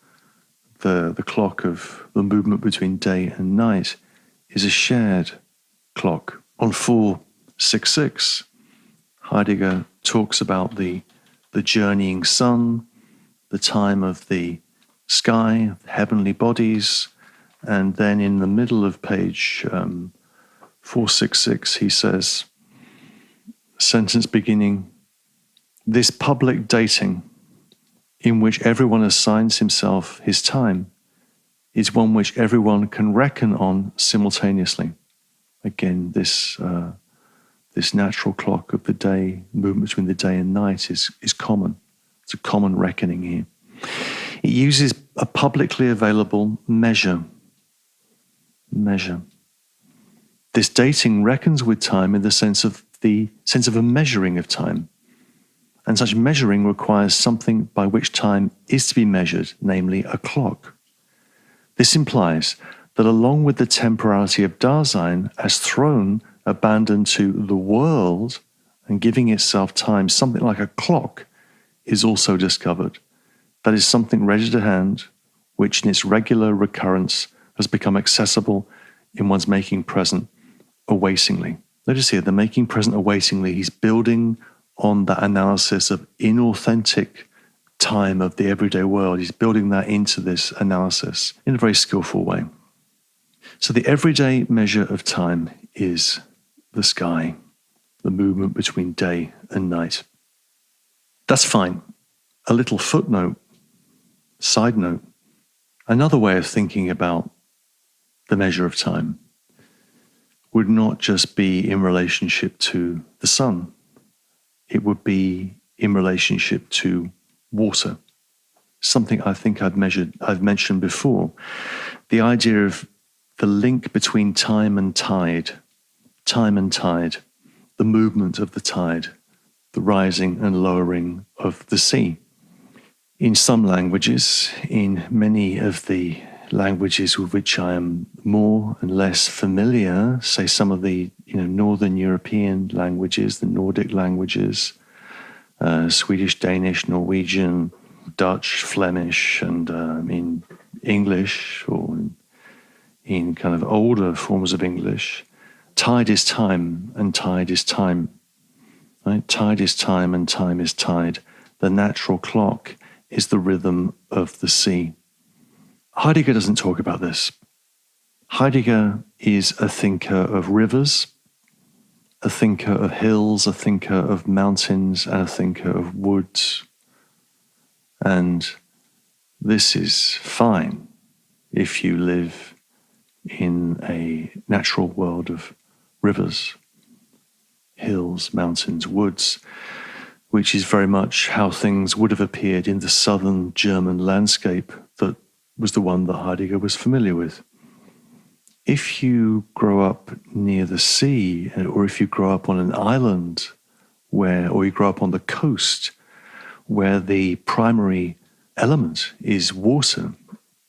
the clock of the movement between day and night, is a shared clock. On 466, Heidegger talks about the journeying sun, the time of the sky, heavenly bodies, and then in the middle of page 466, he says, sentence beginning, this public dating, in which everyone assigns himself his time, is one which everyone can reckon on simultaneously. Again, this natural clock of the day, movement between the day and night, is common. It's a common reckoning here. It uses a publicly available measure. This dating reckons with time in the sense of a measuring of time. And such measuring requires something by which time is to be measured, namely a clock. This implies that along with the temporality of Dasein as thrown, abandoned to the world and giving itself time, something like a clock is also discovered. That is something ready to hand, which in its regular recurrence has become accessible in one's making present awaitingly. Notice here, the making present awaitingly, he's building on that analysis of inauthentic time of the everyday world. He's building that into this analysis in a very skillful way. So the everyday measure of time is the sky, the movement between day and night. That's fine. A little footnote, side note, another way of thinking about the measure of time would not just be in relationship to the sun. It would be in relationship to water. Something I think I've mentioned before. The idea of the link between time and tide, the movement of the tide, the rising and lowering of the sea. In some languages, in many of the languages with which I am more and less familiar, say some of the Northern European languages, the Nordic languages, Swedish, Danish, Norwegian, Dutch, Flemish, and in English or in kind of older forms of English, tide is time and tide is time. Right? Tide is time and time is tide. The natural clock is the rhythm of the sea. Heidegger doesn't talk about this. Heidegger is a thinker of rivers, a thinker of hills, a thinker of mountains, and a thinker of woods. And this is fine if you live in a natural world of rivers, hills, mountains, woods, which is very much how things would have appeared in the southern German landscape that was the one that Heidegger was familiar with. If you grow up near the sea, or if you grow up on an island or you grow up on the coast, where the primary element is water,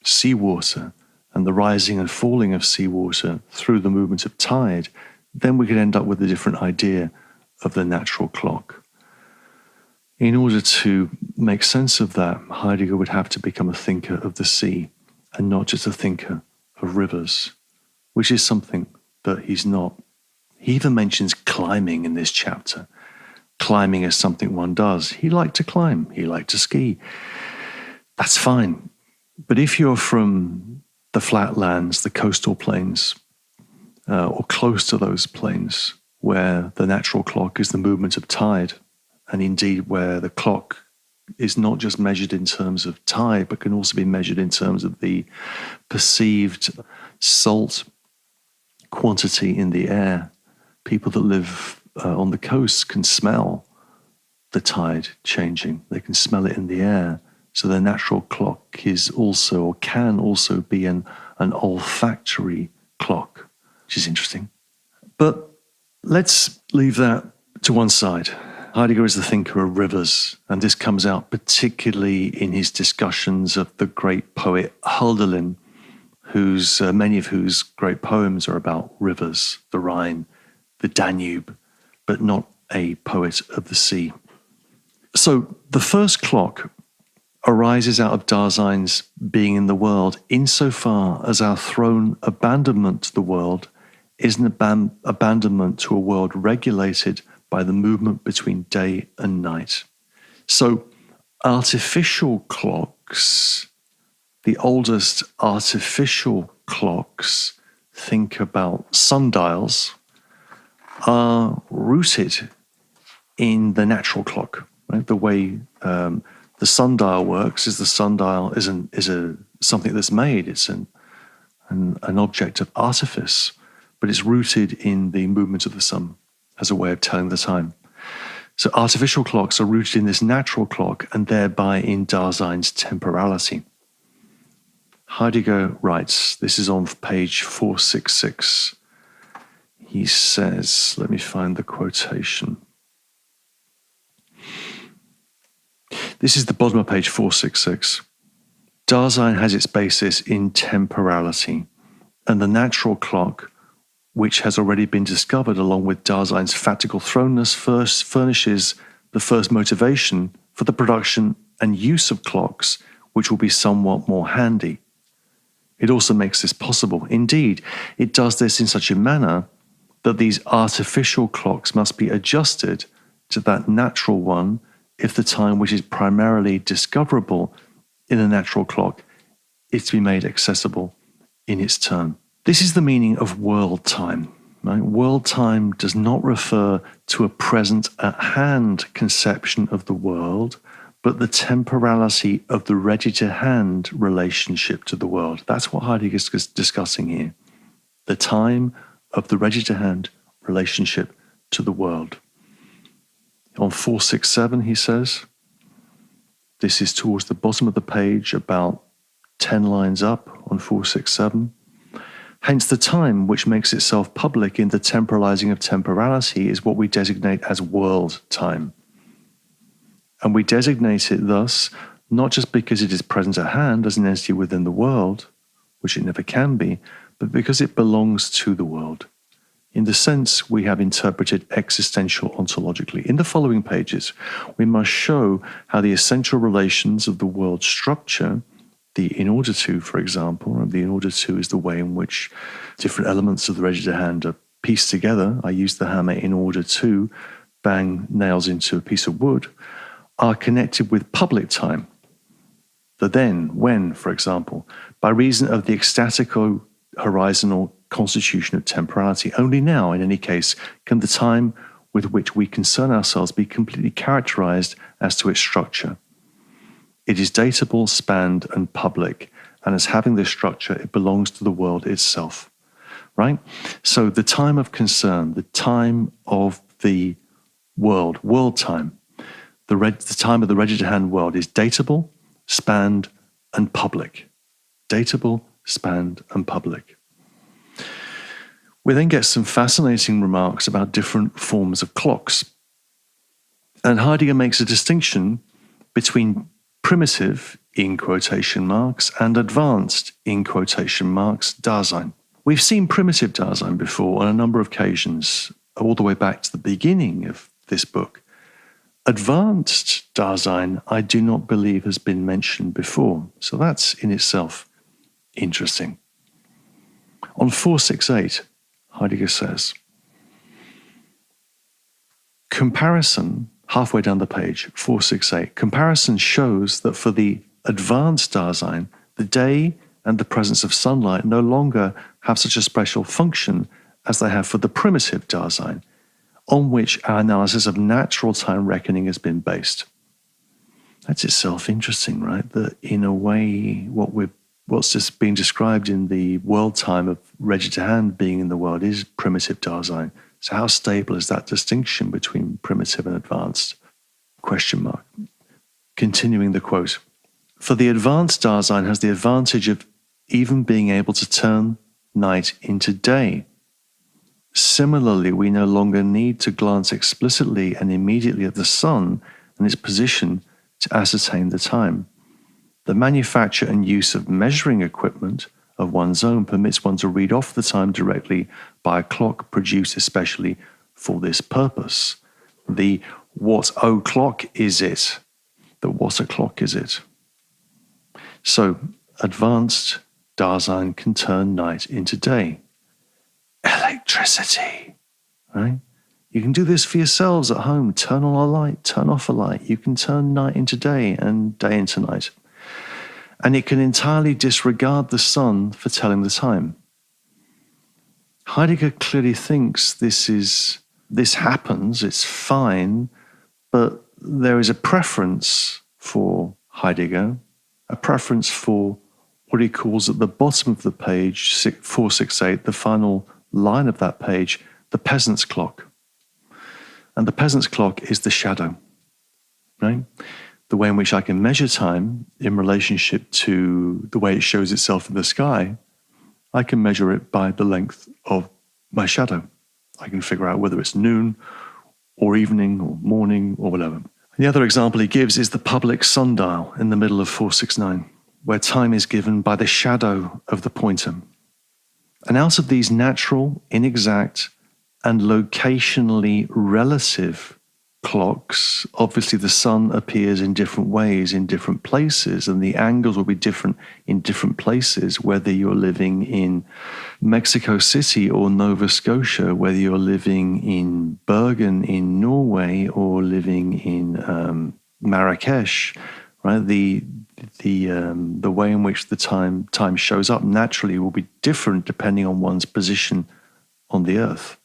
seawater, and the rising and falling of seawater through the movement of tide, then we could end up with a different idea of the natural clock. In order to make sense of that, Heidegger would have to become a thinker of the sea and not just a thinker of rivers, which is something that he's not. He even mentions climbing in this chapter. Climbing is something one does. He liked to climb. He liked to ski. That's fine. But if you're from the flatlands, the coastal plains, or close to those plains, where the natural clock is the movement of tide, and indeed where the clock is not just measured in terms of tide, but can also be measured in terms of the perceived salt quantity in the air. People that live on the coast can smell the tide changing. They can smell it in the air. So the natural clock is also, or can also be an olfactory clock, which is interesting. But let's leave that to one side. Heidegger is the thinker of rivers, and this comes out particularly in his discussions of the great poet Hölderlin, many of whose great poems are about rivers, the Rhine, the Danube, but not a poet of the sea. So the first clock arises out of Dasein's being in the world insofar as our thrown abandonment to the world is an abandonment to a world regulated by the movement between day and night. So artificial clocks, the oldest artificial clocks, think about sundials, are rooted in the natural clock. Right? The way the sundial works is the sundial is something that's made. It's an object of artifice, but it's rooted in the movement of the sun as a way of telling the time. So artificial clocks are rooted in this natural clock and thereby in Dasein's temporality. Heidegger writes, this is on page 466. He says, let me find the quotation. This is the bottom of page 466. Dasein has its basis in temporality, and the natural clock, which has already been discovered along with Dasein's factical thrownness, first furnishes the first motivation for the production and use of clocks, which will be somewhat more handy. It also makes this possible. Indeed, it does this in such a manner that these artificial clocks must be adjusted to that natural one if the time which is primarily discoverable in a natural clock is to be made accessible in its turn. This is the meaning of world time. Right? World time does not refer to a present at hand conception of the world, but the temporality of the ready-to-hand relationship to the world. That's what Heidegger is discussing here. The time of the ready-to-hand relationship to the world. On 467, he says, this is towards the bottom of the page, about 10 lines up on 467. Hence, the time which makes itself public in the temporalizing of temporality is what we designate as world time. And we designate it thus, not just because it is present at hand as an entity within the world, which it never can be, but because it belongs to the world, in the sense we have interpreted existential ontologically. In the following pages, we must show how the essential relations of the world structure, the in order to, for example, and the in order to is the way in which different elements of the ready-to-hand are pieced together. I use the hammer in order to bang nails into a piece of wood, are connected with public time. The then, when, for example, by reason of the ecstatico-horizontal constitution of temporality. Only now, in any case, can the time with which we concern ourselves be completely characterized as to its structure. It is datable, spanned, and public, and as having this structure, it belongs to the world itself. Right? So the time of concern, the time of the world time, the time of the ready-to-hand world is datable, spanned, and public. Datable, spanned, and public. We then get some fascinating remarks about different forms of clocks. And Heidegger makes a distinction between primitive, in quotation marks, and advanced, in quotation marks, Dasein. We've seen primitive Dasein before on a number of occasions, all the way back to the beginning of this book. Advanced Dasein, I do not believe has been mentioned before. So that's in itself interesting. On 468, Heidegger says, comparison, halfway down the page, 468, comparison shows that for the advanced Dasein, the day and the presence of sunlight no longer have such a special function as they have for the primitive Dasein, on which our analysis of natural time reckoning has been based. That's itself interesting, right? That in a way, what's just being described in the world time of ready-to-hand being in the world is primitive Dasein. So how stable is that distinction between primitive and advanced? Question mark. Continuing the quote. For the advanced Dasein has the advantage of even being able to turn night into day. Similarly, we no longer need to glance explicitly and immediately at the sun and its position to ascertain the time. The manufacture and use of measuring equipment of one's own permits one to read off the time directly by a clock produced especially for this purpose. The what o'clock is it? The what o'clock is it? So, advanced Dasein can turn night into day. Electricity, right? You can do this for yourselves at home. Turn on a light, turn off a light. You can turn night into day and day into night. And it can entirely disregard the sun for telling the time. Heidegger clearly thinks this happens, it's fine, but there is a preference for Heidegger, a preference for what he calls at the bottom of the page, 468, the final line of that page, the peasant's clock. And the peasant's clock is the shadow, right? The way in which I can measure time in relationship to the way it shows itself in the sky, I can measure it by the length of my shadow. I can figure out whether it's noon or evening or morning or whatever. And the other example he gives is the public sundial in the middle of 469, where time is given by the shadow of the pointer. And out of these natural, inexact, and locationally relative clocks, obviously the sun appears in different ways in different places, and the angles will be different in different places, whether you're living in Mexico City or Nova Scotia, whether you're living in Bergen in Norway or living in Marrakesh, right? The way in which the time shows up naturally will be different depending on one's position on the earth.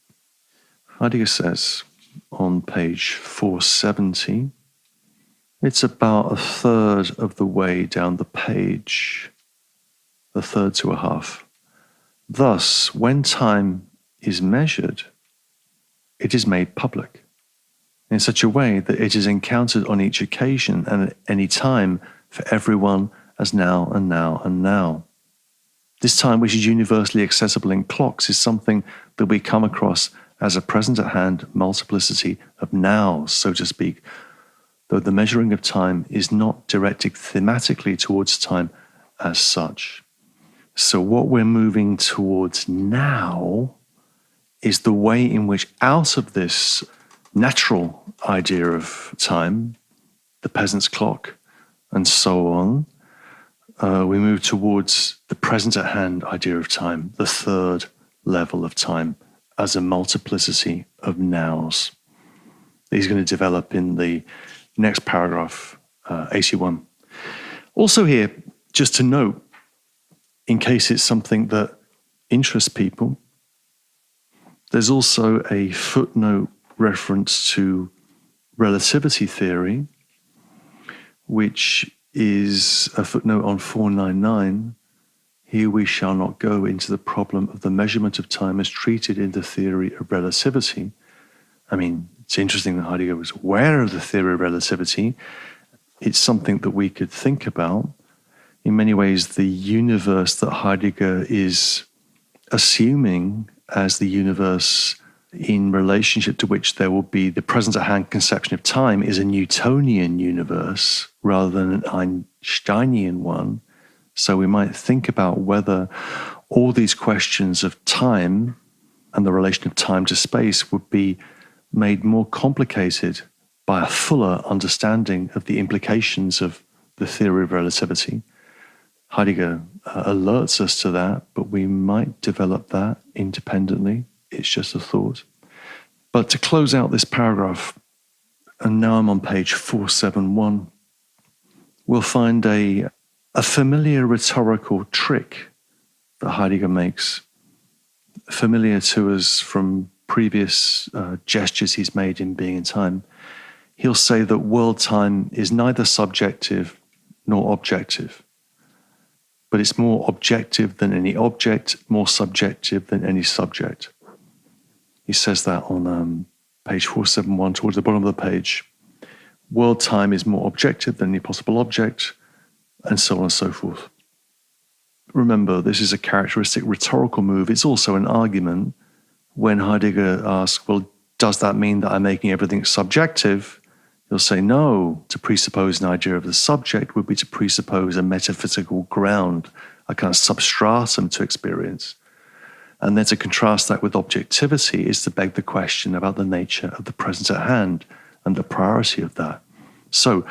Heidegger says on page 470, it's about a third of the way down the page, a third to a half. Thus, when time is measured, it is made public in such a way that it is encountered on each occasion and at any time for everyone as now and now and now. This time, which is universally accessible in clocks, is something that we come across as a present-at-hand multiplicity of nows, so to speak, though the measuring of time is not directed thematically towards time as such. So what we're moving towards now is the way in which out of this natural idea of time, the peasant's clock, and so on, we move towards the present-at-hand idea of time, the third level of time, as a multiplicity of nows. He's going to develop in the next paragraph, 81. Also here, just to note, in case it's something that interests people, there's also a footnote reference to relativity theory, which is a footnote on 499. Here we shall not go into the problem of the measurement of time as treated in the theory of relativity. I mean, it's interesting that Heidegger was aware of the theory of relativity. It's something that we could think about. In many ways, the universe that Heidegger is assuming as the universe in relationship to which there will be the present-at-hand conception of time is a Newtonian universe rather than an Einsteinian one. So we might think about whether all these questions of time and the relation of time to space would be made more complicated by a fuller understanding of the implications of the theory of relativity. Heidegger alerts us to that, but we might develop that independently. It's just a thought. But to close out this paragraph, and now I'm on page 471, we'll find a familiar rhetorical trick that Heidegger makes, familiar to us from previous gestures he's made in Being and Time. He'll say that world time is neither subjective nor objective, but it's more objective than any object, more subjective than any subject. He says that on page 471, towards the bottom of the page. World time is more objective than any possible object, and so on and so forth. Remember, this is a characteristic rhetorical move. It's also an argument. When Heidegger asks, well, does that mean that I'm making everything subjective? He'll say, no. To presuppose an idea of the subject would be to presuppose a metaphysical ground, a kind of substratum to experience. And then to contrast that with objectivity is to beg the question about the nature of the present at hand and the priority of that. So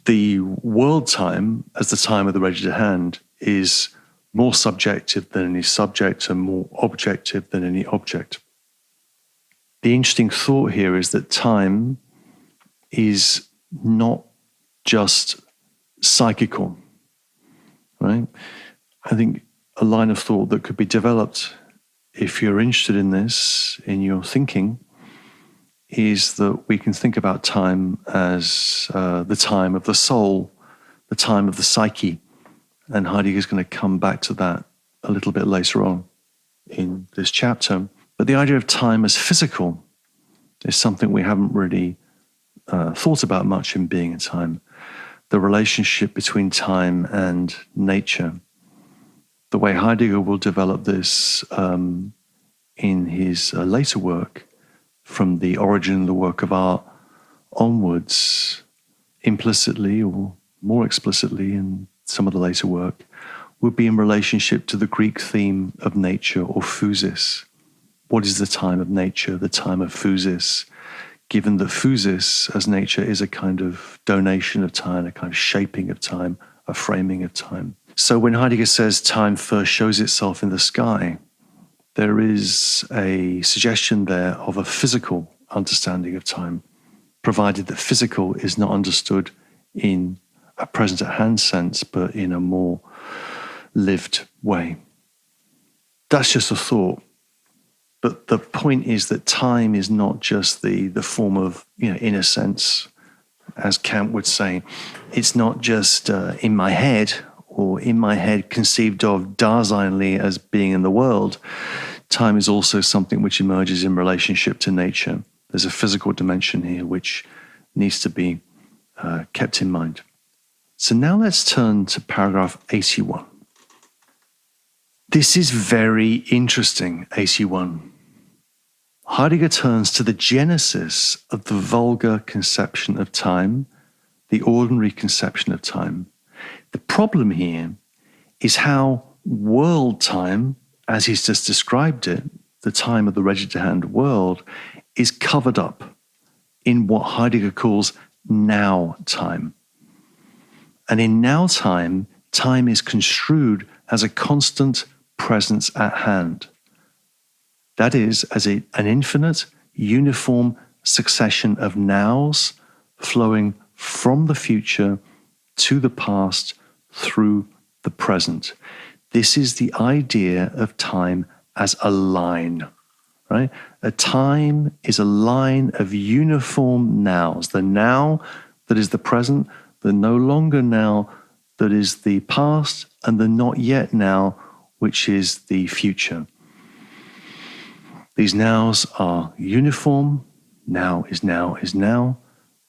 the world time as the time of the ready to hand is more subjective than any subject and more objective than any object. The interesting thought here is that time is not just psychical, right? I think a line of thought that could be developed, if you're interested in this, in your thinking, is that we can think about time as the time of the soul, the time of the psyche. And Heidegger is going to come back to that a little bit later on in this chapter. But the idea of time as physical is something we haven't really thought about much in Being and Time. The relationship between time and nature. The way Heidegger will develop this in his later work, from the origin of the work of art onwards, implicitly or more explicitly in some of the later work, would be in relationship to the Greek theme of nature, or physis. What is the time of nature, the time of physis? Given that physis as nature is a kind of donation of time, a kind of shaping of time, a framing of time. So when Heidegger says time first shows itself in the sky, there is a suggestion there of a physical understanding of time, provided that physical is not understood in a present at hand sense, but in a more lived way. That's just a thought. But the point is that time is not just the form of, inner sense, as Kant would say. It's not just in my head, or in my head conceived of Daseinly as being in the world. Time is also something which emerges in relationship to nature. There's a physical dimension here which needs to be kept in mind. So now let's turn to paragraph 81. This is very interesting, 81. Heidegger turns to the genesis of the vulgar conception of time, the ordinary conception of time. The problem here is how world time, as he's just described it, the time of the ready-to-hand world, is covered up in what Heidegger calls now time. And in now time, time is construed as a constant presence at hand. That is, as an infinite, uniform succession of nows flowing from the future to the past through the present. This is the idea of time as a line, right? A time is a line of uniform nows. The now that is the present, the no longer now that is the past, and the not yet now, which is the future. These nows are uniform. Now is now is now.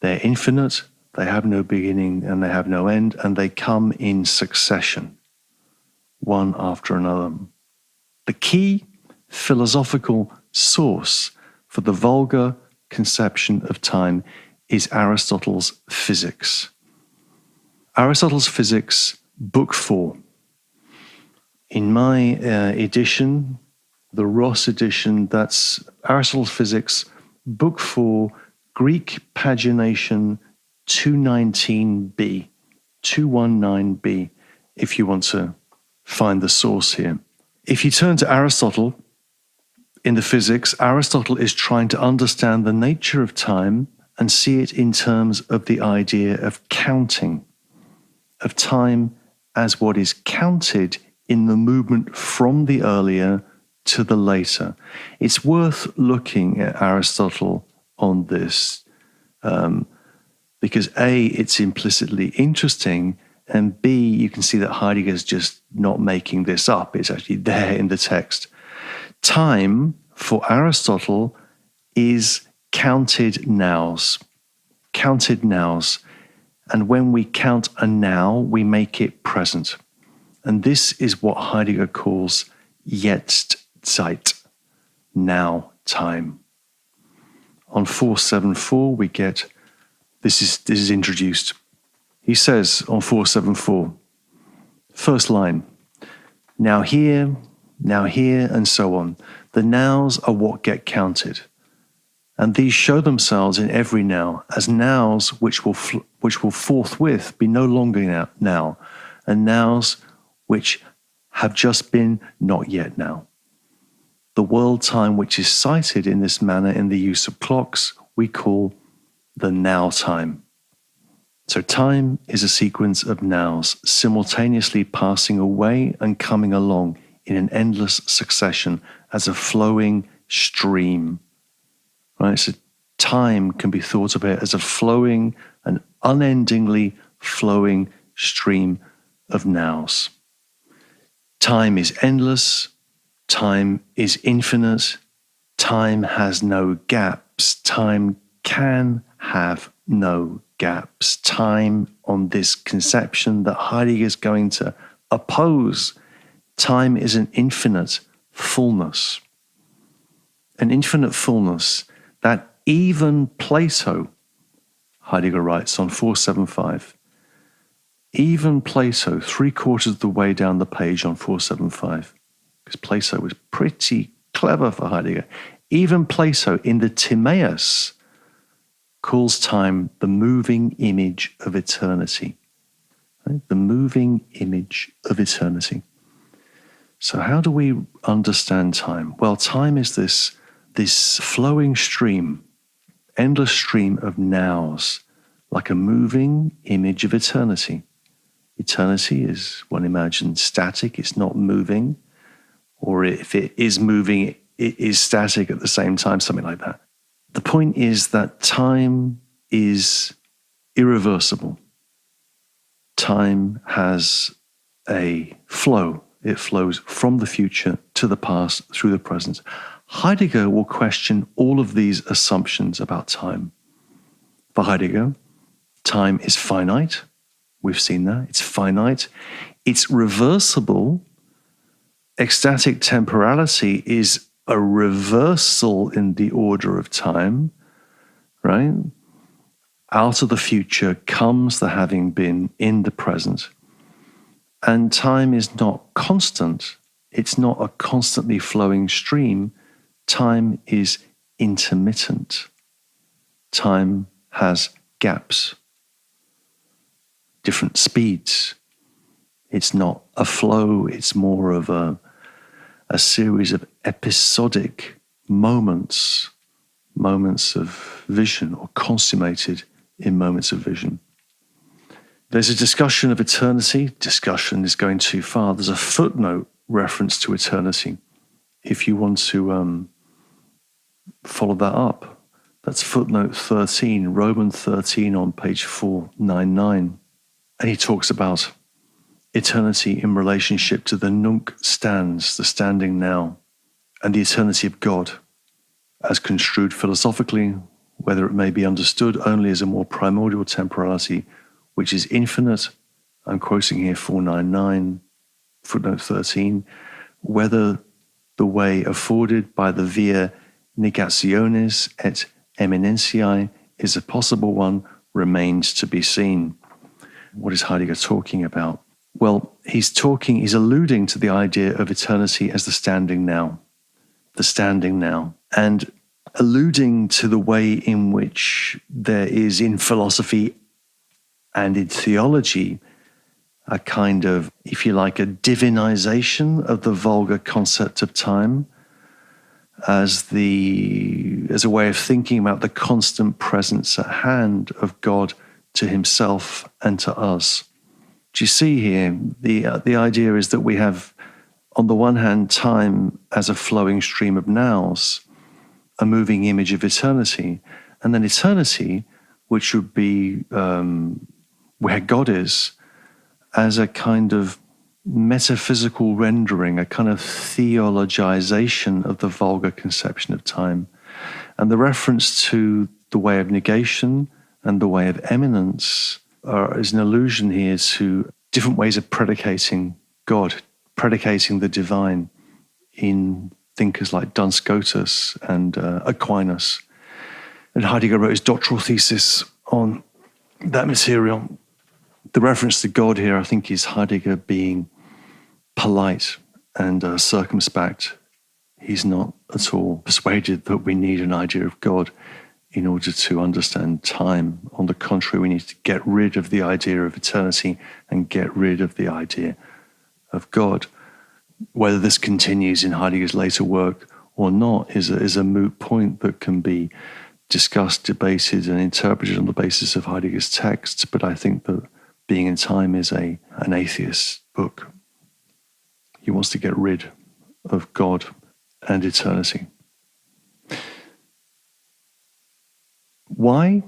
They're infinite. They have no beginning and they have no end, and they come in succession, one after another. The key philosophical source for the vulgar conception of time is Aristotle's Physics. Aristotle's Physics, Book 4. In my edition, the Ross edition, that's Aristotle's Physics, Book 4, Greek pagination 219b, 219b, if you want to find the source here. If you turn to Aristotle in the Physics, Aristotle is trying to understand the nature of time and see it in terms of the idea of counting, of time as what is counted in the movement from the earlier to the later. It's worth looking at Aristotle on this because A, it's implicitly interesting, and B, you can see that Heidegger's just not making this up. It's actually there in the text. Time, for Aristotle, is counted nows. Counted nows. And when we count a now, we make it present. And this is what Heidegger calls Jetztzeit, now time. On 474, we get, this is introduced. He says on 474, first line, now here, now here, and so on. The nows are what get counted. And these show themselves in every now as nows which will forthwith be no longer now, and nows which have just been not yet now. The world time which is cited in this manner in the use of clocks we call the now time. So time is a sequence of nows simultaneously passing away and coming along in an endless succession as a flowing stream. Right? So time can be thought of it as a flowing, an unendingly flowing stream of nows. Time is endless. Time is infinite. Time has no gaps. Time can have no gaps. Time, on this conception that Heidegger is going to oppose, time is an infinite fullness. An infinite fullness that even Plato, Heidegger writes on 475, even Plato, 3/4 of the way down the page on 475, because Plato was pretty clever for Heidegger, even Plato in the Timaeus calls time the moving image of eternity. Right? The moving image of eternity. So how do we understand time? Well, time is this flowing stream, endless stream of nows, like a moving image of eternity. Eternity is, one imagines, static, it's not moving, or if it is moving, it is static at the same time, something like that. The point is that time is irreversible. Time has a flow. It flows from the future to the past through the present. Heidegger will question all of these assumptions about time. For Heidegger, time is finite. We've seen that. It's finite. It's reversible. Ecstatic temporality is a reversal in the order of time, right? Out of the future comes the having been in the present. And time is not constant. It's not a constantly flowing stream. Time is intermittent. Time has gaps, different speeds. It's not a flow, it's more of a series of episodic moments of vision, or consummated in moments of vision. There's a discussion of eternity. Discussion is going too far. There's a footnote reference to eternity. If you want to follow that up, that's footnote 13, Roman 13 on page 499. And he talks about eternity in relationship to the nunc stans, the standing now, and the eternity of God, as construed philosophically, whether it may be understood only as a more primordial temporality, which is infinite. I'm quoting here 499, footnote 13, whether the way afforded by the via negationis et eminentiae is a possible one remains to be seen. What is Heidegger talking about? Well, he's alluding to the idea of eternity as the standing now, and alluding to the way in which there is in philosophy and in theology a kind of, if you like, a divinization of the vulgar concept of time as a way of thinking about the constant presence at hand of God to himself and to us. Do you see here, the idea is that we have, on the one hand, time as a flowing stream of nows, a moving image of eternity, and then eternity, which would be where God is, as a kind of metaphysical rendering, a kind of theologization of the vulgar conception of time. And the reference to the way of negation and the way of eminence is an allusion here to different ways of predicating God, predicating the divine in thinkers like Duns Scotus and Aquinas. And Heidegger wrote his doctoral thesis on that material. The reference to God here, I think, is Heidegger being polite and circumspect. He's not at all persuaded that we need an idea of God in order to understand time. On the contrary, we need to get rid of the idea of eternity and get rid of the idea of God. Whether this continues in Heidegger's later work or not is a moot point that can be discussed, debated, and interpreted on the basis of Heidegger's texts. But I think that Being in Time is an atheist book. He wants to get rid of God and eternity. Why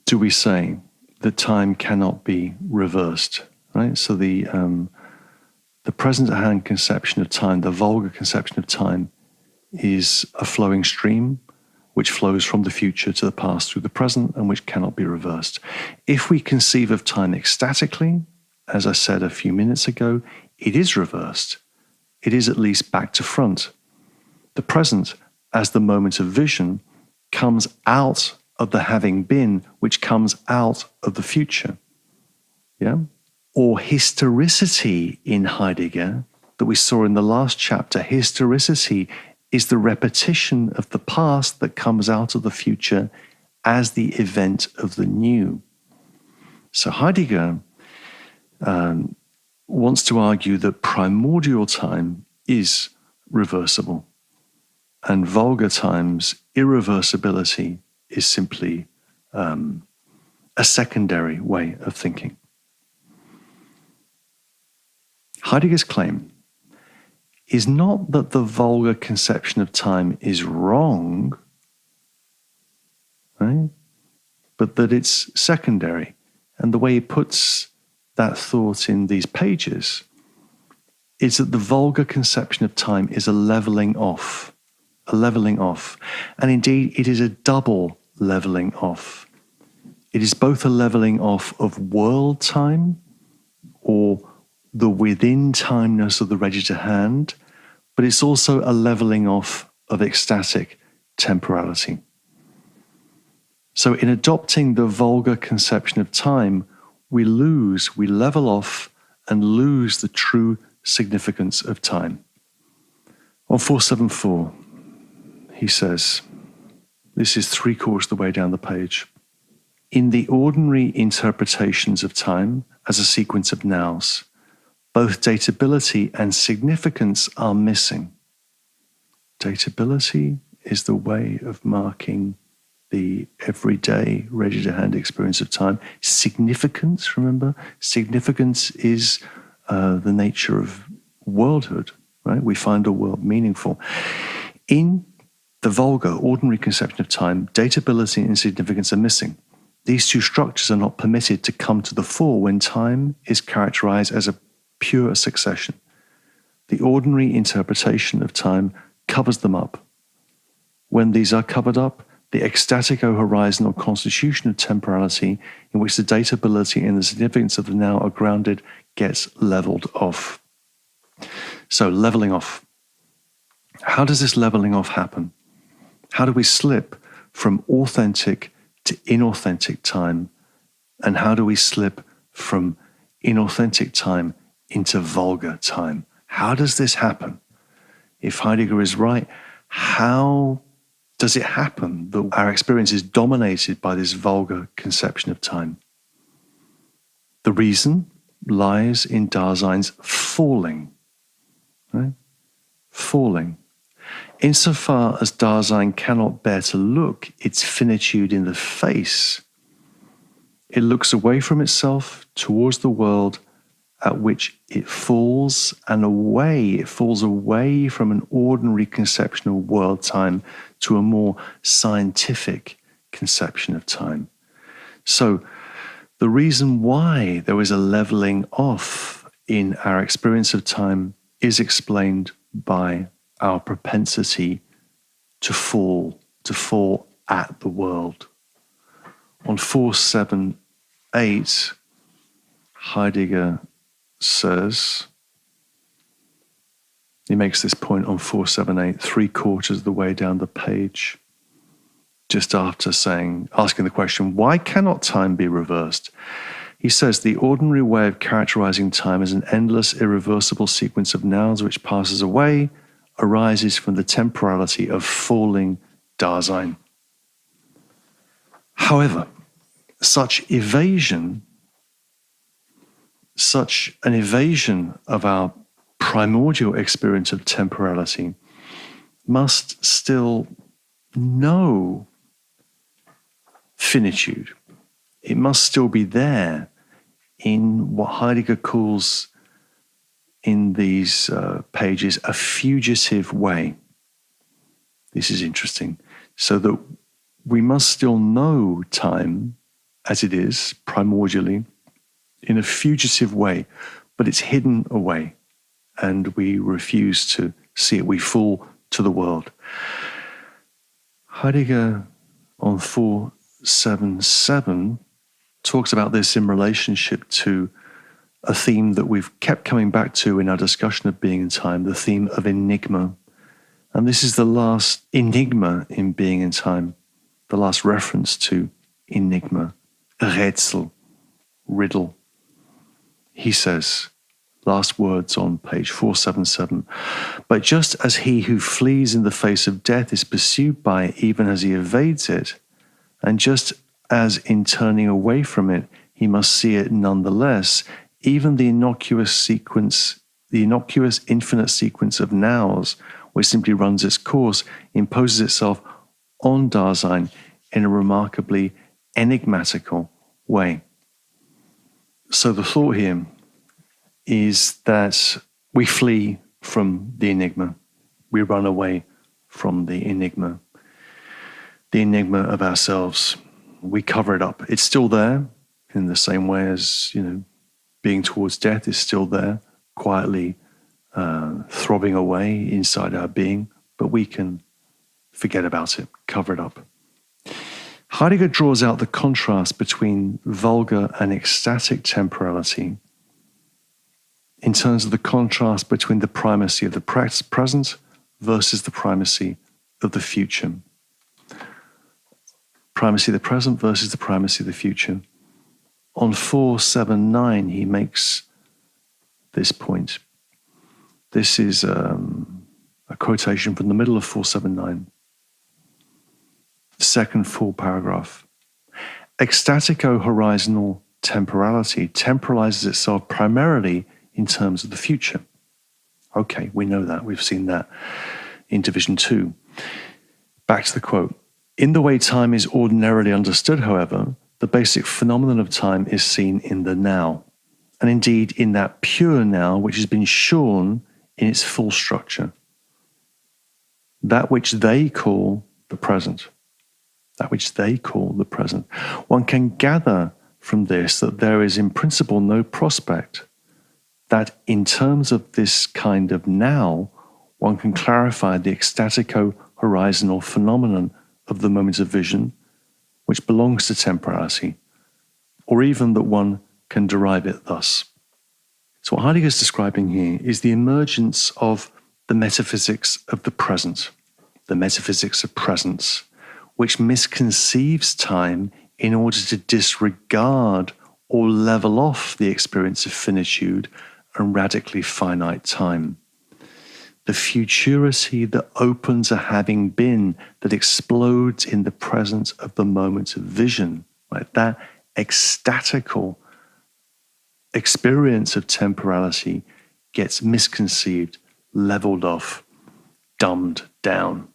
do we say that time cannot be reversed? Right. So the present-at-hand conception of time, the vulgar conception of time, is a flowing stream which flows from the future to the past through the present and which cannot be reversed. If we conceive of time ecstatically, as I said a few minutes ago, it is reversed. It is at least back to front. The present, as the moment of vision, comes out of the having been, which comes out of the future. Yeah? Or historicity in Heidegger, that we saw in the last chapter. Historicity is the repetition of the past that comes out of the future as the event of the new. So Heidegger wants to argue that primordial time is reversible, and vulgar time's irreversibility is simply a secondary way of thinking. Heidegger's claim is not that the vulgar conception of time is wrong, right? But that it's secondary. And the way he puts that thought in these pages is that the vulgar conception of time is a leveling off. And indeed, it is a double leveling off. It is both a leveling off of world time, or the within timeness of the ready to hand, but it's also a leveling off of ecstatic temporality. So in adopting the vulgar conception of time, we level off and lose the true significance of time. On 474, he says, this is 3/4 of the way down the page, in the ordinary interpretations of time as a sequence of nows, both datability and significance are missing. Datability is the way of marking the everyday, ready-to-hand experience of time. Significance, remember? Significance is the nature of worldhood, right? We find a world meaningful. In the vulgar, ordinary conception of time, datability and significance are missing. These two structures are not permitted to come to the fore when time is characterized as a pure succession. The ordinary interpretation of time covers them up. When these are covered up, the ecstatico-horizontal constitution of temporality, in which the datability and the significance of the now are grounded, gets leveled off. So, leveling off. How does this leveling off happen? How do we slip from authentic to inauthentic time? And how do we slip from inauthentic time into vulgar time? How does this happen? If Heidegger is right, how does it happen that our experience is dominated by this vulgar conception of time? The reason lies in Dasein's falling. Right? Falling. Insofar as Dasein cannot bear to look its finitude in the face, it looks away from itself towards the world at which it falls, and it falls away from an ordinary conception of world time to a more scientific conception of time. So the reason why there is a leveling off in our experience of time is explained by our propensity to fall at the world. On 478, Heidegger says, he makes this point on 478, 3/4 of the way down the page, just after asking the question, why cannot time be reversed? He says, the ordinary way of characterizing time as an endless, irreversible sequence of nows which passes away arises from the temporality of falling Dasein. However, such an evasion of our primordial experience of temporality must still know finitude. It must still be there in what Heidegger calls in these pages a fugitive way. This is interesting. So that we must still know time as it is, primordially, in a fugitive way, but it's hidden away, and we refuse to see it. We fall to the world. Heidegger on 477 talks about this in relationship to a theme that we've kept coming back to in our discussion of being in time, the theme of enigma. And this is the last enigma in being in time, the last reference to enigma, Rätsel, riddle. He says, last words on page 477, but just as he who flees in the face of death is pursued by it even as he evades it, and just as in turning away from it, he must see it nonetheless, even the innocuous infinite sequence of nows, which simply runs its course, imposes itself on Dasein in a remarkably enigmatical way. So the thought here is that we flee from the enigma. We run away from the enigma of ourselves. We cover it up. It's still there in the same way as, being towards death is still there, quietly throbbing away inside our being, but we can forget about it, cover it up. Heidegger draws out the contrast between vulgar and ecstatic temporality in terms of the contrast between the primacy of the present versus the primacy of the future. Primacy of the present versus the primacy of the future. On 479, he makes this point. This is a quotation from the middle of 479. Second full paragraph. Ecstatico-horizontal temporality temporalizes itself primarily in terms of the future. Okay, we know that. We've seen that in Division 2. Back to the quote. In the way time is ordinarily understood, however, the basic phenomenon of time is seen in the now, and indeed in that pure now which has been shorn in its full structure. That which they call the present. That which they call the present. One can gather from this that there is in principle no prospect that in terms of this kind of now, one can clarify the ecstatico-horizontal phenomenon of the moment of vision, which belongs to temporality, or even that one can derive it thus. So what Heidegger is describing here is the emergence of the metaphysics of the present, the metaphysics of presence, which misconceives time in order to disregard or level off the experience of finitude and radically finite time. The futurity that opens a having been, that explodes in the presence of the moment of vision, right? That ecstatical experience of temporality gets misconceived, leveled off, dumbed down.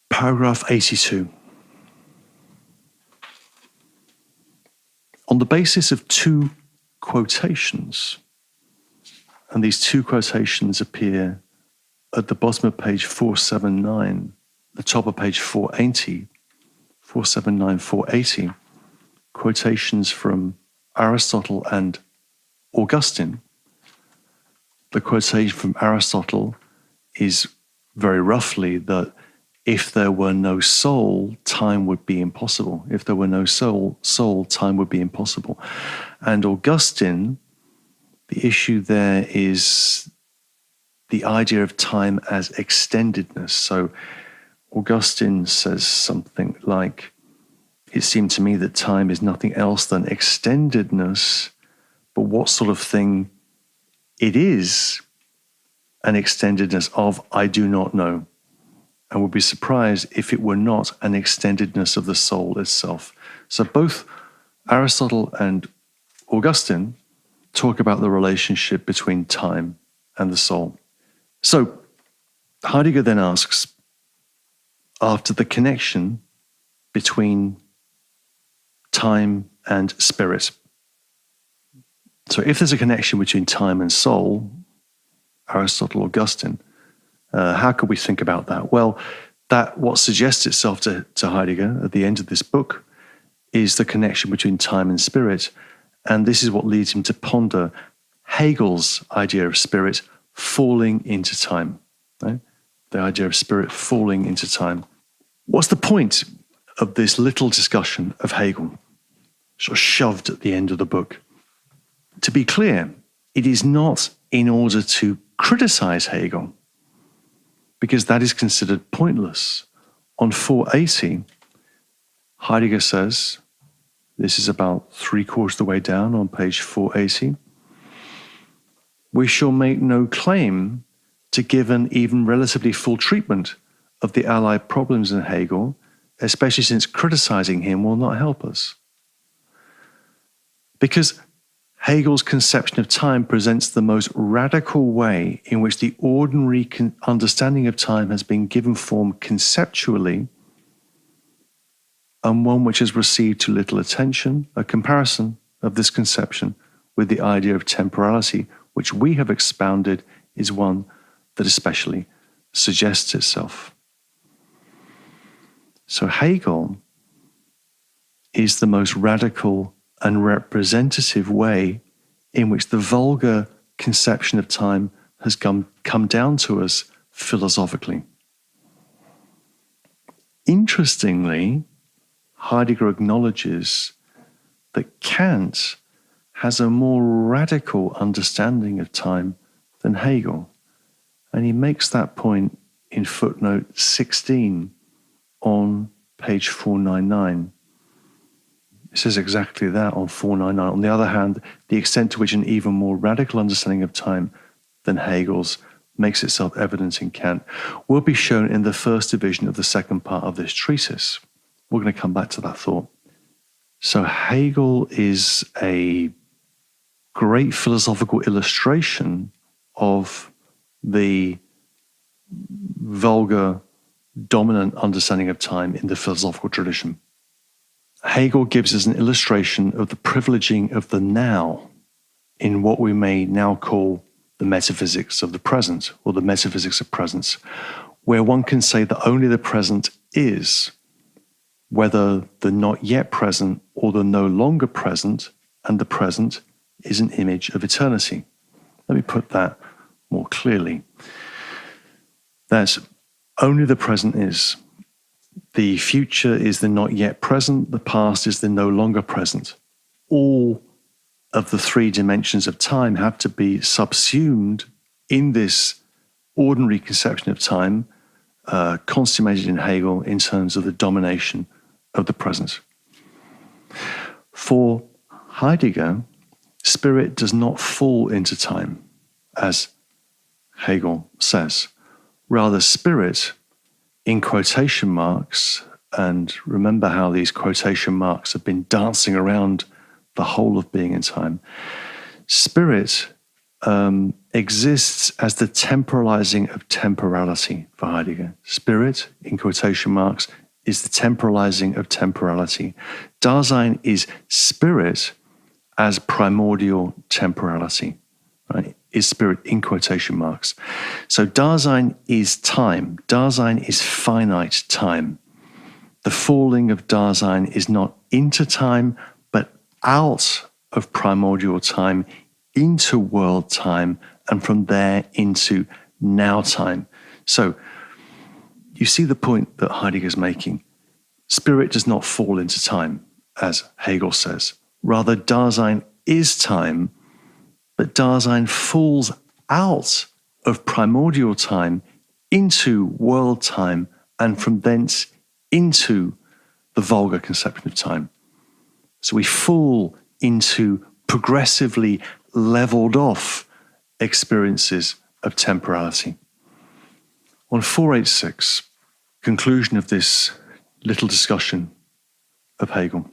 Paragraph 82. On the basis of two quotations, and these two quotations appear at the bottom of page 479, the top of page 480, 479, 480, quotations from Aristotle and Augustine. The quotation from Aristotle is very roughly that if there were no soul, time would be impossible. If there were no soul, time would be impossible. And Augustine, the issue there is the idea of time as extendedness. So Augustine says something like, it seemed to me that time is nothing else than extendedness, but what sort of thing it is an extendedness of, I do not know, and would be surprised if it were not an extendedness of the soul itself. So both Aristotle and Augustine talk about the relationship between time and the soul. So Heidegger then asks, after the connection between time and spirit. So if there's a connection between time and soul, Aristotle, Augustine, how could we think about that? Well, that what suggests itself to Heidegger at the end of this book is the connection between time and spirit. And this is what leads him to ponder Hegel's idea of spirit falling into time. Right? The idea of spirit falling into time. What's the point of this little discussion of Hegel, sort of shoved at the end of the book? To be clear, it is not in order to criticize Hegel, because that is considered pointless. On 480, Heidegger says, this is about 3/4 of the way down on page 480, we shall make no claim to give an even relatively full treatment of the allied problems in Hegel, especially since criticizing him will not help us. Because Hegel's conception of time presents the most radical way in which the ordinary understanding of time has been given form conceptually, and one which has received too little attention. A comparison of this conception with the idea of temporality, which we have expounded, is one that especially suggests itself. So Hegel is the most radical and representative way in which the vulgar conception of time has come down to us philosophically. Interestingly, Heidegger acknowledges that Kant has a more radical understanding of time than Hegel, and he makes that point in footnote 16 on page 499. It says exactly that on 499. On the other hand, the extent to which an even more radical understanding of time than Hegel's makes itself evident in Kant will be shown in the first division of the second part of this treatise. We're going to come back to that thought. So Hegel is a great philosophical illustration of the vulgar, dominant understanding of time in the philosophical tradition. Hegel gives us an illustration of the privileging of the now in what we may now call the metaphysics of the present, or the metaphysics of presence, where one can say that only the present is, whether the not yet present or the no longer present, and the present is an image of eternity. Let me put that more clearly. That's only the present is. The future is the not yet present, the past is the no longer present. All of the three dimensions of time have to be subsumed in this ordinary conception of time, consummated in Hegel in terms of the domination of the present. For Heidegger, spirit does not fall into time, as Hegel says. Rather, spirit, in quotation marks, and remember how these quotation marks have been dancing around the whole of being in time, spirit exists as the temporalizing of temporality for Heidegger. Spirit, in quotation marks, is the temporalizing of temporality. Dasein is spirit as primordial temporality, right? Is spirit in quotation marks. So Dasein is time. Dasein is finite time. The falling of Dasein is not into time, but out of primordial time into world time, and from there into now time. So you see the point that Heidegger's making. Spirit does not fall into time, as Hegel says. Rather, Dasein is time, but Dasein falls out of primordial time into world time, and from thence into the vulgar conception of time. So we fall into progressively leveled off experiences of temporality. On 486, conclusion of this little discussion of Hegel,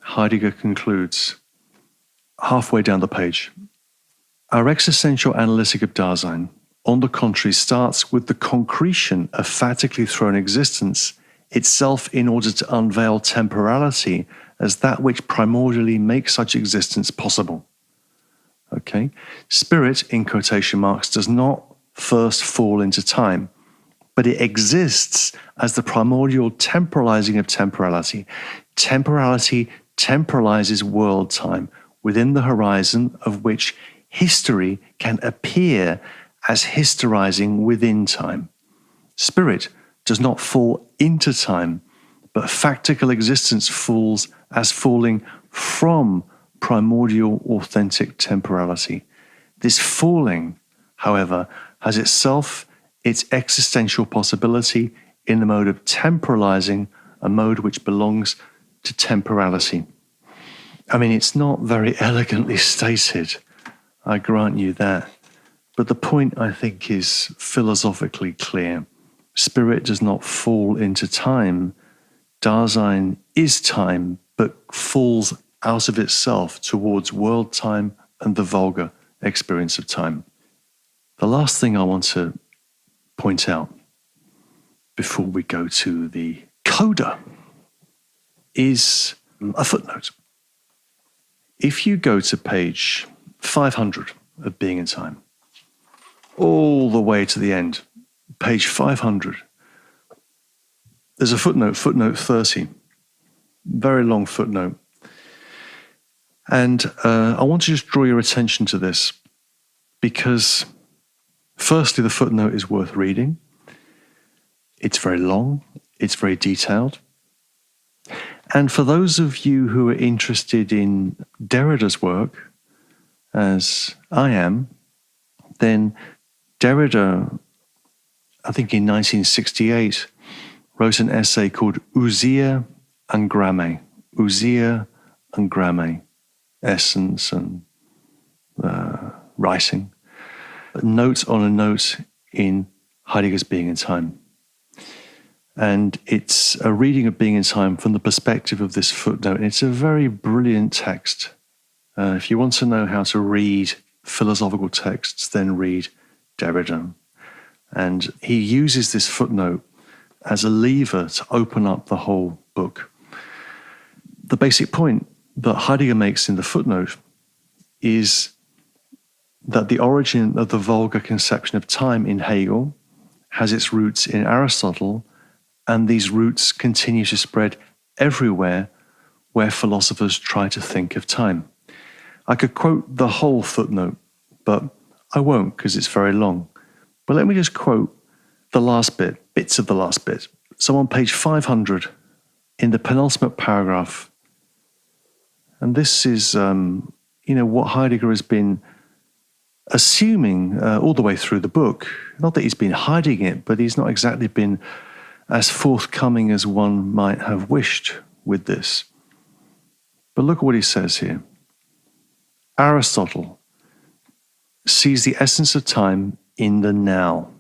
Heidegger concludes, halfway down the page, our existential analytic of Dasein, on the contrary, starts with the concretion of fatically thrown existence itself in order to unveil temporality as that which primordially makes such existence possible. Okay? Spirit, in quotation marks, does not first fall into time, but it exists as the primordial temporalizing of temporality. Temporality temporalizes world time, within the horizon of which history can appear as historizing within time. Spirit does not fall into time, but factical existence falls as falling from primordial authentic temporality. This falling, however, has itself its existential possibility in the mode of temporalizing, a mode which belongs to temporality. I mean, it's not very elegantly stated, I grant you that, but the point, I think, is philosophically clear. Spirit does not fall into time. Dasein is time, but falls out of itself towards world time and the vulgar experience of time. The last thing I want to point out before we go to the coda is a footnote. If you go to page 500 of Being in Time, all the way to the end, page 500, there's a footnote, footnote 30, very long footnote. And I want to just draw your attention to this because, firstly, the footnote is worth reading. It's very long, it's very detailed. And for those of you who are interested in Derrida's work, as I am, then Derrida, I think in 1968, wrote an essay called Ousia and Gramme. Ousia and Gramme, essence and writing. A note on a note in Heidegger's Being in Time. And it's a reading of Being in Time from the perspective of this footnote. And it's a very brilliant text. If you want to know how to read philosophical texts, then read Derrida. And he uses this footnote as a lever to open up the whole book. The basic point that Heidegger makes in the footnote is that the origin of the vulgar conception of time in Hegel has its roots in Aristotle, and these roots continue to spread everywhere where philosophers try to think of time. I could quote the whole footnote, but I won't because it's very long. But let me just quote the last bit, bits of the last bit. So on page 500, in the penultimate paragraph, and this is, what Heidegger has been assuming all the way through the book. Not that he's been hiding it, but he's not exactly been as forthcoming as one might have wished with this. But look at what he says here. Aristotle sees the essence of time in the now,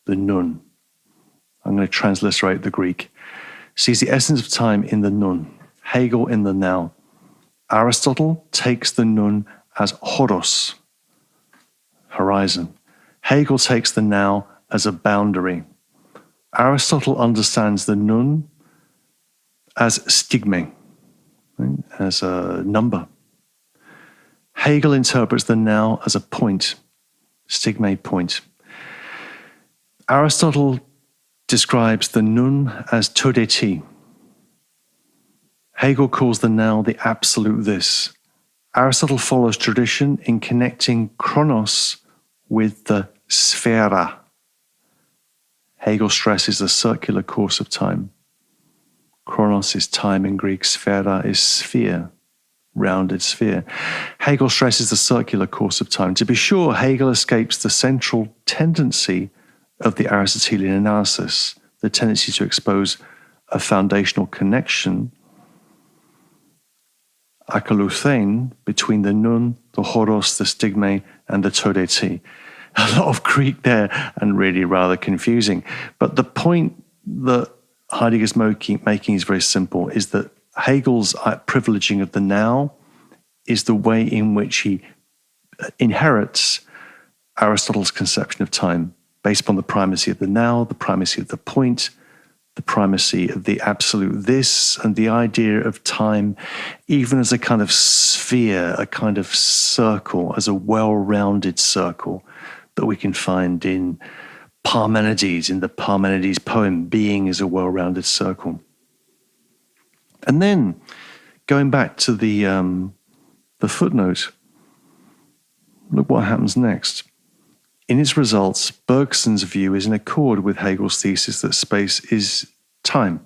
the nun. I'm going to transliterate the Greek. Sees the essence of time in the nun. Hegel in the now. Aristotle takes the nun as horos, horizon. Hegel takes the now as a boundary. Aristotle understands the nun as stigme, as a number. Hegel interprets the now as a point, stigme point. Aristotle describes the nun as to de ti. Hegel calls the now the absolute this. Aristotle follows tradition in connecting chronos with the sphera. Hegel stresses the circular course of time. Chronos is time in Greek, sphera is sphere, rounded sphere. Hegel stresses the circular course of time. To be sure, Hegel escapes the central tendency of the Aristotelian analysis, the tendency to expose a foundational connection, akaluthein, between the nun, the horos, the stigme, and the todeti. A lot of Greek there and really rather confusing. But the point that Heidegger's making is very simple, is that Hegel's privileging of the now is the way in which he inherits Aristotle's conception of time, based upon the primacy of the now, the primacy of the point, the primacy of the absolute this, and the idea of time even as a kind of sphere, a kind of circle, as a well-rounded circle that we can find in Parmenides, in the Parmenides poem, being is a well-rounded circle. And then, going back to the footnote, look what happens next. In its results, Bergson's view is in accord with Hegel's thesis that space is time.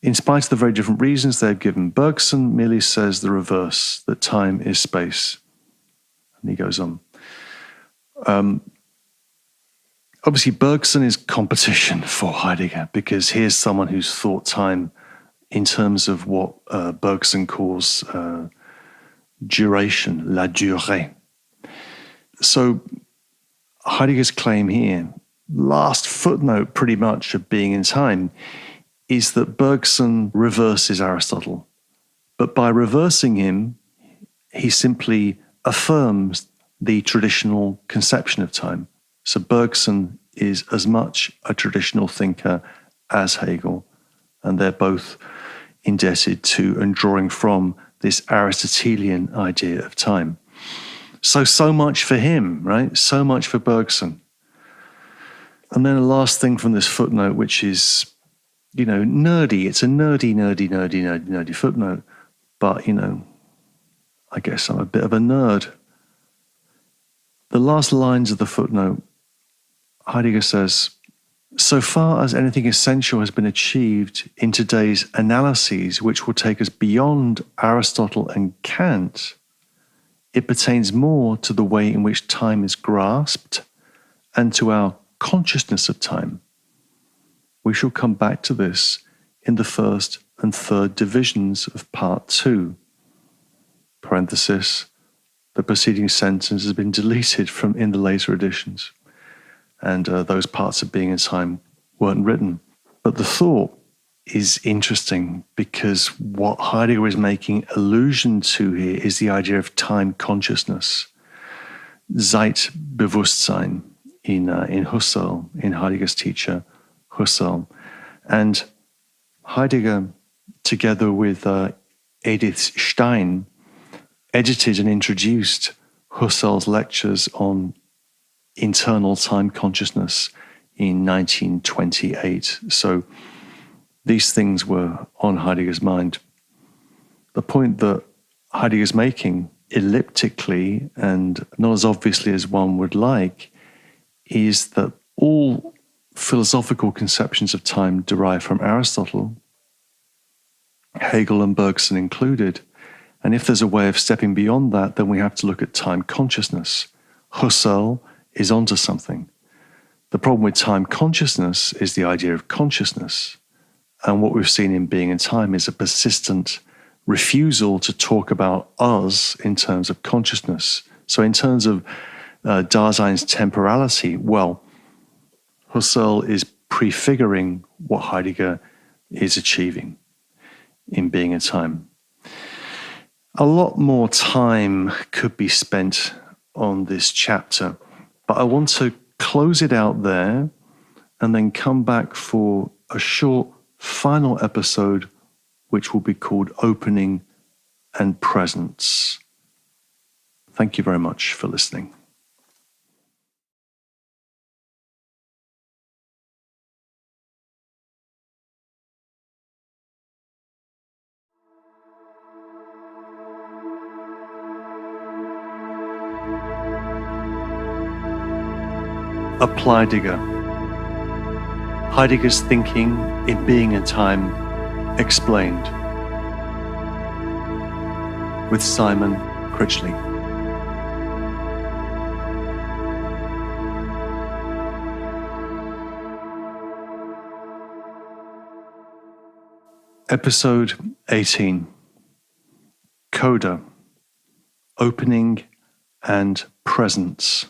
In spite of the very different reasons they've given, Bergson merely says the reverse, that time is space. And he goes on. Obviously, Bergson is competition for Heidegger, because here's someone who's thought time in terms of what Bergson calls duration, la durée. So Heidegger's claim here, last footnote pretty much of Being in Time, is that Bergson reverses Aristotle. But by reversing him, he simply affirms the traditional conception of time. So Bergson is as much a traditional thinker as Hegel, and they're both indebted to and drawing from this Aristotelian idea of time. So much for him, right? So much for Bergson. And then the last thing from this footnote, which is, nerdy. It's a nerdy footnote. But, I guess I'm a bit of a nerd. The last lines of the footnote, Heidegger says, so far as anything essential has been achieved in today's analyses, which will take us beyond Aristotle and Kant, it pertains more to the way in which time is grasped and to our consciousness of time. We shall come back to this in the first and third divisions of part 2. Parenthesis, the preceding sentence has been deleted from in the later editions, and those parts of Being in Time weren't written. But the thought is interesting, because what Heidegger is making allusion to here is the idea of time consciousness, Zeitbewusstsein in Husserl, in Heidegger's teacher Husserl. And Heidegger, together with Edith Stein, edited and introduced Husserl's lectures on internal time consciousness in 1928. So these things were on Heidegger's mind. The point that Heidegger's making, elliptically and not as obviously as one would like, is that all philosophical conceptions of time derive from Aristotle, Hegel and Bergson included. And if there's a way of stepping beyond that, then we have to look at time consciousness. Husserl is onto something. The problem with time consciousness is the idea of consciousness. And what we've seen in Being in Time is a persistent refusal to talk about us in terms of consciousness. So in terms of Dasein's temporality, well, Husserl is prefiguring what Heidegger is achieving in Being in Time. A lot more time could be spent on this chapter, but I want to close it out there and then come back for a short final episode, which will be called Opening and Presence. Thank you very much for listening. Apply-Degger. Heidegger's thinking in Being in Time explained, with Simon Critchley. Episode 18, Coda, Opening and Presence.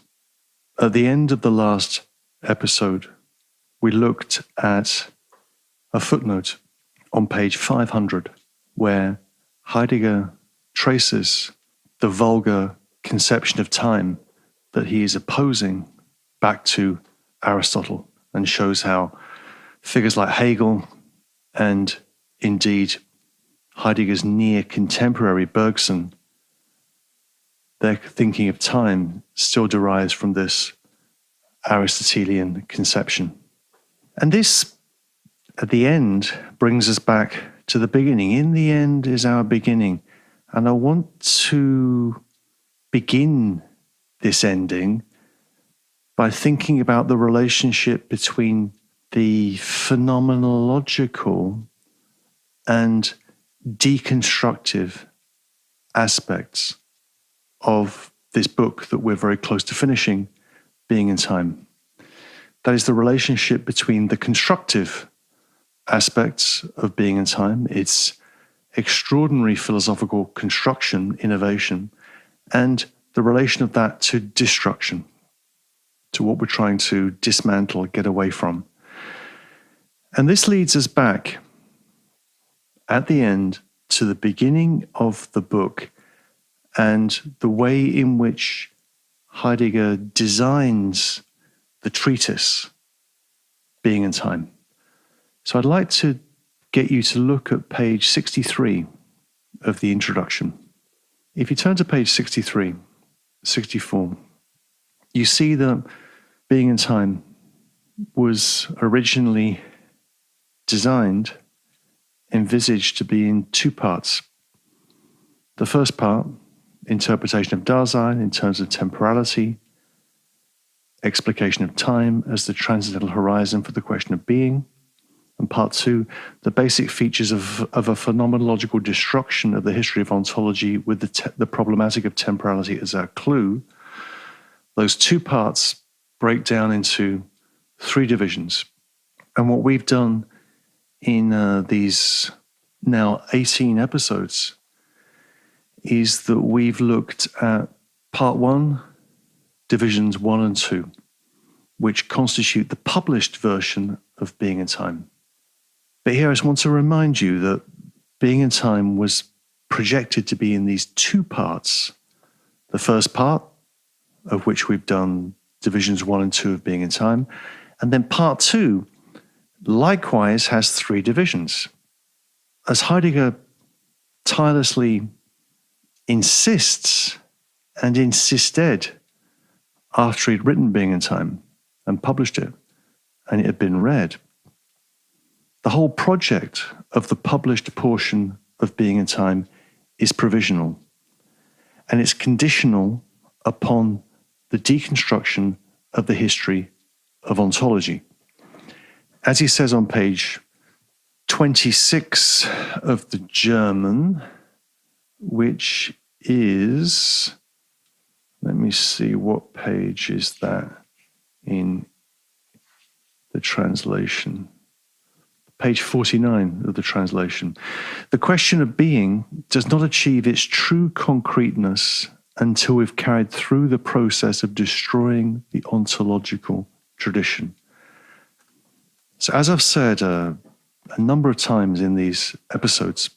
At the end of the last episode, we looked at a footnote on page 500 where Heidegger traces the vulgar conception of time that he is opposing back to Aristotle and shows how figures like Hegel and indeed Heidegger's near contemporary Bergson, their thinking of time still derives from this Aristotelian conception. And this, at the end, brings us back to the beginning. In the end is our beginning. And I want to begin this ending by thinking about the relationship between the phenomenological and deconstructive aspects of this book that we're very close to finishing, Being in Time. That is the relationship between the constructive aspects of Being in Time, its extraordinary philosophical construction, innovation, and the relation of that to destruction, to what we're trying to dismantle, get away from. And this leads us back at the end to the beginning of the book and the way in which Heidegger designs the treatise, Being in Time. So I'd like to get you to look at page 63 of the introduction. If you turn to page 63, 64, you see that Being in Time was originally designed, envisaged to be in two parts. The first part, interpretation of Dasein in terms of temporality, explication of time as the transcendental horizon for the question of being. And part two, the basic features of a phenomenological destruction of the history of ontology with the problematic of temporality as our clue. Those two parts break down into three divisions. And what we've done in these now 18 episodes is that we've looked at part one, divisions 1 and 2, which constitute the published version of Being in Time. But here I just want to remind you that Being in Time was projected to be in these two parts. The first part, of which we've done divisions 1 and 2 of Being in Time, and then part 2 likewise has three divisions. As Heidegger tirelessly insists and insisted after he'd written Being in Time and published it, and it had been read, the whole project of the published portion of Being in Time is provisional, and it's conditional upon the deconstruction of the history of ontology. As he says on page 26 of the German, which is, let me see, what page is that in the translation? Page 49 of the translation. The question of being does not achieve its true concreteness until we've carried through the process of destroying the ontological tradition. So as I've said a number of times in these episodes,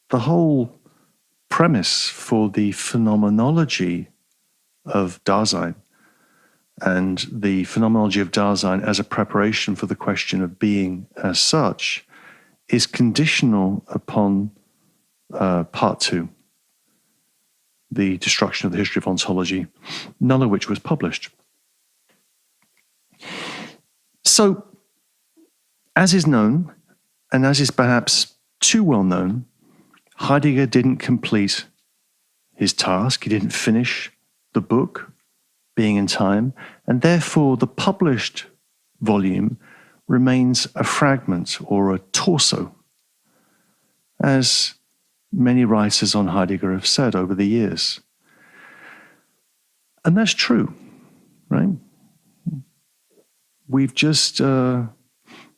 the whole premise for the phenomenology of Dasein and the phenomenology of Dasein as a preparation for the question of being as such is conditional upon part 2, the destruction of the history of ontology, none of which was published. So, as is known, and as is perhaps too well known, Heidegger didn't complete his task. He didn't finish the book, Being in Time, and therefore the published volume remains a fragment or a torso, as many writers on Heidegger have said over the years. And that's true, right? We've just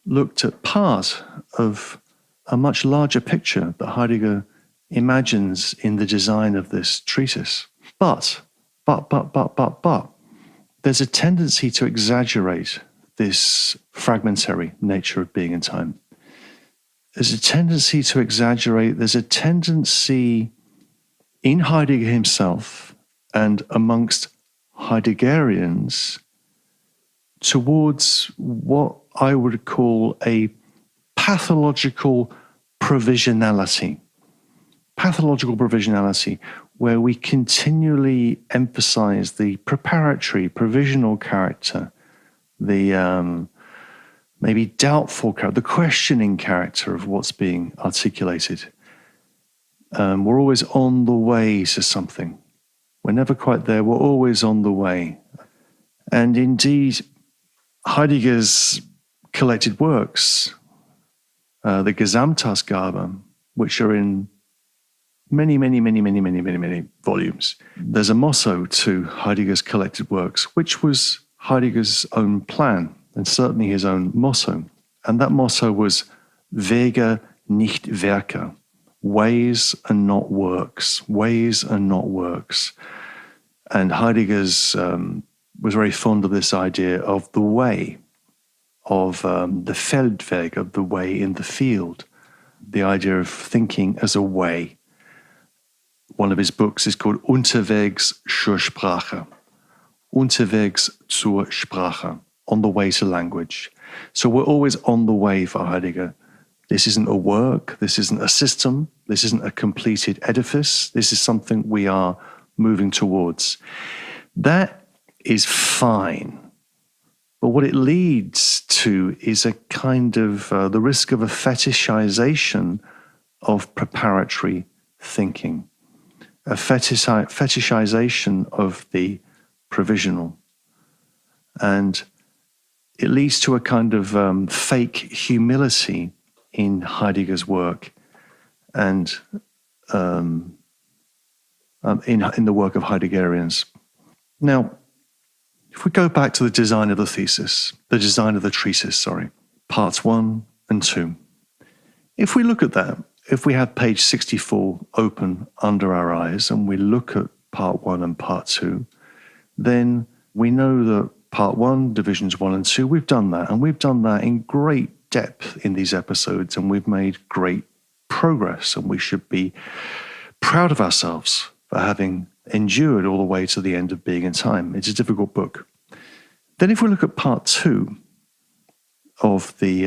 looked at part of a much larger picture that Heidegger imagines in the design of this treatise. But, there's a tendency to exaggerate this fragmentary nature of being and time. There's a tendency to exaggerate. There's a tendency in Heidegger himself and amongst Heideggerians towards what I would call a pathological provisionality. Pathological provisionality, where we continually emphasize the preparatory, provisional character, the maybe doubtful character, the questioning character of what's being articulated. We're always on the way to something. We're never quite there. We're always on the way. And indeed, Heidegger's collected works, the Gesamtausgabe, which are in many volumes. There's a motto to Heidegger's collected works, which was Heidegger's own plan, and certainly his own motto. And that motto was Wege, nicht Werke. Ways and not works. Ways and not works. And Heidegger's was very fond of this idea of the way, of the Feldweg, of the way in the field, the idea of thinking as a way. One of his books is called Unterwegs zur Sprache. Unterwegs zur Sprache, on the way to language. So we're always on the way for Heidegger. This isn't a work, this isn't a system, this isn't a completed edifice, this is something we are moving towards. That is fine. But what it leads to is a kind of the risk of a fetishization of preparatory thinking, a fetishization of the provisional. And it leads to a kind of fake humility in Heidegger's work and in the work of Heideggerians. Now, if we go back to the design of the treatise, parts 1 and 2. If we look at that, if we have page 64 open under our eyes and we look at part 1 and part 2, then we know that part 1, divisions 1 and 2, we've done that, and we've done that in great depth in these episodes, and we've made great progress, and we should be proud of ourselves for having endured all the way to the end of Being and Time. It's a difficult book. Then if we look at part 2 of the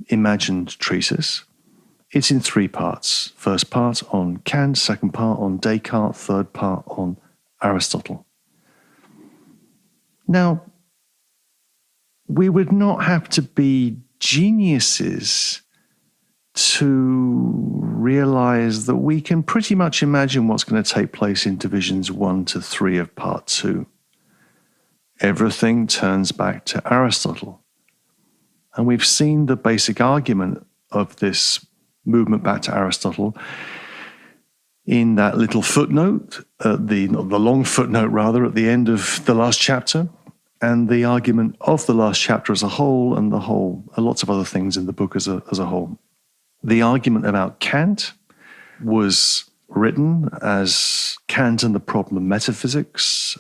imagined treatise, it's in 3 parts. First part on Kant, second part on Descartes, third part on Aristotle. Now, we would not have to be geniuses to realize that we can pretty much imagine what's going to take place in divisions 1 to 3 of part 2. Everything turns back to Aristotle. And we've seen the basic argument of this movement back to Aristotle in that little footnote, the long footnote rather, at the end of the last chapter, and the argument of the last chapter as a whole, and lots of other things in the book as a whole. The argument about Kant was written as Kant and the Problem of Metaphysics,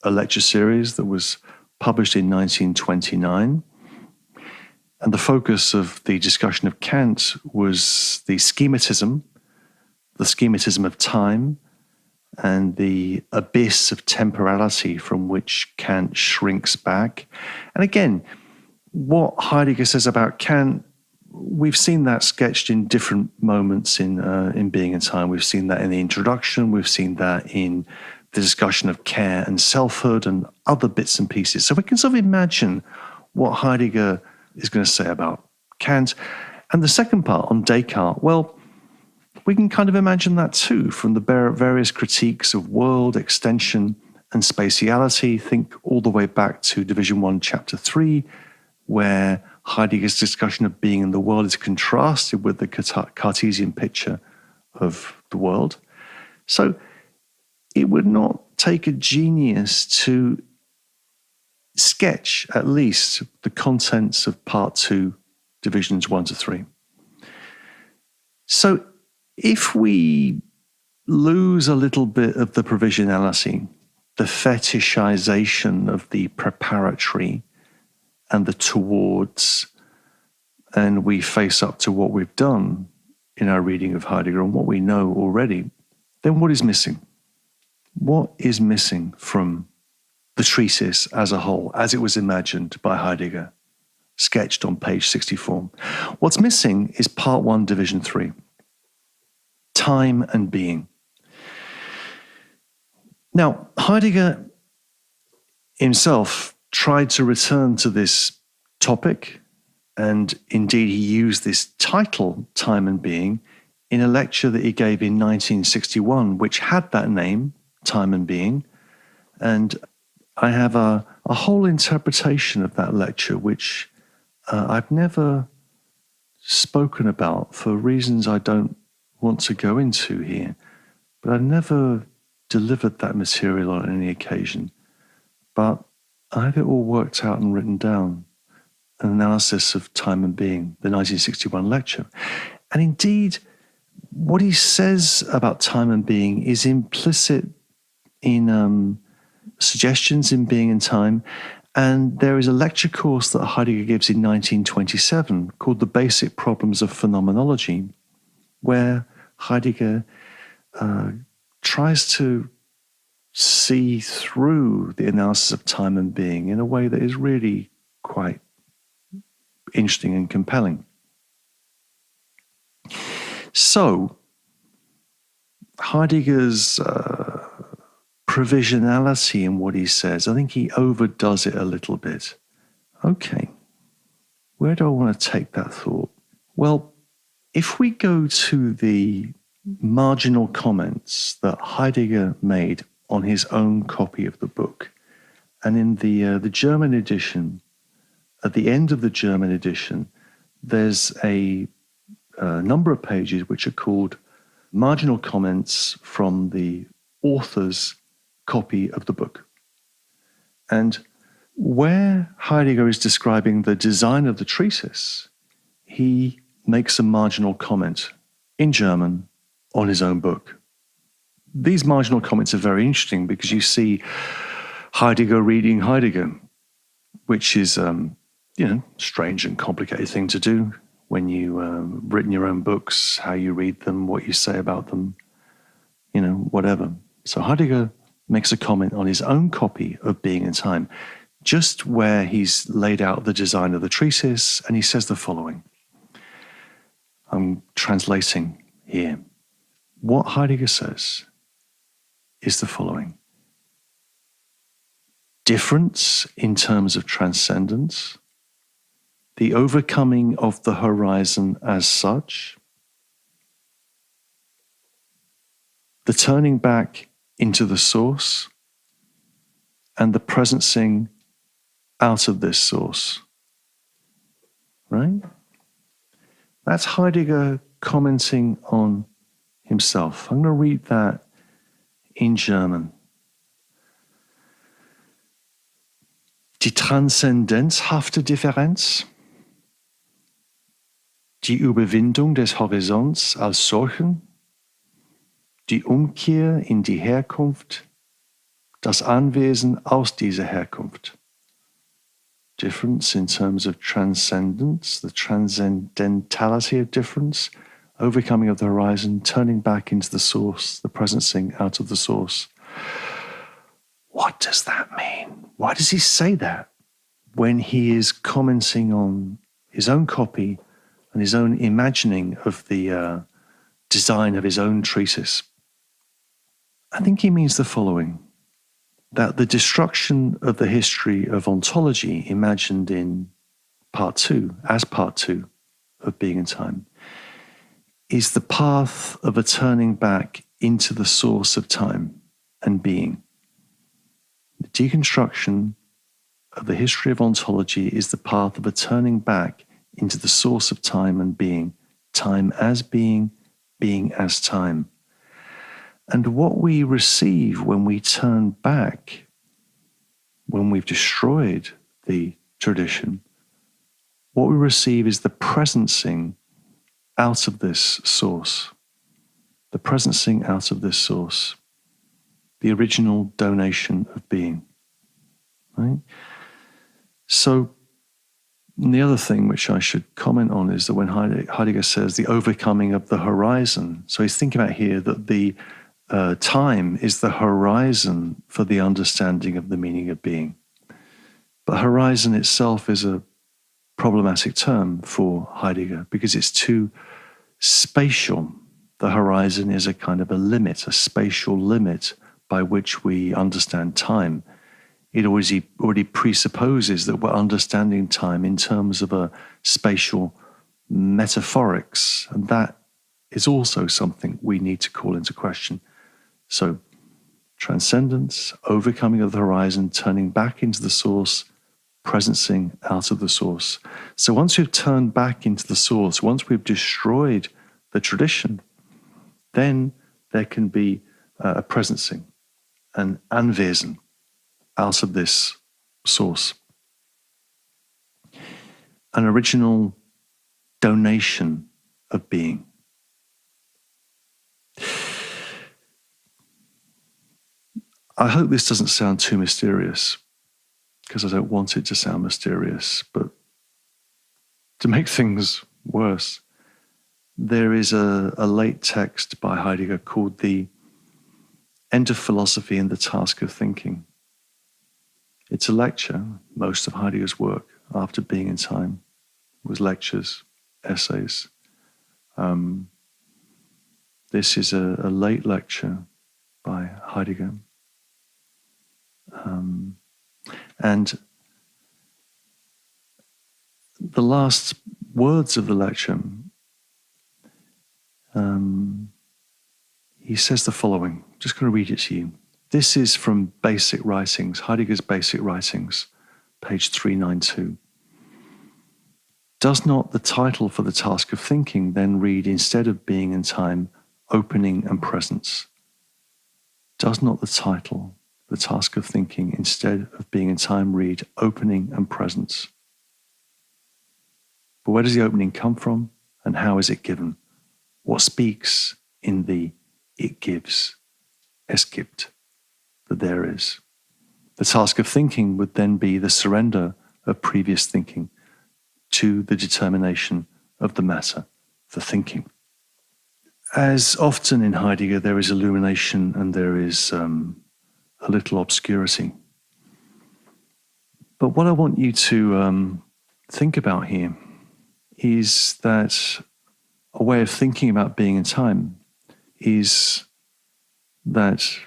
a lecture series that was published in 1929. And the focus of the discussion of Kant was the schematism of time, and the abyss of temporality from which Kant shrinks back. And again, what Heidegger says about Kant, we've seen that sketched in different moments in Being and Time. We've seen that in the introduction. We've seen that in the discussion of care and selfhood and other bits and pieces. So we can sort of imagine what Heidegger is going to say about Kant. And the second part on Descartes, well, we can kind of imagine that too from the various critiques of world, extension, and spatiality. Think all the way back to Division 1, Chapter 3, where Heidegger's discussion of being in the world is contrasted with the Cartesian picture of the world. So it would not take a genius to sketch at least the contents of Part 2, Divisions 1 to 3. So if we lose a little bit of the provisionality, the fetishization of the preparatory and the towards, and we face up to what we've done in our reading of Heidegger and what we know already, then what is missing? What is missing from the treatise as a whole, as it was imagined by Heidegger, sketched on page 64? What's missing is part 1, division 3, time and being. Now, Heidegger himself tried to return to this topic, and indeed he used this title, Time and Being, in a lecture that he gave in 1961, which had that name, Time and Being. And I have a whole interpretation of that lecture, which I've never spoken about for reasons I don't want to go into here. But I've never delivered that material on any occasion. But I have it all worked out and written down, an analysis of Time and Being, the 1961 lecture. And indeed, what he says about time and being is implicit in suggestions in Being and Time. And there is a lecture course that Heidegger gives in 1927 called The Basic Problems of Phenomenology, where Heidegger tries to see through the analysis of time and being in a way that is really quite interesting and compelling. So, Heidegger's provisionality in what he says, I think he overdoes it a little bit. Okay, where do I want to take that thought? Well, if we go to the marginal comments that Heidegger made on his own copy of the book, and in the German edition, at the end of the German edition, there's a number of pages which are called marginal comments from the author's copy of the book. And where Heidegger is describing the design of the treatise, he makes a marginal comment in German on his own book. These marginal comments are very interesting because you see Heidegger reading Heidegger, which is strange and complicated thing to do when you written your own books, how you read them, what you say about them, whatever. So Heidegger makes a comment on his own copy of Being and Time, just where he's laid out the design of the treatise, and he says the following. I'm translating here. What Heidegger says is the following. Difference in terms of transcendence, the overcoming of the horizon as such, the turning back into the source, and the presencing out of this source. Right? That's Heidegger commenting on himself. I'm going to read that in German. Die transzendenzhafte Differenz, die Überwindung des Horizonts als solchen, die Umkehr in die Herkunft, das Anwesen aus dieser Herkunft. Difference in terms of transcendence, the transcendentality of difference, overcoming of the horizon, turning back into the source, the presencing out of the source. What does that mean? Why does he say that when he is commenting on his own copy and his own imagining of the design of his own treatise? I think he means the following, that the destruction of the history of ontology imagined in part 2, as part 2 of Being and Time, is the path of a turning back into the source of time and being. The deconstruction of the history of ontology is the path of a turning back into the source of time and being, time as being, being as time. And what we receive when we turn back, when we've destroyed the tradition, what we receive is the presencing out of this source, the presencing out of this source, the original donation of being. Right? So the other thing which I should comment on is that when Heidegger says the overcoming of the horizon, so he's thinking about here that the time is the horizon for the understanding of the meaning of being. But horizon itself is a problematic term for Heidegger because it's too spatial. The horizon is a kind of a limit, a spatial limit by which we understand time. It already presupposes that we're understanding time in terms of a spatial metaphorics, and that is also something we need to call into question. So, transcendence, overcoming of the horizon, turning back into the source, presencing out of the source. So once we've turned back into the source, once we've destroyed the tradition, then there can be a presencing, an Anwesen, out of this source. An original donation of being. I hope this doesn't sound too mysterious, because I don't want it to sound mysterious, but to make things worse, there is a late text by Heidegger called The End of Philosophy and the Task of Thinking. It's a lecture. Most of Heidegger's work after being in time was lectures, essays. This is a late lecture by Heidegger. And the last words of the lecture, he says the following. I'm just going to read it to you. This is from Basic Writings, Heidegger's Basic Writings, page 392. Does not the title for the task of thinking then read, instead of being in time, opening and presence? Does not the title, the task of thinking, instead of being in time, read, opening and presence? But where does the opening come from, and how is it given? What speaks in the it gives, es gibt, that there is? The task of thinking would then be the surrender of previous thinking to the determination of the matter for thinking. As often in Heidegger, there is illumination and there is a little obscurity. But what I want you to think about here is that a way of thinking about being in time is that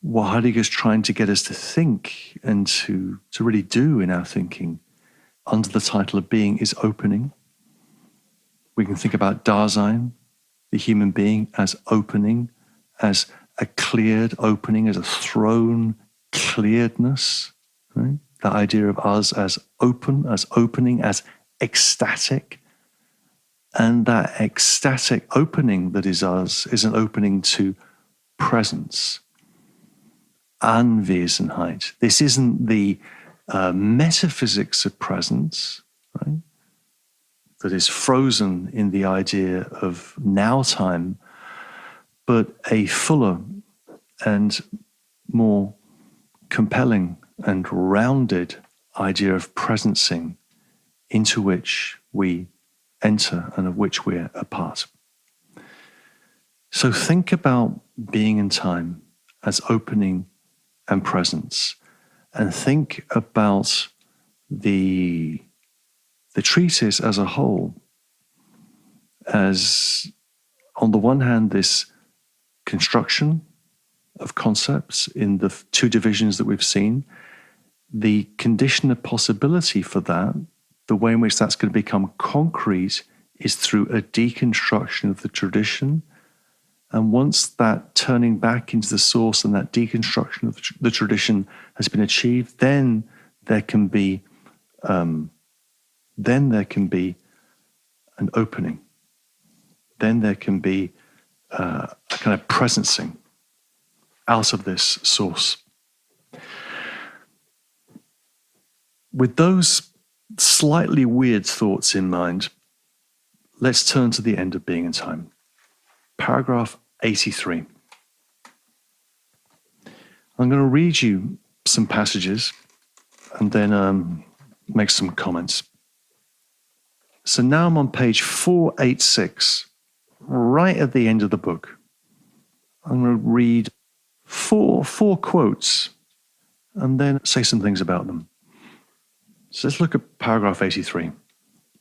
what Heidegger's trying to get us to think and to really do in our thinking under the title of being is opening. We can think about Dasein, the human being, as opening, as a cleared opening, as a thrown clearedness. Right? The idea of us as open, as opening, as ecstatic. And that ecstatic opening that is us is an opening to presence, Anwesenheit. This isn't the metaphysics of presence, right, that is frozen in the idea of now time, but a fuller and more compelling and rounded idea of presencing into which we enter and of which we're a part. So think about being in time as opening and presence, and think about the treatise as a whole as, on the one hand, this construction of concepts in the two divisions that we've seen, the condition of possibility for that, the way in which that's going to become concrete is through a deconstruction of the tradition. And once that turning back into the source and that deconstruction of the tradition has been achieved, then there can be an opening. Then there can be a kind of presencing out of this source. With those slightly weird thoughts in mind, let's turn to the end of Being and Time. Paragraph 83. I'm going to read you some passages and then make some comments. So now I'm on page 486, right at the end of the book. I'm going to read four quotes and then say some things about them. So let's look at paragraph 83.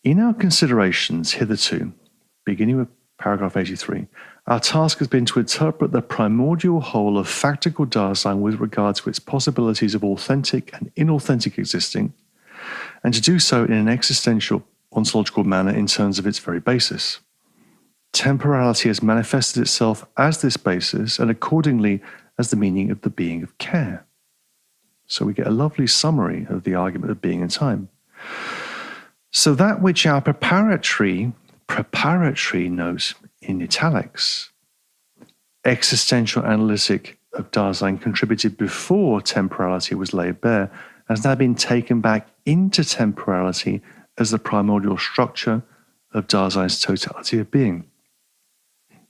In our considerations hitherto, beginning with paragraph 83, our task has been to interpret the primordial whole of factical Dasein with regard to its possibilities of authentic and inauthentic existing, and to do so in an existential, ontological manner in terms of its very basis. Temporality has manifested itself as this basis, and accordingly as the meaning of the being of care. So we get a lovely summary of the argument of being and time. So that which our preparatory note in italics, existential analytic of Dasein contributed before temporality was laid bare, has now been taken back into temporality as the primordial structure of Dasein's totality of being.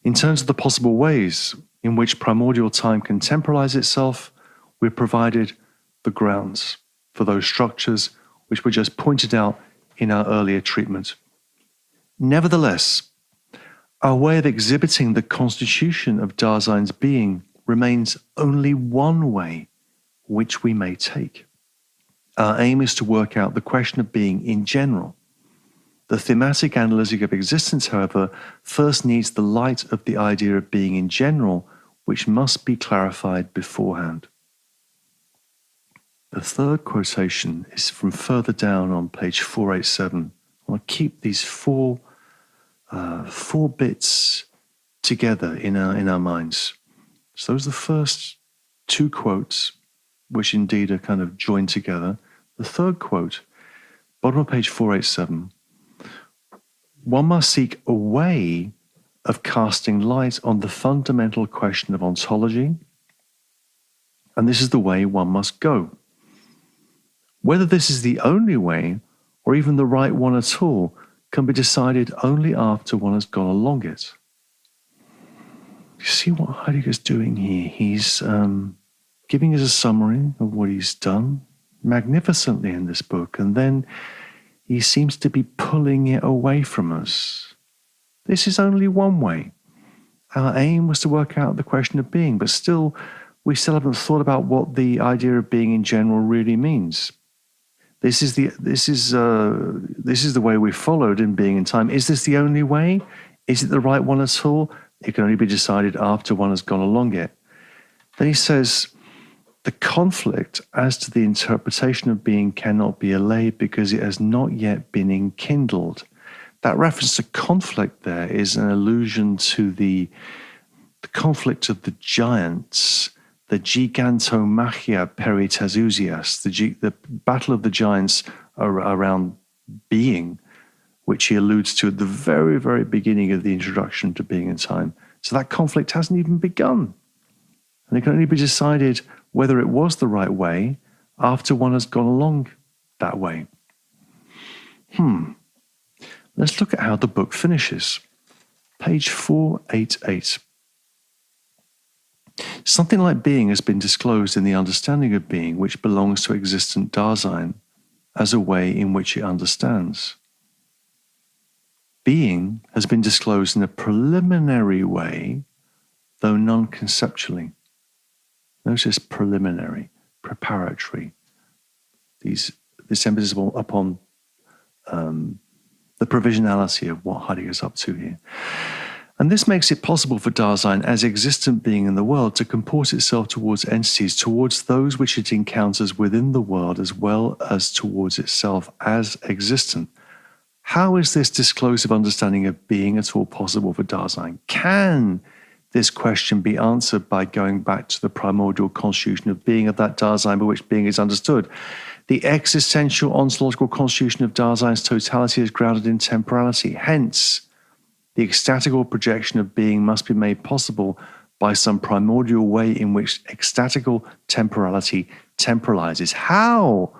In terms of the possible ways in which primordial time can temporalize itself, we've provided the grounds for those structures which were just pointed out in our earlier treatment. Nevertheless, our way of exhibiting the constitution of Dasein's being remains only one way which we may take. Our aim is to work out the question of being in general. The thematic analytic of existence, however, first needs the light of the idea of being in general, which must be clarified beforehand. The third quotation is from further down on page 487. I want to keep these four bits together in our minds. So those are the first two quotes, which indeed are kind of joined together. The third quote, bottom of page 487, one must seek a way of casting light on the fundamental question of ontology, and this is the way one must go. Whether this is the only way, or even the right one at all, can be decided only after one has gone along it. You see what Heidegger's doing here? He's giving us a summary of what he's done magnificently in this book, and then he seems to be pulling it away from us. This is only one way. Our aim was to work out the question of being, but we still haven't thought about what the idea of being in general really means. This is the way we followed in Being in Time. Is this the only way? Is it the right one at all? It can only be decided after one has gone along it. Then he says, the conflict as to the interpretation of being cannot be allayed because it has not yet been enkindled. That reference to conflict there is an allusion to the conflict of the giants, the gigantomachia peritasusias, the battle of the giants around being, which he alludes to at the very, very beginning of the introduction to Being in Time. So that conflict hasn't even begun. And it can only be decided whether it was the right way after one has gone along that way. Let's look at how the book finishes. Page 488. Something like being has been disclosed in the understanding of being which belongs to existent Dasein as a way in which it understands. Being has been disclosed in a preliminary way, though non-conceptually. Notice preliminary, preparatory. This emphasis upon the provisionality of what Heidegger's up to here. And this makes it possible for Dasein, as existent being in the world, to comport itself towards entities, towards those which it encounters within the world, as well as towards itself as existent. How is this disclosive understanding of being at all possible for Dasein? Can this question be answered by going back to the primordial constitution of being of that Dasein by which being is understood? The existential ontological constitution of Dasein's totality is grounded in temporality. Hence, the ecstatical projection of being must be made possible by some primordial way in which ecstatical temporality temporalizes. How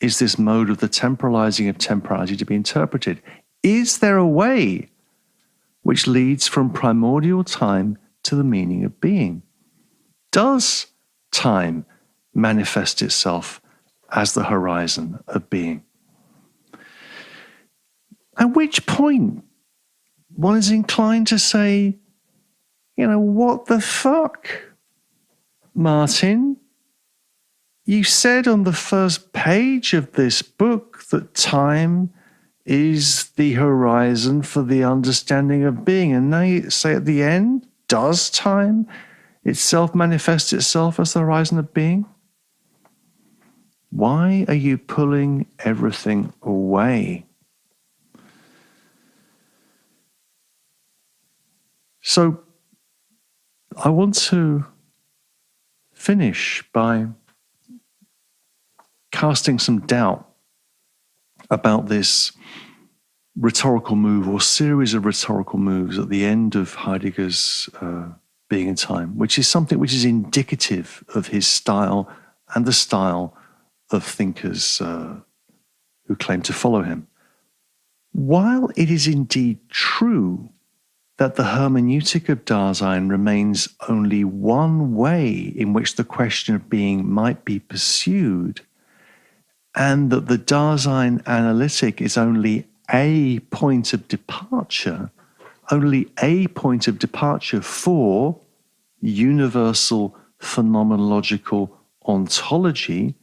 is this mode of the temporalizing of temporality to be interpreted? Is there a way which leads from primordial time to the meaning of being? Does time manifest itself as the horizon of being? At which point one is inclined to say, what the fuck, Martin? You said on the first page of this book that time is the horizon for the understanding of being. And now you say at the end, does time itself manifest itself as the horizon of being? Why are you pulling everything away? So I want to finish by casting some doubt about this rhetorical move or series of rhetorical moves at the end of Heidegger's Being and Time, which is something which is indicative of his style and the style of thinkers who claim to follow him. While it is indeed true that the hermeneutic of Dasein remains only one way in which the question of being might be pursued, and that the Dasein analytic is only a point of departure for universal phenomenological ontology,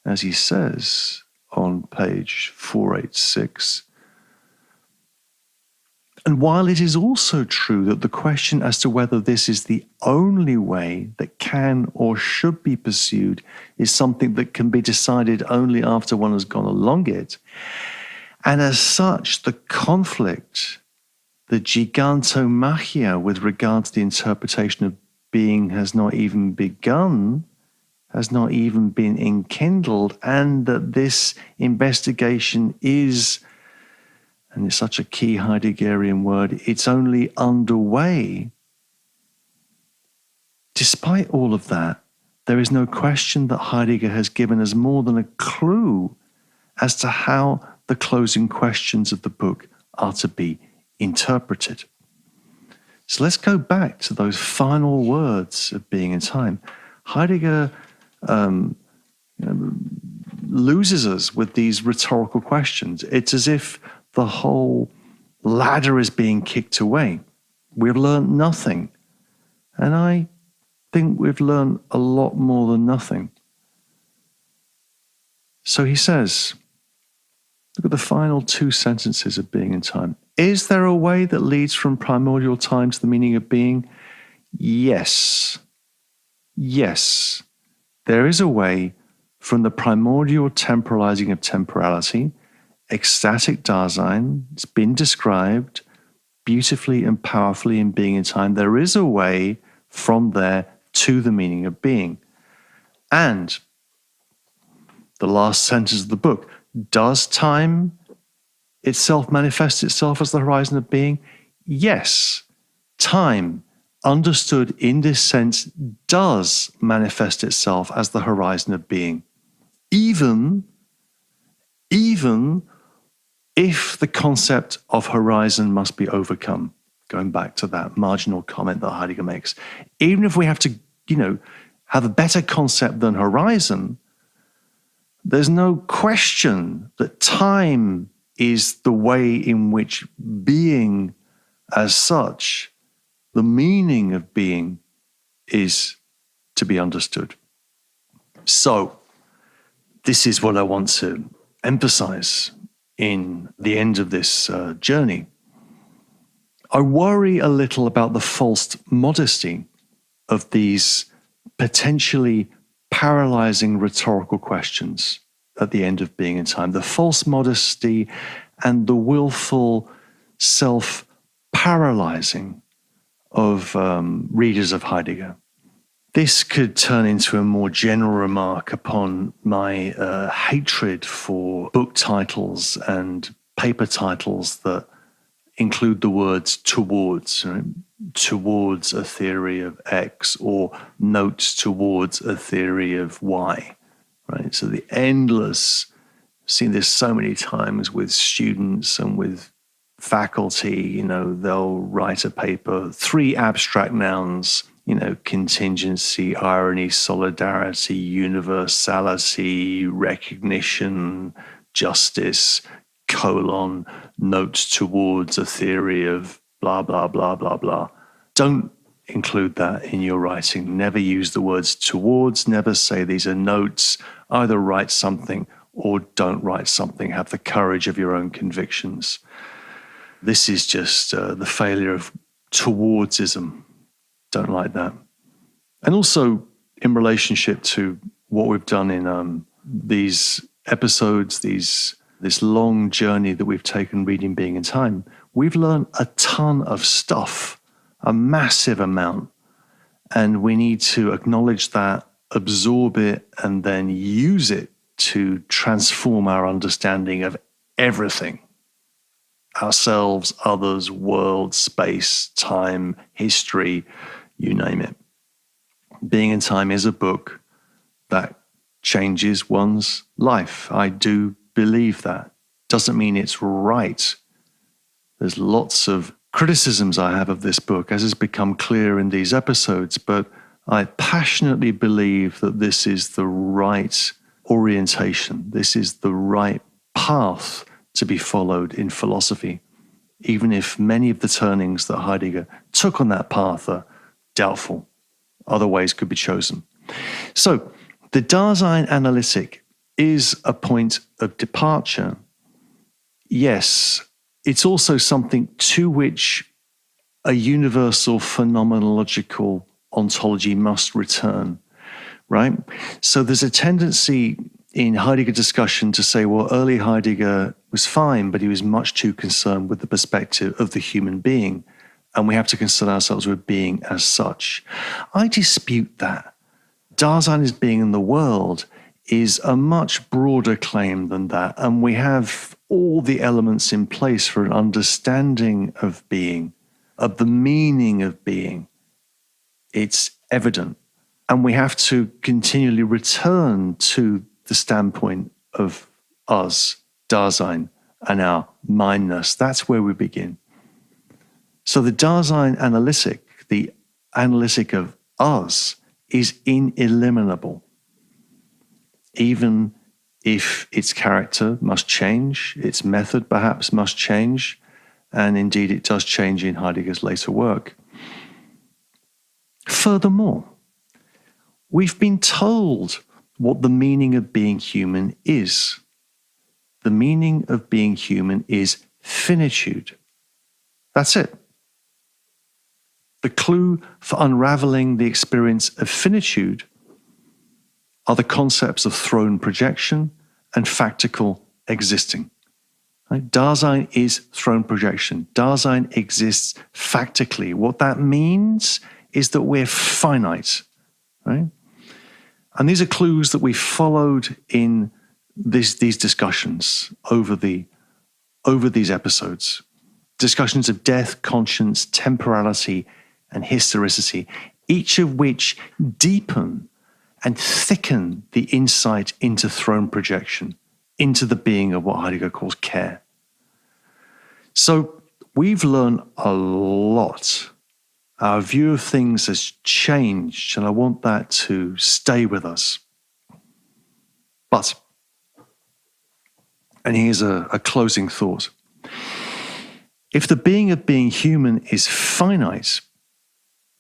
as he says on page 486. And while it is also true that the question as to whether this is the only way that can or should be pursued is something that can be decided only after one has gone along it, and as such, the conflict, the gigantomachia with regard to the interpretation of being has not even begun, has not even been enkindled, and that this investigation is, and it's such a key Heideggerian word, it's only underway. Despite all of that, there is no question that Heidegger has given us more than a clue as to how the closing questions of the book are to be interpreted. So let's go back to those final words of Being and Time. Heidegger loses us with these rhetorical questions. It's as if the whole ladder is being kicked away. We've learned nothing. And I think we've learned a lot more than nothing. So he says, look at the final two sentences of Being and Time. Is there a way that leads from primordial time to the meaning of being? Yes. Yes. There is a way from the primordial temporalizing of temporality, ecstatic Dasein. It's been described beautifully and powerfully in Being and Time. There is a way from there to the meaning of being. And the last sentence of the book, does time itself manifest itself as the horizon of being? Yes. Time, understood in this sense, does manifest itself as the horizon of being. Even if the concept of horizon must be overcome, going back to that marginal comment that Heidegger makes, even if we have to, have a better concept than horizon, there's no question that time is the way in which being as such, the meaning of being, is to be understood. So, this is what I want to emphasize in the end of this journey. I worry a little about the false modesty of these potentially paralyzing rhetorical questions at the end of Being in Time. The false modesty and the willful self-paralyzing of readers of Heidegger. This could turn into a more general remark upon my hatred for book titles and paper titles that include the words towards, towards a theory of X, or notes towards a theory of Y, right? So the endless, I've seen this so many times with students and with faculty, they'll write a paper, 3 abstract nouns, contingency, irony, solidarity, universality, recognition, justice, notes towards a theory of blah, blah, blah, blah, blah. Don't include that in your writing. Never use the words towards, never say these are notes. Either write something or don't write something. Have the courage of your own convictions. This is just the failure of towardsism. Don't like that. And also in relationship to what we've done in these episodes, this long journey that we've taken reading Being and Time, we've learned a ton of stuff, a massive amount. And we need to acknowledge that, absorb it, and then use it to transform our understanding of everything. Ourselves, others, world, space, time, history, you name it. Being in Time is a book that changes one's life. I do believe that. Doesn't mean it's right. There's lots of criticisms I have of this book, as has become clear in these episodes, but I passionately believe that this is the right orientation. This is the right path to be followed in philosophy, even if many of the turnings that Heidegger took on that path are doubtful. Other ways could be chosen. So, the Dasein analytic is a point of departure. Yes, it's also something to which a universal phenomenological ontology must return, right? So there's a tendency in Heidegger discussion to say, well, early Heidegger was fine, but he was much too concerned with the perspective of the human being, and we have to concern ourselves with being as such. I dispute that. Dasein as being in the world is a much broader claim than that, and we have all the elements in place for an understanding of being, of the meaning of being. It's evident, and we have to continually return to the standpoint of us, Dasein, and our mindness. That's where we begin. So the Dasein analytic, the analytic of us, is ineliminable, even if its character must change, its method perhaps must change, and indeed it does change in Heidegger's later work. Furthermore, we've been told what the meaning of being human is. The meaning of being human is finitude. That's it. The clue for unraveling the experience of finitude are the concepts of throne projection and factical existing. Right? Dasein is throne projection. Dasein exists factically. What that means is that we're finite, right? And these are clues that we followed in these discussions over these episodes. Discussions of death, conscience, temporality, and historicity, each of which deepen and thicken the insight into throne projection, into the being of what Heidegger calls care. So we've learned a lot. Our view of things has changed, and I want that to stay with us. But, and here's a closing thought. If the being of being human is finite,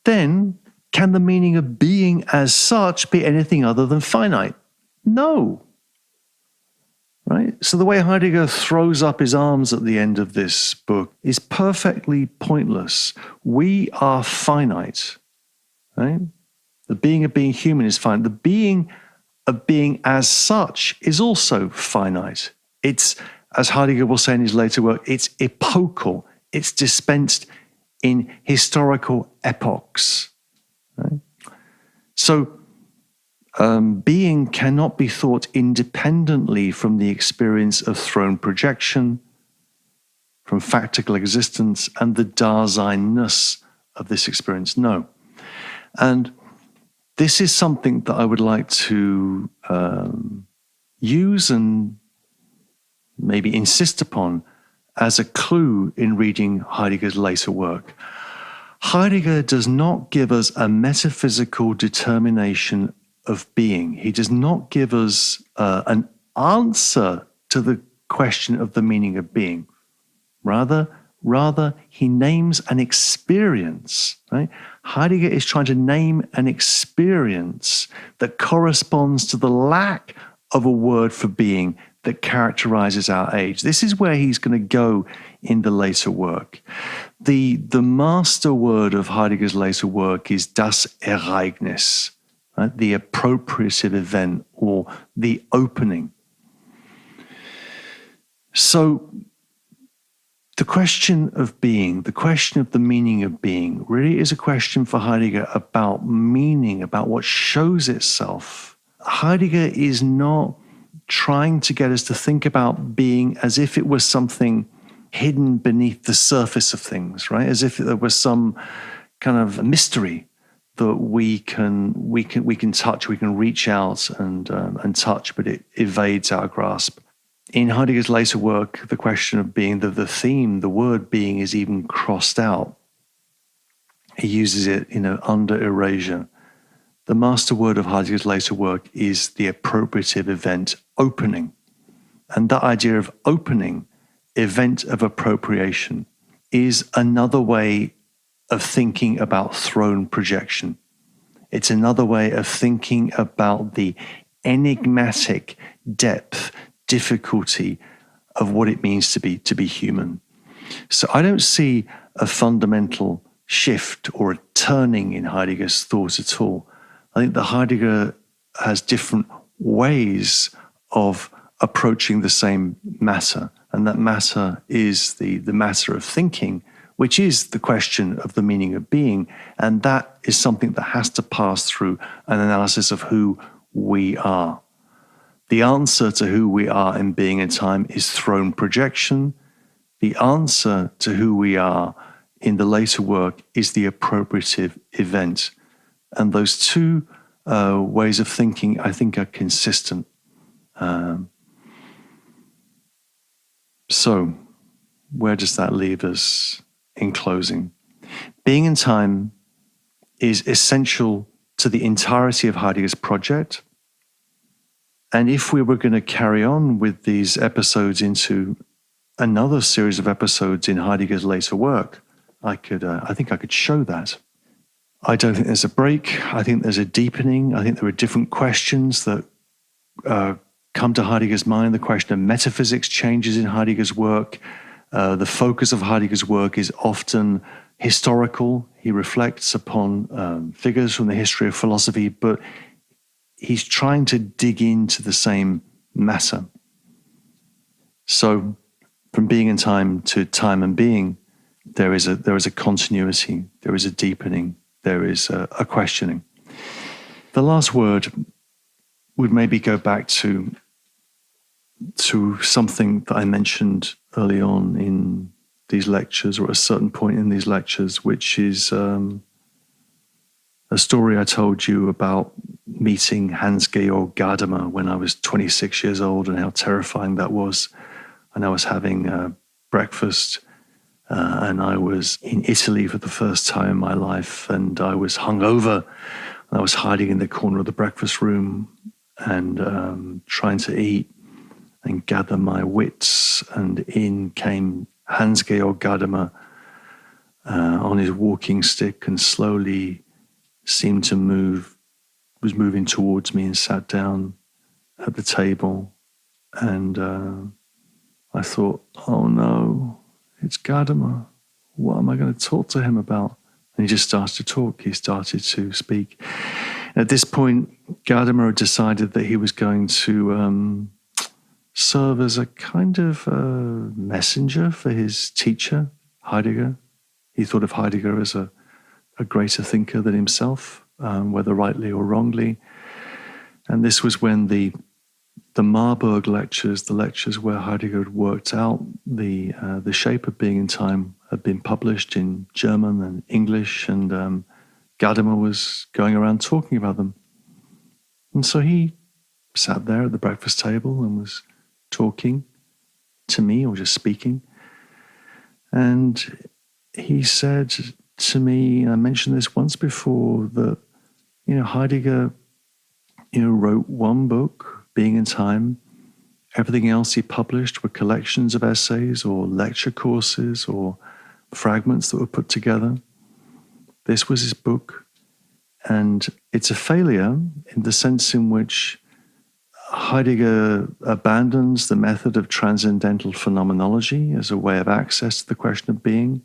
then can the meaning of being as such be anything other than finite? No. Right? So the way Heidegger throws up his arms at the end of this book is perfectly pointless. We are finite. Right? The being of being human is finite. The being of being as such is also finite. It's, as Heidegger will say in his later work, it's epochal. It's dispensed in historical epochs. Right? So being cannot be thought independently from the experience of throne projection, from factical existence, and the Daseinness of this experience. No. And this is something that I would like to use and maybe insist upon as a clue in reading Heidegger's later work. Heidegger does not give us a metaphysical determination of being. He does not give us an answer to the question of the meaning of being. Rather, he names an experience. Right? Heidegger is trying to name an experience that corresponds to the lack of a word for being that characterizes our age. This is where he's going to go in the later work. The master word of Heidegger's later work is das Ereignis, right? The appropriative event or the opening. So the question of being, the question of the meaning of being, really is a question for Heidegger about meaning, about what shows itself. Heidegger is not trying to get us to think about being as if it was something hidden beneath the surface of things, right? As if there was some kind of mystery that we can touch, we can reach out and touch, but it evades our grasp. In Heidegger's later work, the question of being, the theme, the word being is even crossed out. He uses it, under erasure. The master word of Heidegger's later work is the appropriative event, opening. And that idea of opening, event of appropriation, is another way of thinking about throne projection. It's another way of thinking about the enigmatic depth, difficulty of what it means to be human. So I don't see a fundamental shift or a turning in Heidegger's thought at all. I think that Heidegger has different ways of approaching the same matter, and that matter is the matter of thinking, which is the question of the meaning of being, and that is something that has to pass through an analysis of who we are. The answer to who we are in being and time is throne projection. The answer to who we are in the later work is the appropriative event. And those two ways of thinking, I think, are consistent. So, where does that leave us in closing? Being in time is essential to the entirety of Heidegger's project. And if we were going to carry on with these episodes into another series of episodes in Heidegger's later work, I think I could show that. I don't think there's a break. I think there's a deepening. I think there are different questions that come to Heidegger's mind. The question of metaphysics changes in Heidegger's work. The focus of Heidegger's work is often historical. He reflects upon figures from the history of philosophy, but he's trying to dig into the same matter. So from being in time to time and being, there is a continuity, there is a deepening, there is a questioning. The last word would maybe go back to something that I mentioned early on in these lectures, or at a certain point in these lectures, which is a story I told you about meeting Hans-Georg Gadamer when I was 26 years old and how terrifying that was. And I was having breakfast and I was in Italy for the first time in my life, and I was hungover. I was hiding in the corner of the breakfast room and trying to eat and gather my wits, and in came Hans-Georg Gadamer on his walking stick and slowly seemed to was moving towards me and sat down at the table. And I thought, oh no, it's Gadamer. What am I going to talk to him about? And he just started to talk. He started to speak. At this point, Gadamer had decided that he was going to serve as a kind of messenger for his teacher, Heidegger. He thought of Heidegger as a greater thinker than himself, whether rightly or wrongly. And this was when the Marburg lectures, the lectures where Heidegger had worked out the shape of being in time, had been published in German and English, and Gadamer was going around talking about them. And so he sat there at the breakfast table and was talking to me, or just speaking. And he said to me, and I mentioned this once before, that, Heidegger, wrote one book, Being in Time. Everything else he published were collections of essays or lecture courses or fragments that were put together. This was his book, and it's a failure in the sense in which Heidegger abandons the method of transcendental phenomenology as a way of access to the question of being.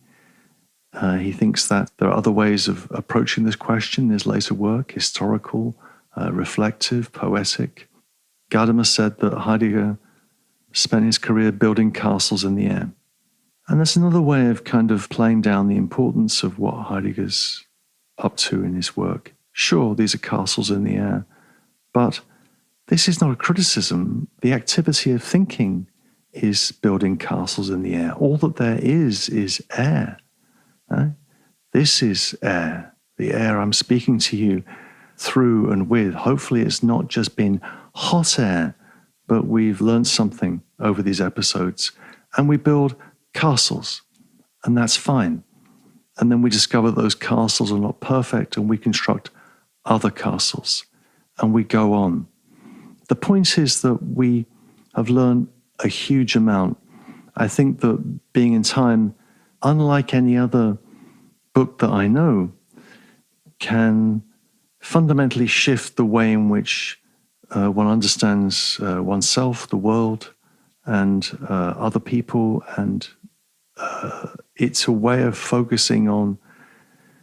He thinks that there are other ways of approaching this question in his later work, historical, reflective, poetic. Gadamer said that Heidegger spent his career building castles in the air. And that's another way of kind of playing down the importance of what Heidegger's up to in his work. Sure, these are castles in the air, but this is not a criticism. The activity of thinking is building castles in the air. All that there is air. This is air, the air I'm speaking to you through and with. Hopefully it's not just been hot air, but we've learned something over these episodes, and we build castles, and that's fine. And then we discover those castles are not perfect, and we construct other castles, and we go on. The point is that we have learned a huge amount. I think that Being in Time, unlike any other book that I know, can fundamentally shift the way in which one understands oneself, the world, and other people. And it's a way of focusing on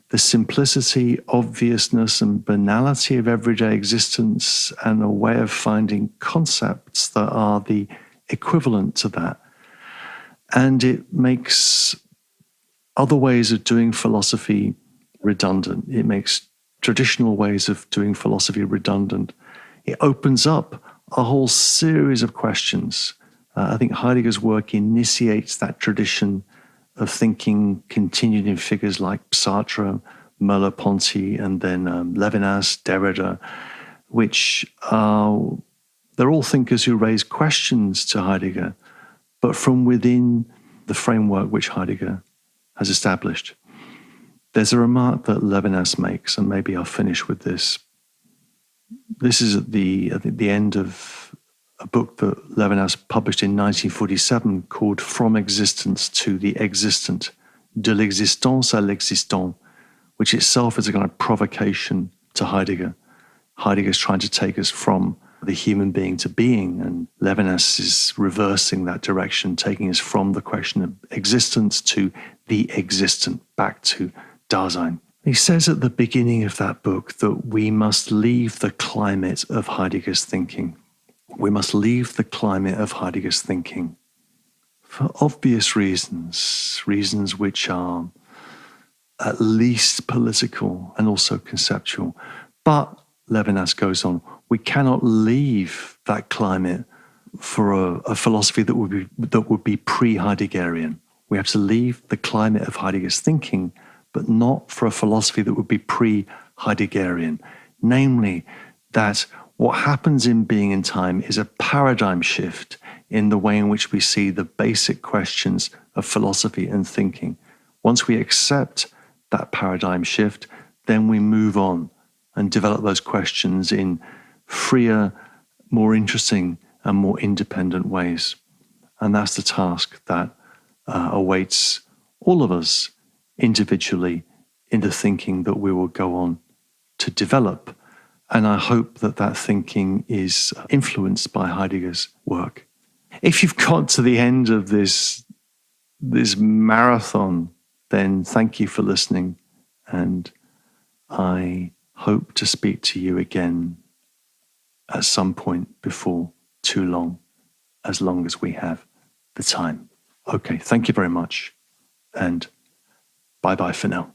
the simplicity, obviousness, and banality of everyday existence, and a way of finding concepts that are the equivalent to that. And it makes other ways of doing philosophy redundant. It makes traditional ways of doing philosophy redundant. It opens up a whole series of questions. I think Heidegger's work initiates that tradition of thinking continued in figures like Sartre, Merleau-Ponty, and then Levinas, Derrida, which they're all thinkers who raise questions to Heidegger, but from within the framework which Heidegger has established. There's a remark that Levinas makes, and maybe I'll finish with this. This is at the end of a book that Levinas published in 1947 called From Existence to the Existent, De l'existence à l'existant, which itself is a kind of provocation to Heidegger. Heidegger's trying to take us from the human being to being, and Levinas is reversing that direction, taking us from the question of existence to the existent, back to Dasein. He says at the beginning of that book that we must leave the climate of Heidegger's thinking. We must leave the climate of Heidegger's thinking for obvious reasons, reasons which are at least political and also conceptual. But, Levinas goes on, we cannot leave that climate for a philosophy that would be pre-Heideggerian. We have to leave the climate of Heidegger's thinking, but not for a philosophy that would be pre-Heideggerian. Namely, that what happens in Being in Time is a paradigm shift in the way in which we see the basic questions of philosophy and thinking. Once we accept that paradigm shift, then we move on and develop those questions in freer, more interesting, and more independent ways. And that's the task that awaits all of us individually in the thinking that we will go on to develop. And I hope that that thinking is influenced by Heidegger's work. If you've got to the end of this marathon, then thank you for listening. And I hope to speak to you again at some point before too long as we have the time. Okay, thank you very much. And bye-bye for now.